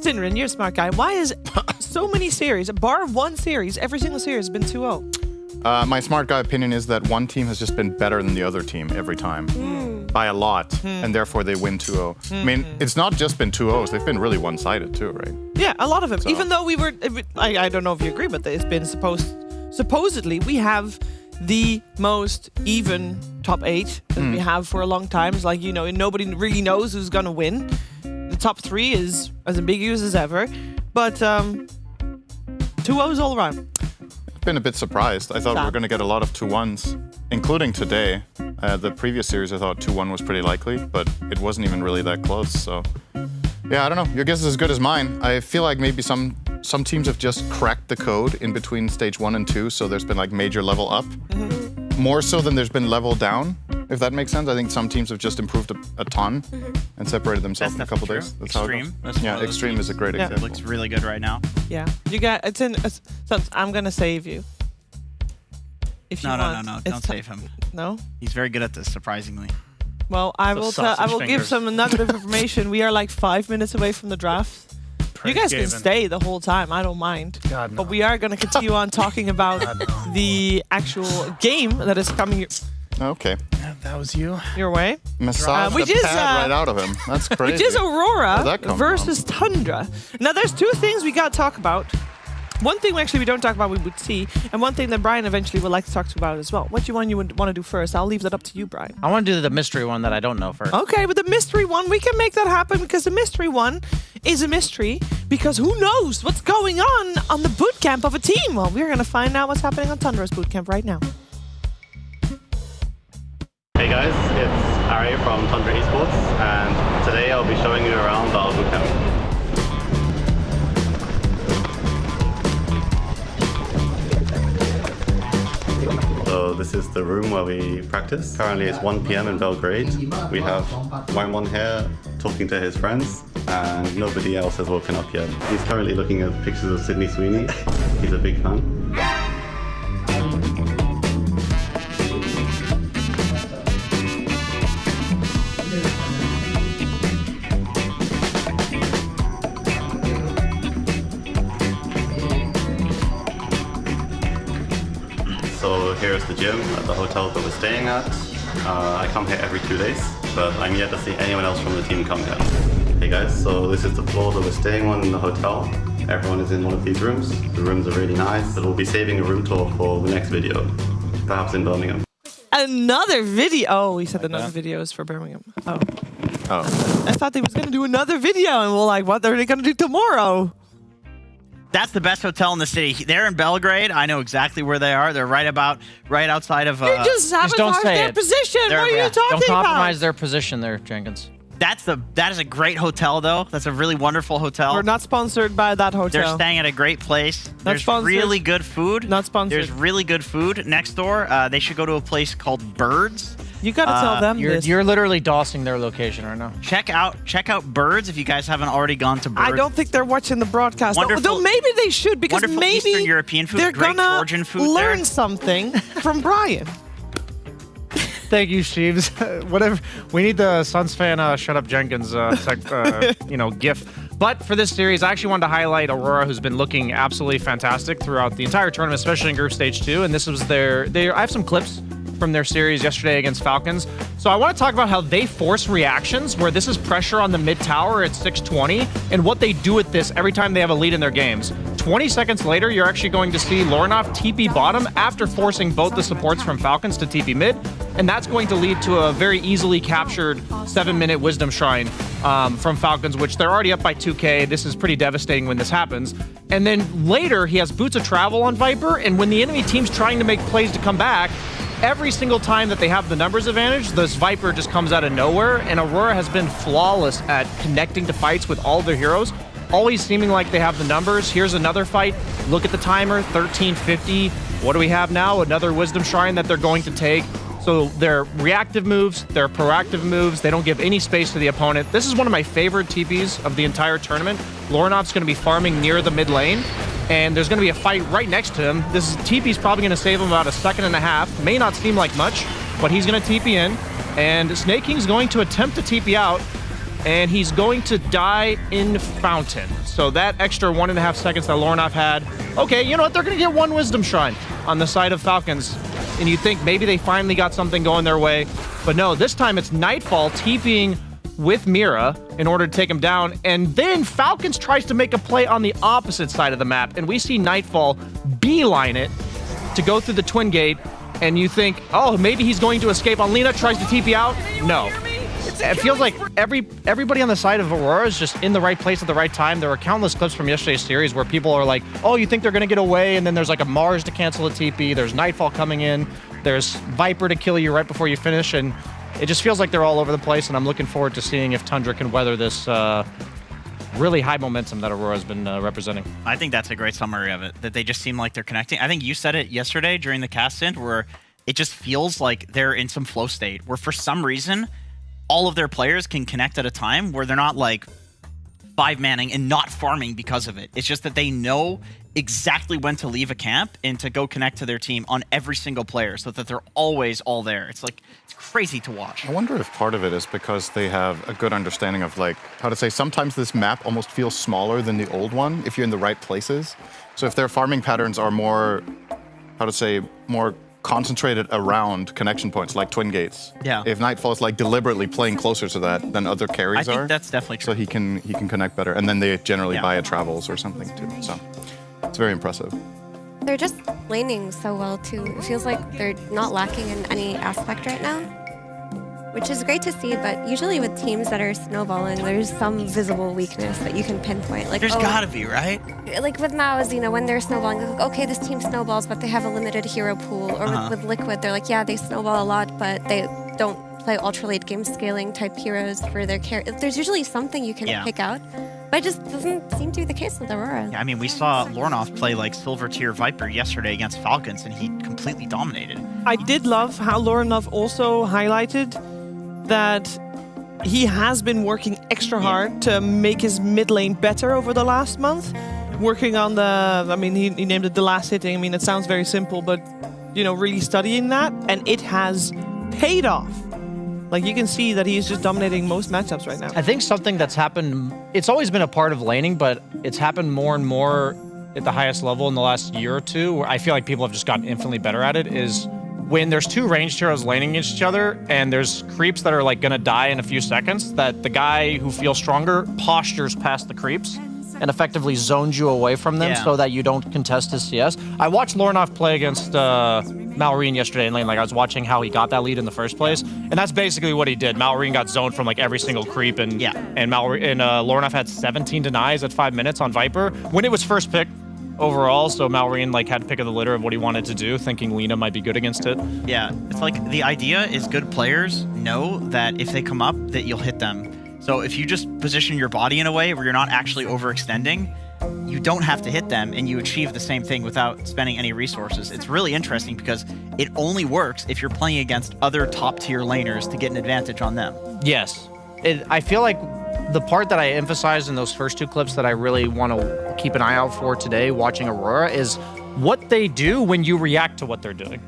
[SPEAKER 2] Sinrin, you're a smart guy. Why is so many series, bar 1 series, every single series has been 2-0?
[SPEAKER 4] My smart guy opinion is that one team has just been better than the other team every time. By a lot, and therefore they win 2-0. I mean, it's not just been 2-0s, they've been really one-sided too, right?
[SPEAKER 2] Yeah, a lot of them. Even though we were, I don't know if you agree, but it's been supposedly we have the most even top 8 that we have for a long time. It's like, nobody really knows who's going to win. The top 3 is as ambiguous as ever, but 2-0s all around.
[SPEAKER 4] Been a bit surprised. I thought we were going to get a lot of 2-1s, including today. The previous series I thought 2-1 was pretty likely, but it wasn't even really that close. So yeah, I don't know. Your guess is as good as mine. I feel like maybe some teams have just cracked the code in between stage 1 and 2, so there's been like major level up. More so than there's been level down, if that makes sense. I think some teams have just improved a ton and separated themselves in a couple days. That's how it
[SPEAKER 18] Xtreme.
[SPEAKER 4] goes. Yeah, Xtreme is a great example.
[SPEAKER 18] Looks really good right now.
[SPEAKER 2] Yeah, you got it's in. So I'm gonna save you. If you want.
[SPEAKER 18] No! Don't save him.
[SPEAKER 2] No.
[SPEAKER 18] He's very good at this, surprisingly.
[SPEAKER 2] Well, I will give some nugget of information. We are like 5 minutes away from the draft. You guys can stay the whole time. I don't mind.
[SPEAKER 3] God, no.
[SPEAKER 2] But we are going to continue on talking about the actual game that is coming.
[SPEAKER 4] Okay.
[SPEAKER 3] Yeah, that was you.
[SPEAKER 2] Your way.
[SPEAKER 4] Massage the pad right out of him. That's crazy.
[SPEAKER 2] Which is Aurora
[SPEAKER 4] Where'd that come
[SPEAKER 2] versus Tundra. Now, there's 2 things we got to talk about. One thing actually we don't talk about, we would see, and one thing that Brian eventually would like to talk about as well. What you would want to do first? I'll leave that up to you, Brian.
[SPEAKER 23] I want to do the mystery one that I don't know first.
[SPEAKER 2] Okay, but the mystery one, we can make that happen because the mystery one is a mystery because who knows what's going on the boot camp of a team? Well, we're going to find out what's happening on Tundra's boot camp right now.
[SPEAKER 6] Hey guys, it's Ari from Tundra Esports, and today I'll be showing you around our boot camp. So this is the room where we practice. Currently it's 1 p.m. in Belgrade. We have Wang here talking to his friends, and nobody else has woken up yet. He's currently looking at pictures of Sydney Sweeney. He's a big fan. So here's the gym at the hotel that we're staying at. I come here every 2 days, but I'm yet to see anyone else from the team come here. Hey guys, so this is the floor that we're staying on in the hotel. Everyone is in one of these rooms. The rooms are really nice, but we'll be saving a room tour for the next video, perhaps in Birmingham.
[SPEAKER 2] Another video. Oh, he said another video is for Birmingham. Oh. I thought they was going to do another video, and we're like, what are they going to do tomorrow?
[SPEAKER 18] That's the best hotel in the city. They're in Belgrade. I know exactly where they are. They're right outside of.
[SPEAKER 2] You just sabotage their position. What are you talking
[SPEAKER 23] Don't
[SPEAKER 2] about?
[SPEAKER 23] compromise their position there, Jenkins.
[SPEAKER 18] That is a great hotel, though. That's a really wonderful hotel.
[SPEAKER 2] We're not sponsored by that hotel.
[SPEAKER 18] They're staying at a great place. There's
[SPEAKER 2] sponsored.
[SPEAKER 18] really good food.
[SPEAKER 2] Not sponsored.
[SPEAKER 18] There's really good food next door. They should go to a place called Birds.
[SPEAKER 2] You gotta tell them this.
[SPEAKER 23] You're literally dossing their location right now.
[SPEAKER 18] Check out Birds if you guys haven't already gone to Birds.
[SPEAKER 2] I don't think they're watching the broadcast.
[SPEAKER 18] Wonderful-
[SPEAKER 2] Though maybe they should, because
[SPEAKER 18] wonderful
[SPEAKER 2] maybe
[SPEAKER 18] Eastern European food,
[SPEAKER 2] they're
[SPEAKER 18] great
[SPEAKER 2] gonna
[SPEAKER 18] Georgian food
[SPEAKER 2] learn
[SPEAKER 18] there.
[SPEAKER 2] something from Brian.
[SPEAKER 23] Thank you, Sheaves. Whatever. We need the Suns fan shut up Jenkins gif. But for this series, I actually wanted to highlight Aurora, who's been looking absolutely fantastic throughout the entire tournament, especially in Group Stage 2. And this was I have some clips from their series yesterday against Falcons. So I want to talk about how they force reactions, where this is pressure on the mid tower at 620, and what they do with this every time they have a lead in their games. 20 seconds later, you're actually going to see Lorinov TP bottom after forcing both the supports from Falcons to TP mid, and that's going to lead to a very easily captured 7-minute Wisdom Shrine from Falcons, which they're already up by 2k. This is pretty devastating when this happens. And then later, he has Boots of Travel on Viper, and when the enemy team's trying to make plays to come back, every single time that they have the numbers advantage, this Viper just comes out of nowhere, and Aurora has been flawless at connecting to fights with all their heroes, always seeming like they have the numbers. Here's another fight. Look at the timer, 1350. What do we have now? Another Wisdom Shrine that they're going to take. So they're reactive moves, they're proactive moves, they don't give any space to the opponent. This is one of my favorite TPs of the entire tournament. Lorinov's going to be farming near the mid lane, and there's going to be a fight right next to him. TP's probably going to save him about a second and a half. May not seem like much, but he's going to TP in, and Snake King's going to attempt to TP out, and he's going to die in Fountain. So that extra 1.5 seconds that Lorinov had, okay, you know what? They're going to get one Wisdom Shrine on the side of Falcons. And you think maybe they finally got something going their way. But no, this time it's Nightfall TPing with Mira in order to take him down. And then Falcons tries to make a play on the opposite side of the map. And we see Nightfall beeline it to go through the Twin Gate. And you think, oh, maybe he's going to escape on Lena, tries to TP out. No. It feels like everybody on the side of Aurora is just in the right place at the right time. There were countless clips from yesterday's series where people are like, oh, you think they're going to get away, and then there's like a Mars to cancel a TP, there's Nightfall coming in, there's Viper to kill you right before you finish, and it just feels like they're all over the place, and I'm looking forward to seeing if Tundra can weather this really high momentum that Aurora's been representing.
[SPEAKER 18] I think that's a great summary of it, that they just seem like they're connecting. I think you said it yesterday during the cast-in, where it just feels like they're in some flow state, where for some reason, all of their players can connect at a time where they're not like 5-manning and not farming because of it. It's just that they know exactly when to leave a camp and to go connect to their team on every single player so that they're always all there. It's like, it's crazy to watch.
[SPEAKER 4] I wonder if part of it is because they have a good understanding of like, how to say, sometimes this map almost feels smaller than the old one if you're in the right places. So if their farming patterns are more, how to say, more concentrated around connection points like Twin Gates.
[SPEAKER 18] Yeah.
[SPEAKER 4] If Nightfall's like deliberately playing closer to that than other carries
[SPEAKER 18] I think that's definitely true.
[SPEAKER 4] So he can connect better, and then they generally buy a travels or something too. So it's very impressive.
[SPEAKER 20] They're just laning so well too. It feels like they're not lacking in any aspect right now, which is great to see. But usually with teams that are snowballing, there's some visible weakness that you can pinpoint. Like
[SPEAKER 18] There's gotta be, right?
[SPEAKER 20] Like with MOUZ, when they're snowballing, they're like, okay, this team snowballs, but they have a limited hero pool. Or with Liquid, they're like, yeah, they snowball a lot, but they don't play ultra late game scaling type heroes for their care. There's usually something you can pick out, but it just doesn't seem to be the case with Aurora.
[SPEAKER 18] Yeah, I mean, we saw Lorinov play like Silver Tier Viper yesterday against Falcons, and he completely dominated.
[SPEAKER 2] I did love how Lorinov also highlighted that he has been working extra hard to make his mid lane better over the last month. Working on he named it the last hitting. I mean, it sounds very simple, but, really studying that, and it has paid off. Like, you can see that he's just dominating most matchups right now.
[SPEAKER 23] I think something that's happened, it's always been a part of laning, but it's happened more and more at the highest level in the last year or two, where I feel like people have just gotten infinitely better at it, is when there's two ranged heroes laning against each other and there's creeps that are like gonna die in a few seconds, that the guy who feels stronger postures past the creeps and effectively zones you away from them so that you don't contest his CS. I watched Lorinov play against Malrine yesterday in lane. Like, I was watching how he got that lead in the first place, and that's basically what he did. Malrine got zoned from like every single creep, and Lorinov had 17 denies at 5 minutes on Viper when it was first pick overall. So Malrine had to pick of the litter of what he wanted to do, thinking Lena might be good against it.
[SPEAKER 18] Yeah, it's like the idea is good players know that if they come up, that you'll hit them. So if you just position your body in a way where you're not actually overextending, you don't have to hit them and you achieve the same thing without spending any resources. It's really interesting because it only works if you're playing against other top-tier laners to get an advantage on them.
[SPEAKER 23] Yes. I feel like the part that I emphasized in those first two clips that I really want to keep an eye out for today watching Aurora is what they do when you react to what they're doing.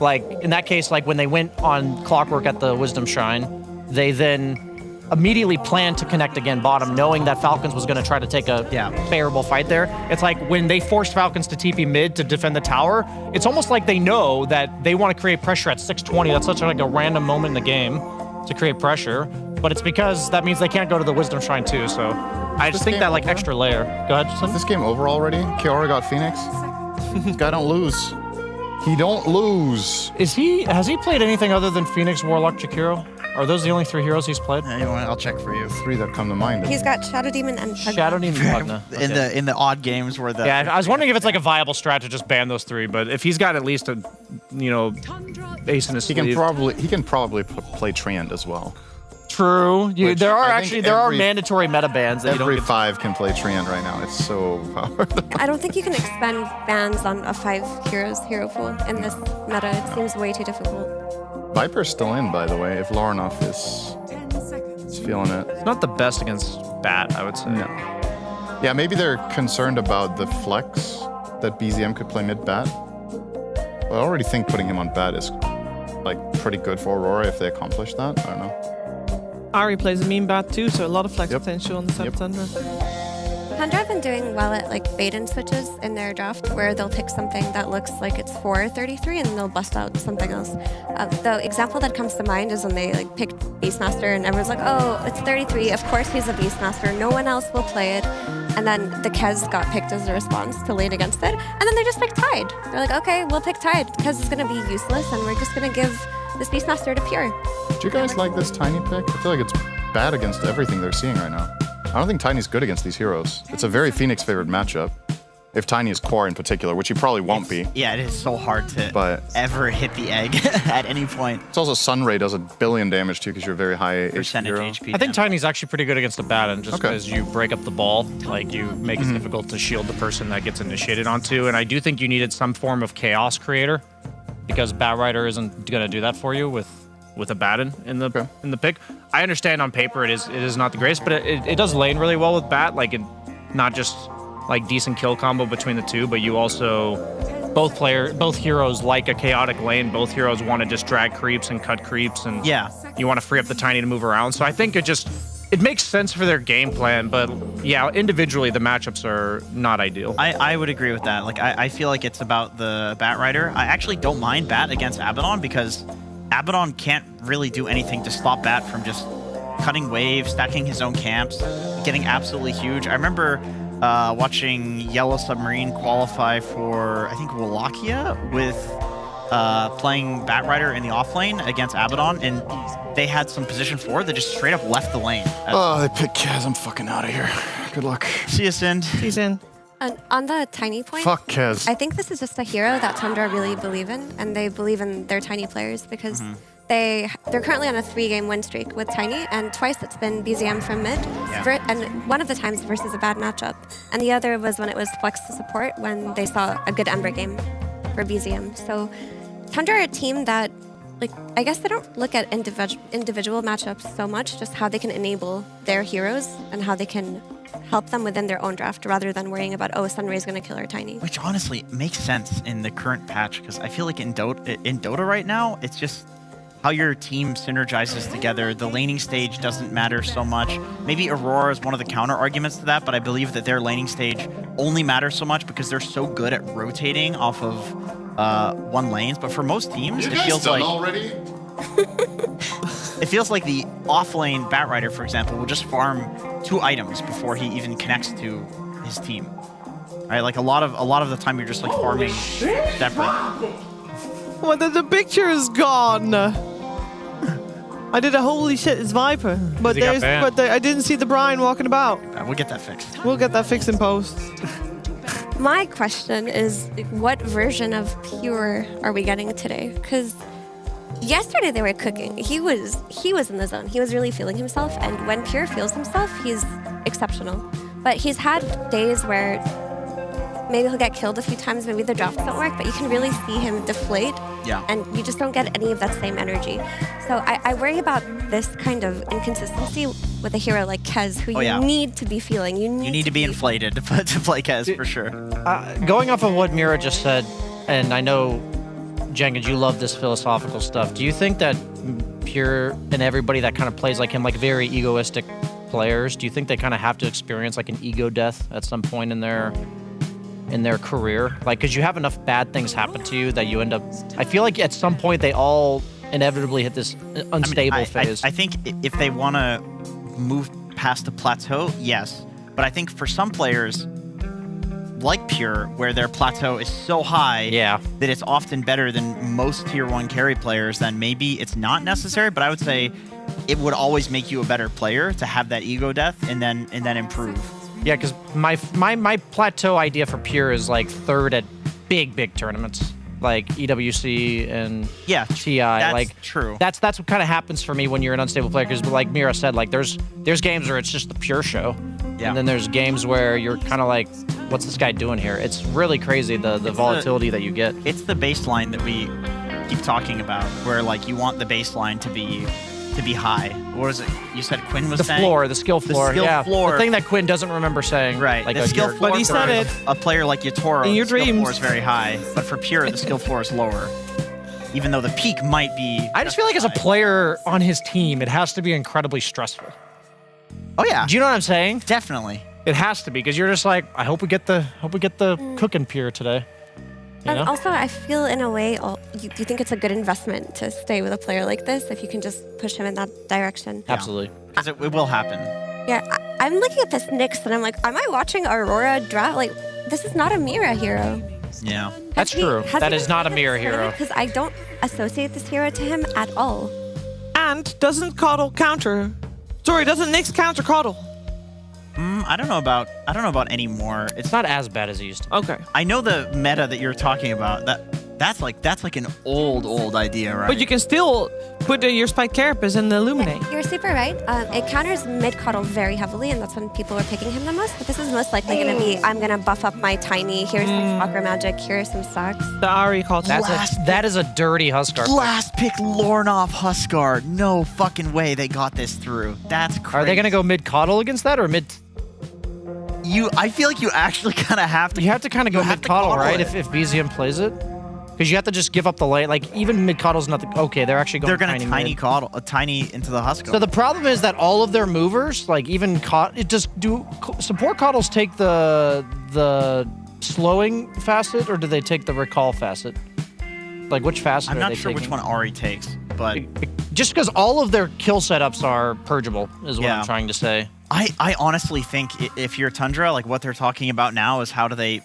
[SPEAKER 23] Like, in that case, like when they went on Clockwork at the Wisdom Shrine, they then immediately planned to connect again bottom, knowing that Falcons was going to try to take a favorable fight there. It's like when they forced Falcons to TP mid to defend the tower, it's almost like they know that they want to create pressure at 620. That's such like a random moment in the game to create pressure, but it's because that means they can't go to the Wisdom Shrine too, so I just think that like extra layer. Go ahead, Justin.
[SPEAKER 4] Is this game over already? Kiora got Phoenix? This guy don't lose. He don't lose.
[SPEAKER 23] Has he played anything other than Phoenix, Warlock, Jakiro? Are those the only 3 heroes he's played?
[SPEAKER 18] Anyway, I'll check for you.
[SPEAKER 4] 3 that come to mind.
[SPEAKER 20] He's got Shadow Demon and Pugna.
[SPEAKER 23] Shadow Demon and Pugna. Okay.
[SPEAKER 18] In the odd games where the
[SPEAKER 23] I was wondering if it's like a viable strat to just ban those 3, but if he's got at least a ace in his sleeve.
[SPEAKER 4] He can probably play Treant as well.
[SPEAKER 23] True. There are mandatory meta bans that
[SPEAKER 4] every 5 can play Treant right now. It's so powerful.
[SPEAKER 20] I don't think you can expend bans on a 5 heroes hero pool in this meta. It seems way too difficult.
[SPEAKER 4] Viper's still in, by the way, if Laurenoff is feeling it.
[SPEAKER 23] It's not the best against Bat, I would say.
[SPEAKER 4] No. Yeah, maybe they're concerned about the flex that BZM could play mid-Bat. But I already think putting him on Bat is like pretty good for Aurora if they accomplish that. I don't know.
[SPEAKER 2] Ari plays a mean Bat too, so a lot of flex potential on the side of Tundra.
[SPEAKER 20] Tundra have been doing well at like bait-in switches in their draft where they'll pick something that looks like it's for 33 and then they'll bust out something else. The example that comes to mind is when they like picked Beastmaster and everyone's like, oh, it's 33. Of course he's a Beastmaster. No one else will play it. And then the Kez got picked as a response to lane against it. And then they just picked Tide. They're like, okay, we'll pick Tide. Kez is going to be useless and we're just going to give this Beastmaster to Pure.
[SPEAKER 4] Do you guys like this Tiny pick? I feel like it's bad against everything they're seeing right now. I don't think Tiny's good against these heroes. It's a very Phoenix-favored matchup. If Tiny is core in particular, which he probably won't be.
[SPEAKER 18] Yeah, it is so hard to ever hit the egg at any point.
[SPEAKER 4] It's also Sunray does 1 billion damage too because you're a very high
[SPEAKER 18] percentage HP.
[SPEAKER 23] I think Tiny's actually pretty good against the Baton just because you break up the ball. Like, you make it difficult to shield the person that gets initiated onto. And I do think you needed some form of chaos creator because Bat Rider isn't going to do that for you with a Baton in the pick. I understand on paper it is not the greatest, but it does lane really well with Bat. Like, not just like decent kill combo between the two, but you also both heroes like a chaotic lane. Both heroes want to just drag creeps and cut creeps, and you want to free up the Tiny to move around. So I think it makes sense for their game plan, but yeah, individually the matchups are not ideal.
[SPEAKER 18] I would agree with that. Like, I feel like it's about the Bat Rider. I actually don't mind Bat against Abaddon because Abaddon can't really do anything to stop Bat from just cutting waves, stacking his own camps, getting absolutely huge. I remember watching Yellow Submarine qualify for, I think, Wallachia with playing Bat Rider in the offlane against Abaddon, and they had some position 4 that just straight up left the lane.
[SPEAKER 4] Oh, they picked Kaz. I'm fucking out of here. Good luck.
[SPEAKER 18] See you, Sind.
[SPEAKER 2] He's in.
[SPEAKER 20] On the Tiny point,
[SPEAKER 4] fuck Kez.
[SPEAKER 20] I think this is just a hero that Tundra really believe in, and they believe in their Tiny players because they're currently on a 3-game win streak with Tiny, and twice it's been BZM from mid, and one of the times versus a bad matchup, and the other was when it was flex to support when they saw a good Ember game for BZM. So Tundra are a team that, like, I guess they don't look at individual matchups so much, just how they can enable their heroes and how they can help them within their own draft rather than worrying about, oh, Sunray's going to kill our Tiny.
[SPEAKER 18] Which honestly makes sense in the current patch because I feel like in Dota right now, it's just how your team synergizes together. The laning stage doesn't matter so much. Maybe Aurora is one of the counter arguments to that, but I believe that their laning stage only matters so much because they're so good at rotating off of one lanes. But for most teams, it feels like
[SPEAKER 4] already?
[SPEAKER 18] it feels like the off-lane Bat Rider, for example, will just farm 2 items before he even connects to his team. Right? Like a lot of the time, you're just like farming separate.
[SPEAKER 2] Well, the picture is gone. I did a holy shit, it's Viper, but I didn't see the Brian walking about.
[SPEAKER 18] We'll get that fixed.
[SPEAKER 2] We'll get that fixed in post.
[SPEAKER 20] My question is, what version of Pure are we getting today? Because yesterday they were cooking. He was in the zone. He was really feeling himself, and when Pure feels himself, he's exceptional. But he's had days where maybe he'll get killed a few times, maybe the drops don't work, but you can really see him deflate.
[SPEAKER 18] Yeah.
[SPEAKER 20] And you just don't get any of that same energy. So I worry about this kind of inconsistency with a hero like Kez, who you need to be feeling. You
[SPEAKER 18] need to be inflated to play Kez, for sure.
[SPEAKER 23] Going off of what Mira just said, and I know, Jenkins, you love this philosophical stuff. Do you think that Pure and everybody that kind of plays like him, like very egoistic players, do you think they kind of have to experience like an ego death at some point in their career? Like, because you have enough bad things happen to you that you end up, I feel like at some point they all inevitably hit this unstable phase.
[SPEAKER 18] I think if they want to move past the plateau, yes. But I think for some players, like Pure, where their plateau is so high that it's often better than most tier 1 carry players, then maybe it's not necessary. But I would say it would always make you a better player to have that ego death and then improve.
[SPEAKER 23] Yeah, because my plateau idea for Pure is like 3rd at big tournaments, like EWC and TI.
[SPEAKER 18] That's
[SPEAKER 23] like
[SPEAKER 18] true.
[SPEAKER 23] That's what kind of happens for me when you're an unstable player. Because like Mira said, like there's games where it's just the Pure show, and then there's games where you're kind of like, what's this guy doing here? It's really crazy the volatility that you get.
[SPEAKER 18] It's the baseline that we keep talking about, where like you want the baseline to be high. What was it? You said Quinn was saying?
[SPEAKER 23] The skill floor. The thing that Quinn doesn't remember saying.
[SPEAKER 18] Right.
[SPEAKER 23] Like
[SPEAKER 18] the skill floor.
[SPEAKER 2] But he said it.
[SPEAKER 18] A player like Yatoro,
[SPEAKER 2] in your
[SPEAKER 18] the skill
[SPEAKER 2] dreams.
[SPEAKER 18] floor is very high. But for Pure, the skill floor is lower. Even though the peak might be.
[SPEAKER 23] I just feel like as a player on his team, it has to be incredibly stressful.
[SPEAKER 18] Oh yeah.
[SPEAKER 23] Do you know what I'm saying?
[SPEAKER 18] Definitely.
[SPEAKER 23] It has to be, because you're just like, I hope we get the cooking Pure today. You know?
[SPEAKER 20] And also, I feel in a way, do you think it's a good investment to stay with a player like this if you can just push him in that direction?
[SPEAKER 23] Absolutely.
[SPEAKER 18] Because it will happen.
[SPEAKER 20] Yeah, I'm looking at this Nyx and I'm like, am I watching Aurora draft? Like, this is not a Mira hero.
[SPEAKER 18] Yeah.
[SPEAKER 23] That's true. That is not a Mira hero.
[SPEAKER 20] Because I don't associate this hero to him at all.
[SPEAKER 2] And doesn't Coddle counter? Sorry, doesn't Nyx counter Coddle?
[SPEAKER 18] I don't know about anymore. It's
[SPEAKER 23] not as bad as it used to.
[SPEAKER 2] Okay.
[SPEAKER 18] I know the meta that you're talking about. That's like an old idea, right?
[SPEAKER 2] But you can still put your Spike Carapace in the Illuminate.
[SPEAKER 20] You're super right. It counters mid Coddle very heavily, and that's when people are picking him the most. But this is most likely going to be, I'm going to buff up my Tiny, here's some Chakra Magic, here's some stocks.
[SPEAKER 2] The Ari calls
[SPEAKER 23] that is a dirty Huskar.
[SPEAKER 18] Last pick Lornoff Huskar. No fucking way they got this through. That's crazy.
[SPEAKER 23] Are they going to go mid Coddle against that, or mid?
[SPEAKER 18] I feel like you actually kind of have to.
[SPEAKER 23] You have to kind of go mid Coddle, right? If BZM plays it. Because you have to just give up the lane. Like, even mid Coddle's not the... Okay, they're actually going
[SPEAKER 18] They're going to tiny Coddle, a tiny into the Huskar.
[SPEAKER 23] So the problem is that all of their movers, like even support Coddles take the slowing facet, or do they take the recall facet? Like, which facet
[SPEAKER 18] I'm
[SPEAKER 23] are
[SPEAKER 18] not
[SPEAKER 23] they
[SPEAKER 18] sure
[SPEAKER 23] taking?
[SPEAKER 18] which one Ari takes, but...
[SPEAKER 23] Just because all of their kill setups are purgeable is what I'm trying to say.
[SPEAKER 18] I honestly think if you're Tundra, like what they're talking about now is how do they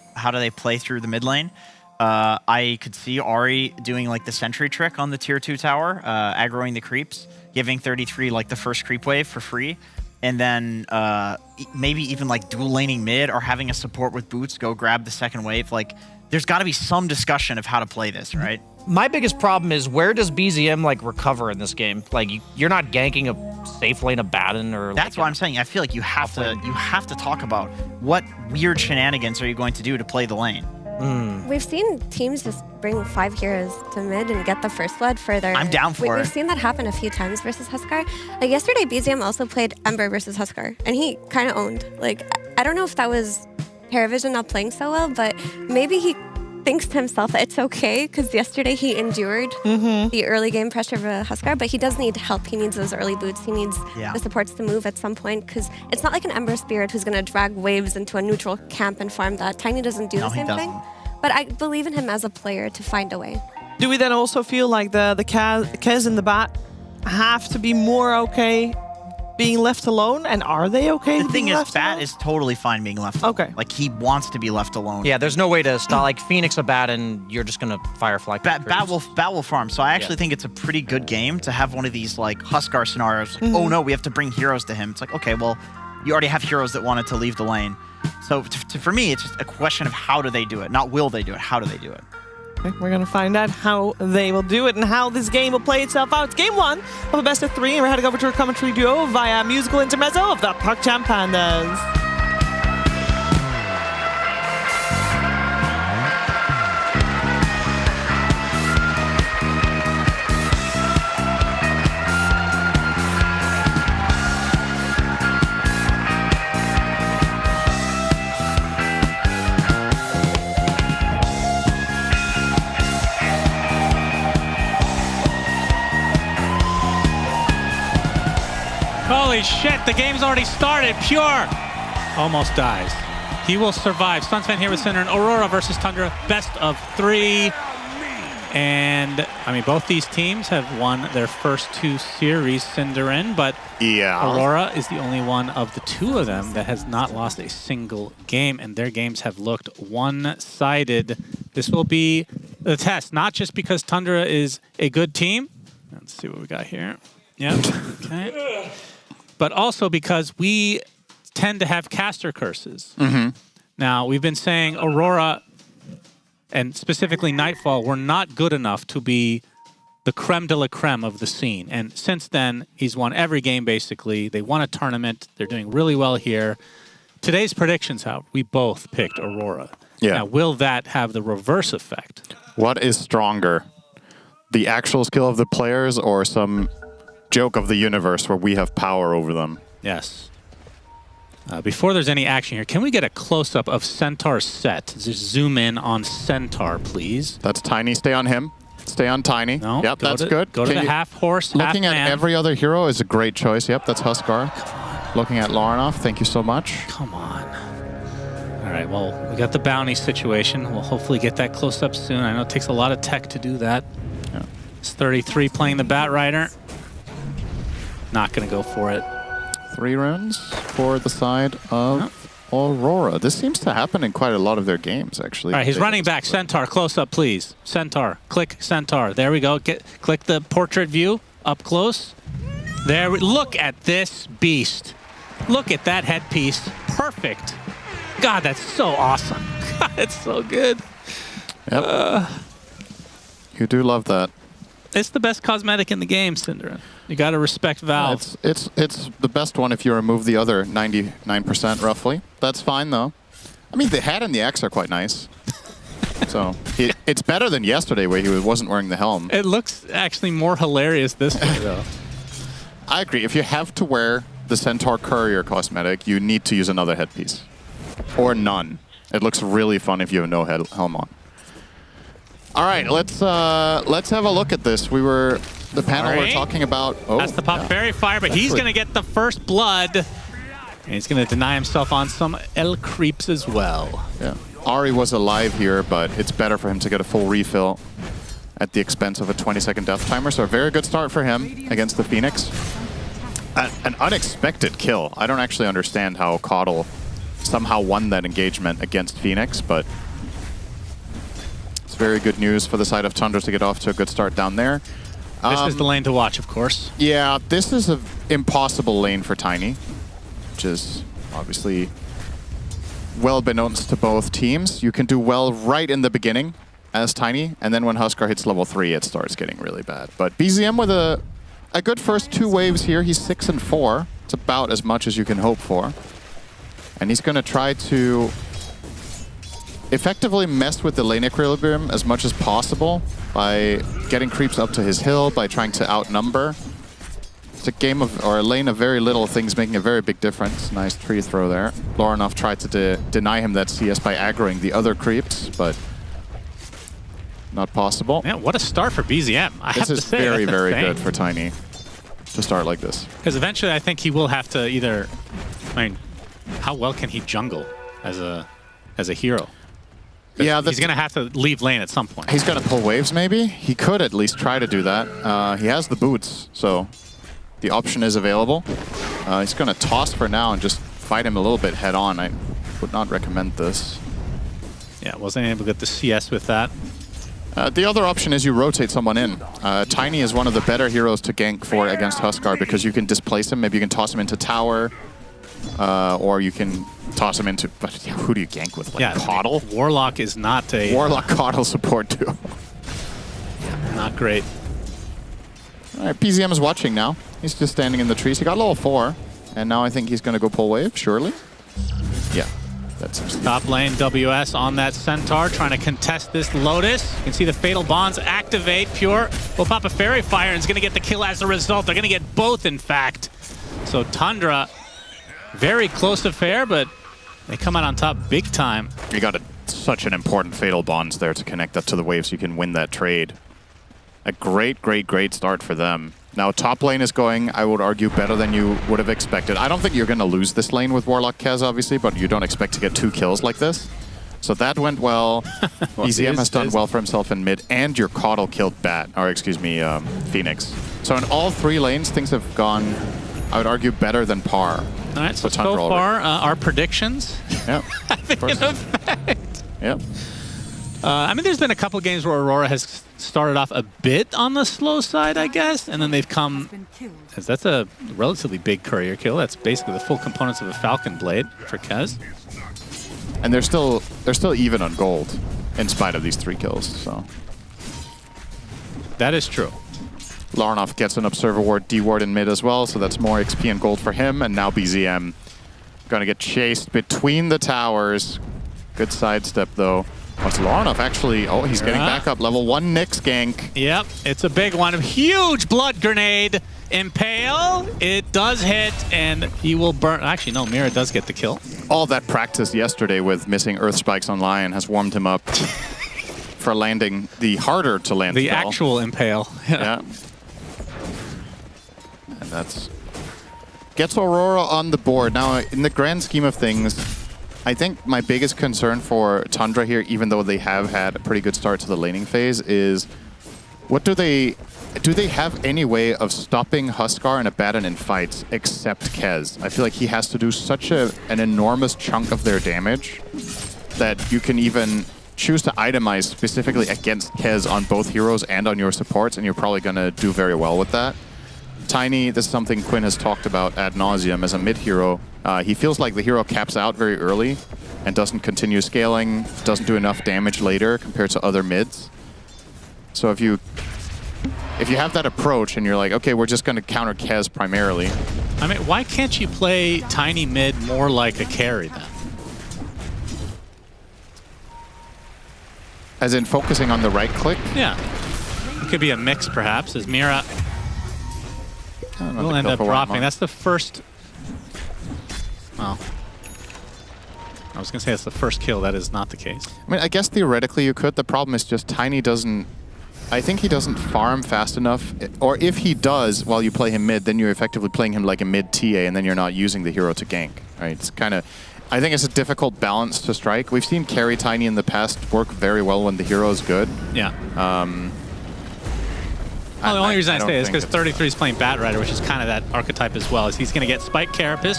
[SPEAKER 18] play through the mid lane. I could see Ari doing like the sentry trick on the tier 2 tower, aggroing the creeps, giving 33 like the first creep wave for free, and then maybe even like dual laning mid or having a support with boots go grab the second wave. Like, there's got to be some discussion of how to play this, right?
[SPEAKER 23] My biggest problem is, where does BZM like recover in this game? Like, you're not ganking a safe lane of Batten, or
[SPEAKER 18] that's what I'm saying. I feel like you have to talk about what weird shenanigans are you going to do to play the lane.
[SPEAKER 20] We've seen teams just bring 5 heroes to mid and get the first blood further.
[SPEAKER 18] I'm down for it.
[SPEAKER 20] We've seen that happen a few times versus Huskar. Like yesterday, BZM also played Ember versus Huskar, and he kind of owned. Like, I don't know if that was PARIVISION not playing so well, but maybe he thinks to himself that it's okay, because yesterday he endured the early game pressure of a Huskar, but he does need help. He needs those early boots. He needs the supports to move at some point, because it's not like an Ember Spirit who's going to drag waves into a neutral camp and farm that. Tiny doesn't do the same thing. But I believe in him as a player to find a way.
[SPEAKER 2] Do we then also feel like the Kez and the Bat have to be more okay being left alone? And are they okay?
[SPEAKER 18] The thing is, Bat is totally fine being left alone. Okay. Like, he wants to be left alone.
[SPEAKER 23] Yeah, there's no way to stop. Like, Phoenix a Bat, and you're just going to Firefly.
[SPEAKER 18] Bat will farm. So I actually think it's a pretty good game to have one of these, like, Huskar scenarios. Like, oh no, we have to bring heroes to him. It's like, okay, well, you already have heroes that wanted to leave the lane. So for me, it's just a question of how do they do it, not will they do it. How do they do it?
[SPEAKER 2] Okay, we're going to find out how they will do it and how this game will play itself out. It's game 1 of a best of 3, and we're heading over to a commentary duo via musical intermezzo of the PuckChamp Pandas.
[SPEAKER 3] Holy shit, the game's already started. Pure almost dies. He will survive. Sunsfan here with Cinder and Aurora versus Tundra. Best of 3. And, I mean, both these teams have won their first 2 series, Cinder in, but Aurora is the only one of the 2 of them that has not lost a single game, and their games have looked one-sided. This will be the test, not just because Tundra is a good team. Let's see what we got here. Yep. Okay. But also because we tend to have caster curses. Now, we've been saying Aurora, and specifically Nightfall, were not good enough to be the creme de la creme of the scene. And since then, he's won every game, basically. They won a tournament. They're doing really well here. Today's predictions, however, we both picked Aurora.
[SPEAKER 4] Yeah.
[SPEAKER 3] Now, will that have the reverse effect?
[SPEAKER 4] What is stronger? The actual skill of the players or some joke of the universe where we have power over them?
[SPEAKER 3] Yes. Before there's any action here, can we get a close-up of Centaur's set? Just zoom in on Centaur, please.
[SPEAKER 4] That's Tiny. Stay on him. Stay on Tiny.
[SPEAKER 3] No,
[SPEAKER 4] yep, that's good.
[SPEAKER 3] Go to the half horse,
[SPEAKER 4] Looking
[SPEAKER 3] half
[SPEAKER 4] at
[SPEAKER 3] man.
[SPEAKER 4] every other hero is a great choice. Yep, that's Huskar. Looking at Laurenov, thank you so much.
[SPEAKER 3] Come on. All right, well, we got the bounty situation. We'll hopefully get that close-up soon. I know it takes a lot of tech to do that.
[SPEAKER 4] Yeah.
[SPEAKER 3] It's 33 playing the Bat Rider. Not going to go for it.
[SPEAKER 4] 3 runes for the side of Aurora. This seems to happen in quite a lot of their games, actually.
[SPEAKER 3] All right, he's running back. Centaur, close up, please. Centaur, click Centaur. There we go. Click the portrait view up close. Look at this beast. Look at that headpiece. Perfect. God, that's so awesome. God, it's so good.
[SPEAKER 4] Yep. You do love that.
[SPEAKER 3] It's the best cosmetic in the game, Cinder. You got to respect Valve.
[SPEAKER 4] It's the best one if you remove the other 99% roughly. That's fine though. I mean, the hat and the X are quite nice. So it's better than yesterday where he wasn't wearing the helm.
[SPEAKER 3] It looks actually more hilarious this way though.
[SPEAKER 4] I agree. If you have to wear the Centaur Courier cosmetic, you need to use another headpiece. Or none. It looks really fun if you have no helm on. All right, let's have a look at this. The panel we're talking about. Oh,
[SPEAKER 3] that's the pop fairy fire, but he's going to get the first blood. And he's going to deny himself on some L creeps as well.
[SPEAKER 4] Yeah. Ari was alive here, but it's better for him to get a full refill at the expense of a 20-second death timer. So a very good start for him against the Phoenix. An unexpected kill. I don't actually understand how Caudle somehow won that engagement against Phoenix, but it's very good news for the side of Tundra to get off to a good start down there.
[SPEAKER 3] This is the lane to watch, of course.
[SPEAKER 4] Yeah, this is an impossible lane for Tiny, which is obviously well beknownst to both teams. You can do well right in the beginning as Tiny, and then when Huskar hits level 3, it starts getting really bad. But BZM with a good first 2 waves here. He's 6 and 4. It's about as much as you can hope for. And he's going to try to effectively mess with the lane equilibrium as much as possible by getting creeps up to his hill, by trying to outnumber. It's a game of, or a lane of very little things making a very big difference. Nice tree throw there. Laurenov tried to deny him that CS by aggroing the other creeps, but not possible.
[SPEAKER 3] Man, what a start for BZM.
[SPEAKER 4] This is very, very good for Tiny to start like this.
[SPEAKER 3] Because eventually I think he will have to either, I mean, how well can he jungle as a hero?
[SPEAKER 4] Yeah,
[SPEAKER 3] he's going to have to leave lane at some point.
[SPEAKER 4] He's going to pull waves, maybe? He could at least try to do that. He has the boots, so the option is available. He's going to toss for now and just fight him a little bit head-on. I would not recommend this.
[SPEAKER 3] Yeah, wasn't able to get the CS with that.
[SPEAKER 4] The other option is you rotate someone in. Tiny is one of the better heroes to gank for against Huskar because you can displace him. Maybe you can toss him into tower, or you can toss him into... But who do you gank with? Like Caudle?
[SPEAKER 3] Warlock is not a...
[SPEAKER 4] Warlock Caudle support too.
[SPEAKER 3] Not great.
[SPEAKER 4] All right, PZM is watching now. He's just standing in the trees. He got level 4, and now I think he's going to go pull wave, surely. Yeah.
[SPEAKER 3] Top lane, WS on that Centaur, trying to contest this Lotus. You can see the Fatal Bonds activate. Pure will pop a Fairy Fire and is going to get the kill as a result. They're going to get both, in fact. So Tundra, very close affair, but they come out on top big time.
[SPEAKER 4] You got such an important Fatal Bonds there to connect up to the wave so you can win that trade. A great start for them. Now, top lane is going, I would argue, better than you would have expected. I don't think you're going to lose this lane with Warlock Kez, obviously, but you don't expect to get 2 kills like this. So that went well. EZM has done well for himself in mid, and your Caudle killed Bat, or excuse me, Phoenix. So in all 3 lanes, things have gone, I would argue, better than par.
[SPEAKER 3] All right, so far, our predictions
[SPEAKER 4] have
[SPEAKER 3] been in effect.
[SPEAKER 4] Yep.
[SPEAKER 3] I mean, there's been a couple games where Aurora has started off a bit on the slow side, I guess, and then they've come. That's a relatively big courier kill. That's basically the full components of a Falcon blade for Kez.
[SPEAKER 4] And they're still even on gold, in spite of these 3 kills. So
[SPEAKER 3] that is true.
[SPEAKER 4] Laranov gets an Observer Ward, D-Ward in mid as well, so that's more XP and gold for him. And now BZM gonna get chased between the towers. Good sidestep though. What's Laranov actually? Oh, he's getting back up. Level 1 Nyx gank.
[SPEAKER 3] Yep, it's a big one. A huge blood grenade. Impale. It does hit, and he will burn. Actually, no, Mira does get the kill.
[SPEAKER 4] All that practice yesterday with missing Earth Spikes on Lion has warmed him up for landing the harder to land
[SPEAKER 3] the
[SPEAKER 4] spell.
[SPEAKER 3] actual Impale.
[SPEAKER 4] Yeah. And that's gets Aurora on the board. Now, in the grand scheme of things, I think my biggest concern for Tundra here, even though they have had a pretty good start to the laning phase, is what do they have any way of stopping Huskar and Abaddon in fights except Kez? I feel like he has to do such an enormous chunk of their damage that you can even choose to itemize specifically against Kez on both heroes and on your supports, and you're probably going to do very well with that. Tiny, this is something Quinn has talked about ad nauseum as a mid hero. He feels like the hero caps out very early and doesn't continue scaling, doesn't do enough damage later compared to other mids. So if you have that approach and you're like, okay, we're just going to counter Kez primarily.
[SPEAKER 3] I mean, why can't you play Tiny mid more like a carry then?
[SPEAKER 4] As in focusing on the right click?
[SPEAKER 3] Yeah. It could be a mix perhaps, as Mira will end up dropping. That's the first... Well, I was going to say it's the first kill. That is not the case.
[SPEAKER 4] I mean, I guess theoretically you could. The problem is just Tiny doesn't... I think he doesn't farm fast enough. Or if he does while you play him mid, then you're effectively playing him like a mid TA, and then you're not using the hero to gank. Right? It's kind of... I think it's a difficult balance to strike. We've seen carry Tiny in the past work very well when the hero is good.
[SPEAKER 3] Yeah. Well, the only reason I say it is because 33 is playing Bat Rider, which is kind of that archetype as well. Is he's going to get Spike Carapace.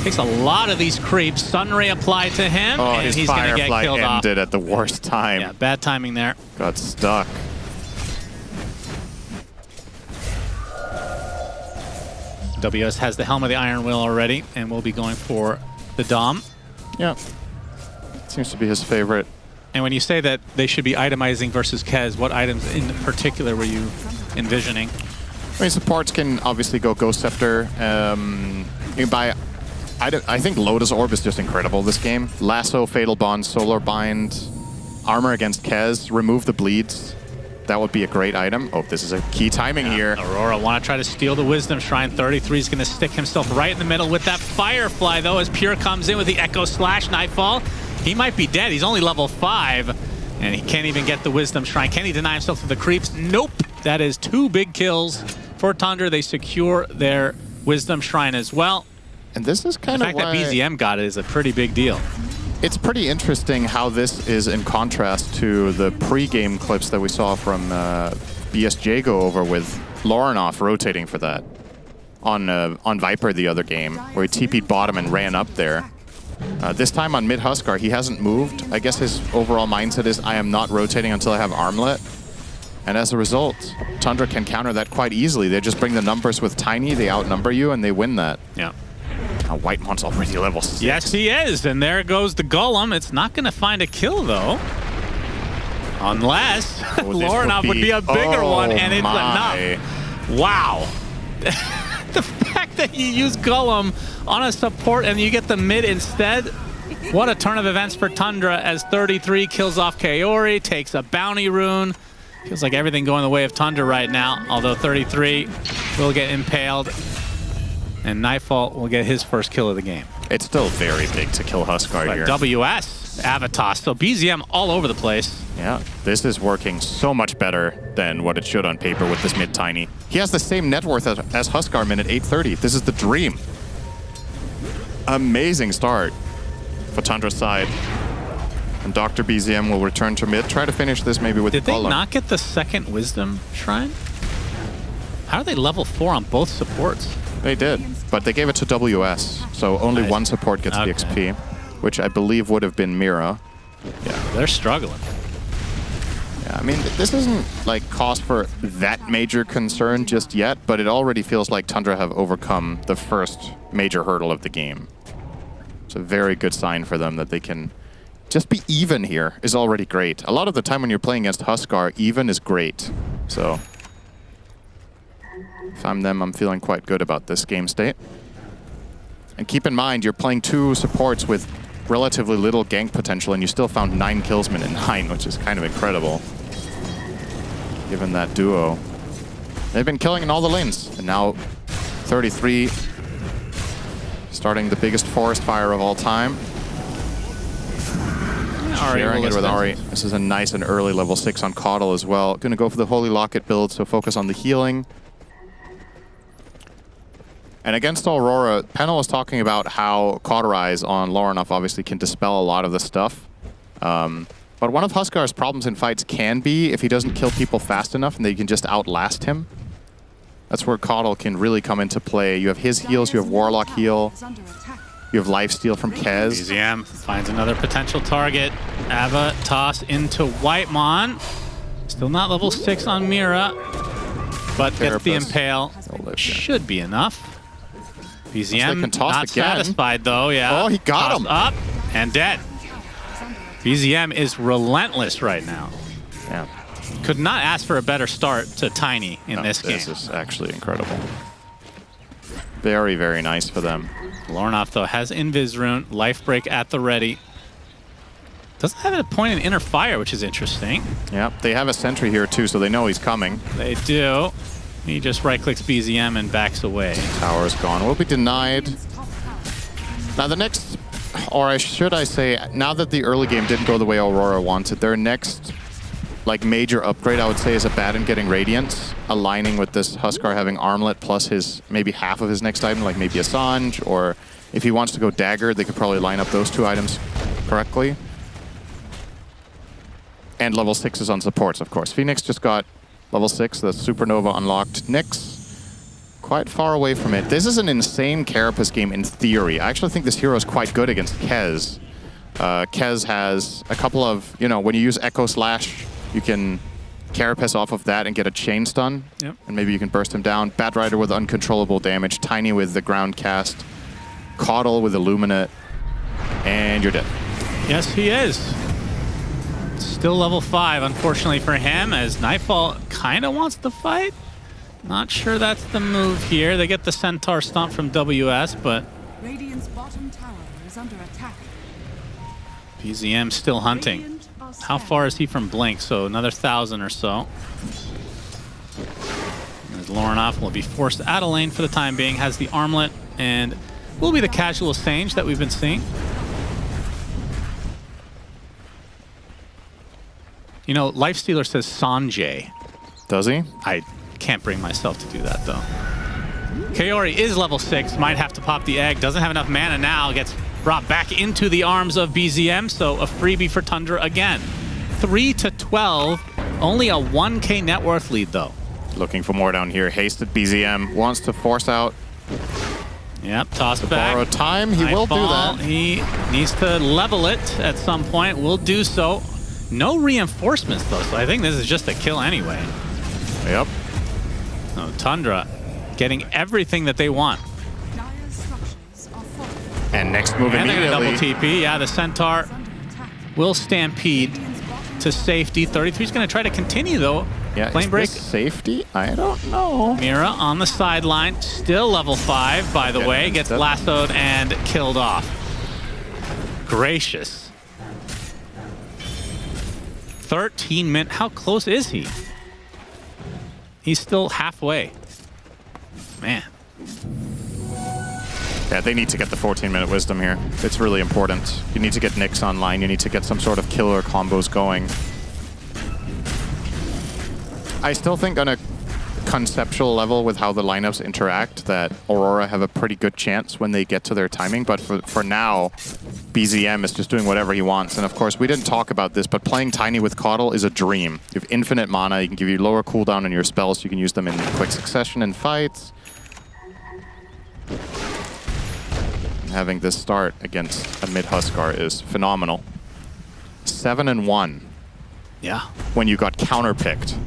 [SPEAKER 3] Takes a lot of these creeps. Sunray applied to him, and he's going to get killed off.
[SPEAKER 4] Ended at the worst time.
[SPEAKER 3] Yeah, bad timing there.
[SPEAKER 4] Got stuck.
[SPEAKER 3] WS has the Helm of the Iron Will already, and will be going for the Dom.
[SPEAKER 4] Yeah. Seems to be his favorite.
[SPEAKER 3] And when you say that they should be itemizing versus Kez, what items in particular were you envisioning?
[SPEAKER 4] I mean, supports can obviously go Ghost Scepter. You can buy... I think Lotus Orb is just incredible this game. Lasso, Fatal Bond, Solar Bind, Armor against Kez, remove the bleeds. That would be a great item. Oh, this is a key timing here.
[SPEAKER 3] Aurora want to try to steal the Wisdom Shrine. 33 is going to stick himself right in the middle with that Firefly, though, as Pure comes in with the Echo Slash Nightfall. He might be dead. He's only level 5, and he can't even get the Wisdom Shrine. Can he deny himself to the creeps? Nope. That is 2 big kills for Tundra. They secure their Wisdom Shrine as well.
[SPEAKER 4] And this is kind of
[SPEAKER 3] the fact that BZM got it is a pretty big deal.
[SPEAKER 4] It's pretty interesting how this is in contrast to the pre-game clips that we saw from BSJ go over with Laranov rotating for that on Viper the other game, where he TP'd bottom and ran up there. This time on mid Huskar, he hasn't moved. I guess his overall mindset is, I am not rotating until I have Armlet. And as a result, Tundra can counter that quite easily. They just bring the numbers with Tiny, they outnumber you, and they win that.
[SPEAKER 3] Yeah.
[SPEAKER 4] Whitemon's already level 6.
[SPEAKER 3] Yes, he is. And there goes the Golem. It's not going to find a kill, though. Unless Laranov would be a bigger one, and it's enough. Wow. The fact that you use Golem on a support and you get the mid instead. What a turn of events for Tundra as 33 kills off Kaori, takes a bounty rune. Feels like everything going the way of Tundra right now, although 33 will get impaled. And Nightfall will get his first kill of the game.
[SPEAKER 4] It's still very big to kill Huskar here.
[SPEAKER 3] WS Avatos. So BZM all over the place.
[SPEAKER 4] Yeah, this is working so much better than what it should on paper with this mid Tiny. He has the same net worth as Huskarman at 830. This is the dream. Amazing start for Tundra's side. And Dr. BZM will return to mid. Try to finish this maybe with
[SPEAKER 3] Did they
[SPEAKER 4] Column.
[SPEAKER 3] not get the second Wisdom Shrine? How are they level 4 on both supports?
[SPEAKER 4] They did, but they gave it to WS. So only one support gets the XP, which I believe would have been Mira.
[SPEAKER 3] Yeah, they're struggling.
[SPEAKER 4] Yeah, I mean, this isn't like cause for that major concern just yet, but it already feels like Tundra have overcome the first major hurdle of the game. It's a very good sign for them that they can just be even here is already great. A lot of the time when you're playing against Huskar, even is great. So if I'm them, I'm feeling quite good about this game state. And keep in mind, you're playing two supports with relatively little gank potential, and you still found 9 kills in 9, which is kind of incredible, given that duo. They've been killing in all the lanes, and now 33, starting the biggest forest fire of all time. Sharing it with Ari. This is a nice and early level 6 on Caudle as well. Gonna go for the Holy Locket build, so focus on the healing. And against Aurora, Pennell was talking about how Cauterize on Lorinov obviously can dispel a lot of the stuff. But one of Huskar's problems in fights can be if he doesn't kill people fast enough and they can just outlast him. That's where Caudle can really come into play. You have his heals, you have Warlock heal, you have lifesteal from Kez.
[SPEAKER 3] BZM finds another potential target. Ava toss into Whitemon. Still not level 6 on Mira, but gets the Impale. Should be enough. BZM not satisfied though, yeah.
[SPEAKER 4] Oh, he got him.
[SPEAKER 3] Up and dead. BZM is relentless right now.
[SPEAKER 4] Yeah.
[SPEAKER 3] Could not ask for a better start to Tiny in this game.
[SPEAKER 4] This is actually incredible. Very, very nice for them.
[SPEAKER 3] Lorinov, though, has Invis Rune, Life Break at the ready. Doesn't have a point in Inner Fire, which is interesting.
[SPEAKER 4] Yeah, they have a sentry here too, so they know he's coming.
[SPEAKER 3] They do. He just right-clicks BZM and backs away.
[SPEAKER 4] Tower's gone. Will be denied. Now the next, or should I say, now that the early game didn't go the way Aurora wanted, their next like major upgrade, I would say, is Abaddon getting Radiance, aligning with this Huskar having Armlet plus his maybe half of his next item, like maybe a Sange, or if he wants to go Dagger, they could probably line up those two items correctly. And level 6s on supports, of course. Phoenix just got level 6, the Supernova unlocked. Nyx, quite far away from it. This is an insane Carapace game in theory. I actually think this hero is quite good against Kez. Kez has a couple of, you know, when you use Echo Slash, you can Carapace off of that and get a chain stun.
[SPEAKER 3] Yep.
[SPEAKER 4] And maybe you can burst him down. Batrider with uncontrollable damage. Tiny with the ground cast. Caudle with Illuminate. And you're dead.
[SPEAKER 3] Yes, he is. Still level 5, unfortunately for him, as Nightfall kind of wants to fight. Not sure that's the move here. They get the Centaur stomp from WS, but
[SPEAKER 14] Radiant's bottom tower is under attack.
[SPEAKER 3] BZM still hunting. How far is he from Blink? So another 1,000 or so. As Lorinov will be forced out of lane for the time being, has the Armlet, and will be the casual Sage that we've been seeing. You know, Lifestealer says Sanjay.
[SPEAKER 4] Does he?
[SPEAKER 3] I can't bring myself to do that, though. Kaori is level 6, might have to pop the egg, doesn't have enough mana now, gets brought back into the arms of BZM, so a freebie for Tundra again. 3-12, only a 1k net worth lead, though.
[SPEAKER 4] Looking for more down here. Hasted BZM wants to force out.
[SPEAKER 3] Yep, toss back.
[SPEAKER 4] Borrow time, he will do that.
[SPEAKER 3] He needs to level it at some point, will do so. No reinforcements, though, so I think this is just a kill anyway.
[SPEAKER 4] Yep.
[SPEAKER 3] So Tundra getting everything that they want.
[SPEAKER 4] And next move
[SPEAKER 3] and
[SPEAKER 4] immediately.
[SPEAKER 3] They're gonna double TP. Yeah, the Centaur will stampede to safety. 33's going to try to continue, though.
[SPEAKER 4] Yeah,
[SPEAKER 3] Flame break.
[SPEAKER 4] Safety? I don't know.
[SPEAKER 3] Mira on the sideline, still level 5, by the way. Gets lassoed and killed off. Gracious. 13 minutes. How close is he? He's still halfway. Man.
[SPEAKER 4] Yeah, they need to get the 14-minute wisdom here. It's really important. You need to get Nyx online. You need to get some sort of killer combos going. I still think on a conceptual level with how the lineups interact that Aurora have a pretty good chance when they get to their timing, but for now, BZM is just doing whatever he wants. And of course, we didn't talk about this, but playing Tiny with Caudle is a dream. You have infinite mana, you can give you lower cooldown on your spells, you can use them in quick succession in fights. And having this start against a mid-Huskar is phenomenal. 7-1.
[SPEAKER 3] Yeah.
[SPEAKER 4] When you got counterpicked.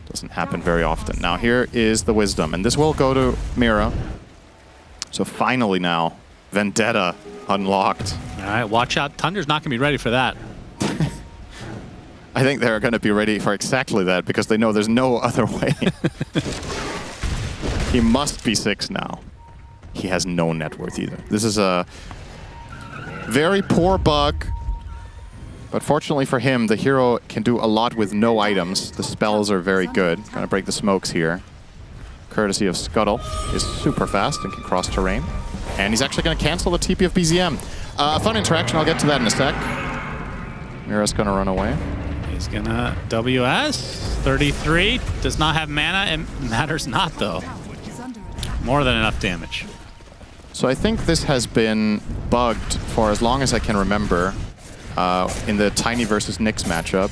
[SPEAKER 4] Doesn't happen very often. Now here is the wisdom, and this will go to Mira. So finally now, Vendetta unlocked.
[SPEAKER 3] All right, watch out. Tundra's not going to be ready for that.
[SPEAKER 4] I think they're going to be ready for exactly that because they know there's no other way. He must be 6 now. He has no net worth either. This is a very poor bug. But fortunately for him, the hero can do a lot with no items. The spells are very good. Gonna break the smokes here. Courtesy of Scuttle is super fast and can cross terrain. And he's actually gonna cancel the TP of BZM. A fun interaction, I'll get to that in a sec. Mira's gonna run away.
[SPEAKER 3] He's gonna WS. 33, does not have mana, it matters not though. More than enough damage.
[SPEAKER 4] So I think this has been bugged for as long as I can remember. In the Tiny versus Nyx matchup,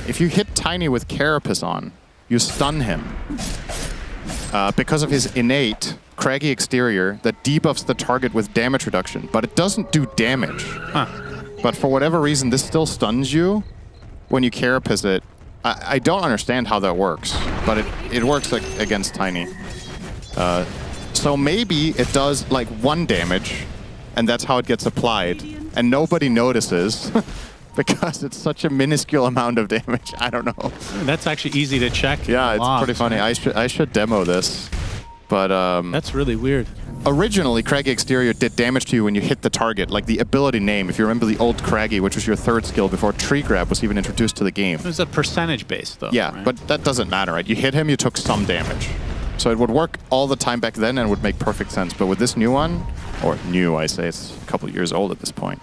[SPEAKER 4] if you hit Tiny with Carapace on, you stun him. Because of his innate craggy exterior that debuffs the target with damage reduction, but it doesn't do damage.
[SPEAKER 3] Huh.
[SPEAKER 4] But for whatever reason, this still stuns you when you Carapace it. I don't understand how that works, but it works against Tiny. So maybe it does like 1 damage, and that's how it gets applied. And nobody notices because it's such a minuscule amount of damage. I don't know.
[SPEAKER 3] That's actually easy to check.
[SPEAKER 4] Yeah, it's pretty funny. I should demo this, but
[SPEAKER 3] that's really weird.
[SPEAKER 4] Originally, Craggy Exterior did damage to you when you hit the target, like the ability name. If you remember the old Craggy, which was your 3rd skill before Tree Grab was even introduced to the game.
[SPEAKER 3] It was a percentage base, though.
[SPEAKER 4] Yeah,
[SPEAKER 3] right?
[SPEAKER 4] but that doesn't matter, right? You hit him, you took some damage. So it would work all the time back then and would make perfect sense. But with this new one, or new, I say, it's a couple years old at this point.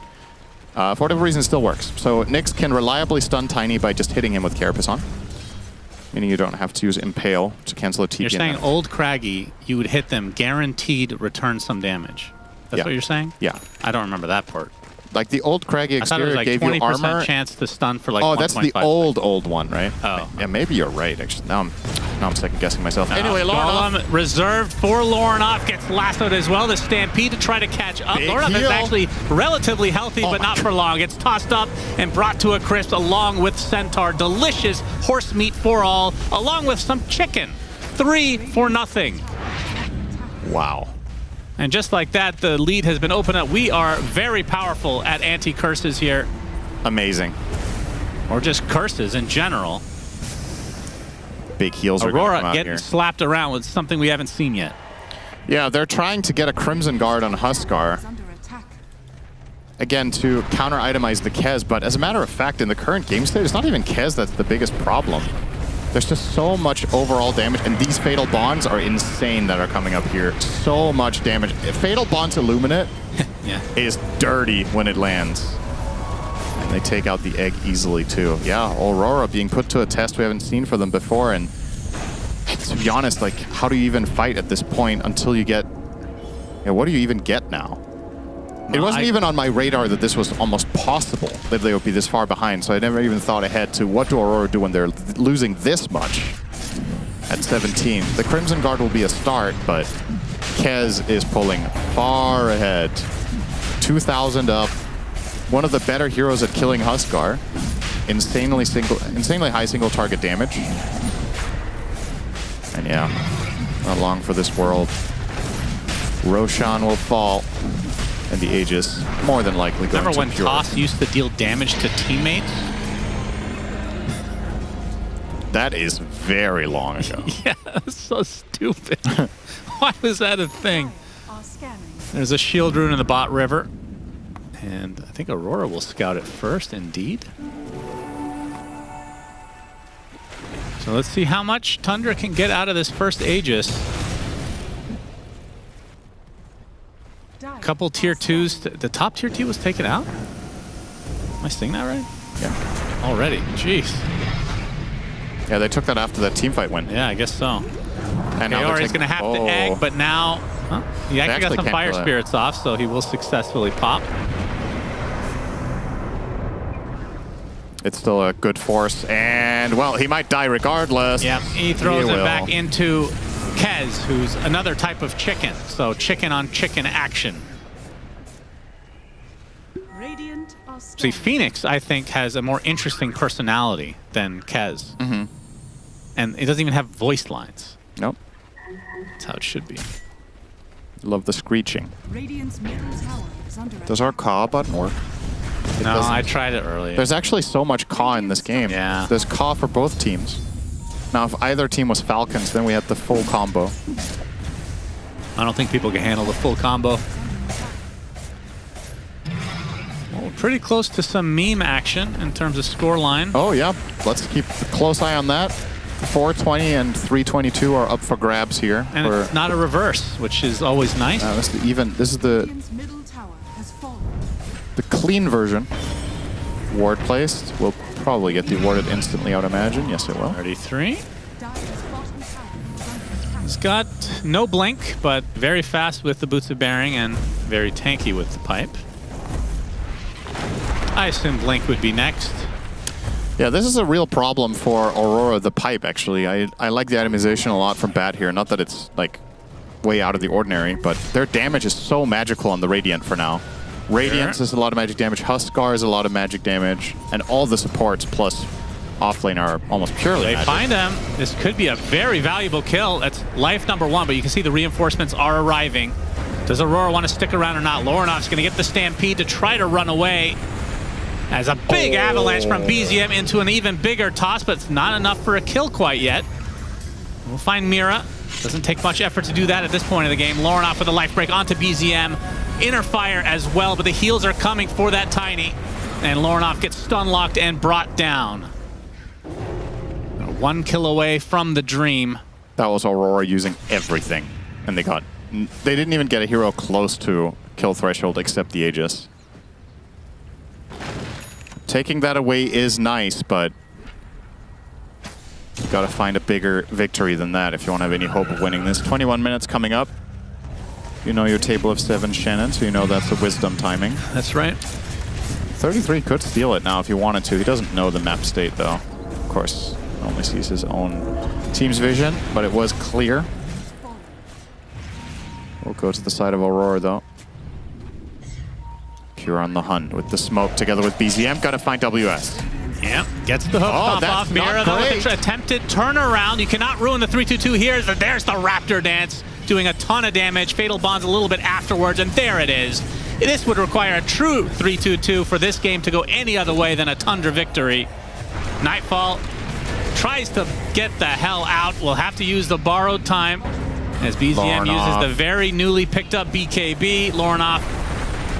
[SPEAKER 4] For whatever reason, it still works. So Nyx can reliably stun Tiny by just hitting him with Carapace on. Meaning you don't have to use Impale to cancel a TP.
[SPEAKER 3] You're saying old Craggy, you would hit them, guaranteed return some damage. That's what you're saying?
[SPEAKER 4] Yeah.
[SPEAKER 3] I don't remember that part.
[SPEAKER 4] Like the old Craggy Exterior
[SPEAKER 3] like
[SPEAKER 4] gave you armor.
[SPEAKER 3] 20% chance to stun for like
[SPEAKER 4] 1.5. Oh, that's the old one, right?
[SPEAKER 3] Oh.
[SPEAKER 4] Yeah, maybe you're right, actually. Now I'm second guessing myself. Anyway,
[SPEAKER 3] Golem reserved for Lornoff gets lassoed as well. The Stampede to try to catch up. Lornoff is actually relatively healthy, but not for long. Gets tossed up and brought to a crisp along with Centaur. Delicious horse meat for all, along with some chicken. 3 for nothing.
[SPEAKER 4] Wow.
[SPEAKER 3] And just like that, the lead has been opened up. We are very powerful at anti-curses here.
[SPEAKER 4] Amazing.
[SPEAKER 3] Or just curses in general.
[SPEAKER 4] Big heals are
[SPEAKER 3] Aurora
[SPEAKER 4] come out
[SPEAKER 3] getting
[SPEAKER 4] here.
[SPEAKER 3] slapped around with something we haven't seen yet.
[SPEAKER 4] Yeah, they're trying to get a Crimson Guard on Huskar. Again, to counter-itemize the Kez, but as a matter of fact, in the current game state, it's not even Kez that's the biggest problem. There's just so much overall damage, and these Fatal Bonds are insane that are coming up here. So much damage. Fatal Bonds Illuminate is dirty when it lands. And they take out the egg easily, too. Yeah, Aurora being put to a test we haven't seen for them before, and to be honest, like, how do you even fight at this point until you get... Yeah, what do you even get now? It wasn't even on my radar that this was almost possible, that they would be this far behind, so I never even thought ahead to what do Aurora do when they're losing this much at 17. The Crimson Guard will be a start, but Kez is pulling far ahead. 2,000 up. One of the better heroes at killing Huskar. Insanely high single target damage. And yeah, not long for this world. Roshan will fall. And the Aegis, more than likely going
[SPEAKER 3] Remember
[SPEAKER 4] to
[SPEAKER 3] when
[SPEAKER 4] Pure.
[SPEAKER 3] Toss used to deal damage to teammates?
[SPEAKER 4] That is very long ago.
[SPEAKER 3] Yeah, that's so stupid. Why was that a thing? There's a shield rune in the bot river. And I think Aurora will scout it first, indeed. So let's see how much Tundra can get out of this first Aegis. couple tier 2s. The top tier 2 was taken out? Am I saying that right?
[SPEAKER 4] Yeah.
[SPEAKER 3] Already. Jeez.
[SPEAKER 4] Yeah, they took that after that team fight win.
[SPEAKER 3] Yeah, I guess so.
[SPEAKER 4] And now
[SPEAKER 3] Kaori's going to have to egg, but now he actually got some fire spirits off, so he will successfully pop.
[SPEAKER 4] It's still a good force, and, well, he might die regardless.
[SPEAKER 3] Yeah, he throws it back into Kez, who's another type of chicken. So chicken on chicken action.
[SPEAKER 14] Radiant are
[SPEAKER 3] See, Phoenix, I think, has a more interesting personality than Kez.
[SPEAKER 4] Mm-hmm.
[SPEAKER 3] And it doesn't even have voice lines.
[SPEAKER 4] Nope.
[SPEAKER 3] That's how it should be.
[SPEAKER 4] Love the screeching.
[SPEAKER 14] Radiant's middle tower is under
[SPEAKER 4] Does our caw button work?
[SPEAKER 3] No, I tried it earlier.
[SPEAKER 4] There's actually so much caw in this game.
[SPEAKER 3] Yeah.
[SPEAKER 4] There's caw for both teams. Now, if either team was Falcons, then we had the full combo.
[SPEAKER 3] I don't think people can handle the full combo. Well, pretty close to some meme action in terms of scoreline.
[SPEAKER 4] Oh, yeah. Let's keep a close eye on that. 420 and 322 are up for grabs here.
[SPEAKER 3] And it's not a reverse, which is always nice.
[SPEAKER 4] This is the
[SPEAKER 14] middle tower has fallen.
[SPEAKER 4] the clean version. Ward placed. We'll probably get the warded instantly, I would imagine. Yes, it will.
[SPEAKER 3] 33. He's got no blink, but very fast with the boots of bearing and very tanky with the pipe. I assume blink would be next.
[SPEAKER 4] Yeah, this is a real problem for Aurora, the pipe, actually. I like the itemization a lot from Bat here. Not that it's, like, way out of the ordinary, but their damage is so magical on the Radiant for now. Radiance is a lot of magic damage, Huskar is a lot of magic damage, and all the supports plus offlane are almost purely
[SPEAKER 3] They
[SPEAKER 4] magic.
[SPEAKER 3] find him. This could be a very valuable kill. That's life number 1, but you can see the reinforcements are arriving. Does Aurora want to stick around or not? Loronov's going to get the Stampede to try to run away. As a big avalanche from BZM into an even bigger toss, but it's not enough for a kill quite yet. We'll find Mira. Doesn't take much effort to do that at this point of the game. Lorinov with a life break onto BZM. Inner fire as well, but the heals are coming for that Tiny. And Lorinov gets stun locked and brought down. 1 kill away from the Dream.
[SPEAKER 4] That was Aurora using everything. And they didn't even get a hero close to kill threshold except the Aegis. Taking that away is nice, but you gotta find a bigger victory than that if you want to have any hope of winning this. 21 minutes coming up. You know your table of 7, Shannon, so you know that's the wisdom timing.
[SPEAKER 3] That's right.
[SPEAKER 4] 33 could steal it now if he wanted to. He doesn't know the map state, though. Of course, only sees his own team's vision, but it was clear. We'll go to the side of Aurora, though. Pure on the hunt with the smoke together with BZM. Gotta find WS.
[SPEAKER 3] Yep, gets the hook pop off. Mira, though, with an attempted turnaround. You cannot ruin the 3-2-2 here. There's the Raptor Dance, doing a ton of damage. Fatal Bonds a little bit afterwards, and there it is. This would require a true 3-2-2 for this game to go any other way than a Tundra victory. Nightfall tries to get the hell out. We'll have to use the borrowed time as BZM uses the very newly picked up BKB. Lorinov,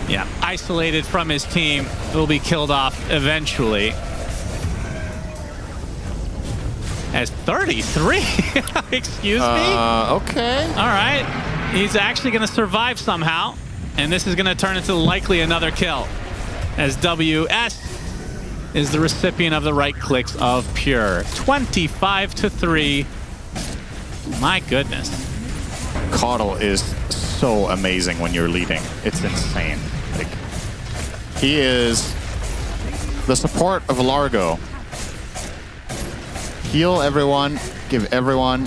[SPEAKER 3] yeah, isolated from his team, will be killed off eventually. As 33? Excuse me?
[SPEAKER 4] Okay.
[SPEAKER 3] All right. He's actually going to survive somehow. And this is going to turn into likely another kill. As WS is the recipient of the right clicks of Pure. 25-3. My goodness.
[SPEAKER 4] Caudle is so amazing when you're leading. It's insane. Like, he is the support of Largo. Heal everyone, give everyone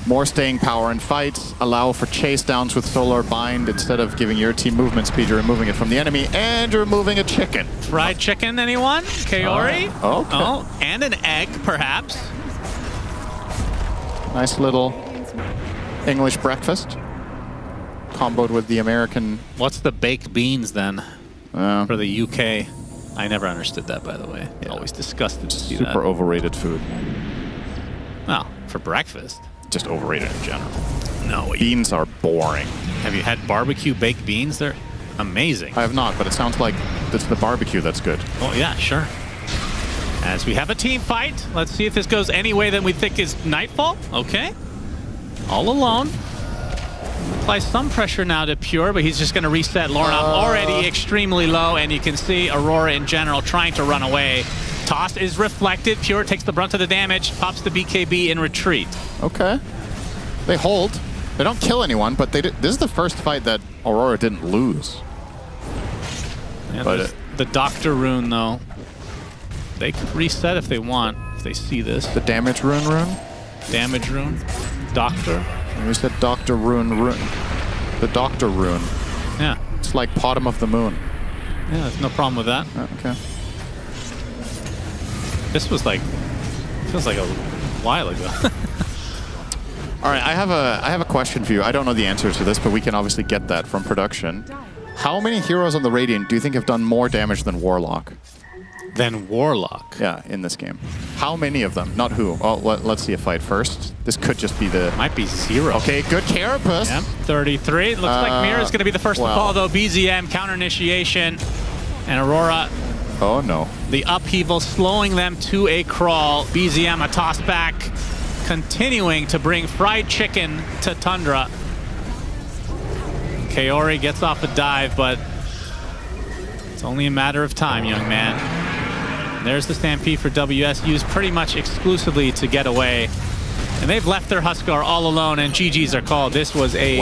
[SPEAKER 4] more staying power in fights, allow for chase downs with Solar Bind instead of giving your team movement speed, you're removing it from the enemy, and you're removing a chicken.
[SPEAKER 3] Fried chicken, anyone? Kaori?
[SPEAKER 4] Okay.
[SPEAKER 3] Oh, and an egg, perhaps.
[SPEAKER 4] Nice little English breakfast. Comboed with the American.
[SPEAKER 3] What's the baked beans then for the UK? I never understood that, by the way. Yeah. Always disgusted to see that.
[SPEAKER 4] Super overrated food.
[SPEAKER 3] Well, for breakfast.
[SPEAKER 4] Just overrated in general.
[SPEAKER 3] No.
[SPEAKER 4] Beans are boring.
[SPEAKER 3] Have you had barbecue baked beans? They're amazing.
[SPEAKER 4] I have not, but it sounds like it's the barbecue that's good.
[SPEAKER 3] Oh, yeah, sure. As we have a team fight. Let's see if this goes any way than we think is Nightfall. Okay. All alone. Apply some pressure now to Pure, but he's just going to reset Lornoff already extremely low, and you can see Aurora in general trying to run away. Toss is reflected. Pure takes the brunt of the damage, pops the BKB in retreat.
[SPEAKER 4] Okay. They hold. They don't kill anyone, but this is the first fight that Aurora didn't lose.
[SPEAKER 3] Yeah,
[SPEAKER 4] but
[SPEAKER 3] the Doctor Rune, though. They could reset if they want, if they see this.
[SPEAKER 4] The damage rune?
[SPEAKER 3] Damage rune. Doctor.
[SPEAKER 4] We said Doctor Rune. The Doctor Rune.
[SPEAKER 3] Yeah.
[SPEAKER 4] It's like bottom of the moon.
[SPEAKER 3] Yeah, there's no problem with that.
[SPEAKER 4] Okay.
[SPEAKER 3] This was like, feels like a while ago.
[SPEAKER 4] All right, I have a question for you. I don't know the answer to this, but we can obviously get that from production. How many heroes on the Radiant do you think have done more damage than Warlock? Yeah, in this game. How many of them? Not who. Oh, let's see a fight first. This could just be the...
[SPEAKER 3] Might be 0.
[SPEAKER 4] Okay, good Carapace.
[SPEAKER 3] Yep, 33. Looks like Mira's going to be the first to fall, though. BZM, counter initiation. And Aurora...
[SPEAKER 4] Oh, no.
[SPEAKER 3] The upheaval slowing them to a crawl. BZM, a toss back. Continuing to bring fried chicken to Tundra. Kaori gets off a dive, but it's only a matter of time, young man. There's the Stampede for WS, used pretty much exclusively to get away. And they've left their Huskar all alone, and GGs are called. This was an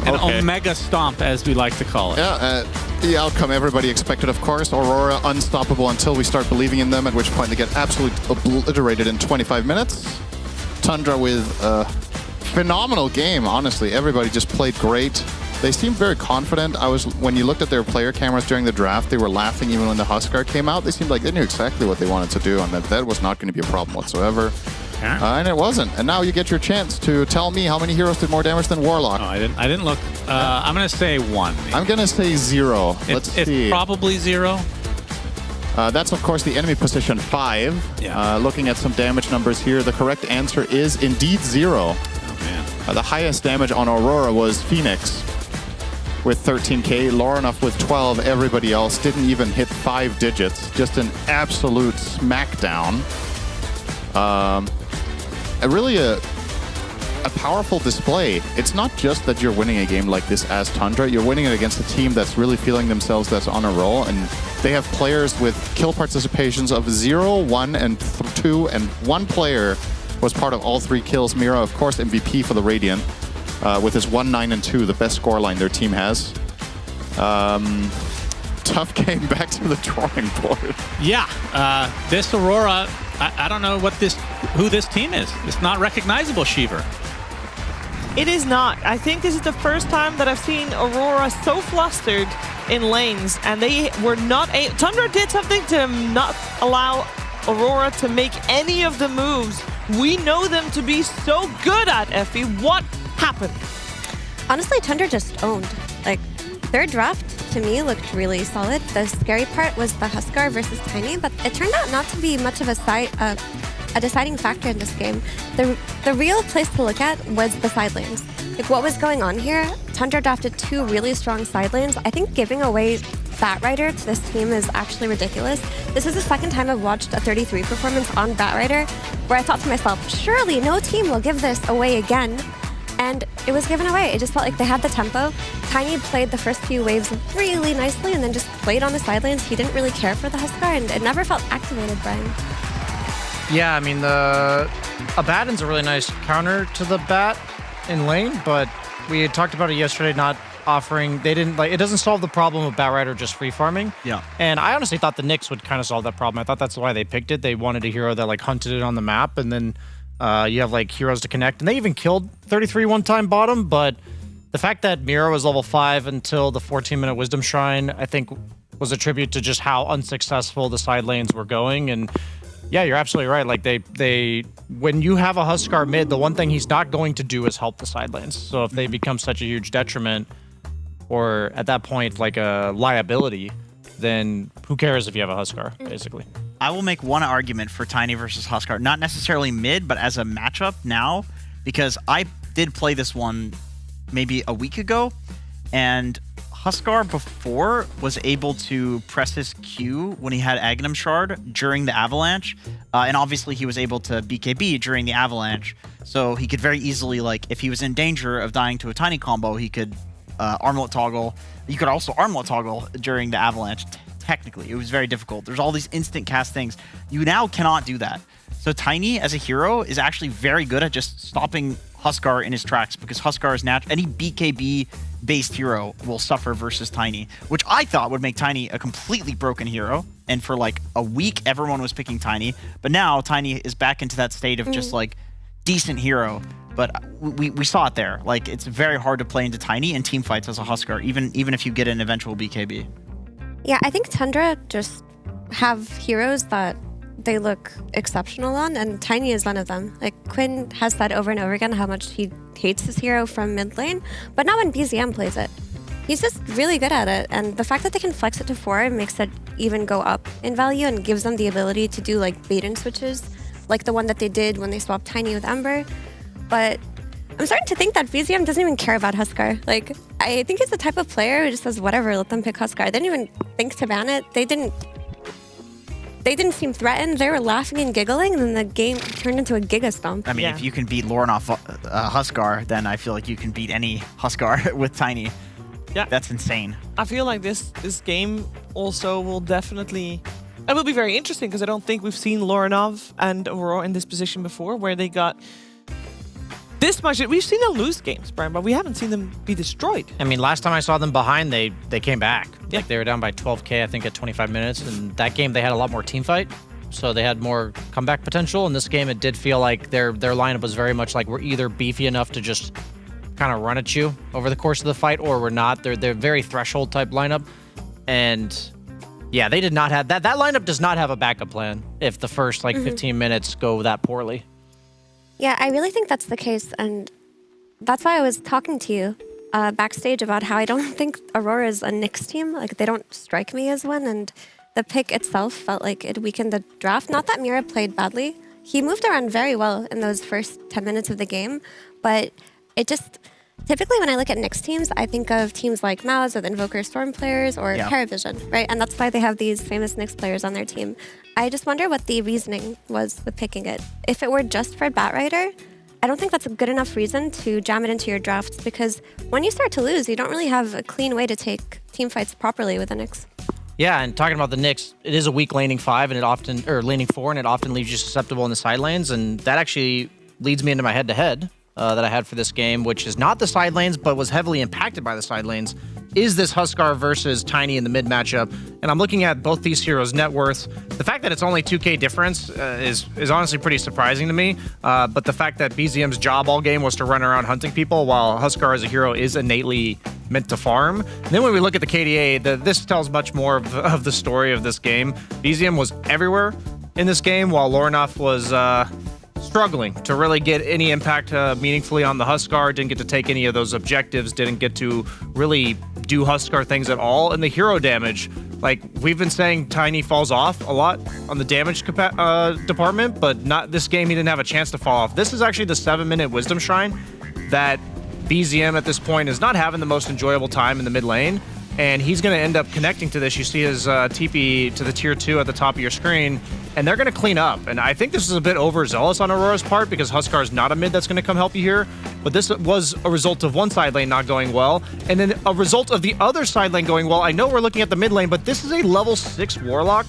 [SPEAKER 3] Omega stomp, as we like to call it.
[SPEAKER 4] Yeah, the outcome everybody expected, of course. Aurora unstoppable until we start believing in them, at which point they get absolutely obliterated in 25 minutes. Tundra with a phenomenal game, honestly. Everybody just played great. They seemed very confident. When you looked at their player cameras during the draft, they were laughing even when the Huskar came out. They seemed like they knew exactly what they wanted to do, and that was not going to be a problem whatsoever. And it wasn't. And now you get your chance to tell me how many heroes did more damage than Warlock.
[SPEAKER 3] Oh, I didn't look. I'm going to say 1. Maybe.
[SPEAKER 4] I'm going to say 0. Let's see.
[SPEAKER 3] It's probably 0.
[SPEAKER 4] That's, of course, the enemy position 5.
[SPEAKER 3] Yeah.
[SPEAKER 4] Looking at some damage numbers here, the correct answer is indeed 0.
[SPEAKER 3] Oh, man.
[SPEAKER 4] The highest damage on Aurora was Phoenix with 13k, Lornoff with 12. Everybody else didn't even hit 5 digits. Just an absolute smackdown. Really a powerful display. It's not just that you're winning a game like this as Tundra. You're winning it against a team that's really feeling themselves, that's on a roll, and they have players with kill participations of 0, 1, and 2, and 1 player was part of all 3 kills. Mira, of course, MVP for the Radiant, with his 1, 9, and 2, the best scoreline their team has. Tough game, back to the drawing board.
[SPEAKER 3] Yeah, this Aurora, I don't know who this team is. It's not recognizable, Shiver.
[SPEAKER 2] It is not. I think this is the first time that I've seen Aurora so flustered in lanes, and they were not Tundra did something to not allow Aurora to make any of the moves we know them to be so good at, Effie. What happened?
[SPEAKER 20] Honestly, Tundra just owned. Like, their draft, to me, looked really solid. The scary part was the Huskar versus Tiny, but it turned out not to be much of a deciding factor in this game. The real place to look at was the side lanes. Like, what was going on here? Tundra drafted 2 really strong side lanes. I think giving away Batrider to this team is actually ridiculous. This is the second time I've watched a 33 performance on Batrider where I thought to myself, surely no team will give this away again. And it was given away. It just felt like they had the tempo. Tiny played the first few waves really nicely and then just played on the side lanes. He didn't really care for the Huskar, and it never felt activated, Brian.
[SPEAKER 23] Yeah, I mean, Abaddon's a really nice counter to the Bat in lane, but we had talked about it yesterday, not offering, it doesn't solve the problem of Batrider just free farming.
[SPEAKER 18] Yeah.
[SPEAKER 23] And I honestly thought the Nyx would kind of solve that problem. I thought that's why they picked it. They wanted a hero that hunted it on the map, and then you have heroes to connect. And they even killed 33 one time bottom, but the fact that Mira was level 5 until the 14-minute Wisdom Shrine, I think, was a tribute to just how unsuccessful the side lanes were going. And yeah, you're absolutely right. When you have a Huskar mid, the one thing he's not going to do is help the side lanes. So if they become such a huge detriment, or at that point, a liability, then who cares if you have a Huskar, basically.
[SPEAKER 18] I will make one argument for Tiny versus Huskar, not necessarily mid, but as a matchup now, because I did play this one maybe a week ago, and Huskar before was able to press his Q when he had Aghanim Shard during the Avalanche. And obviously he was able to BKB during the Avalanche. So he could very easily, like, if he was in danger of dying to a Tiny combo, he could armlet toggle. You could also armlet toggle during the Avalanche. Technically, it was very difficult. There's all these instant cast things. You now cannot do that. So Tiny, as a hero, is actually very good at just stopping Huskar in his tracks, because Huskar is any BKB-based hero will suffer versus Tiny, which I thought would make Tiny a completely broken hero. And for like a week, everyone was picking Tiny. But now Tiny is back into that state of just like decent hero. But we saw it there. Like, it's very hard to play into Tiny in team fights as a Huskar, even if you get an eventual BKB.
[SPEAKER 20] Yeah, I think Tundra just have heroes that they look exceptional on, and Tiny is one of them. Like, Quinn has said over and over again how much he hates his hero from mid lane, but not when BZM plays it. He's just really good at it, and the fact that they can flex it to 4 makes it even go up in value and gives them the ability to do like bait-in switches, like the one that they did when they swapped Tiny with Ember. But I'm starting to think that BZM doesn't even care about Huskar. Like, I think he's the type of player who just says, whatever, let them pick Huskar. They didn't even think to ban it. They didn't seem threatened. They were laughing and giggling, and then the game turned into a Giga Stomp.
[SPEAKER 18] I mean, if you can beat Lornoff Huskar, then I feel like you can beat any Huskar with Tiny.
[SPEAKER 2] Yeah.
[SPEAKER 18] That's insane.
[SPEAKER 2] I feel like this game also will definitely... It will be very interesting, because I don't think we've seen Lorinov and Aurora in this position before, where they got this much. We've seen them lose games, Brian, but we haven't seen them be destroyed.
[SPEAKER 23] I mean, last time I saw them behind, they came back. Yeah. Like, they were down by 12K, I think, at 25 minutes. And that game, they had a lot more team fight. So they had more comeback potential. In this game, it did feel like their lineup was very much like, we're either beefy enough to just kind of run at you over the course of the fight, or we're not. They're very threshold type lineup. And yeah, they did not have that. That lineup does not have a backup plan if the first like 15 minutes go that poorly.
[SPEAKER 20] Yeah, I really think that's the case, and that's why I was talking to you backstage about how I don't think Aurora is a Nyx team. Like, they don't strike me as one, and the pick itself felt like it weakened the draft. Not that Mira played badly. He moved around very well in those first 10 minutes of the game, but it just... Typically, when I look at Nyx teams, I think of teams like MOUZ with Invoker Storm players or PARIVISION, right? And that's why they have these famous Nyx players on their team. I just wonder what the reasoning was with picking it. If it were just for Batrider, I don't think that's a good enough reason to jam it into your drafts, because when you start to lose, you don't really have a clean way to take team fights properly with a Nyx.
[SPEAKER 23] Yeah, and talking about the Nyx, it is a weak laning 5 and it often, or laning 4, and it often leaves you susceptible in the side lanes, and that actually leads me into my head-to-head. That I had for this game, which is not the side lanes, but was heavily impacted by the side lanes, is this Huskar versus Tiny in the mid matchup. And I'm looking at both these heroes' net worth. The fact that it's only 2K difference is honestly pretty surprising to me. But the fact that BZM's job all game was to run around hunting people, while Huskar as a hero is innately meant to farm. And then when we look at the KDA, this tells much more of the story of this game. BZM was everywhere in this game, while Lornoff was... struggling to really get any impact meaningfully on the Huskar, didn't get to take any of those objectives, didn't get to really do Huskar things at all. And the hero damage, like we've been saying, Tiny falls off a lot on the damage department, but not this game. He didn't have a chance to fall off. This is actually the 7-minute Wisdom Shrine that BZM at this point is not having the most enjoyable time in the mid lane. And he's going to end up connecting to this. You see his TP to the tier 2 at the top of your screen, and they're going to clean up. And I think this is a bit overzealous on Aurora's part, because Huskar is not a mid that's going to come help you here. But this was a result of one side lane not going well, and then a result of the other side lane going well. I know we're looking at the mid lane, but this is a level 6 Warlock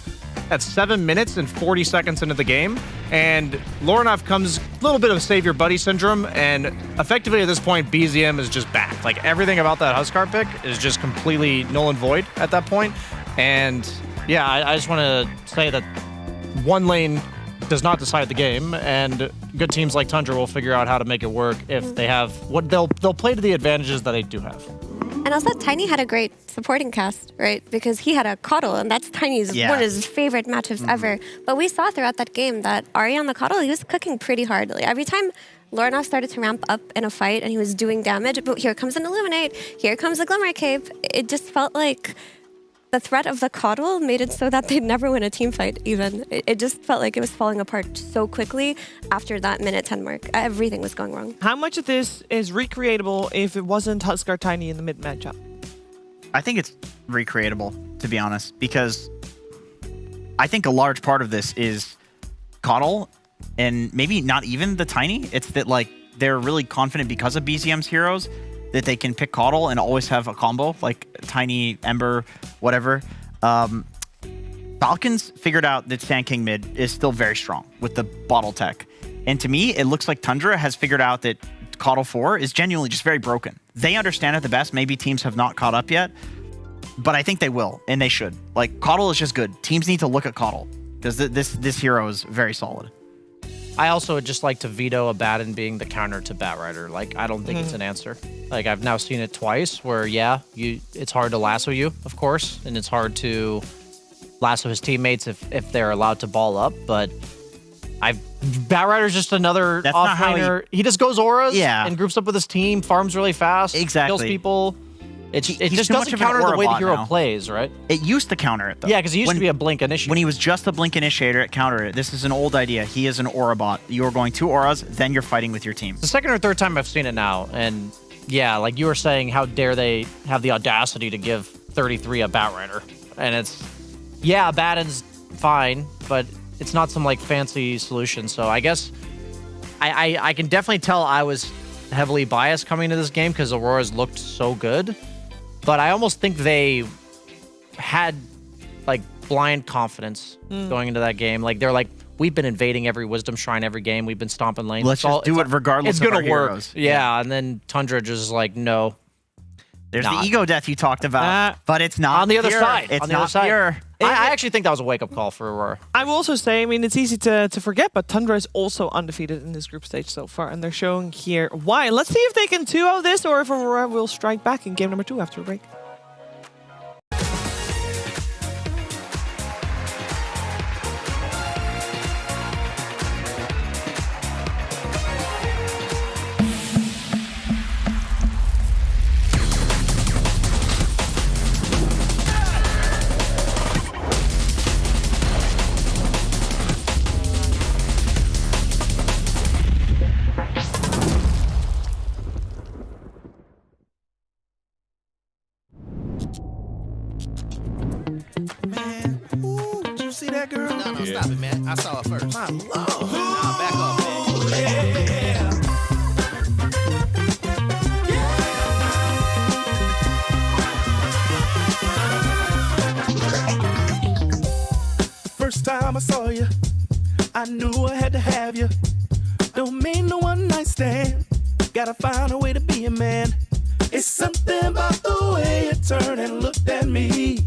[SPEAKER 23] at 7 minutes and 40 seconds into the game. And Lorinov comes a little bit of save your buddy syndrome, and effectively at this point, BZM is just back. Like, everything about that Huskar pick is just completely null and void at that point. And yeah, I just want to say that one lane does not decide the game, and good teams like Tundra will figure out how to make it work if they have what they'll play to the advantages that they do have.
[SPEAKER 20] And also, Tiny had a great supporting cast, right? Because he had a Coddle, and that's Tiny's one of his favorite matchups ever. But we saw throughout that game that Ari on the Coddle, he was cooking pretty hard. Like, every time Lornoff started to ramp up in a fight and he was doing damage, but here comes an Illuminate, here comes a Glimmer Cape. It just felt like the threat of the Coddle made it so that they'd never win a team fight, even. It just felt like it was falling apart so quickly after that minute 10 mark. Everything was going wrong.
[SPEAKER 2] How much of this is recreatable if it wasn't Huskar Tiny in the mid matchup?
[SPEAKER 18] I think it's recreatable, to be honest, because I think a large part of this is Coddle, and maybe not even the Tiny. It's that like they're really confident because of BZM's heroes that they can pick Coddle and always have a combo, like Tiny, Ember, whatever. Falcons figured out that Sand King mid is still very strong with the bottle tech. And to me, it looks like Tundra has figured out that Coddle 4 is genuinely just very broken. They understand it the best. Maybe teams have not caught up yet, but I think they will, and they should. Like, Coddle is just good. Teams need to look at Coddle, because this hero is very solid.
[SPEAKER 23] I also would just like to veto a Batten being the counter to Batrider. Like, I don't think it's an answer. Like, I've now seen it twice where, yeah, it's hard to lasso you, of course, and it's hard to lasso his teammates if they're allowed to ball up, but Batrider's just another off-laner. He just goes auras and groups up with his team, farms really fast, kills people. It just doesn't counter the way the hero plays, right?
[SPEAKER 18] It used to counter it, though.
[SPEAKER 23] Yeah, because he used to be a Blink initiator.
[SPEAKER 18] When he was just a Blink initiator, it countered it. This is an old idea. He is an aura bot. You're going 2 auras, then you're fighting with your team.
[SPEAKER 23] It's the second or third time I've seen it now, and yeah, like you were saying, how dare they have the audacity to give 33 a Batrider? And it's, yeah, Batten's fine, but it's not some like fancy solution. So I guess I can definitely tell I was heavily biased coming into this game because Aurora's looked so good. But I almost think they had like blind confidence going into that game. Like they're like, we've been invading every Wisdom Shrine every game. We've been stomping lanes.
[SPEAKER 18] Let's just do it regardless of our heroes.
[SPEAKER 23] Yeah, and then Tundra just like, no.
[SPEAKER 18] There's the ego death you talked about, but it's not
[SPEAKER 23] on the other
[SPEAKER 18] pure.
[SPEAKER 23] side.
[SPEAKER 18] It's
[SPEAKER 23] on the
[SPEAKER 18] not
[SPEAKER 23] other side.
[SPEAKER 18] pure.
[SPEAKER 23] I actually think that was a wake-up call for Aurora.
[SPEAKER 2] I will also say, I mean, it's easy to forget, but Tundra is also undefeated in this group stage so far, and they're showing here why. Let's see if they can 2-0 this, or if Aurora will strike back in game number 2 after a break.
[SPEAKER 1] See that girl? No, stop it, man. I saw her first. My lord. Nah, back off, The first time I saw you, I knew I had to have you. Don't mean no one night stand. Gotta find a way to be a man. It's something about the way you turned and looked at me.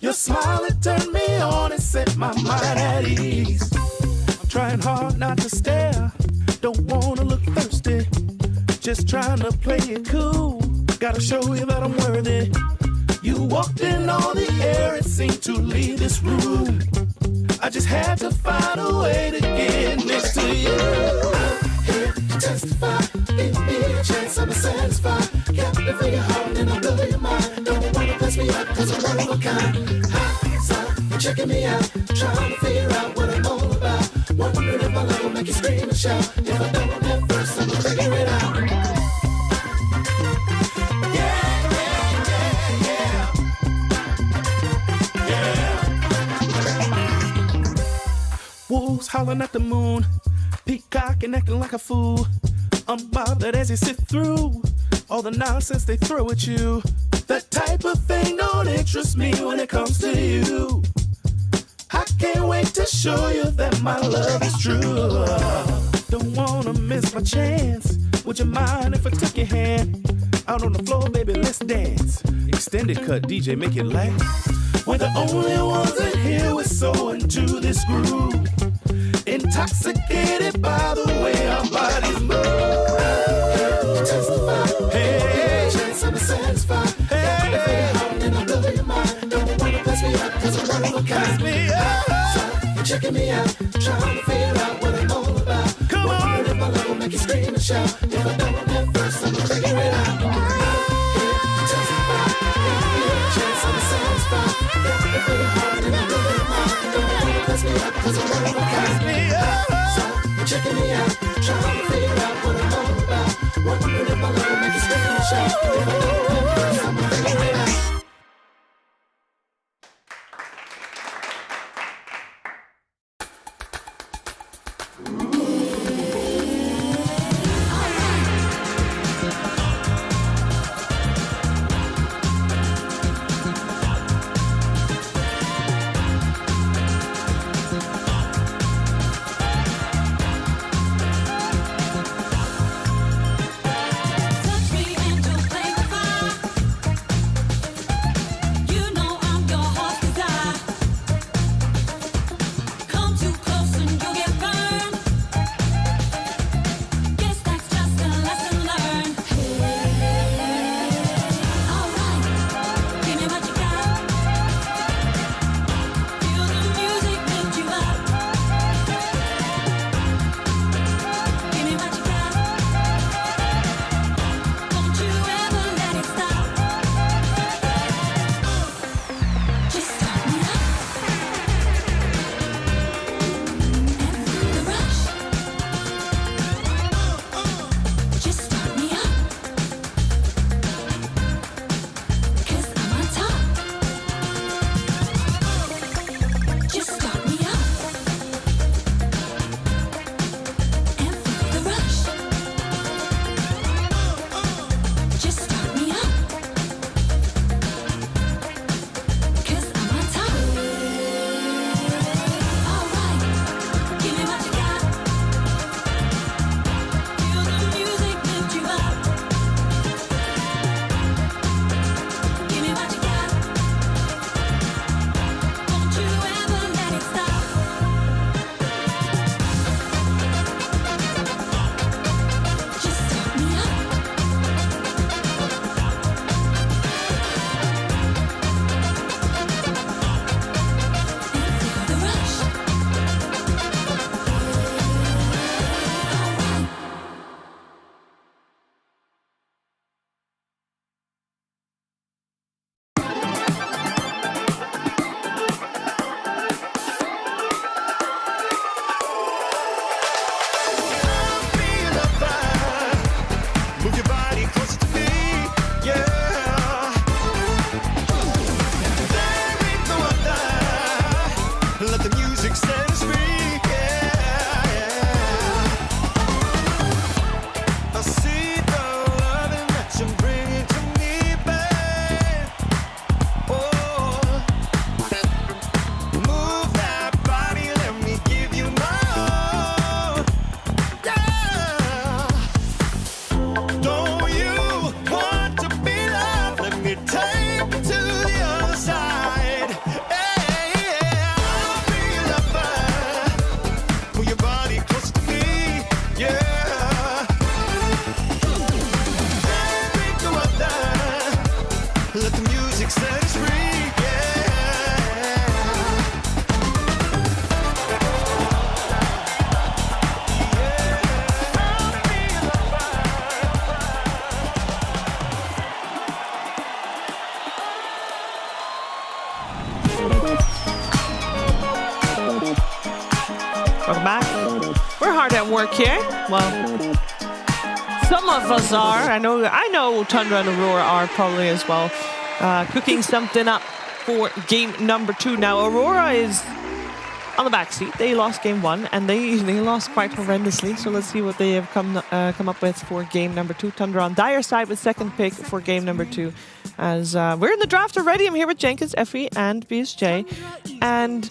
[SPEAKER 1] Your smile, it turned me on and set my mind at ease. I'm trying hard not to stare, don't wanna look thirsty. Just trying to play it cool, gotta show you that I'm worthy. You walked in on the air and seemed to leave this room. I just had to find a way to get next to you. I'm here to testify, give me a chance, I'm satisfied. Captivate your heart and I'll blow your mind. Don't wanna pass me up cause I'm one of a kind. You're checking me out, trying to figure out what I'm all about. Wondering if my love will make you scream and shout. If I don't at first, I'm gonna figure it out. Wolves howling at the moon, peacocking acting like a fool. Unbothered as you sit through all the nonsense they throw at you. That type of thing don't interest me when it comes to you. I can't wait to show you that my love is true. Don't wanna miss my chance. Would you mind if I took your hand? Out on the floor, baby, let's dance. Extended cut, DJ, make it last. We're the only ones in here, we're so into this groove. Intoxicated by the way our bodies move. Testify, hey, chance I'm satisfied. Hey, and I'll blow your mind. Don't wanna pass me up, cause I'm one of a kind. So you're checking me out, trying to figure out what I'm all about. Come on, if my love will make you scream and shout. If I don't at first, I'm gonna figure it out. Testify, chance I'm satisfied. If you're hard and I'll blow your mind. Don't wanna pass me up, cause I'm one of a kind. So you're checking me out, trying to figure out what I'm all about. Wondering if my love will make you scream and shout. If I don't at first, I'm gonna figure it out.
[SPEAKER 2] on work here. Well, some of us are. I know Tundra and Aurora are probably as well. Cooking something up for game number 2. Now, Aurora is on the back seat. They lost game 1, and they lost quite horrendously. So let's see what they have come up with for game number 2. Tundra on dire side with second pick for game number 2. As we're in the draft already. I'm here with Jenkins, Effie, and BSJ. And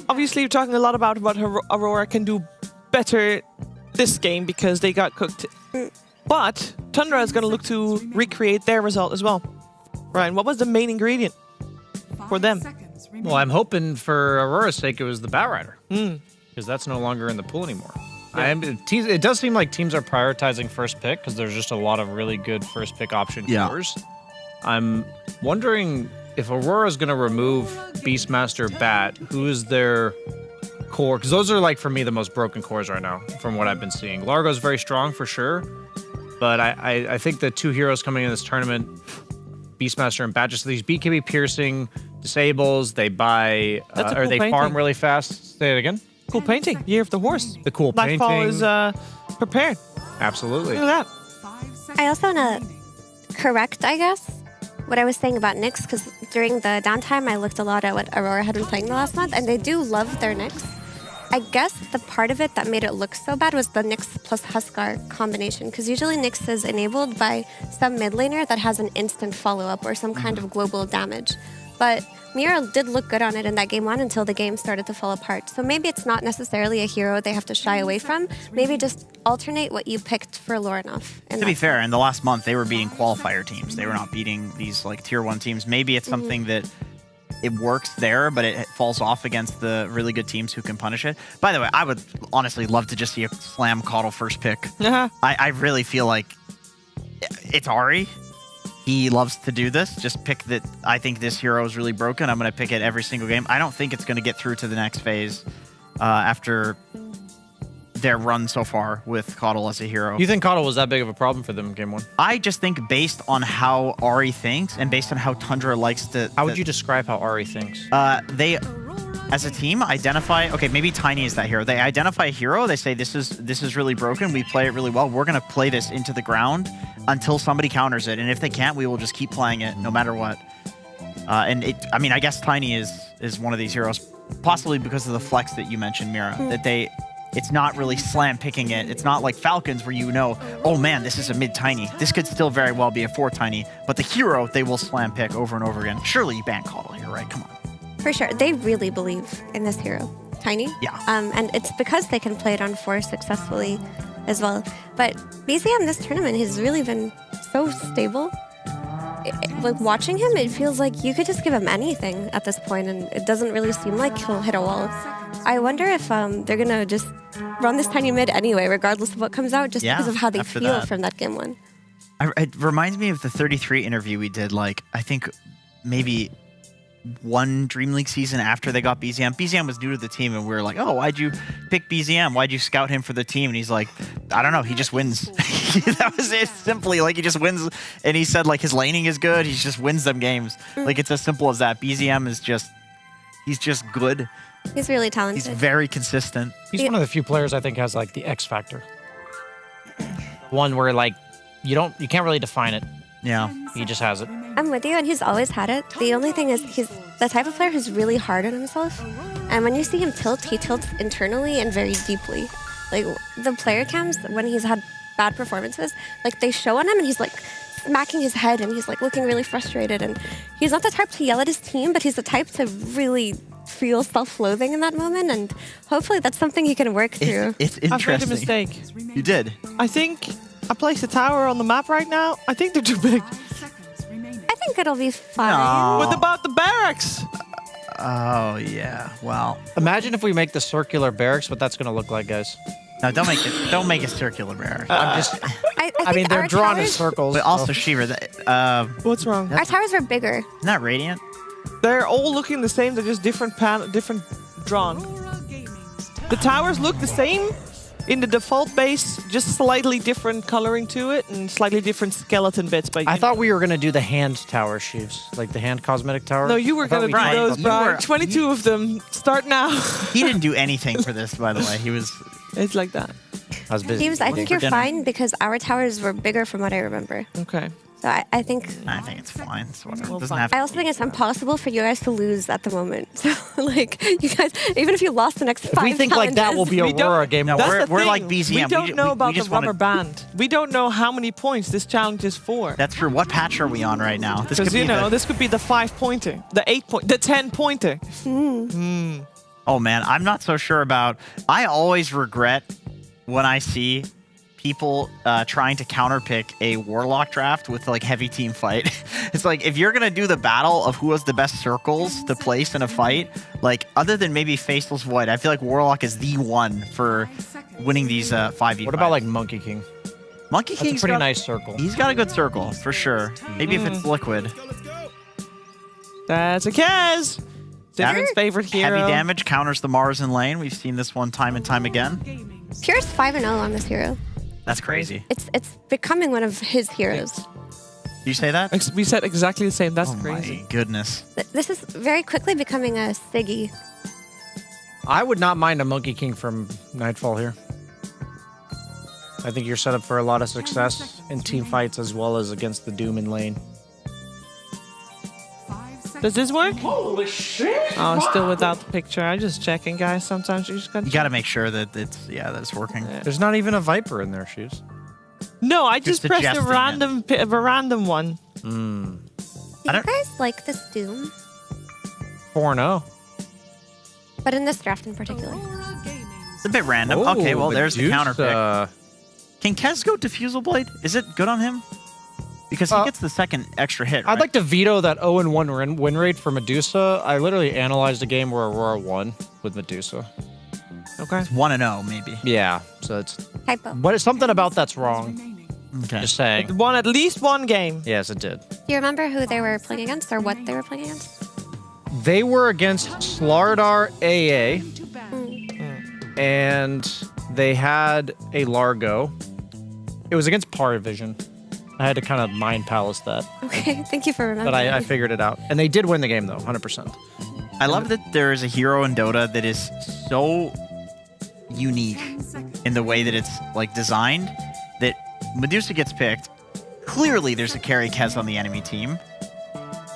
[SPEAKER 2] obviously, you're talking a lot about what Aurora can do better this game because they got cooked. But Tundra is going to look to recreate their result as well. Ryan, what was the main ingredient for them?
[SPEAKER 23] Well, I'm hoping for Aurora's sake it was the Batrider. Because that's no longer in the pool anymore.
[SPEAKER 2] Yeah.
[SPEAKER 23] It does seem like teams are prioritizing first pick because there's just a lot of really good first pick option cores. I'm wondering if Aurora's going to remove Beastmaster Bat, who is their core? Because those are, like, for me, the most broken cores right now from what I've been seeing. Largo's very strong for sure, but I think the 2 heroes coming in this tournament, Beastmaster and Bat, just these BKB piercing disables, they buy, or they farm really fast. Say it again?
[SPEAKER 2] Cool painting. Year of the Horse.
[SPEAKER 23] The cool painting.
[SPEAKER 2] Nightfall is prepared.
[SPEAKER 23] Absolutely.
[SPEAKER 2] Look at that.
[SPEAKER 20] I also want to correct, I guess, what I was saying about Nyx, because during the downtime, I looked a lot at what Aurora had been playing the last month, and they do love their Nyx. I guess the part of it that made it look so bad was the Nyx plus Huskar combination, because usually Nyx is enabled by some mid laner that has an instant follow-up or some kind of global damage. But Mira did look good on it in that game 1 until the game started to fall apart. So maybe it's not necessarily a hero they have to shy away from. Maybe just alternate what you picked for lore enough.
[SPEAKER 18] To be fair, in the last month, they were beating qualifier teams. They were not beating these like tier 1 teams. Maybe it's something that it works there, but it falls off against the really good teams who can punish it. By the way, I would honestly love to just see a slam Caudle first pick. I really feel like it's Ari. He loves to do this. Just pick that. I think this hero is really broken. I'm going to pick it every single game. I don't think it's going to get through to the next phase after their run so far with Caudle as a hero.
[SPEAKER 23] You think Caudle was that big of a problem for them in game 1?
[SPEAKER 18] I just think based on how Ari thinks and based on how Tundra likes to...
[SPEAKER 23] How would you describe how Ari thinks?
[SPEAKER 18] They, as a team, identify... Okay, maybe Tiny is that hero. They identify a hero. They say, this is really broken. We play it really well. We're going to play this into the ground until somebody counters it. And if they can't, we will just keep playing it no matter what. I mean, I guess Tiny is one of these heroes, possibly because of the flex that you mentioned, Mira, that it's not really slam picking it. It's not like Falcons where you know, oh man, this is a mid tiny. This could still very well be a 4 tiny, but the hero they will slam pick over and over again. Surely you ban Caudle here, right? Come on.
[SPEAKER 20] For sure. They really believe in this hero. Tiny.
[SPEAKER 18] Yeah.
[SPEAKER 20] And it's because they can play it on 4 successfully as well. But BZM this tournament has really been so stable. Like watching him, it feels like you could just give him anything at this point, and it doesn't really seem like he'll hit a wall. I wonder if they're going to just run this tiny mid anyway, regardless of what comes out, just because of how they feel from that game 1.
[SPEAKER 18] It reminds me of the 33 interview we did, like, I think maybe 1 DreamLeague season after they got BZM. BZM was new to the team, and we were like, oh, why'd you pick BZM? Why'd you scout him for the team? And he's like, I don't know, he just wins. That was it, simply. Like, he just wins. And he said, like, his laning is good. He just wins them games. Like, it's as simple as that. BZM is just, he's just good.
[SPEAKER 20] He's really talented.
[SPEAKER 18] He's very consistent.
[SPEAKER 23] He's one of the few players I think has, like, the X factor. One where, like, you can't really define it.
[SPEAKER 18] Yeah.
[SPEAKER 23] He just has it.
[SPEAKER 20] I'm with you, and he's always had it. The only thing is he's the type of player who's really hard on himself. And when you see him tilt, he tilts internally and very deeply. Like, the player cams, when he's had bad performances, like, they show on him, and he's, like, smacking his head, and he's, like, looking really frustrated. And he's not the type to yell at his team, but he's the type to really feel self-loathing in that moment, and hopefully that's something he can work through.
[SPEAKER 18] It's interesting.
[SPEAKER 2] I've made a mistake.
[SPEAKER 18] You did?
[SPEAKER 2] I think I placed a tower on the map right now. I think they're too big.
[SPEAKER 20] I think it'll be fine.
[SPEAKER 18] No.
[SPEAKER 2] What about the barracks?
[SPEAKER 18] Oh, yeah. Well.
[SPEAKER 23] Imagine if we make the circular barracks, what that's going to look like, guys.
[SPEAKER 18] No, don't make it circular barracks.
[SPEAKER 23] I'm just...
[SPEAKER 20] I
[SPEAKER 23] mean, they're drawn
[SPEAKER 20] towers,
[SPEAKER 23] as circles.
[SPEAKER 18] But also, Shiva,
[SPEAKER 2] what's wrong?
[SPEAKER 20] Our towers were bigger.
[SPEAKER 18] Isn't that Radiant?
[SPEAKER 2] They're all looking the same. They're just different drawn. The towers look the same in the default base, just slightly different coloring to it and slightly different skeleton bits. But
[SPEAKER 23] I thought we were going to do the hand tower, Sheaves, like the hand cosmetic tower.
[SPEAKER 2] No, you were going to do those, Brian. 22 of them. Start now.
[SPEAKER 18] He didn't do anything for this, by the way. He was...
[SPEAKER 2] It's like that.
[SPEAKER 23] I was busy.
[SPEAKER 20] James, I think you're fine because our towers were bigger from what I remember.
[SPEAKER 2] Okay.
[SPEAKER 20] So I think
[SPEAKER 18] it's fine. It's whatever.
[SPEAKER 2] Well,
[SPEAKER 18] Doesn't
[SPEAKER 2] fine.
[SPEAKER 18] have
[SPEAKER 20] I also think it's impossible for you guys to lose at the moment. So like you guys, even if you lost the next 5
[SPEAKER 23] we think like that will be
[SPEAKER 2] We don't-
[SPEAKER 23] Aurora game.
[SPEAKER 18] No,
[SPEAKER 2] That's
[SPEAKER 18] we're
[SPEAKER 2] the
[SPEAKER 18] like
[SPEAKER 2] thing.
[SPEAKER 18] BZM.
[SPEAKER 2] We don't know about the
[SPEAKER 18] just wanna-
[SPEAKER 2] rubber band. We don't know how many points this challenge is for.
[SPEAKER 18] That's true. What patch are we on right now? This could
[SPEAKER 2] Because
[SPEAKER 18] be
[SPEAKER 2] you know,
[SPEAKER 18] the-
[SPEAKER 2] this could be the 5-pointer, the 8-point, the 10-pointer.
[SPEAKER 18] Oh man, I'm not so sure about. I always regret when I see people trying to counterpick a Warlock draft with like heavy team fight. It's like if you're gonna do the battle of who has the best circles to place in a fight, like other than maybe Faceless Void, I feel like Warlock is the one for winning these 5v.
[SPEAKER 23] What about like Monkey King?
[SPEAKER 18] Monkey King's
[SPEAKER 23] That's a pretty
[SPEAKER 18] got-
[SPEAKER 23] nice circle.
[SPEAKER 18] He's got a good circle for sure. Maybe if it's liquid.
[SPEAKER 2] That's a Kaz. Zimmerman's favorite hero.
[SPEAKER 18] Heavy damage counters the Mars in lane. We've seen this one time and time again.
[SPEAKER 20] Pure's 5-0 on this hero.
[SPEAKER 18] That's crazy.
[SPEAKER 20] It's becoming one of his heroes.
[SPEAKER 18] Did you say that?
[SPEAKER 2] We said exactly the same. That's crazy.
[SPEAKER 18] My goodness.
[SPEAKER 20] This is very quickly becoming a Siggy.
[SPEAKER 23] I would not mind a Monkey King from Nightfall here. I think you're set up for a lot of success in team fights as well as against the Doom in lane.
[SPEAKER 2] Does this work? Holy shit! Oh, still without the picture. I'm just checking, guys. Sometimes you just got.
[SPEAKER 18] You got to make sure that it's working.
[SPEAKER 23] There's not even a Viper in there, Shoes.
[SPEAKER 2] No, I just pressed a
[SPEAKER 18] suggesting
[SPEAKER 2] random one.
[SPEAKER 20] Do you guys like this Doom?
[SPEAKER 23] 4-0.
[SPEAKER 20] But in this draft in particular.
[SPEAKER 18] It's a bit random.
[SPEAKER 23] Oh,
[SPEAKER 18] Okay, well, there's the counter
[SPEAKER 23] Medusa.
[SPEAKER 18] pick. Can Kez go Diffusal Blade? Is it good on him? Because he gets the second extra hit, right?
[SPEAKER 23] I'd like to veto that 0-1 win rate for Medusa. I literally analyzed a game where Aurora won with Medusa.
[SPEAKER 2] Okay.
[SPEAKER 18] It's 1-0, maybe.
[SPEAKER 23] Yeah, so it's...
[SPEAKER 20] Typo.
[SPEAKER 23] But it's something about that's wrong.
[SPEAKER 18] Okay.
[SPEAKER 23] Just saying.
[SPEAKER 2] It won at least one game.
[SPEAKER 23] Yes, it did.
[SPEAKER 20] Do you remember who they were playing against or what they were playing against?
[SPEAKER 23] They were against Slardar AA, and they had a Largo. It was against PARIVISION. I had to kind of mind palace that.
[SPEAKER 20] Okay, thank you for remembering.
[SPEAKER 23] But I figured it out. And they did win the game, though, 100%.
[SPEAKER 18] I love that there is a hero in Dota that is so unique in the way that it's like designed that Medusa gets picked. Clearly, there's a carry Kez on the enemy team.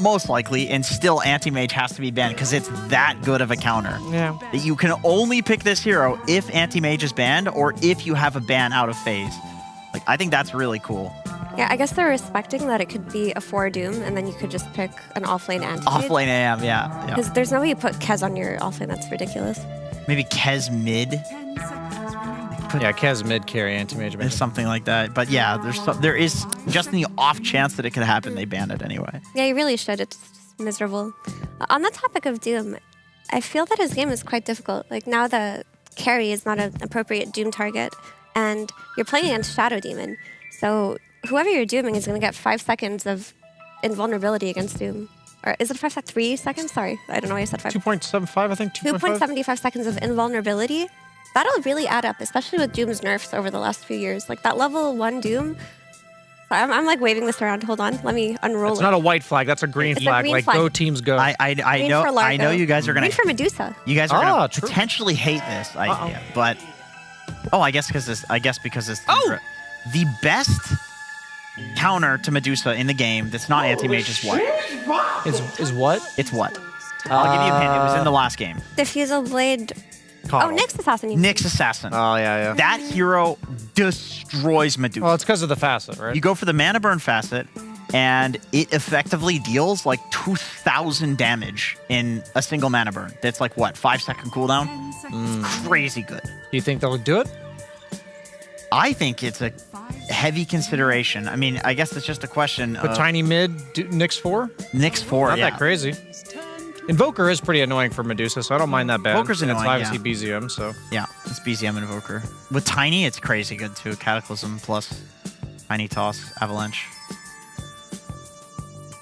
[SPEAKER 18] Most likely, and still Anti-Mage has to be banned because it's that good of a counter.
[SPEAKER 2] Yeah.
[SPEAKER 18] That you can only pick this hero if Anti-Mage is banned or if you have a ban out of phase. Like, I think that's really cool.
[SPEAKER 20] Yeah, I guess they're respecting that it could be a 4 Doom and then you could just pick an offlane anti-mage.
[SPEAKER 18] Offlane AM, yeah.
[SPEAKER 20] Because there's no way you put Kez on your offlane. That's ridiculous.
[SPEAKER 18] Maybe Kez mid.
[SPEAKER 23] Yeah, Kez mid carry anti-mage.
[SPEAKER 18] There's something like that. But yeah, there is just in the off chance that it could happen, they ban it anyway.
[SPEAKER 20] Yeah, you really should. It's just miserable. On the topic of Doom, I feel that his game is quite difficult. Like now the carry is not an appropriate Doom target and you're playing against Shadow Demon. So whoever you're dooming is going to get 5 seconds of invulnerability against Doom. Or is it 3 seconds? Sorry, I don't know why I said 5.
[SPEAKER 23] 2.75, I think.
[SPEAKER 20] 2.75 seconds of invulnerability. That'll really add up, especially with Doom's nerfs over the last few years. Like that level 1 Doom. I'm like waving this around. Hold on, let me unroll
[SPEAKER 23] It's
[SPEAKER 20] it.
[SPEAKER 23] not a white flag. That's a green
[SPEAKER 20] It's a
[SPEAKER 23] flag.
[SPEAKER 20] green
[SPEAKER 23] Like
[SPEAKER 20] flag.
[SPEAKER 23] go teams go.
[SPEAKER 18] I
[SPEAKER 20] Green
[SPEAKER 18] know
[SPEAKER 20] for Largo.
[SPEAKER 18] you guys are gonna
[SPEAKER 20] Green for Medusa.
[SPEAKER 18] you guys are gonna
[SPEAKER 23] true.
[SPEAKER 18] potentially hate this idea, but I guess because it's Tundra. The best counter to Medusa in the game that's not anti-mage is what?
[SPEAKER 23] Is what?
[SPEAKER 18] It's what? I'll give you a hint. It was in the last game.
[SPEAKER 20] Diffusal Blade.
[SPEAKER 23] Coddle.
[SPEAKER 20] Oh, Nyx Assassin. you mean.
[SPEAKER 18] Nyx Assassin.
[SPEAKER 23] Oh, yeah.
[SPEAKER 18] That hero destroys Medusa.
[SPEAKER 23] Well, it's because of the facet, right?
[SPEAKER 18] You go for the mana burn facet, and it effectively deals like 2,000 damage in a single mana burn. That's like what, 5-second cooldown? It's crazy good.
[SPEAKER 23] Do you think they'll do it?
[SPEAKER 18] I think it's a heavy consideration. I mean, I guess it's just a question
[SPEAKER 23] But
[SPEAKER 18] of
[SPEAKER 23] tiny mid, Nyx 4?
[SPEAKER 18] Nyx 4.
[SPEAKER 23] Not
[SPEAKER 18] yeah.
[SPEAKER 23] that crazy. Invoker is pretty annoying for Medusa, so I don't mind that bad.
[SPEAKER 18] Invoker's
[SPEAKER 23] And
[SPEAKER 18] annoying,
[SPEAKER 23] It's obviously BZM, so.
[SPEAKER 18] Yeah, it's BZM Invoker. With Tiny, it's crazy good too. Cataclysm plus Tiny Toss, Avalanche.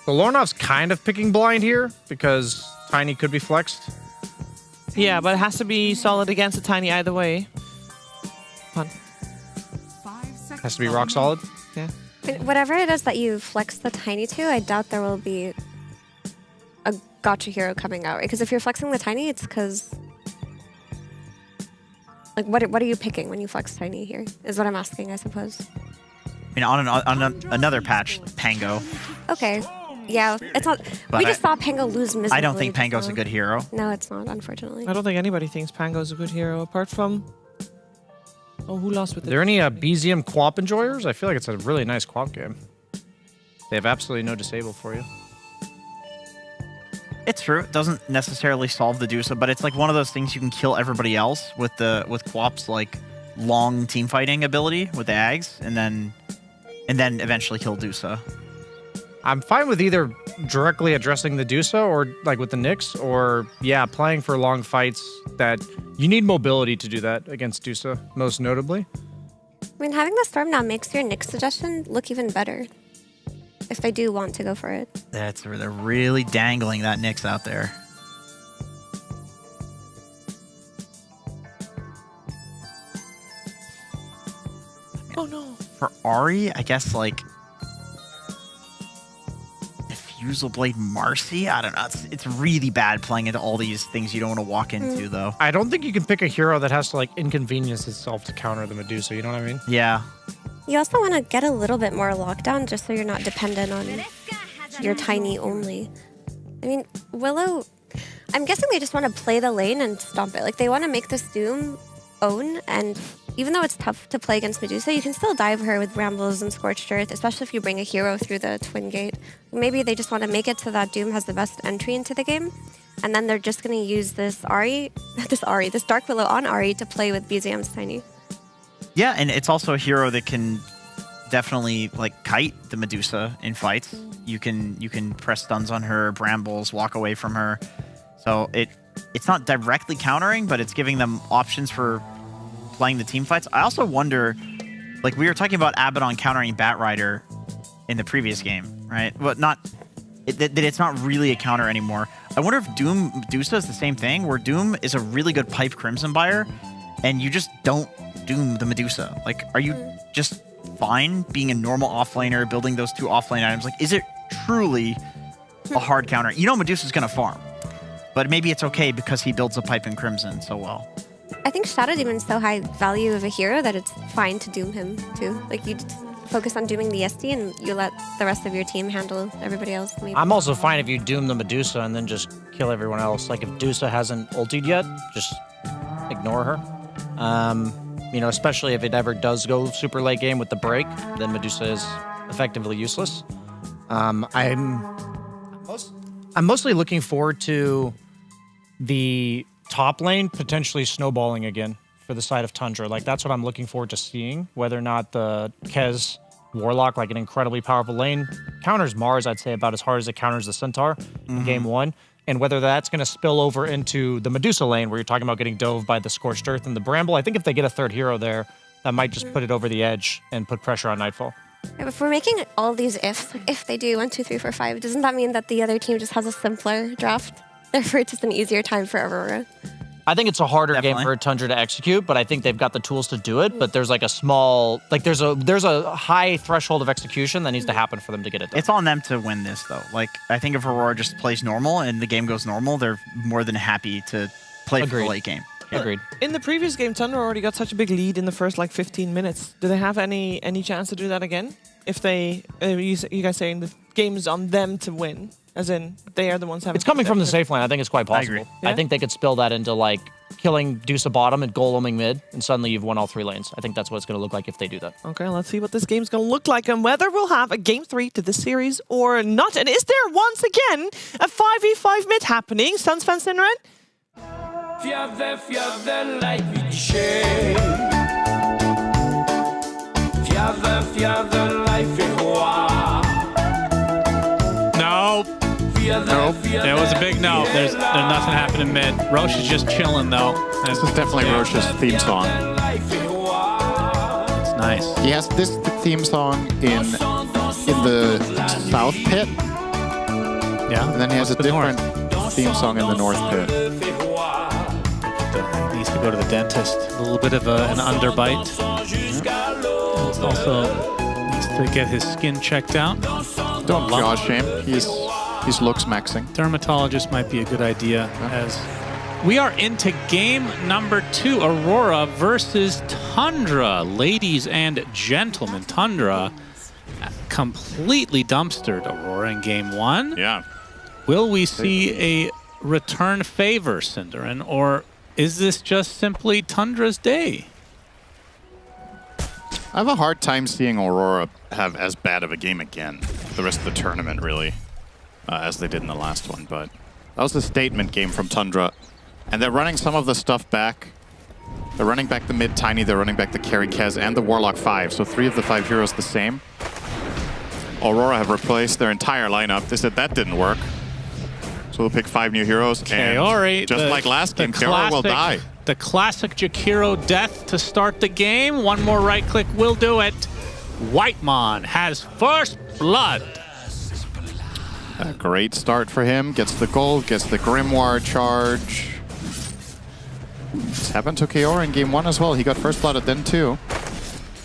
[SPEAKER 23] So Lornov's kind of picking blind here because Tiny could be flexed.
[SPEAKER 2] Yeah, but it has to be solid against a tiny either way. Fun.
[SPEAKER 23] Has to be rock solid.
[SPEAKER 2] Yeah.
[SPEAKER 20] Whatever it is that you flex the tiny to, I doubt there will be a gotcha hero coming out, right? Because if you're flexing the tiny, it's because Like, what are you picking when you flex Tiny here? Is what I'm asking, I suppose.
[SPEAKER 18] I mean, on another patch, like Pango.
[SPEAKER 20] Okay. Yeah, it's not.
[SPEAKER 18] But
[SPEAKER 20] We just saw Pango lose miserably.
[SPEAKER 18] I don't think
[SPEAKER 20] just
[SPEAKER 18] Pango's a
[SPEAKER 20] now.
[SPEAKER 18] good hero.
[SPEAKER 20] No, it's not, unfortunately.
[SPEAKER 2] I don't think anybody thinks Pango's a good hero apart from. Oh, who lost with
[SPEAKER 23] Are there any BZM Quap enjoyers? I feel like it's a really nice Quap game. They have absolutely no disable for you.
[SPEAKER 18] It's true. It doesn't necessarily solve the Dusa, but it's like one of those things you can kill everybody else with Quap's like long team fighting ability with the Ags, and then eventually kill Dusa.
[SPEAKER 23] I'm fine with either directly addressing the Dusa or like with the Nyx, or playing for long fights that you need mobility to do that against Dusa, most notably.
[SPEAKER 20] I mean, having the Storm now makes your Nyx suggestion look even better. If they do want to go for it.
[SPEAKER 18] They're really dangling that Nyx out there.
[SPEAKER 2] Oh no.
[SPEAKER 18] For Ahri, I guess like Fusel Blade Marcy. I don't know. It's really bad playing into all these things you don't want to walk into though.
[SPEAKER 23] I don't think you can pick a hero that has to like inconvenience itself to counter the Medusa. You know what I mean?
[SPEAKER 18] Yeah.
[SPEAKER 20] You also want to get a little bit more lockdown just so you're not dependent on your Tiny only. I mean, Willow, I'm guessing they just want to play the lane and stomp it. Like, they want to make this Doom own, and even though it's tough to play against Medusa, you can still dive her with Brambles and Scorched Earth, especially if you bring a hero through the Twin Gate. Maybe they just want to make it so that Doom has the best entry into the game, and then they're just going to use this Dark Willow on Ahri to play with BZM's Tiny.
[SPEAKER 18] Yeah, and it's also a hero that can definitely like kite the Medusa in fights. You can press stuns on her, Brambles, walk away from her. So it's not directly countering, but it's giving them options for playing the team fights. I also wonder, like we were talking about Abaddon countering Batrider in the previous game, right? But it's not really a counter anymore. I wonder if Doom Medusa is the same thing, where Doom is a really good pipe Crimson buyer, and you just don't Doom the Medusa. Like, are you just fine being a normal offlaner, building those two offlane items? Like, is it truly a hard counter? You know Medusa's gonna farm, but maybe it's okay because he builds a pipe in Crimson so well.
[SPEAKER 20] I think Shadow Demon's so high value of a hero that it's fine to Doom him too. Like, you just focus on dooming the SD and you let the rest of your team handle everybody else. Maybe.
[SPEAKER 23] I'm also fine if you doom the Medusa and then just kill everyone else. Like, if Dusa hasn't ultied yet, just ignore her. You know, especially if it ever does go super late game with the break, then Medusa is effectively useless. I'm mostly looking forward to the top lane potentially snowballing again for the side of Tundra. Like, that's what I'm looking forward to seeing, whether or not the Kez Warlock, like an incredibly powerful lane, counters Mars, I'd say, about as hard as it counters the Centaur in game one. And whether that's going to spill over into the Medusa lane, where you're talking about getting dove by the Scorched Earth and the Bramble. I think if they get a third hero there, that might just put it over the edge and put pressure on Nightfall.
[SPEAKER 20] If we're making all these ifs, like if they do 1, 2, 3, 4, 5, doesn't that mean that the other team just has a simpler draft? Therefore, it's just an easier time for Aurora.
[SPEAKER 23] I think it's a harder game for Tundra to execute, but I think they've got the tools to do it. But there's like a small, like there's a high threshold of execution that needs to happen for them to get it done.
[SPEAKER 18] It's on them to win this, though. Like, I think if Aurora just plays normal and the game goes normal, they're more than happy to play for the late game.
[SPEAKER 23] Yeah. Agreed.
[SPEAKER 2] In the previous game, Tundra already got such a big lead in the first like 15 minutes. Do they have any chance to do that again? If they, you guys saying the game is on them to win, as in they are the ones having.
[SPEAKER 23] It's coming from the safe lane. I think it's quite possible.
[SPEAKER 2] I agree. Yeah?
[SPEAKER 23] I think they could spill that into like killing Dusa bottom and goleming mid, and suddenly you've won all 3 lanes. I think that's what it's going to look like if they do that.
[SPEAKER 2] Okay, let's see what this game's going to look like and whether we'll have a game 3 to this series or not. And is there once again a 5v5 mid happening? Sunsfan Sinren?
[SPEAKER 3] Nope. There was a big no. There's nothing happening mid. Roche is just chilling though.
[SPEAKER 4] This is definitely Roche's theme song.
[SPEAKER 3] It's nice.
[SPEAKER 4] He has this theme song in the south pit.
[SPEAKER 3] Yeah.
[SPEAKER 4] And then he has a different theme song in the north pit.
[SPEAKER 3] He needs to go to the dentist. A little bit of an underbite. Yeah. Also needs to get his skin checked out.
[SPEAKER 4] Don't judge him. He's looks maxing.
[SPEAKER 3] Dermatologist might be a good idea, as We are into game number 2, Aurora versus Tundra. Ladies and gentlemen, Tundra completely dumpstered Aurora in game 1.
[SPEAKER 4] Yeah.
[SPEAKER 3] Will we see a return favor, Cinderin, or is this just simply Tundra's day?
[SPEAKER 4] I have a hard time seeing Aurora have as bad of a game again the rest of the tournament, really, as they did in the last one. But that was a statement game from Tundra. And they're running some of the stuff back. They're running back the mid Tiny, they're running back the carry Kez and the Warlock 5. So 3 of the 5 heroes the same. Aurora have replaced their entire lineup. They said that didn't work. So they'll pick 5 new heroes.
[SPEAKER 3] Kaori,
[SPEAKER 4] and just like last game, Kaori will die.
[SPEAKER 3] The classic Jakiro death to start the game. One more right click will do it. Whitemon has first blood.
[SPEAKER 4] A great start for him. Gets the gold, gets the Grimoire charge. This happened to Kaori in game 1 as well. He got first blood at then too.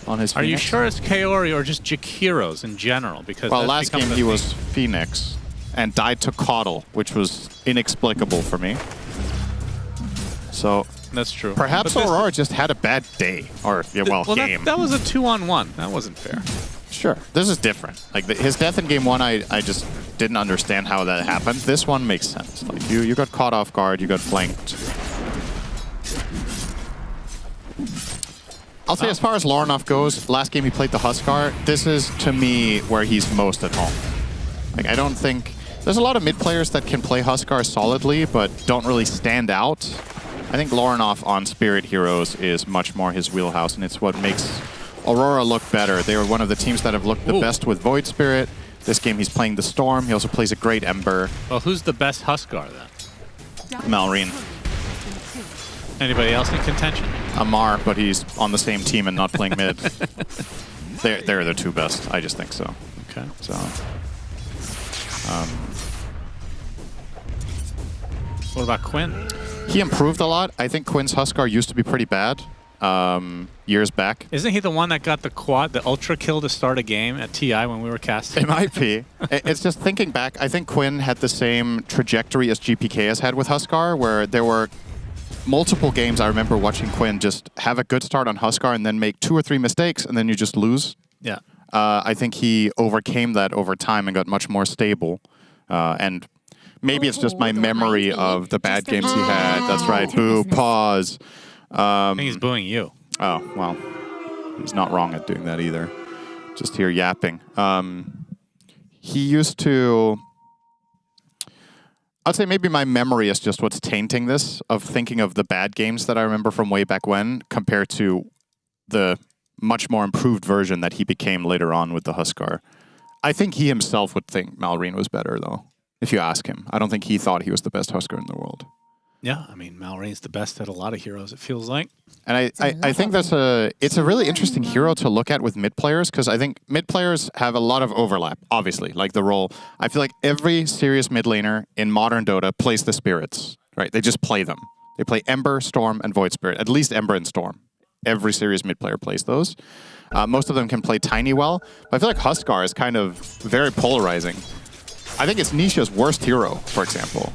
[SPEAKER 4] On his
[SPEAKER 3] Are you
[SPEAKER 4] Phoenix.
[SPEAKER 3] sure it's Kaori or just Jakiros in general? Because
[SPEAKER 4] Well,
[SPEAKER 3] that's
[SPEAKER 4] last game
[SPEAKER 3] become
[SPEAKER 4] he
[SPEAKER 3] the
[SPEAKER 4] was Phoenix and died to Caudle, which was inexplicable for me. So
[SPEAKER 3] that's true.
[SPEAKER 4] Perhaps
[SPEAKER 3] But this-
[SPEAKER 4] Aurora just had a bad day, or game.
[SPEAKER 3] That was a 2-on-1. That wasn't fair.
[SPEAKER 4] Sure, this is different. Like his death in game 1, I just didn't understand how that happened. This one makes sense. Like you got caught off guard, you got flanked. I'll say as far as Lornoff goes, last game he played the Huskar. This is, to me, where he's most at home. Like I don't think... There's a lot of mid players that can play Huskar solidly, but don't really stand out. I think Lornoff on Spirit Heroes is much more his wheelhouse, and it's what makes Aurora look better. They were one of the teams that have looked the best with Void Spirit. This game he's playing the Storm. He also plays a great Ember.
[SPEAKER 3] Well, who's the best Huskar then?
[SPEAKER 4] Malrine.
[SPEAKER 3] Anybody else in contention?
[SPEAKER 4] Amar, but he's on the same team and not playing mid. They're the 2 best. I just think so.
[SPEAKER 3] Okay.
[SPEAKER 4] So...
[SPEAKER 3] what about Quinn?
[SPEAKER 4] He improved a lot. I think Quinn's Huskar used to be pretty bad years back.
[SPEAKER 3] Isn't he the one that got the quad, the ultra kill to start a game at TI when we were casting?
[SPEAKER 4] It might be. It's just thinking back, I think Quinn had the same trajectory as GPK has had with Huskar, where there were multiple games I remember watching Quinn just have a good start on Huskar and then make 2 or 3 mistakes and then you just lose.
[SPEAKER 3] Yeah.
[SPEAKER 4] I think he overcame that over time and got much more stable. And maybe it's just my memory of the bad games he had. That's right. Boo, pause.
[SPEAKER 3] I think he's booing you.
[SPEAKER 4] Oh, well, he's not wrong at doing that either. Just here yapping. He used to... I'd say maybe my memory is just what's tainting this, of thinking of the bad games that I remember from way back when, compared to the much more improved version that he became later on with the Huskar. I think he himself would think Malrine was better, though, if you ask him. I don't think he thought he was the best Huskar in the world.
[SPEAKER 3] Yeah, I mean, Malraine's the best at a lot of heroes, it feels like.
[SPEAKER 4] And I think it's a really interesting hero to look at with mid players, because I think mid players have a lot of overlap, obviously, like the role. I feel like every serious mid laner in modern Dota plays the spirits, right? They just play them. They play Ember, Storm, and Void Spirit, at least Ember and Storm. Every serious mid player plays those. Most of them can play Tiny well, but I feel like Huskar is kind of very polarizing. I think it's Nisha's worst hero, for example.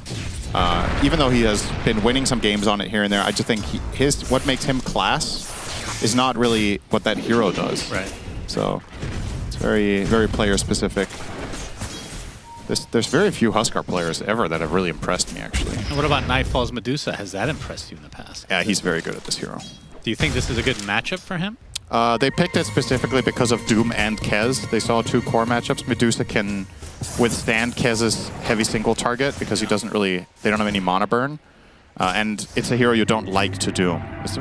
[SPEAKER 4] Even though he has been winning some games on it here and there, I just think what makes him class is not really what that hero does.
[SPEAKER 3] Right.
[SPEAKER 4] So it's very, very player specific. There's very few Huskar players ever that have really impressed me, actually.
[SPEAKER 3] And what about Nightfall's Medusa? Has that impressed you in the past?
[SPEAKER 4] Yeah, he's very good at this hero.
[SPEAKER 3] Do you think this is a good matchup for him?
[SPEAKER 4] They picked it specifically because of Doom and Kez. They saw 2 core matchups. Medusa can withstand Kez's heavy single target because they don't have any mana burn. And it's a hero you don't like to do. It's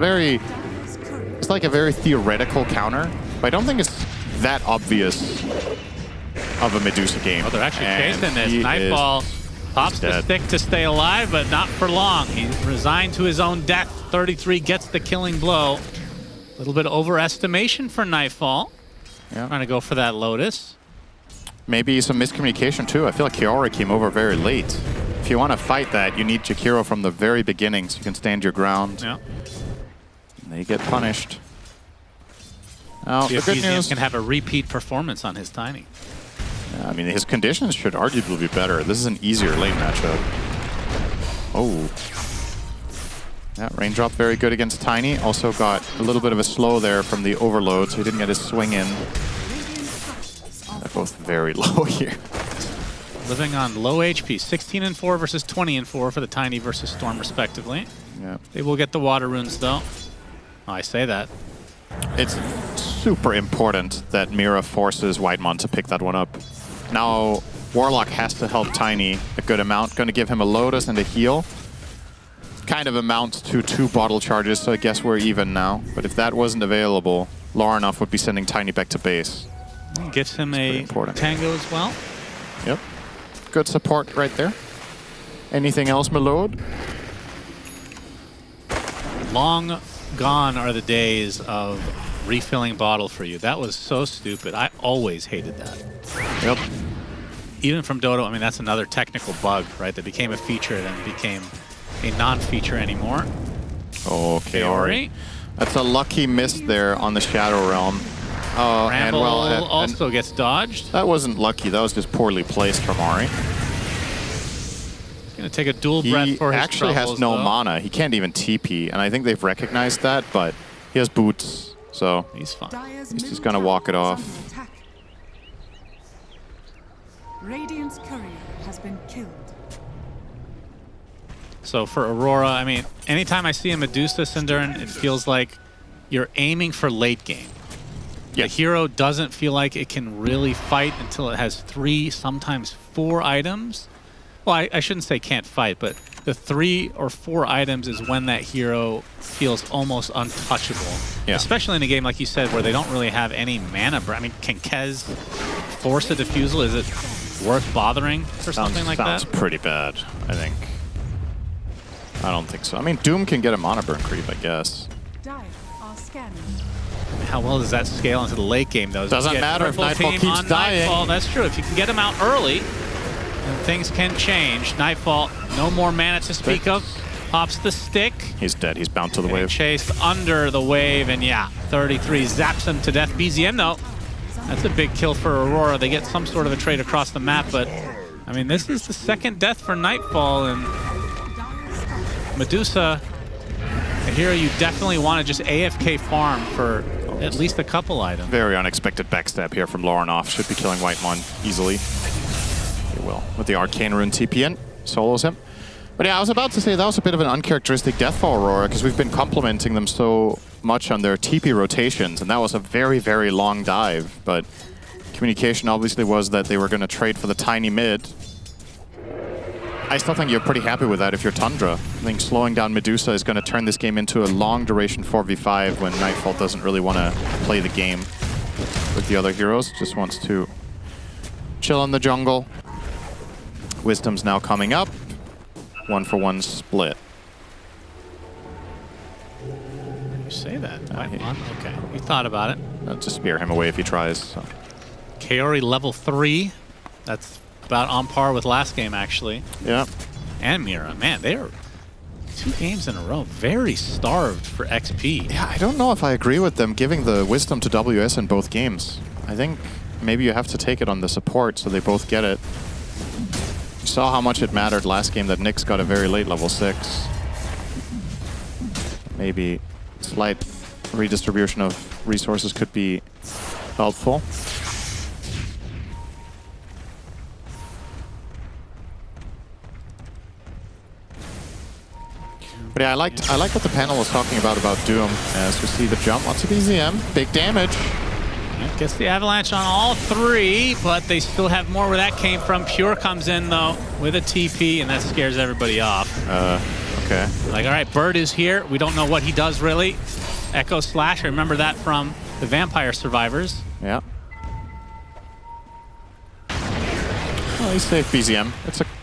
[SPEAKER 4] like a very theoretical counter, but I don't think it's that obvious of a Medusa game.
[SPEAKER 3] Oh, they're actually
[SPEAKER 4] And
[SPEAKER 3] chasing this.
[SPEAKER 4] he
[SPEAKER 3] Nightfall pops the
[SPEAKER 4] dead.
[SPEAKER 3] stick to stay alive, but not for long. He's resigned to his own death. 33 gets the killing blow. A little bit of overestimation for Nightfall.
[SPEAKER 4] Yeah.
[SPEAKER 3] Trying to go for that Lotus.
[SPEAKER 4] Maybe some miscommunication too. I feel like Kaori came over very late. If you want to fight that, you need Jakiro from the very beginning so you can stand your ground.
[SPEAKER 3] Yeah.
[SPEAKER 4] And they get punished. Now, the good news
[SPEAKER 3] can have a repeat performance on his Tiny.
[SPEAKER 4] I mean, his conditions should arguably be better. This is an easier lane matchup. Oh. Yeah, Raindrop very good against Tiny. Also got a little bit of a slow there from the overload, so he didn't get his swing in. They're both very low here.
[SPEAKER 3] Living on low HP. 16-4 versus 20-4 for the Tiny versus Storm, respectively.
[SPEAKER 4] Yeah.
[SPEAKER 3] They will get the water runes, though. Oh, I say that.
[SPEAKER 4] It's super important that Mira forces Whitemon to pick that one up. Now, Warlock has to help Tiny a good amount. Going to give him a Lotus and a heal. Kind of amounts to 2 bottle charges, so I guess we're even now. But if that wasn't available, Lorinov would be sending Tiny back to base.
[SPEAKER 3] Gives him a Tango as well.
[SPEAKER 4] Yep. Good support right there. Anything else, my lord?
[SPEAKER 3] Long gone are the days of refilling bottle for you. That was so stupid. I always hated that.
[SPEAKER 4] Yep.
[SPEAKER 3] Even from Dodo, I mean, that's another technical bug, right? That became a feature, then became a non-feature anymore.
[SPEAKER 4] Oh, Kaori. That's a lucky miss there on the Shadow Realm.
[SPEAKER 3] Ramble and well, also gets dodged.
[SPEAKER 4] That wasn't lucky. That was just poorly placed from Ari.
[SPEAKER 3] Gonna take a dual breath for his
[SPEAKER 4] actually has
[SPEAKER 3] troubles,
[SPEAKER 4] no
[SPEAKER 3] though.
[SPEAKER 4] mana. He can't even TP, and I think they've recognized that, but he has boots, so
[SPEAKER 3] he's fine.
[SPEAKER 4] He's just gonna walk it off.
[SPEAKER 14] Radiant's courier has been killed.
[SPEAKER 3] So for Aurora, I mean, anytime I see a Medusa Sindarin, it feels like you're aiming for late game. The hero doesn't feel like it can really fight until it has 3, sometimes 4 items. Well, I shouldn't say can't fight, but the 3 or 4 items is when that hero feels almost untouchable.
[SPEAKER 4] Yeah.
[SPEAKER 3] Especially in a game, like you said, where they don't really have any mana. I mean, can Kez force a defusal? Is it worth bothering for something like that?
[SPEAKER 4] Sounds pretty bad, I think. I don't think so. I mean, Doom can get a mana burn creep, I guess.
[SPEAKER 14] Dire are scanning.
[SPEAKER 3] How well does that scale into the late game, though?
[SPEAKER 4] Doesn't matter if Nightfall
[SPEAKER 3] team
[SPEAKER 4] keeps
[SPEAKER 3] on
[SPEAKER 4] dying.
[SPEAKER 3] Nightfall, that's true. If you can get him out early, then things can change. Nightfall, no more mana to speak of. Pops the stick.
[SPEAKER 4] He's dead. He's bound to the wave.
[SPEAKER 3] Chased under the wave, and yeah, 33 zaps him to death. BZM, though, that's a big kill for Aurora. They get some sort of a trade across the map, but I mean, this is the second death for Nightfall, and Medusa, a hero you definitely want to just AFK farm for at least a couple items.
[SPEAKER 4] Very unexpected backstab here from Lorinov. Should be killing Whitemon easily. He will. With the Arcane Rune TP in, solos him. But yeah, I was about to say that was a bit of an uncharacteristic death for Aurora, because we've been complimenting them so much on their TP rotations, and that was a very, very long dive. But communication obviously was that they were going to trade for the Tiny mid. I still think you're pretty happy with that if you're Tundra. I think slowing down Medusa is going to turn this game into a long duration 4v5 when Nightfall doesn't really want to play the game with the other heroes. Just wants to chill in the jungle. Wisdom's now coming up. 1-for-1 split.
[SPEAKER 3] You say that. Okay, you thought about it.
[SPEAKER 4] I'll just spear him away if he tries. So.
[SPEAKER 3] Kaori level 3. That's about on par with last game, actually.
[SPEAKER 4] Yeah.
[SPEAKER 3] And Mira. Man, they are 2 games in a row very starved for XP.
[SPEAKER 4] Yeah, I don't know if I agree with them giving the Wisdom to WS in both games. I think maybe you have to take it on the support so they both get it. You saw how much it mattered last game that Nyx got a very late level 6. Maybe slight redistribution of resources could be helpful. But yeah, I liked what the panel was talking about Doom. As we see the jump onto BZM, big damage.
[SPEAKER 3] Gets the avalanche on all 3, but they still have more where that came from. Pure comes in, though, with a TP, and that scares everybody off.
[SPEAKER 4] Okay.
[SPEAKER 3] Like, all right, Bird is here. We don't know what he does, really. Echo Slash, I remember that from the Vampire Survivors.
[SPEAKER 4] Yeah. Well, he's safe BZM.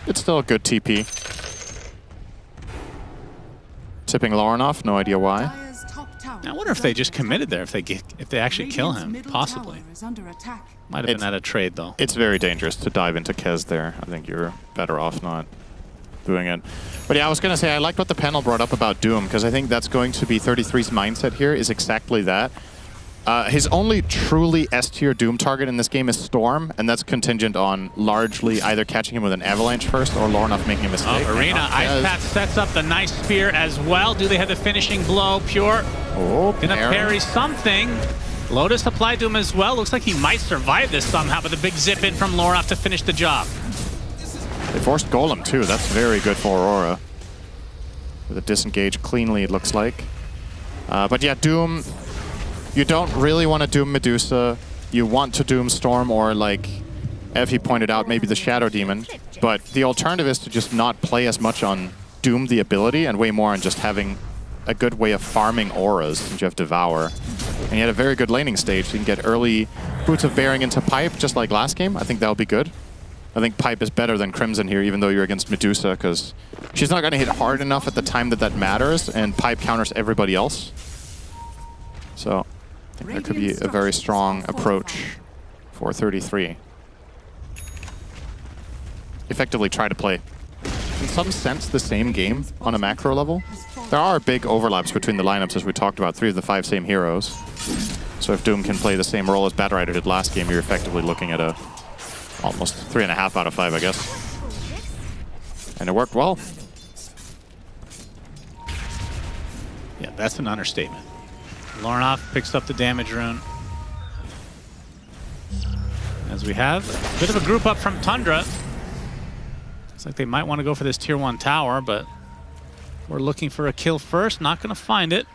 [SPEAKER 4] It's still a good TP. Tipping Lorinov, no idea why.
[SPEAKER 3] I wonder if they just committed there, if they actually kill him, possibly. Might have been at a trade, though.
[SPEAKER 4] It's very dangerous to dive into Kez there. I think you're better off not doing it. But yeah, I was going to say, I liked what the panel brought up about Doom, because I think that's going to be 33's mindset here, is exactly that. His only truly S-tier Doom target in this game is Storm, and that's contingent on largely either catching him with an Avalanche first or Lornoff making a mistake.
[SPEAKER 3] Arena, Ice Path sets up the nice spear as well. Do they have the finishing blow? Pure gonna parry something. Lotus applied to him as well. Looks like he might survive this somehow, but the big zip in from Lornoff to finish the job.
[SPEAKER 4] They forced Golem too. That's very good for Aurora. With a disengage cleanly, it looks like. But yeah, Doom, you don't really want to Doom Medusa. You want to Doom Storm or, like Effie pointed out, maybe the Shadow Demon. But the alternative is to just not play as much on Doom the ability and way more on just having a good way of farming auras since you have Devour. And you had a very good laning stage. So you can get early Boots of Bearing into Pipe just like last game. I think that'll be good. I think Pipe is better than Crimson here, even though you're against Medusa, because she's not going to hit hard enough at the time that matters, and Pipe counters everybody else. So I think that could be a very strong approach for 33. Effectively try to play, in some sense, the same game on a macro level. There are big overlaps between the lineups, as we talked about, 3 of the 5 same heroes. So if Doom can play the same role as Batrider did last game, you're effectively looking at a almost 3.5 out of 5, I guess. And it worked well.
[SPEAKER 3] Yeah, that's an understatement. Lornoff picks up the damage rune. As we have a bit of a group up from Tundra. Looks like they might want to go for this tier 1 tower, but we're looking for a kill first. Not going to find it.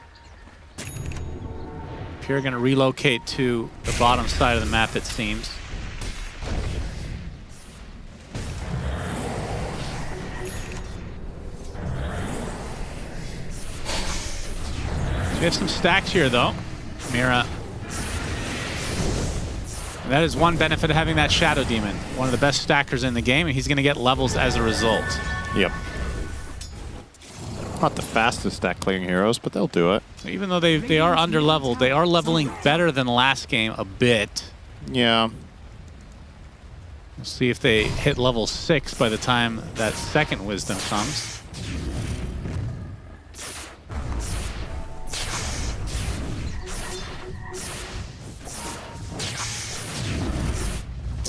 [SPEAKER 3] Pure going to relocate to the bottom side of the map, it seems. We have some stacks here, though. Mira. And that is one benefit of having that Shadow Demon. One of the best stackers in the game, and he's going to get levels as a result.
[SPEAKER 4] Yep. Not the fastest stack clearing heroes, but they'll do it.
[SPEAKER 3] Even though they are under-leveled, they are leveling better than last game a bit.
[SPEAKER 4] Yeah.
[SPEAKER 3] We'll see if they hit level 6 by the time that second Wisdom comes.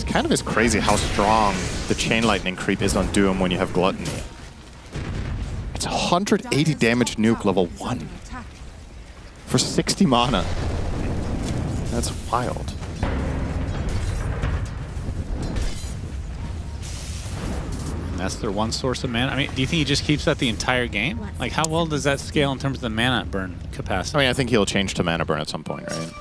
[SPEAKER 4] Kind of is crazy how strong the Chain Lightning creep is on Doom when you have Gluttony. It's 180 damage nuke level 1 for 60 mana. That's wild.
[SPEAKER 3] And that's their one source of mana. I mean, do you think he just keeps that the entire game? Like, how well does that scale in terms of the mana burn capacity?
[SPEAKER 4] I mean, I think he'll change to mana burn at some point, right?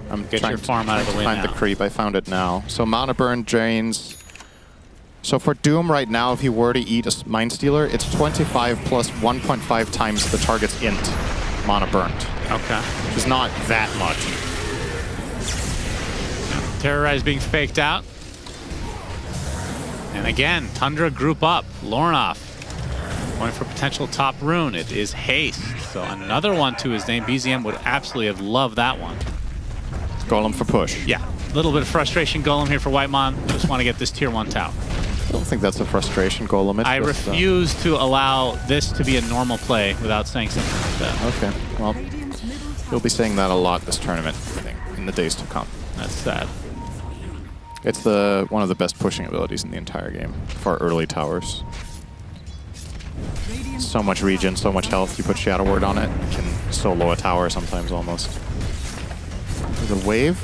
[SPEAKER 4] I'm
[SPEAKER 3] Get your farm out of the way
[SPEAKER 4] find
[SPEAKER 3] now.
[SPEAKER 4] the creep. I found it now. So mana burn drains. So for Doom right now, if he were to eat a Mind Stealer, it's 25 plus 1.5 times the target's int mana burnt.
[SPEAKER 3] Okay.
[SPEAKER 4] Which is not that much.
[SPEAKER 3] Terrorize being faked out. And again, Tundra group up. Lornoff going for potential top rune. It is Haste. So another one to his name. BZM would absolutely have loved that one.
[SPEAKER 4] Golem for push.
[SPEAKER 3] Yeah, a little bit of frustration Golem here for Whitemon. Just want to get this tier 1 tower.
[SPEAKER 4] I don't think that's a frustration Golem. It's
[SPEAKER 3] I
[SPEAKER 4] just,
[SPEAKER 3] refuse to allow this to be a normal play without saying something like that.
[SPEAKER 4] Okay, well, you'll be saying that a lot this tournament, I think, in the days to come.
[SPEAKER 3] That's sad.
[SPEAKER 4] It's one of the best pushing abilities in the entire game for early towers. So much regen, so much health. You put Shadow Word on it, it can solo a tower sometimes almost. The wave,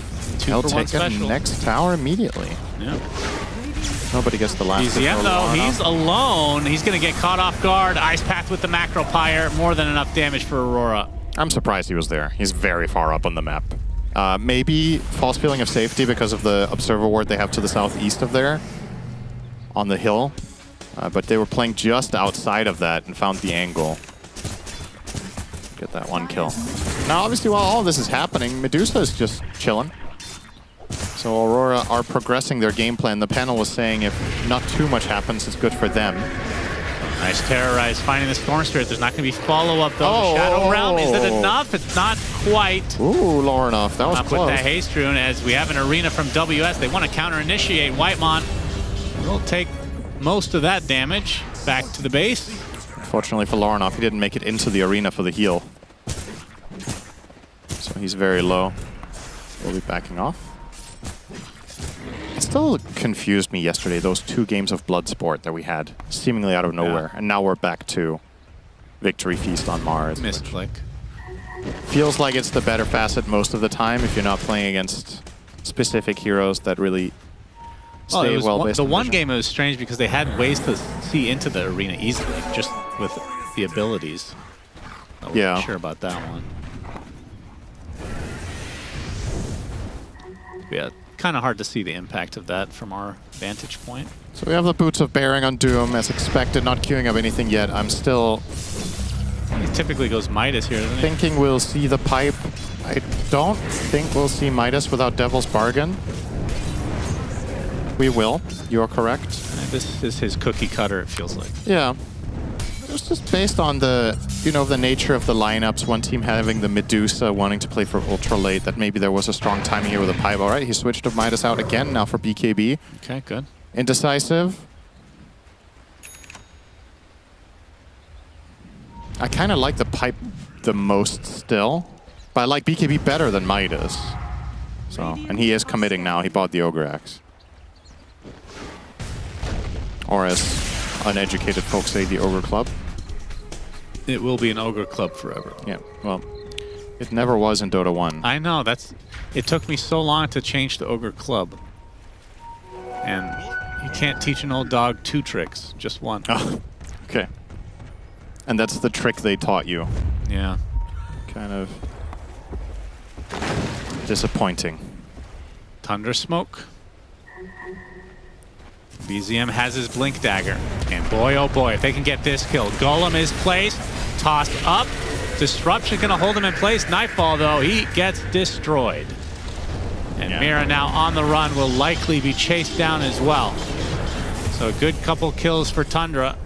[SPEAKER 4] they'll take a next tower immediately.
[SPEAKER 3] Yeah.
[SPEAKER 4] Nobody gets the last.
[SPEAKER 3] BZM though, he's alone. He's going to get caught off guard. Ice Path with the Macro Pyre, more than enough damage for Aurora.
[SPEAKER 4] I'm surprised he was there. He's very far up on the map. Maybe false feeling of safety because of the Observer Ward they have to the southeast of there, on the hill. But they were playing just outside of that and found the angle. Get that one kill. Now, obviously, while all this is happening, Medusa is just chilling. So Aurora are progressing their game plan. The panel was saying if not too much happens, it's good for them.
[SPEAKER 3] Nice Terrorize, finding the Storm Spirit. There's not going to be follow-up, though. The Shadow Realm, is it enough? It's not quite.
[SPEAKER 4] Ooh, Lornoff, that was close.
[SPEAKER 3] With that Haste Rune, as we have an Arena from WS. They want to counter-initiate. Whitemon will take most of that damage back to the base.
[SPEAKER 4] Fortunately for Lorinov, he didn't make it into the arena for the heal. So he's very low. We'll be backing off. It still confused me yesterday, those 2 games of Bloodsport that we had, seemingly out of nowhere. And now we're back to Victory Feast on Mars.
[SPEAKER 3] Misclick.
[SPEAKER 4] Feels like it's the better facet most of the time if you're not playing against specific heroes that really stay well based
[SPEAKER 3] the
[SPEAKER 4] on
[SPEAKER 3] one
[SPEAKER 4] vision.
[SPEAKER 3] game it was strange because they had ways to see into the arena easily, just with the abilities. I wasn't sure about that one. Yeah, kind of hard to see the impact of that from our vantage point.
[SPEAKER 4] So we have the Boots of Bearing on Doom as expected, not queuing up anything yet. I'm still...
[SPEAKER 3] He typically goes Midas here, doesn't he?
[SPEAKER 4] Thinking we'll see the pipe. I don't think we'll see Midas without Devil's Bargain. We will. You're correct.
[SPEAKER 3] This is his cookie cutter, it feels like.
[SPEAKER 4] Yeah. It's just based on the, the nature of the lineups. One team having the Medusa, wanting to play for ultra late, that maybe there was a strong timing here with a pipe. All right, he switched to Midas out again now for BKB.
[SPEAKER 3] Okay, good.
[SPEAKER 4] Indecisive. I kind of like the pipe the most still, but I like BKB better than Midas. So, and he is committing now. He bought the Ogre Axe. Or as uneducated folks say, the Ogre Club.
[SPEAKER 3] It will be an Ogre Club forever.
[SPEAKER 4] Yeah, well, it never was in Dota 1.
[SPEAKER 3] I know, it took me so long to change to Ogre Club. And you can't teach an old dog 2 tricks, just one.
[SPEAKER 4] Oh, okay. And that's the trick they taught you.
[SPEAKER 3] Yeah.
[SPEAKER 4] Kind of disappointing.
[SPEAKER 3] Tundra smoke. BZM has his Blink Dagger. And boy, oh boy, if they can get this kill. Golem is placed, tossed up. Disruption gonna hold him in place. Nightfall, though, he gets destroyed. And Mira now on the run will likely be chased down as well. So a good couple kills for Tundra.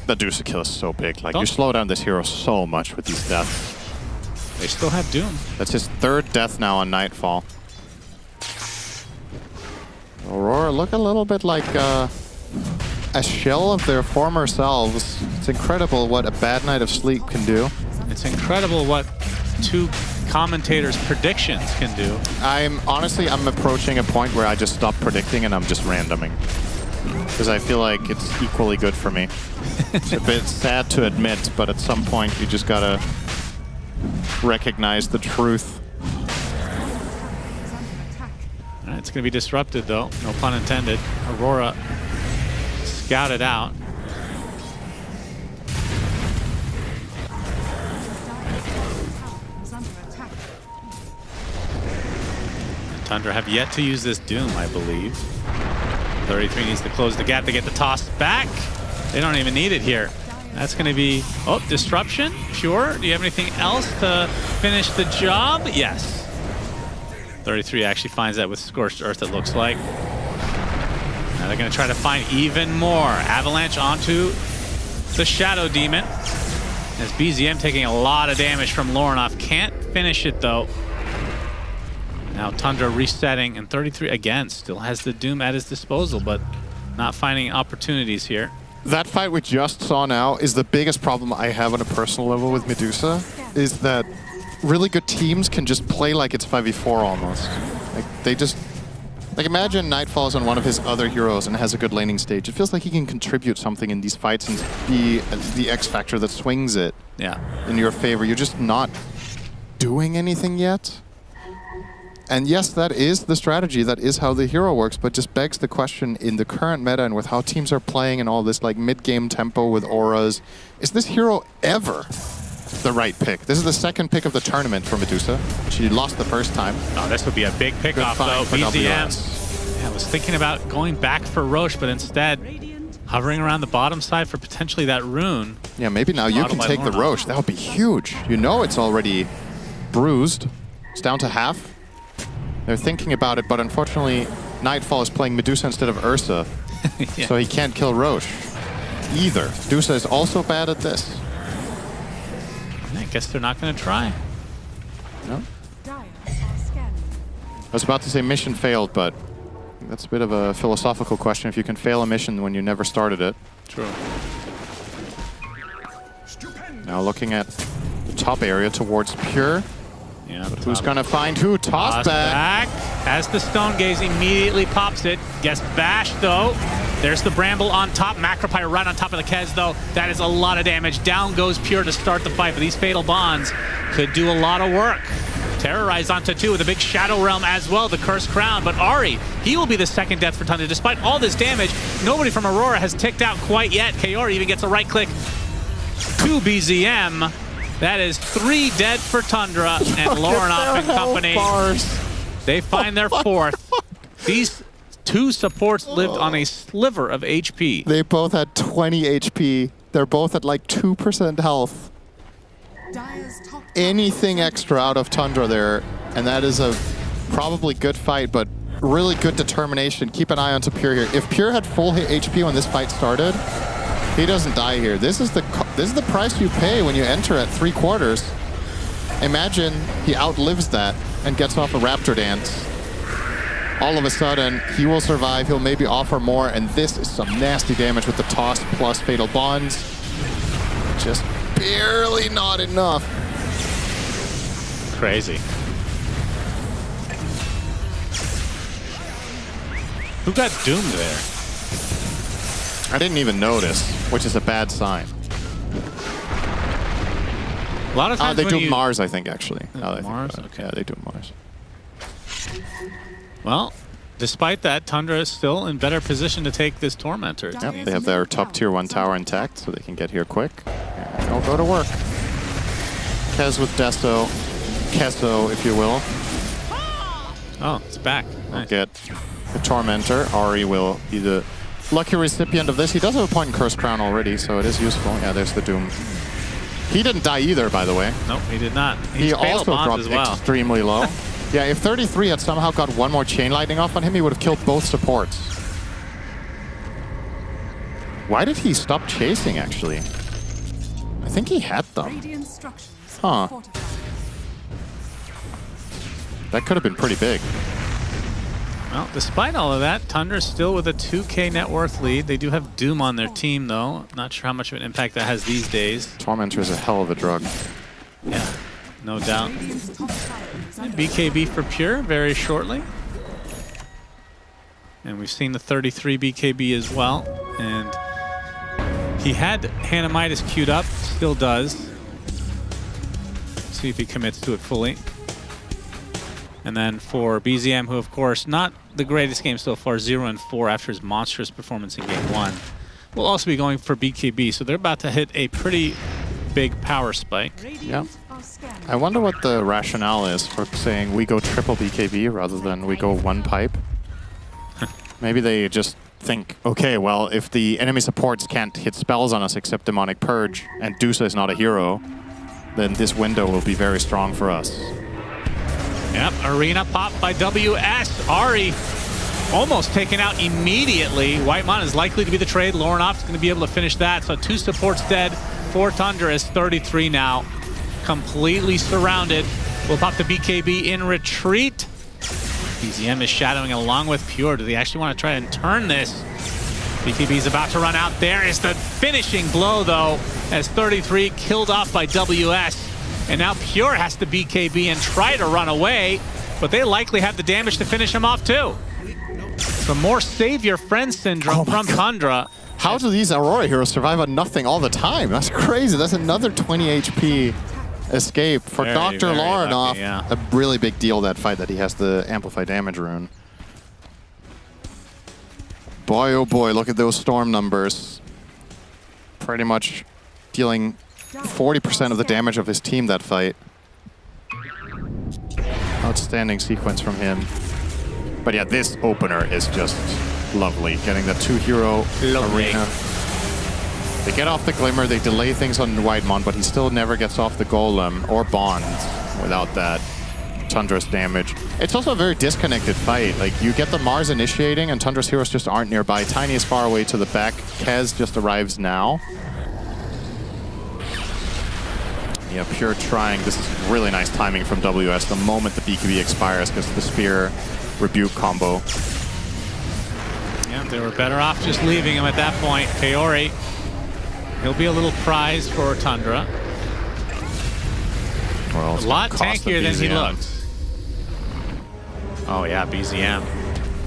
[SPEAKER 4] The Medusa kill is so big. Like, you slow down this hero so much with these deaths.
[SPEAKER 3] They still have Doom.
[SPEAKER 4] That's his 3rd death now on Nightfall. Aurora look a little bit like a shell of their former selves. It's incredible what a bad night of sleep can do.
[SPEAKER 3] It's incredible what 2 commentators' predictions can do.
[SPEAKER 4] I'm approaching a point where I just stop predicting and I'm just randoming. Because I feel like it's equally good for me. It's a bit sad to admit, but at some point you just gotta recognize the truth.
[SPEAKER 3] All right, it's gonna be disrupted though, no pun intended. Aurora scouted out. Tundra have yet to use this Doom, I believe. 33 needs to close the gap to get the toss back. They don't even need it here. That's going to be, disruption, sure. Do you have anything else to finish the job? Yes. 33 actually finds that with Scorched Earth, it looks like. Now they're going to try to find even more. Avalanche onto the Shadow Demon. As BZM taking a lot of damage from Lorinov. Can't finish it, though. Now Tundra resetting, and 33 again still has the Doom at his disposal, but not finding opportunities here.
[SPEAKER 4] That fight we just saw now is the biggest problem I have on a personal level with Medusa, is that really good teams can just play like it's 5v4 almost. Like imagine Nightfall is on one of his other heroes and has a good laning stage. It feels like he can contribute something in these fights and be the X factor that swings it in your favor. You're just not doing anything yet. And yes, that is the strategy, that is how the hero works, but just begs the question in the current meta and with how teams are playing and all this like mid-game tempo with auras, is this hero ever the right pick? This is the 2nd pick of the tournament for Medusa. She lost the first time.
[SPEAKER 3] Oh, this would be a big pickoff though. BZM was thinking about going back for Roche, but instead hovering around the bottom side for potentially that rune.
[SPEAKER 4] Yeah, maybe now you can take the Roche. That would be huge. You know it's already bruised. It's down to half. They're thinking about it, but unfortunately, Nightfall is playing Medusa instead of Ursa. So he can't kill Roche either. Medusa is also bad at this.
[SPEAKER 3] I guess they're not going to try.
[SPEAKER 4] No. I was about to say mission failed, but that's a bit of a philosophical question if you can fail a mission when you never started it.
[SPEAKER 3] True.
[SPEAKER 4] Now looking at the top area towards Pure.
[SPEAKER 3] Yeah,
[SPEAKER 4] but who's going to find who? Toss back.
[SPEAKER 3] As the Stone Gaze immediately pops it. Gets bashed, though. There's the Bramble on top. Macropyre right on top of the Kez, though. That is a lot of damage. Down goes Pure to start the fight, but these Fatal Bonds could do a lot of work. Terrorized onto 2 with a big Shadow Realm as well, the Cursed Crown. But Ari, he will be the second death for Tundra. Despite all this damage, nobody from Aurora has ticked out quite yet. Kaori even gets a right click to BZM. That is 3 dead for Tundra, and Laurenov and company, they find their 4th. These 2 supports lived on a sliver of HP.
[SPEAKER 4] They both had 20 HP. They're both at like 2% health. Anything extra out of Tundra there, and that is a probably good fight, but really good determination. Keep an eye on Pure here. If Pure had full HP when this fight started, he doesn't die here. This is the price you pay when you enter at 3/4. Imagine he outlives that and gets off a Raptor Dance. All of a sudden, he will survive. He'll maybe offer more, and this is some nasty damage with the toss plus Fatal Bonds. Just barely not enough.
[SPEAKER 3] Crazy. Who got doomed there?
[SPEAKER 4] I didn't even notice, which is a bad sign.
[SPEAKER 3] A lot of times
[SPEAKER 4] they do Mars, I think, actually.
[SPEAKER 3] Mars? Okay.
[SPEAKER 4] Yeah, they do Mars.
[SPEAKER 3] Well, despite that, Tundra is still in better position to take this Tormentor.
[SPEAKER 4] Yep, they have their top tier 1 tower intact, so they can get here quick. And they'll go to work. Kez with Deso. Keso, if you will.
[SPEAKER 3] Oh, it's back. Nice.
[SPEAKER 4] Get the Tormentor. Ari will be the lucky recipient of this. He does have a point in Cursed Crown already, so it is useful. Yeah, there's the Doom. He didn't die either, by the way.
[SPEAKER 3] Nope, he did not.
[SPEAKER 4] He also dropped
[SPEAKER 3] as well.
[SPEAKER 4] extremely low. Yeah, if 33 had somehow got 1 more Chain Lightning off on him, he would have killed both supports. Why did he stop chasing, actually? I think he had them. Huh. That could have been pretty big.
[SPEAKER 3] Well, despite all of that, Tundra's still with a 2K net worth lead. They do have Doom on their team, though. Not sure how much of an impact that has these days.
[SPEAKER 4] Tormentor is a hell of a drug.
[SPEAKER 3] Yeah, no doubt. And BKB for Pure very shortly. And we've seen the 33 BKB as well. And he had Hanamitis queued up, still does. See if he commits to it fully. And then for BZM, who of course not the greatest game so far, 0-4 after his monstrous performance in game 1, will also be going for BKB. So they're about to hit a pretty big power spike.
[SPEAKER 4] Yeah. I wonder what the rationale is for saying we go triple BKB rather than we go 1 pipe. Maybe they just think, okay, well, if the enemy supports can't hit spells on us except Demonic Purge, and Dusa is not a hero, then this window will be very strong for us.
[SPEAKER 3] Yep, Arena pop by WS. Ari almost taken out immediately. Whitemon is likely to be the trade. Laurenov is going to be able to finish that. So 2 supports dead. 4 Tundra is 33 now. Completely surrounded. We'll pop the BKB in retreat. BZM is shadowing along with Pure. Do they actually want to try and turn this? BKB is about to run out. There is the finishing blow, though, as 33 killed off by WS. And now Pure has to BKB and try to run away, but they likely have the damage to finish him off too. The more save your friend syndrome from Tundra.
[SPEAKER 4] How do these Aurora heroes survive on nothing all the time? That's crazy. That's another 20 HP escape for Dr. Laurenov.
[SPEAKER 3] Yeah.
[SPEAKER 4] A really big deal that fight that he has the Amplify Damage rune. Boy, oh boy, look at those storm numbers. Pretty much dealing 40% of the damage of his team that fight. Outstanding sequence from him. But yeah, this opener is just lovely. Getting the 2-hero arena. They get off the Glimmer, they delay things on Whitemon, but he still never gets off the Golem or Bond without that Tundra's damage. It's also a very disconnected fight. Like, you get the Mars initiating and Tundra's heroes just aren't nearby. Tiny is far away to the back. Kez just arrives now. Yeah, Pure trying. This is really nice timing from WS the moment the BKB expires because of the Spear Rebuke combo.
[SPEAKER 3] Yeah, they were better off just leaving him at that point. Kaori, he'll be a little prize for Tundra.
[SPEAKER 4] Well,
[SPEAKER 3] A lot tankier than he looks. Oh yeah, BZM.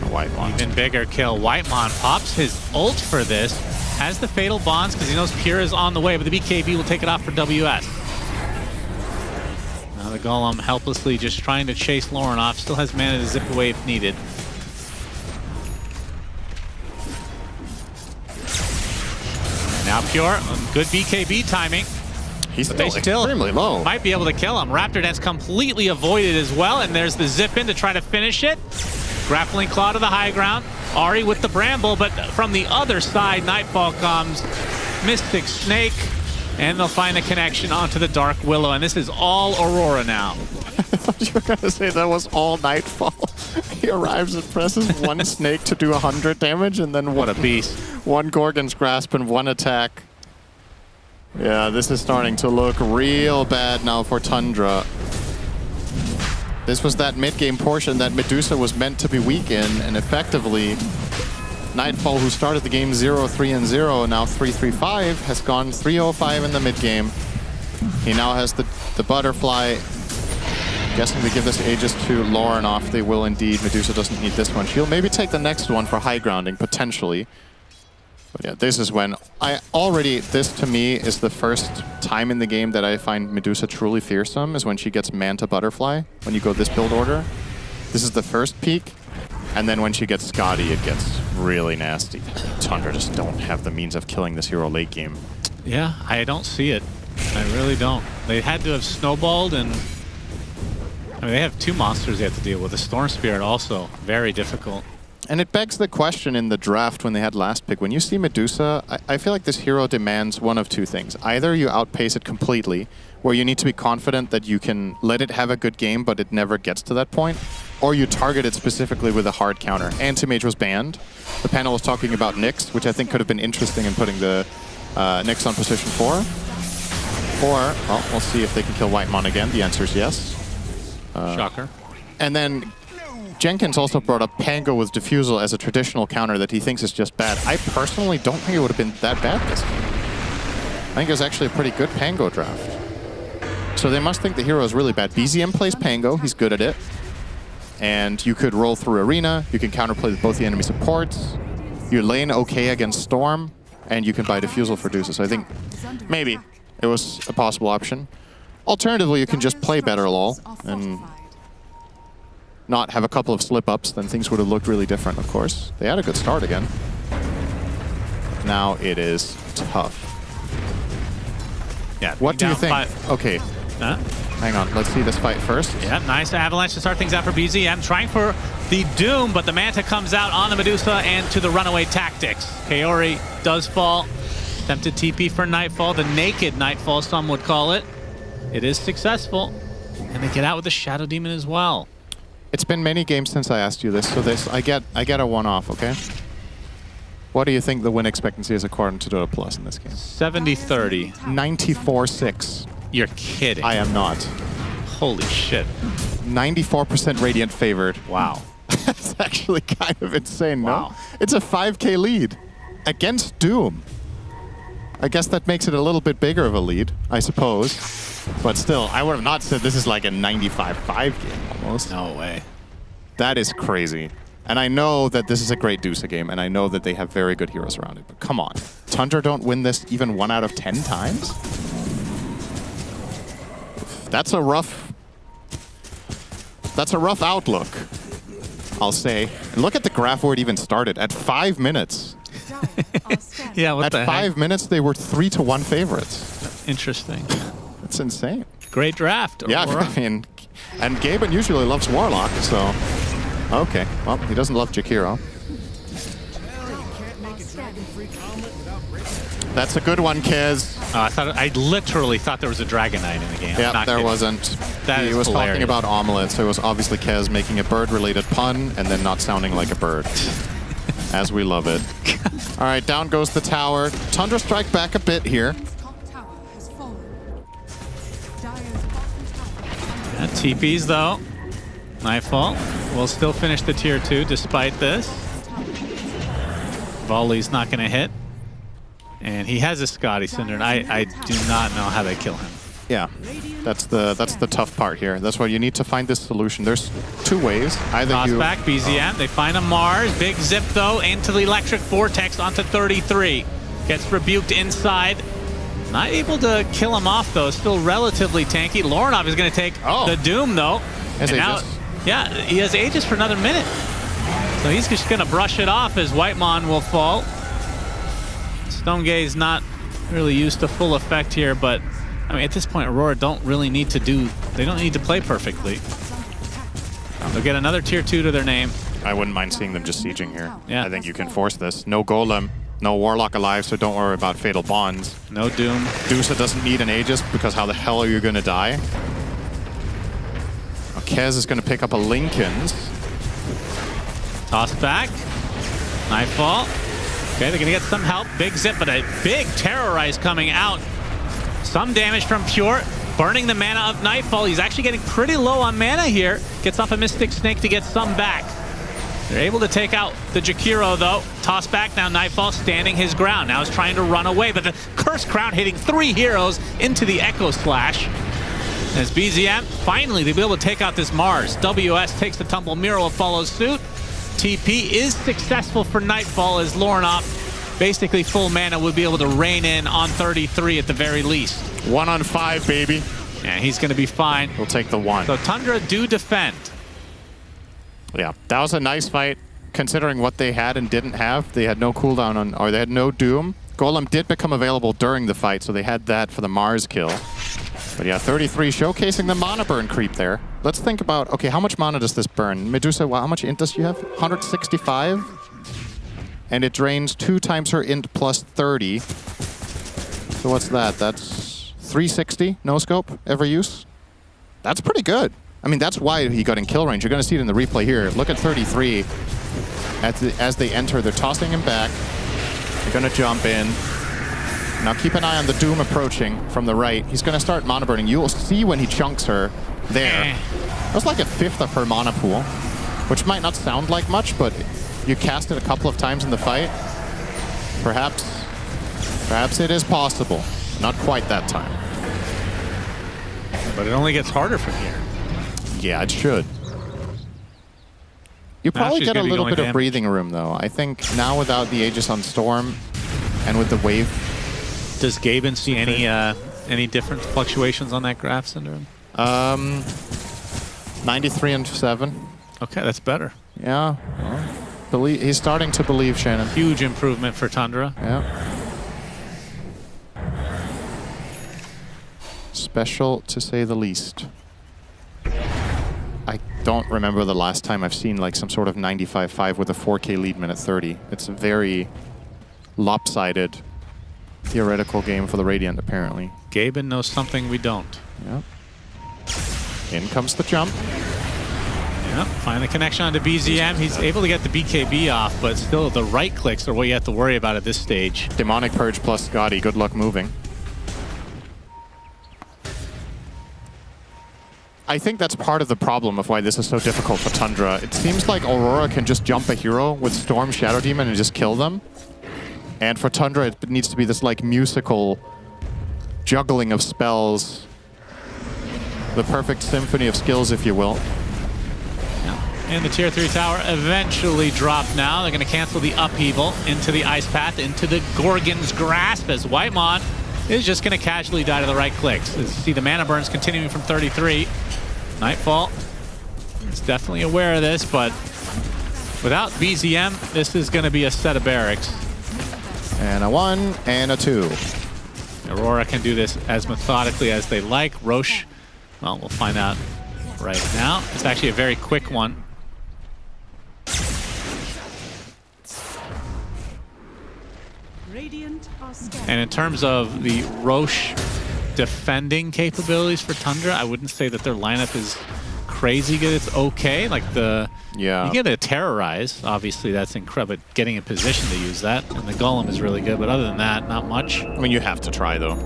[SPEAKER 4] Whitemon.
[SPEAKER 3] Even bigger kill. Whitemon pops his ult for this. Has the fatal bonds because he knows Pure is on the way, but the BKB will take it off for WS. Now the Golem helplessly just trying to chase Lauren off. Still has mana to zip away if needed. Now Pure, good BKB timing.
[SPEAKER 4] He's
[SPEAKER 3] But
[SPEAKER 4] still extremely low.
[SPEAKER 3] Might be able to kill him. Raptor Dance completely avoided as well, and there's the zip in to try to finish it. Grappling Claw to the high ground. Ahri with the Bramble, but from the other side, Nightfall comes. Mystic Snake, and they'll find a connection onto the Dark Willow, and this is all Aurora now.
[SPEAKER 4] I thought you were going to say that was all Nightfall. He arrives and presses one snake to do 100 damage, and then
[SPEAKER 3] what a beast.
[SPEAKER 4] One Gorgon's Grasp and one attack. Yeah, this is starting to look real bad now for Tundra. This was that mid-game portion that Medusa was meant to be weak in, and effectively, Nightfall, who started the game 0-3-0, now 3-3-5, has gone 3-0-5 in the mid-game. He now has the Butterfly. Guessing they give this Aegis to Lauren off. They will indeed. Medusa doesn't need this one. She'll maybe take the next one for high grounding, potentially. But yeah, this is when this to me is the first time in the game that I find Medusa truly fearsome, is when she gets Manta Butterfly, when you go this build order. This is the first peak, and then when she gets Scotty, it gets really nasty. Tundra just don't have the means of killing this hero late game.
[SPEAKER 3] Yeah, I don't see it. I really don't. They had to have snowballed, and I mean, they have two monsters they have to deal with. The Storm Spirit also, very difficult.
[SPEAKER 4] And it begs the question in the draft when they had last pick. When you see Medusa, I feel like this hero demands one of two things. Either you outpace it completely, where you need to be confident that you can let it have a good game, but it never gets to that point, or you target it specifically with a hard counter. Anti-Mage was banned. The panel was talking about Nyx, which I think could have been interesting in putting the Nyx on position 4. Or, well, we'll see if they can kill Whitemon again. The answer is yes.
[SPEAKER 3] Shocker.
[SPEAKER 4] And then Jenkins also brought up Pango with Diffusal as a traditional counter that he thinks is just bad. I personally don't think it would have been that bad this game. I think it was actually a pretty good Pango draft. So they must think the hero is really bad. BZM plays Pango, he's good at it. And you could roll through Arena, you can counterplay with both the enemy supports, you lane okay against Storm, and you can buy Diffusal for Deuces. So I think maybe it was a possible option. Alternatively, you can just play better LoL and not have a couple of slip-ups, then things would have looked really different, of course. They had a good start again. Now it is tough.
[SPEAKER 3] Yeah.
[SPEAKER 4] What do you think? Okay. Hang on, let's see this fight first.
[SPEAKER 3] Yeah, nice avalanche to start things out for BZM. Trying for the Doom, but the Manta comes out on the Medusa and to the runaway tactics. Kaori does fall. Attempted TP for Nightfall. The naked Nightfall, some would call it. It is successful. And they get out with the Shadow Demon as well.
[SPEAKER 4] It's been many games since I asked you this, so I get a one-off, okay? What do you think the win expectancy is according to Dota Plus in this game?
[SPEAKER 3] 70-30.
[SPEAKER 4] 94-6.
[SPEAKER 3] You're kidding.
[SPEAKER 4] I am not.
[SPEAKER 3] Holy shit.
[SPEAKER 4] 94% Radiant favored.
[SPEAKER 3] Wow.
[SPEAKER 4] That's actually kind of insane,
[SPEAKER 3] wow.
[SPEAKER 4] No? It's a 5k lead against Doom. I guess that makes it a little bit bigger of a lead, I suppose. But still, I would have not said this is like a 95-5 game almost.
[SPEAKER 3] No way.
[SPEAKER 4] That is crazy. And I know that this is a great Deuce game, and I know that they have very good heroes around it. But come on. Tundra don't win this even 1 out of 10 times? That's a rough outlook, I'll say. And look at the graph where it even started. At 5 minutes.
[SPEAKER 3] Yeah, what
[SPEAKER 4] At 5 minutes, they were 3-1 favorites.
[SPEAKER 3] Interesting.
[SPEAKER 4] That's insane.
[SPEAKER 3] Great draft.
[SPEAKER 4] Yeah,
[SPEAKER 3] Aurora.
[SPEAKER 4] I mean, and Gaben usually loves Warlock, so... Okay, well, he doesn't love Jakiro. That's a good one, Kez.
[SPEAKER 3] I literally thought there was a Dragon Knight in the game.
[SPEAKER 4] Yeah, there wasn't.
[SPEAKER 3] He
[SPEAKER 4] was
[SPEAKER 3] hilarious.
[SPEAKER 4] talking about omelet, so it was obviously Kez making a bird-related pun and then not sounding like a bird. As we love it. All right, down goes the tower. Tundra strike back a bit here.
[SPEAKER 3] Yeah, TPs though. Nightfall will still finish the tier 2 despite this. Volley's not going to hit. And he has a Scotty Cinder, and I do not know how they kill him.
[SPEAKER 4] Yeah, that's the tough part here. That's why you need to find this solution. There's two ways. Either
[SPEAKER 3] Toss
[SPEAKER 4] you
[SPEAKER 3] back, BZM. They find a MOUZ. Big zip, though, into the electric vortex onto 33. Gets rebuked inside. Not able to kill him off, though. Still relatively tanky. Lorinov is going to take the Doom, though.
[SPEAKER 4] Has
[SPEAKER 3] And
[SPEAKER 4] Aegis.
[SPEAKER 3] yeah, he has Aegis for another minute. So he's just going to brush it off as Whitemon will fall. Stonegaze not really used to full effect here, but I mean, at this point, Aurora don't really need to they don't need to play perfectly. They'll get another tier 2 to their name.
[SPEAKER 4] I wouldn't mind seeing them just sieging here.
[SPEAKER 3] Yeah.
[SPEAKER 4] I think you can force this. No Golem, no Warlock alive, so don't worry about Fatal Bonds.
[SPEAKER 3] No Doom.
[SPEAKER 4] Dusa doesn't need an Aegis because how the hell are you going to die? Kez is going to pick up a Lincoln's.
[SPEAKER 3] Toss back. Nightfall. Okay, they're going to get some help. Big zip, but a big Terrorize coming out. Some damage from Pure, burning the mana of Nightfall. He's actually getting pretty low on mana here. Gets off a Mystic Snake to get some back. They're able to take out the Jakiro, though. Toss back now. Nightfall standing his ground. Now he's trying to run away, but the Cursed Crown hitting 3 heroes into the Echo Slash. As BZM, finally, they'll be able to take out this MOUZ. WS takes the tumble. Miro follows suit. TP is successful for Nightfall as Lorinov, basically full mana, would be able to rein in on 33 at the very least.
[SPEAKER 4] 1 on 5, baby.
[SPEAKER 3] Yeah, he's going to be fine.
[SPEAKER 4] We'll take the 1.
[SPEAKER 3] So Tundra do defend.
[SPEAKER 4] Yeah, that was a nice fight considering what they had and didn't have. They had no cooldown on, or they had no Doom. Golem did become available during the fight, so they had that for the MOUZ kill. But yeah, 33 showcasing the mana burn creep there. Let's think about, okay, how much mana does this burn? Medusa, how much int does she have? 165? And it drains 2 times her int plus 30. So what's that? That's 360 no scope every use? That's pretty good. I mean, that's why he got in kill range. You're going to see it in the replay here. Look at 33. As they enter, they're tossing him back. They're going to jump in. Now keep an eye on the Doom approaching from the right. He's going to start mana burning. You'll see when he chunks her there. That's like a 1/5 of her mana pool, which might not sound like much, but you cast it a couple of times in the fight. Perhaps it is possible. Not quite that time.
[SPEAKER 3] But it only gets harder from here.
[SPEAKER 4] Yeah, it should. You probably
[SPEAKER 3] she's
[SPEAKER 4] get a
[SPEAKER 3] gonna be
[SPEAKER 4] little
[SPEAKER 3] going
[SPEAKER 4] bit of
[SPEAKER 3] damage.
[SPEAKER 4] breathing room, though. I think now without the Aegis on Storm and with the wave.
[SPEAKER 3] Does Gaben see any different fluctuations on that graph, Syndrome?
[SPEAKER 4] 93 and 7.
[SPEAKER 3] Okay, that's better.
[SPEAKER 4] Yeah. He's starting to believe, Shannon.
[SPEAKER 3] Huge improvement for Tundra.
[SPEAKER 4] Yeah. Special to say the least. I don't remember the last time I've seen like some sort of 95-5 with a 4K lead minute 30. It's a very lopsided theoretical game for the Radiant, apparently.
[SPEAKER 3] Gaben knows something we don't.
[SPEAKER 4] Yep. In comes the jump.
[SPEAKER 3] Yep, find the connection onto BZM. He's able to get the BKB off, but still the right clicks are what you have to worry about at this stage.
[SPEAKER 4] Demonic Purge plus Scotty. Good luck moving. I think that's part of the problem of why this is so difficult for Tundra. It seems like Aurora can just jump a hero with Storm Shadow Demon and just kill them. And for Tundra, it needs to be this like musical juggling of spells. The perfect symphony of skills, if you will.
[SPEAKER 3] And the tier 3 tower eventually dropped now. They're going to cancel the upheaval into the Ice Path, into the Gorgon's Grasp, as Whitemon is just going to casually die to the right clicks. As you see the mana burns continuing from 33. Nightfall is definitely aware of this, but without BZM, this is going to be a set of barracks.
[SPEAKER 4] And a 1 and a 2.
[SPEAKER 3] Aurora can do this as methodically as they like. Roche, well, we'll find out right now. It's actually a very quick one. And in terms of the Roche defending capabilities for Tundra, I wouldn't say that their lineup is crazy good. It's okay. Like you get a Terrorize. Obviously, that's incredible. But getting in position to use that, and the Golem is really good. But other than that, not much.
[SPEAKER 4] I mean, you have to try, though.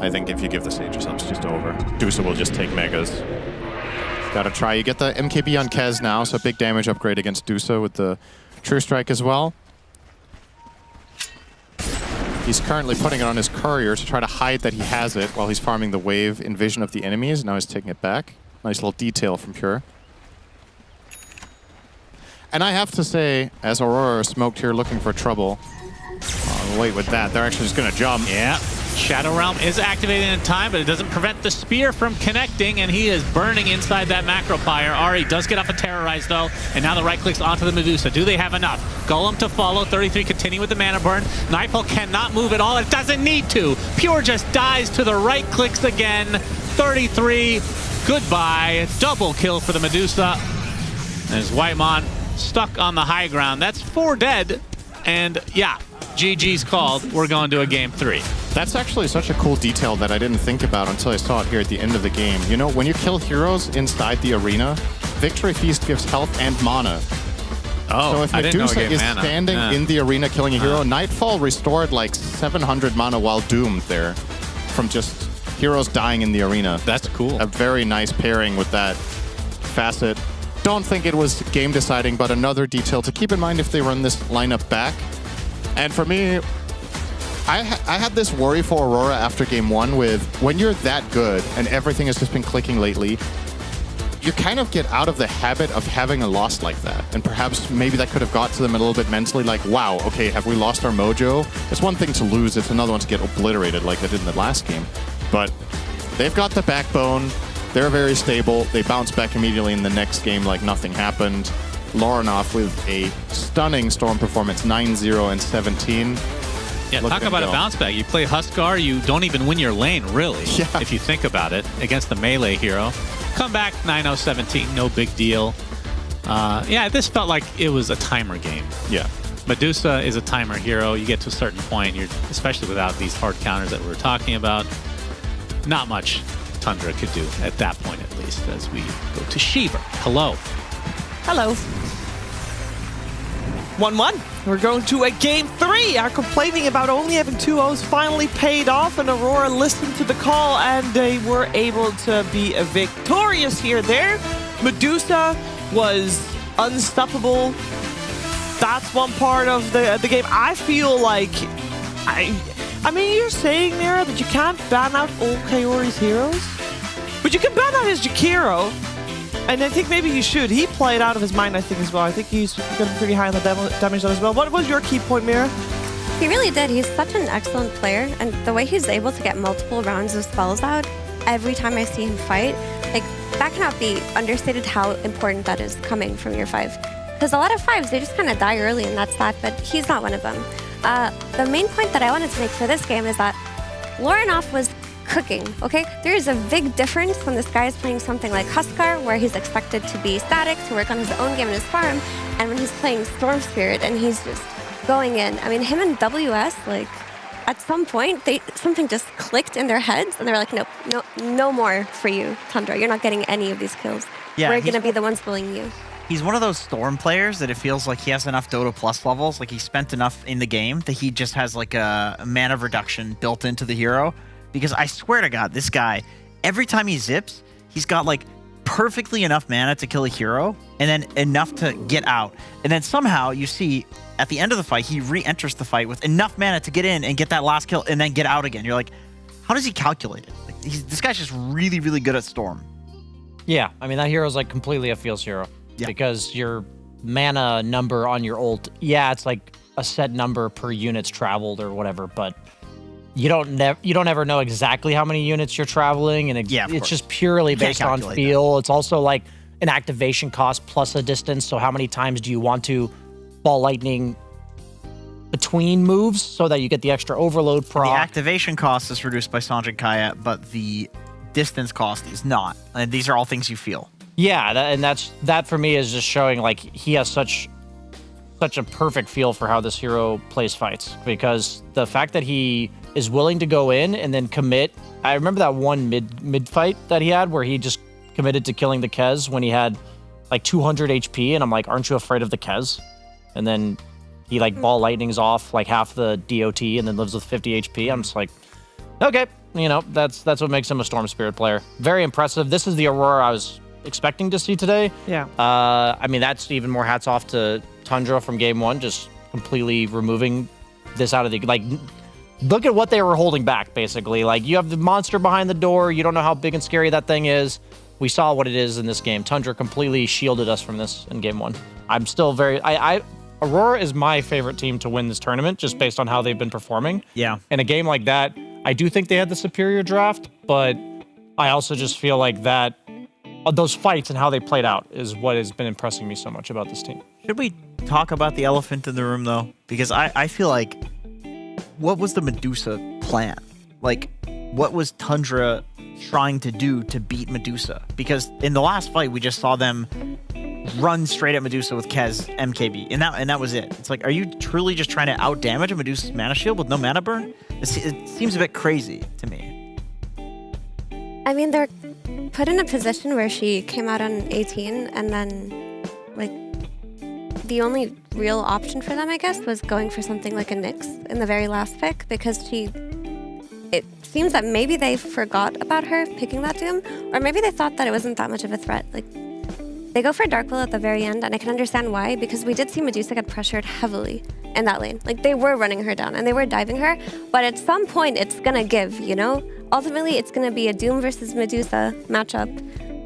[SPEAKER 4] I think if you give the Sages up, it's just over. Dusa will just take Megas. Gotta try. You get the MKB on Kez now, so big damage upgrade against Dusa with the True Strike as well. He's currently putting it on his courier to try to hide that he has it while he's farming the wave in vision of the enemies. Now he's taking it back. Nice little detail from Pure. And I have to say, as Aurora is smoked here looking for trouble, wait with that. They're actually just going to jump.
[SPEAKER 3] Yeah. Shadow Realm is activated in time, but it doesn't prevent the spear from connecting, and he is burning inside that macro pyre. Ari does get off a Terrorize, though, and now the right clicks onto the Medusa. Do they have enough? Golem to follow. 33 continue with the mana burn. Nightfall cannot move at all. It doesn't need to. Pure just dies to the right clicks again. 33, goodbye. Double kill for the Medusa. There's Whitemon stuck on the high ground. That's 4 dead, and yeah, GG's called. We're going to a game 3.
[SPEAKER 4] That's actually such a cool detail that I didn't think about until I saw it here at the end of the game. You know, when you kill heroes inside the arena, Victory Feast gives health and mana.
[SPEAKER 3] Oh,
[SPEAKER 4] so if
[SPEAKER 3] I didn't know it
[SPEAKER 4] Medusa
[SPEAKER 3] gave
[SPEAKER 4] is
[SPEAKER 3] mana.
[SPEAKER 4] standing in the arena killing a hero, Nightfall restored like 700 mana while doomed there from just heroes dying in the arena.
[SPEAKER 3] That's cool.
[SPEAKER 4] A very nice pairing with that facet. Don't think it was game deciding, but another detail to keep in mind if they run this lineup back. And for me, I had this worry for Aurora after game 1 with when you're that good and everything has just been clicking lately, you kind of get out of the habit of having a loss like that. And perhaps maybe that could have got to them a little bit mentally, like, wow, okay, have we lost our mojo? It's one thing to lose, it's another one to get obliterated like they did in the last game. But they've got the backbone, they're very stable, they bounce back immediately in the next game like nothing happened. Lorinov with a stunning Storm performance, 9-0 and 17.
[SPEAKER 3] Yeah, talk about a bounce back. You play Huskar, you don't even win your lane, really, if you think about it, against the melee hero. Come back 9-0-17, no big deal. Yeah, this felt like it was a timer game.
[SPEAKER 4] Yeah.
[SPEAKER 3] Medusa is a timer hero. You get to a certain point, especially without these hard counters that we were talking about, not much Tundra could do at that point, at least, as we go to Shiver. Hello.
[SPEAKER 2] Hello. 1-1. We're going to a game 3. Our complaining about only having 2 O's finally paid off, and Aurora listened to the call, and they were able to be victorious here. There, Medusa was unstoppable. That's one part of the game. I feel like I mean, you're saying, Mira, that you can't ban out all Kaori's heroes, but you can ban out his Jakiro. And I think maybe he should. He played out of his mind, I think, as well. I think he's got pretty high on the damage as well. What was your key point, Mira?
[SPEAKER 20] He really did. He's such an excellent player, and the way he's able to get multiple rounds of spells out every time I see him fight, like, that cannot be understated how important that is coming from your 5. Because a lot of 5s, they just kind of die early, and that's that, but he's not one of them. The main point that I wanted to make for this game is that Lorinov was cooking, okay? There is a big difference when this guy is playing something like Huskar, where he's expected to be static, to work on his own game in his farm, and when he's playing Storm Spirit and he's just going in. I mean, him and WS, like, at some point, something just clicked in their heads, and they were like, nope, no more for you, Tundra. You're not getting any of these kills.
[SPEAKER 18] Yeah,
[SPEAKER 20] we're going to be the ones bullying you.
[SPEAKER 18] He's one of those Storm players that it feels like he has enough Dota Plus levels, like he spent enough in the game that he just has like a mana reduction built into the hero. Because I swear to God, this guy, every time he zips, he's got like perfectly enough mana to kill a hero and then enough to get out. And then somehow you see at the end of the fight, he re-enters the fight with enough mana to get in and get that last kill and then get out again. You're like, how does he calculate it? Like, this guy's just really, really good at Storm.
[SPEAKER 15] Yeah, I mean, that hero's like completely a feels hero. Yeah. Because your mana number on your ult, yeah, it's like a set number per units traveled or whatever, but you don't ever know exactly how many units you're traveling, and it's just purely based on feel. It's also like an activation cost plus a distance. So how many times do you want to ball lightning between moves so that you get the extra overload proc?
[SPEAKER 18] The activation cost is reduced by Sanjay Kaya, but the distance cost is not. And these are all things you feel.
[SPEAKER 15] Yeah, that for me is just showing like he has such a perfect feel for how this hero plays fights, because the fact that he is willing to go in and then commit. I remember that one mid fight that he had where he just committed to killing the Kez when he had like 200 HP, and I'm like, aren't you afraid of the Kez? And then he like ball lightnings off like half the DOT and then lives with 50 HP. I'm just like, okay, you know, that's what makes him a Storm Spirit player. Very impressive. This is the Aurora I was expecting to see today.
[SPEAKER 2] Yeah.
[SPEAKER 15] I mean, that's even more hats off to Tundra from game 1, just completely removing this out of the, like, look at what they were holding back, basically. Like, you have the monster behind the door. You don't know how big and scary that thing is. We saw what it is in this game. Tundra completely shielded us from this in game 1. I'm still very... Aurora is my favorite team to win this tournament, just based on how they've been performing.
[SPEAKER 18] Yeah.
[SPEAKER 15] In a game like that, I do think they had the superior draft, but I also just feel like that those fights and how they played out is what has been impressing me so much about this team.
[SPEAKER 18] Should we talk about the elephant in the room, though? Because I feel like, what was the Medusa plan? Like, what was Tundra trying to do to beat Medusa? Because in the last fight, we just saw them run straight at Medusa with Kez MKB, and that was it. It's like, are you truly just trying to outdamage a Medusa's mana shield with no mana burn? It seems a bit crazy to me.
[SPEAKER 20] I mean, they're put in a position where she came out on 18, and then, like, the only real option for them, I guess, was going for something like a Nyx in the very last pick, because it seems that maybe they forgot about her picking that Doom, or maybe they thought that it wasn't that much of a threat. Like, they go for Dark Will at the very end, and I can understand why, because we did see Medusa get pressured heavily in that lane. Like, they were running her down, and they were diving her, but at some point, it's gonna give, you know? Ultimately, it's gonna be a Doom versus Medusa matchup,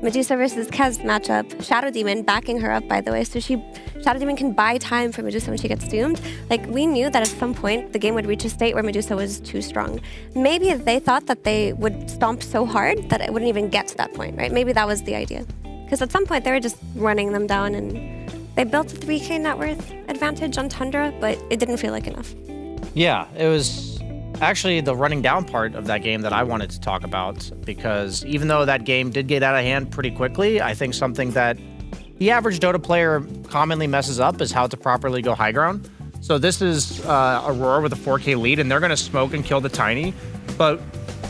[SPEAKER 20] Medusa versus Kez matchup, Shadow Demon backing her up, by the way, so Shadow Demon can buy time for Medusa when she gets doomed. Like, we knew that at some point, the game would reach a state where Medusa was too strong. Maybe they thought that they would stomp so hard that it wouldn't even get to that point, right? Maybe that was the idea. Because at some point, they were just running them down, and they built a 3k net worth advantage on Tundra, but it didn't feel like enough.
[SPEAKER 15] Yeah, it was actually the running down part of that game that I wanted to talk about, because even though that game did get out of hand pretty quickly, I think something that the average Dota player commonly messes up is how to properly go high ground. So this is Aurora with a 4k lead, and they're going to smoke and kill the Tiny, but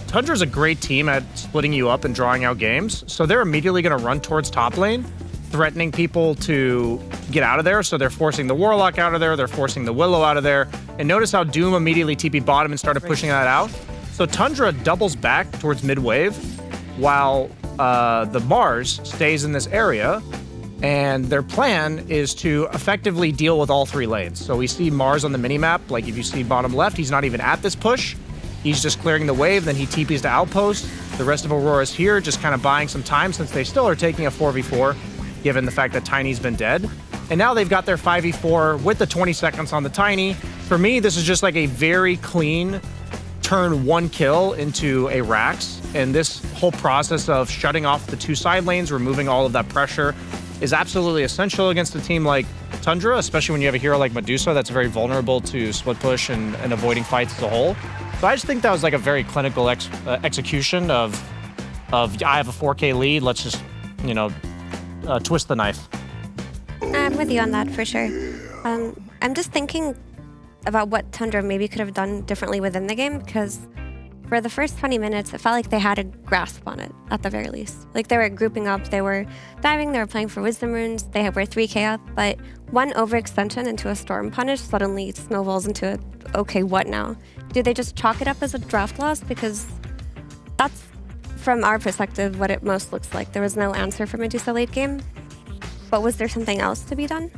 [SPEAKER 15] Tundra's a great team at splitting you up and drawing out games, so they're immediately going to run towards top lane, threatening people to get out of there. So they're forcing the Warlock out of there, they're forcing the Willow out of there, and notice how Doom immediately TP bottom and started pushing that out. So Tundra doubles back towards mid-wave, while the Mars stays in this area, and their plan is to effectively deal with all 3 lanes. So we see Mars on the minimap, like if you see bottom left, he's not even at this push. He's just clearing the wave, then he TPs to outpost. The rest of Aurora's here, just kind of buying some time since they still are taking a 4v4, given the fact that Tiny's been dead. And now they've got their 5v4 with the 20 seconds on the Tiny. For me, this is just like a very clean turn 1 kill into a Rax. And this whole process of shutting off the 2 side lanes, removing all of that pressure, is absolutely essential against a team like Tundra, especially when you have a hero like Medusa that's very vulnerable to split push and avoiding fights as a whole. So I just think that was like a very clinical execution of I have a 4k lead, let's just, you know, twist the knife.
[SPEAKER 20] I'm with you on that for sure. I'm just thinking about what Tundra maybe could have done differently within the game, because for the first 20 minutes, it felt like they had a grasp on it, at the very least. Like, they were grouping up, they were diving, they were playing for Wisdom Runes, they were 3k up, but one overextension into a Storm Punish suddenly snowballs into a, okay, what now? Do they just chalk it up as a draft loss? Because that's, from our perspective, what it most looks like. There was no answer for Medusa late game, but was there something else to be done?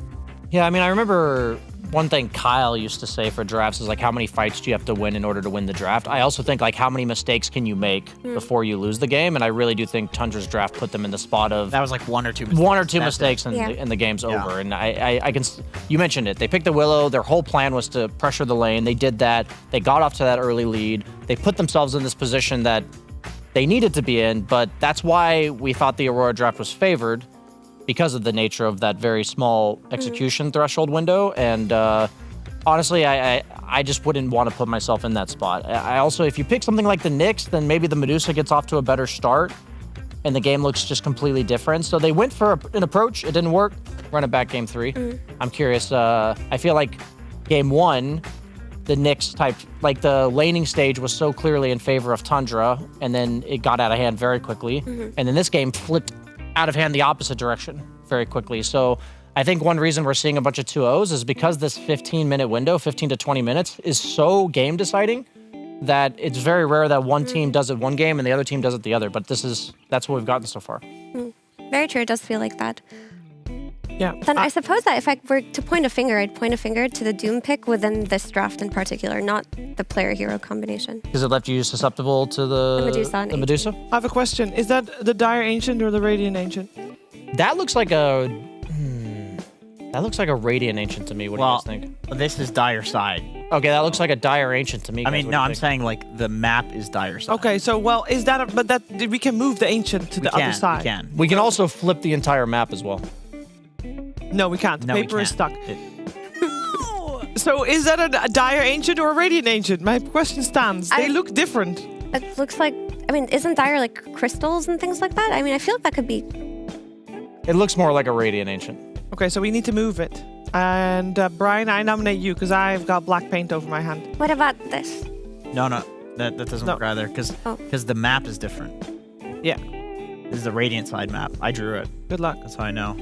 [SPEAKER 15] Yeah, I mean, I remember one thing Kyle used to say for drafts is like, how many fights do you have to win in order to win the draft? I also think like, how many mistakes can you make before you lose the game? And I really do think Tundra's draft put them in the spot of
[SPEAKER 18] that was like 1 or 2 mistakes.
[SPEAKER 15] 1 or 2 mistakes and the game's over. And I can, you mentioned it. They picked the Willow. Their whole plan was to pressure the lane. They did that. They got off to that early lead. They put themselves in this position that they needed to be in, but that's why we thought the Aurora draft was favored, because of the nature of that very small execution threshold window. And honestly, I just wouldn't want to put myself in that spot. I also, if you pick something like the Nyx, then maybe the Medusa gets off to a better start and the game looks just completely different. So they went for an approach, it didn't work, run it back game 3. I'm curious, I feel like game 1, the Nyx type, like the laning stage was so clearly in favor of Tundra, and then it got out of hand very quickly. And then this game flipped out of hand the opposite direction very quickly. So I think one reason we're seeing a bunch of 2-0s is because this 15-minute window, 15 to 20 minutes, is so game deciding that it's very rare that one team does it one game and the other team does it the other. But that's what we've gotten so far.
[SPEAKER 20] Very true. It does feel like that.
[SPEAKER 2] Yeah.
[SPEAKER 20] Then I suppose that if I were to point a finger, I'd point a finger to the Doom pick within this draft in particular, not the player-hero combination.
[SPEAKER 15] Because it left you susceptible to the
[SPEAKER 20] Medusa and
[SPEAKER 15] Medusa?
[SPEAKER 2] I have a question. Is that the Dire Ancient or the Radiant Ancient?
[SPEAKER 15] That looks like a... That looks like a Radiant Ancient to me. What do you guys think?
[SPEAKER 18] This is Dire Side.
[SPEAKER 15] Okay, that looks like a Dire Ancient to me.
[SPEAKER 18] I mean, no, I'm saying like the map is Dire Side.
[SPEAKER 2] Okay, so well, is that? But that we can move the Ancient to the other side.
[SPEAKER 18] We can.
[SPEAKER 15] We can also flip the entire map as well.
[SPEAKER 2] No, we can't. The
[SPEAKER 18] No, we
[SPEAKER 2] paper is
[SPEAKER 18] can't.
[SPEAKER 2] stuck. So is that a Dire Ancient or a Radiant Ancient? My question stands. They look different.
[SPEAKER 20] It looks like, I mean, isn't Dire like crystals and things like that? I mean, I feel like that could be...
[SPEAKER 15] It looks more like a Radiant Ancient.
[SPEAKER 2] Okay, so we need to move it. And Brian, I nominate you because I've got black paint over my hand.
[SPEAKER 20] What about this?
[SPEAKER 18] No, that doesn't work either because the map is different.
[SPEAKER 2] Yeah.
[SPEAKER 18] This is the Radiant Side map. I drew it.
[SPEAKER 2] Good luck.
[SPEAKER 18] That's how I know.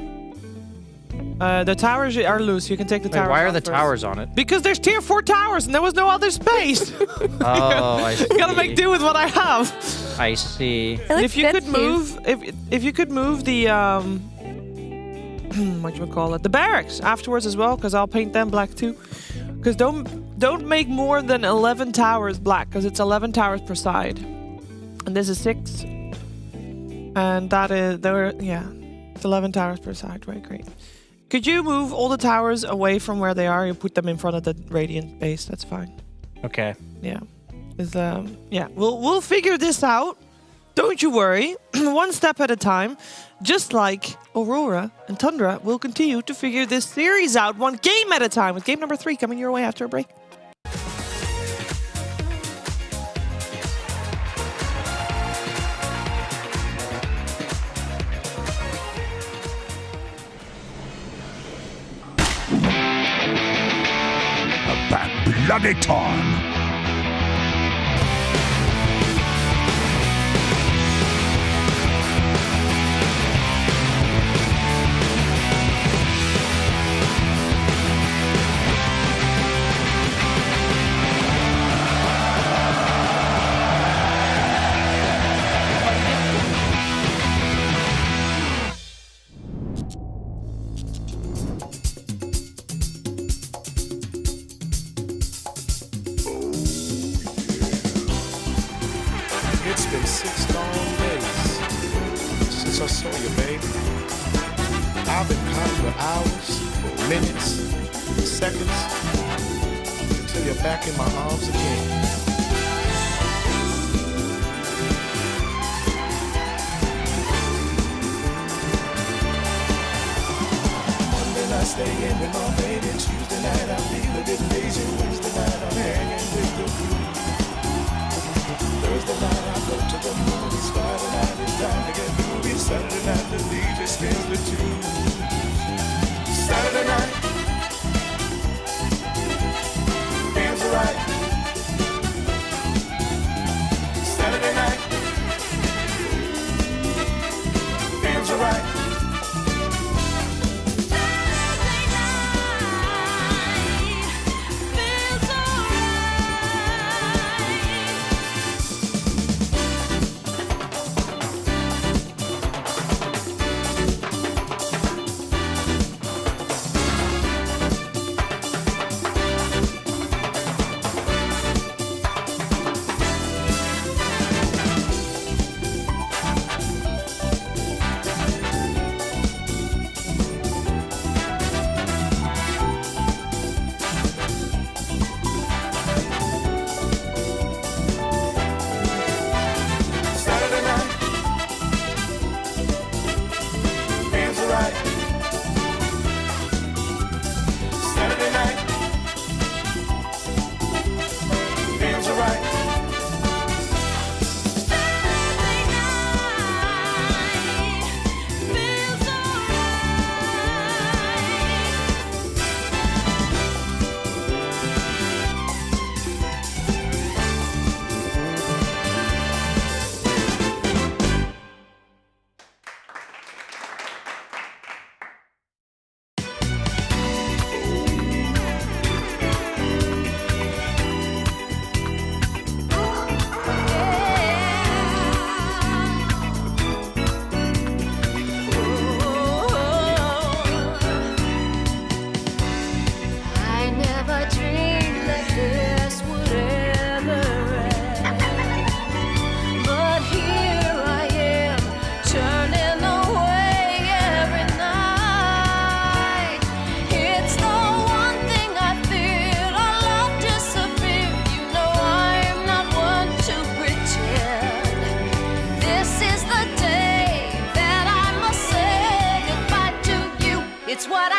[SPEAKER 2] The towers are loose. You can take the towers.
[SPEAKER 15] Why are
[SPEAKER 2] off
[SPEAKER 15] the
[SPEAKER 2] first.
[SPEAKER 15] towers on it?
[SPEAKER 2] Because there's tier 4 towers and there was no other space.
[SPEAKER 15] Oh, I see.
[SPEAKER 2] Gotta make do with what I have.
[SPEAKER 15] I see.
[SPEAKER 2] If you could move, if you could move the whatchamacallit, the barracks afterwards as well, because I'll paint them black too. Because don't make more than 11 towers black, because it's 11 towers per side, and this is 6, and that is it's 11 towers per side. Right, great. Could you move all the towers away from where they are? You put them in front of the Radiant base. That's fine.
[SPEAKER 15] Okay.
[SPEAKER 2] Yeah. We'll figure this out. Don't you worry. One step at a time. Just like Aurora and Tundra will continue to figure this series out one game at a time, with game number 3 coming your way after a break.
[SPEAKER 8] About bloody time.
[SPEAKER 1] It's been 6 long days since I saw you, baby. I've been counting the hours, minutes, seconds, until you're back in my arms again. Monday night staying with my baby. Tuesday night I feel a bit lazy. Wednesday night I'm hanging with the crew. Thursday night I go to the movies. Friday night it's time to get movies. Saturday night the DJ spins the tunes. Saturday night feels right. Saturday night feels right.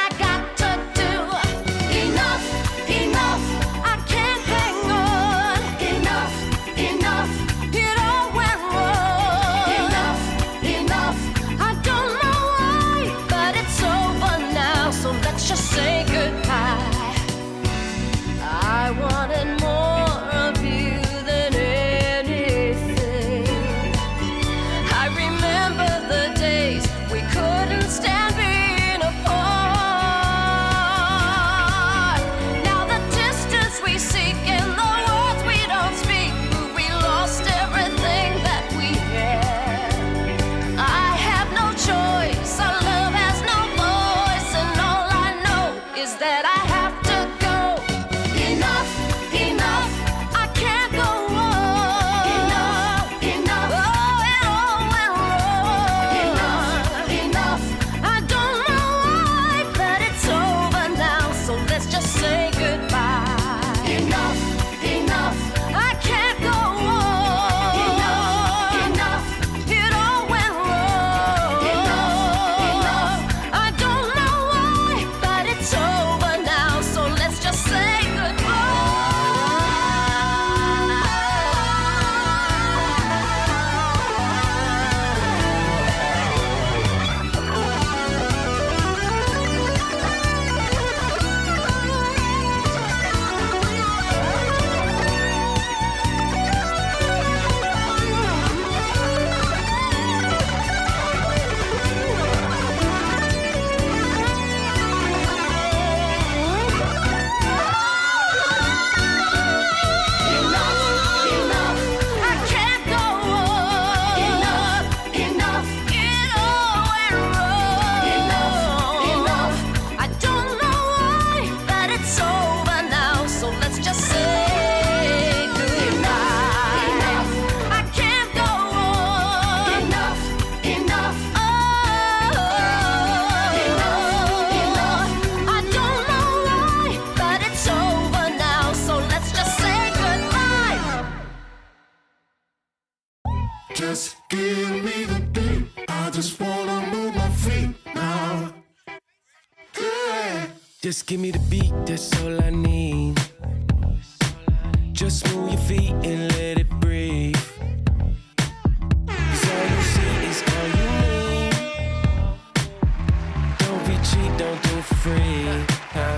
[SPEAKER 16] I got to do. Enough, enough, I can't hang on. Enough, enough, it all went wrong. Enough, enough, I don't know why, but it's over now, so let's just say goodbye. I wanted more of you than anything. I remember the days we couldn't stand being apart. Now the distance we seek and the words we don't speak, we lost everything that we had. I have no choice, our love has no voice, and all I know is that I have to go. Enough, enough, I can't go on. Enough, enough, oh, it all went wrong. Enough, enough, I don't know why, but it's over now, so let's just say goodbye. Enough, enough, I can't go on. Enough, enough, it all went wrong. Enough, enough, I don't know why, but it's over now, so let's just say
[SPEAKER 1] Just give me the beat. I just wanna move my feet now. Yeah.
[SPEAKER 17] Just give me the beat, that's all I need. Just move your feet and let it breathe. 'Cause all you see is all you need. Don't be cheap, don't do it for free. Huh?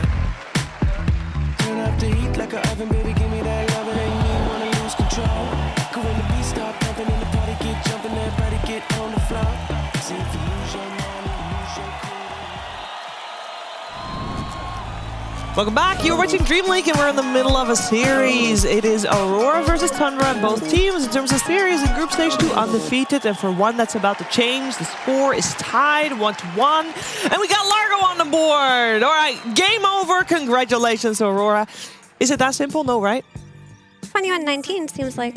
[SPEAKER 17] Turn up the heat like an oven, baby, give me that love, and ain't me wanna lose control. Go when the beat start pumping and the party get jumping, everybody get on the floor. See if you lose your mind, you lose your cool.
[SPEAKER 2] Welcome back. You're watching DreamLeague, and we're in the middle of a series. It is Aurora versus Tundra. Both teams, in terms of series, in Group Stage 2, undefeated. And for one that's about to change, the score is tied 1-1. And we got Largo on the board. All right, game over. Congratulations, Aurora. Is it that simple? No, right?
[SPEAKER 20] 21-19 seems like...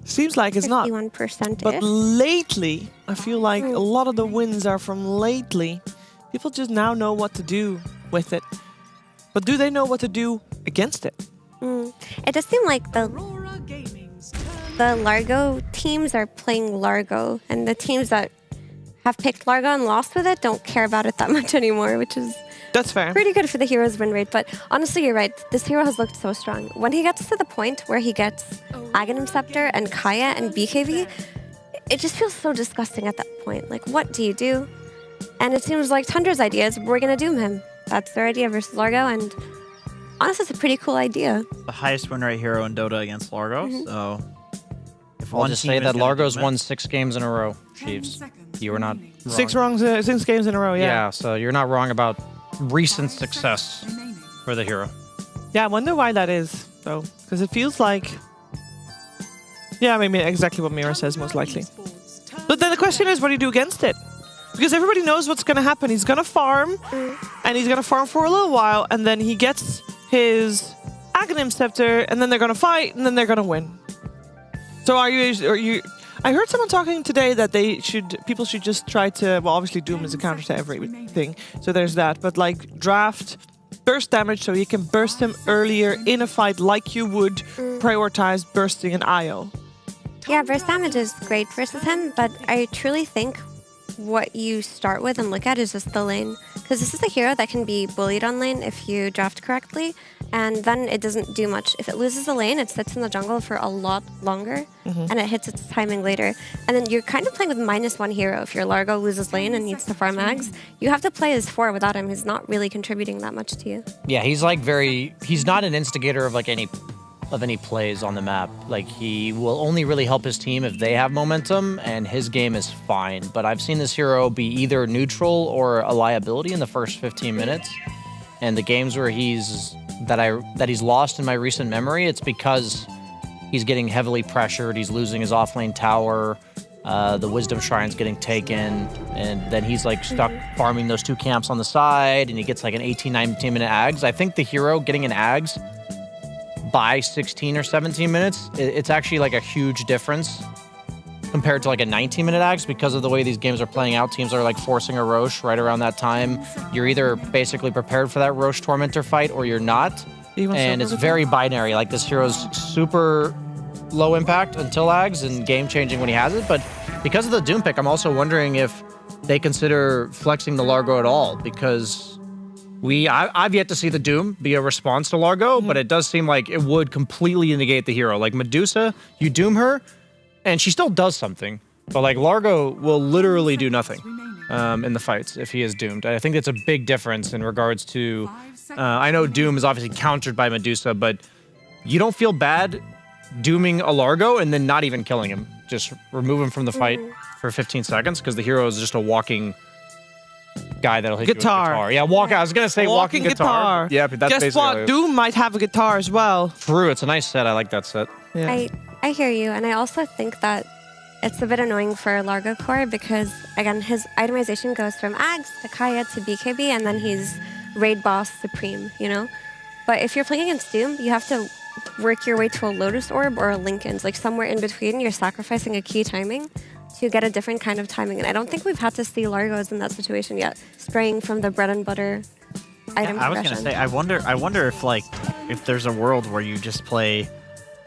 [SPEAKER 2] Seems like it's not.
[SPEAKER 20] 51%.
[SPEAKER 2] But lately, I feel like a lot of the wins are from lately. People just now know what to do with it. But do they know what to do against it?
[SPEAKER 20] It does seem like the Largo teams are playing Largo, and the teams that have picked Largo and lost with it don't care about it that much anymore, which is
[SPEAKER 2] That's fair.
[SPEAKER 20] Pretty good for the hero's win rate, but honestly, you're right. This hero has looked so strong. When he gets to the point where he gets Aghanim Scepter and Kaya and BKB, it just feels so disgusting at that point. Like, what do you do? And it seems like Tundra's idea is we're going to doom him. That's their idea versus Largo, and honestly, it's a pretty cool idea.
[SPEAKER 18] The highest win rate hero in Dota against Largo, so... If
[SPEAKER 15] I'll
[SPEAKER 18] one
[SPEAKER 15] just
[SPEAKER 18] team
[SPEAKER 15] say
[SPEAKER 18] is
[SPEAKER 15] that
[SPEAKER 18] gonna
[SPEAKER 15] Largo's
[SPEAKER 18] doom it-
[SPEAKER 15] won 6 games in a row, Chiefs. You were not wrong.
[SPEAKER 2] 6 games in a row, yeah.
[SPEAKER 15] Yeah, so you're not wrong about recent success for the hero.
[SPEAKER 2] Yeah, I wonder why that is, though. Because it feels like... Yeah, I mean, exactly what Mira says, most likely. But then the question is, what do you do against it? Because everybody knows what's going to happen. He's going to farm, and he's going to farm for a little while, and then he gets his Aghanim Scepter, and then they're going to fight, and then they're going to win. So are you... I heard someone talking today that people should just try to... Well, obviously Doom is a counter to everything, so there's that. But like draft burst damage so you can burst him earlier in a fight like you would prioritize bursting an IO.
[SPEAKER 20] Yeah, burst damage is great versus him, but I truly think what you start with and look at is just the lane. Because this is a hero that can be bullied on lane if you draft correctly, and then it doesn't do much. If it loses the lane, it sits in the jungle for a lot longer, and it hits its timing later. And then you're kind of playing with -1 hero. If your Largo loses lane and needs to farm Ags, you have to play as 4 without him. He's not really contributing that much to you.
[SPEAKER 15] Yeah, he's like he's not an instigator of like any plays on the map. Like, he will only really help his team if they have momentum, and his game is fine. But I've seen this hero be either neutral or a liability in the first 15 minutes. And the games where he's lost in my recent memory, it's because he's getting heavily pressured, he's losing his offlane tower, the Wisdom Shrine's getting taken, and then he's like stuck farming those 2 camps on the side, and he gets like an 18-19 minute Ags. I think the hero getting an Ags by 16 or 17 minutes, it's actually like a huge difference compared to like a 19-minute Ags, because of the way these games are playing out. Teams are like forcing a Roche right around that time. You're either basically prepared for that Roche Tormentor fight or you're not. And it's very binary. Like, this hero's super low impact until Ags and game-changing when he has it. But because of the Doom pick, I'm also wondering if they consider flexing the Largo at all, because I've yet to see the Doom be a response to Largo, but it does seem like it would completely negate the hero. Like, Medusa, you Doom her, and she still does something. But, like, Largo will literally do nothing in the fights if he is doomed. I think that's a big difference in regards to... I know Doom is obviously countered by Medusa, but you don't feel bad dooming a Largo and then not even killing him. Just remove him from the fight for 15 seconds, because the hero is just a walking... guy that'll hit you with a guitar. Yeah, I was gonna say walking guitar. Yeah, but that's
[SPEAKER 2] Guess
[SPEAKER 15] basically
[SPEAKER 2] what? Doom might have a guitar as well.
[SPEAKER 15] True, it's a nice set. I like that set.
[SPEAKER 2] Yeah.
[SPEAKER 20] I hear you, and I also think that it's a bit annoying for Largo Core because, again, his itemization goes from Ags to Kaya to BKB, and then he's Raid Boss Supreme, you know? But if you're playing against Doom, you have to work your way to a Lotus Orb or a Linken's. Like, somewhere in between, you're sacrificing a key timing to get a different kind of timing. And I don't think we've had to see Largos in that situation yet, straying from the bread and butter item
[SPEAKER 18] I was gonna say, I wonder if there's a world where you just play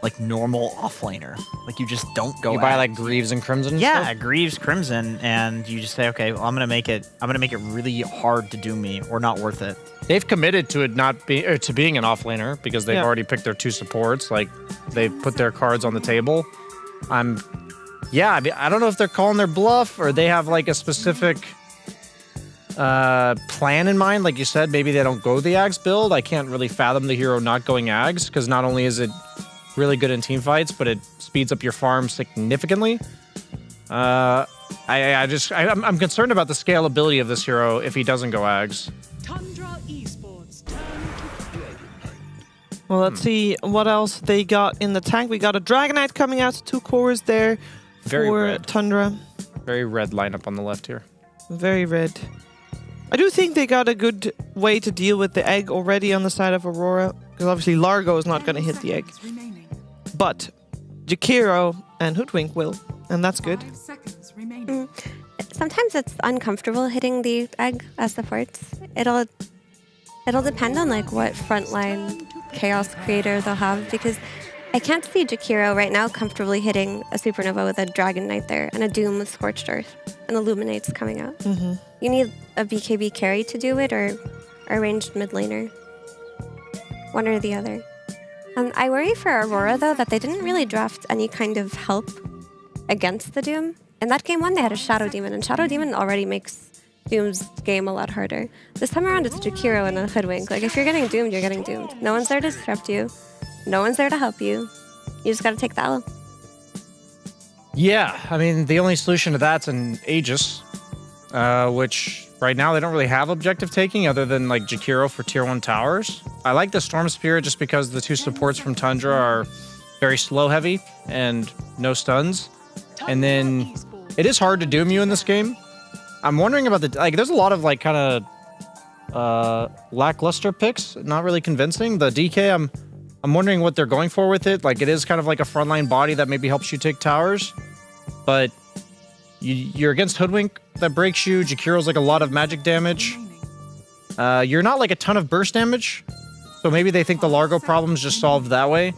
[SPEAKER 18] like normal offlaner, like you just don't go.
[SPEAKER 15] You buy like Greaves and Crimson.
[SPEAKER 18] Yeah, Greaves, Crimson, and you just say, okay, well, I'm gonna make it really hard to do me, or not worth it.
[SPEAKER 15] They've committed to it to being an offlaner because they've already picked their 2 supports. Like, they've put their cards on the table. Yeah, I mean, I don't know if they're calling their bluff or they have like a specific plan in mind. Like you said, maybe they don't go the Ags build. I can't really fathom the hero not going Ags, because not only is it really good in team fights, but it speeds up your farm significantly. I'm concerned about the scalability of this hero if he doesn't go Ags.
[SPEAKER 14] Tundra Esports.
[SPEAKER 2] Well, let's see what else they got in the tank. We got a Dragonite coming out, 2 cores there for
[SPEAKER 15] red.
[SPEAKER 2] Tundra.
[SPEAKER 15] Very red lineup on the left here.
[SPEAKER 2] Very red. I do think they got a good way to deal with the egg already on the side of Aurora, because obviously Largo is not going to hit the egg. But Jakiro and Hoodwink will, and that's good.
[SPEAKER 20] Sometimes it's uncomfortable hitting the egg as supports. It'll depend on like what frontline chaos creator they'll have, because I can't see Jakiro right now comfortably hitting a Supernova with a Dragon Knight there and a Doom with Scorched Earth and Illuminates coming out. You need a BKB carry to do it, or a ranged mid laner. One or the other. I worry for Aurora though that they didn't really draft any kind of help against the Doom. In that game 1 they had a Shadow Demon, and Shadow Demon already makes Doom's game a lot harder. This time around it's Jakiro and a Hoodwink. Like, if you're getting doomed, you're getting doomed. No one's there to disrupt you. No one's there to help you. You just gotta take the L.
[SPEAKER 15] Yeah, I mean, the only solution to that's an Aegis, which right now they don't really have objective taking other than like Jakiro for tier 1 towers. I like the Storm Spirit just because the 2 supports from Tundra are very slow heavy and no stuns. And then it is hard to doom you in this game. I'm wondering about there's a lot of like kind of lackluster picks, not really convincing. The DK, I'm wondering what they're going for with it. Like, it is kind of like a frontline body that maybe helps you take towers, but you're against Hoodwink that breaks you. Jakiro's like a lot of magic damage. You're not like a ton of burst damage, so maybe they think the Largo problem's just solved that way.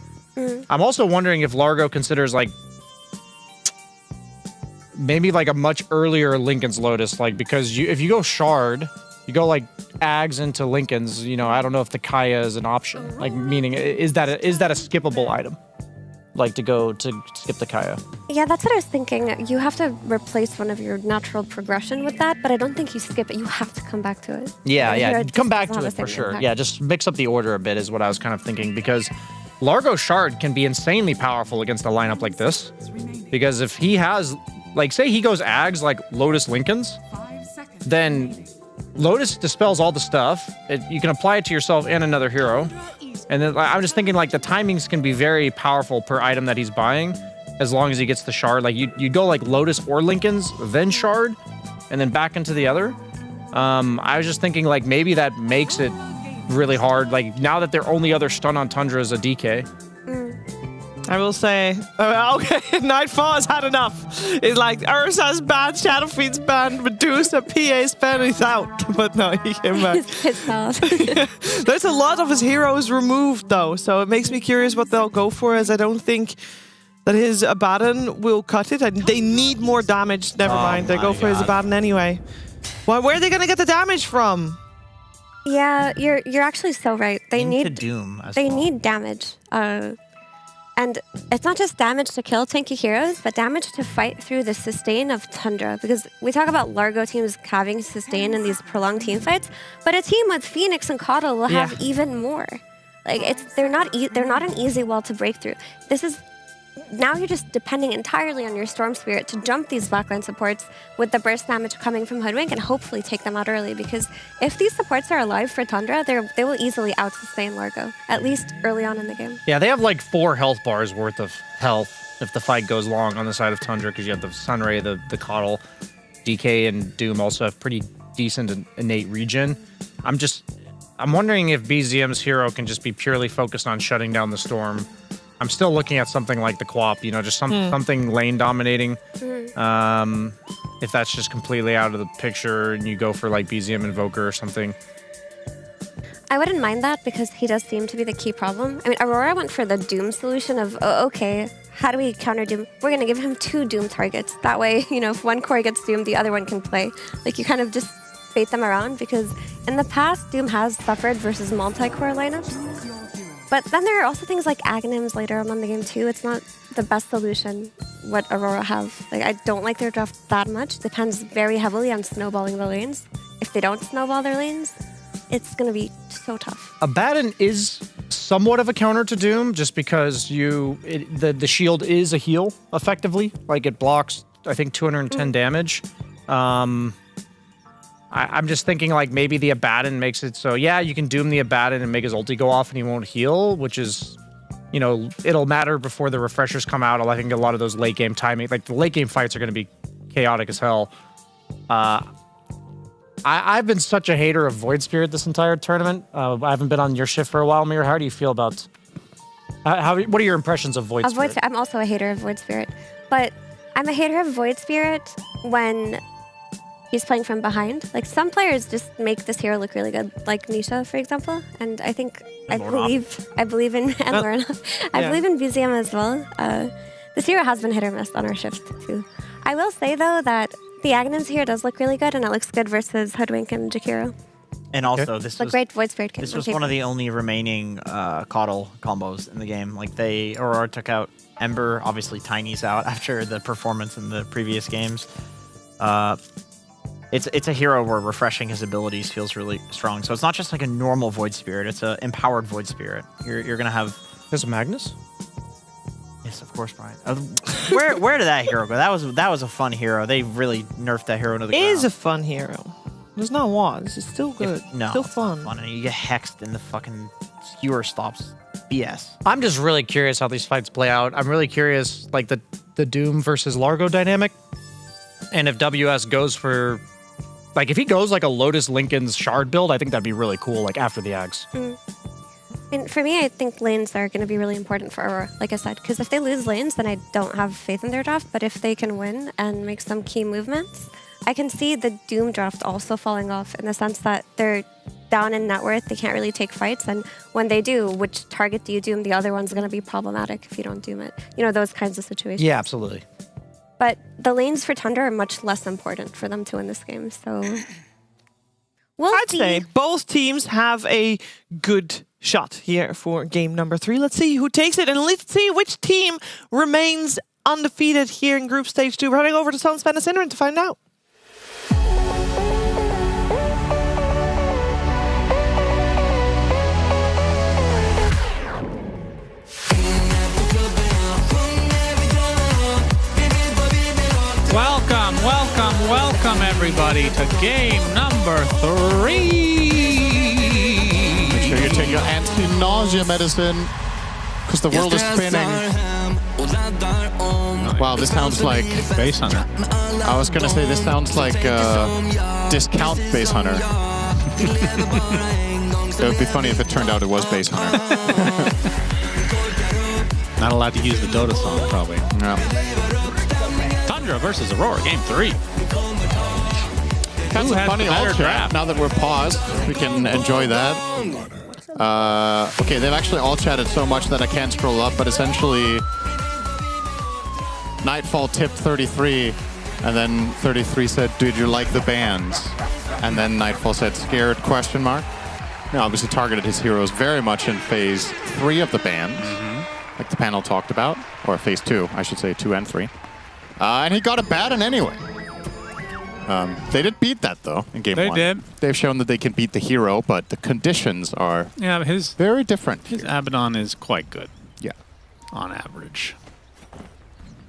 [SPEAKER 15] I'm also wondering if Largo considers like
[SPEAKER 23] maybe like a much earlier Lincoln's Lotus, like because if you go Shard, you go like Ags into Lincoln's. I don't know if the Kaya is an option. Like meaning, is that a skippable item? Like to skip the Kaya.
[SPEAKER 20] Yeah, that's what I was thinking. You have to replace one of your natural progression with that, but I don't think you skip it. You have to come back to it.
[SPEAKER 23] Yeah. Come back to
[SPEAKER 20] it
[SPEAKER 23] it for sure.
[SPEAKER 20] impact.
[SPEAKER 23] Yeah, just mix up the order a bit is what I was kind of thinking, because Largo Shard can be insanely powerful against a lineup like this. Because if he has, like, say he goes Ags like Lotus Lincoln's, then Lotus dispels all the stuff. You can apply it to yourself and another hero. And then I'm just thinking like the timings can be very powerful per item that he's buying, as long as he gets the Shard. Like you go like Lotus or Lincoln's, then Shard, and then back into the other. I was just thinking like maybe that makes it really hard. Like now that their only other stun on Tundra is a DK.
[SPEAKER 2] I will say, okay, Nightfall has had enough. It's like Ursa's banned, Shadow Fiend's banned, Medusa, PA's banned, he's out. But no, he came back.
[SPEAKER 20] He's pissed off.
[SPEAKER 2] There's a lot of his heroes removed though, so it makes me curious what they'll go for, as I don't think that his Abaddon will cut it. And they need more damage. Never mind, they go for his Abaddon anyway. Well, where are they going to get the damage from?
[SPEAKER 20] Yeah, you're actually so right. They need
[SPEAKER 18] Doom as
[SPEAKER 20] They
[SPEAKER 18] well.
[SPEAKER 20] need damage. And it's not just damage to kill tanky heroes, but damage to fight through the sustain of Tundra. Because we talk about Largo teams having sustain in these prolonged team fights, but a team with Phoenix and Coddle will have even more. Like they're not an easy wall to break through. Now you're just depending entirely on your Storm Spirit to jump these backline supports with the burst damage coming from Hoodwink and hopefully take them out early, because if these supports are alive for Tundra, they will easily out-sustain Largo, at least early on in the game.
[SPEAKER 23] Yeah, they have like 4 health bars worth of health if the fight goes long on the side of Tundra, because you have the Sunray, the Coddle, DK, and Doom also have pretty decent innate regen. I'm wondering if BZM's hero can just be purely focused on shutting down the Storm. I'm still looking at something like the Quap, just something lane dominating. If that's just completely out of the picture and you go for like BZM Invoker or something.
[SPEAKER 20] I wouldn't mind that, because he does seem to be the key problem. I mean, Aurora went for the Doom solution of, okay, how do we counter Doom? We're going to give him 2 Doom targets. That way, if one core gets Doom, the other one can play. Like, you kind of just bait them around, because in the past, Doom has suffered versus multi-core lineups. But then there are also things like Aghanims later on in the game too. It's not the best solution what Aurora have. Like, I don't like their draft that much. Depends very heavily on snowballing the lanes. If they don't snowball their lanes, it's going to be so tough.
[SPEAKER 23] Abaddon is somewhat of a counter to Doom, just because the shield is a heal, effectively. Like, it blocks, I think, 210 damage. I'm just thinking like maybe the Abaddon makes it so, yeah, you can Doom the Abaddon and make his ulti go off and he won't heal, which is, it'll matter before the refreshers come out. I think a lot of those late game timing, like the late game fights are going to be chaotic as hell. I've been such a hater of Void Spirit this entire tournament. I haven't been on your shift for a while, Mir. How do you feel about, what are your impressions of Void Spirit?
[SPEAKER 20] I'm also a hater of Void Spirit, but I'm a hater of Void Spirit when he's playing from behind. Like, some players just make this hero look really good, like Nisha, for example. And I believe in Lorna. I believe in BZM as well. This hero has been hit or miss on our shift too. I will say though that the Aghanims here does look really good, and it looks good versus Hoodwink and Jakiro.
[SPEAKER 18] And also, this was
[SPEAKER 20] great Void Spirit.
[SPEAKER 18] This was one of the only remaining Coddle combos in the game. Like, Aurora took out Ember. Obviously, Tiny's out after the performance in the previous games. It's a hero where refreshing his abilities feels really strong. So it's not just like a normal Void Spirit. It's an empowered Void Spirit. You're gonna have.
[SPEAKER 23] There's a Magnus.
[SPEAKER 18] Yes, of course, Brian. Where did that hero go? That was a fun hero. They really nerfed that hero to the ground.
[SPEAKER 2] It is a fun hero. It's not was. It's still good. Still fun.
[SPEAKER 18] And you get hexed and the fucking skewer stops. BS.
[SPEAKER 23] I'm just really curious how these fights play out. I'm really curious, like the Doom versus Largo dynamic, and if WS goes for. Like, if he goes like a Lotus Lincoln's Shard build, I think that'd be really cool, like after the Ags.
[SPEAKER 20] And for me, I think lanes are going to be really important for Aurora, like I said, because if they lose lanes, then I don't have faith in their draft. But if they can win and make some key movements, I can see the Doom draft also falling off, in the sense that they're down in net worth, they can't really take fights, and when they do, which target do you Doom? The other one's going to be problematic if you don't Doom it. Those kinds of situations.
[SPEAKER 23] Yeah, absolutely.
[SPEAKER 20] But the lanes for Tundra are much less important for them to win this game. So
[SPEAKER 2] I'd say both teams have a good shot here for game number 3. Let's see who takes it, and let's see which team remains undefeated here in Group Stage 2. We're heading over to Sunsfan and Synderen to find out.
[SPEAKER 3] Welcome everybody to game number 3.
[SPEAKER 4] Make sure you take your anti-nausea medicine, because the world is spinning. Wow, this sounds like
[SPEAKER 3] Base Hunter.
[SPEAKER 4] I was gonna say this sounds like discount Base Hunter. It would be funny if it turned out it was Base Hunter.
[SPEAKER 3] Not allowed to use the Dota song, probably.
[SPEAKER 4] No.
[SPEAKER 3] Tundra versus Aurora, game 3.
[SPEAKER 4] That's a funny alt chat. Now that we're paused, we can enjoy that. Okay, they've actually all chatted so much that I can't scroll up, but essentially Nightfall tipped 33, and then 33 said, "Did you like the bands?" And then Nightfall said, "Scared?" question mark. He obviously targeted his heroes very much in phase 3 of the bands, like the panel talked about, or phase 2, I should say, 2 and 3. And he got a Batten anyway. They did beat that, though, in game 1.
[SPEAKER 3] They did.
[SPEAKER 4] They've shown that they can beat the hero, but the conditions are very different.
[SPEAKER 3] His Abaddon is quite good.
[SPEAKER 4] Yeah.
[SPEAKER 3] On average.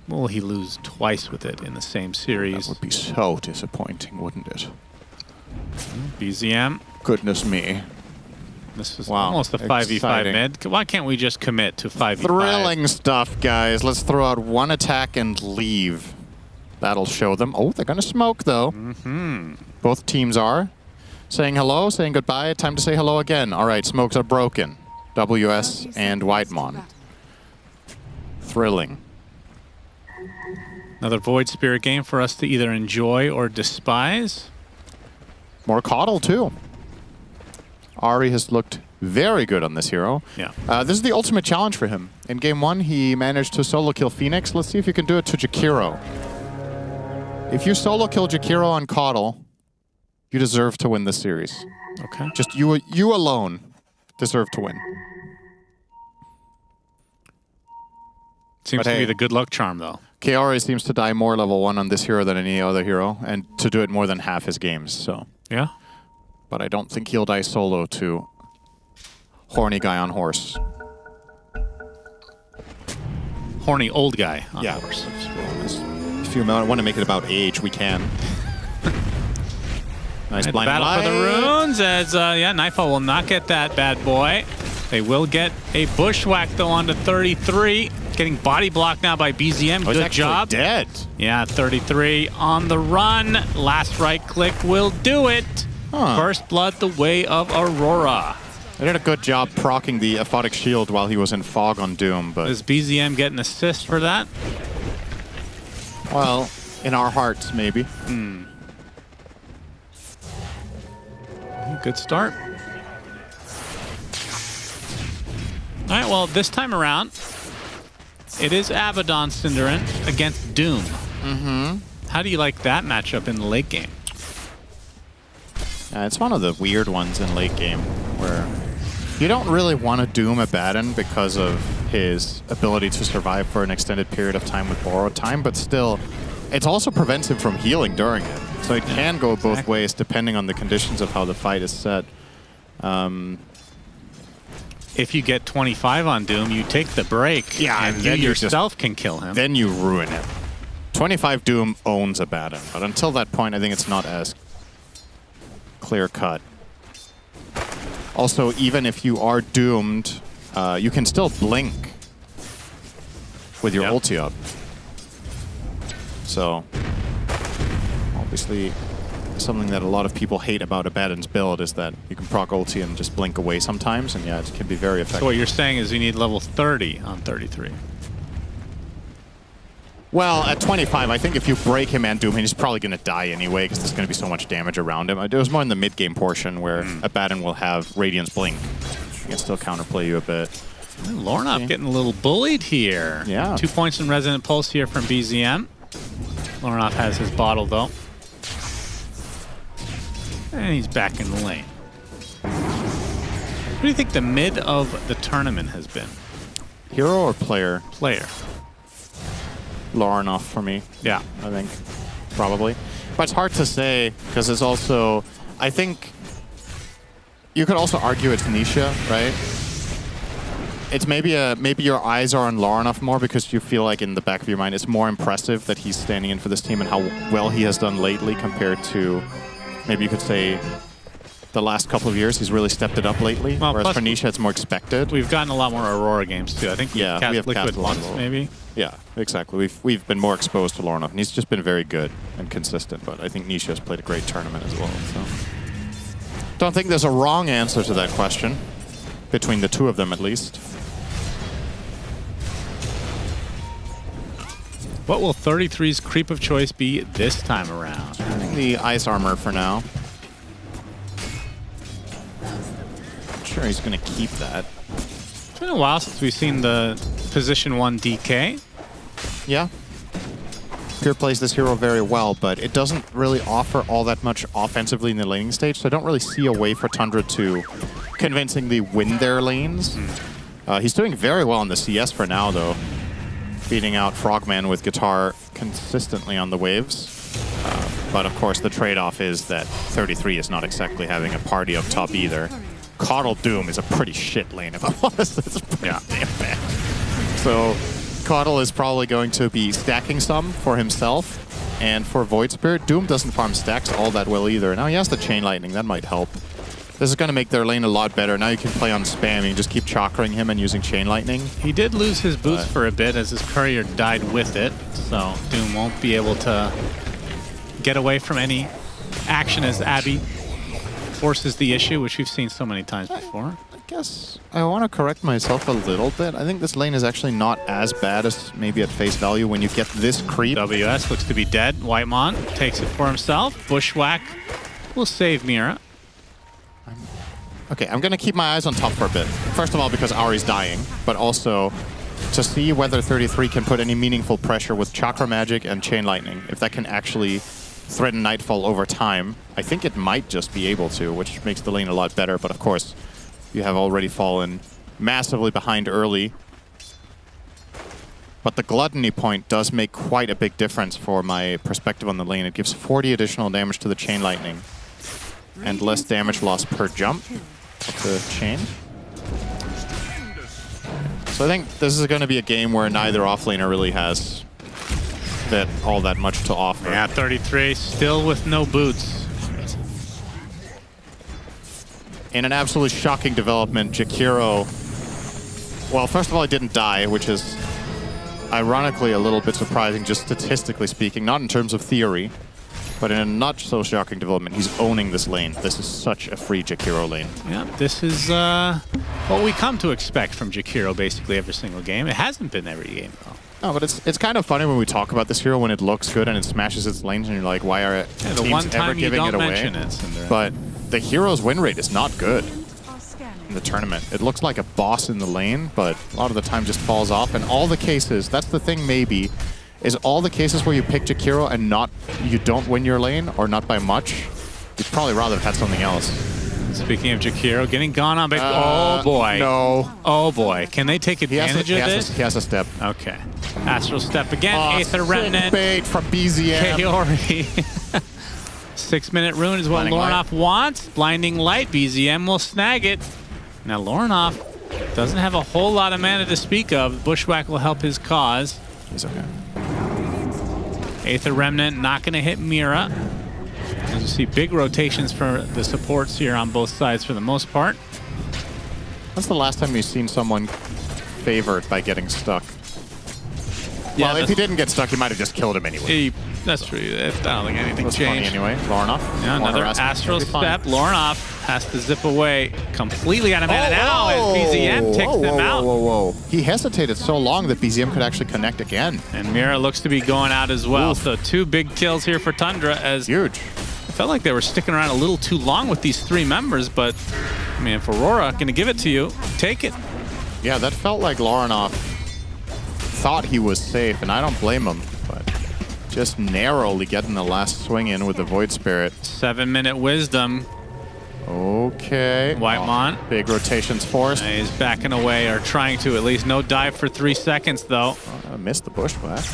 [SPEAKER 3] Will he lose twice with it in the same series?
[SPEAKER 4] That would be so disappointing, wouldn't it?
[SPEAKER 3] BZM.
[SPEAKER 4] Goodness me.
[SPEAKER 3] This is
[SPEAKER 4] Wow.
[SPEAKER 3] almost a 5v5
[SPEAKER 4] Exciting.
[SPEAKER 3] mid. Why can't we just commit to 5v5?
[SPEAKER 4] Thrilling stuff, guys. Let's throw out one attack and leave. That'll show them. Oh, they're going to smoke, though. Both teams are. Saying hello, saying goodbye. Time to say hello again. All right, smokes are broken. WS and Whitemon. Thrilling.
[SPEAKER 3] Another Void Spirit game for us to either enjoy or despise.
[SPEAKER 4] More Coddle, too. Ari has looked very good on this hero.
[SPEAKER 3] Yeah.
[SPEAKER 4] This is the ultimate challenge for him. In game 1, he managed to solo kill Phoenix. Let's see if you can do it to Jakiro. If you solo kill Jakiro on Coddle, you deserve to win this series.
[SPEAKER 3] Okay.
[SPEAKER 4] Just you alone deserve to win.
[SPEAKER 3] Seems to be the good luck charm, though.
[SPEAKER 4] Kaori seems to die more level 1 on this hero than any other hero, and to do it more than half his games, so.
[SPEAKER 3] Yeah.
[SPEAKER 4] But I don't think he'll die solo to horny guy on horse.
[SPEAKER 3] Horny old guy on horse.
[SPEAKER 4] If you want to make it about age, we can. Nice
[SPEAKER 3] Right,
[SPEAKER 4] blind
[SPEAKER 3] battle
[SPEAKER 4] light.
[SPEAKER 3] for the runes as Nightfall will not get that bad boy. They will get a bushwhack though onto 33. Getting body blocked now by BZM.
[SPEAKER 4] Oh, he's
[SPEAKER 3] Good
[SPEAKER 4] actually
[SPEAKER 3] job.
[SPEAKER 4] Dead.
[SPEAKER 3] Yeah, 33 on the run. Last right click will do it. First blood the way of Aurora.
[SPEAKER 4] They did a good job proccing the aphotic shield while he was in fog on Doom, but
[SPEAKER 3] Does BZM get an assist for that?
[SPEAKER 4] well, in our hearts maybe.
[SPEAKER 3] Good start. All right, well, this time around, it is Abaddon Synderen against Doom. How do you like that matchup in the late game?
[SPEAKER 4] It's one of the weird ones in late game where you don't really want to Doom Abaddon because of his ability to survive for an extended period of time with borrowed time, but still, it also prevents him from healing during it. So it can go both ways depending on the conditions of how the fight is set.
[SPEAKER 3] If you get 25 on Doom, you take the break, and you
[SPEAKER 4] then
[SPEAKER 3] yourself can kill him.
[SPEAKER 4] Then you ruin it. 25 Doom owns Abaddon, but until that point, I think it's not as clear-cut. Also, even if you are doomed, you can still blink with your ulti up. So, obviously, something that a lot of people hate about Abaddon's build is that you can proc ulti and just blink away sometimes, and yeah, it can be very effective.
[SPEAKER 3] So what you're saying is you need level 30 on 33.
[SPEAKER 4] Well, at 25, I think if you break him and Doom, he's probably going to die anyway because there's going to be so much damage around him. It was more in the mid-game portion where Abaddon will have Radiant's Blink. He can still counterplay you a bit.
[SPEAKER 3] Lorna getting a little bullied here.
[SPEAKER 4] Yeah.
[SPEAKER 3] 2 points in Resonant Pulse here from BZM. Lorinov has his bottle, though. And he's back in the lane. What do you think the mid of the tournament has been?
[SPEAKER 5] Hero or player?
[SPEAKER 3] Player.
[SPEAKER 5] Lorinov for me.
[SPEAKER 3] Yeah.
[SPEAKER 5] I think. Probably. But it's hard to say, because it's also... I think... You could also argue it's Nisha, right? It's maybe your eyes are on Lorinov more because you feel like in the back of your mind it's more impressive that he's standing in for this team and how well he has done lately compared to, maybe you could say, the last couple of years. He's really stepped it up lately,
[SPEAKER 3] well,
[SPEAKER 5] whereas for Nisha it's more expected.
[SPEAKER 3] We've gotten a lot more Aurora games too. I think we have
[SPEAKER 5] cast
[SPEAKER 3] Liquid
[SPEAKER 5] a lot
[SPEAKER 3] once,
[SPEAKER 5] more.
[SPEAKER 3] maybe.
[SPEAKER 5] Yeah, exactly. We've been more exposed to Lorinov, and he's just been very good and consistent, but I think Nisha has played a great tournament as well. So don't think there's a wrong answer to that question, between the two of them at least.
[SPEAKER 3] What will 33's creep of choice be this time around?
[SPEAKER 5] I think the ice armor for now. I'm sure he's going to keep that.
[SPEAKER 3] It's been a while since we've seen the position 1 DK.
[SPEAKER 5] Yeah. Pure plays this hero very well, but it doesn't really offer all that much offensively in the laning stage, so I don't really see a way for Tundra to convincingly win their lanes. He's doing very well in the CS for now, though. Beating out Frogman with Guitar consistently on the waves. But of course, the trade-off is that 33 is not exactly having a party up top either. Coddle Doom is a pretty shit lane, if I'm honest. It's pretty damn bad. So Coddle is probably going to be stacking some for himself. And for Void Spirit, Doom doesn't farm stacks all that well either. Now he has the Chain Lightning, that might help. This is going to make their lane a lot better. Now you can play on spam. You can just keep chakring him and using Chain Lightning.
[SPEAKER 3] He did lose his boots for a bit as his courier died with it, so Doom won't be able to get away from any action as Abby forces the issue, which we've seen so many times before.
[SPEAKER 5] I guess I want to correct myself a little bit. I think this lane is actually not as bad as maybe at face value when you get this creep.
[SPEAKER 3] WS looks to be dead. Whitemon takes it for himself. Bushwhack will save Mira.
[SPEAKER 5] Okay, I'm going to keep my eyes on top for a bit. First of all, because Ahri's dying, but also to see whether 33 can put any meaningful pressure with Chakra Magic and Chain Lightning. If that can actually threaten Nightfall over time, I think it might just be able to, which makes the lane a lot better. But of course, you have already fallen massively behind early. But the Gluttony point does make quite a big difference for my perspective on the lane. It gives 40 additional damage to the Chain Lightning and less damage loss per jump of the chain. So I think this is going to be a game where neither offlaner really has all that much to offer.
[SPEAKER 3] Yeah, 33 still with no boots.
[SPEAKER 5] In an absolutely shocking development, Jakiro, well, first of all, he didn't die, which is ironically a little bit surprising, just statistically speaking, not in terms of theory. But in a not so shocking development, he's owning this lane. This is such a free Jakiro lane.
[SPEAKER 3] Yeah, this is what we come to expect from Jakiro basically every single game. It hasn't been every game, though.
[SPEAKER 5] No, but it's kind of funny when we talk about this hero when it looks good and it smashes its lanes and you're like, why are
[SPEAKER 3] the
[SPEAKER 5] teams
[SPEAKER 3] one time
[SPEAKER 5] ever giving
[SPEAKER 3] you
[SPEAKER 5] it
[SPEAKER 3] don't
[SPEAKER 5] away?
[SPEAKER 3] mention it, Cinderella.
[SPEAKER 5] But the hero's win rate is not good in the tournament. It looks like a boss in the lane, but a lot of the time just falls off. And all the cases, that's the thing maybe, is all the cases where you pick Jakiro and you don't win your lane, or not by much, you'd probably rather have had something else.
[SPEAKER 3] Speaking of Jakiro, getting gone on, oh boy.
[SPEAKER 5] No.
[SPEAKER 3] Oh boy. Can they take advantage of this?
[SPEAKER 5] He has a step.
[SPEAKER 3] Okay. Astral Step again.
[SPEAKER 5] Oh,
[SPEAKER 3] Aether Remnant.
[SPEAKER 5] Bait from BZM.
[SPEAKER 3] Kaori. 6-minute rune is what Lorinov wants. Blinding Light. BZM will snag it. Now Lorinov doesn't have a whole lot of mana to speak of. Bushwhack will help his cause.
[SPEAKER 5] He's okay.
[SPEAKER 3] Aether Remnant not going to hit Mira. As you see, big rotations for the supports here on both sides for the most part.
[SPEAKER 5] When's the last time you've seen someone favored by getting stuck?
[SPEAKER 3] Yeah,
[SPEAKER 5] well, if he didn't get stuck, he might have just killed him anyway.
[SPEAKER 3] That's true. I don't think anything
[SPEAKER 5] That's
[SPEAKER 3] changed.
[SPEAKER 5] funny anyway. Lorinov.
[SPEAKER 3] Yeah, another Astral Step. Lorinov has to zip away completely out of mana now as BZM takes them out.
[SPEAKER 5] Whoa. He hesitated so long that BZM could actually connect again.
[SPEAKER 3] And Mira looks to be going out as well. Oof. So 2 big kills here for Tundra as
[SPEAKER 5] huge.
[SPEAKER 3] I felt like they were sticking around a little too long with these 3 members, but I mean, if Aurora gonna give it to you, take it.
[SPEAKER 5] Yeah, that felt like Lorinov thought he was safe, and I don't blame him, but
[SPEAKER 4] Just narrowly getting the last swing in with the Void Spirit.
[SPEAKER 3] 7-minute wisdom.
[SPEAKER 4] Okay.
[SPEAKER 3] Whitemont.
[SPEAKER 4] Big rotations forced.
[SPEAKER 3] He's backing away, or trying to at least. No dive for 3 seconds, though.
[SPEAKER 4] Missed the bushwhack.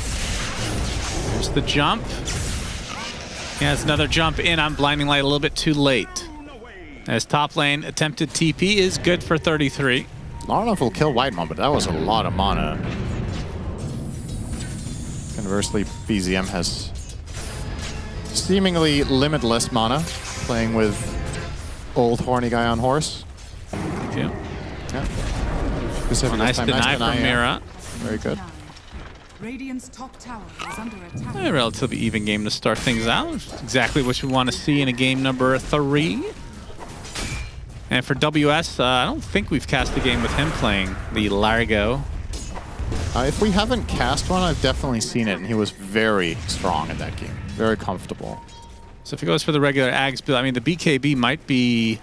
[SPEAKER 3] There's the jump. He has another jump in on Blinding Light a little bit too late. As top lane attempted TP is good for 33.
[SPEAKER 4] I don't know if it'll kill Whitemont, but that was a lot of mana. Conversely, BZM has seemingly limitless mana, playing with old horny guy on horse.
[SPEAKER 3] Yeah.
[SPEAKER 4] Nice
[SPEAKER 3] deny from Mira.
[SPEAKER 4] Very good.
[SPEAKER 14] Radiant's top tower is under attack.
[SPEAKER 3] A relatively even game to start things out. Exactly what we want to see in a game number 3. And for WS, I don't think we've cast a game with him playing the Largo.
[SPEAKER 4] If we haven't cast one, I've definitely seen it, and he was very strong in that game. Very comfortable.
[SPEAKER 3] So if he goes for the regular Ags build, I mean, the BKB might be...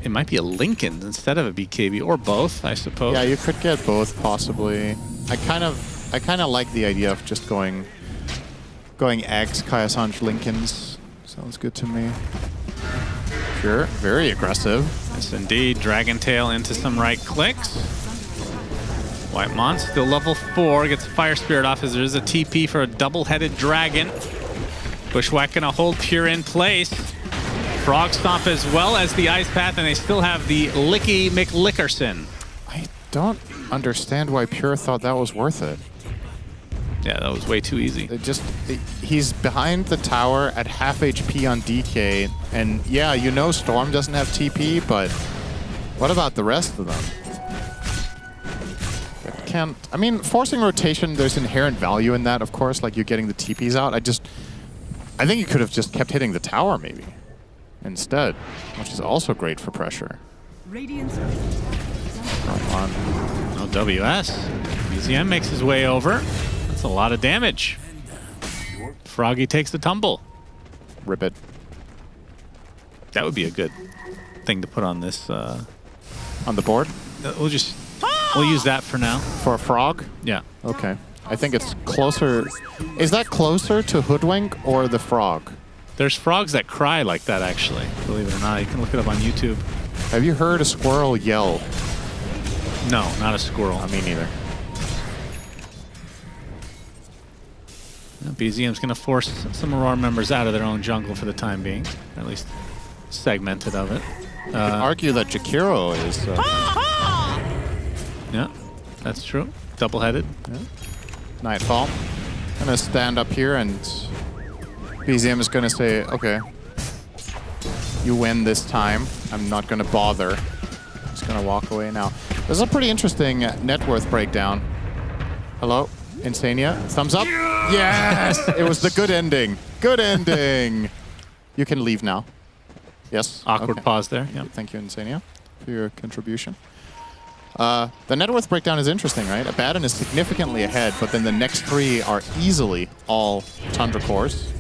[SPEAKER 3] It might be a Lincoln instead of a BKB, or both, I suppose.
[SPEAKER 4] Yeah, you could get both, possibly. I kind of like the idea of just going Ags, Kaya-Sanj, Lincolns. Sounds good to me. Sure, very aggressive.
[SPEAKER 3] Yes, indeed. Dragon Tail into some right clicks. Whitemont still level 4, gets Fire Spirit off as there's a TP for a double-headed dragon. Bushwhack gonna hold Pure in place. Frog Stomp as well as the Ice Path, and they still have the Licky McLickerson.
[SPEAKER 4] I don't understand why Pure thought that was worth it.
[SPEAKER 3] Yeah, that was way too easy.
[SPEAKER 4] He's behind the tower at half HP on DK, and yeah, you know Storm doesn't have TP, but what about the rest of them? I mean, forcing rotation, there's inherent value in that, of course, like you're getting the TPs out. I think you could have just kept hitting the tower, maybe, instead, which is also great for pressure.
[SPEAKER 14] Radiant's
[SPEAKER 3] No WS. BZM makes his way over. That's a lot of damage. Froggy takes the tumble.
[SPEAKER 4] Rip it.
[SPEAKER 3] That would be a good thing to put on this.
[SPEAKER 4] On the board?
[SPEAKER 3] We'll use that for now.
[SPEAKER 4] For a frog?
[SPEAKER 3] Yeah.
[SPEAKER 4] Okay. I think it's closer. Is that closer to Hoodwink or the frog?
[SPEAKER 3] There's frogs that cry like that, actually. Believe it or not. You can look it up on YouTube.
[SPEAKER 4] Have you heard a squirrel yell?
[SPEAKER 3] No, not a squirrel.
[SPEAKER 4] Me neither.
[SPEAKER 3] BZM's going to force some Aurora members out of their own jungle for the time being. Or at least segmented of it.
[SPEAKER 4] You could argue that Jakiro is...
[SPEAKER 3] Yeah, that's true. Double-headed.
[SPEAKER 4] Yeah. Nightfall. Gonna stand up here and BZM is gonna say, okay, you win this time. I'm not gonna bother. Just gonna walk away now. This is a pretty interesting net worth breakdown. Hello, Insania. Thumbs up. Yes! It was the good ending. Good ending. You can leave now. Yes.
[SPEAKER 3] Awkward pause there. Yeah.
[SPEAKER 4] Thank you, Insania, for your contribution. The net worth breakdown is interesting, right? Abaddon is significantly ahead, but then the next 3 are easily all Tundra cores.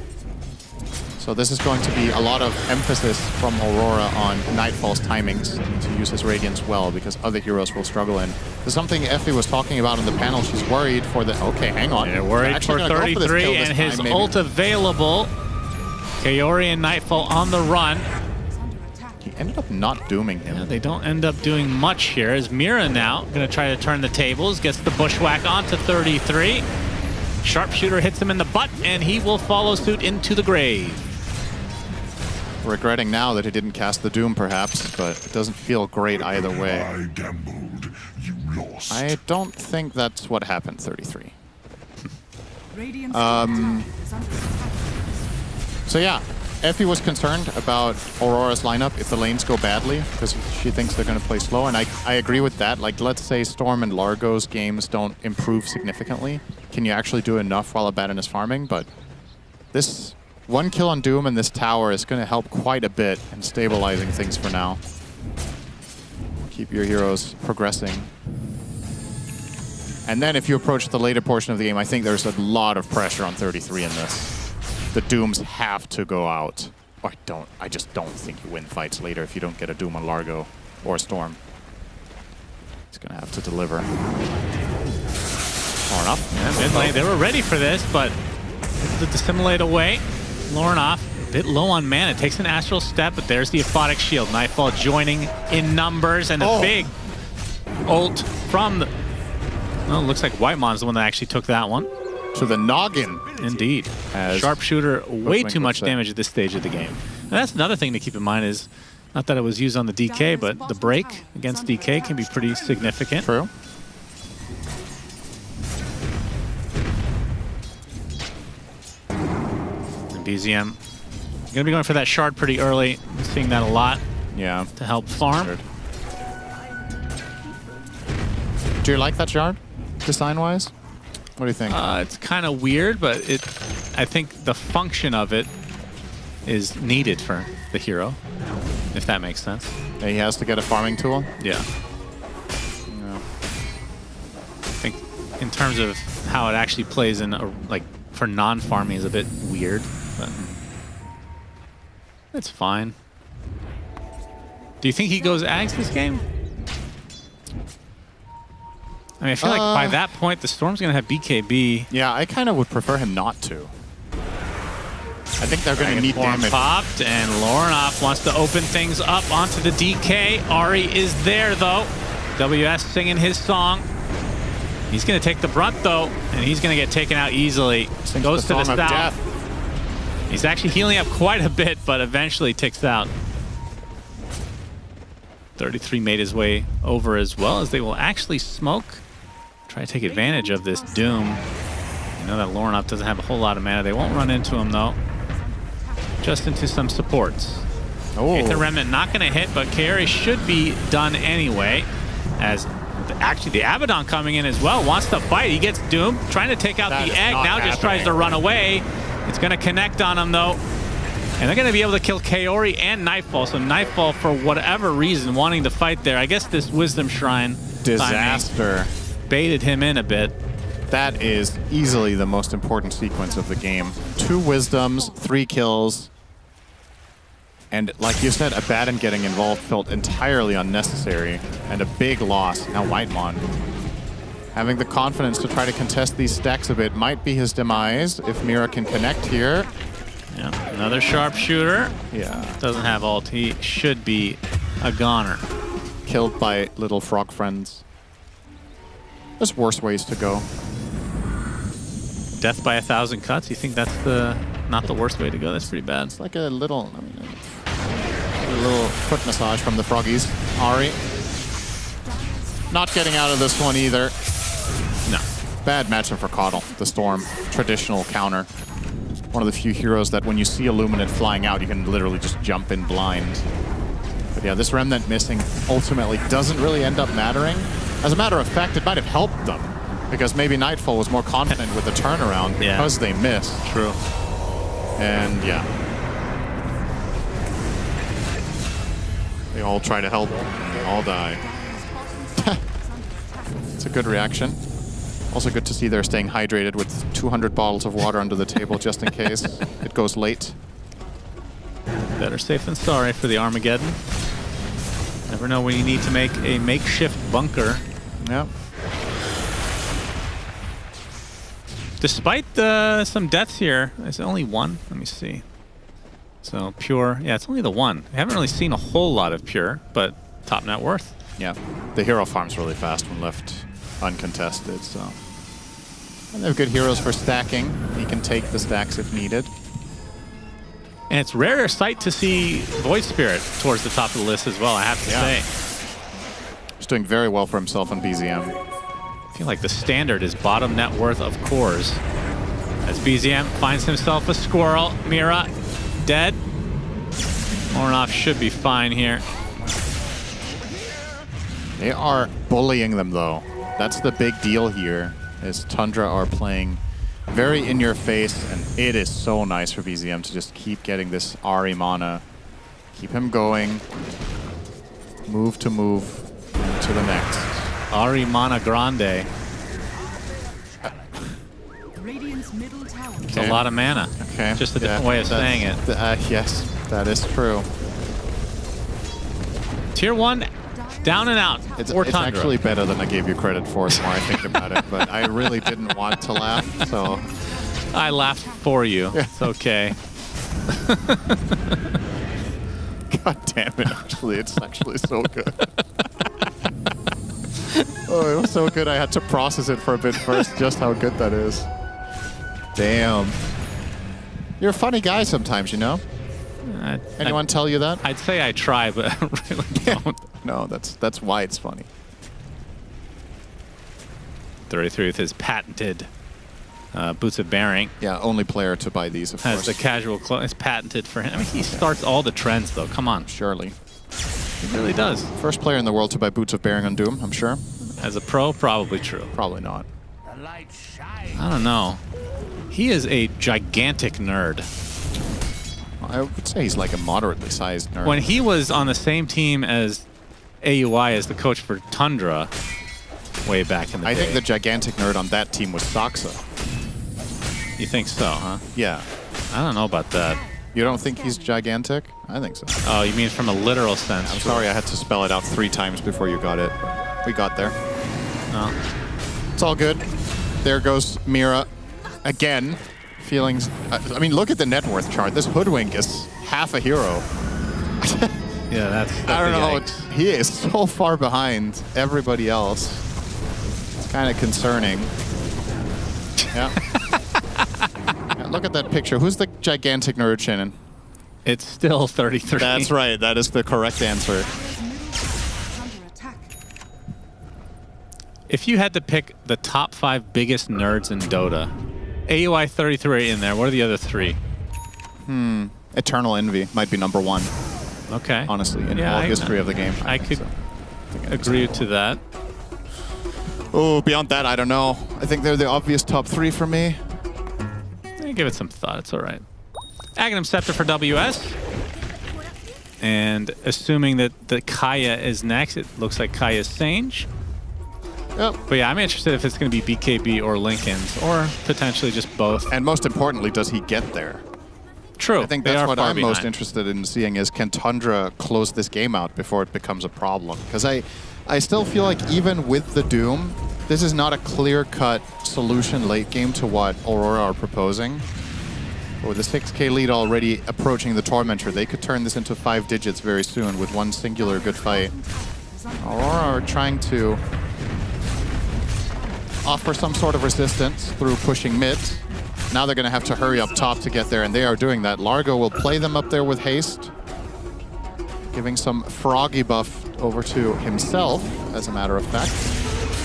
[SPEAKER 4] So this is going to be a lot of emphasis from Aurora on Nightfall's timings to use his Radiance well, because other heroes will struggle in. There's something Effie was talking about in the panel. She's worried for the... Okay, hang on.
[SPEAKER 3] Yeah, worried for 33, and his ult available. Kaori and Nightfall on the run.
[SPEAKER 4] He ended up not dooming him.
[SPEAKER 3] Yeah, they don't end up doing much here, as Mira now going to try to turn the tables, gets the Bushwhack onto 33. Sharpshooter hits him in the butt, and he will follow suit into the grave.
[SPEAKER 4] Regretting now that he didn't cast the Doom, perhaps, but it doesn't feel great either way.
[SPEAKER 8] I gambled. You lost.
[SPEAKER 4] I don't think that's what happened, 33. So yeah, Effie was concerned about Aurora's lineup if the lanes go badly, because she thinks they're going to play slow, and I agree with that. Like, let's say Storm and Largo's games don't improve significantly. Can you actually do enough while Abaddon is farming? But this 1 kill on Doom and this tower is going to help quite a bit in stabilizing things for now. Keep your heroes progressing. And then if you approach the later portion of the game, I think there's a lot of pressure on 33 in this. The Dooms have to go out. I just don't think you win fights later if you don't get a Doom on Largo or Storm. He's gonna have to deliver. Far enough.
[SPEAKER 3] Yeah, mid lane, they were ready for this, but to dissimulate away. Lornoff, a bit low on mana, takes an astral step, but there's the aphotic shield. Nightfall joining in numbers, and a big ult from the... Well, it looks like Whitemon's the one that actually took that one.
[SPEAKER 4] To the noggin.
[SPEAKER 3] Indeed. Sharpshooter, way too much damage at this stage of the game. And that's another thing to keep in mind is, not that it was used on the DK, but the break against DK can be pretty significant.
[SPEAKER 4] True.
[SPEAKER 3] And BZM gonna be going for that shard pretty early. I'm seeing that a lot.
[SPEAKER 4] Yeah.
[SPEAKER 3] To help farm.
[SPEAKER 4] Do you like that shard, design-wise? What do you think?
[SPEAKER 3] It's kind of weird, but I think the function of it is needed for the hero, if that makes sense.
[SPEAKER 4] Yeah, he has to get a farming tool?
[SPEAKER 3] Yeah. I think in terms of how it actually plays in, like, for non-farming is a bit weird, but it's fine. Do you think he goes Ags this game? I mean, I feel like by that point, the Storm's going to have BKB.
[SPEAKER 4] Yeah, I kind of would prefer him not to. I think they're going to need damage.
[SPEAKER 3] Popped, and Lornoff wants to open things up onto the DK. Ari is there, though. WS singing his song. He's going to take the brunt, though, and he's going to get taken out easily. Goes to the south. He's actually healing up quite a bit, but eventually ticks out. 33 made his way over as well, as they will actually smoke. Try to take advantage of this Doom. You know that Lornoff doesn't have a whole lot of mana. They won't run into him, though. Just into some supports. Aether Remnant not going to hit, but carry should be done anyway. As actually the Abaddon coming in as well. Wants to fight. He gets Doom. Trying to take out the egg. Now just tries to run away. It's going to connect on him, though. And they're going to be able to kill Kaori and Nightfall. So Nightfall, for whatever reason, wanting to fight there. I guess this Wisdom Shrine
[SPEAKER 4] Disaster.
[SPEAKER 3] Baited him in a bit.
[SPEAKER 4] That is easily the most important sequence of the game. 2 Wisdoms, 3 kills. And like you said, Abaddon getting involved felt entirely unnecessary. And a big loss. Now Whitemon, having the confidence to try to contest these stacks a bit, might be his demise if Mira can connect here.
[SPEAKER 3] Yeah, another sharpshooter.
[SPEAKER 4] Yeah.
[SPEAKER 3] Doesn't have ult. He should be a goner.
[SPEAKER 4] Killed by little frog friends. There's worse ways to go.
[SPEAKER 3] Death by 1,000 cuts. You think that's not the worst way to go? That's pretty bad.
[SPEAKER 4] It's like a little, a little foot massage from the froggies. Ari. Not getting out of this one either.
[SPEAKER 3] No.
[SPEAKER 4] Bad matchup for Coddle, the Storm. Traditional counter. One of the few heroes that when you see Illuminate flying out, you can literally just jump in blind. But yeah, this Remnant missing ultimately doesn't really end up mattering. As a matter of fact, it might have helped them, because maybe Nightfall was more confident with the turnaround because they missed.
[SPEAKER 3] True.
[SPEAKER 4] And yeah. They all try to help, they all die. It's a good reaction. Also good to see they're staying hydrated with 200 bottles of water under the table just in case it goes late.
[SPEAKER 3] Better safe than sorry for the Armageddon. Never know when you need to make a makeshift bunker.
[SPEAKER 4] Yep.
[SPEAKER 3] Despite some deaths here, there's only one. Let me see. So Pure, yeah, it's only the one. I haven't really seen a whole lot of Pure, but top net worth.
[SPEAKER 4] Yeah, the hero farms really fast when left uncontested, so. And they have good heroes for stacking. He can take the stacks if needed.
[SPEAKER 3] And it's rarer sight to see Void Spirit towards the top of the list as well, I have to say.
[SPEAKER 4] He's doing very well for himself on BZM.
[SPEAKER 3] I feel like the standard is bottom net worth of cores. As BZM finds himself a squirrel. Mira dead. Lornoff should be fine here.
[SPEAKER 4] They are bullying them though. That's the big deal here, is Tundra are playing very in your face, and it is so nice for BZM to just keep getting this Ari mana. Keep him going. Move to move to the next.
[SPEAKER 3] Ari mana grande.
[SPEAKER 14] Radiant's middle tower.
[SPEAKER 3] It's a lot of mana.
[SPEAKER 4] Okay.
[SPEAKER 3] Just a different way of saying it.
[SPEAKER 4] Yes, that is true.
[SPEAKER 3] Tier 1, down and out.
[SPEAKER 4] It's
[SPEAKER 3] Tundra.
[SPEAKER 4] actually better than I gave you credit for the more I think about it, but I really didn't want to laugh, so
[SPEAKER 3] I laughed for you. It's okay.
[SPEAKER 4] God damn it, actually. It's actually so good. Oh, it was so good I had to process it for a bit first, just how good that is. Damn. You're a funny guy sometimes, you know? Anyone tell you that?
[SPEAKER 3] I'd say I try, but I really don't.
[SPEAKER 4] No, that's why it's funny.
[SPEAKER 3] 33 with his patented boots of bearing.
[SPEAKER 4] Yeah, only player to buy these, of
[SPEAKER 3] Has
[SPEAKER 4] course.
[SPEAKER 3] the casual clothes. It's patented for him. I mean, he starts all the trends, though. Come on.
[SPEAKER 4] Surely.
[SPEAKER 3] He really does.
[SPEAKER 4] First player in the world to buy boots of bearing on Doom, I'm sure.
[SPEAKER 3] As a pro, probably true.
[SPEAKER 4] Probably not.
[SPEAKER 3] I don't know. He is a gigantic nerd.
[SPEAKER 4] I would say he's like a moderately sized nerd.
[SPEAKER 3] When he was on the same team as AUI as the coach for Tundra way back in the day.
[SPEAKER 4] I think the gigantic nerd on that team was Saxa.
[SPEAKER 3] You think so, huh?
[SPEAKER 4] Yeah.
[SPEAKER 3] I don't know about that.
[SPEAKER 4] You don't think he's gigantic? I think so.
[SPEAKER 3] Oh, you mean from a literal sense?
[SPEAKER 4] I'm sorry I had to spell it out 3 times before you got it. We got there.
[SPEAKER 3] No.
[SPEAKER 4] It's all good. There goes Mira again. Feelings. I mean, look at the net worth chart. This hoodwink is half a hero.
[SPEAKER 3] Yeah, that's
[SPEAKER 4] I don't know.
[SPEAKER 3] yikes.
[SPEAKER 4] He is so far behind everybody else. It's kind of concerning. Yeah. Yeah, look at that picture. Who's the gigantic nerd, Shannon?
[SPEAKER 3] It's still 33.
[SPEAKER 4] That's right. That is the correct answer.
[SPEAKER 3] If you had to pick the top 5 biggest nerds in Dota, AUI 33 in there. What are the other 3?
[SPEAKER 4] Eternal Envy might be number 1.
[SPEAKER 3] Okay.
[SPEAKER 4] Honestly, in all history of the game.
[SPEAKER 3] I could agree to that.
[SPEAKER 4] Oh, beyond that, I don't know. I think they're the obvious top 3 for me.
[SPEAKER 3] Give it some thought. It's all right. Aghanim Scepter for WS. And assuming that the Kaya is next, it looks like Kaya's Sange.
[SPEAKER 4] Yep.
[SPEAKER 3] But yeah, I'm interested if it's going to be BKB or Lincoln's, or potentially just both.
[SPEAKER 4] And most importantly, does he get there?
[SPEAKER 3] True.
[SPEAKER 4] I think
[SPEAKER 3] They
[SPEAKER 4] that's
[SPEAKER 3] are
[SPEAKER 4] what
[SPEAKER 3] far
[SPEAKER 4] I'm most
[SPEAKER 3] behind.
[SPEAKER 4] interested in seeing is, can Tundra close this game out before it becomes a problem? Because I still feel like even with the Doom, this is not a clear-cut solution late game to what Aurora are proposing. But with the 6K lead already approaching the Tormentor, they could turn this into 5 digits very soon with one singular good fight. Aurora are trying to offer some sort of resistance through pushing mid. Now they're going to have to hurry up top to get there, and they are doing that. Largo will play them up there with haste, giving some froggy buff over to himself, as a matter of fact.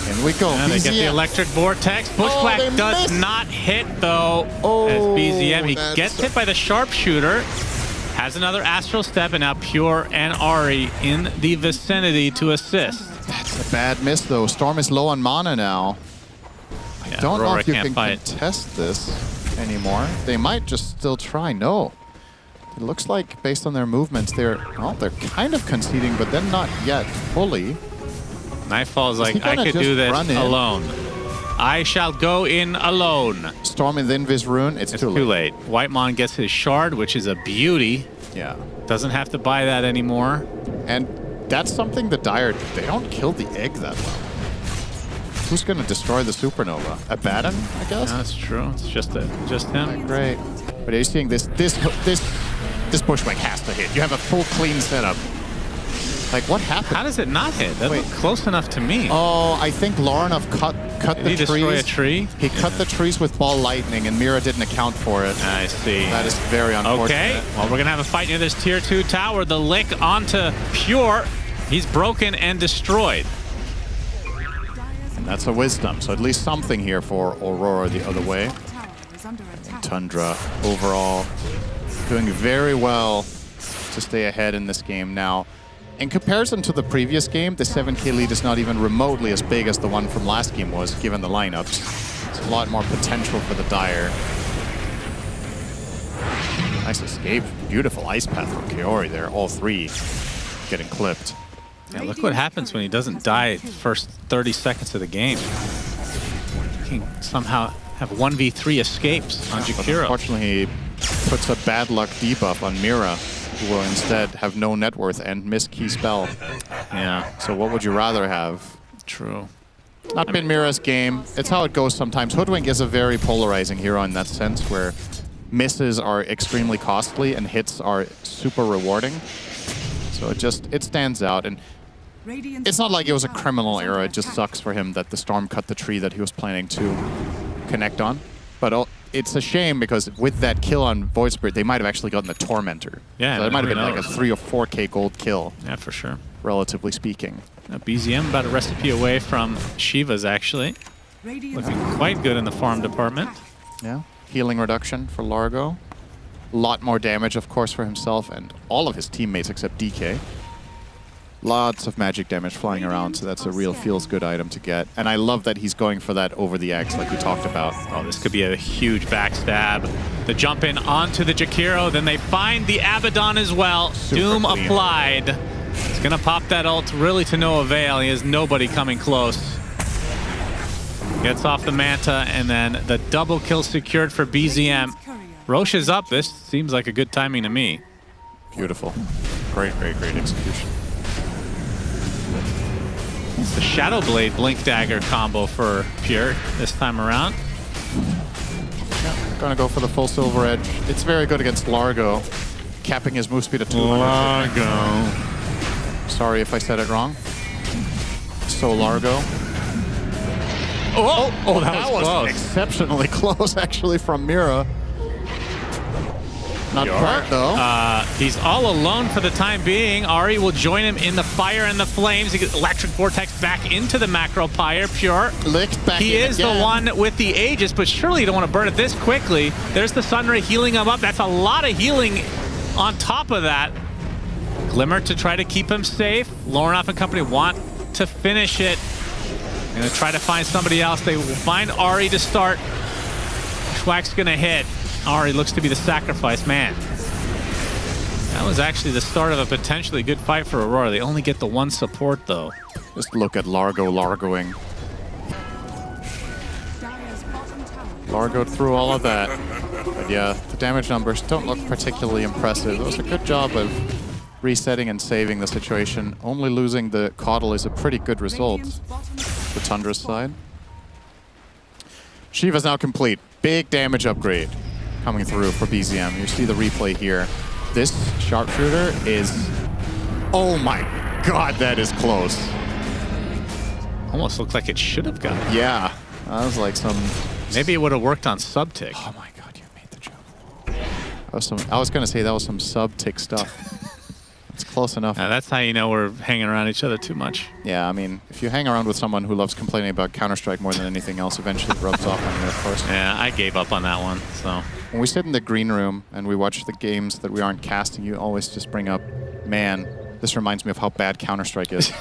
[SPEAKER 4] In we go.
[SPEAKER 3] And they get the
[SPEAKER 4] BZM.
[SPEAKER 3] electric vortex. Bushwhack
[SPEAKER 4] they
[SPEAKER 3] does
[SPEAKER 4] missed.
[SPEAKER 3] not hit, though.
[SPEAKER 4] Oh,
[SPEAKER 3] as BZM, he
[SPEAKER 4] that's-
[SPEAKER 3] gets hit by the sharpshooter. Has another astral step, and now Pure and Ari in the vicinity to assist.
[SPEAKER 4] That's a bad miss, though. Storm is low on mana now. I don't know
[SPEAKER 3] Aurora
[SPEAKER 4] if you
[SPEAKER 3] can't
[SPEAKER 4] can
[SPEAKER 3] fight.
[SPEAKER 4] contest this anymore. They might just still try. No. It looks like, based on their movements, they're kind of conceding, but then not yet fully.
[SPEAKER 3] Nightfall is
[SPEAKER 4] Is
[SPEAKER 3] like,
[SPEAKER 4] he
[SPEAKER 3] I
[SPEAKER 4] gonna
[SPEAKER 3] could
[SPEAKER 4] just
[SPEAKER 3] do this
[SPEAKER 4] run in?
[SPEAKER 3] alone. I shall go in alone.
[SPEAKER 4] Storm in the Invis rune. It's too late.
[SPEAKER 3] Whitemon gets his shard, which is a beauty.
[SPEAKER 4] Yeah.
[SPEAKER 3] Doesn't have to buy that anymore.
[SPEAKER 4] And that's something the Dire, they don't kill the egg that well. Who's going to destroy the supernova? Abaddon, I guess?
[SPEAKER 3] Yeah, that's true. It's just him.
[SPEAKER 4] Great. But are you seeing this Bushwhack has to hit. You have a full clean setup. Like, what happened?
[SPEAKER 3] How does it not hit? That looked close enough to me.
[SPEAKER 4] Oh, I think Laurenov cut
[SPEAKER 3] Did
[SPEAKER 4] the
[SPEAKER 3] he
[SPEAKER 4] trees.
[SPEAKER 3] destroy a tree?
[SPEAKER 4] He cut the trees with ball lightning, and Mira didn't account for it.
[SPEAKER 3] I see.
[SPEAKER 4] That is very unfortunate.
[SPEAKER 3] Okay, well, we're going to have a fight near this tier 2 tower. The lick onto Pure. He's broken and destroyed.
[SPEAKER 4] And that's a wisdom. So at least something here for Aurora the other way. And Tundra overall doing very well to stay ahead in this game now. In comparison to the previous game, the 7K lead is not even remotely as big as the one from last game was, given the lineups. It's a lot more potential for the Dire. Nice escape. Beautiful ice path from Kaori there. All 3 getting clipped.
[SPEAKER 3] Yeah, look what happens when he doesn't die the first 30 seconds of the game. He can somehow have 1v3 escapes on Jakiro.
[SPEAKER 4] Unfortunately, he puts a bad luck debuff on Mira, who will instead have no net worth and miss key spell.
[SPEAKER 3] Yeah.
[SPEAKER 4] So what would you rather have?
[SPEAKER 3] True.
[SPEAKER 4] Not been Mira's game. It's how it goes sometimes. Hoodwink is a very polarizing hero in that sense, where misses are extremely costly and hits are super rewarding. So it stands out. And it's not like it was a criminal error. It just sucks for him that the storm cut the tree that he was planning to connect on. But it's a shame because with that kill on Void Spirit, they might have actually gotten the Tormentor.
[SPEAKER 3] Yeah,
[SPEAKER 4] so it might have been like a
[SPEAKER 3] knows?
[SPEAKER 4] 3 or 4K gold kill.
[SPEAKER 3] Yeah, for sure.
[SPEAKER 4] Relatively speaking.
[SPEAKER 3] Now BZM about a recipe away from Shiva's actually. Looking quite good in the farm department.
[SPEAKER 4] Yeah. Healing reduction for Largo. A lot more damage, of course, for himself and all of his teammates except DK. Lots of magic damage flying around, so that's a real feels-good item to get. And I love that he's going for that over the X like we talked about.
[SPEAKER 3] Oh, this could be a huge backstab. The jump in onto the Jakiro, then they find the Abaddon as well.
[SPEAKER 4] Super
[SPEAKER 3] Doom
[SPEAKER 4] clean.
[SPEAKER 3] applied. He's gonna pop that ult really to no avail. He has nobody coming close. Gets off the Manta, and then the double kill secured for BZM. Roche is up. This seems like a good timing to me.
[SPEAKER 4] Beautiful. Great execution.
[SPEAKER 3] It's the Shadow Blade Blink Dagger combo for Pure this time around.
[SPEAKER 4] Gonna go for the full Silver Edge. It's very good against Largo, capping his move speed at 200.
[SPEAKER 3] Largo.
[SPEAKER 4] Sorry if I said it wrong. So Largo.
[SPEAKER 3] Oh, that was close.
[SPEAKER 4] Exceptionally close, actually, from Mira. Not quite, though.
[SPEAKER 3] He's all alone for the time being. Ari will join him in the fire and the flames. He gets Electric Vortex back into the Macro Pyre. Pure.
[SPEAKER 4] Licked back
[SPEAKER 3] He
[SPEAKER 4] in
[SPEAKER 3] is
[SPEAKER 4] again.
[SPEAKER 3] the one with the Aegis, but surely you don't want to burn it this quickly. There's the Sunray healing him up. That's a lot of healing on top of that. Glimmer to try to keep him safe. Lornoff and company want to finish it. Gonna try to find somebody else. They will find Ari to start. Schwack's gonna hit. Ari looks to be the sacrifice man. That was actually the start of a potentially good fight for Aurora. They only get the one support though.
[SPEAKER 4] Just look at Largoing. Largoed through all of that. But yeah, the damage numbers don't look particularly impressive. It was a good job of resetting and saving the situation. Only losing the Caudal is a pretty good result for Tundra's side. Shiva's now complete. Big damage upgrade coming through for BZM. You see the replay here. This sharpshooter is... Oh my god, that is close.
[SPEAKER 3] Almost looked like it should have gone.
[SPEAKER 4] Yeah, that was like some...
[SPEAKER 3] Maybe it would have worked on sub-tick.
[SPEAKER 4] Oh my god, you made the joke. I was going to say that was some sub-tick stuff. It's close enough.
[SPEAKER 3] That's how you know we're hanging around each other too much.
[SPEAKER 4] Yeah, I mean, if you hang around with someone who loves complaining about Counter-Strike more than anything else, eventually it rubs off on you, of course.
[SPEAKER 3] Yeah, I gave up on that one, so...
[SPEAKER 4] When we sit in the green room and we watch the games that we aren't casting, you always just bring up, man, this reminds me of how bad Counter-Strike is.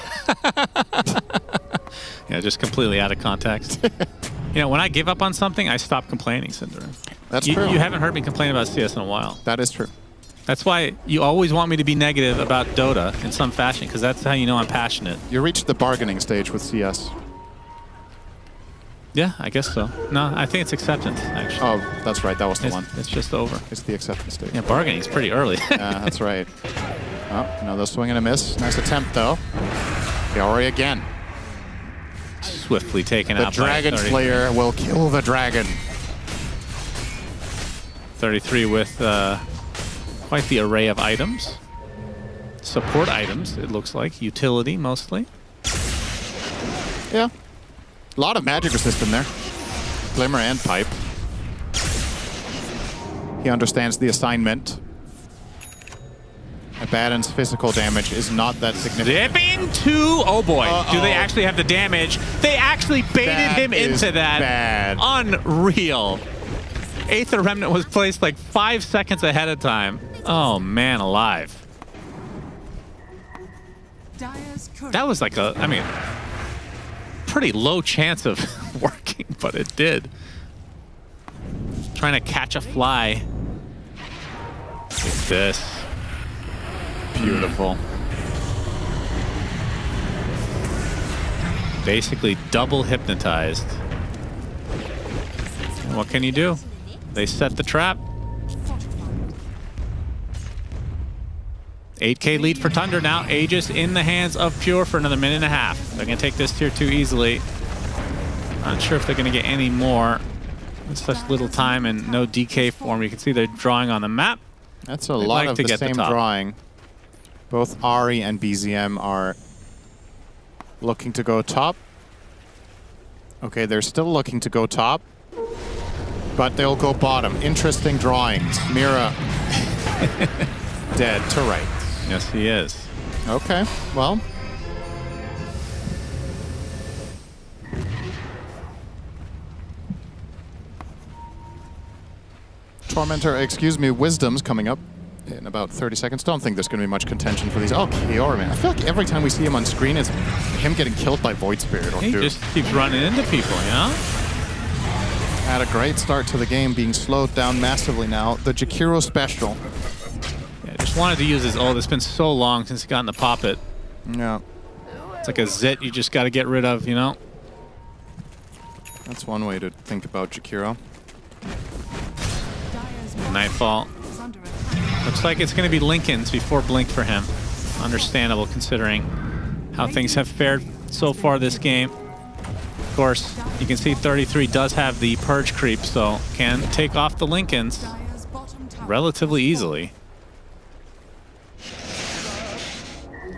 [SPEAKER 3] Yeah, just completely out of context. You know, when I give up on something, I stop complaining, Cinder.
[SPEAKER 4] That's true.
[SPEAKER 3] You haven't heard me complain about CS in a while.
[SPEAKER 4] That is true.
[SPEAKER 3] That's why you always want me to be negative about Dota in some fashion, because that's how you know I'm passionate.
[SPEAKER 4] You reached the bargaining stage with CS.
[SPEAKER 3] Yeah, I guess so. No, I think it's acceptance, actually.
[SPEAKER 4] Oh, that's right. That was the one.
[SPEAKER 3] It's just over.
[SPEAKER 4] It's the acceptance stage.
[SPEAKER 3] Yeah, bargaining's pretty early.
[SPEAKER 4] Yeah, that's right. Oh, another swing and a miss. Nice attempt, though. Fiori again.
[SPEAKER 3] Swiftly taken
[SPEAKER 4] The
[SPEAKER 3] out
[SPEAKER 4] Dragon
[SPEAKER 3] by 30.
[SPEAKER 4] Slayer will kill the dragon.
[SPEAKER 3] 33 with quite the array of items. Support items, it looks like. Utility, mostly.
[SPEAKER 4] Yeah. A lot of magic resist in there. Glimmer and Pipe. He understands the assignment. Abaddon's physical damage is not that significant.
[SPEAKER 3] Zipping to... Oh boy, do they actually have the damage? They actually baited him into that.
[SPEAKER 4] Bad.
[SPEAKER 3] Unreal. Aether Remnant was placed like 5 seconds ahead of time. Oh man, alive. That was like a, I mean, pretty low chance of working, but it did. Trying to catch a fly. Like this.
[SPEAKER 4] Beautiful.
[SPEAKER 3] Basically double hypnotized. And what can you do? They set the trap. 8K lead for Tundra now. Aegis in the hands of Pure for another minute and a half. They're going to take this tier 2 easily. Not sure if they're going to get any more. With such little time and no DK form. You can see they're drawing on the map.
[SPEAKER 4] That's a lot of the same drawing. Both Ari and BZM are looking to go top. Okay, they're still looking to go top, but they'll go bottom. Interesting drawings. Mira dead to right.
[SPEAKER 3] Yes, he is.
[SPEAKER 4] Okay, well. Tormentor, excuse me, Wisdom's coming up in about 30 seconds. Don't think there's going to be much contention for these. Oh, Kiora, man. I feel like every time we see him on screen, it's him getting killed by Void Spirit or
[SPEAKER 3] He
[SPEAKER 4] Doom.
[SPEAKER 3] just keeps running into people, you know?
[SPEAKER 4] Had a great start to the game, being slowed down massively now. The Jakiro special.
[SPEAKER 3] Yeah, just wanted to use his ult. It's been so long since he got to pop it.
[SPEAKER 4] Yeah.
[SPEAKER 3] It's like a zit you just got to get rid of, you know?
[SPEAKER 4] That's one way to think about Jakiro.
[SPEAKER 3] Nightfall. Looks like it's going to be Lincoln's before Blink for him. Understandable considering how things have fared so far this game. Of course, you can see 33 does have the Purge creep, so can take off the Lincolns relatively easily.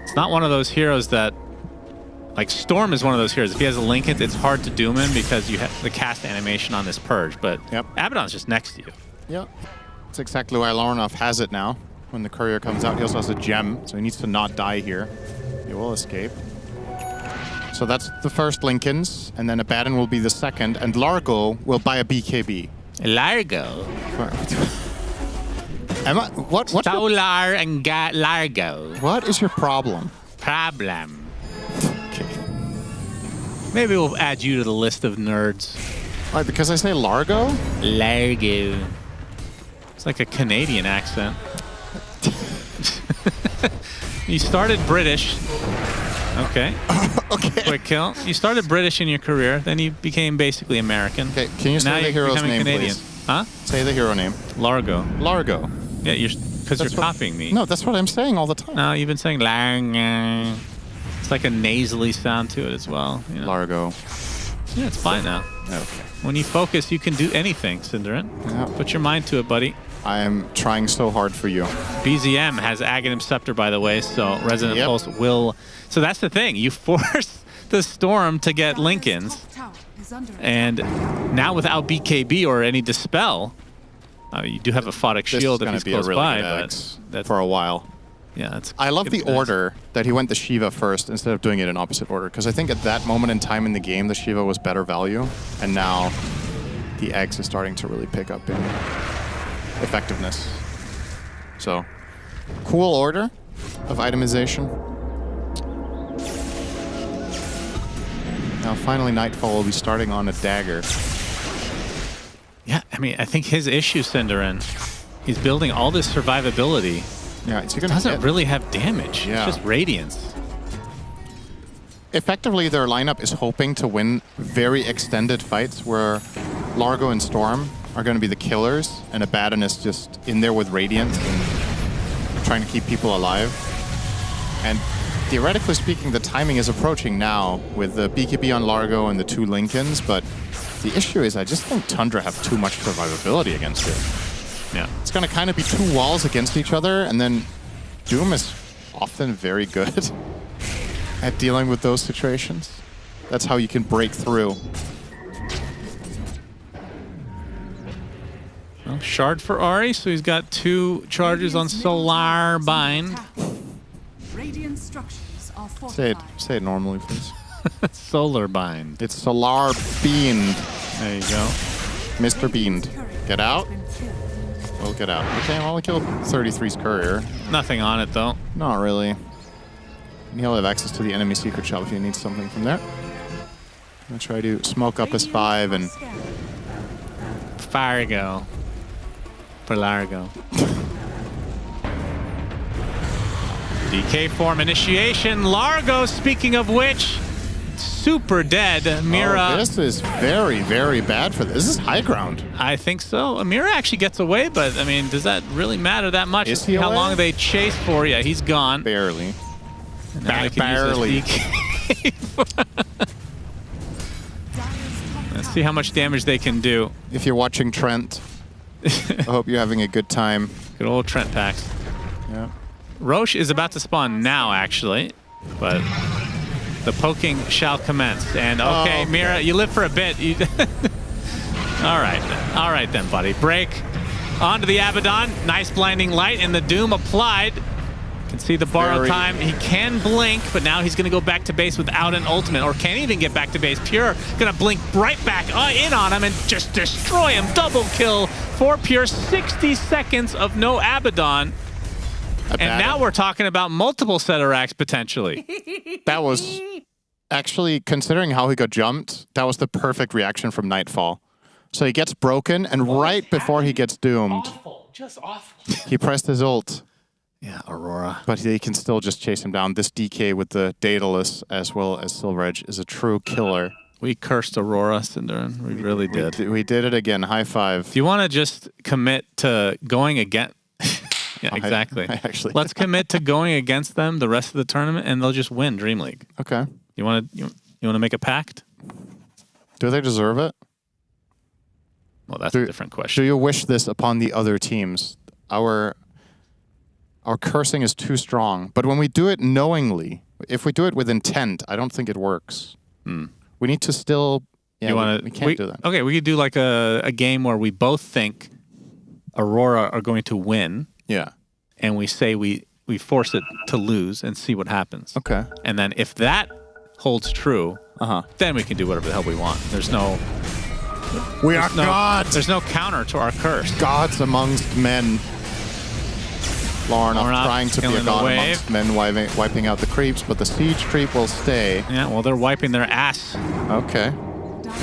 [SPEAKER 3] It's not one of those heroes that, like Storm is one of those heroes. If he has a Lincoln, it's hard to doom him because you have the cast animation on this Purge, but Abaddon's just next to you.
[SPEAKER 4] Yep. That's exactly why Laurenov has it now. When the courier comes out, he also has a gem, so he needs to not die here. He will escape. So that's the first Lincolns, and then Abaddon will be the second, and Largo will buy a BKB.
[SPEAKER 3] Largo?
[SPEAKER 4] What?
[SPEAKER 3] Solar and Largo.
[SPEAKER 4] What is your problem?
[SPEAKER 3] Problem. Okay. Maybe we'll add you to the list of nerds.
[SPEAKER 4] Why, because I say Largo?
[SPEAKER 3] Largo. It's like a Canadian accent. You started British. Okay.
[SPEAKER 4] Okay.
[SPEAKER 3] Quick kill. You started British in your career, then you became basically American.
[SPEAKER 4] Okay, can you say the hero's name,
[SPEAKER 3] Canadian.
[SPEAKER 4] please?
[SPEAKER 3] Huh?
[SPEAKER 4] Say the hero name.
[SPEAKER 3] Largo.
[SPEAKER 4] Largo.
[SPEAKER 3] Yeah, because you're copying me.
[SPEAKER 4] No, that's what I'm saying all the time.
[SPEAKER 3] No, you've been saying Largo. It's like a nasally sound to it as well. You know?
[SPEAKER 4] Largo.
[SPEAKER 3] Yeah, it's fine now.
[SPEAKER 4] Okay.
[SPEAKER 3] When you focus, you can do anything, Cinderin.
[SPEAKER 4] Yeah.
[SPEAKER 3] Put your mind to it, buddy.
[SPEAKER 4] I am trying so hard for you.
[SPEAKER 3] BZM has Aghanim Scepter, by the way, so Resonant Pulse will... So that's the thing. You force the Storm to get Lincolns, and now without BKB or any Dispel, you do have a Photic Shield if he's close by, but that's
[SPEAKER 4] for a while.
[SPEAKER 3] Yeah, that's.
[SPEAKER 4] I love the order that he went the Shiva first instead of doing it in opposite order, because I think at that moment in time in the game, the Shiva was better value, and now the Eggs is starting to really pick up in effectiveness. So, cool order of itemization. Now finally Nightfall will be starting on a dagger.
[SPEAKER 3] Yeah, I mean, I think his issue, Cinderin, he's building all this survivability.
[SPEAKER 4] Yeah, it's
[SPEAKER 3] doesn't really have damage.
[SPEAKER 4] Yeah.
[SPEAKER 3] It's just Radiance.
[SPEAKER 4] Effectively, their lineup is hoping to win very extended fights where Largo and Storm are going to be the killers, and Abaddon is just in there with Radiance and trying to keep people alive. And theoretically speaking, the timing is approaching now with the BKB on Largo and the two Lincolns, but the issue is I just think Tundra have too much survivability against it.
[SPEAKER 3] Yeah.
[SPEAKER 4] It's going to kind of be two walls against each other, and then Doom is often very good at dealing with those situations. That's how you can break through.
[SPEAKER 3] Well, Shard for Ari, so he's got 2 charges on Solar Bind.
[SPEAKER 14] Radiant structures are
[SPEAKER 4] Say
[SPEAKER 14] fortified.
[SPEAKER 4] it normally, please.
[SPEAKER 3] Solar Bind.
[SPEAKER 4] It's Solar Beamed.
[SPEAKER 3] There you go.
[SPEAKER 4] Mr. Beamed. Get out. We'll get out. Okay, well, we killed 33's courier.
[SPEAKER 3] Nothing on it, though.
[SPEAKER 4] Not really. And he'll have access to the enemy secret shop if he needs something from there. I'm gonna try to smoke up his 5 and...
[SPEAKER 3] Fargo. For Largo. DK form initiation. Largo, speaking of which, super dead. Mira.
[SPEAKER 4] Oh, this is very, very bad for this. This is high ground.
[SPEAKER 3] I think so. Mira actually gets away, but I mean, does that really matter that much?
[SPEAKER 4] Is he
[SPEAKER 3] how
[SPEAKER 4] away?
[SPEAKER 3] long they chase for? Yeah, he's gone.
[SPEAKER 4] Barely.
[SPEAKER 3] Now they can use this
[SPEAKER 4] Barely.
[SPEAKER 3] DK. see how much damage they can do.
[SPEAKER 4] If you're watching Trent, I hope you're having a good time.
[SPEAKER 3] Good old Trent packs.
[SPEAKER 4] Yeah.
[SPEAKER 3] Roche is about to spawn now, actually, but the poking shall commence. And okay, Mira, you live for a bit. All right then, buddy. Break onto the Abaddon. Nice blinding light, and the Doom applied. Can see the borrow time. He can blink, but now he's going to go back to base without an ultimate, or can't even get back to base. Pure going to blink right back in on him and just destroy him. Double kill for Pure. 60 seconds of no Abaddon. And now we're talking about multiple Ceteracts potentially.
[SPEAKER 4] That was actually, considering how he got jumped, that was the perfect reaction from Nightfall. So he gets broken, and right before he gets doomed,
[SPEAKER 3] just awful.
[SPEAKER 4] He pressed his ult.
[SPEAKER 3] Yeah, Aurora.
[SPEAKER 4] But he can still just chase him down. This DK with the Daedalus as well as Silver Edge is a true killer.
[SPEAKER 3] We cursed Aurora, Cinder. We really did.
[SPEAKER 4] We did it again. High five.
[SPEAKER 3] Do you want to just commit to going against... Yeah, exactly.
[SPEAKER 4] Actually,
[SPEAKER 3] let's commit to going against them the rest of the tournament, and they'll just win DreamLeague.
[SPEAKER 4] Okay.
[SPEAKER 3] You want to make a pact?
[SPEAKER 4] Do they deserve it?
[SPEAKER 3] Well, that's a different question.
[SPEAKER 4] Do you wish this upon the other teams? Our cursing is too strong, but when we do it knowingly, if we do it with intent, I don't think it works. We need to still. Yeah, we can't do that.
[SPEAKER 3] Okay, we could do like a game where we both think Aurora are going to win.
[SPEAKER 4] Yeah.
[SPEAKER 3] And we say we force it to lose and see what happens.
[SPEAKER 4] Okay.
[SPEAKER 3] And then if that holds true, then we can do whatever the hell we want. There's no...
[SPEAKER 4] We are gods!
[SPEAKER 3] There's no counter to our curse.
[SPEAKER 4] Gods amongst men. Lorna trying to be a god amongst men, wiping out the creeps, but the siege creep will stay.
[SPEAKER 3] Yeah, well, they're wiping their ass.
[SPEAKER 4] Okay.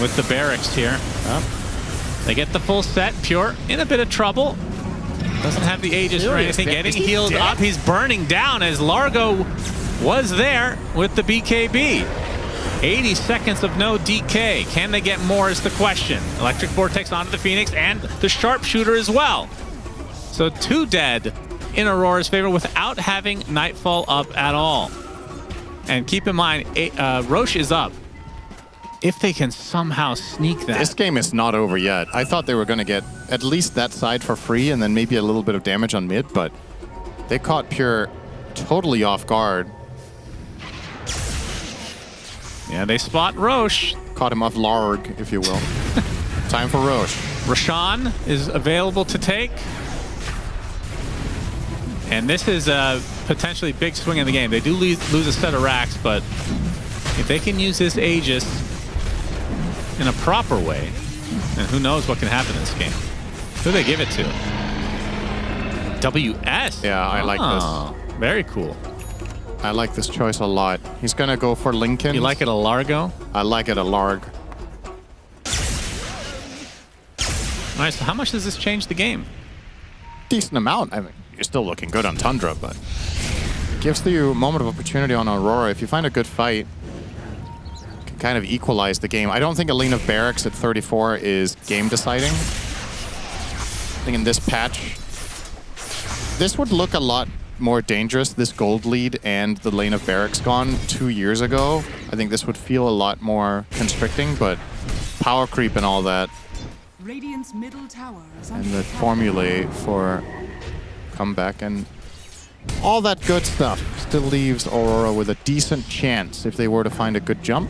[SPEAKER 3] With the barracks here.
[SPEAKER 4] Yep.
[SPEAKER 3] They get the full set. Pure in a bit of trouble. Doesn't have the Aegis or anything. Getting healed up. He's burning down as Largo was there with the BKB. 80 seconds of no DK. Can they get more is the question. Electric Vortex onto the Phoenix and the Sharpshooter as well. So 2 dead in Aurora's favor without having Nightfall up at all. And keep in mind, Roche is up. If they can somehow sneak that.
[SPEAKER 4] This game is not over yet. I thought they were going to get at least that side for free and then maybe a little bit of damage on mid, but they caught Pure totally off guard.
[SPEAKER 3] Yeah, they spot Roche.
[SPEAKER 4] Caught him off larg, if you will. Time for Roche.
[SPEAKER 3] Rashawn is available to take. And this is a potentially big swing in the game. They do lose a set of racks, but if they can use this Aegis in a proper way, and who knows what can happen in this game. Who do they give it to? WS?
[SPEAKER 4] Yeah, I like this.
[SPEAKER 3] Very cool.
[SPEAKER 4] I like this choice a lot. He's going to go for Lincoln.
[SPEAKER 3] You like it a Largo?
[SPEAKER 4] I like it a larg.
[SPEAKER 3] All right, so how much does this change the game?
[SPEAKER 4] Decent amount. I mean, you're still looking good on Tundra, but it gives you a moment of opportunity on Aurora. If you find a good fight, can kind of equalize the game. I don't think a lane of barracks at 34 is game deciding. I think in this patch, this would look a lot more dangerous, this gold lead and the lane of barracks gone 2 years ago. I think this would feel a lot more constricting, but power creep and all that,
[SPEAKER 14] Radiant's middle tower is
[SPEAKER 4] and the formulae for comeback and all that good stuff still leaves Aurora with a decent chance if they were to find a good jump.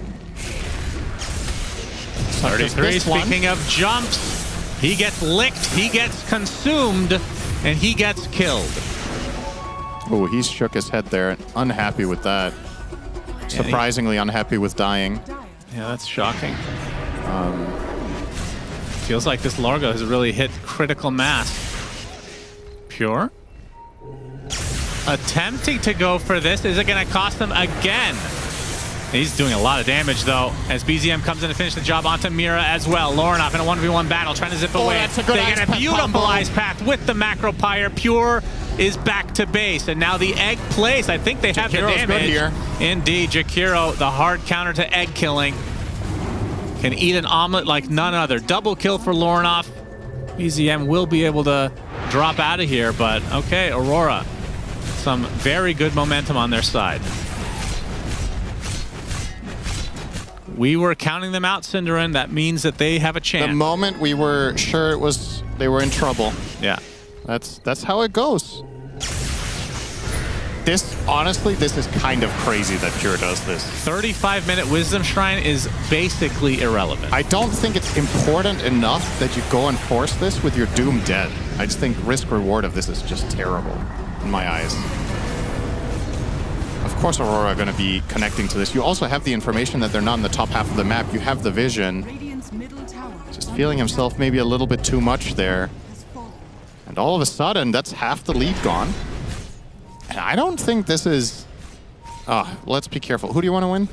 [SPEAKER 3] 33, speaking of jumps, he gets licked, he gets consumed, and he gets killed.
[SPEAKER 4] Oh, he shook his head there, unhappy with that. Surprisingly unhappy with dying.
[SPEAKER 3] Yeah, that's shocking. Feels like this Largo has really hit critical mass. Pure. Attempting to go for this. Is it going to cost him again? He's doing a lot of damage, though, as BZM comes in to finish the job onto Mira as well. Lornoff in a 1v1 battle, trying to zip away. They get a beautiful ice path with the macro pyre. Pure is back to base, and now the egg place. I think they have the damage.
[SPEAKER 4] Here.
[SPEAKER 3] Indeed, Jakiro, the hard counter to egg killing. Can eat an omelet like none other. Double kill for Lornoff. BZM will be able to drop out of here, but okay, Aurora. Some very good momentum on their side. We were counting them out, Cinderin. That means that they have a chance.
[SPEAKER 4] The moment we were sure they were in trouble.
[SPEAKER 3] Yeah.
[SPEAKER 4] That's how it goes. Honestly, this is kind of crazy that Pure does this.
[SPEAKER 3] 35-minute Wisdom Shrine is basically irrelevant.
[SPEAKER 4] I don't think it's important enough that you go and force this with your Doom dead. I just think risk-reward of this is just terrible in my eyes. Of course Aurora are going to be connecting to this. You also have the information that they're not in the top half of the map. You have the vision. Just feeling himself maybe a little bit too much there. And all of a sudden, that's half the lead gone. And I don't think this is... let's be careful. Who do you want to win?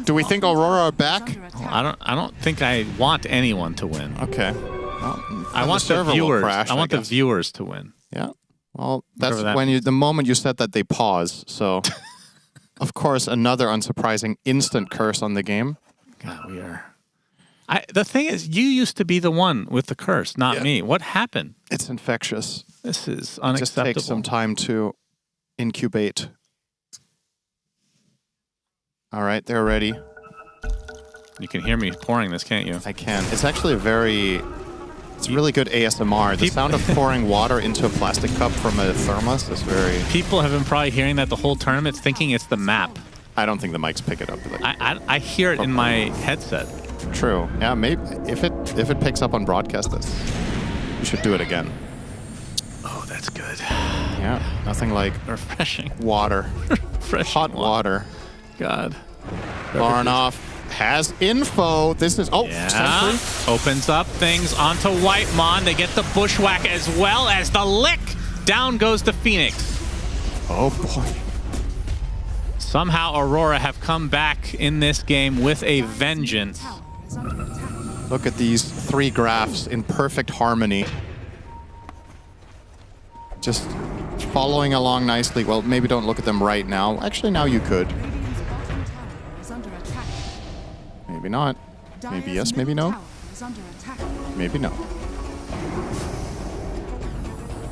[SPEAKER 4] Do we think Aurora are back?
[SPEAKER 3] I don't think I want anyone to win.
[SPEAKER 4] Okay. Well,
[SPEAKER 3] I want the viewers. I want the viewers to win.
[SPEAKER 4] Yeah. Well, that's when the moment you said that they pause. So, of course, another unsurprising instant curse on the game.
[SPEAKER 3] God, we are. The thing is, you used to be the one with the curse, not me. What happened?
[SPEAKER 4] It's infectious.
[SPEAKER 3] This is unacceptable.
[SPEAKER 4] Just takes some time to incubate. All right, they're ready.
[SPEAKER 3] You can hear me pouring this, can't you?
[SPEAKER 4] I can. It's actually it's really good ASMR. The sound of pouring water into a plastic cup from a thermos is very...
[SPEAKER 3] People have been probably hearing that the whole tournament, thinking it's the map.
[SPEAKER 4] I don't think the mics pick it up.
[SPEAKER 3] I hear it in my headset.
[SPEAKER 4] True. Yeah, maybe if it picks up on broadcast this, you should do it again.
[SPEAKER 3] Oh, that's good.
[SPEAKER 4] Yeah, nothing like
[SPEAKER 3] refreshing
[SPEAKER 4] water. Hot water.
[SPEAKER 3] God.
[SPEAKER 4] Larnoff has info. This is
[SPEAKER 3] Sentry opens up things onto Whitemon. They get the bushwhack as well as the lick. Down goes the Phoenix.
[SPEAKER 4] Oh boy.
[SPEAKER 3] Somehow Aurora have come back in this game with a vengeance.
[SPEAKER 4] Look at these 3 graphs in perfect harmony. Just following along nicely. Well, maybe don't look at them right now. Actually, now you could. Maybe not. Maybe yes, maybe no. Maybe no.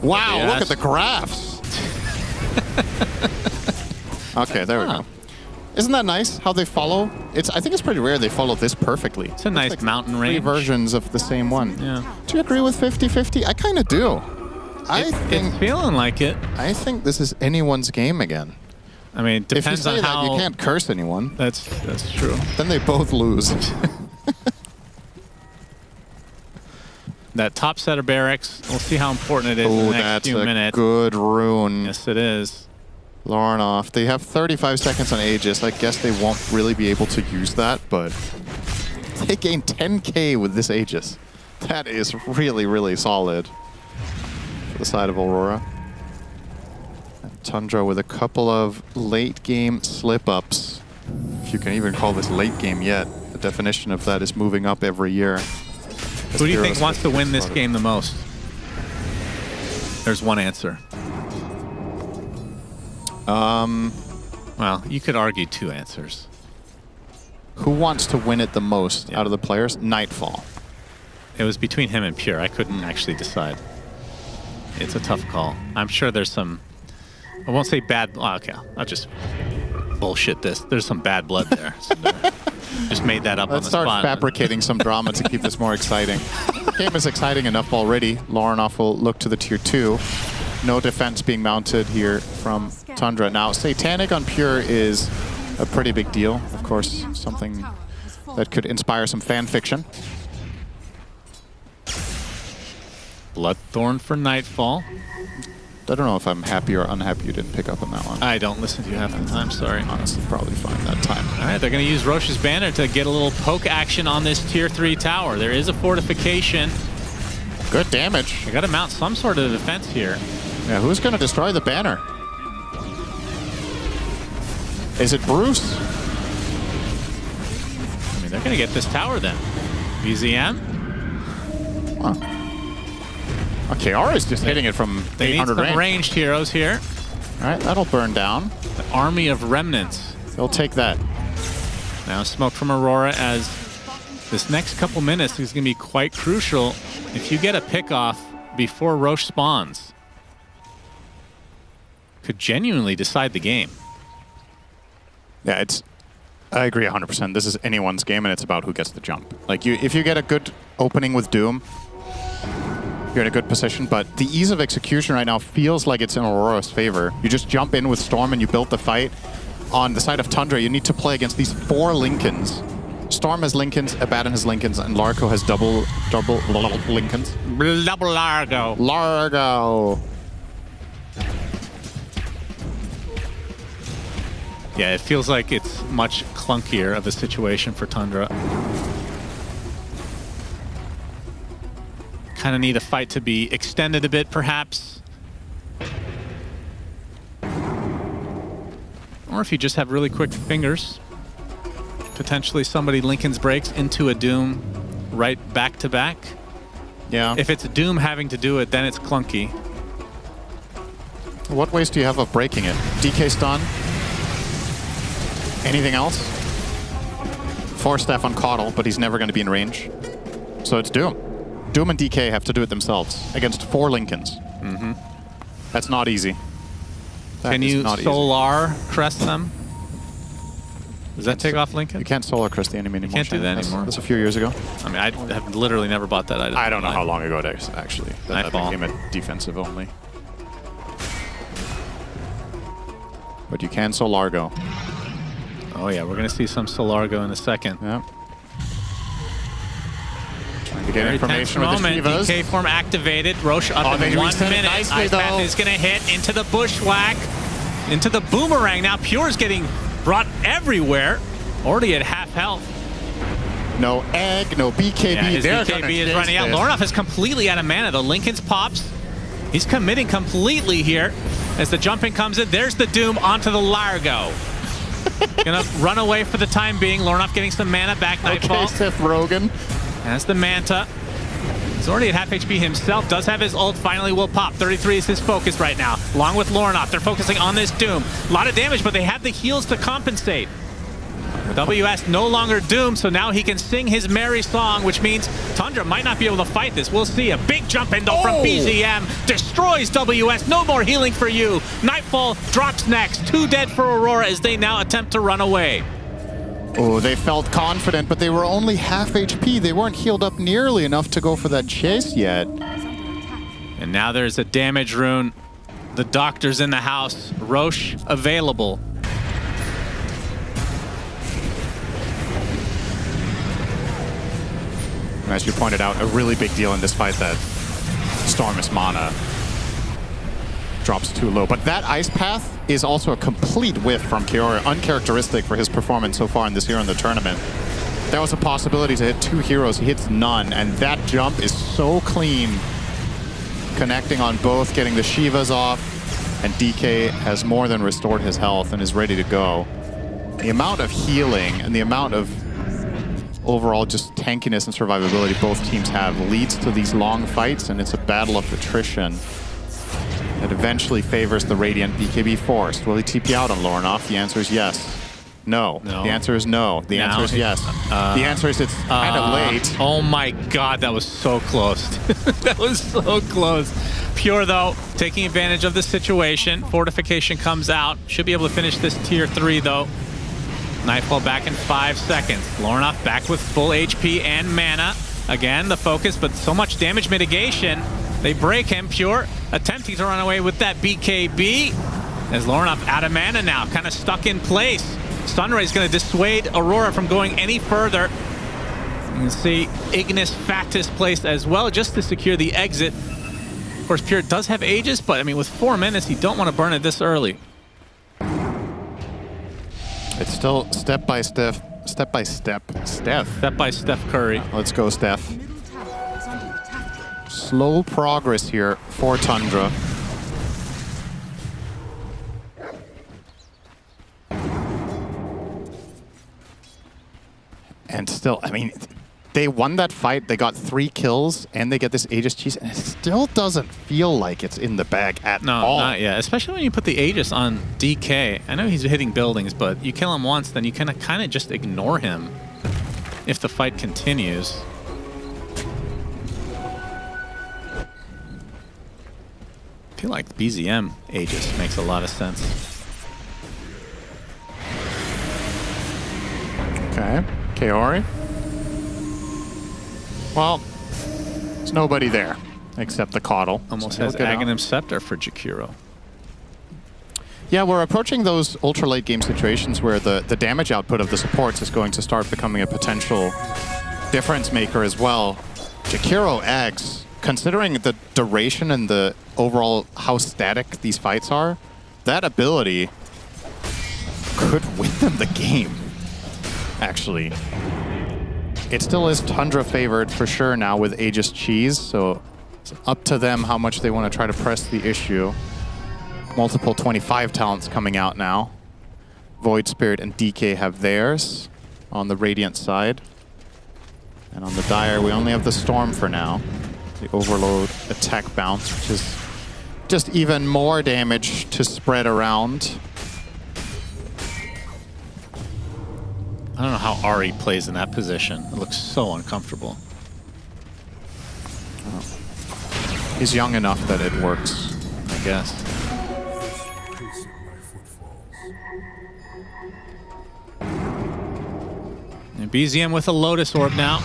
[SPEAKER 4] Wow, look at the graphs. Okay, there we go. Isn't that nice how they follow? I think it's pretty rare they follow this perfectly.
[SPEAKER 3] It's a nice like
[SPEAKER 4] three
[SPEAKER 3] mountain range.
[SPEAKER 4] Versions of the same one.
[SPEAKER 3] Yeah.
[SPEAKER 4] Do you agree with 50-50? I kind of do.
[SPEAKER 3] It's feeling like it.
[SPEAKER 4] I think this is anyone's game again.
[SPEAKER 3] I mean, it depends
[SPEAKER 4] on
[SPEAKER 3] how...
[SPEAKER 4] you can't curse anyone.
[SPEAKER 3] That's true.
[SPEAKER 4] Then they both lose.
[SPEAKER 3] That top set of barracks, we'll see how important it is in the next few minutes.
[SPEAKER 4] Good rune.
[SPEAKER 3] Yes, it is.
[SPEAKER 4] Larnoff. They have 35 seconds on Aegis. I guess they won't really be able to use that, but they gain 10k with this Aegis. That is really, really solid for the side of Aurora. And Tundra with a couple of late-game slip-ups. If you can even call this late game yet. The definition of that is moving up every year.
[SPEAKER 3] Who do you think wants to win this game the most? There's one answer. Well, you could argue 2 answers.
[SPEAKER 4] Who wants to win it the most out of the players? Nightfall.
[SPEAKER 3] It was between him and Pure. I couldn't actually decide. It's a tough call. I'm sure there's some... I won't say bad... okay, I'll just bullshit this. There's some bad blood there. Just made that up on the spot.
[SPEAKER 4] Let's start fabricating some drama to keep this more exciting. The game is exciting enough already. Larnoff will look to the tier 2. No defense being mounted here from Tundra. Now, Satanic on Pure is a pretty big deal. Of course, something that could inspire some fan fiction.
[SPEAKER 3] Bloodthorn for Nightfall.
[SPEAKER 4] I don't know if I'm happy or unhappy you didn't pick up on that one.
[SPEAKER 3] I don't listen to you half the time, sorry.
[SPEAKER 4] Honestly, probably fine that time.
[SPEAKER 3] All right, they're going to use Roche's banner to get a little poke action on this tier 3 tower. There is a fortification.
[SPEAKER 4] Good damage.
[SPEAKER 3] They got to mount some sort of defense here.
[SPEAKER 4] Yeah, who's going to destroy the banner? Is it Bruce?
[SPEAKER 3] I mean, they're going to get this tower then. BZM?
[SPEAKER 4] Huh. Okay, Aura's just hitting it from 800
[SPEAKER 3] range. They need some ranged heroes here.
[SPEAKER 4] All right, that'll burn down.
[SPEAKER 3] The army of remnants.
[SPEAKER 4] They'll take that.
[SPEAKER 3] Now smoke from Aurora as this next couple minutes is going to be quite crucial. If you get a pick-off before Roche spawns, could genuinely decide the game.
[SPEAKER 4] Yeah, it's I agree 100%. This is anyone's game, and it's about who gets the jump. Like, if you get a good opening with Doom, you're in a good position, but the ease of execution right now feels like it's in Aurora's favor. You just jump in with Storm and you build the fight. On the side of Tundra, you need to play against these 4 Lincolns. Storm has Lincolns, Abaddon has Lincolns, and Largo has double Lincolns.
[SPEAKER 3] Double Largo.
[SPEAKER 4] Largo.
[SPEAKER 3] Yeah, it feels like it's much clunkier of a situation for Tundra. Kind of need a fight to be extended a bit, perhaps. Or if you just have really quick fingers, potentially somebody Lincoln's breaks into a Doom right back to back.
[SPEAKER 4] Yeah.
[SPEAKER 3] If it's Doom having to do it, then it's clunky.
[SPEAKER 4] What ways do you have of breaking it? DK stun? Anything else? Force Staff on Coddle, but he's never going to be in range. So it's Doom. Doom and DK have to do it themselves against 4 Lincolns.
[SPEAKER 3] Mm-hmm.
[SPEAKER 4] That's not easy.
[SPEAKER 3] Can you Solar Crest them? Does that take off Lincoln?
[SPEAKER 4] You can't Solar Crest the enemy anymore.
[SPEAKER 3] You can't do that anymore.
[SPEAKER 4] That's a few years ago.
[SPEAKER 3] I mean, I have literally never bought that item.
[SPEAKER 4] I don't know how long ago it is, actually. That
[SPEAKER 3] Nightfall.
[SPEAKER 4] became a defensive only. But you can Solargo.
[SPEAKER 3] Oh yeah, we're going to see some Solargo in a second.
[SPEAKER 4] Yeah. Trying to get information with the Shivas.
[SPEAKER 3] DK form activated. Roche up in 1 minute. Ice Path is going to hit into the Bushwhack, into the Boomerang. Now Pure's getting brought everywhere. Already at half health.
[SPEAKER 4] No egg, no BKB.
[SPEAKER 3] Yeah, his BKB is running out. Lornoff is completely out of mana. The Lincoln's pops. He's committing completely here. As the jumping comes in, there's the Doom onto the Largo. Gonna run away for the time being. Lornoff getting some mana back. Nightfall.
[SPEAKER 4] Okay, Seth Rogen.
[SPEAKER 3] That's the Manta. He's already at half HP himself. Does have his ult. Finally will pop. 33 is his focus right now. Along with Lornoff, they're focusing on this Doom. A lot of damage, but they have the heals to compensate. WS no longer Doom, so now he can sing his merry song, which means Tundra might not be able to fight this. We'll see. A big jump in though from BZM. Destroys WS. No more healing for you. Nightfall drops next. 2 dead for Aurora as they now attempt to run away.
[SPEAKER 4] Oh, they felt confident, but they were only half HP. They weren't healed up nearly enough to go for that chase yet.
[SPEAKER 3] And now there's a damage rune. The doctor's in the house. Roche available.
[SPEAKER 4] As you pointed out, a really big deal in this fight that Storm's mana drops too low. But that Ice Path is also a complete whiff from Kiora, uncharacteristic for his performance so far in this hero in the tournament. There was a possibility to hit 2 heroes, he hits none, and that jump is so clean. Connecting on both, getting the Shivas off, and DK has more than restored his health and is ready to go. The amount of healing and the amount of overall just tankiness and survivability both teams have leads to these long fights, and it's a battle of attrition that eventually favors the Radiant. BKB forced. Will he TP out on Lornoff? The answer is yes. No. The answer is no. The answer is yes. The answer is it's kind of late.
[SPEAKER 3] Oh my god, that was so close. That was so close. Pure, though, taking advantage of the situation. Fortification comes out. Should be able to finish this tier 3, though. Nightfall back in 5 seconds. Lornoff back with full HP and mana. Again, the focus, but so much damage mitigation. They break him. Pure attempting to run away with that BKB. As Lornoff out of mana now, kind of stuck in place. Sunray's going to dissuade Aurora from going any further. You can see Ignis Factus placed as well, just to secure the exit. Of course, Pure does have Aegis, but I mean, with 4 minutes, you don't want to burn it this early.
[SPEAKER 4] It's still step by Steph. Step
[SPEAKER 3] by Steph Curry.
[SPEAKER 4] Let's go, Steph. Slow progress here for Tundra. And still, I mean, they won that fight. They got 3 kills, and they get this Aegis cheese, and it still doesn't feel like it's in the bag at all.
[SPEAKER 3] No, not yet. Especially when you put the Aegis on DK. I know he's hitting buildings, but you kill him once, then you kind of just ignore him if the fight continues. I feel like BZM Aegis makes a lot of sense.
[SPEAKER 4] Okay. Kaori. Well, there's nobody there except the Coddle.
[SPEAKER 3] Almost
[SPEAKER 4] So
[SPEAKER 3] has
[SPEAKER 4] he'll get out.
[SPEAKER 3] Aghanim Scepter for Jakiro.
[SPEAKER 4] Yeah, we're approaching those ultra late game situations where the damage output of the supports is going to start becoming a potential difference maker as well. Jakiro Eggs, considering the duration and the overall how static these fights are, that ability could win them the game, actually. It still is Tundra favored for sure now with Aegis Cheese, so it's up to them how much they want to try to press the issue. Multiple 25 talents coming out now. Void Spirit and DK have theirs on the Radiant side. And on the Dire, we only have the Storm for now. The Overload attack bounce, which is just even more damage to spread around.
[SPEAKER 3] I don't know how Ari plays in that position. It looks so uncomfortable.
[SPEAKER 4] He's young enough that it works,
[SPEAKER 3] I guess. And BZM with a Lotus Orb now.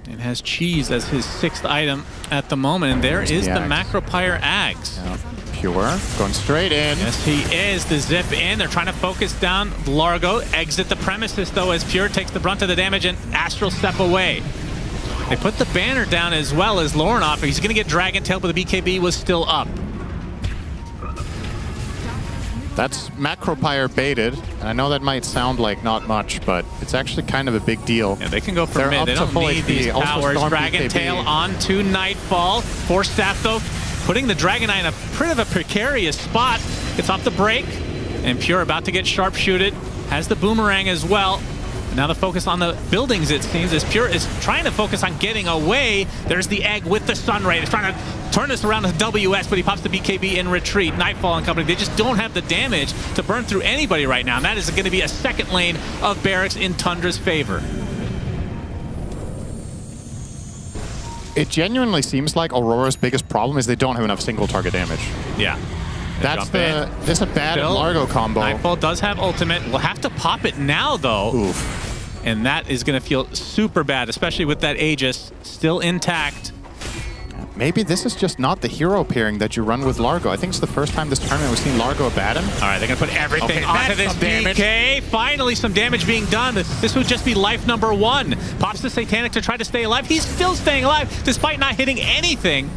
[SPEAKER 3] It has Cheese as his 6th item at the moment, and there is the Macropyre Ags.
[SPEAKER 4] Yeah. Pure, going straight in.
[SPEAKER 3] Yes, he is. The zip in. They're trying to focus down Largo. Exit the premises, though, as Pure takes the brunt of the damage and Astral step away. They put the banner down as well as Lornoff. He's going to get Dragon Tail, but the BKB was still up.
[SPEAKER 4] That's Macropyre baited. And I know that might sound like not much, but it's actually kind of a big deal.
[SPEAKER 3] Yeah, they can go for
[SPEAKER 4] They're
[SPEAKER 3] mid.
[SPEAKER 4] up
[SPEAKER 3] They
[SPEAKER 4] to
[SPEAKER 3] don't
[SPEAKER 4] full
[SPEAKER 3] need
[SPEAKER 4] HP.
[SPEAKER 3] these
[SPEAKER 4] Also
[SPEAKER 3] powers.
[SPEAKER 4] Storm
[SPEAKER 3] Dragon
[SPEAKER 4] BKB.
[SPEAKER 3] Tail onto Nightfall. Force Staff, though, putting the Dragonite in a pretty of a precarious spot. Gets off the break. And Pure about to get sharpshooted. Has the Boomerang as well. Now the focus on the buildings, it seems, as Pure is trying to focus on getting away. There's the Egg with the Sunray. It's trying to turn this around to WS, but he pops the BKB in retreat. Nightfall and company, they just don't have the damage to burn through anybody right now. And that is going to be a second lane of Barracks in Tundra's favor.
[SPEAKER 4] It genuinely seems like Aurora's biggest problem is they don't have enough single target damage.
[SPEAKER 3] Yeah.
[SPEAKER 4] That's a bad Largo combo.
[SPEAKER 3] Nightfall does have ultimate. We'll have to pop it now, though.
[SPEAKER 4] Oof.
[SPEAKER 3] And that is going to feel super bad, especially with that Aegis still intact.
[SPEAKER 4] Maybe this is just not the hero pairing that you run with Largo. I think it's the first time this tournament we've seen Largo abandon.
[SPEAKER 3] All right, they're going to put everything onto this
[SPEAKER 4] damage.
[SPEAKER 3] DK. Finally, some damage being done. This would just be life number 1. Pops the Satanic to try to stay alive. He's still staying alive, despite not hitting anything.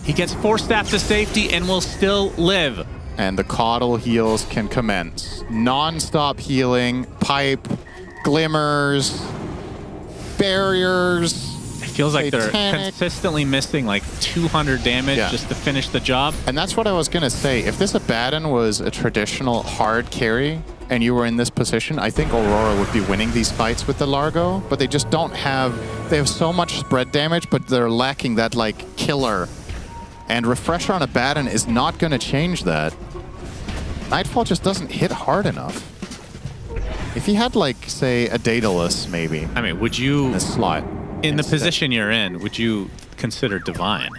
[SPEAKER 3] He gets Force Staff to safety and will still live.
[SPEAKER 4] And the Coddle heals can commence. Non-stop healing, pipe, glimmers, barriers.
[SPEAKER 3] It feels like they're consistently missing like 200 damage just to finish the job.
[SPEAKER 4] And that's what I was going to say. If this Abaddon was a traditional hard carry and you were in this position, I think Aurora would be winning these fights with the Largo, but they just don't have... They have so much spread damage, but they're lacking that like killer. And Refresher on Abaddon is not going to change that. Nightfall just doesn't hit hard enough. If he had like, say, a Daedalus maybe.
[SPEAKER 3] I mean, would you...
[SPEAKER 4] In a slot.
[SPEAKER 3] In the position you're in, would you consider Divine?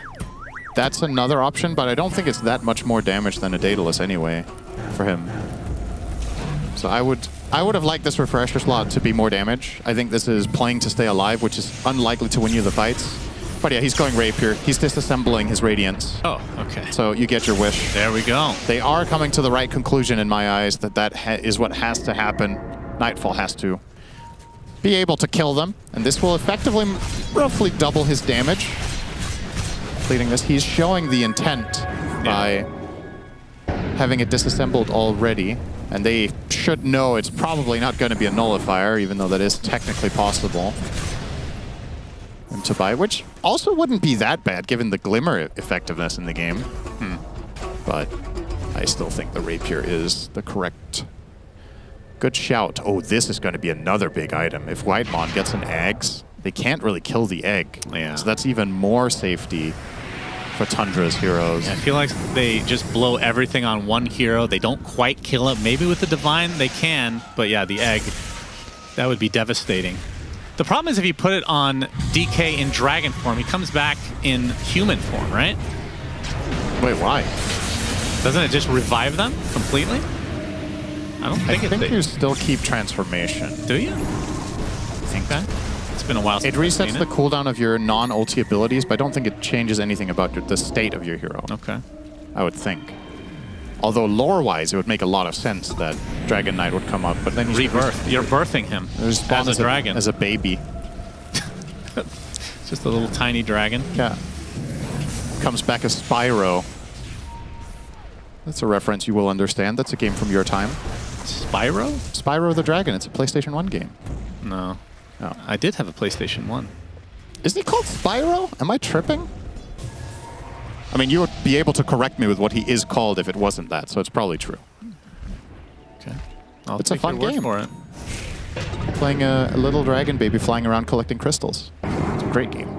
[SPEAKER 4] That's another option, but I don't think it's that much more damage than a Daedalus anyway for him. So I would have liked this Refresher slot to be more damage. I think this is playing to stay alive, which is unlikely to win you the fights. But yeah, he's going Rapier. He's disassembling his Radiance.
[SPEAKER 3] Oh, okay.
[SPEAKER 4] So you get your wish.
[SPEAKER 3] There we go.
[SPEAKER 4] They are coming to the right conclusion in my eyes that is what has to happen. Nightfall has to be able to kill them, and this will effectively roughly double his damage. Completing this, he's showing the intent by having it disassembled already, and they should know it's probably not going to be a nullifier, even though that is technically possible. And to buy, which also wouldn't be that bad given the Glimmer effectiveness in the game. But I still think the Rapier is the correct... Good shout. Oh, this is going to be another big item. If Whitemon gets an Eggs, they can't really kill the egg.
[SPEAKER 3] Yeah.
[SPEAKER 4] So that's even more safety for Tundra's heroes.
[SPEAKER 3] Yeah, I feel like they just blow everything on one hero. They don't quite kill it. Maybe with the Divine they can, but yeah, the egg, that would be devastating. The problem is if you put it on DK in dragon form, he comes back in human form, right?
[SPEAKER 4] Wait, why?
[SPEAKER 3] Doesn't it just revive them completely? I don't think
[SPEAKER 4] I think you still keep transformation.
[SPEAKER 3] Do you? Think that? It's been a while since
[SPEAKER 4] It resets the cooldown of your non-ulti abilities, but I don't think it changes anything about the state of your hero.
[SPEAKER 3] Okay.
[SPEAKER 4] I would think. Although lore-wise, it would make a lot of sense that Dragon Knight would come up, but then he's
[SPEAKER 3] Rebirth. You're birthing him as a dragon.
[SPEAKER 4] As a baby.
[SPEAKER 3] Just a little tiny dragon.
[SPEAKER 4] Yeah. Comes back as Spyro. That's a reference you will understand. That's a game from your time.
[SPEAKER 3] Spyro?
[SPEAKER 4] Spyro the Dragon. It's a PlayStation 1 game.
[SPEAKER 3] No. I did have a PlayStation 1.
[SPEAKER 4] Isn't he called Spyro? Am I tripping? I mean, you would be able to correct me with what he is called if it wasn't that, so it's probably true.
[SPEAKER 3] Okay.
[SPEAKER 4] It's a fun game.
[SPEAKER 3] For it.
[SPEAKER 4] Playing a little dragon baby flying around collecting crystals. It's a great game.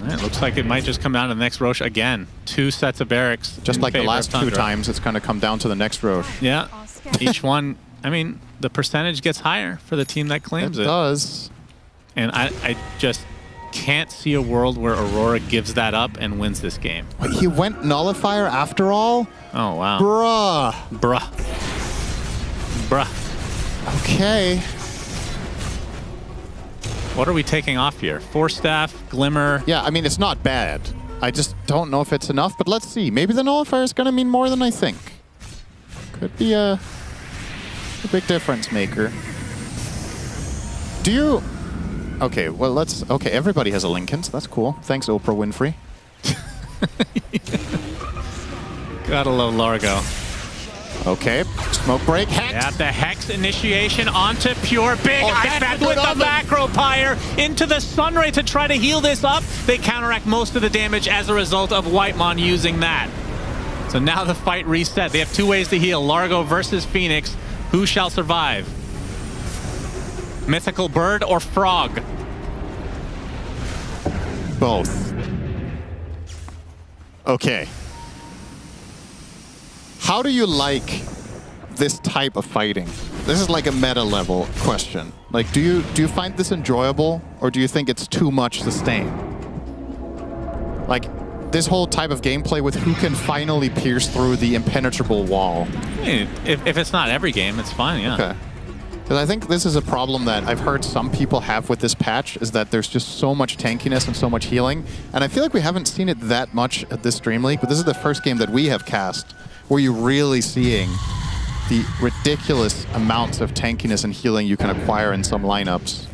[SPEAKER 3] It looks like it might just come down to the next Roche again. 2 sets of barracks.
[SPEAKER 4] Just like the
[SPEAKER 3] favor of
[SPEAKER 4] last 2
[SPEAKER 3] Tundra.
[SPEAKER 4] times, it's going to come down to the next Roche.
[SPEAKER 3] Yeah. Each one, I mean, the percentage gets higher for the team that claims it.
[SPEAKER 4] It does.
[SPEAKER 3] And I just can't see a world where Aurora gives that up and wins this game.
[SPEAKER 4] Wait, he went Nullifier after all?
[SPEAKER 3] Oh, wow.
[SPEAKER 4] Bruh. Okay.
[SPEAKER 3] What are we taking off here? Force Staff, Glimmer.
[SPEAKER 4] Yeah, I mean, it's not bad. I just don't know if it's enough, but let's see. Maybe the Nullifier is going to mean more than I think. Could be a big difference maker. Do you... Okay, well, let's... Okay, everybody has a Lincoln, so that's cool. Thanks, Oprah Winfrey.
[SPEAKER 3] Gotta love Largo.
[SPEAKER 4] Okay, smoke break, Hex.
[SPEAKER 3] Yeah, the Hex initiation onto Pure. Big Ice Path with the Macro Pyre into the Sunray to try to heal this up. They counteract most of the damage as a result of Whitemon using that. So now the fight reset. They have 2 ways to heal. Largo versus Phoenix. Who shall survive? Mythical Bird or Frog?
[SPEAKER 4] Both. Okay. How do you like this type of fighting? This is like a meta level question. Like, do you find this enjoyable, or do you think it's too much sustain? Like, this whole type of gameplay with who can finally pierce through the impenetrable wall.
[SPEAKER 3] Hey, if it's not every game, it's fine, yeah.
[SPEAKER 4] Okay. Because I think this is a problem that I've heard some people have with this patch, is that there's just so much tankiness and so much healing. And I feel like we haven't seen it that much at this DreamLeague, but this is the first game that we have cast where you're really seeing the ridiculous amounts of tankiness and healing you can acquire in some lineups.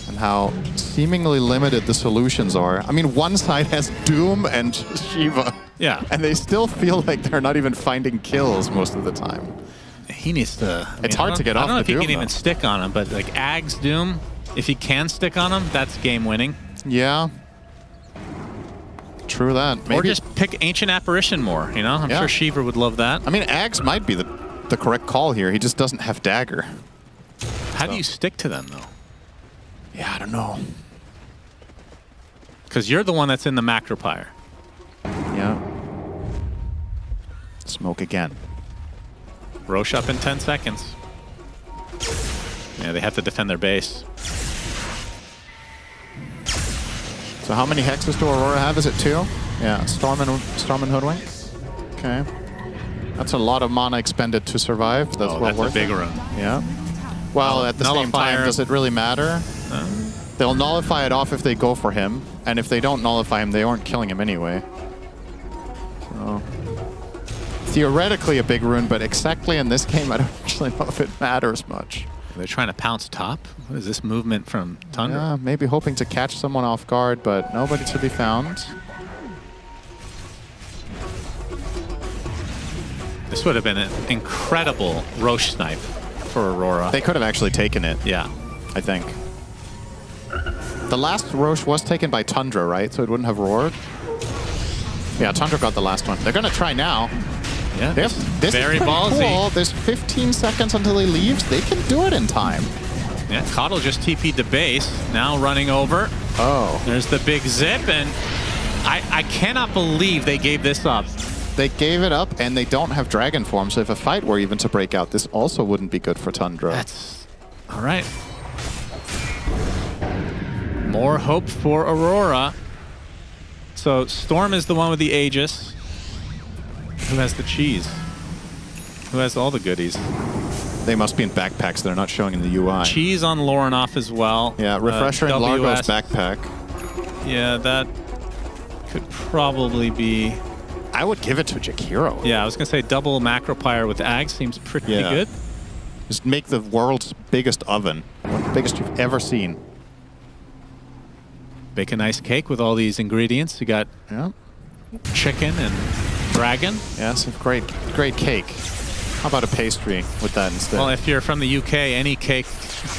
[SPEAKER 4] And how seemingly limited the solutions are. I mean, one side has Doom and Shiva.
[SPEAKER 3] Yeah.
[SPEAKER 4] And they still feel like they're not even finding kills most of the time.
[SPEAKER 3] He needs to...
[SPEAKER 4] It's hard to get off the Doom,
[SPEAKER 3] I don't know if he can
[SPEAKER 4] though.
[SPEAKER 3] even stick on him, but like Ag's Doom, if he can stick on him, that's game winning.
[SPEAKER 4] Yeah. True that. Maybe.
[SPEAKER 3] Or just pick Ancient Apparition more, you know? I'm
[SPEAKER 4] Yeah.
[SPEAKER 3] sure Shiva would love that.
[SPEAKER 4] I mean, Ags might be the correct call here. He just doesn't have Dagger.
[SPEAKER 3] How do you stick to them, though?
[SPEAKER 4] Yeah, I don't know.
[SPEAKER 3] Because you're the one that's in the Macro Pyre.
[SPEAKER 4] Yeah. Smoke again.
[SPEAKER 3] Roche up in 10 seconds. Yeah, they have to defend their base.
[SPEAKER 4] So how many hexes do Aurora have? Is it 2? Yeah, Storm and Hoodwink. Okay. That's a lot of mana expended to survive. That's well
[SPEAKER 3] that's
[SPEAKER 4] worth
[SPEAKER 3] a big
[SPEAKER 4] it.
[SPEAKER 3] run.
[SPEAKER 4] Yeah. Well, at the same time, does it really matter? They'll nullify it off if they go for him, and if they don't nullify him, they aren't killing him anyway. So, theoretically a big rune, but exactly in this game, I don't actually know if it matters much.
[SPEAKER 3] They're trying to pounce top? What is this movement from Tundra?
[SPEAKER 4] Yeah, maybe hoping to catch someone off guard, but nobody to be found.
[SPEAKER 3] This would have been an incredible Roche snipe for Aurora.
[SPEAKER 4] They could have actually taken it.
[SPEAKER 3] Yeah.
[SPEAKER 4] I think. The last Roche was taken by Tundra, right? So it wouldn't have roared? Yeah, Tundra got the last one. They're going to try now.
[SPEAKER 3] Yeah,
[SPEAKER 4] this
[SPEAKER 3] very
[SPEAKER 4] is pretty
[SPEAKER 3] ballsy.
[SPEAKER 4] cool. There's 15 seconds until he leaves. They can do it in time.
[SPEAKER 3] Yeah, Coddle just TP'd the base. Now running over.
[SPEAKER 4] Oh.
[SPEAKER 3] There's the big zip, and I cannot believe they gave this up.
[SPEAKER 4] They gave it up, and they don't have Dragon Form, so if a fight were even to break out, this also wouldn't be good for Tundra.
[SPEAKER 3] That's... All right. More hope for Aurora. So Storm is the one with the Aegis. Who has the cheese? Who has all the goodies?
[SPEAKER 4] They must be in backpacks that are not showing in the UI.
[SPEAKER 3] Cheese on Lorenoff as well.
[SPEAKER 4] Yeah, Refresher and Largo's backpack.
[SPEAKER 3] Yeah, that could probably be...
[SPEAKER 4] I would give it to Jakiro.
[SPEAKER 3] Yeah, I was going to say double Macropire with Ag seems pretty good.
[SPEAKER 4] Just make the world's biggest oven. One of the biggest you've ever seen.
[SPEAKER 3] Bake a nice cake with all these ingredients. You got chicken and dragon.
[SPEAKER 4] Yeah, some great cake. How about a pastry with that instead?
[SPEAKER 3] Well, if you're from the UK, any cake,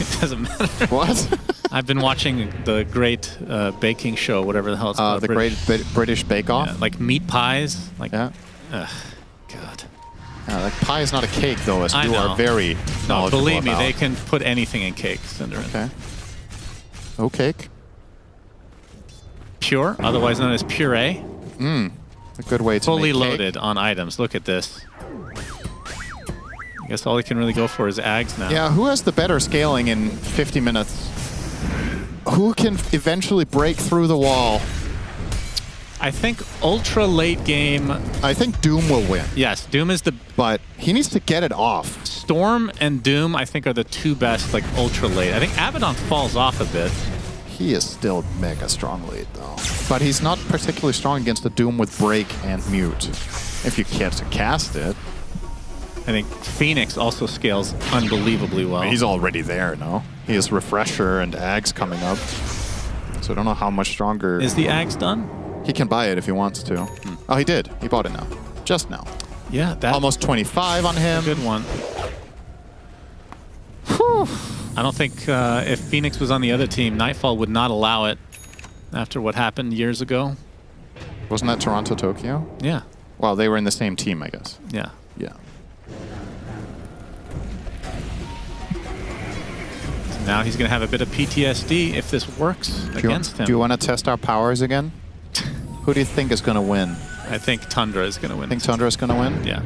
[SPEAKER 3] it doesn't matter.
[SPEAKER 4] What?
[SPEAKER 3] I've been watching the Great Baking Show, whatever the hell it's called.
[SPEAKER 4] The British Bake Off?
[SPEAKER 3] Yeah, like meat pies. Like,
[SPEAKER 4] yeah.
[SPEAKER 3] God.
[SPEAKER 4] Yeah, like pie is not a cake, though, as
[SPEAKER 3] I
[SPEAKER 4] you
[SPEAKER 3] know.
[SPEAKER 4] are very knowledgeable
[SPEAKER 3] No, believe me,
[SPEAKER 4] about.
[SPEAKER 3] they can put anything in cakes.
[SPEAKER 4] Okay. Oh, cake.
[SPEAKER 3] Pure, otherwise known as puree.
[SPEAKER 4] A good way to
[SPEAKER 3] Fully
[SPEAKER 4] make cake.
[SPEAKER 3] loaded on items. Look at this. I guess all he can really go for is Ags now.
[SPEAKER 4] Yeah, who has the better scaling in 50 minutes? Who can eventually break through the wall?
[SPEAKER 3] I think ultra late game.
[SPEAKER 4] I think Doom will win.
[SPEAKER 3] Yes, Doom is the...
[SPEAKER 4] But he needs to get it off.
[SPEAKER 3] Storm and Doom, I think, are the two best, like, ultra late. I think Abaddon falls off a bit.
[SPEAKER 4] He is still mega strong late, though. But he's not particularly strong against the Doom with Break and Mute. If you care to cast it.
[SPEAKER 3] I think Phoenix also scales unbelievably well.
[SPEAKER 4] He's already there, no? He has Refresher and Ags coming up. So I don't know how much stronger...
[SPEAKER 3] Is the Ags done?
[SPEAKER 4] He can buy it if he wants to. Oh, he did. He bought it now. Just now.
[SPEAKER 3] Yeah, that's...
[SPEAKER 4] Almost 25 on him.
[SPEAKER 3] Good one. Whew. I don't think if Phoenix was on the other team, Nightfall would not allow it after what happened years ago.
[SPEAKER 4] Wasn't that Toronto, Tokyo?
[SPEAKER 3] Yeah.
[SPEAKER 4] Well, they were in the same team, I guess.
[SPEAKER 3] Yeah.
[SPEAKER 4] Yeah.
[SPEAKER 3] So now he's going to have a bit of PTSD if this works against him.
[SPEAKER 4] Do you want to test our powers again? Who do you think is going to win?
[SPEAKER 3] I think Tundra is going to win.
[SPEAKER 4] Think Tundra is going to win?
[SPEAKER 3] Yeah.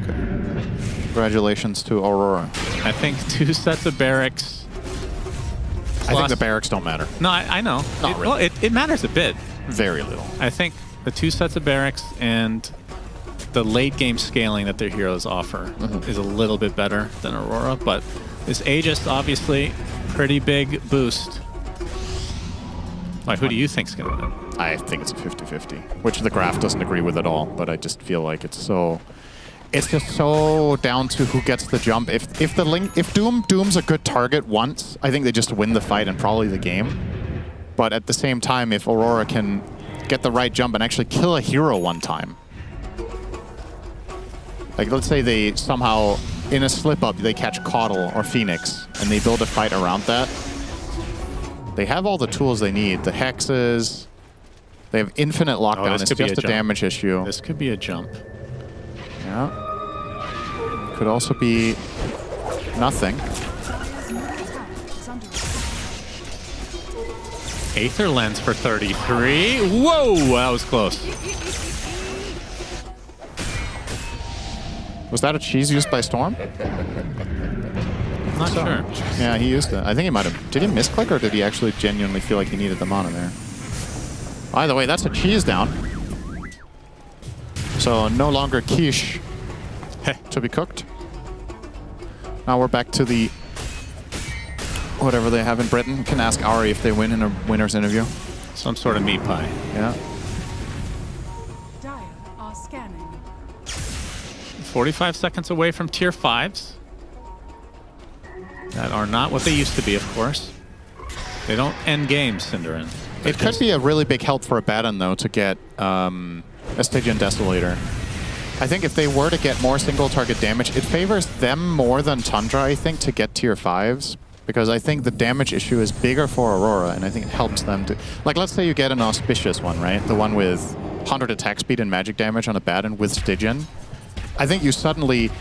[SPEAKER 4] Congratulations to Aurora.
[SPEAKER 3] I think 2 sets of barracks.
[SPEAKER 4] I think the barracks don't matter.
[SPEAKER 3] No, I know.
[SPEAKER 4] Not really.
[SPEAKER 3] Well, it matters a bit.
[SPEAKER 4] Very little.
[SPEAKER 3] I think the 2 sets of barracks and the late game scaling that their heroes offer is a little bit better than Aurora, but this Aegis, obviously, pretty big boost. Like, who do you think's going to win?
[SPEAKER 4] I think it's a 50-50, which the graph doesn't agree with at all, but I just feel like it's so... It's just so down to who gets the jump. If Doom's a good target once, I think they just win the fight and probably the game. But at the same time, if Aurora can get the right jump and actually kill a hero one time, like let's say they somehow, in a slip-up, they catch Caudle or Phoenix, and they build a fight around that, they have all the tools they need. The hexes, they have infinite lockdown. It's just a damage issue.
[SPEAKER 3] This could be a jump.
[SPEAKER 4] Yeah. Could also be nothing.
[SPEAKER 3] Aether Lens for 33. Whoa, that was close.
[SPEAKER 4] Was that a cheese used by Storm?
[SPEAKER 3] Not sure.
[SPEAKER 4] Yeah, he used it. I think he might have. Did he misclick or did he actually genuinely feel like he needed the mana there? Either way, that's a cheese down. So no longer quiche to be cooked. Now we're back to the whatever they have in Britain. You can ask Ari if they win in a winner's interview.
[SPEAKER 3] Some sort of meat pie.
[SPEAKER 4] Yeah.
[SPEAKER 14] Dire are scanning.
[SPEAKER 3] 45 seconds away from tier 5s. That are not what they used to be, of course. They don't end games, Cinderin.
[SPEAKER 4] It could be a really big help for Abaddon, though, to get a Stygian Desolator. I think if they were to get more single target damage, it favors them more than Tundra, I think, to get tier 5s. Because I think the damage issue is bigger for Aurora, and I think it helps them to... Like, let's say you get an auspicious one, right? The one with 100 attack speed and magic damage on Abaddon with Stygian. I think you suddenly...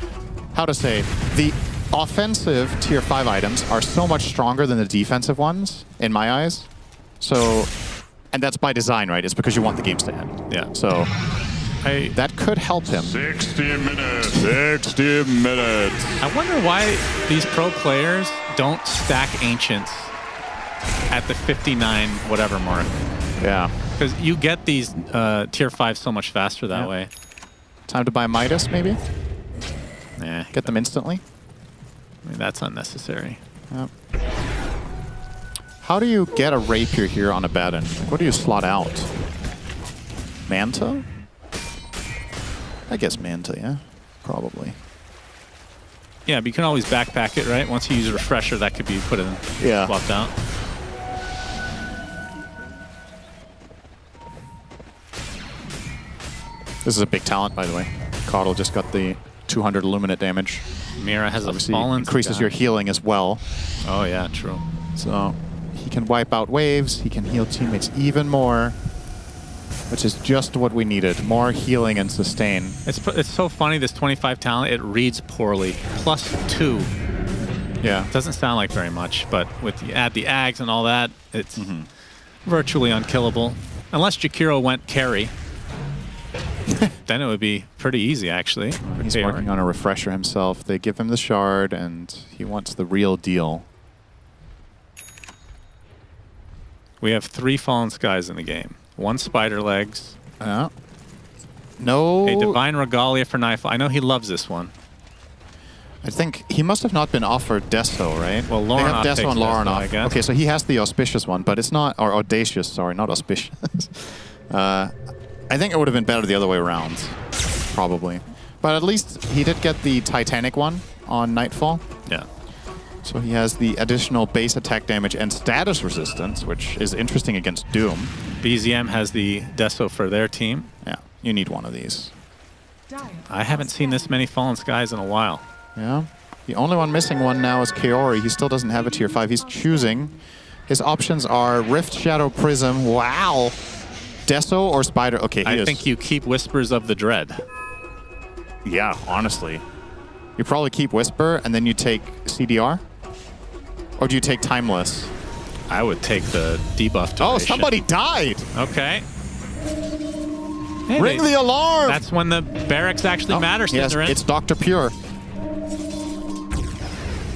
[SPEAKER 4] How to say? The offensive tier 5 items are so much stronger than the defensive ones, in my eyes. So... And that's by design, right? It's because you want the games to end.
[SPEAKER 3] Yeah.
[SPEAKER 4] So... that could help him.
[SPEAKER 8] 60 minutes. 60 minutes.
[SPEAKER 3] I wonder why these pro players don't stack Ancients at the 59 whatever mark.
[SPEAKER 4] Yeah.
[SPEAKER 3] Because you get these tier 5 so much faster that way.
[SPEAKER 4] Time to buy Midas, maybe?
[SPEAKER 3] Nah.
[SPEAKER 4] Get them instantly?
[SPEAKER 3] I mean, that's unnecessary.
[SPEAKER 4] Yep. How do you get a Rapier here on a Baton? Like, what do you slot out? Manta? I guess Manta, yeah. Probably.
[SPEAKER 3] Yeah, but you can always backpack it, right? Once you use a refresher, that could be put in, swapped out.
[SPEAKER 4] This is a big talent, by the way. Caudle just got the 200 Illuminate damage.
[SPEAKER 3] Mira has
[SPEAKER 4] Obviously
[SPEAKER 3] a fallen.
[SPEAKER 4] increases your healing as well.
[SPEAKER 3] Oh, yeah, true.
[SPEAKER 4] So he can wipe out waves. He can heal teammates even more, which is just what we needed. More healing and sustain.
[SPEAKER 3] It's so funny, this 25 talent, it reads poorly. +2.
[SPEAKER 4] Yeah.
[SPEAKER 3] Doesn't sound like very much, but with the add the Ags and all that, it's virtually unkillable. Unless Jakiro went carry. Then it would be pretty easy, actually.
[SPEAKER 4] He's working on a refresher himself. They give him the shard, and he wants the real deal.
[SPEAKER 3] We have 3 Fallen Skies in the game. 1 Spider Legs.
[SPEAKER 4] No.
[SPEAKER 3] A Divine Regalia for Nightfall. I know he loves this one.
[SPEAKER 4] I think he must have not been offered Deso, right?
[SPEAKER 3] Well,
[SPEAKER 4] they have
[SPEAKER 3] Lauren
[SPEAKER 4] Deso and Lauren
[SPEAKER 3] I guess.
[SPEAKER 4] Okay, so he has the auspicious one, but it's not, or audacious, sorry, not auspicious. I think it would have been better the other way around, probably. But at least he did get the Titanic one on Nightfall.
[SPEAKER 3] Yeah.
[SPEAKER 4] So he has the additional base attack damage and status resistance, which is interesting against Doom.
[SPEAKER 3] BZM has the Deso for their team.
[SPEAKER 4] Yeah, you need one of these.
[SPEAKER 3] I haven't seen this many Fallen Skies in a while.
[SPEAKER 4] Yeah. The only one missing one now is Kaori. He still doesn't have a tier 5. He's choosing. His options are Rift, Shadow, Prism. Wow. Deso or Spider? Okay,
[SPEAKER 3] I think you keep Whispers of the Dread.
[SPEAKER 4] Yeah, honestly. You probably keep Whisper, and then you take CDR? Or do you take Timeless?
[SPEAKER 3] I would take the debuff duration.
[SPEAKER 4] Oh, somebody died!
[SPEAKER 3] Okay. Hey,
[SPEAKER 4] Ring the alarm!
[SPEAKER 3] That's when the barracks actually matter,
[SPEAKER 4] Yes,
[SPEAKER 3] Slytherin.
[SPEAKER 4] it's Dr. Pure.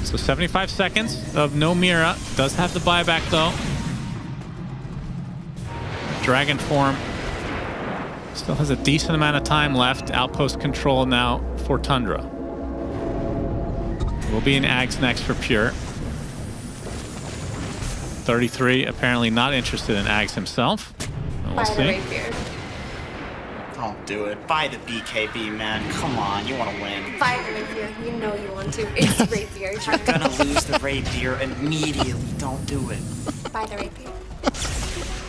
[SPEAKER 3] So 75 seconds of no Mira. Does have the buyback, though. Dragon form still has a decent amount of time left. Outpost control now for Tundra. Will be an Ags next for Pure. 33 apparently not interested in Ags himself. We'll see.
[SPEAKER 18] Don't do it. Buy the BKB, man. Come on, you want to win.
[SPEAKER 20] Buy the rapier. You know you want to. It's rapier.
[SPEAKER 18] You're gonna lose the rapier immediately. Don't do it.
[SPEAKER 20] Buy the rapier.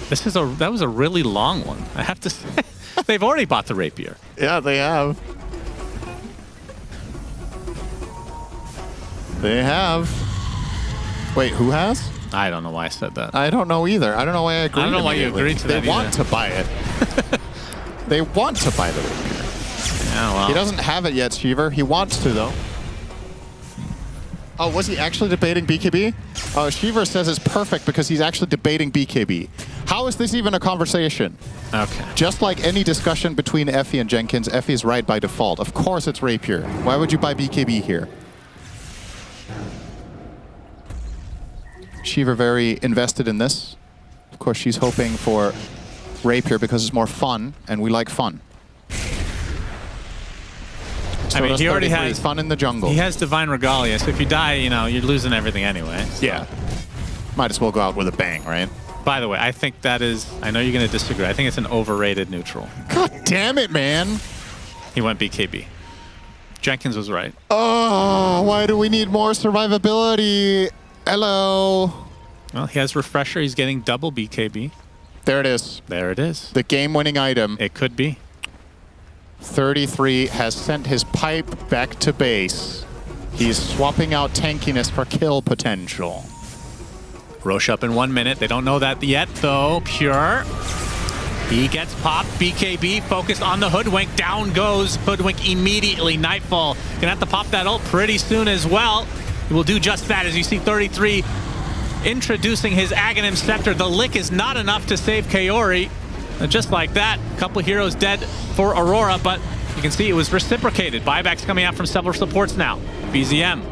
[SPEAKER 3] That was a really long one. I have to say, they've already bought the rapier.
[SPEAKER 4] Yeah, they have. They have. Wait, who has?
[SPEAKER 3] I don't know why I said that.
[SPEAKER 4] I don't know either. I don't know why I agreed.
[SPEAKER 3] I don't know why you agreed to that
[SPEAKER 4] They want
[SPEAKER 3] either.
[SPEAKER 4] to buy it. They want to buy the rapier.
[SPEAKER 3] Yeah, well.
[SPEAKER 4] He doesn't have it yet, Shiver. He wants to, though. Oh, was he actually debating BKB? Shiver says it's perfect because he's actually debating BKB. How is this even a conversation?
[SPEAKER 3] Okay.
[SPEAKER 4] Just like any discussion between Effie and Jenkins, Effie's right by default. Of course it's Rapier. Why would you buy BKB here? Shiver very invested in this. Of course, she's hoping for Rapier because it's more fun, and we like fun. So
[SPEAKER 3] I mean,
[SPEAKER 4] does
[SPEAKER 3] he already
[SPEAKER 4] 33.
[SPEAKER 3] has
[SPEAKER 4] Fun in the jungle.
[SPEAKER 3] He has Divine Regalia, so if you die, you know, you're losing everything anyway. So.
[SPEAKER 4] Yeah. Might as well go out with a bang, right?
[SPEAKER 3] By the way, I think that is, I know you're going to disagree, I think it's an overrated neutral.
[SPEAKER 4] God damn it, man.
[SPEAKER 3] He went BKB. Jenkins was right.
[SPEAKER 4] Oh, why do we need more survivability? Hello.
[SPEAKER 3] Well, he has Refresher. He's getting double BKB.
[SPEAKER 4] There it is.
[SPEAKER 3] There it is.
[SPEAKER 4] The game-winning item.
[SPEAKER 3] It could be.
[SPEAKER 4] 33 has sent his pipe back to base. He's swapping out tankiness for kill potential.
[SPEAKER 3] Roche up in 1 minute. They don't know that yet, though. Pure. He gets popped. BKB focused on the Hoodwink. Down goes Hoodwink immediately. Nightfall gonna have to pop that ult pretty soon as well. He will do just that as you see 33 introducing his Aghanim Scepter. The lick is not enough to save Kaori. And just like that, a couple heroes dead for Aurora, but you can see it was reciprocated. Buybacks coming out from several supports now. BZM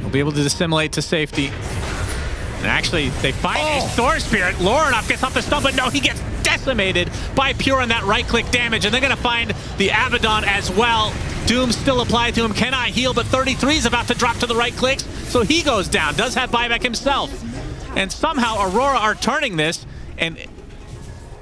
[SPEAKER 3] will be able to dissimulate to safety. And actually, they find a Storm Spirit. Lorenoff gets off the stun, but no, he gets decimated by Pure on that right-click damage, and they're going to find the Abaddon as well. Doom still applied to him, cannot heal, but 33 is about to drop to the right clicks, so he goes down, does have buyback himself. And somehow Aurora are turning this, and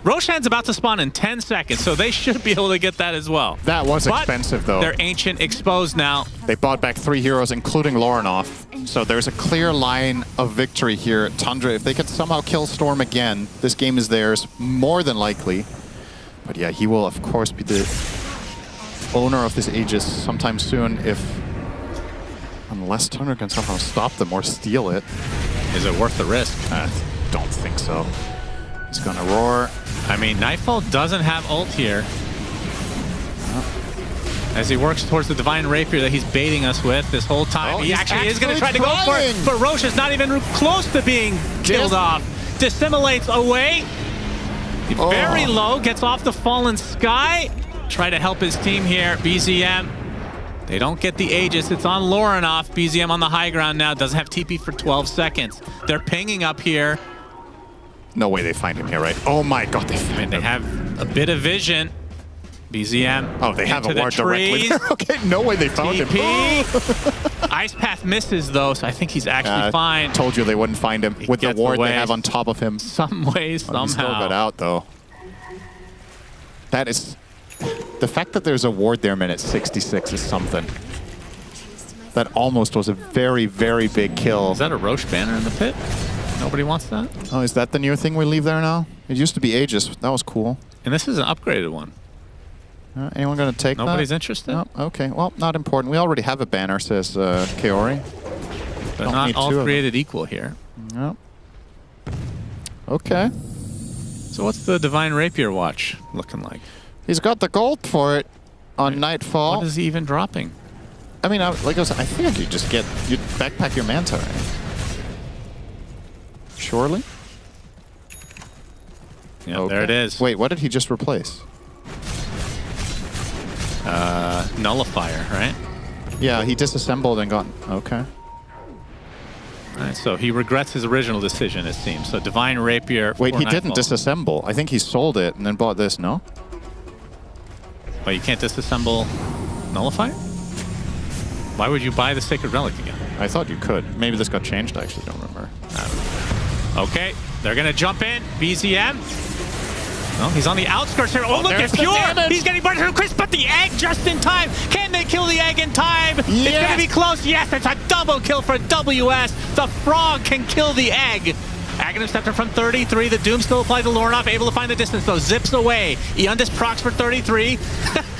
[SPEAKER 3] Roshan's about to spawn in 10 seconds, so they should be able to get that as well.
[SPEAKER 4] That was
[SPEAKER 3] But
[SPEAKER 4] expensive, though.
[SPEAKER 3] they're Ancient exposed now.
[SPEAKER 4] They bought back 3 heroes, including Lorinoff. So there's a clear line of victory here. Tundra, if they could somehow kill Storm again, this game is theirs, more than likely. But yeah, he will, of course, be the owner of this Aegis sometime soon unless Tundra can somehow stop them or steal it.
[SPEAKER 3] Is it worth the risk?
[SPEAKER 4] I don't think so. He's gonna roar.
[SPEAKER 3] I mean, Nightfall doesn't have ult here. As he works towards the Divine Rapier that he's baiting us with this whole time. He actually is going to try to go for it, but Roche is not even killed to being killed off. Dissimilates away. Very low, gets off the Fallen Sky. Try to help his team here. BZM. They don't get the Aegis. It's on Lorinoff. BZM on the high ground now. Doesn't have TP for 12 seconds. They're pinging up here.
[SPEAKER 4] No way they find him here, right? Oh my god, they find him.
[SPEAKER 3] They have a bit of vision. BZM.
[SPEAKER 4] Oh, they have a ward
[SPEAKER 3] the
[SPEAKER 4] directly there. Okay, no way they found him.
[SPEAKER 3] Ice Path misses, though, so I think he's actually fine.
[SPEAKER 4] Told you they wouldn't find him with the ward they have on top of him.
[SPEAKER 3] Some way, somehow.
[SPEAKER 4] He still got out, though. That is... The fact that there's a ward there minute 66 is something. That almost was a very, very big kill.
[SPEAKER 3] Is that a Roche banner in the pit? Nobody wants that?
[SPEAKER 4] Oh, is that the new thing we leave there now? It used to be Aegis. That was cool.
[SPEAKER 3] And this is an upgraded one.
[SPEAKER 4] Anyone going to take
[SPEAKER 3] Nobody's
[SPEAKER 4] that?
[SPEAKER 3] interested?
[SPEAKER 4] Oh, okay, well, not important. We already have a banner, says Kaori.
[SPEAKER 3] But not all created equal here.
[SPEAKER 4] Yep. Okay.
[SPEAKER 3] So what's the Divine Rapier watch looking like?
[SPEAKER 4] He's got the gold for it on Nightfall.
[SPEAKER 3] What is he even dropping?
[SPEAKER 4] I mean, like I said, I think you just get... You backpack your Manta, right? Surely?
[SPEAKER 3] Yeah, okay. There it is.
[SPEAKER 4] Wait, what did he just replace?
[SPEAKER 3] Nullifier, right?
[SPEAKER 4] Yeah, he disassembled and got... Okay.
[SPEAKER 3] All right, so he regrets his original decision, it seems. So Divine Rapier...
[SPEAKER 4] Wait, he didn't
[SPEAKER 3] Nightfall.
[SPEAKER 4] disassemble. I think he sold it and then bought this, no?
[SPEAKER 3] Well, you can't disassemble Nullifier? Why would you buy the Sacred Relic again?
[SPEAKER 4] I thought you could. Maybe this got changed, I actually don't remember.
[SPEAKER 3] Okay, they're going to jump in. BZM. No, he's on the outskirts here. Oh, look at Pure! He's getting burned through Chris, but the egg just in time. Can they kill the egg in time? Yes. It's going to be close. Yes, it's a double kill for WS. The Frog can kill the egg. Aghanim Scepter from 33. The Doom still applied to Lorinoff, able to find the distance, though. Zips away. Eondis procs for 33.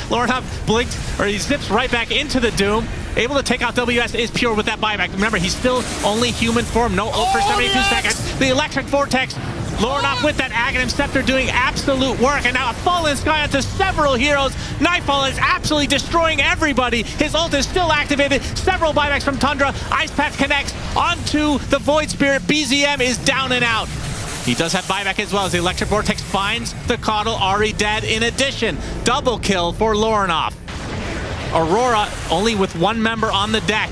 [SPEAKER 3] Lorinoff blinked, or he zips right back into the Doom. Able to take out WS is Pure with that buyback. Remember, he's still only human form. No ult for 72 seconds. The Electric Vortex. Lorinoff with that Aghanim Scepter doing absolute work. And now a Fallen Sky onto several heroes. Nightfall is absolutely destroying everybody. His ult is still activated. Several buybacks from Tundra. Ice Path connects onto the Void Spirit. BZM is down and out. He does have buyback as well as the Electric Vortex finds the Coddle already dead. In addition, double kill for Lorinoff. Aurora only with one member on the deck.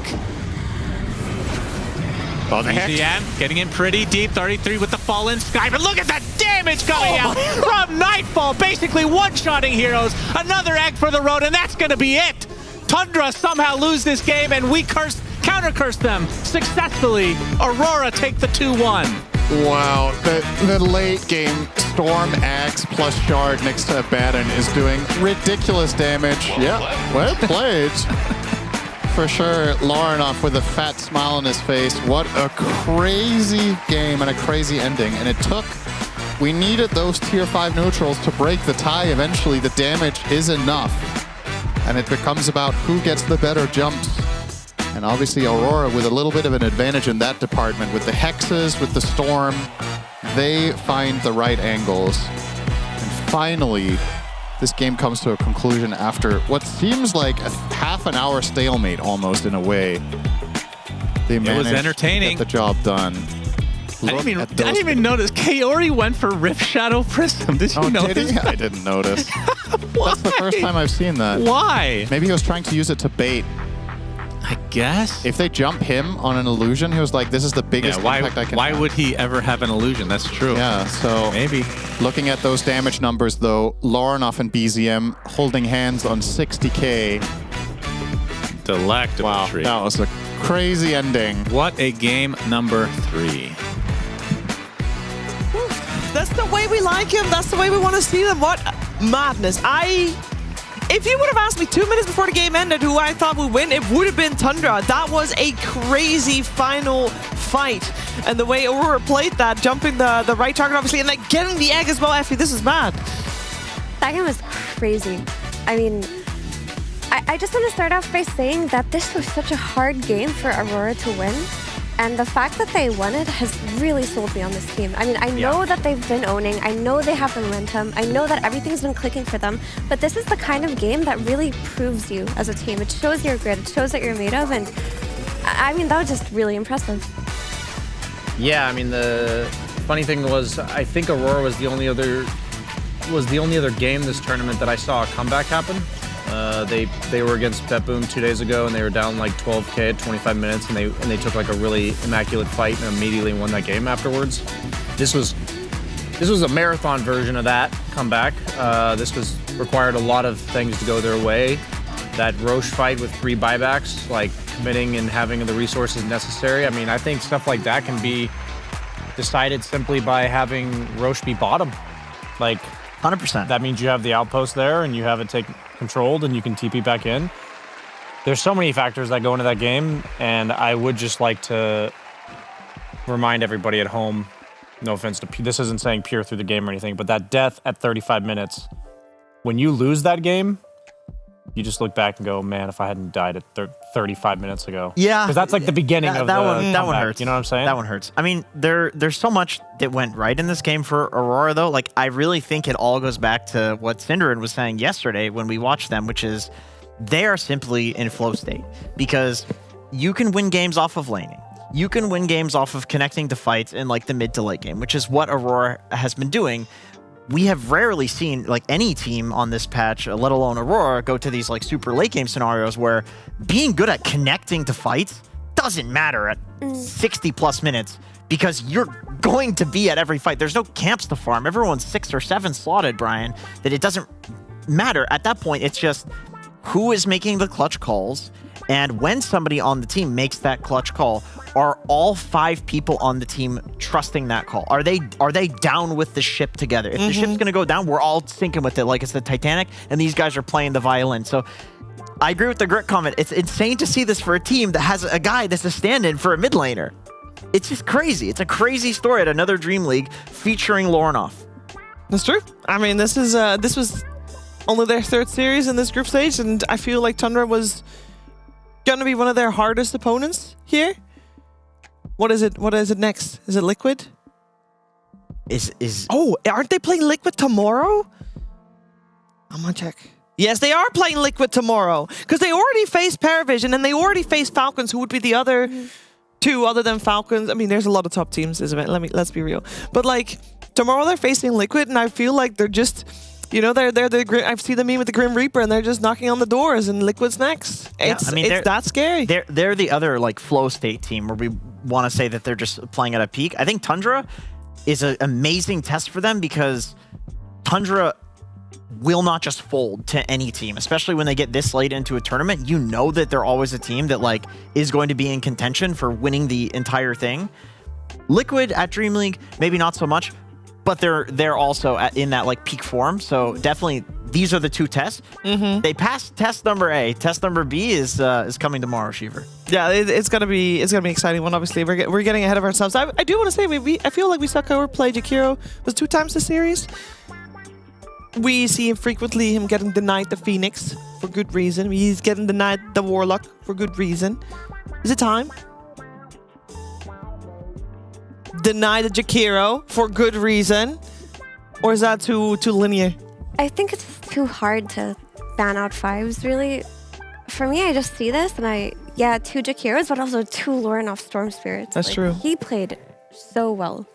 [SPEAKER 4] Oh, the
[SPEAKER 3] BZM getting in pretty deep. 33 with the Fallen Sky. But look at that damage coming out from Nightfall. Basically one-shotting heroes. Another egg for the road, and that's going to be it. Tundra somehow lose this game, and we counter-curse them successfully. Aurora take the 2-1.
[SPEAKER 4] Wow, the late game Storm Axe plus Shard next to Abaddon is doing ridiculous damage. Yeah, well played. For sure, Lorinoff with a fat smile on his face. What a crazy game and a crazy ending. And it took, we needed those tier 5 neutrals to break the tie. Eventually, the damage is enough. And it becomes about who gets the better jumps. And obviously Aurora with a little bit of an advantage in that department. With the Hexes, with the Storm, they find the right angles. And finally, this game comes to a conclusion after what seems like a half an hour stalemate almost in a way. They managed
[SPEAKER 3] was entertaining.
[SPEAKER 4] to get the job done.
[SPEAKER 3] I didn't even notice. Kaori went for Rift Shadow Prism. Did you notice?
[SPEAKER 4] Did he? I didn't notice. That's the first time I've seen that.
[SPEAKER 3] Why?
[SPEAKER 4] Maybe he was trying to use it to bait.
[SPEAKER 3] I guess.
[SPEAKER 4] If they jump him on an illusion, he was like, this is the biggest impact I can
[SPEAKER 3] Why
[SPEAKER 4] have.
[SPEAKER 3] would he ever have an illusion? That's true.
[SPEAKER 4] Yeah, so
[SPEAKER 3] maybe.
[SPEAKER 4] Looking at those damage numbers, though, Laurenov and BZM holding hands on 60k.
[SPEAKER 3] Delectable
[SPEAKER 4] Wow,
[SPEAKER 3] treat.
[SPEAKER 4] that was a crazy ending.
[SPEAKER 3] What a game number 3.
[SPEAKER 2] That's the way we like him. That's the way we want to see them. What madness. If you would have asked me 2 minutes before the game ended who I thought would win, it would have been Tundra. That was a crazy final fight. And the way Aurora played that, jumping the right target, obviously, and like getting the egg as well, Effie, this is mad.
[SPEAKER 20] That game was crazy. I mean, I just want to start off by saying that this was such a hard game for Aurora to win. And the fact that they won it has really sold me on this team. I mean, I know that they've been owning. I know they have the momentum. I know that everything's been clicking for them. But this is the kind of game that really proves you as a team. It shows your grit. It shows what you're made of. And I mean, that was just really impressive.
[SPEAKER 23] Yeah, I mean, the funny thing was, I think Aurora was the only other game this tournament that I saw a comeback happen. They were against BetBoom 2 days ago, and they were down like 12k at 25 minutes, and they took like a really immaculate fight and immediately won that game afterwards. This was a marathon version of that comeback. This required a lot of things to go their way. That Roche fight with 3 buybacks, like committing and having the resources necessary. I mean, I think stuff like that can be decided simply by having Roche be bottom. Like
[SPEAKER 18] 100%.
[SPEAKER 23] That means you have the outpost there and you have it controlled and you can TP back in. There's so many factors that go into that game, and I would just like to remind everybody at home, no offense to this isn't saying pure through the game or anything, but that death at 35 minutes, when you lose that game, you just look back and go, man, if I hadn't died at 35 minutes ago.
[SPEAKER 18] Yeah.
[SPEAKER 23] Because that's like the beginning of
[SPEAKER 18] that
[SPEAKER 23] the
[SPEAKER 18] one. That one
[SPEAKER 23] comeback,
[SPEAKER 18] hurts.
[SPEAKER 23] You know what I'm saying?
[SPEAKER 18] That one hurts. I mean, there's so much that went right in this game for Aurora, though. Like, I really think it all goes back to what Cinderin was saying yesterday when we watched them, which is they are simply in flow state. Because you can win games off of laning. You can win games off of connecting to fights in like the mid to late game, which is what Aurora has been doing. We have rarely seen like any team on this patch, let alone Aurora, go to these like super late game scenarios where being good at connecting to fights doesn't matter at 60 plus minutes because you're going to be at every fight. There's no camps to farm. Everyone's 6 or 7 slotted, Brian, that it doesn't matter. At that point, it's just who is making the clutch calls. And when somebody on the team makes that clutch call, are all 5 people on the team trusting that call? Are they down with the ship together? If the ship's going to go down, we're all sinking with it like it's the Titanic, and these guys are playing the violin. So I agree with the Grit comment. It's insane to see this for a team that has a guy that's a stand-in for a mid laner. It's just crazy. It's a crazy story at another DreamLeague featuring Laurenov.
[SPEAKER 2] That's true. I mean, this was only their 3rd series in this group stage, and I feel like Tundra was gonna be one of their hardest opponents here. What is it next? Is it Liquid? Oh, aren't they playing Liquid tomorrow? I'm gonna check. Yes, they are playing Liquid tomorrow because they already faced PARIVISION and they already faced Falcons, who would be the other 2 other than Falcons. I mean, there's a lot of top teams, isn't it? Let's be real. But like tomorrow they're facing Liquid, and I feel like they're just, you know, they're the Grim. I've seen the meme with the Grim Reaper, and they're just knocking on the doors, and Liquid's next. It's that scary.
[SPEAKER 18] They're the other like flow state team where we want to say that they're just playing at a peak. I think Tundra is an amazing test for them because Tundra will not just fold to any team, especially when they get this late into a tournament. You know that they're always a team that like is going to be in contention for winning the entire thing. Liquid at DreamLeague, maybe not so much, but they're also in that like peak form. So definitely these are the 2 tests. They passed test number A. Test number B is coming tomorrow, Shiver.
[SPEAKER 2] Yeah, it's gonna be an exciting one. Obviously, we're getting ahead of ourselves. I do want to say I feel like we suck overplay Jakiro. Was 2 times this series. We see him frequently getting denied the Phoenix for good reason. He's getting denied the Warlock for good reason. Is it time? Deny the Jakiro for good reason, or is that too linear?
[SPEAKER 20] I think it's too hard to ban out 5s, really. For me, I just see this, and 2 Jakiros, but also 2 Laurenov Storm Spirits.
[SPEAKER 2] That's true.
[SPEAKER 20] He played so well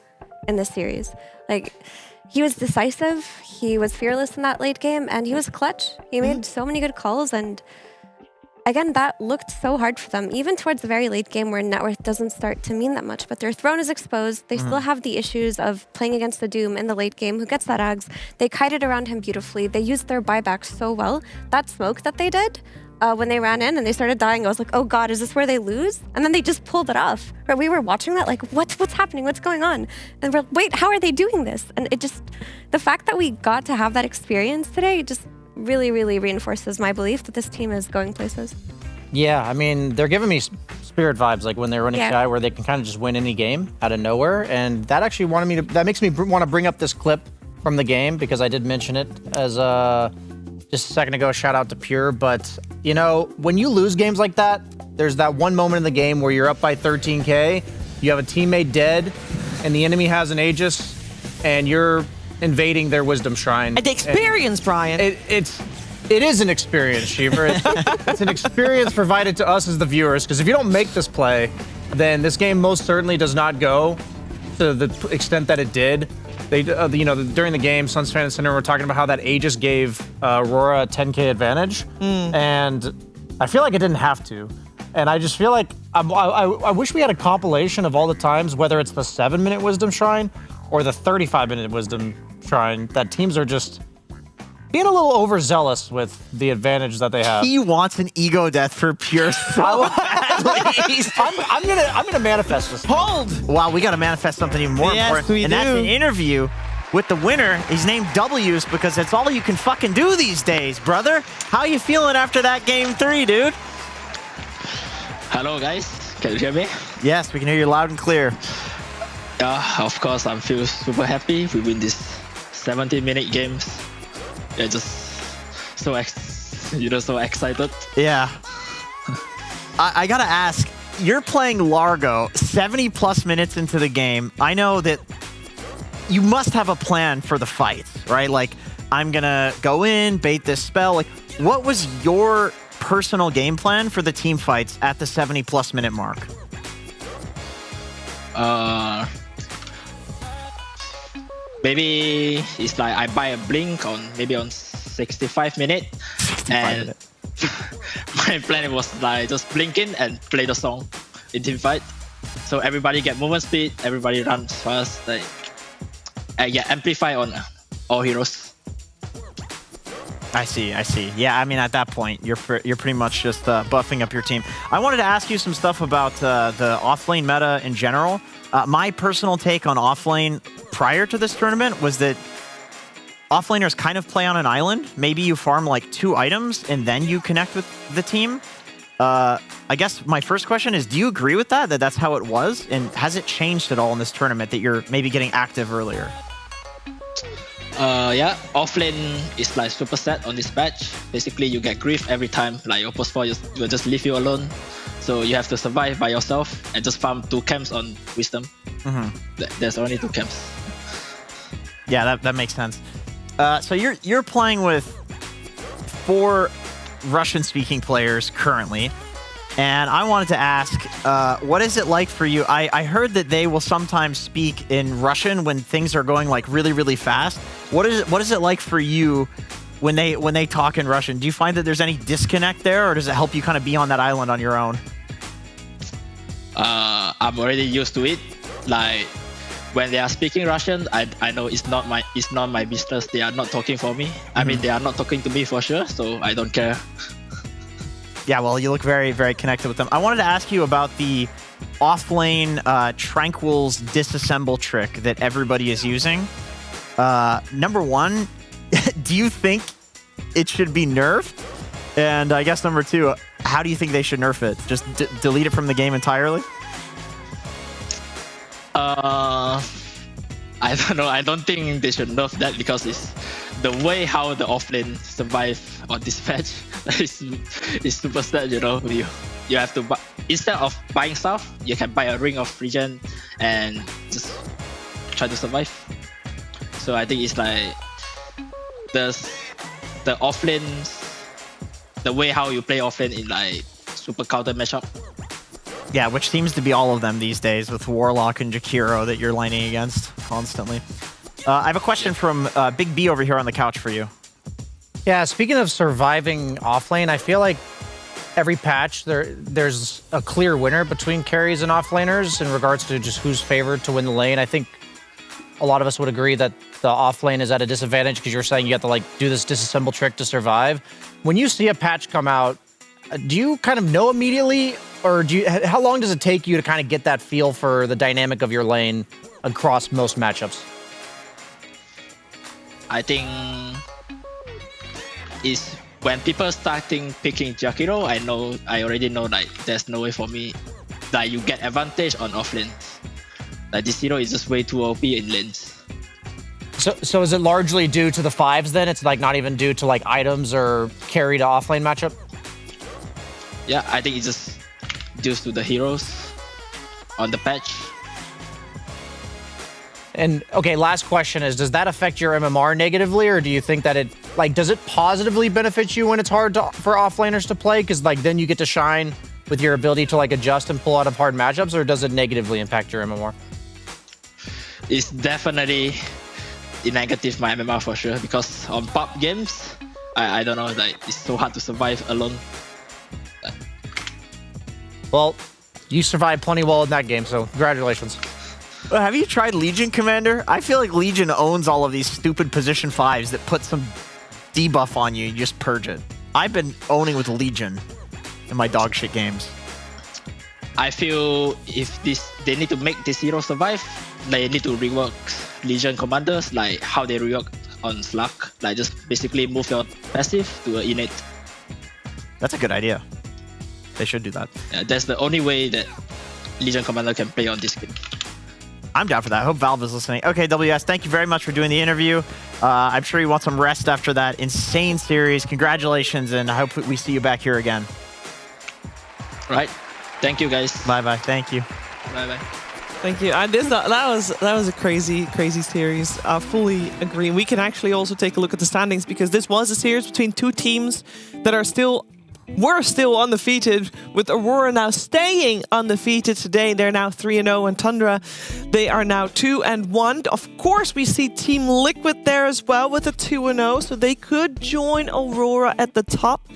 [SPEAKER 20] in this series. Like, he was decisive, he was fearless in that late game, and he was clutch. He made so many good calls, and again, that looked so hard for them, even towards the very late game where net worth doesn't start to mean that much. But their throne is exposed. They still have the issues of playing against the Doom in the late game who gets that Ags. They kited around him beautifully. They used their buyback so well. That smoke that they did when they ran in and they started dying, I was like, oh God, is this where they lose? And then they just pulled it off. Right? We were watching that like, what's happening? What's going on? And we're like, wait, how are they doing this? And it just, the fact that we got to have that experience today just really, really reinforces my belief that this team is going places.
[SPEAKER 15] Yeah, I mean, they're giving me Spirit vibes, like when they're running Sky, where they can kind of just win any game out of nowhere. And that actually that makes me want to bring up this clip from the game, because I did mention it as just a second ago. Shout out to Pure. But, you know, when you lose games like that, there's that one moment in the game where you're up by 13K, you have a teammate dead, and the enemy has an Aegis, and you're invading their Wisdom Shrine.
[SPEAKER 2] And the experience, Brian.
[SPEAKER 15] It is an experience, Shiver. It's an experience provided to us as the viewers, because if you don't make this play, then this game most certainly does not go to the extent that it did. They, you know, during the game, Suns Fan and Center were talking about how that Aegis gave Aurora a 10K advantage, and I feel like it didn't have to. And I just feel like I wish we had a compilation of all the times, whether it's the 7-minute Wisdom Shrine or the 35-minute Wisdom Shrine, that teams are just being a little overzealous with the advantage that they have.
[SPEAKER 18] He wants an ego death for Pure so badly.
[SPEAKER 15] I'm gonna manifest this.
[SPEAKER 18] Hold! Wow, we gotta manifest something even more important.
[SPEAKER 2] We do.
[SPEAKER 18] That's an interview with the winner. He's named W's because that's all you can fucking do these days, brother. How you feeling after that game 3, dude?
[SPEAKER 19] Hello guys, can you hear me?
[SPEAKER 18] Yes, we can hear you loud and clear.
[SPEAKER 19] Of course, I feel super happy we win this 70-minute games. Yeah, just so so excited.
[SPEAKER 18] Yeah. I gotta ask, you're playing Largo 70 plus minutes into the game. I know that you must have a plan for the fight, right? Like, I'm gonna go in, bait this spell. Like, what was your personal game plan for the team fights at the 70 plus minute mark?
[SPEAKER 19] Maybe it's like I buy a blink on 65 minutes, and my plan was like just blink in and play the song in team fight. So everybody get movement speed, everybody runs fast, like amplify on all heroes.
[SPEAKER 18] I see. Yeah, I mean, at that point, you're pretty much just buffing up your team. I wanted to ask you some stuff about the offlane meta in general. My personal take on offlane prior to this tournament was that offlaners kind of play on an island. Maybe you farm like 2 items and then you connect with the team. I guess my first question is, do you agree with that that's how it was? And has it changed at all in this tournament that you're maybe getting active earlier?
[SPEAKER 19] Yeah, offlane is like super set on this patch. Basically, you get grief every time, like your post 4 will just leave you alone. So you have to survive by yourself and just farm 2 camps on Wisdom. There's only 2 camps.
[SPEAKER 18] Yeah, that makes sense. So you're playing with 4 Russian-speaking players currently, and I wanted to ask, what is it like for you? I heard that they will sometimes speak in Russian when things are going like really, really fast. What is it like for you when they talk in Russian? Do you find that there's any disconnect there, or does it help you kind of be on that island on your own?
[SPEAKER 19] I'm already used to it. Like when they are speaking Russian, I know it's not my business. They are not talking for me. I mean, they are not talking to me for sure, so I don't care.
[SPEAKER 18] Yeah, well, you look very, very connected with them. I wanted to ask you about the offlane Tranquil's disassemble trick that everybody is using. Number 1, do you think it should be nerfed? And I guess number 2, how do you think they should nerf it? Just delete it from the game entirely?
[SPEAKER 19] I don't know. I don't think they should nerf that, because it's the way how the offlane survive on this patch is super sad. You know, you have to buy, instead of buying stuff, you can buy a ring of regen and just try to survive. So I think it's like the offlane, the way how you play offlane in like super counter matchup.
[SPEAKER 18] Yeah, which seems to be all of them these days with Warlock and Jakiro that you're lining against constantly. I have a question from Big B over here on the couch for you.
[SPEAKER 15] Yeah, speaking of surviving offlane, I feel like every patch there's a clear winner between carries and offlaners in regards to just who's favored to win the lane. I think a lot of us would agree that the off lane is at a disadvantage because you're saying you have to like do this disassemble trick to survive. When you see a patch come out, do you kind of know immediately, or how long does it take you to kind of get that feel for the dynamic of your lane across most matchups?
[SPEAKER 19] I think it's when people starting picking Jakiro, I already know like there's no way for me that you get advantage on off lanes. Like this hero is just way too OP in lanes.
[SPEAKER 15] So is it largely due to the 5s then? It's like not even due to like items or carry to offlane matchup?
[SPEAKER 19] Yeah, I think it's just due to the heroes on the patch.
[SPEAKER 15] And okay, last question is, does that affect your MMR negatively, or do you think that does it positively benefit you when it's hard for offlaners to play? Because like then you get to shine with your ability to like adjust and pull out of hard matchups, or does it negatively impact your MMR?
[SPEAKER 19] It's definitely negative my MMR for sure, because on pop games, I don't know, like it's so hard to survive alone.
[SPEAKER 15] Well, you survived plenty well in that game, so congratulations.
[SPEAKER 18] Have you tried Legion, Commander? I feel like Legion owns all of these stupid position 5s that put some debuff on you and you just purge it. I've been owning with Legion in my dog shit games.
[SPEAKER 19] I feel if they need to make this hero survive, they need to rework Legion commanders, like how they rework on Slug. Like just basically move your passive to an innate.
[SPEAKER 18] That's a good idea. They should do that.
[SPEAKER 19] Yeah, that's the only way that Legion commander can play on this game.
[SPEAKER 18] I'm down for that. I hope Valve is listening. Okay, WS, thank you very much for doing the interview. I'm sure you want some rest after that insane series. Congratulations, and I hope we see you back here again.
[SPEAKER 19] Right. Thank you, guys.
[SPEAKER 18] Bye-bye. Thank you.
[SPEAKER 19] Bye-bye.
[SPEAKER 2] Thank you. And that was a crazy series. Fully agree. We can actually also take a look at the standings, because this was a series between two teams that were still undefeated, with Aurora now staying undefeated today. They're now 3-0, and Tundra, they are now 2-1. Of course, we see Team Liquid there as well with a 2-0, so they could join Aurora at the top.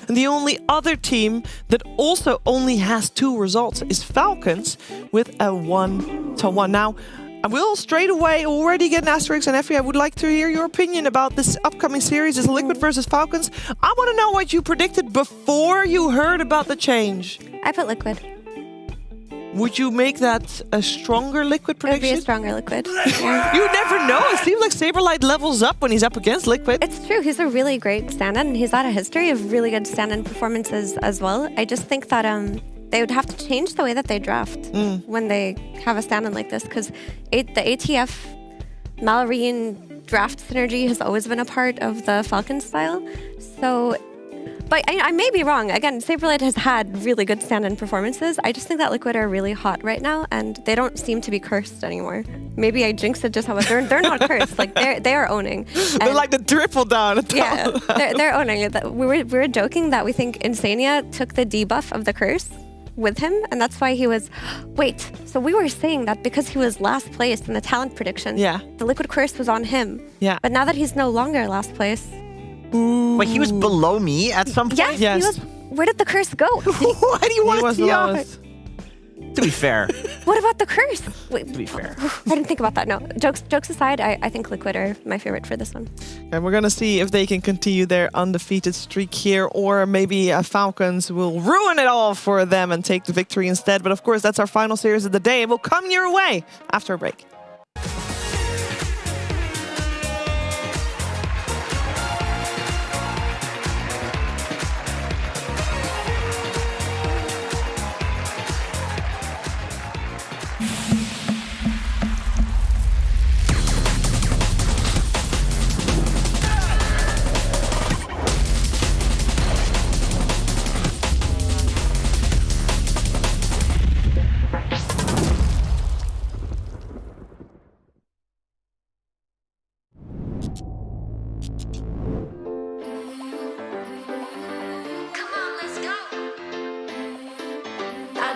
[SPEAKER 2] And the only other team that also only has 2 results is Falcons with a 1-1. Now, I will straight away already get an asterisk, and Effie, I would like to hear your opinion about this upcoming series. Is Liquid versus Falcons? I want to know what you predicted before you heard about the change.
[SPEAKER 20] I put Liquid.
[SPEAKER 2] Would you make that a stronger Liquid prediction?
[SPEAKER 20] It would be a stronger Liquid.
[SPEAKER 2] You never know. It seems like Saberlight levels up when he's up against Liquid.
[SPEAKER 20] It's true. He's a really great stand-in, and he's had a history of really good stand-in performances as well. I just think that they would have to change the way that they draft when they have a stand-in like this, because the ATF Malrine draft synergy has always been a part of the Falcon style. So, but I may be wrong. Again, Saberlight has had really good stand-in performances. I just think that Liquid are really hot right now, and they don't seem to be cursed anymore. Maybe I jinxed it just how they're not cursed. Like they are owning.
[SPEAKER 2] They're like the triple down.
[SPEAKER 20] Yeah, they're owning it. We were joking that we think Insania took the debuff of the curse with him, and that's why he was. Wait, so we were saying that because he was last place in the talent prediction.
[SPEAKER 2] Yeah.
[SPEAKER 20] The Liquid curse was on him.
[SPEAKER 2] Yeah.
[SPEAKER 20] But now that he's no longer last place.
[SPEAKER 18] Wait, he was below me at some point?
[SPEAKER 20] Yes. He was, where did the curse go?
[SPEAKER 18] Why do you want to TI? To be fair.
[SPEAKER 20] What about the curse? Wait,
[SPEAKER 18] to be fair.
[SPEAKER 20] I didn't think about that. No, jokes aside, I think Liquid are my favorite for this one.
[SPEAKER 2] And we're going to see if they can continue their undefeated streak here, or maybe Falcons will ruin it all for them and take the victory instead. But of course, that's our final series of the day. It will come your way after a break.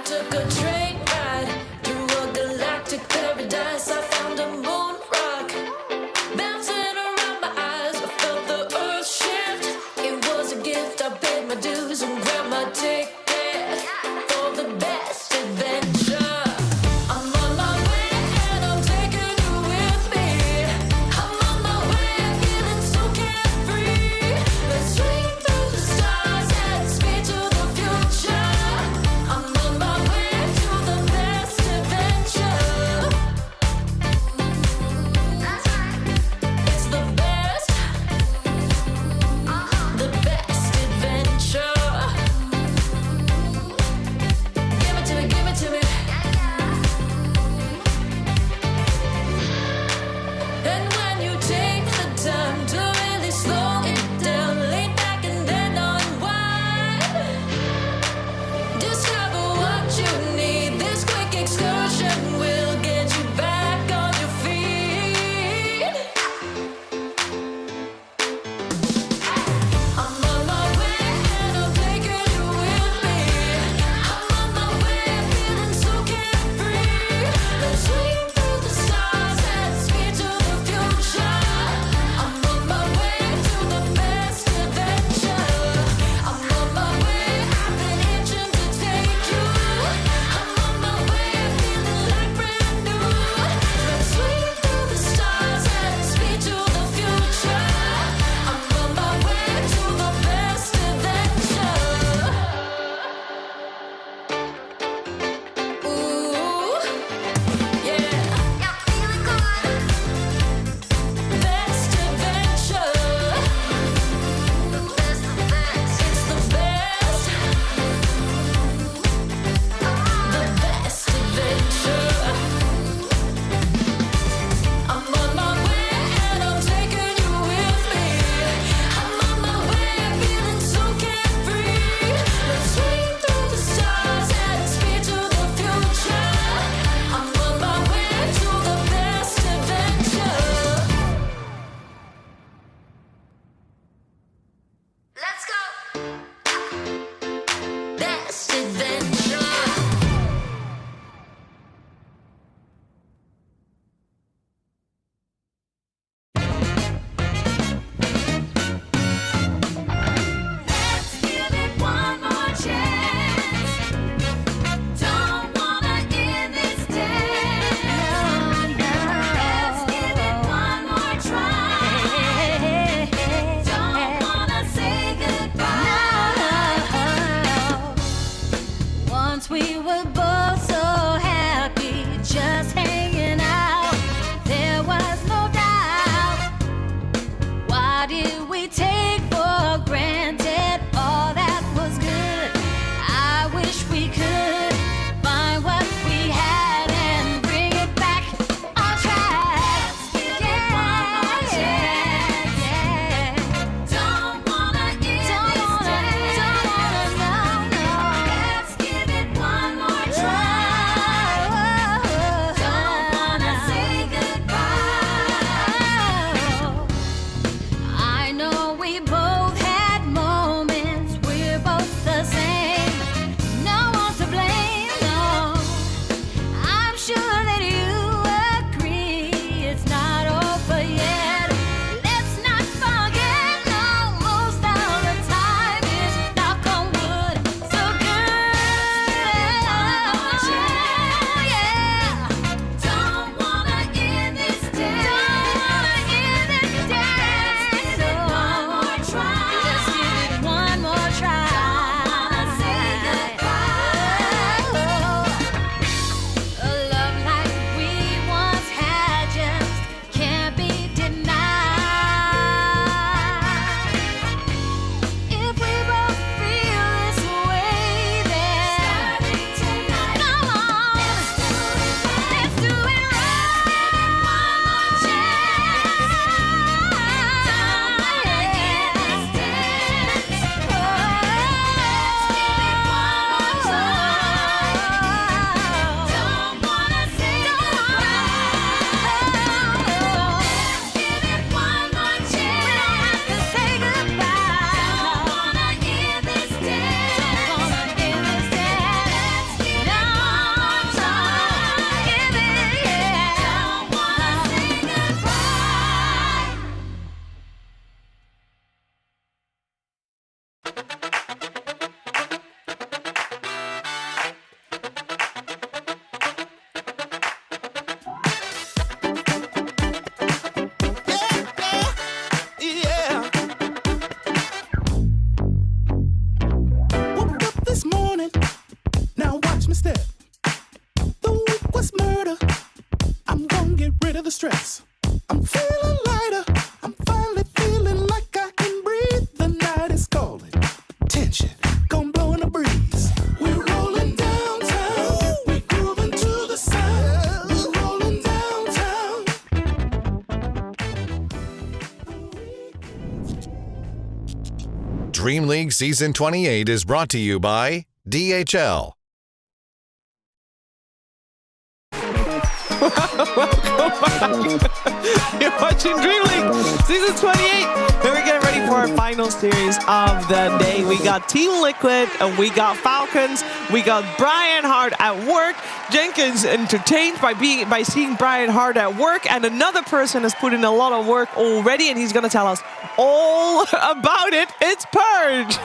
[SPEAKER 16] Took a train ride through a galactic paradise. I found a moon rock bouncing around my eyes. I felt the earth shift. It was a gift. I paid my dues and grabbed my ticket. Once we were both so happy, just hanging out. There was no doubt. Why did we take for granted all that was good? I wish we could find what we had and bring it back on track. Yeah. Don't wanna end this day. Don't wanna, no. Let's give it one more try. Don't wanna say goodbye. I know we both had moments. We're both the same. No one's to blame, no. I'm sure that you agree it's not over yet. Let's not forget, no, most of the time is knock on wood. So good. Yeah. Don't wanna end this day. Don't wanna end this day. Let's give it one more try. Just give it one more try. Don't wanna say goodbye. A love like we once had just can't be denied. If we both feel this way, then starting tonight, come on, let's do it right. One more chance. Don't wanna end this dance. Let's give it one more try. Don't wanna say goodbye. Let's give it one more chance to say goodbye. Don't wanna end this dance. Don't wanna end this dance. Let's give it one more try. Give it, yeah. Don't wanna say goodbye.
[SPEAKER 1] Yeah. Woke up this morning, now watch me step. The week was murder. I'm gonna get rid of the stress. I'm feeling lighter. I'm finally feeling like I can breathe. The night is calling. Tension, gonna blow in the breeze. We're rolling downtown. We're grooving to the sound. We're rolling downtown.
[SPEAKER 7] Dream League Season 28 is brought to you by DHL.
[SPEAKER 2] You're watching DreamLeague Season 28, and we're getting ready for our final series of the day. We got Team Liquid, and we got Falcons. We got Brian Hart at work. Jenkins entertained by seeing Brian Hart at work, and another person has put in a lot of work already, and he's going to tell us all about it. It's Purge.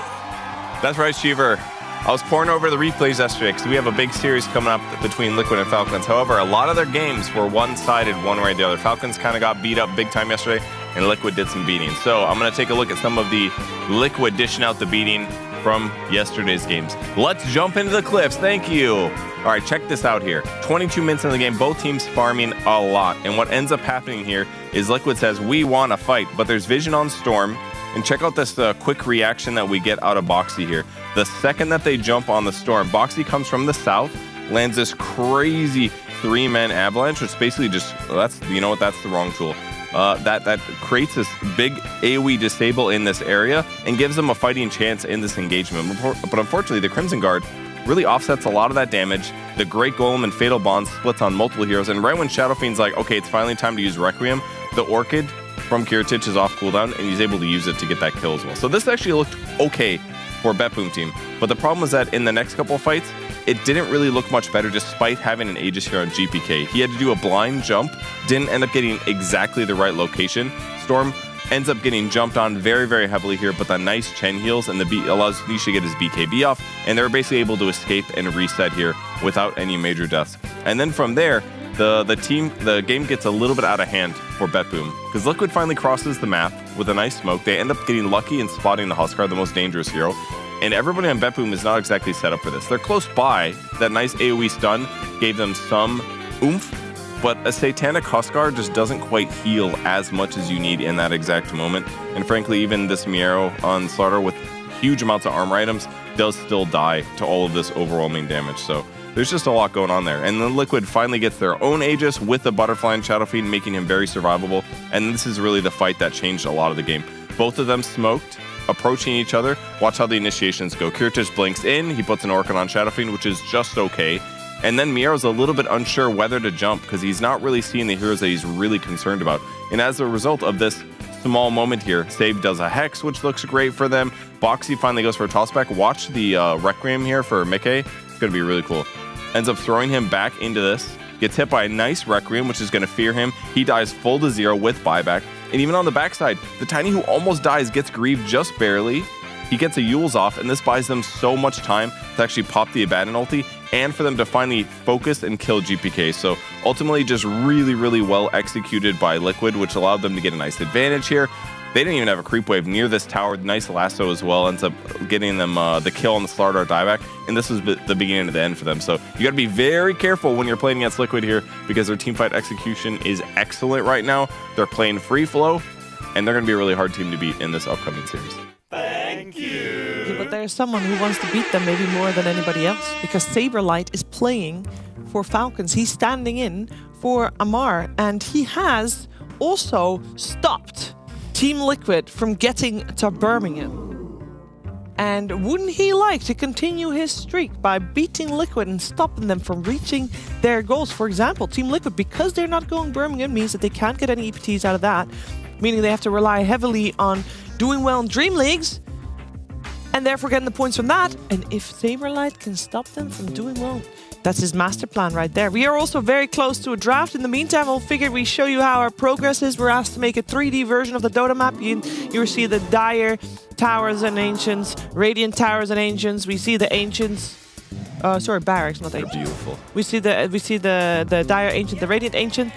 [SPEAKER 9] That's right, Cheever. I was pouring over the replays yesterday because we have a big series coming up between Liquid and Falcons. However, a lot of their games were one-sided one way or the other. Falcons kind of got beat up big time yesterday, and Liquid did some beating. So I'm going to take a look at some of the Liquid dishing out the beating from yesterday's games. Let's jump into the clips. Thank you. All right, check this out here. 22 minutes into the game, both teams farming a lot. And what ends up happening here is Liquid says, we want to fight, but there's vision on Storm. And check out this quick reaction that we get out of Boxy here. The second that they jump on the Storm, Boxy comes from the south, lands this crazy 3-man avalanche, which basically just, that's the wrong tool. That creates this big AoE disable in this area and gives them a fighting chance in this engagement. But unfortunately, the Crimson Guard really offsets a lot of that damage. The Great Golem and Fatal Bond splits on multiple heroes, and right when Shadow Fiend's like, okay, it's finally time to use Requiem, the Orchid from Kiritich is off cooldown, and he's able to use it to get that kill as well. So this actually looked okay for BetBoom team, but the problem was that in the next couple of fights, it didn't really look much better despite having an Aegis here on GPK. He had to do a blind jump, didn't end up getting exactly the right location. Storm ends up getting jumped on very, very heavily here, but the nice Chen heals and the beat allows Nisha to get his BKB off, and they're basically able to escape and reset here without any major deaths. And then from there, the game gets a little bit out of hand for BetBoom because Liquid finally crosses the map with a nice smoke. They end up getting lucky and spotting the Huskar, the most dangerous hero, and everybody on BetBoom is not exactly set up for this. They're close by. That nice AoE stun gave them some oomph, but a Satanic Huskar just doesn't quite heal as much as you need in that exact moment. And frankly, even this Miero on Slaughter with huge amounts of armor items does still die to all of this overwhelming damage. So there's just a lot going on there. And then Liquid finally gets their own Aegis with the Butterfly and Shadow Fiend, making him very survivable. And this is really the fight that changed a lot of the game. Both of them smoked, approaching each other. Watch how the initiations go. Kirtish blinks in, he puts an Orchid on Shadow Fiend, which is just okay. And then Miero's a little bit unsure whether to jump because he's not really seeing the heroes that he's really concerned about. And as a result of this small moment here, Save does a Hex, which looks great for them. Boxy finally goes for a tossback. Watch the Requiem here for Mickey. It's going to be really cool. Ends up throwing him back into this. Gets hit by a nice Requiem, which is going to fear him. He dies full to 0 with buyback. And even on the backside, the Tiny who almost dies gets grieved just barely. He gets a Yule's off, and this buys them so much time to actually pop the Abaddon ulti and for them to finally focus and kill GPK. So ultimately just really, really well executed by Liquid, which allowed them to get a nice advantage here. They didn't even have a creep wave near this tower. Nice lasso as well. Ends up getting them the kill on the Slardar dieback. And this was the beginning of the end for them. So you got to be very careful when you're playing against Liquid here because their teamfight execution is excellent right now. They're playing free flow, and they're going to be a really hard team to beat in this upcoming series.
[SPEAKER 2] Thank you. Yeah, but there's someone who wants to beat them maybe more than anybody else because Saberlight is playing for Falcons. He's standing in for Amar, and he has also stopped Team Liquid from getting to Birmingham. And wouldn't he like to continue his streak by beating Liquid and stopping them from reaching their goals? For example, Team Liquid, because they're not going Birmingham, means that they can't get any EPTs out of that, meaning they have to rely heavily on doing well in Dream Leagues, and therefore getting the points from that. And if Saberlight can stop them from doing well, that's his master plan right there. We are also very close to a draft. In the meantime, we'll figure we show you how our progress is. We're asked to make a 3D version of the Dota map. You see the Dire Towers and Ancients, Radiant Towers and Ancients. We see the Ancients. Sorry, Barracks, not Ancients.
[SPEAKER 9] Beautiful.
[SPEAKER 2] We see the Dire Ancient, the Radiant Ancient,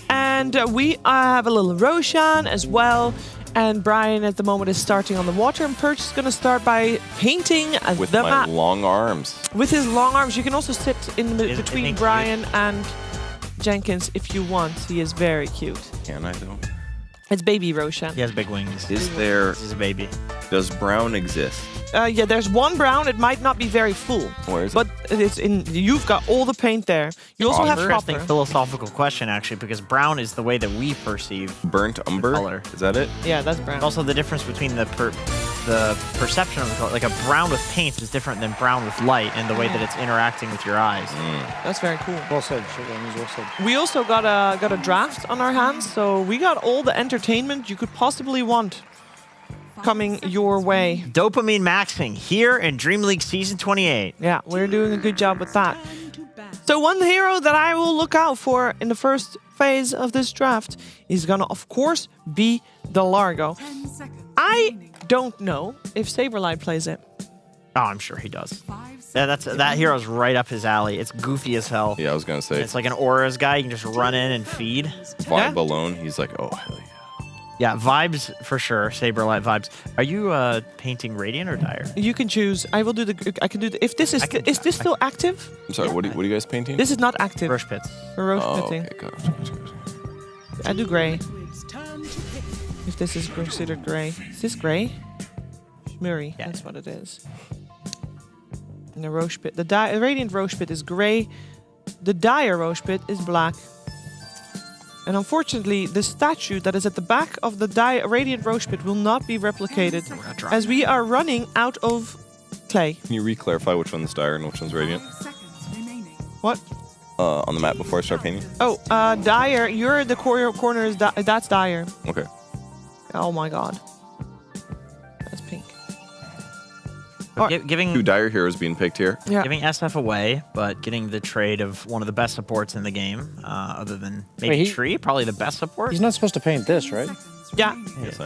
[SPEAKER 2] and we have a little Roshan as well. And Brian at the moment is starting on the water, and Perch is going to start by painting
[SPEAKER 9] with
[SPEAKER 2] the
[SPEAKER 9] my
[SPEAKER 2] map.
[SPEAKER 9] long arms.
[SPEAKER 2] With his long arms. You can also sit in between Brian and Jenkins if you want. He is very cute.
[SPEAKER 9] Can I though?
[SPEAKER 2] It's baby Roshan.
[SPEAKER 18] He has big wings.
[SPEAKER 9] Is there...
[SPEAKER 18] He's a baby.
[SPEAKER 9] Does brown exist?
[SPEAKER 2] Yeah, there's one brown. It might not be very full.
[SPEAKER 9] Where is it?
[SPEAKER 2] But it's in. You've got all the paint there. You also have
[SPEAKER 18] Interesting
[SPEAKER 2] copper.
[SPEAKER 18] philosophical question, actually, because brown is the way that we perceive
[SPEAKER 9] burnt umber
[SPEAKER 18] color.
[SPEAKER 9] Is that it?
[SPEAKER 2] Yeah, that's brown.
[SPEAKER 18] Also, the difference between the perception of the color, like a brown with paint, is different than brown with light, and the way that it's interacting with your eyes.
[SPEAKER 2] That's very cool.
[SPEAKER 23] Well said. Well said.
[SPEAKER 2] We also got a draft on our hands, so we got all the entertainment you could possibly want coming your way.
[SPEAKER 18] Dopamine maxing here in Dream League Season 28.
[SPEAKER 2] Yeah, we're doing a good job with that. So one hero that I will look out for in the first phase of this draft is gonna, of course, be the Largo. I don't know if Saberlight plays it.
[SPEAKER 18] Oh, I'm sure he does. Yeah, that hero's right up his alley. It's goofy as hell.
[SPEAKER 9] Yeah, I was gonna say.
[SPEAKER 18] It's like an Aura's guy. You can just run in and feed.
[SPEAKER 9] Vibe alone, he's like, oh hell yeah.
[SPEAKER 18] Yeah, vibes for sure. Saberlight vibes. Are you painting Radiant or Dire?
[SPEAKER 2] You can choose. I will do the. I can do the. If this is this still active?
[SPEAKER 9] I'm sorry. What are you guys painting?
[SPEAKER 2] This is not active.
[SPEAKER 18] Roche pits.
[SPEAKER 2] We're roche pitting.
[SPEAKER 9] Okay, gotcha.
[SPEAKER 2] I do gray. If this is considered gray, is this gray? Shmurry. Yeah. That's what it is. And the roche pit. The Radiant roche pit is gray. The Dire roche pit is black. And unfortunately, the statue that is at the back of the Radiant Roche Pit will not be replicated as we are running out of clay.
[SPEAKER 9] Can you re-clarify which one's Dire and which one's Radiant?
[SPEAKER 2] What?
[SPEAKER 9] On the map before I start painting?
[SPEAKER 2] Oh, Dire, you're the corner is that's Dire.
[SPEAKER 9] Okay.
[SPEAKER 2] Oh my god. That's pink.
[SPEAKER 18] Giving
[SPEAKER 9] 2 Dire heroes being picked here.
[SPEAKER 2] Yeah.
[SPEAKER 18] Giving SF away, but getting the trade of one of the best supports in the game, other than maybe Tree, probably the best support.
[SPEAKER 23] He's not supposed to paint this, right?
[SPEAKER 2] Yeah.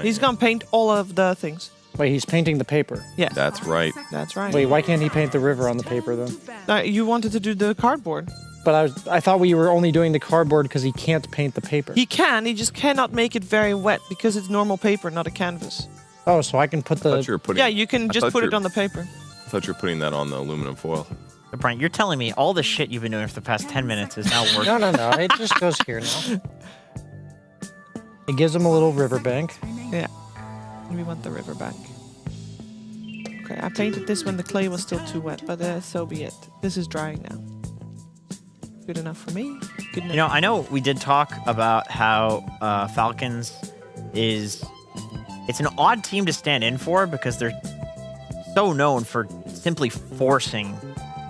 [SPEAKER 2] He's gonna paint all of the things.
[SPEAKER 23] Wait, he's painting the paper.
[SPEAKER 2] Yes.
[SPEAKER 9] That's right.
[SPEAKER 2] That's right.
[SPEAKER 23] Wait, why can't he paint the river on the paper then?
[SPEAKER 2] You wanted to do the cardboard.
[SPEAKER 23] But I thought we were only doing the cardboard because he can't paint the paper.
[SPEAKER 2] He can, he just cannot make it very wet because it's normal paper, not a canvas.
[SPEAKER 23] Oh, so I can put the...
[SPEAKER 2] Yeah, you can just put it on the paper.
[SPEAKER 9] thought you were putting that on the aluminum foil.
[SPEAKER 12] Brian, you're telling me all the shit you've been doing for the past 10 minutes is now working.
[SPEAKER 15] No. It just goes here now. It gives them a little riverbank.
[SPEAKER 2] Yeah. We want the riverbank. Okay, I painted this when the clay was still too wet, but so be it. This is drying now. Good enough for me. Good enough.
[SPEAKER 12] You know, I know we did talk about how Falcons it's an odd team to stand in for because they're so known for simply forcing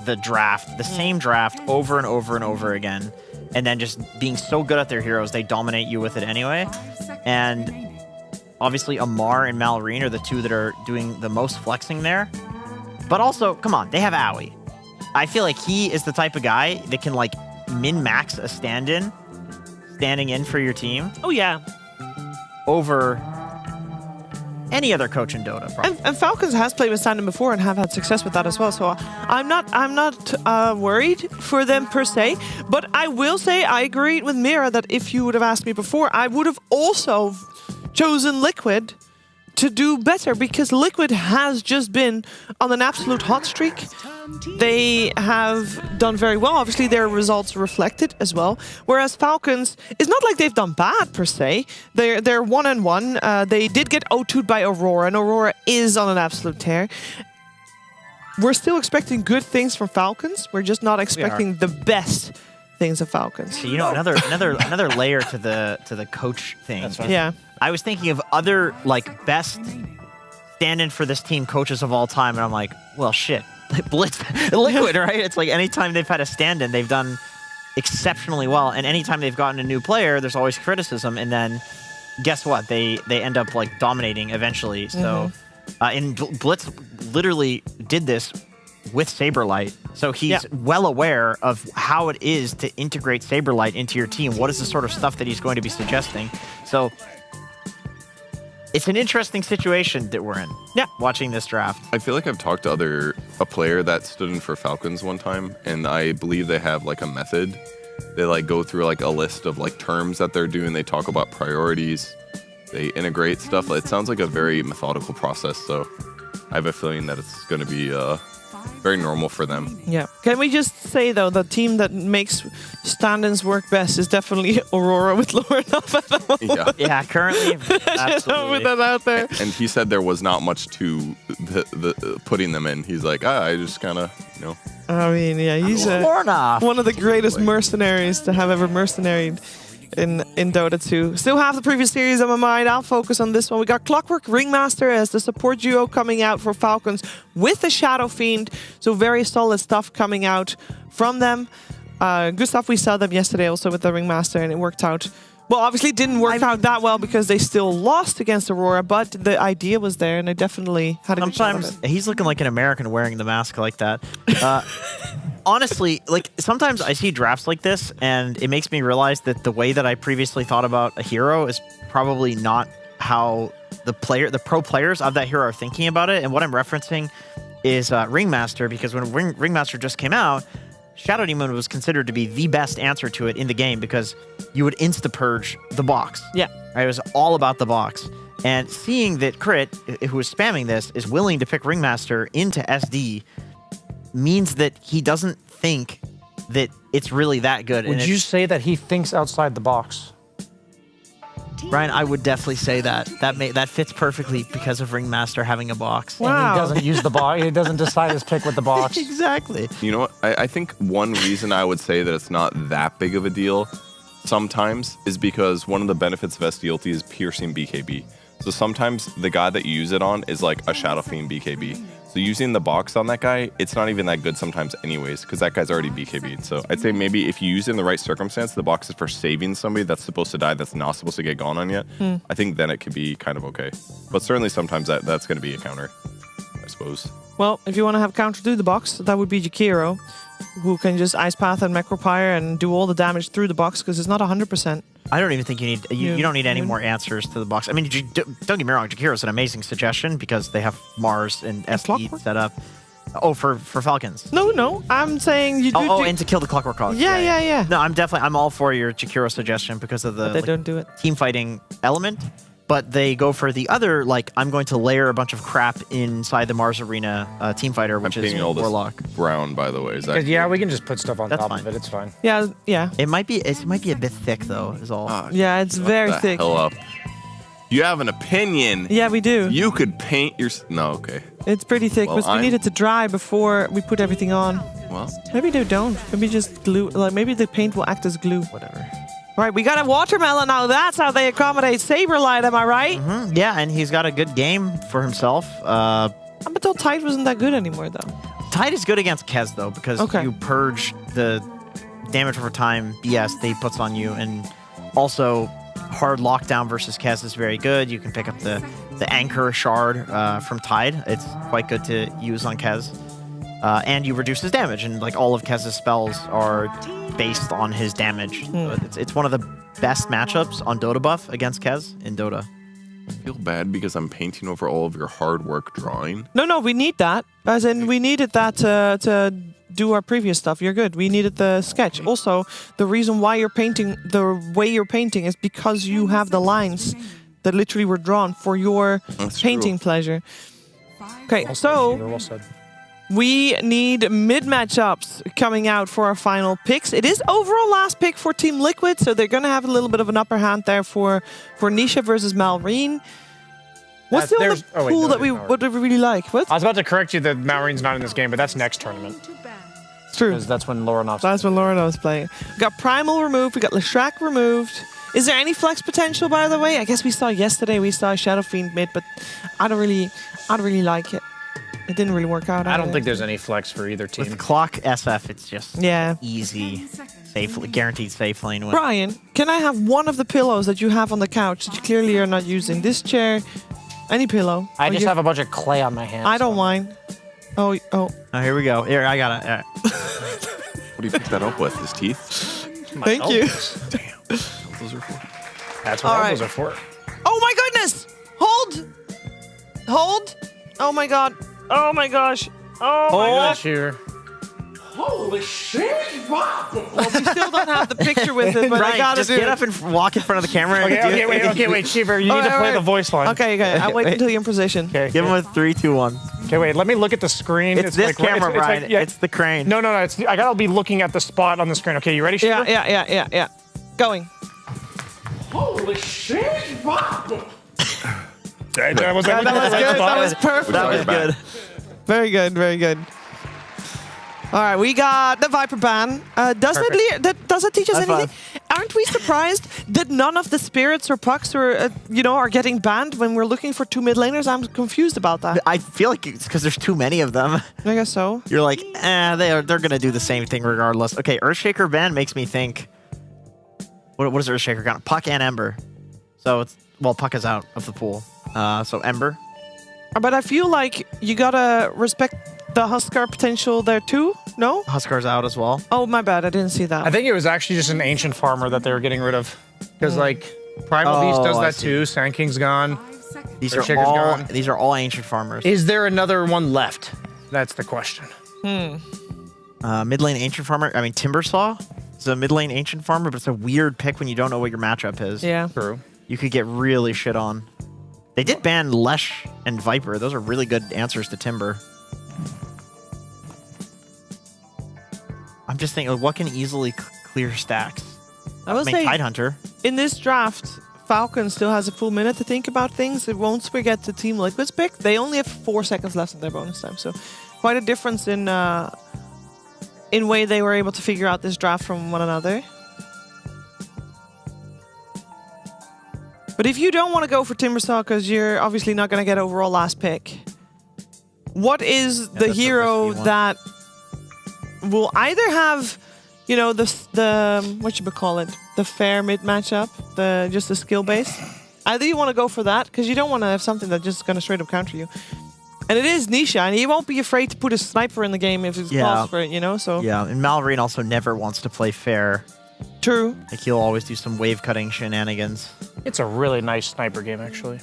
[SPEAKER 12] the draft, the same draft over and over and over again, and then just being so good at their heroes, they dominate you with it anyway. And obviously, Amar and Malrine are the two that are doing the most flexing there. But also, come on, they have Owie. I feel like he is the type of guy that can, like, min-max a standing in for your team.
[SPEAKER 2] Oh, yeah.
[SPEAKER 12] Over any other coach in Dota, probably.
[SPEAKER 2] And Falcons has played with stand-in before and have had success with that as well. So I'm not worried for them per se. But I will say I agreed with Mira that if you would have asked me before, I would have also chosen Liquid to do better because Liquid has just been on an absolute hot streak. They have done very well. Obviously, their results reflected as well. Whereas Falcons, it's not like they've done bad per se. They're 1-1. They did get 0-2'd by Aurora, and Aurora is on an absolute tear. We're still expecting good things from Falcons. We're just not expecting the best things of Falcons.
[SPEAKER 12] So, you know, another layer to the coach thing.
[SPEAKER 2] That's right. Yeah.
[SPEAKER 12] I was thinking of other like best stand-in for this team coaches of all time, and I'm like, well, shit. Blitz, Liquid, right? It's like anytime they've had a stand-in, they've done exceptionally well. And anytime they've gotten a new player, there's always criticism. And then guess what? They end up like dominating eventually. So and Blitz literally did this with Saberlight. So he's well aware of how it is to integrate Saberlight into your team. What is the sort of stuff that he's going to be suggesting? So it's an interesting situation that we're in.
[SPEAKER 2] Yeah.
[SPEAKER 12] Watching this draft.
[SPEAKER 9] I feel like I've talked to a player that stood in for Falcons one time, and I believe they have like a method. They like go through like a list of like terms that they're doing. They talk about priorities. They integrate stuff. It sounds like a very methodical process. So I have a feeling that it's going to be very normal for them.
[SPEAKER 2] Yeah. Can we just say, though, the team that makes stand-ins work best is definitely Aurora with Lauren off at the moment.
[SPEAKER 12] Yeah, currently. Absolutely.
[SPEAKER 2] With that out there.
[SPEAKER 9] And he said there was not much to the putting them in. He's like, I just kind of, you know.
[SPEAKER 2] I mean, yeah, he's one of the greatest mercenaries to have ever mercenaried in Dota 2. Still have the previous series on my mind. I'll focus on this one. We got Clockwork Ringmaster as the support duo coming out for Falcons with the Shadow Fiend. So very solid stuff coming out from them. Good stuff. We saw them yesterday also with the Ringmaster, and it worked out. Well, obviously it didn't work out that well because they still lost against Aurora, but the idea was there, and they definitely had a good shot of it.
[SPEAKER 12] Sometimes he's looking like an American wearing the mask like that. Honestly, like sometimes I see drafts like this, and it makes me realize that the way that I previously thought about a hero is probably not how the pro players of that hero are thinking about it. And what I'm referencing is Ringmaster, because when Ringmaster just came out, Shadow Demon was considered to be the best answer to it in the game because you would insta-purge the box.
[SPEAKER 2] Yeah.
[SPEAKER 12] Right? It was all about the box. And seeing that Crit, who is spamming this, is willing to pick Ringmaster into SD means that he doesn't think that it's really that good.
[SPEAKER 15] Would you say that he thinks outside the box?
[SPEAKER 12] Brian, I would definitely say that. That fits perfectly because of Ringmaster having a box.
[SPEAKER 15] Wow. And he doesn't use the box. He doesn't decide his pick with the box.
[SPEAKER 12] Exactly.
[SPEAKER 9] You know what? I think one reason I would say that it's not that big of a deal sometimes is because one of the benefits of SD ulti is piercing BKB. So sometimes the guy that you use it on is like a Shadow Fiend BKB. So using the box on that guy, it's not even that good sometimes anyways, because that guy's already BKB'd. So I'd say maybe if you use it in the right circumstance, the box is for saving somebody that's supposed to die that's not supposed to get gone on yet. I think then it could be kind of okay. But certainly sometimes that's going to be a counter, I suppose.
[SPEAKER 2] Well, if you want to have counter to the box, that would be Jakiro, who can just Ice Path and Macropire and do all the damage through the box because it's not 100%.
[SPEAKER 12] I don't even think you don't need any more answers to the box. I mean, don't get me wrong, Jakiro's an amazing suggestion because they have Mars and SD set up. Oh, for Falcons.
[SPEAKER 2] No, I'm saying you do.
[SPEAKER 12] And to kill the Clockwork Hog.
[SPEAKER 2] Yeah.
[SPEAKER 12] No, I'm all for your Jakiro suggestion because of the
[SPEAKER 2] But they don't do it.
[SPEAKER 12] team fighting element. but they go for the other, like, I'm going to layer a bunch of crap inside the Mars Arena team fighter, which is
[SPEAKER 11] painting all this
[SPEAKER 12] Warlock.
[SPEAKER 11] brown, by the way. Is that
[SPEAKER 23] Yeah, we can just put stuff on
[SPEAKER 12] That's
[SPEAKER 23] top
[SPEAKER 12] fine.
[SPEAKER 23] of it. It's fine.
[SPEAKER 2] Yeah, yeah.
[SPEAKER 12] It might be a bit thick though, is all.
[SPEAKER 2] Yeah, it's very
[SPEAKER 11] the
[SPEAKER 2] thick.
[SPEAKER 11] hell up? You have an opinion.
[SPEAKER 2] Yeah, we do.
[SPEAKER 11] You could paint your... No, okay.
[SPEAKER 2] It's pretty thick,
[SPEAKER 11] Well,
[SPEAKER 2] but we need it to dry before we put everything on.
[SPEAKER 11] Well,
[SPEAKER 2] Maybe they don't. Maybe just glue. Like maybe the paint will act as glue.
[SPEAKER 12] Whatever.
[SPEAKER 2] All right, we got a watermelon now. That's how they accommodate Saberlight. Am I right?
[SPEAKER 12] Mm-hmm. Yeah, and he's got a good game for himself.
[SPEAKER 2] But though Tide wasn't that good anymore, though.
[SPEAKER 12] Tide is good against Kez though, because you purge the damage over time BS they puts on you, and also hard lockdown versus Kez is very good. You can pick up the anchor shard from Tide. It's quite good to use on Kez. And you reduce his damage, and like all of Kez's spells are based on his damage. So it's one of the best matchups on Dota buff against Kez in Dota.
[SPEAKER 11] I feel bad because I'm painting over all of your hard work drawing.
[SPEAKER 2] No, we need that. As in, we needed that to do our previous stuff. You're good. We needed the sketch. Also, the reason why you're painting the way you're painting is because you have the lines that literally were drawn for your painting pleasure. Okay, so
[SPEAKER 23] Well said.
[SPEAKER 2] we need mid matchups coming out for our final picks. It is overall last pick for Team Liquid, so they're going to have a little bit of an upper hand there for Nisha versus Malrine. What's the other pool that we would really like? What?
[SPEAKER 23] I was about to correct you that Malrine's not in this game, but that's next tournament.
[SPEAKER 2] It's true.
[SPEAKER 23] Because that's when Loranov's
[SPEAKER 2] That's when Loranov's playing. We got Primal removed. We got Leshrac removed. Is there any flex potential, by the way? I guess we saw yesterday. We saw Shadow Fiend mid, but I don't really like it. It didn't really work out.
[SPEAKER 23] I don't think there's any flex for either team.
[SPEAKER 12] With Clock SF, it's just easy, guaranteed safe lane win.
[SPEAKER 2] Brian, can I have one of the pillows that you have on the couch that you clearly are not using? This chair, any pillow.
[SPEAKER 23] I just have a bunch of clay on my hands.
[SPEAKER 2] I don't mind. Oh.
[SPEAKER 12] Oh, here we go. Here, I got it.
[SPEAKER 11] What do you pick that up with? His teeth?
[SPEAKER 2] Thank you.
[SPEAKER 11] Damn. Those are for.
[SPEAKER 23] That's what elbows are for.
[SPEAKER 2] Oh my goodness! Hold! Oh my god. Oh my gosh. Oh my gosh.
[SPEAKER 23] Here.
[SPEAKER 2] Holy shit! Wow. Well, we still don't have the picture with it, but I gotta
[SPEAKER 12] just
[SPEAKER 2] do
[SPEAKER 12] get
[SPEAKER 2] it.
[SPEAKER 12] up and walk in front of the camera.
[SPEAKER 23] Okay, wait, Shiver, you need to play the voice line.
[SPEAKER 2] Okay. I'll wait until you're in position.
[SPEAKER 23] Okay.
[SPEAKER 12] Give him a 3, 2, 1.
[SPEAKER 23] Okay, wait, let me look at the screen.
[SPEAKER 12] It's this camera, Brian. It's the crane.
[SPEAKER 23] No, I gotta be looking at the spot on the screen. Okay, you ready, Shiver?
[SPEAKER 2] Yeah. Going.
[SPEAKER 17] Holy shit! Wow.
[SPEAKER 23] That was
[SPEAKER 2] good. That was perfect.
[SPEAKER 12] That was good.
[SPEAKER 2] Very good. All right, we got the Viper ban. Does it teach us
[SPEAKER 12] High
[SPEAKER 2] anything?
[SPEAKER 12] five.
[SPEAKER 2] Aren't we surprised that none of the spirits or pucks are getting banned when we're looking for 2 mid laners? I'm confused about that.
[SPEAKER 12] I feel like it's because there's too many of them.
[SPEAKER 2] I guess so.
[SPEAKER 12] You're like, they're gonna do the same thing regardless. Okay, Earthshaker ban makes me think. What is Earthshaker got? Puck and Ember. So Puck is out of the pool. So Ember.
[SPEAKER 2] But I feel like you gotta respect the Huskar potential there too. No?
[SPEAKER 12] Huskar's out as well.
[SPEAKER 2] Oh, my bad. I didn't see that.
[SPEAKER 23] I think it was actually just an ancient farmer that they were getting rid of. Because Primal Beast does that too. Sand King's gone.
[SPEAKER 12] These
[SPEAKER 23] Earthshaker's
[SPEAKER 12] are all ancient farmers.
[SPEAKER 23] Is there another one left? That's the question.
[SPEAKER 12] Mid lane ancient farmer. I mean Timbersaw is a mid lane ancient farmer, but it's a weird pick when you don't know what your matchup is.
[SPEAKER 2] Yeah.
[SPEAKER 23] True.
[SPEAKER 12] You could get really shit on. They did ban Lesh and Viper. Those are really good answers to Timber. I'm just thinking, what can easily clear stacks?
[SPEAKER 2] I will say,
[SPEAKER 12] Tidehunter.
[SPEAKER 2] In this draft, Falcons still has a full minute to think about things. Once we get to Team Liquid's pick, they only have 4 seconds left in their bonus time. So quite a difference in way they were able to figure out this draft from one another. But if you don't want to go for Timbersaw because you're obviously not going to get overall last pick, what is the hero that will either have, the what should we call it, the fair mid matchup, just the skill base? Either you want to go for that because you don't want to have something that's just going to straight up counter you. And it is Nisha, and he won't be afraid to put a sniper in the game if it calls for it, so.
[SPEAKER 12] Yeah, and Malrine also never wants to play fair.
[SPEAKER 2] True.
[SPEAKER 12] Like he'll always do some wave cutting shenanigans.
[SPEAKER 23] It's a really nice sniper game, actually.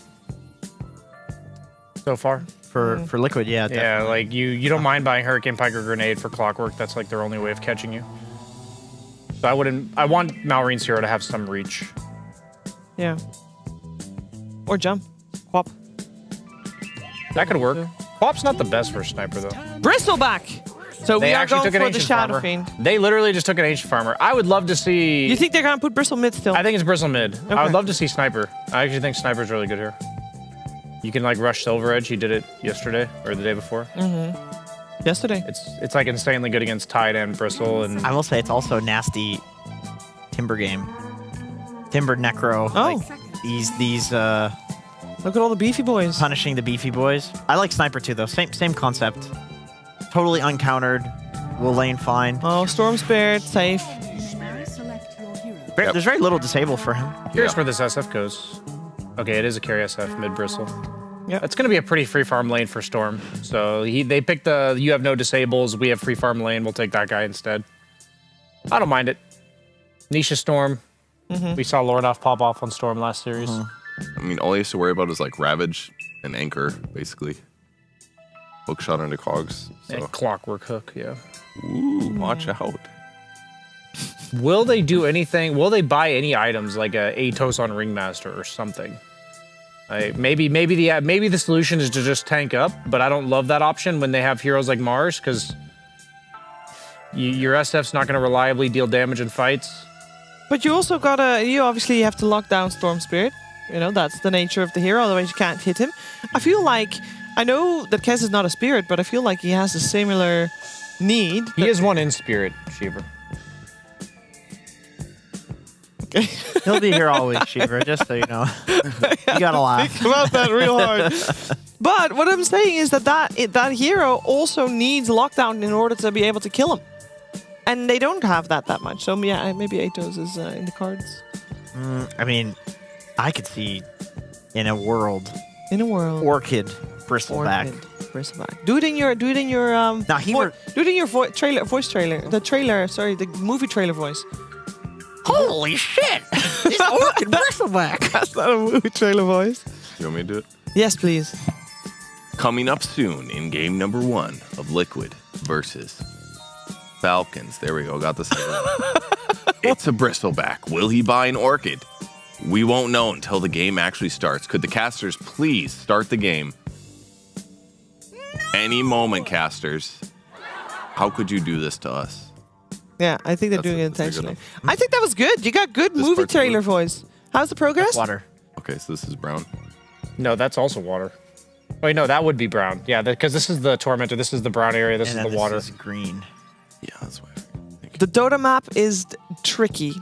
[SPEAKER 23] So far.
[SPEAKER 12] For Liquid, yeah. Definitely.
[SPEAKER 23] Yeah, like you don't mind buying Hurricane Pike or Grenade for Clockwork. That's like their only way of catching you. So I want Malrine's hero to have some reach.
[SPEAKER 2] Yeah. Or jump. Quap.
[SPEAKER 23] That could work. Quap's not the best for a sniper, though.
[SPEAKER 2] Bristleback! So
[SPEAKER 23] They
[SPEAKER 2] we are
[SPEAKER 23] actually
[SPEAKER 2] going
[SPEAKER 23] took an
[SPEAKER 2] for the
[SPEAKER 23] ancient
[SPEAKER 2] Shadow
[SPEAKER 23] farmer.
[SPEAKER 2] Fiend.
[SPEAKER 23] They literally just took an ancient farmer. I would love to see...
[SPEAKER 2] You think they're going to put Bristle mid still?
[SPEAKER 23] I think it's Bristle mid. I
[SPEAKER 2] Okay.
[SPEAKER 23] would love to see Sniper. I actually think Sniper's really good here. You can like rush Silver Edge. He did it yesterday or the day before.
[SPEAKER 2] Yesterday.
[SPEAKER 23] It's like insanely good against Tide and Bristle. And
[SPEAKER 12] I will say it's also a nasty Timber game. Timber Necro.
[SPEAKER 2] Oh.
[SPEAKER 12] Like these
[SPEAKER 2] Look at all the beefy boys.
[SPEAKER 12] punishing the beefy boys. I like Sniper too though. Same concept. Totally uncountered. Will lane fine.
[SPEAKER 2] Oh, Storm Spirit, safe.
[SPEAKER 12] There's very little disable for him.
[SPEAKER 23] Curious where this SF goes. Okay, it is a carry SF mid Bristle.
[SPEAKER 2] Yeah,
[SPEAKER 23] it's gonna be a pretty free farm lane for Storm. So they picked the you have no disables. We have free farm lane. We'll take that guy instead. I don't mind it. Nisha Storm. We saw Lordoff pop off on Storm last series.
[SPEAKER 11] I mean, all he has to worry about is like Ravage and Anchor, basically. Hook shot into cogs. So.
[SPEAKER 23] And Clockwork Hook, yeah.
[SPEAKER 11] Ooh, watch out.
[SPEAKER 23] Will they do anything? Will they buy any items like a Atos on Ringmaster or something? Maybe the solution is to just tank up, but I don't love that option when they have heroes like Mars because your SF's not going to reliably deal damage in fights.
[SPEAKER 2] But you also you obviously have to lock down Storm Spirit. You know, that's the nature of the hero, otherwise you can't hit him. I feel like, I know that Kez is not a spirit, but I feel like he has a similar need.
[SPEAKER 23] He is one in spirit, Shiver.
[SPEAKER 2] Okay.
[SPEAKER 12] He'll be here all week, Shiver, just so you know. You gotta laugh.
[SPEAKER 2] Think about that real hard. But what I'm saying is that hero also needs lockdown in order to be able to kill him. And they don't have that much. So yeah, maybe Atos is in the cards.
[SPEAKER 12] I mean, I could see in a world. Orchid Bristleback.
[SPEAKER 2] Bristleback. Do it in your do it in your voice trailer. The movie trailer voice.
[SPEAKER 12] Holy shit! It's Orchid Bristleback.
[SPEAKER 2] That's not a movie trailer voice.
[SPEAKER 11] You want me to do it?
[SPEAKER 2] Yes, please.
[SPEAKER 11] Coming up soon in game number 1 of Liquid versus Falcons. There we go. Got the second one. It's a Bristleback. Will he buy an Orchid? We won't know until the game actually starts. Could the casters please start the game? Any moment, casters. How could you do this to us?
[SPEAKER 2] Yeah, I think they're doing it intentionally. I think that was good. You got good movie trailer voice. How's the progress?
[SPEAKER 12] Water.
[SPEAKER 11] Okay, so this is brown.
[SPEAKER 23] No, that's also water. Wait, no, that would be brown. Yeah, because this is the Tormentor. This is the brown area. This is the water.
[SPEAKER 12] This is green.
[SPEAKER 11] Yeah, that's why.
[SPEAKER 2] The Dota map is tricky.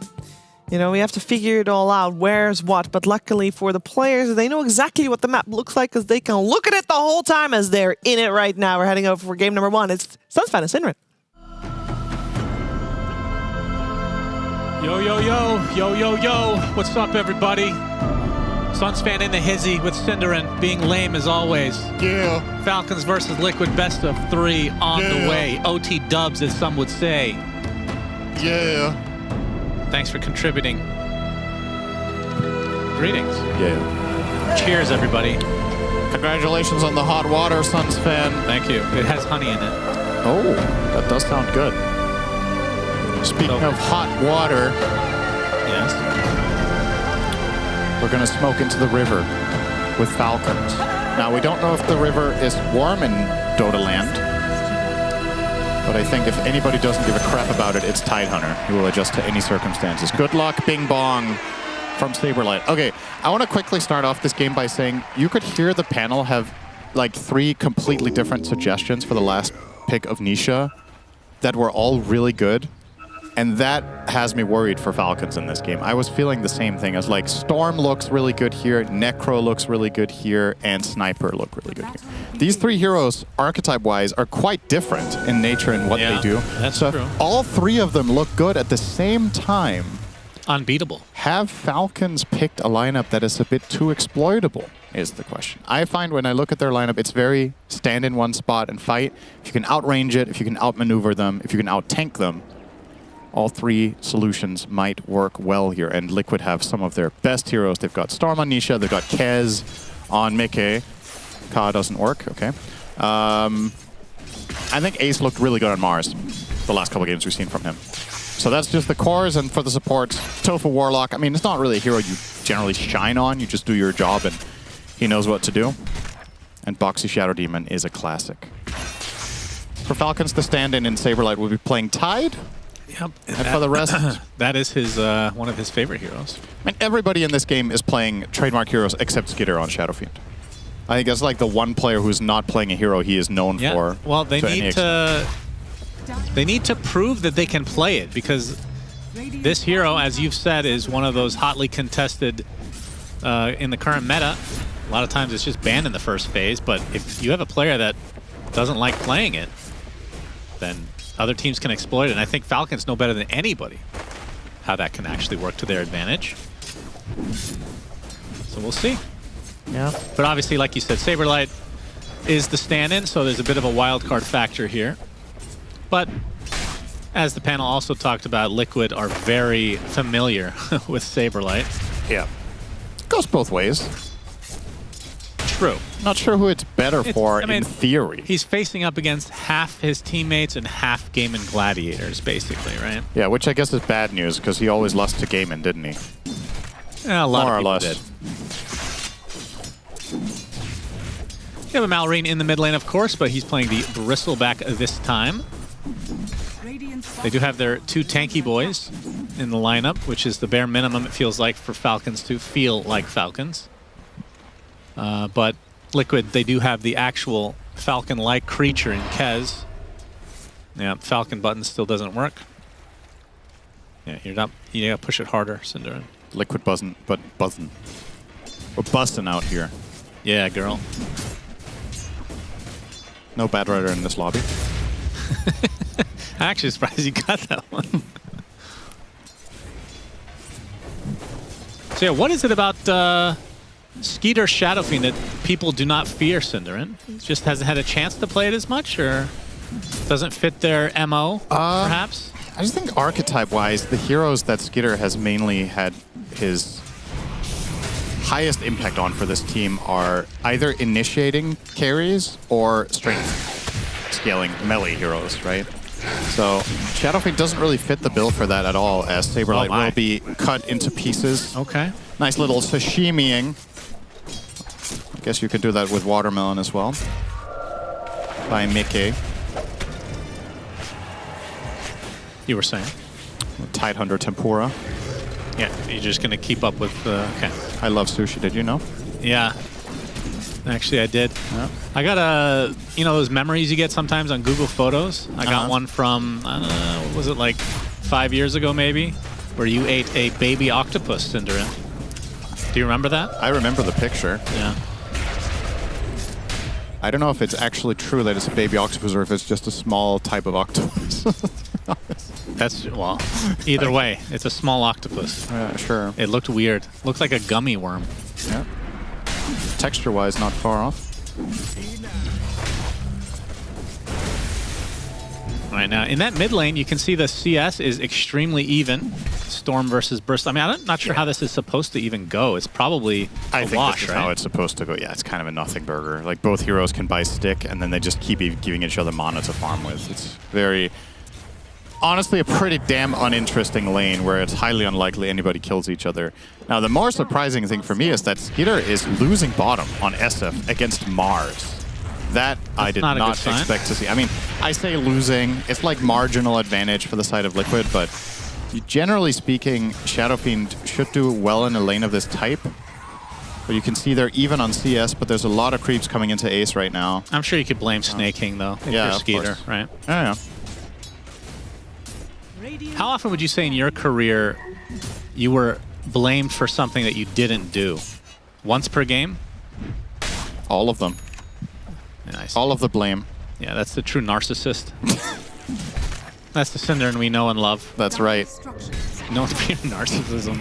[SPEAKER 2] You know, we have to figure it all out. Where's what? But luckily for the players, they know exactly what the map looks like because they can look at it the whole time as they're in it right now. We're heading over for game number 1. It's Sunsfan and Sinrin.
[SPEAKER 3] Yo, yo, yo, yo, yo, yo. What's up, everybody? Sunsfan in the hizzy with Cinderin being lame as always.
[SPEAKER 8] Yeah.
[SPEAKER 3] Falcons versus Liquid, best of 3 on the way. OT dubs, as some would say.
[SPEAKER 8] Yeah.
[SPEAKER 3] Thanks for contributing. Greetings.
[SPEAKER 8] Yeah.
[SPEAKER 3] Cheers, everybody.
[SPEAKER 8] Congratulations on the hot water, Suns fan.
[SPEAKER 3] Thank you. It has honey in it.
[SPEAKER 8] Oh, that does sound good. Speaking of hot water,
[SPEAKER 3] yes,
[SPEAKER 8] we're gonna smoke into the river with Falcons. Now we don't know if the river is warm in Dota land, but I think if anybody doesn't give a crap about it, it's Tidehunter. He will adjust to any circumstances. Good luck, Bing Bong from Saberlight. Okay, I want to quickly start off this game by saying you could hear the panel have like 3 completely different suggestions for the last pick of Nisha that were all really good. And that has me worried for Falcons in this game. I was feeling the same thing as like Storm looks really good here, Necro looks really good here, and Sniper look really good here. These 3 heroes, archetype-wise, are quite different in nature and what they do.
[SPEAKER 3] That's
[SPEAKER 8] so
[SPEAKER 3] true.
[SPEAKER 8] If all 3 of them look good at the same time,
[SPEAKER 3] unbeatable.
[SPEAKER 8] Have Falcons picked a lineup that is a bit too exploitable, is the question. I find when I look at their lineup, it's very stand in one spot and fight. If you can outrange it, if you can outmaneuver them, if you can out-tank them, all 3 solutions might work well here, and Liquid have some of their best heroes. They've got Storm on Nisha, they've got Kez on Mickey. Ka doesn't work, okay. I think Ace looked really good on Mars the last couple games we've seen from him. So that's just the cores, and for the supports, Tofu Warlock. I mean, it's not really a hero you generally shine on. You just do your job and He knows what to do. And Boxy Shadow Demon is a classic. For Falcons, the stand-in Saberlight will be playing Tide.
[SPEAKER 3] Yep.
[SPEAKER 8] And for the rest...
[SPEAKER 3] that is his one of his favorite heroes.
[SPEAKER 8] I mean, everybody in this game is playing trademark heroes except Skitter on Shadow Fiend. I think that's like the one player who's not playing a hero he is known for.
[SPEAKER 3] Well, they need to prove that they can play it, because this hero, as you've said, is one of those hotly contested in the current meta. A lot of times it's just banned in the first phase, but if you have a player that doesn't like playing it, then other teams can exploit it. And I think Falcons know better than anybody how that can actually work to their advantage. So we'll see.
[SPEAKER 15] Yeah.
[SPEAKER 3] But obviously, like you said, Saberlight is the stand-in, so there's a bit of a wild card factor here. But as the panel also talked about, Liquid are very familiar with Saberlight.
[SPEAKER 8] Yeah. Goes both ways.
[SPEAKER 3] True.
[SPEAKER 8] Not sure who it's better for in theory.
[SPEAKER 3] He's facing up against half his teammates and half Game and Gladiators, basically, right?
[SPEAKER 8] Yeah, which I guess is bad news, because he always lost to Gaiman, didn't he?
[SPEAKER 3] Yeah, a lot
[SPEAKER 8] More
[SPEAKER 3] of
[SPEAKER 8] or
[SPEAKER 3] people
[SPEAKER 8] less.
[SPEAKER 3] did. We have a Malrine in the mid lane, of course, but he's playing the Bristleback this time. They do have their 2 tanky boys in the lineup, which is the bare minimum, it feels like, for Falcons to feel like Falcons. But Liquid, they do have the actual Falcon-like creature in Kez. Yeah, Falcon button still doesn't work. Yeah, you gotta push it harder, Synderen.
[SPEAKER 8] Liquid buzzing. We're busting out here.
[SPEAKER 3] Yeah, girl.
[SPEAKER 8] No bad rider in this lobby.
[SPEAKER 3] I'm actually surprised you got that one. So yeah, what is it about Skeeter Shadow Fiend that people do not fear, Synderen? Just hasn't had a chance to play it as much, or doesn't fit their MO, perhaps?
[SPEAKER 8] I just think archetype-wise, the heroes that Skeeter has mainly had his highest impact on for this team are either initiating carries or strength scaling melee heroes, right? So Shadow Fiend doesn't really fit the bill for that at all, as Saberlight will be cut into pieces.
[SPEAKER 3] Okay.
[SPEAKER 8] Nice little sashimiing. I guess you could do that with Watermelon as well. By Mickey.
[SPEAKER 3] You were saying?
[SPEAKER 8] Tidehunter Tempura.
[SPEAKER 3] Yeah, you're just going to keep up with... okay.
[SPEAKER 8] I love sushi, did you know?
[SPEAKER 3] Yeah. Actually, I did.
[SPEAKER 8] Yeah.
[SPEAKER 3] I got you know those memories you get sometimes on Google Photos? I got one from, I don't know, what was it, like 5 years ago maybe? Where you ate a baby octopus, Synderen. Do you remember that?
[SPEAKER 8] I remember the picture.
[SPEAKER 3] Yeah.
[SPEAKER 8] I don't know if it's actually true that it's a baby octopus or if it's just a small type of octopus.
[SPEAKER 3] That's, well, either way, it's a small octopus.
[SPEAKER 8] Yeah, sure.
[SPEAKER 3] It looked weird. Looked like a gummy worm.
[SPEAKER 8] Yeah. Texture-wise, not far off.
[SPEAKER 3] All right, now in that mid lane, you can see the CS is extremely even. Storm versus Burst. I mean, I'm not sure how this is supposed to even go. It's probably
[SPEAKER 8] I think
[SPEAKER 3] wash,
[SPEAKER 8] this is
[SPEAKER 3] right?
[SPEAKER 8] how it's supposed to go. Yeah, it's kind of a nothing burger. Like, both heroes can buy stick, and then they just keep giving each other mana to farm with. It's very... honestly, a pretty damn uninteresting lane where it's highly unlikely anybody kills each other. Now, the more surprising thing for me is that Skeeter is losing bottom on SF against Mars. That I did not expect to see. I mean, I say losing. It's like marginal advantage for the side of Liquid, but generally speaking, Shadow Fiend should do well in a lane of this type. But you can see they're even on CS, but there's a lot of creeps coming into Ace right now.
[SPEAKER 3] I'm sure you could blame Snaking, though, if
[SPEAKER 8] yeah,
[SPEAKER 3] you're Skeeter, right?
[SPEAKER 8] Yeah.
[SPEAKER 3] How often would you say in your career you were blamed for something that you didn't do? Once per game?
[SPEAKER 8] All of them.
[SPEAKER 3] Nice.
[SPEAKER 8] All of the blame.
[SPEAKER 3] Yeah, that's the true narcissist. That's the Synderen we know and love.
[SPEAKER 8] That's right.
[SPEAKER 3] No pure narcissism.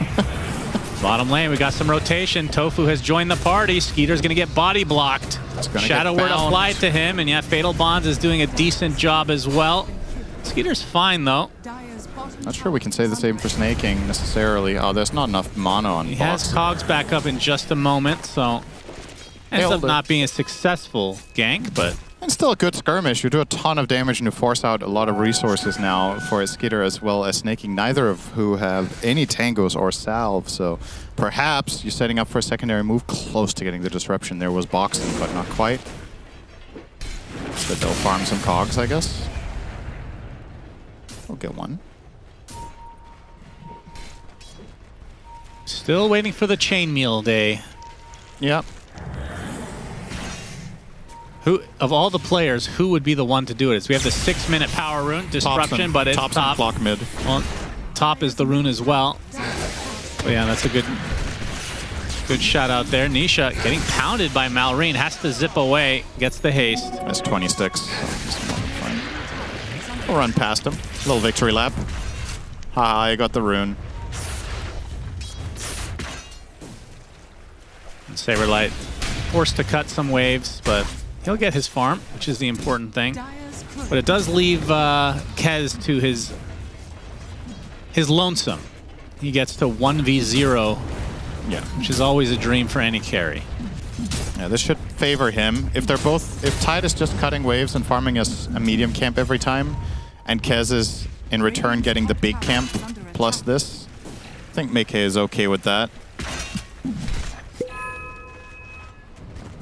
[SPEAKER 3] Bottom lane, we got some rotation. Tofu has joined the party. Skeeter's going to get body blocked. Shadow Word applied to him, and yeah, Fatal Bonds is doing a decent job as well. Skeeter's fine, though.
[SPEAKER 8] Not sure we can say the same for Snaking necessarily. Oh, there's not enough mana on
[SPEAKER 3] He
[SPEAKER 8] box.
[SPEAKER 3] has Cogs back up in just a moment, so ends up not being a successful gank, but
[SPEAKER 8] And still a good skirmish. You do a ton of damage and you force out a lot of resources now for Skitter as well as Snaking, neither of who have any tangos or salve. So perhaps you're setting up for a secondary move close to getting the disruption. There was boxing, but not quite. So they'll farm some cogs, I guess. We'll get one.
[SPEAKER 3] Still waiting for the chainmail day.
[SPEAKER 8] Yep.
[SPEAKER 3] Who of all the players, who would be the one to do it? So we have the 6-minute power rune, disruption, but it's top.
[SPEAKER 8] Block mid.
[SPEAKER 3] Well, top is the rune as well. But yeah, that's a good shout out there. Nisha getting pounded by Malrine, has to zip away, gets the haste.
[SPEAKER 8] That's 26. We'll run past him. Little victory lap. Haha, I got the rune.
[SPEAKER 3] And Saberlight forced to cut some waves, but he'll get his farm, which is the important thing. But it does leave Kez to his lonesome. He gets to 1v0,
[SPEAKER 8] yeah,
[SPEAKER 3] which is always a dream for any carry.
[SPEAKER 8] Yeah, this should favor him. If Tide is just cutting waves and farming us a medium camp every time, and Kez is in return getting the big camp plus this, I think Mickey is okay with that.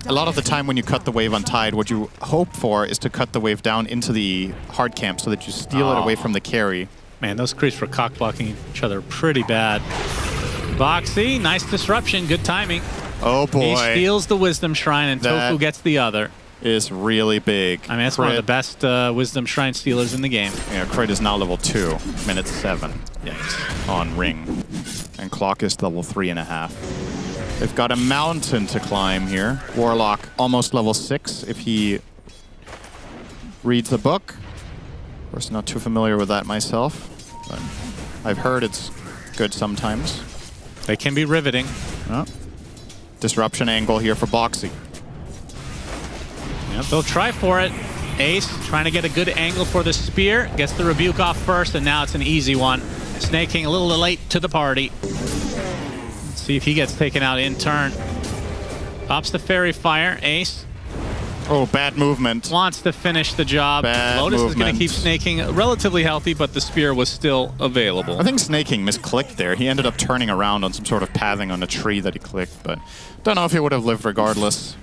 [SPEAKER 8] A lot of the time when you cut the wave on Tide, what you hope for is to cut the wave down into the hard camp so that you steal it away from the carry.
[SPEAKER 3] Man, those creeps were cock-blocking each other pretty bad. Boxy, nice disruption, good timing.
[SPEAKER 8] Oh boy.
[SPEAKER 3] He steals the Wisdom Shrine and Tofu gets the other.
[SPEAKER 8] Is really big.
[SPEAKER 3] I mean, that's one of the best Wisdom Shrine stealers in the game.
[SPEAKER 8] Yeah, Crit is now level 2, minute 7 on Ring. And Clock is level 3.5. They've got a mountain to climb here. Warlock almost level 6 if he reads the book. Of course, not too familiar with that myself, but I've heard it's good sometimes.
[SPEAKER 3] They can be riveting.
[SPEAKER 8] Oh. Disruption angle here for Boxy.
[SPEAKER 3] Yep, they'll try for it. Ace trying to get a good angle for the spear. Gets the rebuke off first, and now it's an easy one. Snake King a little late to the party. Let's see if he gets taken out in turn. Pops the Fairy Fire. Ace.
[SPEAKER 8] Oh, bad movement.
[SPEAKER 3] Wants to finish the job.
[SPEAKER 8] Bad
[SPEAKER 3] Lotus
[SPEAKER 8] movement.
[SPEAKER 3] is going to keep snaking relatively healthy, but the spear was still available.
[SPEAKER 8] I think Snaking misclicked there. He ended up turning around on some sort of pathing on a tree that he clicked, but don't know if he would have lived regardless.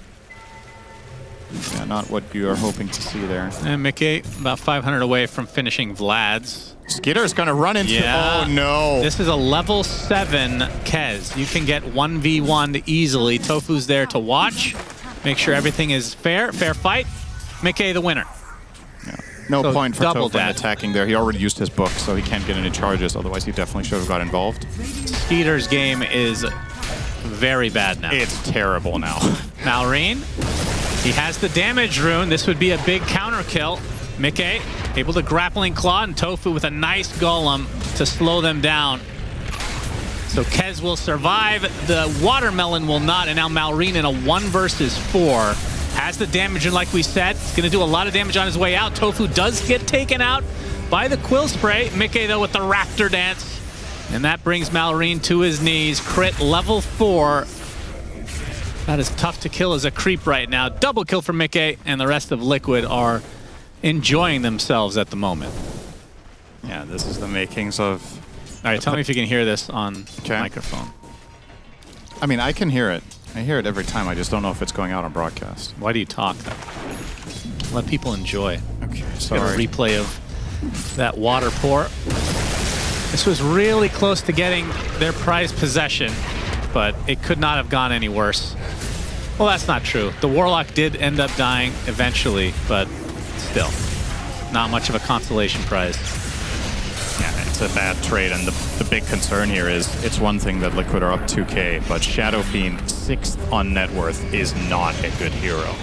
[SPEAKER 8] Yeah, not what you are hoping to see there.
[SPEAKER 3] And Mickey about 500 away from finishing Vlad's.
[SPEAKER 8] Skitter's going to run into...
[SPEAKER 3] Yeah.
[SPEAKER 8] Oh, no.
[SPEAKER 3] This is a level 7 Kez. You can get 1v1 easily. Tofu's there to watch. Make sure everything is fair. Fair fight. Mickey the winner.
[SPEAKER 8] Yeah. No
[SPEAKER 3] So
[SPEAKER 8] point for
[SPEAKER 3] double
[SPEAKER 8] Tofu in
[SPEAKER 3] that.
[SPEAKER 8] attacking there. He already used his book, so he can't get any charges. Otherwise, he definitely should have got involved.
[SPEAKER 3] Skeeter's game is very bad now.
[SPEAKER 8] It's terrible now.
[SPEAKER 3] Malrine, he has the damage rune. This would be a big counter kill. Mickey able to grappling claw, and Tofu with a nice golem to slow them down. So Kez will survive. The watermelon will not, and now Malrine in a 1 versus 4. Has the damage, and like we said, it's going to do a lot of damage on his way out. Tofu does get taken out by the Quill Spray. Mickey, though, with the Raptor Dance. And that brings Malrine to his knees. Crit level 4. That is tough to kill as a creep right now. Double kill for Mickey, and the rest of Liquid are enjoying themselves at the moment.
[SPEAKER 8] Yeah, this is the makings of...
[SPEAKER 3] All right, tell me if you can hear this on microphone.
[SPEAKER 8] I mean, I can hear it. I hear it every time. I just don't know if it's going out on broadcast.
[SPEAKER 3] Why do you talk then? Let people enjoy.
[SPEAKER 8] Okay,
[SPEAKER 3] Get a replay of that water pour. This was really close to getting their prized possession, but it could not have gone any worse. Well, that's not true. The Warlock did end up dying eventually, but still, not much of a consolation prize.
[SPEAKER 8] Yeah, it's a bad trade, and the big concern here is it's one thing that Liquid are up 2K, but Shadow Fiend 6th on net worth is not a good hero.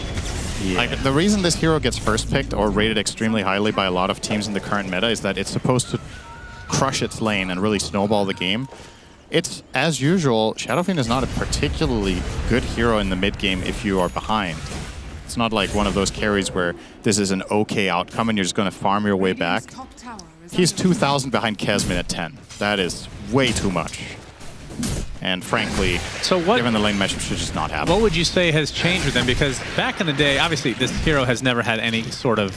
[SPEAKER 8] Yeah. Like, the reason this hero gets first picked or rated extremely highly by a lot of teams in the current meta is that it's supposed to crush its lane and really snowball the game. It's, as usual, Shadow Fiend is not a particularly good hero in the mid game if you are behind. It's not like one of those carries where this is an okay outcome and you're just going to farm your way back. He's 2,000 behind Kez minute 10. That is way too much. And frankly, given the lane matchup, should just not happen.
[SPEAKER 3] What would you say has changed with them? Because back in the day, obviously, this hero has never had any sort of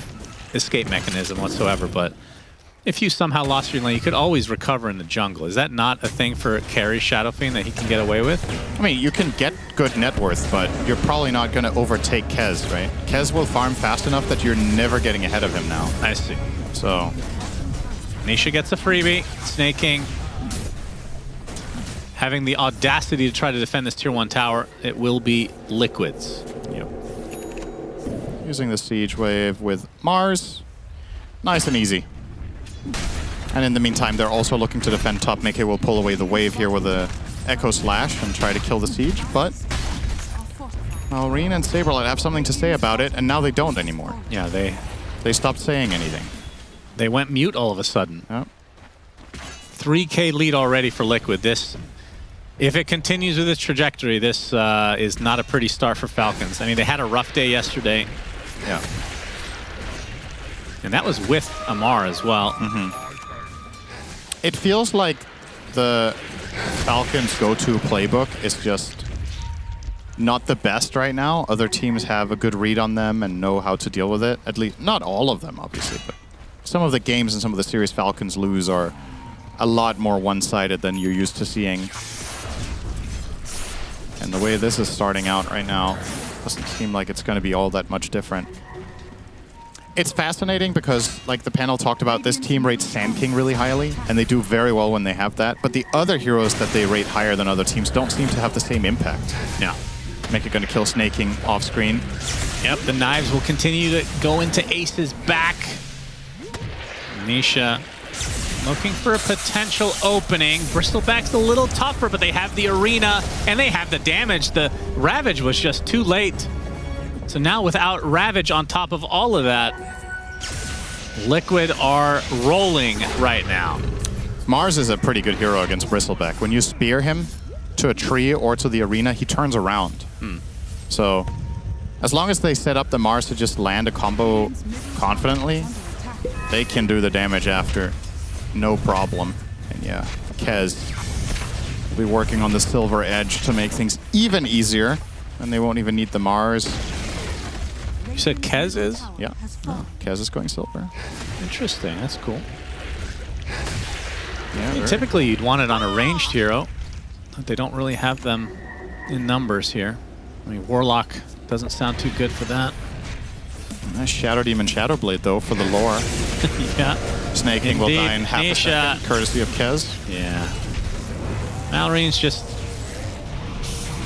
[SPEAKER 3] escape mechanism whatsoever, but if you somehow lost your lane, you could always recover in the jungle. Is that not a thing for carry Shadow Fiend that he can get away with?
[SPEAKER 8] I mean, you can get good net worth, but you're probably not going to overtake Kez, right? Kez will farm fast enough that you're never getting ahead of him now.
[SPEAKER 3] I see.
[SPEAKER 8] So,
[SPEAKER 3] Nisha gets a freebie. Snaking. Having the audacity to try to defend this tier 1 tower, it will be Liquid's.
[SPEAKER 8] Yep. Using the siege wave with Mars. Nice and easy. And in the meantime, they're also looking to defend top. Mickey will pull away the wave here with a Echo Slash and try to kill the siege, but Malrine and Saberlight have something to say about it, and now they don't anymore.
[SPEAKER 3] Yeah,
[SPEAKER 8] they stopped saying anything.
[SPEAKER 3] They went mute all of a sudden.
[SPEAKER 8] Yep.
[SPEAKER 3] 3K lead already for Liquid. This, if it continues with this trajectory, this is not a pretty start for Falcons. I mean, they had a rough day yesterday.
[SPEAKER 8] Yeah.
[SPEAKER 3] And that was with Amar as well.
[SPEAKER 8] It feels like the Falcons' go-to playbook is just not the best right now. Other teams have a good read on them and know how to deal with it. At least, not all of them, obviously, but some of the games and some of the series Falcons lose are a lot more one-sided than you're used to seeing. And the way this is starting out right now doesn't seem like it's going to be all that much different. It's fascinating because, like the panel talked about, this team rates Sand King really highly, and they do very well when they have that. But the other heroes that they rate higher than other teams don't seem to have the same impact.
[SPEAKER 3] Yeah.
[SPEAKER 8] Mickey going to kill Snaking off screen.
[SPEAKER 3] Yep, the knives will continue to go into Ace's back. Nisha looking for a potential opening. Bristleback's a little tougher, but they have the arena and they have the damage. The Ravage was just too late. So now without Ravage on top of all of that, Liquid are rolling right now.
[SPEAKER 8] Mars is a pretty good hero against Bristleback. When you spear him to a tree or to the arena, he turns around. So as long as they set up the Mars to just land a combo confidently, they can do the damage after, no problem. And yeah, Kez will be working on the Silver Edge to make things even easier, and they won't even need the Mars.
[SPEAKER 3] You said Kez is?
[SPEAKER 8] Yeah. Oh, Kez is going silver.
[SPEAKER 3] Interesting. That's cool.
[SPEAKER 8] Yeah,
[SPEAKER 3] I mean, typically, you'd want it on a ranged hero, but they don't really have them in numbers here. I mean, Warlock doesn't sound too good for that.
[SPEAKER 8] Nice Shadow Demon Shadowblade, though, for the lore.
[SPEAKER 3] Yeah.
[SPEAKER 8] Snaking will die in half a second, courtesy of Kez.
[SPEAKER 3] Yeah. Malrine's just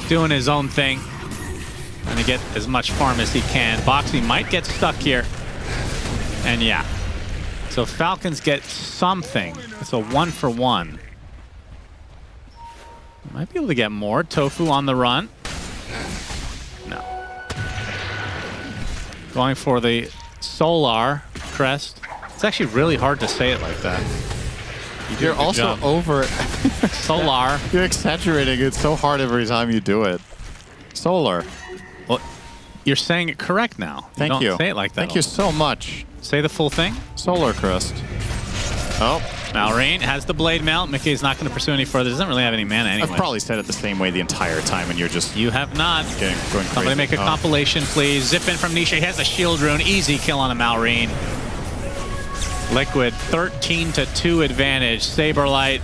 [SPEAKER 3] doing his own thing. Trying to get as much farm as he can. Boxy might get stuck here. And yeah. So Falcons get something. It's a 1-for-1. Might be able to get more. Tofu on the run. No. Going for the Solar crest. It's actually really hard to say it like that.
[SPEAKER 8] You're also over
[SPEAKER 3] Solar.
[SPEAKER 8] You're exaggerating. It's so hard every time you do it. Solar.
[SPEAKER 3] Well, you're saying it correct now.
[SPEAKER 8] Thank you.
[SPEAKER 3] Don't say it like that.
[SPEAKER 8] Thank you so much.
[SPEAKER 3] Say the full thing.
[SPEAKER 8] Solar crest. Oh.
[SPEAKER 3] Malrine has the blade melt. Mickey's not going to pursue any further. Doesn't really have any mana anyway.
[SPEAKER 8] I've probably said it the same way the entire time, and you're just...
[SPEAKER 3] You have not.
[SPEAKER 8] Going crazy.
[SPEAKER 3] Somebody make a compilation, please. Zip in from Nisha. He has a shield rune. Easy kill on a Malrine. Liquid, 13-2 advantage. Saberlight.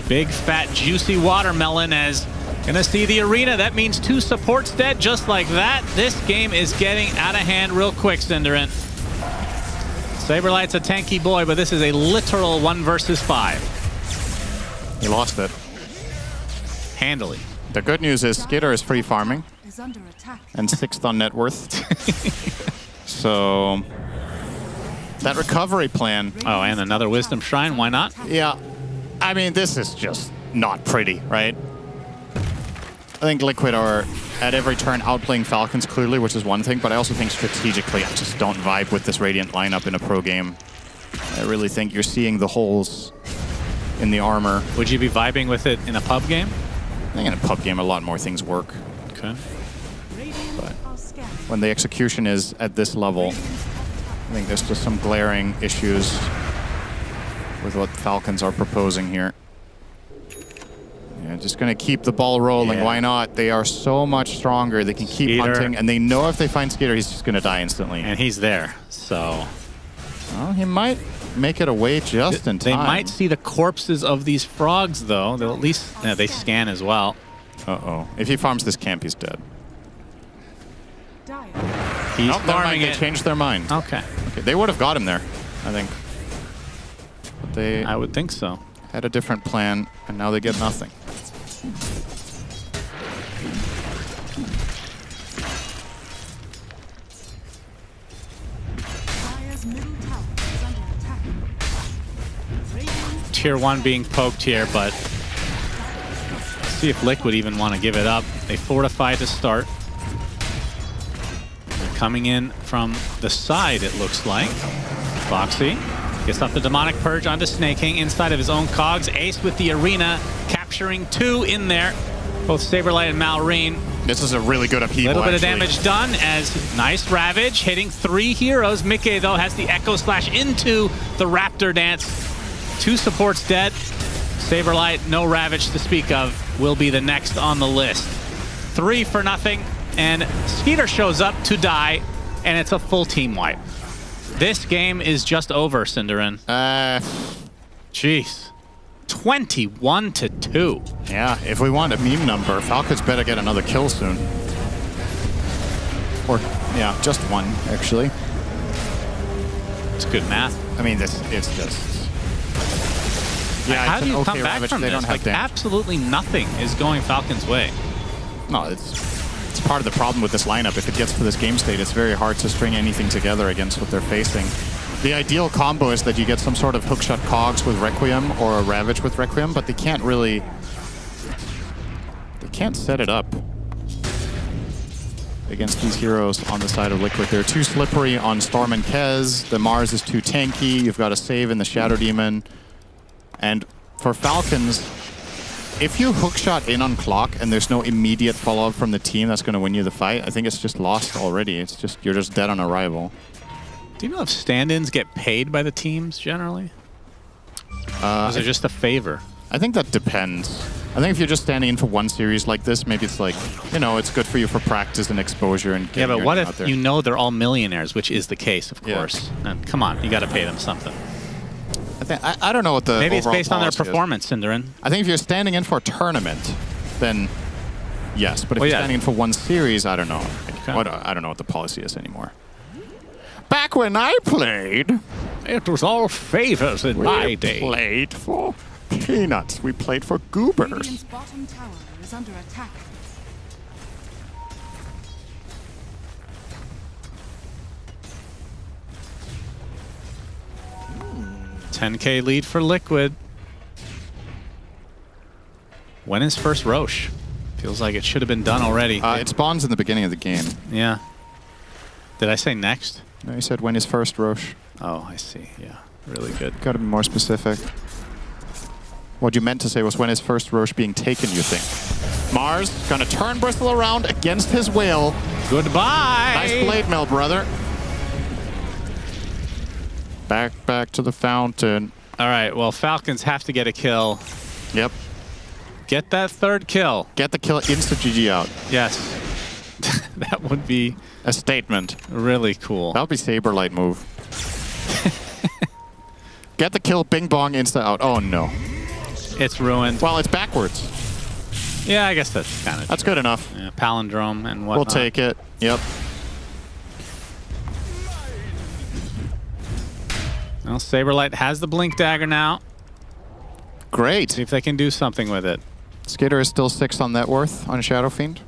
[SPEAKER 3] Big, fat, juicy watermelon as... Gonna see the arena. That means 2 supports dead just like that. This game is getting out of hand real quick, Cinderin. Saberlight's a tanky boy, but this is a literal 1 versus 5.
[SPEAKER 8] He lost it.
[SPEAKER 3] Handily.
[SPEAKER 8] The good news is Skitter is free farming.
[SPEAKER 14] Is under attack.
[SPEAKER 8] And 6th on net worth. So... that recovery plan...
[SPEAKER 3] Oh, and another Wisdom Shrine. Why not?
[SPEAKER 8] Yeah. I mean, this is just not pretty, right? I think Liquid are at every turn outplaying Falcons clearly, which is one thing, but I also think strategically I just don't vibe with this Radiant lineup in a pro game. I really think you're seeing the holes in the armor.
[SPEAKER 3] Would you be vibing with it in a pub game?
[SPEAKER 8] I think in a pub game a lot more things work.
[SPEAKER 3] Okay.
[SPEAKER 8] But when the execution is at this level, I think there's just some glaring issues with what Falcons are proposing here. Yeah, just going to keep the ball rolling.
[SPEAKER 3] Yeah.
[SPEAKER 8] Why not? They are so much stronger. They can keep
[SPEAKER 3] Skeeter.
[SPEAKER 8] hunting, and they know if they find Skeeter, he's just going to die instantly.
[SPEAKER 3] And he's there, so...
[SPEAKER 8] Well, he might make it away just in time.
[SPEAKER 3] They might see the corpses of these frogs, though. They'll at least... Yeah, they scan as well.
[SPEAKER 8] Uh-oh. If he farms this camp, he's dead.
[SPEAKER 3] He's
[SPEAKER 8] nope, never mind.
[SPEAKER 3] farming
[SPEAKER 8] They
[SPEAKER 3] it.
[SPEAKER 8] changed their mind.
[SPEAKER 3] Okay.
[SPEAKER 8] They would have got him there, I think. But they...
[SPEAKER 3] I would think so.
[SPEAKER 8] Had a different plan, and now they get nothing.
[SPEAKER 3] Tier 1 being poked here, but let's see if Liquid even want to give it up. They fortify to start. They're coming in from the side, it looks like. Foxy gets off the Demonic Purge onto Snake King inside of his own cogs. Ace with the Arena, capturing 2 in there. Both Saberlight and Malrine.
[SPEAKER 8] This is a really good upheaval,
[SPEAKER 3] Little bit of
[SPEAKER 8] actually.
[SPEAKER 3] damage done as nice Ravage hitting 3 heroes. Mickey, though, has the Echo Slash into the Raptor Dance. 2 supports dead. Saberlight, no Ravage to speak of, will be the next on the list. 3 for nothing, and Skeeter shows up to die, and it's a full team wipe. This game is just over, Cinderin.
[SPEAKER 8] Jeez.
[SPEAKER 3] 21-2.
[SPEAKER 8] Yeah, if we want a meme number, Falcons better get another kill soon. Or, yeah, just 1, actually.
[SPEAKER 3] It's good math.
[SPEAKER 8] I mean, it's just... Yeah,
[SPEAKER 3] How
[SPEAKER 8] it's
[SPEAKER 3] do
[SPEAKER 8] an
[SPEAKER 3] you
[SPEAKER 8] okay
[SPEAKER 3] come back
[SPEAKER 8] Ravage.
[SPEAKER 3] from
[SPEAKER 8] They
[SPEAKER 3] this?
[SPEAKER 8] don't have
[SPEAKER 3] Like,
[SPEAKER 8] damage.
[SPEAKER 3] absolutely nothing is going Falcons' way.
[SPEAKER 8] No, it's part of the problem with this lineup. If it gets to this game state, it's very hard to string anything together against what they're facing. The ideal combo is that you get some sort of hookshot cogs with Requiem or a Ravage with Requiem, but they can't really... They can't set it up against these heroes on the side of Liquid. They're too slippery on Storm and Kez. The Mars is too tanky. You've got to save in the Shadow Demon. And for Falcons, if you hookshot in on clock and there's no immediate follow-up from the team that's going to win you the fight, I think it's just lost already. It's just, you're just dead on arrival.
[SPEAKER 3] Do you know if stand-ins get paid by the teams generally? Or is it just a favor?
[SPEAKER 8] I think that depends. I think if you're just standing in for one series like this, maybe it's like, you know, it's good for you for practice and exposure and
[SPEAKER 3] Yeah,
[SPEAKER 8] getting
[SPEAKER 3] but
[SPEAKER 8] your
[SPEAKER 3] what
[SPEAKER 8] name
[SPEAKER 3] if
[SPEAKER 8] out there.
[SPEAKER 3] you know they're all millionaires, which is the case, of course. And come on, you got to pay them something.
[SPEAKER 8] I don't know what the
[SPEAKER 3] Maybe it's
[SPEAKER 8] overall
[SPEAKER 3] based on their
[SPEAKER 8] policy is.
[SPEAKER 3] performance, Cinderin.
[SPEAKER 8] I think if you're standing in for a tournament, then yes. But if
[SPEAKER 3] Well,
[SPEAKER 8] you're
[SPEAKER 3] yeah.
[SPEAKER 8] standing in for one series, I don't know.
[SPEAKER 3] Okay.
[SPEAKER 8] I don't know what the policy is anymore. Back when I played,
[SPEAKER 3] it was all favors in my day.
[SPEAKER 8] We played for peanuts. We played for goobers.
[SPEAKER 14] Radiant's bottom tower is under attack.
[SPEAKER 3] $10K lead for Liquid. When is first Roche? Feels like it should have been done already.
[SPEAKER 8] It spawns in the beginning of the game.
[SPEAKER 3] Yeah. Did I say next?
[SPEAKER 8] No, you said when is first Roche.
[SPEAKER 3] Oh, I see. Yeah, really good.
[SPEAKER 8] Got to be more specific. What you meant to say was when is first Roche being taken, you think? Mars gonna turn Bristle around against his will.
[SPEAKER 3] Goodbye!
[SPEAKER 8] Nice blade mail, brother. Back to the fountain.
[SPEAKER 3] All right, well, Falcons have to get a kill.
[SPEAKER 8] Yep.
[SPEAKER 3] Get that third kill.
[SPEAKER 8] Get the kill, insta-GG out.
[SPEAKER 3] Yes. That would be
[SPEAKER 8] a statement.
[SPEAKER 3] Really cool.
[SPEAKER 8] That would be Saberlight move. Get the kill, bing bong, insta out. Oh no.
[SPEAKER 3] It's ruined.
[SPEAKER 8] Well, it's backwards.
[SPEAKER 3] Yeah, I guess that's kind of
[SPEAKER 8] That's good enough.
[SPEAKER 3] Yeah, palindrome and whatnot.
[SPEAKER 8] We'll take it. Yep.
[SPEAKER 3] Well, Saberlight has the Blink Dagger now.
[SPEAKER 8] Great.
[SPEAKER 3] See if they can do something with it.
[SPEAKER 8] Skitter is still 6 on net worth on Shadow Fiend.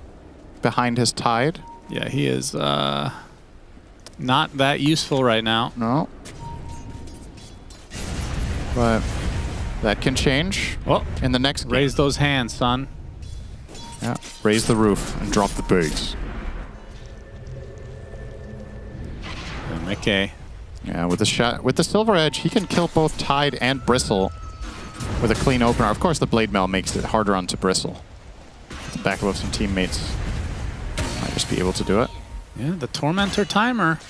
[SPEAKER 8] Behind his Tide.
[SPEAKER 3] Yeah, he is not that useful right now.
[SPEAKER 8] No. But that can change in the next game.
[SPEAKER 3] Raise those hands, son.
[SPEAKER 8] Yeah, raise the roof and drop the base.
[SPEAKER 3] Okay.
[SPEAKER 8] Yeah, with the Silver Edge, he can kill both Tide and Bristle with a clean opener. Of course, the Blade Mail makes it harder onto Bristle. The backup of some teammates might just be able to do it.
[SPEAKER 3] Yeah, the Tormentor timer.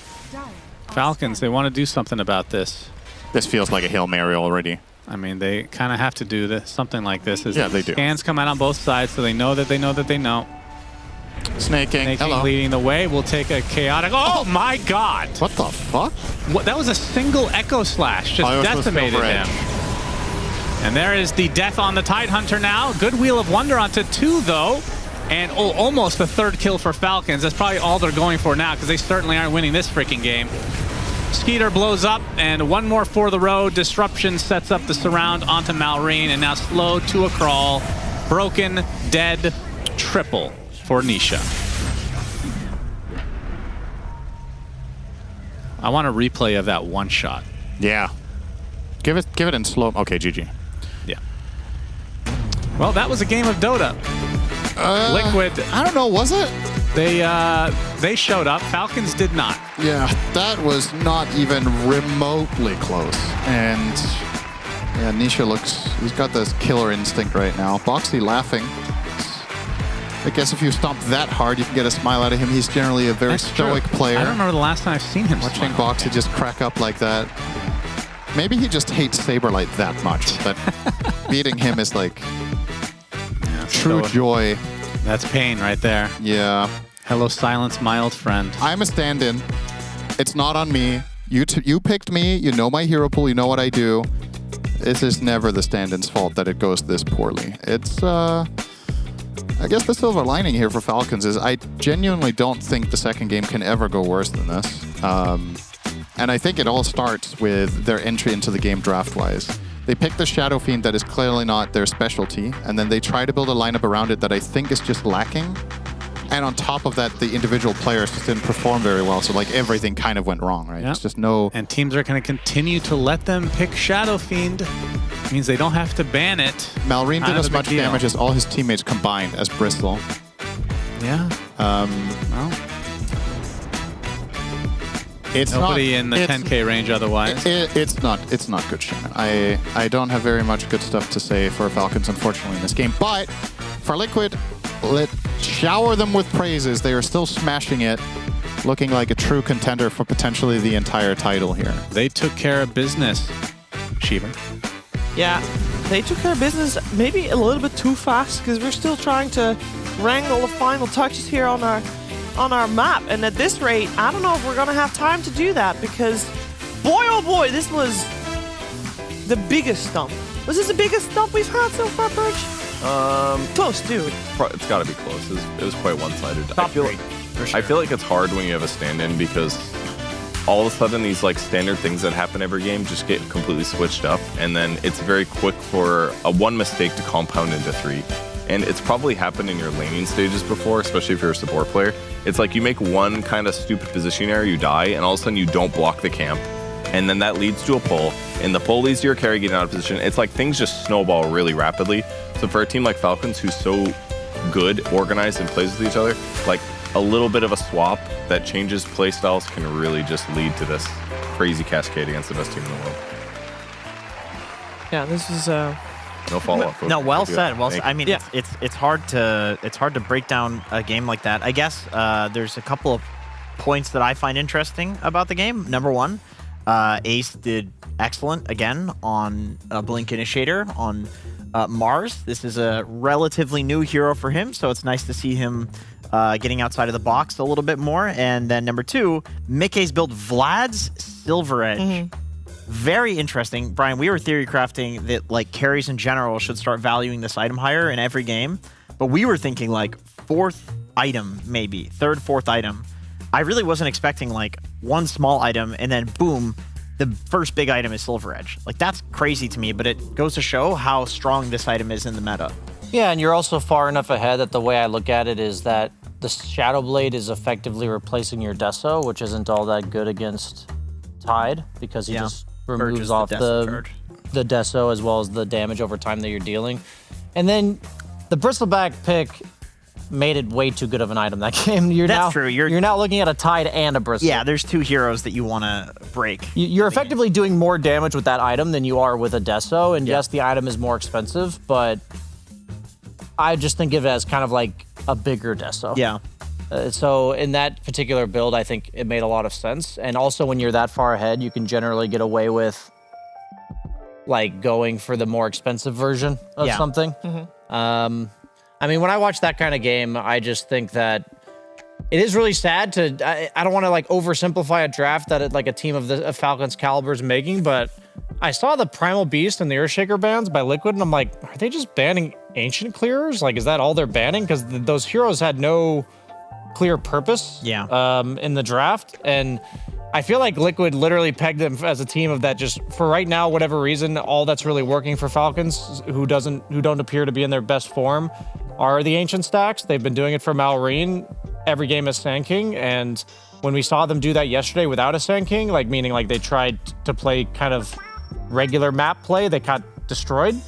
[SPEAKER 3] Falcons, they want to do something about this.
[SPEAKER 8] This feels like a Hail Mary already.
[SPEAKER 3] I mean, they kind of have to do this, something like this.
[SPEAKER 8] Yeah, they do.
[SPEAKER 3] Scans come out on both sides, so they know that they know that they know.
[SPEAKER 8] Snaking. Hello.
[SPEAKER 3] Leading the way. We'll take a chaotic. Oh my God!
[SPEAKER 8] What the fuck?
[SPEAKER 3] What? That was a single Echo Slash. Just decimated him. And there is the death on the Tidehunter now. Good Wheel of Wonder onto 2, though. And almost the 3rd kill for Falcons. That's probably all they're going for now, because they certainly aren't winning this freaking game. Skeeter blows up, and 1 more for the road. Disruption sets up the surround onto Malrine, and now slow to a crawl. Broken, dead, triple for Nisha. I want a replay of that one shot.
[SPEAKER 8] Yeah. Give it in slow. Okay, GG.
[SPEAKER 3] Yeah. Well, that was a game of Dota. Liquid.
[SPEAKER 8] I don't know, was it?
[SPEAKER 3] They showed up. Falcons did not.
[SPEAKER 8] Yeah, that was not even remotely close. And yeah, Nisha he's got this killer instinct right now. Boxy laughing. I guess if you stomp that hard, you can get a smile out of him. He's generally a very stoic player.
[SPEAKER 3] I don't remember the last time I've seen him.
[SPEAKER 8] Watching Boxy just crack up like that. Maybe he just hates Saberlight that much, but beating him is like true joy.
[SPEAKER 3] That's pain right there.
[SPEAKER 8] Yeah.
[SPEAKER 3] Hello, silence, my old friend.
[SPEAKER 8] I'm a stand-in. It's not on me. You picked me. You know my hero pool. You know what I do. This is never the stand-in's fault that it goes this poorly. It's, I guess the silver lining here for Falcons is I genuinely don't think the second game can ever go worse than this. And I think it all starts with their entry into the game draft-wise. They pick the Shadow Fiend that is clearly not their specialty, and then they try to build a lineup around it that I think is just lacking. And on top of that, the individual players just didn't perform very well, so like everything kind of went wrong, right?
[SPEAKER 3] Yep.
[SPEAKER 8] It's just no...
[SPEAKER 3] And teams are going to continue to let them pick Shadow Fiend. Means they don't have to ban it.
[SPEAKER 8] Malrine did as much damage as all his teammates combined as Bristol.
[SPEAKER 3] Yeah.
[SPEAKER 8] Well... It's
[SPEAKER 3] nobody in the 10K range otherwise.
[SPEAKER 8] It's not good, Shannon. I don't have very much good stuff to say for Falcons, unfortunately, in this game. But for Liquid, let's shower them with praises. They are still smashing it, looking like a true contender for potentially the entire title here.
[SPEAKER 3] They took care of business, Shiva.
[SPEAKER 2] Yeah, they took care of business maybe a little bit too fast because we're still trying to wrangle the final touches here on our map, and at this rate, I don't know if we're gonna have time to do that because, boy oh boy, this was the biggest stump. Was this the biggest stump we've had so far, Purge? Close, dude.
[SPEAKER 9] It's got to be close. It was quite one-sided. I feel like it's hard when you have a stand-in because all of a sudden these like standard things that happen every game just get completely switched up, and then it's very quick for a one mistake to compound into 3. And it's probably happened in your laning stages before, especially if you're a support player. It's like you make one kind of stupid position error, you die, and all of a sudden you don't block the camp. And then that leads to a pull, and the pull leads to your carry getting out of position. It's like things just snowball really rapidly. So for a team like Falcons, who's so good, organized, and plays with each other, like a little bit of a swap that changes play styles can really just lead to this crazy cascade against the best team in the world.
[SPEAKER 2] Yeah, this is...
[SPEAKER 9] No follow-up.
[SPEAKER 12] No, well said. Well, I mean,
[SPEAKER 2] yeah.
[SPEAKER 12] it's hard to break down a game like that. I guess there's a couple of points that I find interesting about the game. Number one, Ace did excellent again on Blink Initiator on MOUZ. This is a relatively new hero for him, so it's nice to see him getting outside of the box a little bit more. And then number two, Mickey's built Vlad's Silver Edge.
[SPEAKER 2] Mm-hmm.
[SPEAKER 12] Very interesting. Brian, we were theory crafting that like carries in general should start valuing this item higher in every game, but we were thinking like 4th item, maybe 3rd, 4th item. I really wasn't expecting like one small item and then boom, the first big item is Silver Edge. Like that's crazy to me, but it goes to show how strong this item is in the meta.
[SPEAKER 15] Yeah, and you're also far enough ahead that the way I look at it is that the Shadow Blade is effectively replacing your Deso, which isn't all that good against Tide because he just removes off the Deso as well as the damage over time that you're dealing. And then the Bristleback pick made it way too good of an item that game.
[SPEAKER 12] That's true.
[SPEAKER 15] You're now looking at a Tide and a Bristle.
[SPEAKER 12] Yeah, there's 2 heroes that you want to break.
[SPEAKER 15] You're effectively doing more damage with that item than you are with a Deso, and yes, the item is more expensive, but I just think of it as kind of like a bigger Deso.
[SPEAKER 12] Yeah.
[SPEAKER 15] So in that particular build, I think it made a lot of sense. And also when you're that far ahead, you can generally get away with like going for the more expensive version of
[SPEAKER 12] Yeah.
[SPEAKER 15] something. I mean, when I watch that kind of game, I just think that it is really sad to. I don't want to like oversimplify a draft that like a team of the Falcons caliber is making, but I saw the Primal Beast and the Earthshaker bans by Liquid, and I'm like, are they just banning Ancient Clearers? Like, is that all they're banning? Because those heroes had no clear purpose. In the draft, and I feel like Liquid literally pegged them as a team of that. Just for right now, whatever reason, all that's really working for Falcons, who don't appear to be in their best form, are the Ancient stacks. They've been doing it for Malrine. Every game is Sand King, and when we saw them do that yesterday without a Sand King, like meaning like they tried to play kind of regular map play, they got destroyed.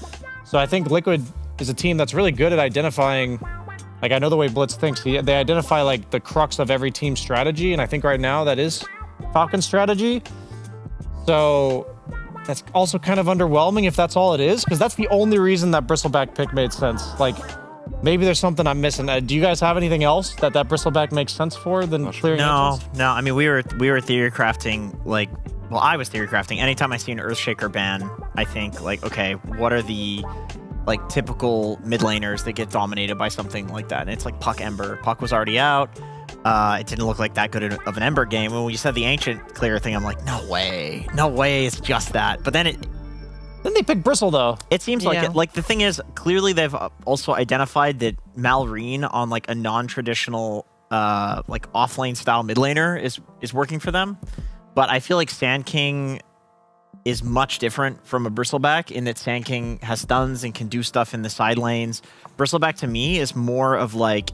[SPEAKER 15] So I think Liquid is a team that's really good at identifying. Like, I know the way Blitz thinks. They identify like the crux of every team's strategy, and I think right now that is Falcon's strategy. So that's also kind of underwhelming if that's all it is, because that's the only reason that Bristleback pick made sense. Like, maybe there's something I'm missing. Do you guys have anything else that Bristleback makes sense for than clearing Ancients?
[SPEAKER 12] No. I mean, we were theory crafting, like, well, I was theory crafting. Anytime I see an Earthshaker ban, I think, like, okay, what are the, like, typical mid laners that get dominated by something like that? And it's like Puck Ember. Puck was already out. It didn't look like that good of an Ember game. When you said the Ancient Clear thing, I'm like, no way it's just that. But then
[SPEAKER 15] they picked Bristle, though.
[SPEAKER 12] It seems like it. Like, the thing is, clearly they've also identified that Malrine on, like, a non-traditional, like, off-lane style mid laner is working for them. But I feel like Sand King is much different from a Bristleback in that Sand King has stuns and can do stuff in the side lanes. Bristleback, to me, is more of, like,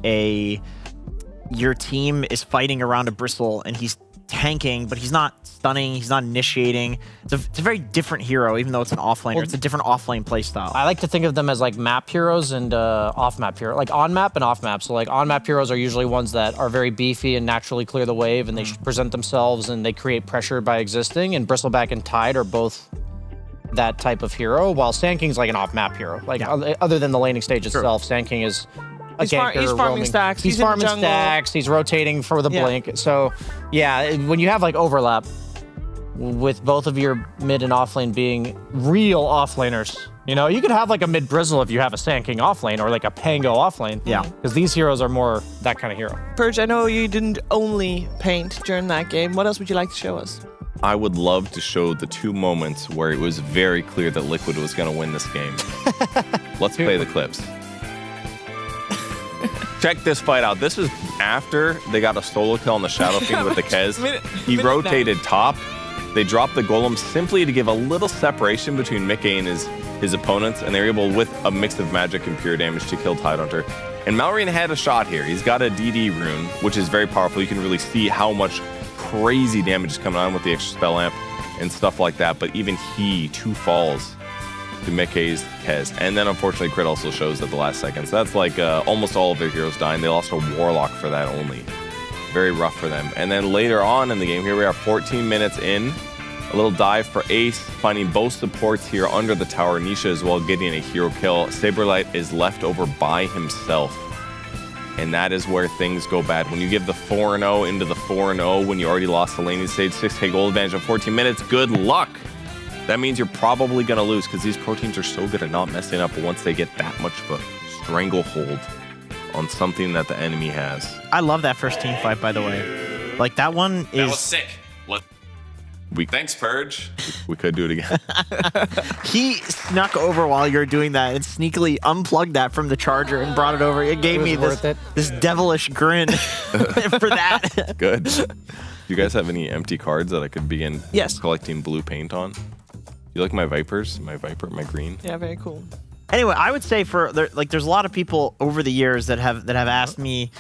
[SPEAKER 12] your team is fighting around a Bristle and he's tanking, but he's not stunning, he's not initiating. It's a very different hero, even though it's an offlaner.
[SPEAKER 15] Well,
[SPEAKER 12] it's a different offlane playstyle.
[SPEAKER 15] I like to think of them as like map heroes and off-map heroes, like on-map and off-map. So like on-map heroes are usually ones that are very beefy and naturally clear the wave, and they present themselves and they create pressure by existing. And Bristleback and Tide are both that type of hero, while Sand King's like an off-map hero. Like other than the laning stage itself, Sand King is a ganker,
[SPEAKER 2] he's farming
[SPEAKER 15] roaming.
[SPEAKER 2] stacks.
[SPEAKER 15] He's
[SPEAKER 2] in the
[SPEAKER 15] farming
[SPEAKER 2] jungle.
[SPEAKER 15] stacks. He's rotating for the blink. So yeah, when you have like overlap with both of your mid and off lane being real off laners, you know, you could have like a mid Brizzle if you have a Sand King off lane or like a Pango off lane.
[SPEAKER 12] Yeah.
[SPEAKER 15] Because these heroes are more that kind of hero.
[SPEAKER 2] Purge, I know you didn't only paint during that game. What else would you like to show us?
[SPEAKER 9] I would love to show the two moments where it was very clear that Liquid was going to win this game. Let's play the clips. Check this fight out. This is after they got a solo kill on the Shadow Fiend with the Kez. He rotated top. They dropped the Golem simply to give a little separation between Mickey and his opponents, and they were able, with a mix of magic and pure damage, to kill Tidehunter. And Malrine had a shot here. He's got a DD rune, which is very powerful. You can really see how much crazy damage is coming on with the extra spell amp and stuff like that. But even he, 2 falls to Mickey's Kez. And then unfortunately Crit also shows at the last second. So that's like almost all of their heroes dying. They lost a Warlock for that only. Very rough for them. And then later on in the game, here we are 14 minutes in. A little dive for Ace, finding both supports here under the tower. Nisha as well getting a hero kill. Saberlight is left over by himself. And that is where things go bad. When you give the 4-0 into the 4-0 when you already lost the laning stage, 6k gold advantage in 14 minutes, good luck. That means you're probably going to lose because these pro teams are so good at not messing up once they get that much of a stranglehold on something that the enemy has.
[SPEAKER 12] I love that first team fight, by the way. Like, that one is...
[SPEAKER 11] That was sick. Thanks, Purge.
[SPEAKER 9] We could do it again.
[SPEAKER 12] He snuck over while you were doing that and sneakily unplugged that from the charger and brought it over. It gave me this devilish grin for that.
[SPEAKER 9] Good. Do you guys have any empty cards that I could begin collecting blue paint on? You like my Vipers? My Viper, my green?
[SPEAKER 2] Yeah, very cool.
[SPEAKER 12] Anyway, I would say there's a lot of people over the years that have asked me,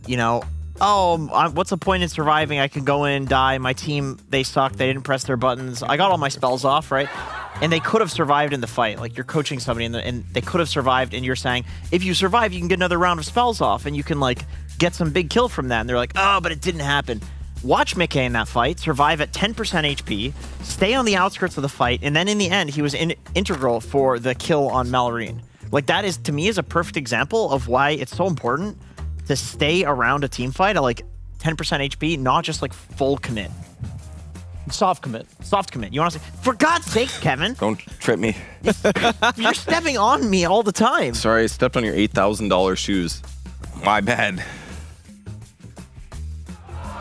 [SPEAKER 12] you know, what's the point in surviving? I can go in, die. My team, they suck. They didn't press their buttons. I got all my spells off, right? And they could have survived in the fight. Like, you're coaching somebody, and they could have survived, and you're saying, if you survive, you can get another round of spells off, and you can, like, get some big kill from that. And they're like, oh, but it didn't happen. Watch Mickey in that fight, survive at 10% HP, stay on the outskirts of the fight, and then in the end, he was integral for the kill on Malrine. Like, that is, to me, is a perfect example of why it's so important to stay around a team fight at like 10% HP, not just like full commit.
[SPEAKER 15] Soft commit.
[SPEAKER 12] Soft commit. You want to say, for God's sake, Kevin,
[SPEAKER 9] Don't trip me.
[SPEAKER 12] you're stepping on me all the time.
[SPEAKER 9] Sorry, I stepped on your $8,000 shoes. My bad.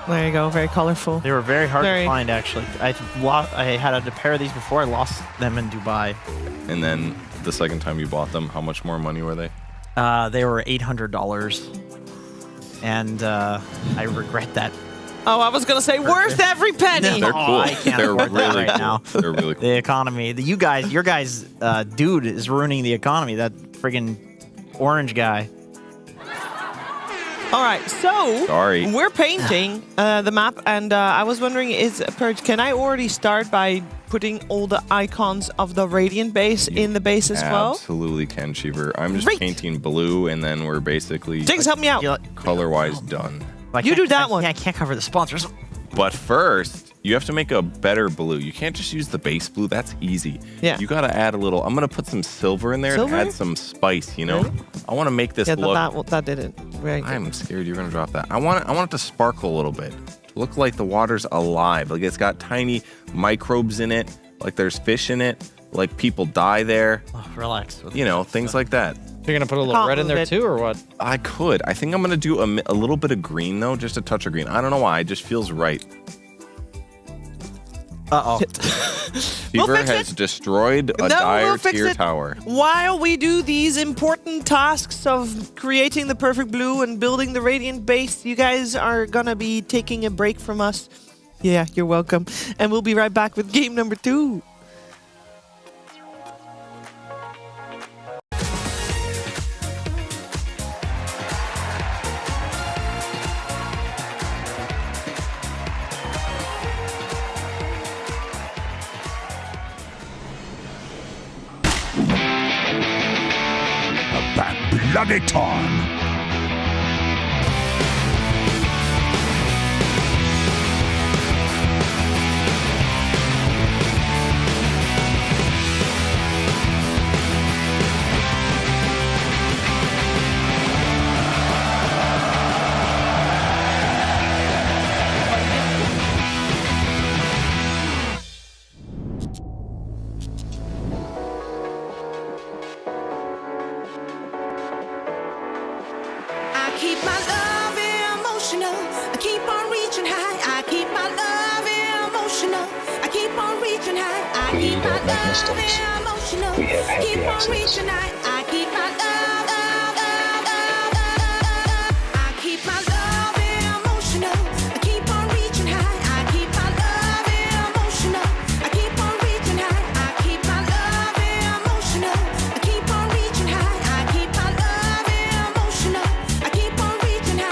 [SPEAKER 2] There you go. Very colorful.
[SPEAKER 12] They were very hard to find, actually. I had a pair of these before. I lost them in Dubai.
[SPEAKER 9] And then the second time you bought them, how much more money were they?
[SPEAKER 12] They were $800. And I regret that.
[SPEAKER 2] Oh, I was gonna say worth every penny.
[SPEAKER 9] They're cool.
[SPEAKER 12] I can't
[SPEAKER 9] They're
[SPEAKER 12] afford that
[SPEAKER 9] really
[SPEAKER 12] right
[SPEAKER 9] cool.
[SPEAKER 12] now.
[SPEAKER 9] They're really cool.
[SPEAKER 12] The economy. Your guys' dude is ruining the economy. That friggin' orange guy.
[SPEAKER 2] All right, so
[SPEAKER 9] Sorry.
[SPEAKER 2] we're painting the map, and I was wondering, can I already start by putting all the icons of the Radiant base in the base as well?
[SPEAKER 9] Absolutely can, Cheever. I'm just
[SPEAKER 2] Great.
[SPEAKER 9] painting blue, and then we're basically
[SPEAKER 2] Jinx, help me out.
[SPEAKER 9] color-wise done.
[SPEAKER 2] You do that one.
[SPEAKER 12] I can't cover the sponsors.
[SPEAKER 9] But first, you have to make a better blue. You can't just use the base blue. That's easy.
[SPEAKER 2] Yeah.
[SPEAKER 9] You got to add a little. I'm going to put some silver in there
[SPEAKER 2] Silver?
[SPEAKER 9] to add some spice, you know?
[SPEAKER 2] Really?
[SPEAKER 9] I want to make this
[SPEAKER 2] Yeah,
[SPEAKER 9] look.
[SPEAKER 2] that didn't. Right.
[SPEAKER 9] I'm scared you're going to drop that. I want it to sparkle a little bit. Look like the water's alive. Like it's got tiny microbes in it. Like there's fish in it. Like people die there.
[SPEAKER 12] Oh, relax.
[SPEAKER 9] You know, things like that.
[SPEAKER 15] You're gonna put a little red in there too, or what?
[SPEAKER 9] I could. I think I'm gonna do a little bit of green though, just a touch of green. I don't know why. It just feels right.
[SPEAKER 12] Uh-oh.
[SPEAKER 9] Fever has destroyed a dire tier tower.
[SPEAKER 2] While we do these important tasks of creating the perfect blue and building the Radiant base, you guys are gonna be taking a break from us. Yeah, you're welcome. And we'll be right back with game number 2.
[SPEAKER 1] Bloody time.
[SPEAKER 16] I keep my love emotional. I keep on reaching high. I keep my love emotional. I keep on reaching high. I keep my love emotional. Keep on reaching high. I keep my love. I keep my love emotional. I keep on reaching high. I keep my love emotional. I keep on reaching high. I keep my love emotional. I keep on reaching high. I keep my love emotional. I keep on reaching high.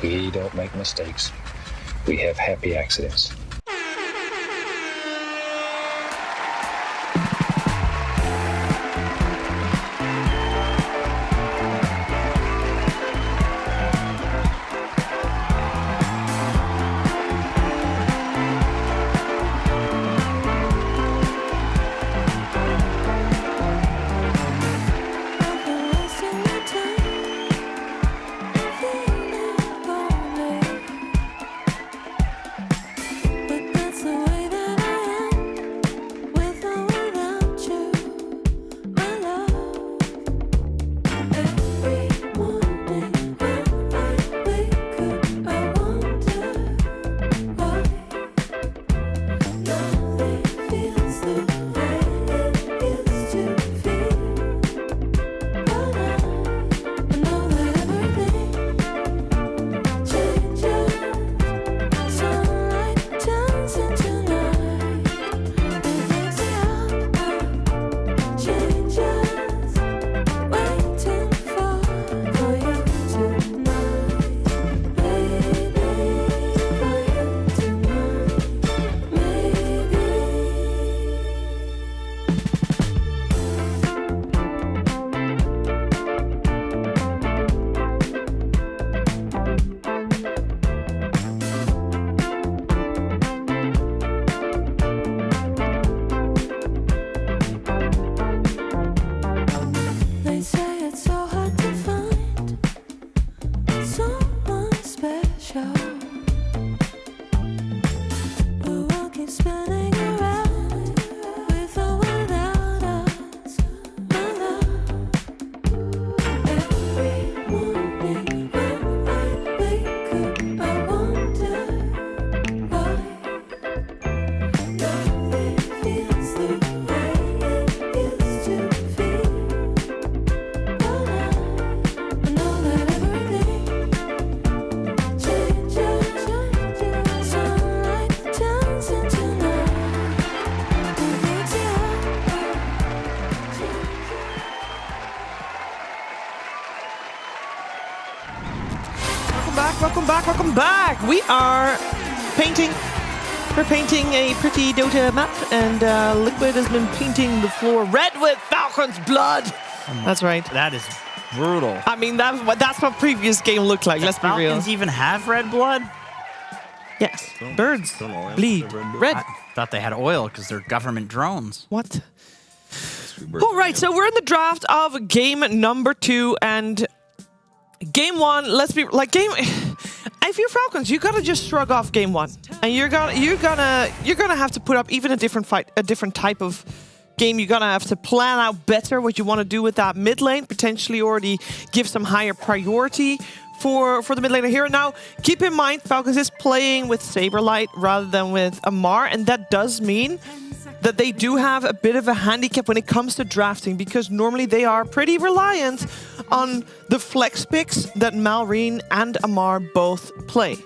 [SPEAKER 13] We don't make mistakes. We have happy accidents.
[SPEAKER 2] Welcome back. We are painting. We're painting a pretty Dota map, and Liquid has been painting the floor red with Falcons blood. That's right.
[SPEAKER 12] That is brutal.
[SPEAKER 2] I mean, that's what previous game looked like. Let's be real.
[SPEAKER 12] Falcons even have red blood?
[SPEAKER 2] Yes. Birds bleed red.
[SPEAKER 18] I thought they had oil because they're government drones.
[SPEAKER 2] What? All right, so we're in the draft of game number 2, and game 1. Let's be like if you're Falcons, you gotta just shrug off game 1, and you're gonna have to put up even a different fight, a different type of game. You're gonna have to plan out better what you want to do with that mid lane. Potentially already give some higher priority for the mid laner here. Now, keep in mind, Falcons is playing with Saberlight rather than with Amar, and that does mean that they do have a bit of a handicap when it comes to drafting, because normally they are pretty reliant on the flex picks that Malrine and Amar both play.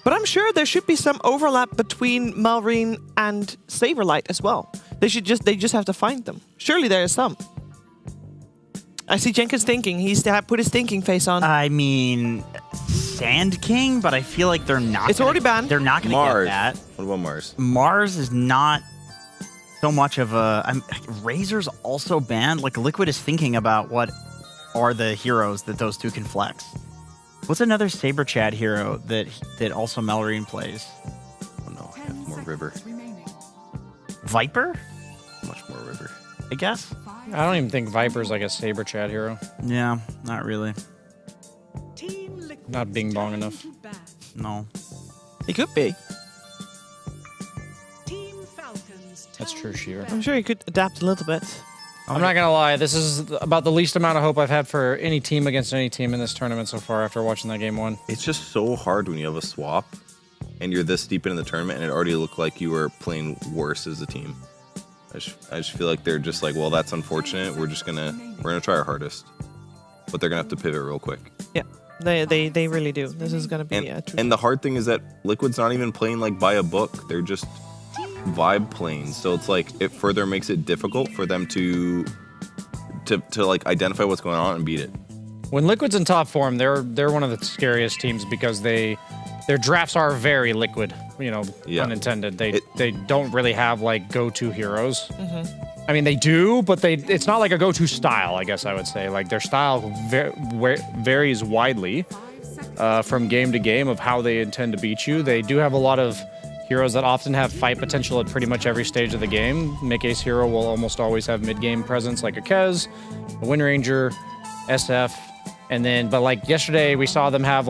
[SPEAKER 2] But I'm sure there should be some overlap between Malrine and Saberlight as well. They just have to find them. Surely there is some. I see Jenkins thinking. He's put his thinking face on.
[SPEAKER 18] I mean, Sand King, but I feel like they're not.
[SPEAKER 2] It's already banned.
[SPEAKER 18] They're not going to get that.
[SPEAKER 9] What about Mars?
[SPEAKER 18] Mars is not so much of a. Razor's also banned. Like, Liquid is thinking about what are the heroes that those two can flex. What's another Saber Chad hero that also Malrine plays?
[SPEAKER 9] Oh no, I have more River.
[SPEAKER 18] Viper?
[SPEAKER 9] Much more River.
[SPEAKER 18] I guess.
[SPEAKER 15] I don't even think Viper's like a Saber Chat hero.
[SPEAKER 18] Yeah, not really.
[SPEAKER 15] Not Bing Bong enough.
[SPEAKER 18] No.
[SPEAKER 2] He could be.
[SPEAKER 15] That's true, Shiva.
[SPEAKER 2] I'm sure he could adapt a little bit.
[SPEAKER 15] I'm not gonna lie, this is about the least amount of hope I've had for any team against any team in this tournament so far after watching that game 1.
[SPEAKER 9] It's just so hard when you have a swap and you're this deep into the tournament and it already looked like you were playing worse as a team. I just feel like they're just like, well, that's unfortunate. We're gonna try our hardest, but they're gonna have to pivot real quick.
[SPEAKER 2] Yeah, they really do. This is gonna be
[SPEAKER 9] and the hard thing is that Liquid's not even playing like by a book. They're just vibe playing. So it's like it further makes it difficult for them to like identify what's going on and beat it.
[SPEAKER 15] When Liquid's in top form, they're one of the scariest teams because their drafts are very Liquid, unintended. They don't really have like go-to heroes. I mean, they do, but it's not like a go-to style, I guess I would say. Like, their style varies widely from game to game of how they intend to beat you. They do have a lot of heroes that often have fight potential at pretty much every stage of the game. Mid-ace hero will almost always have mid-game presence, like a Kez, a Wind Ranger, SF, but like yesterday we saw them have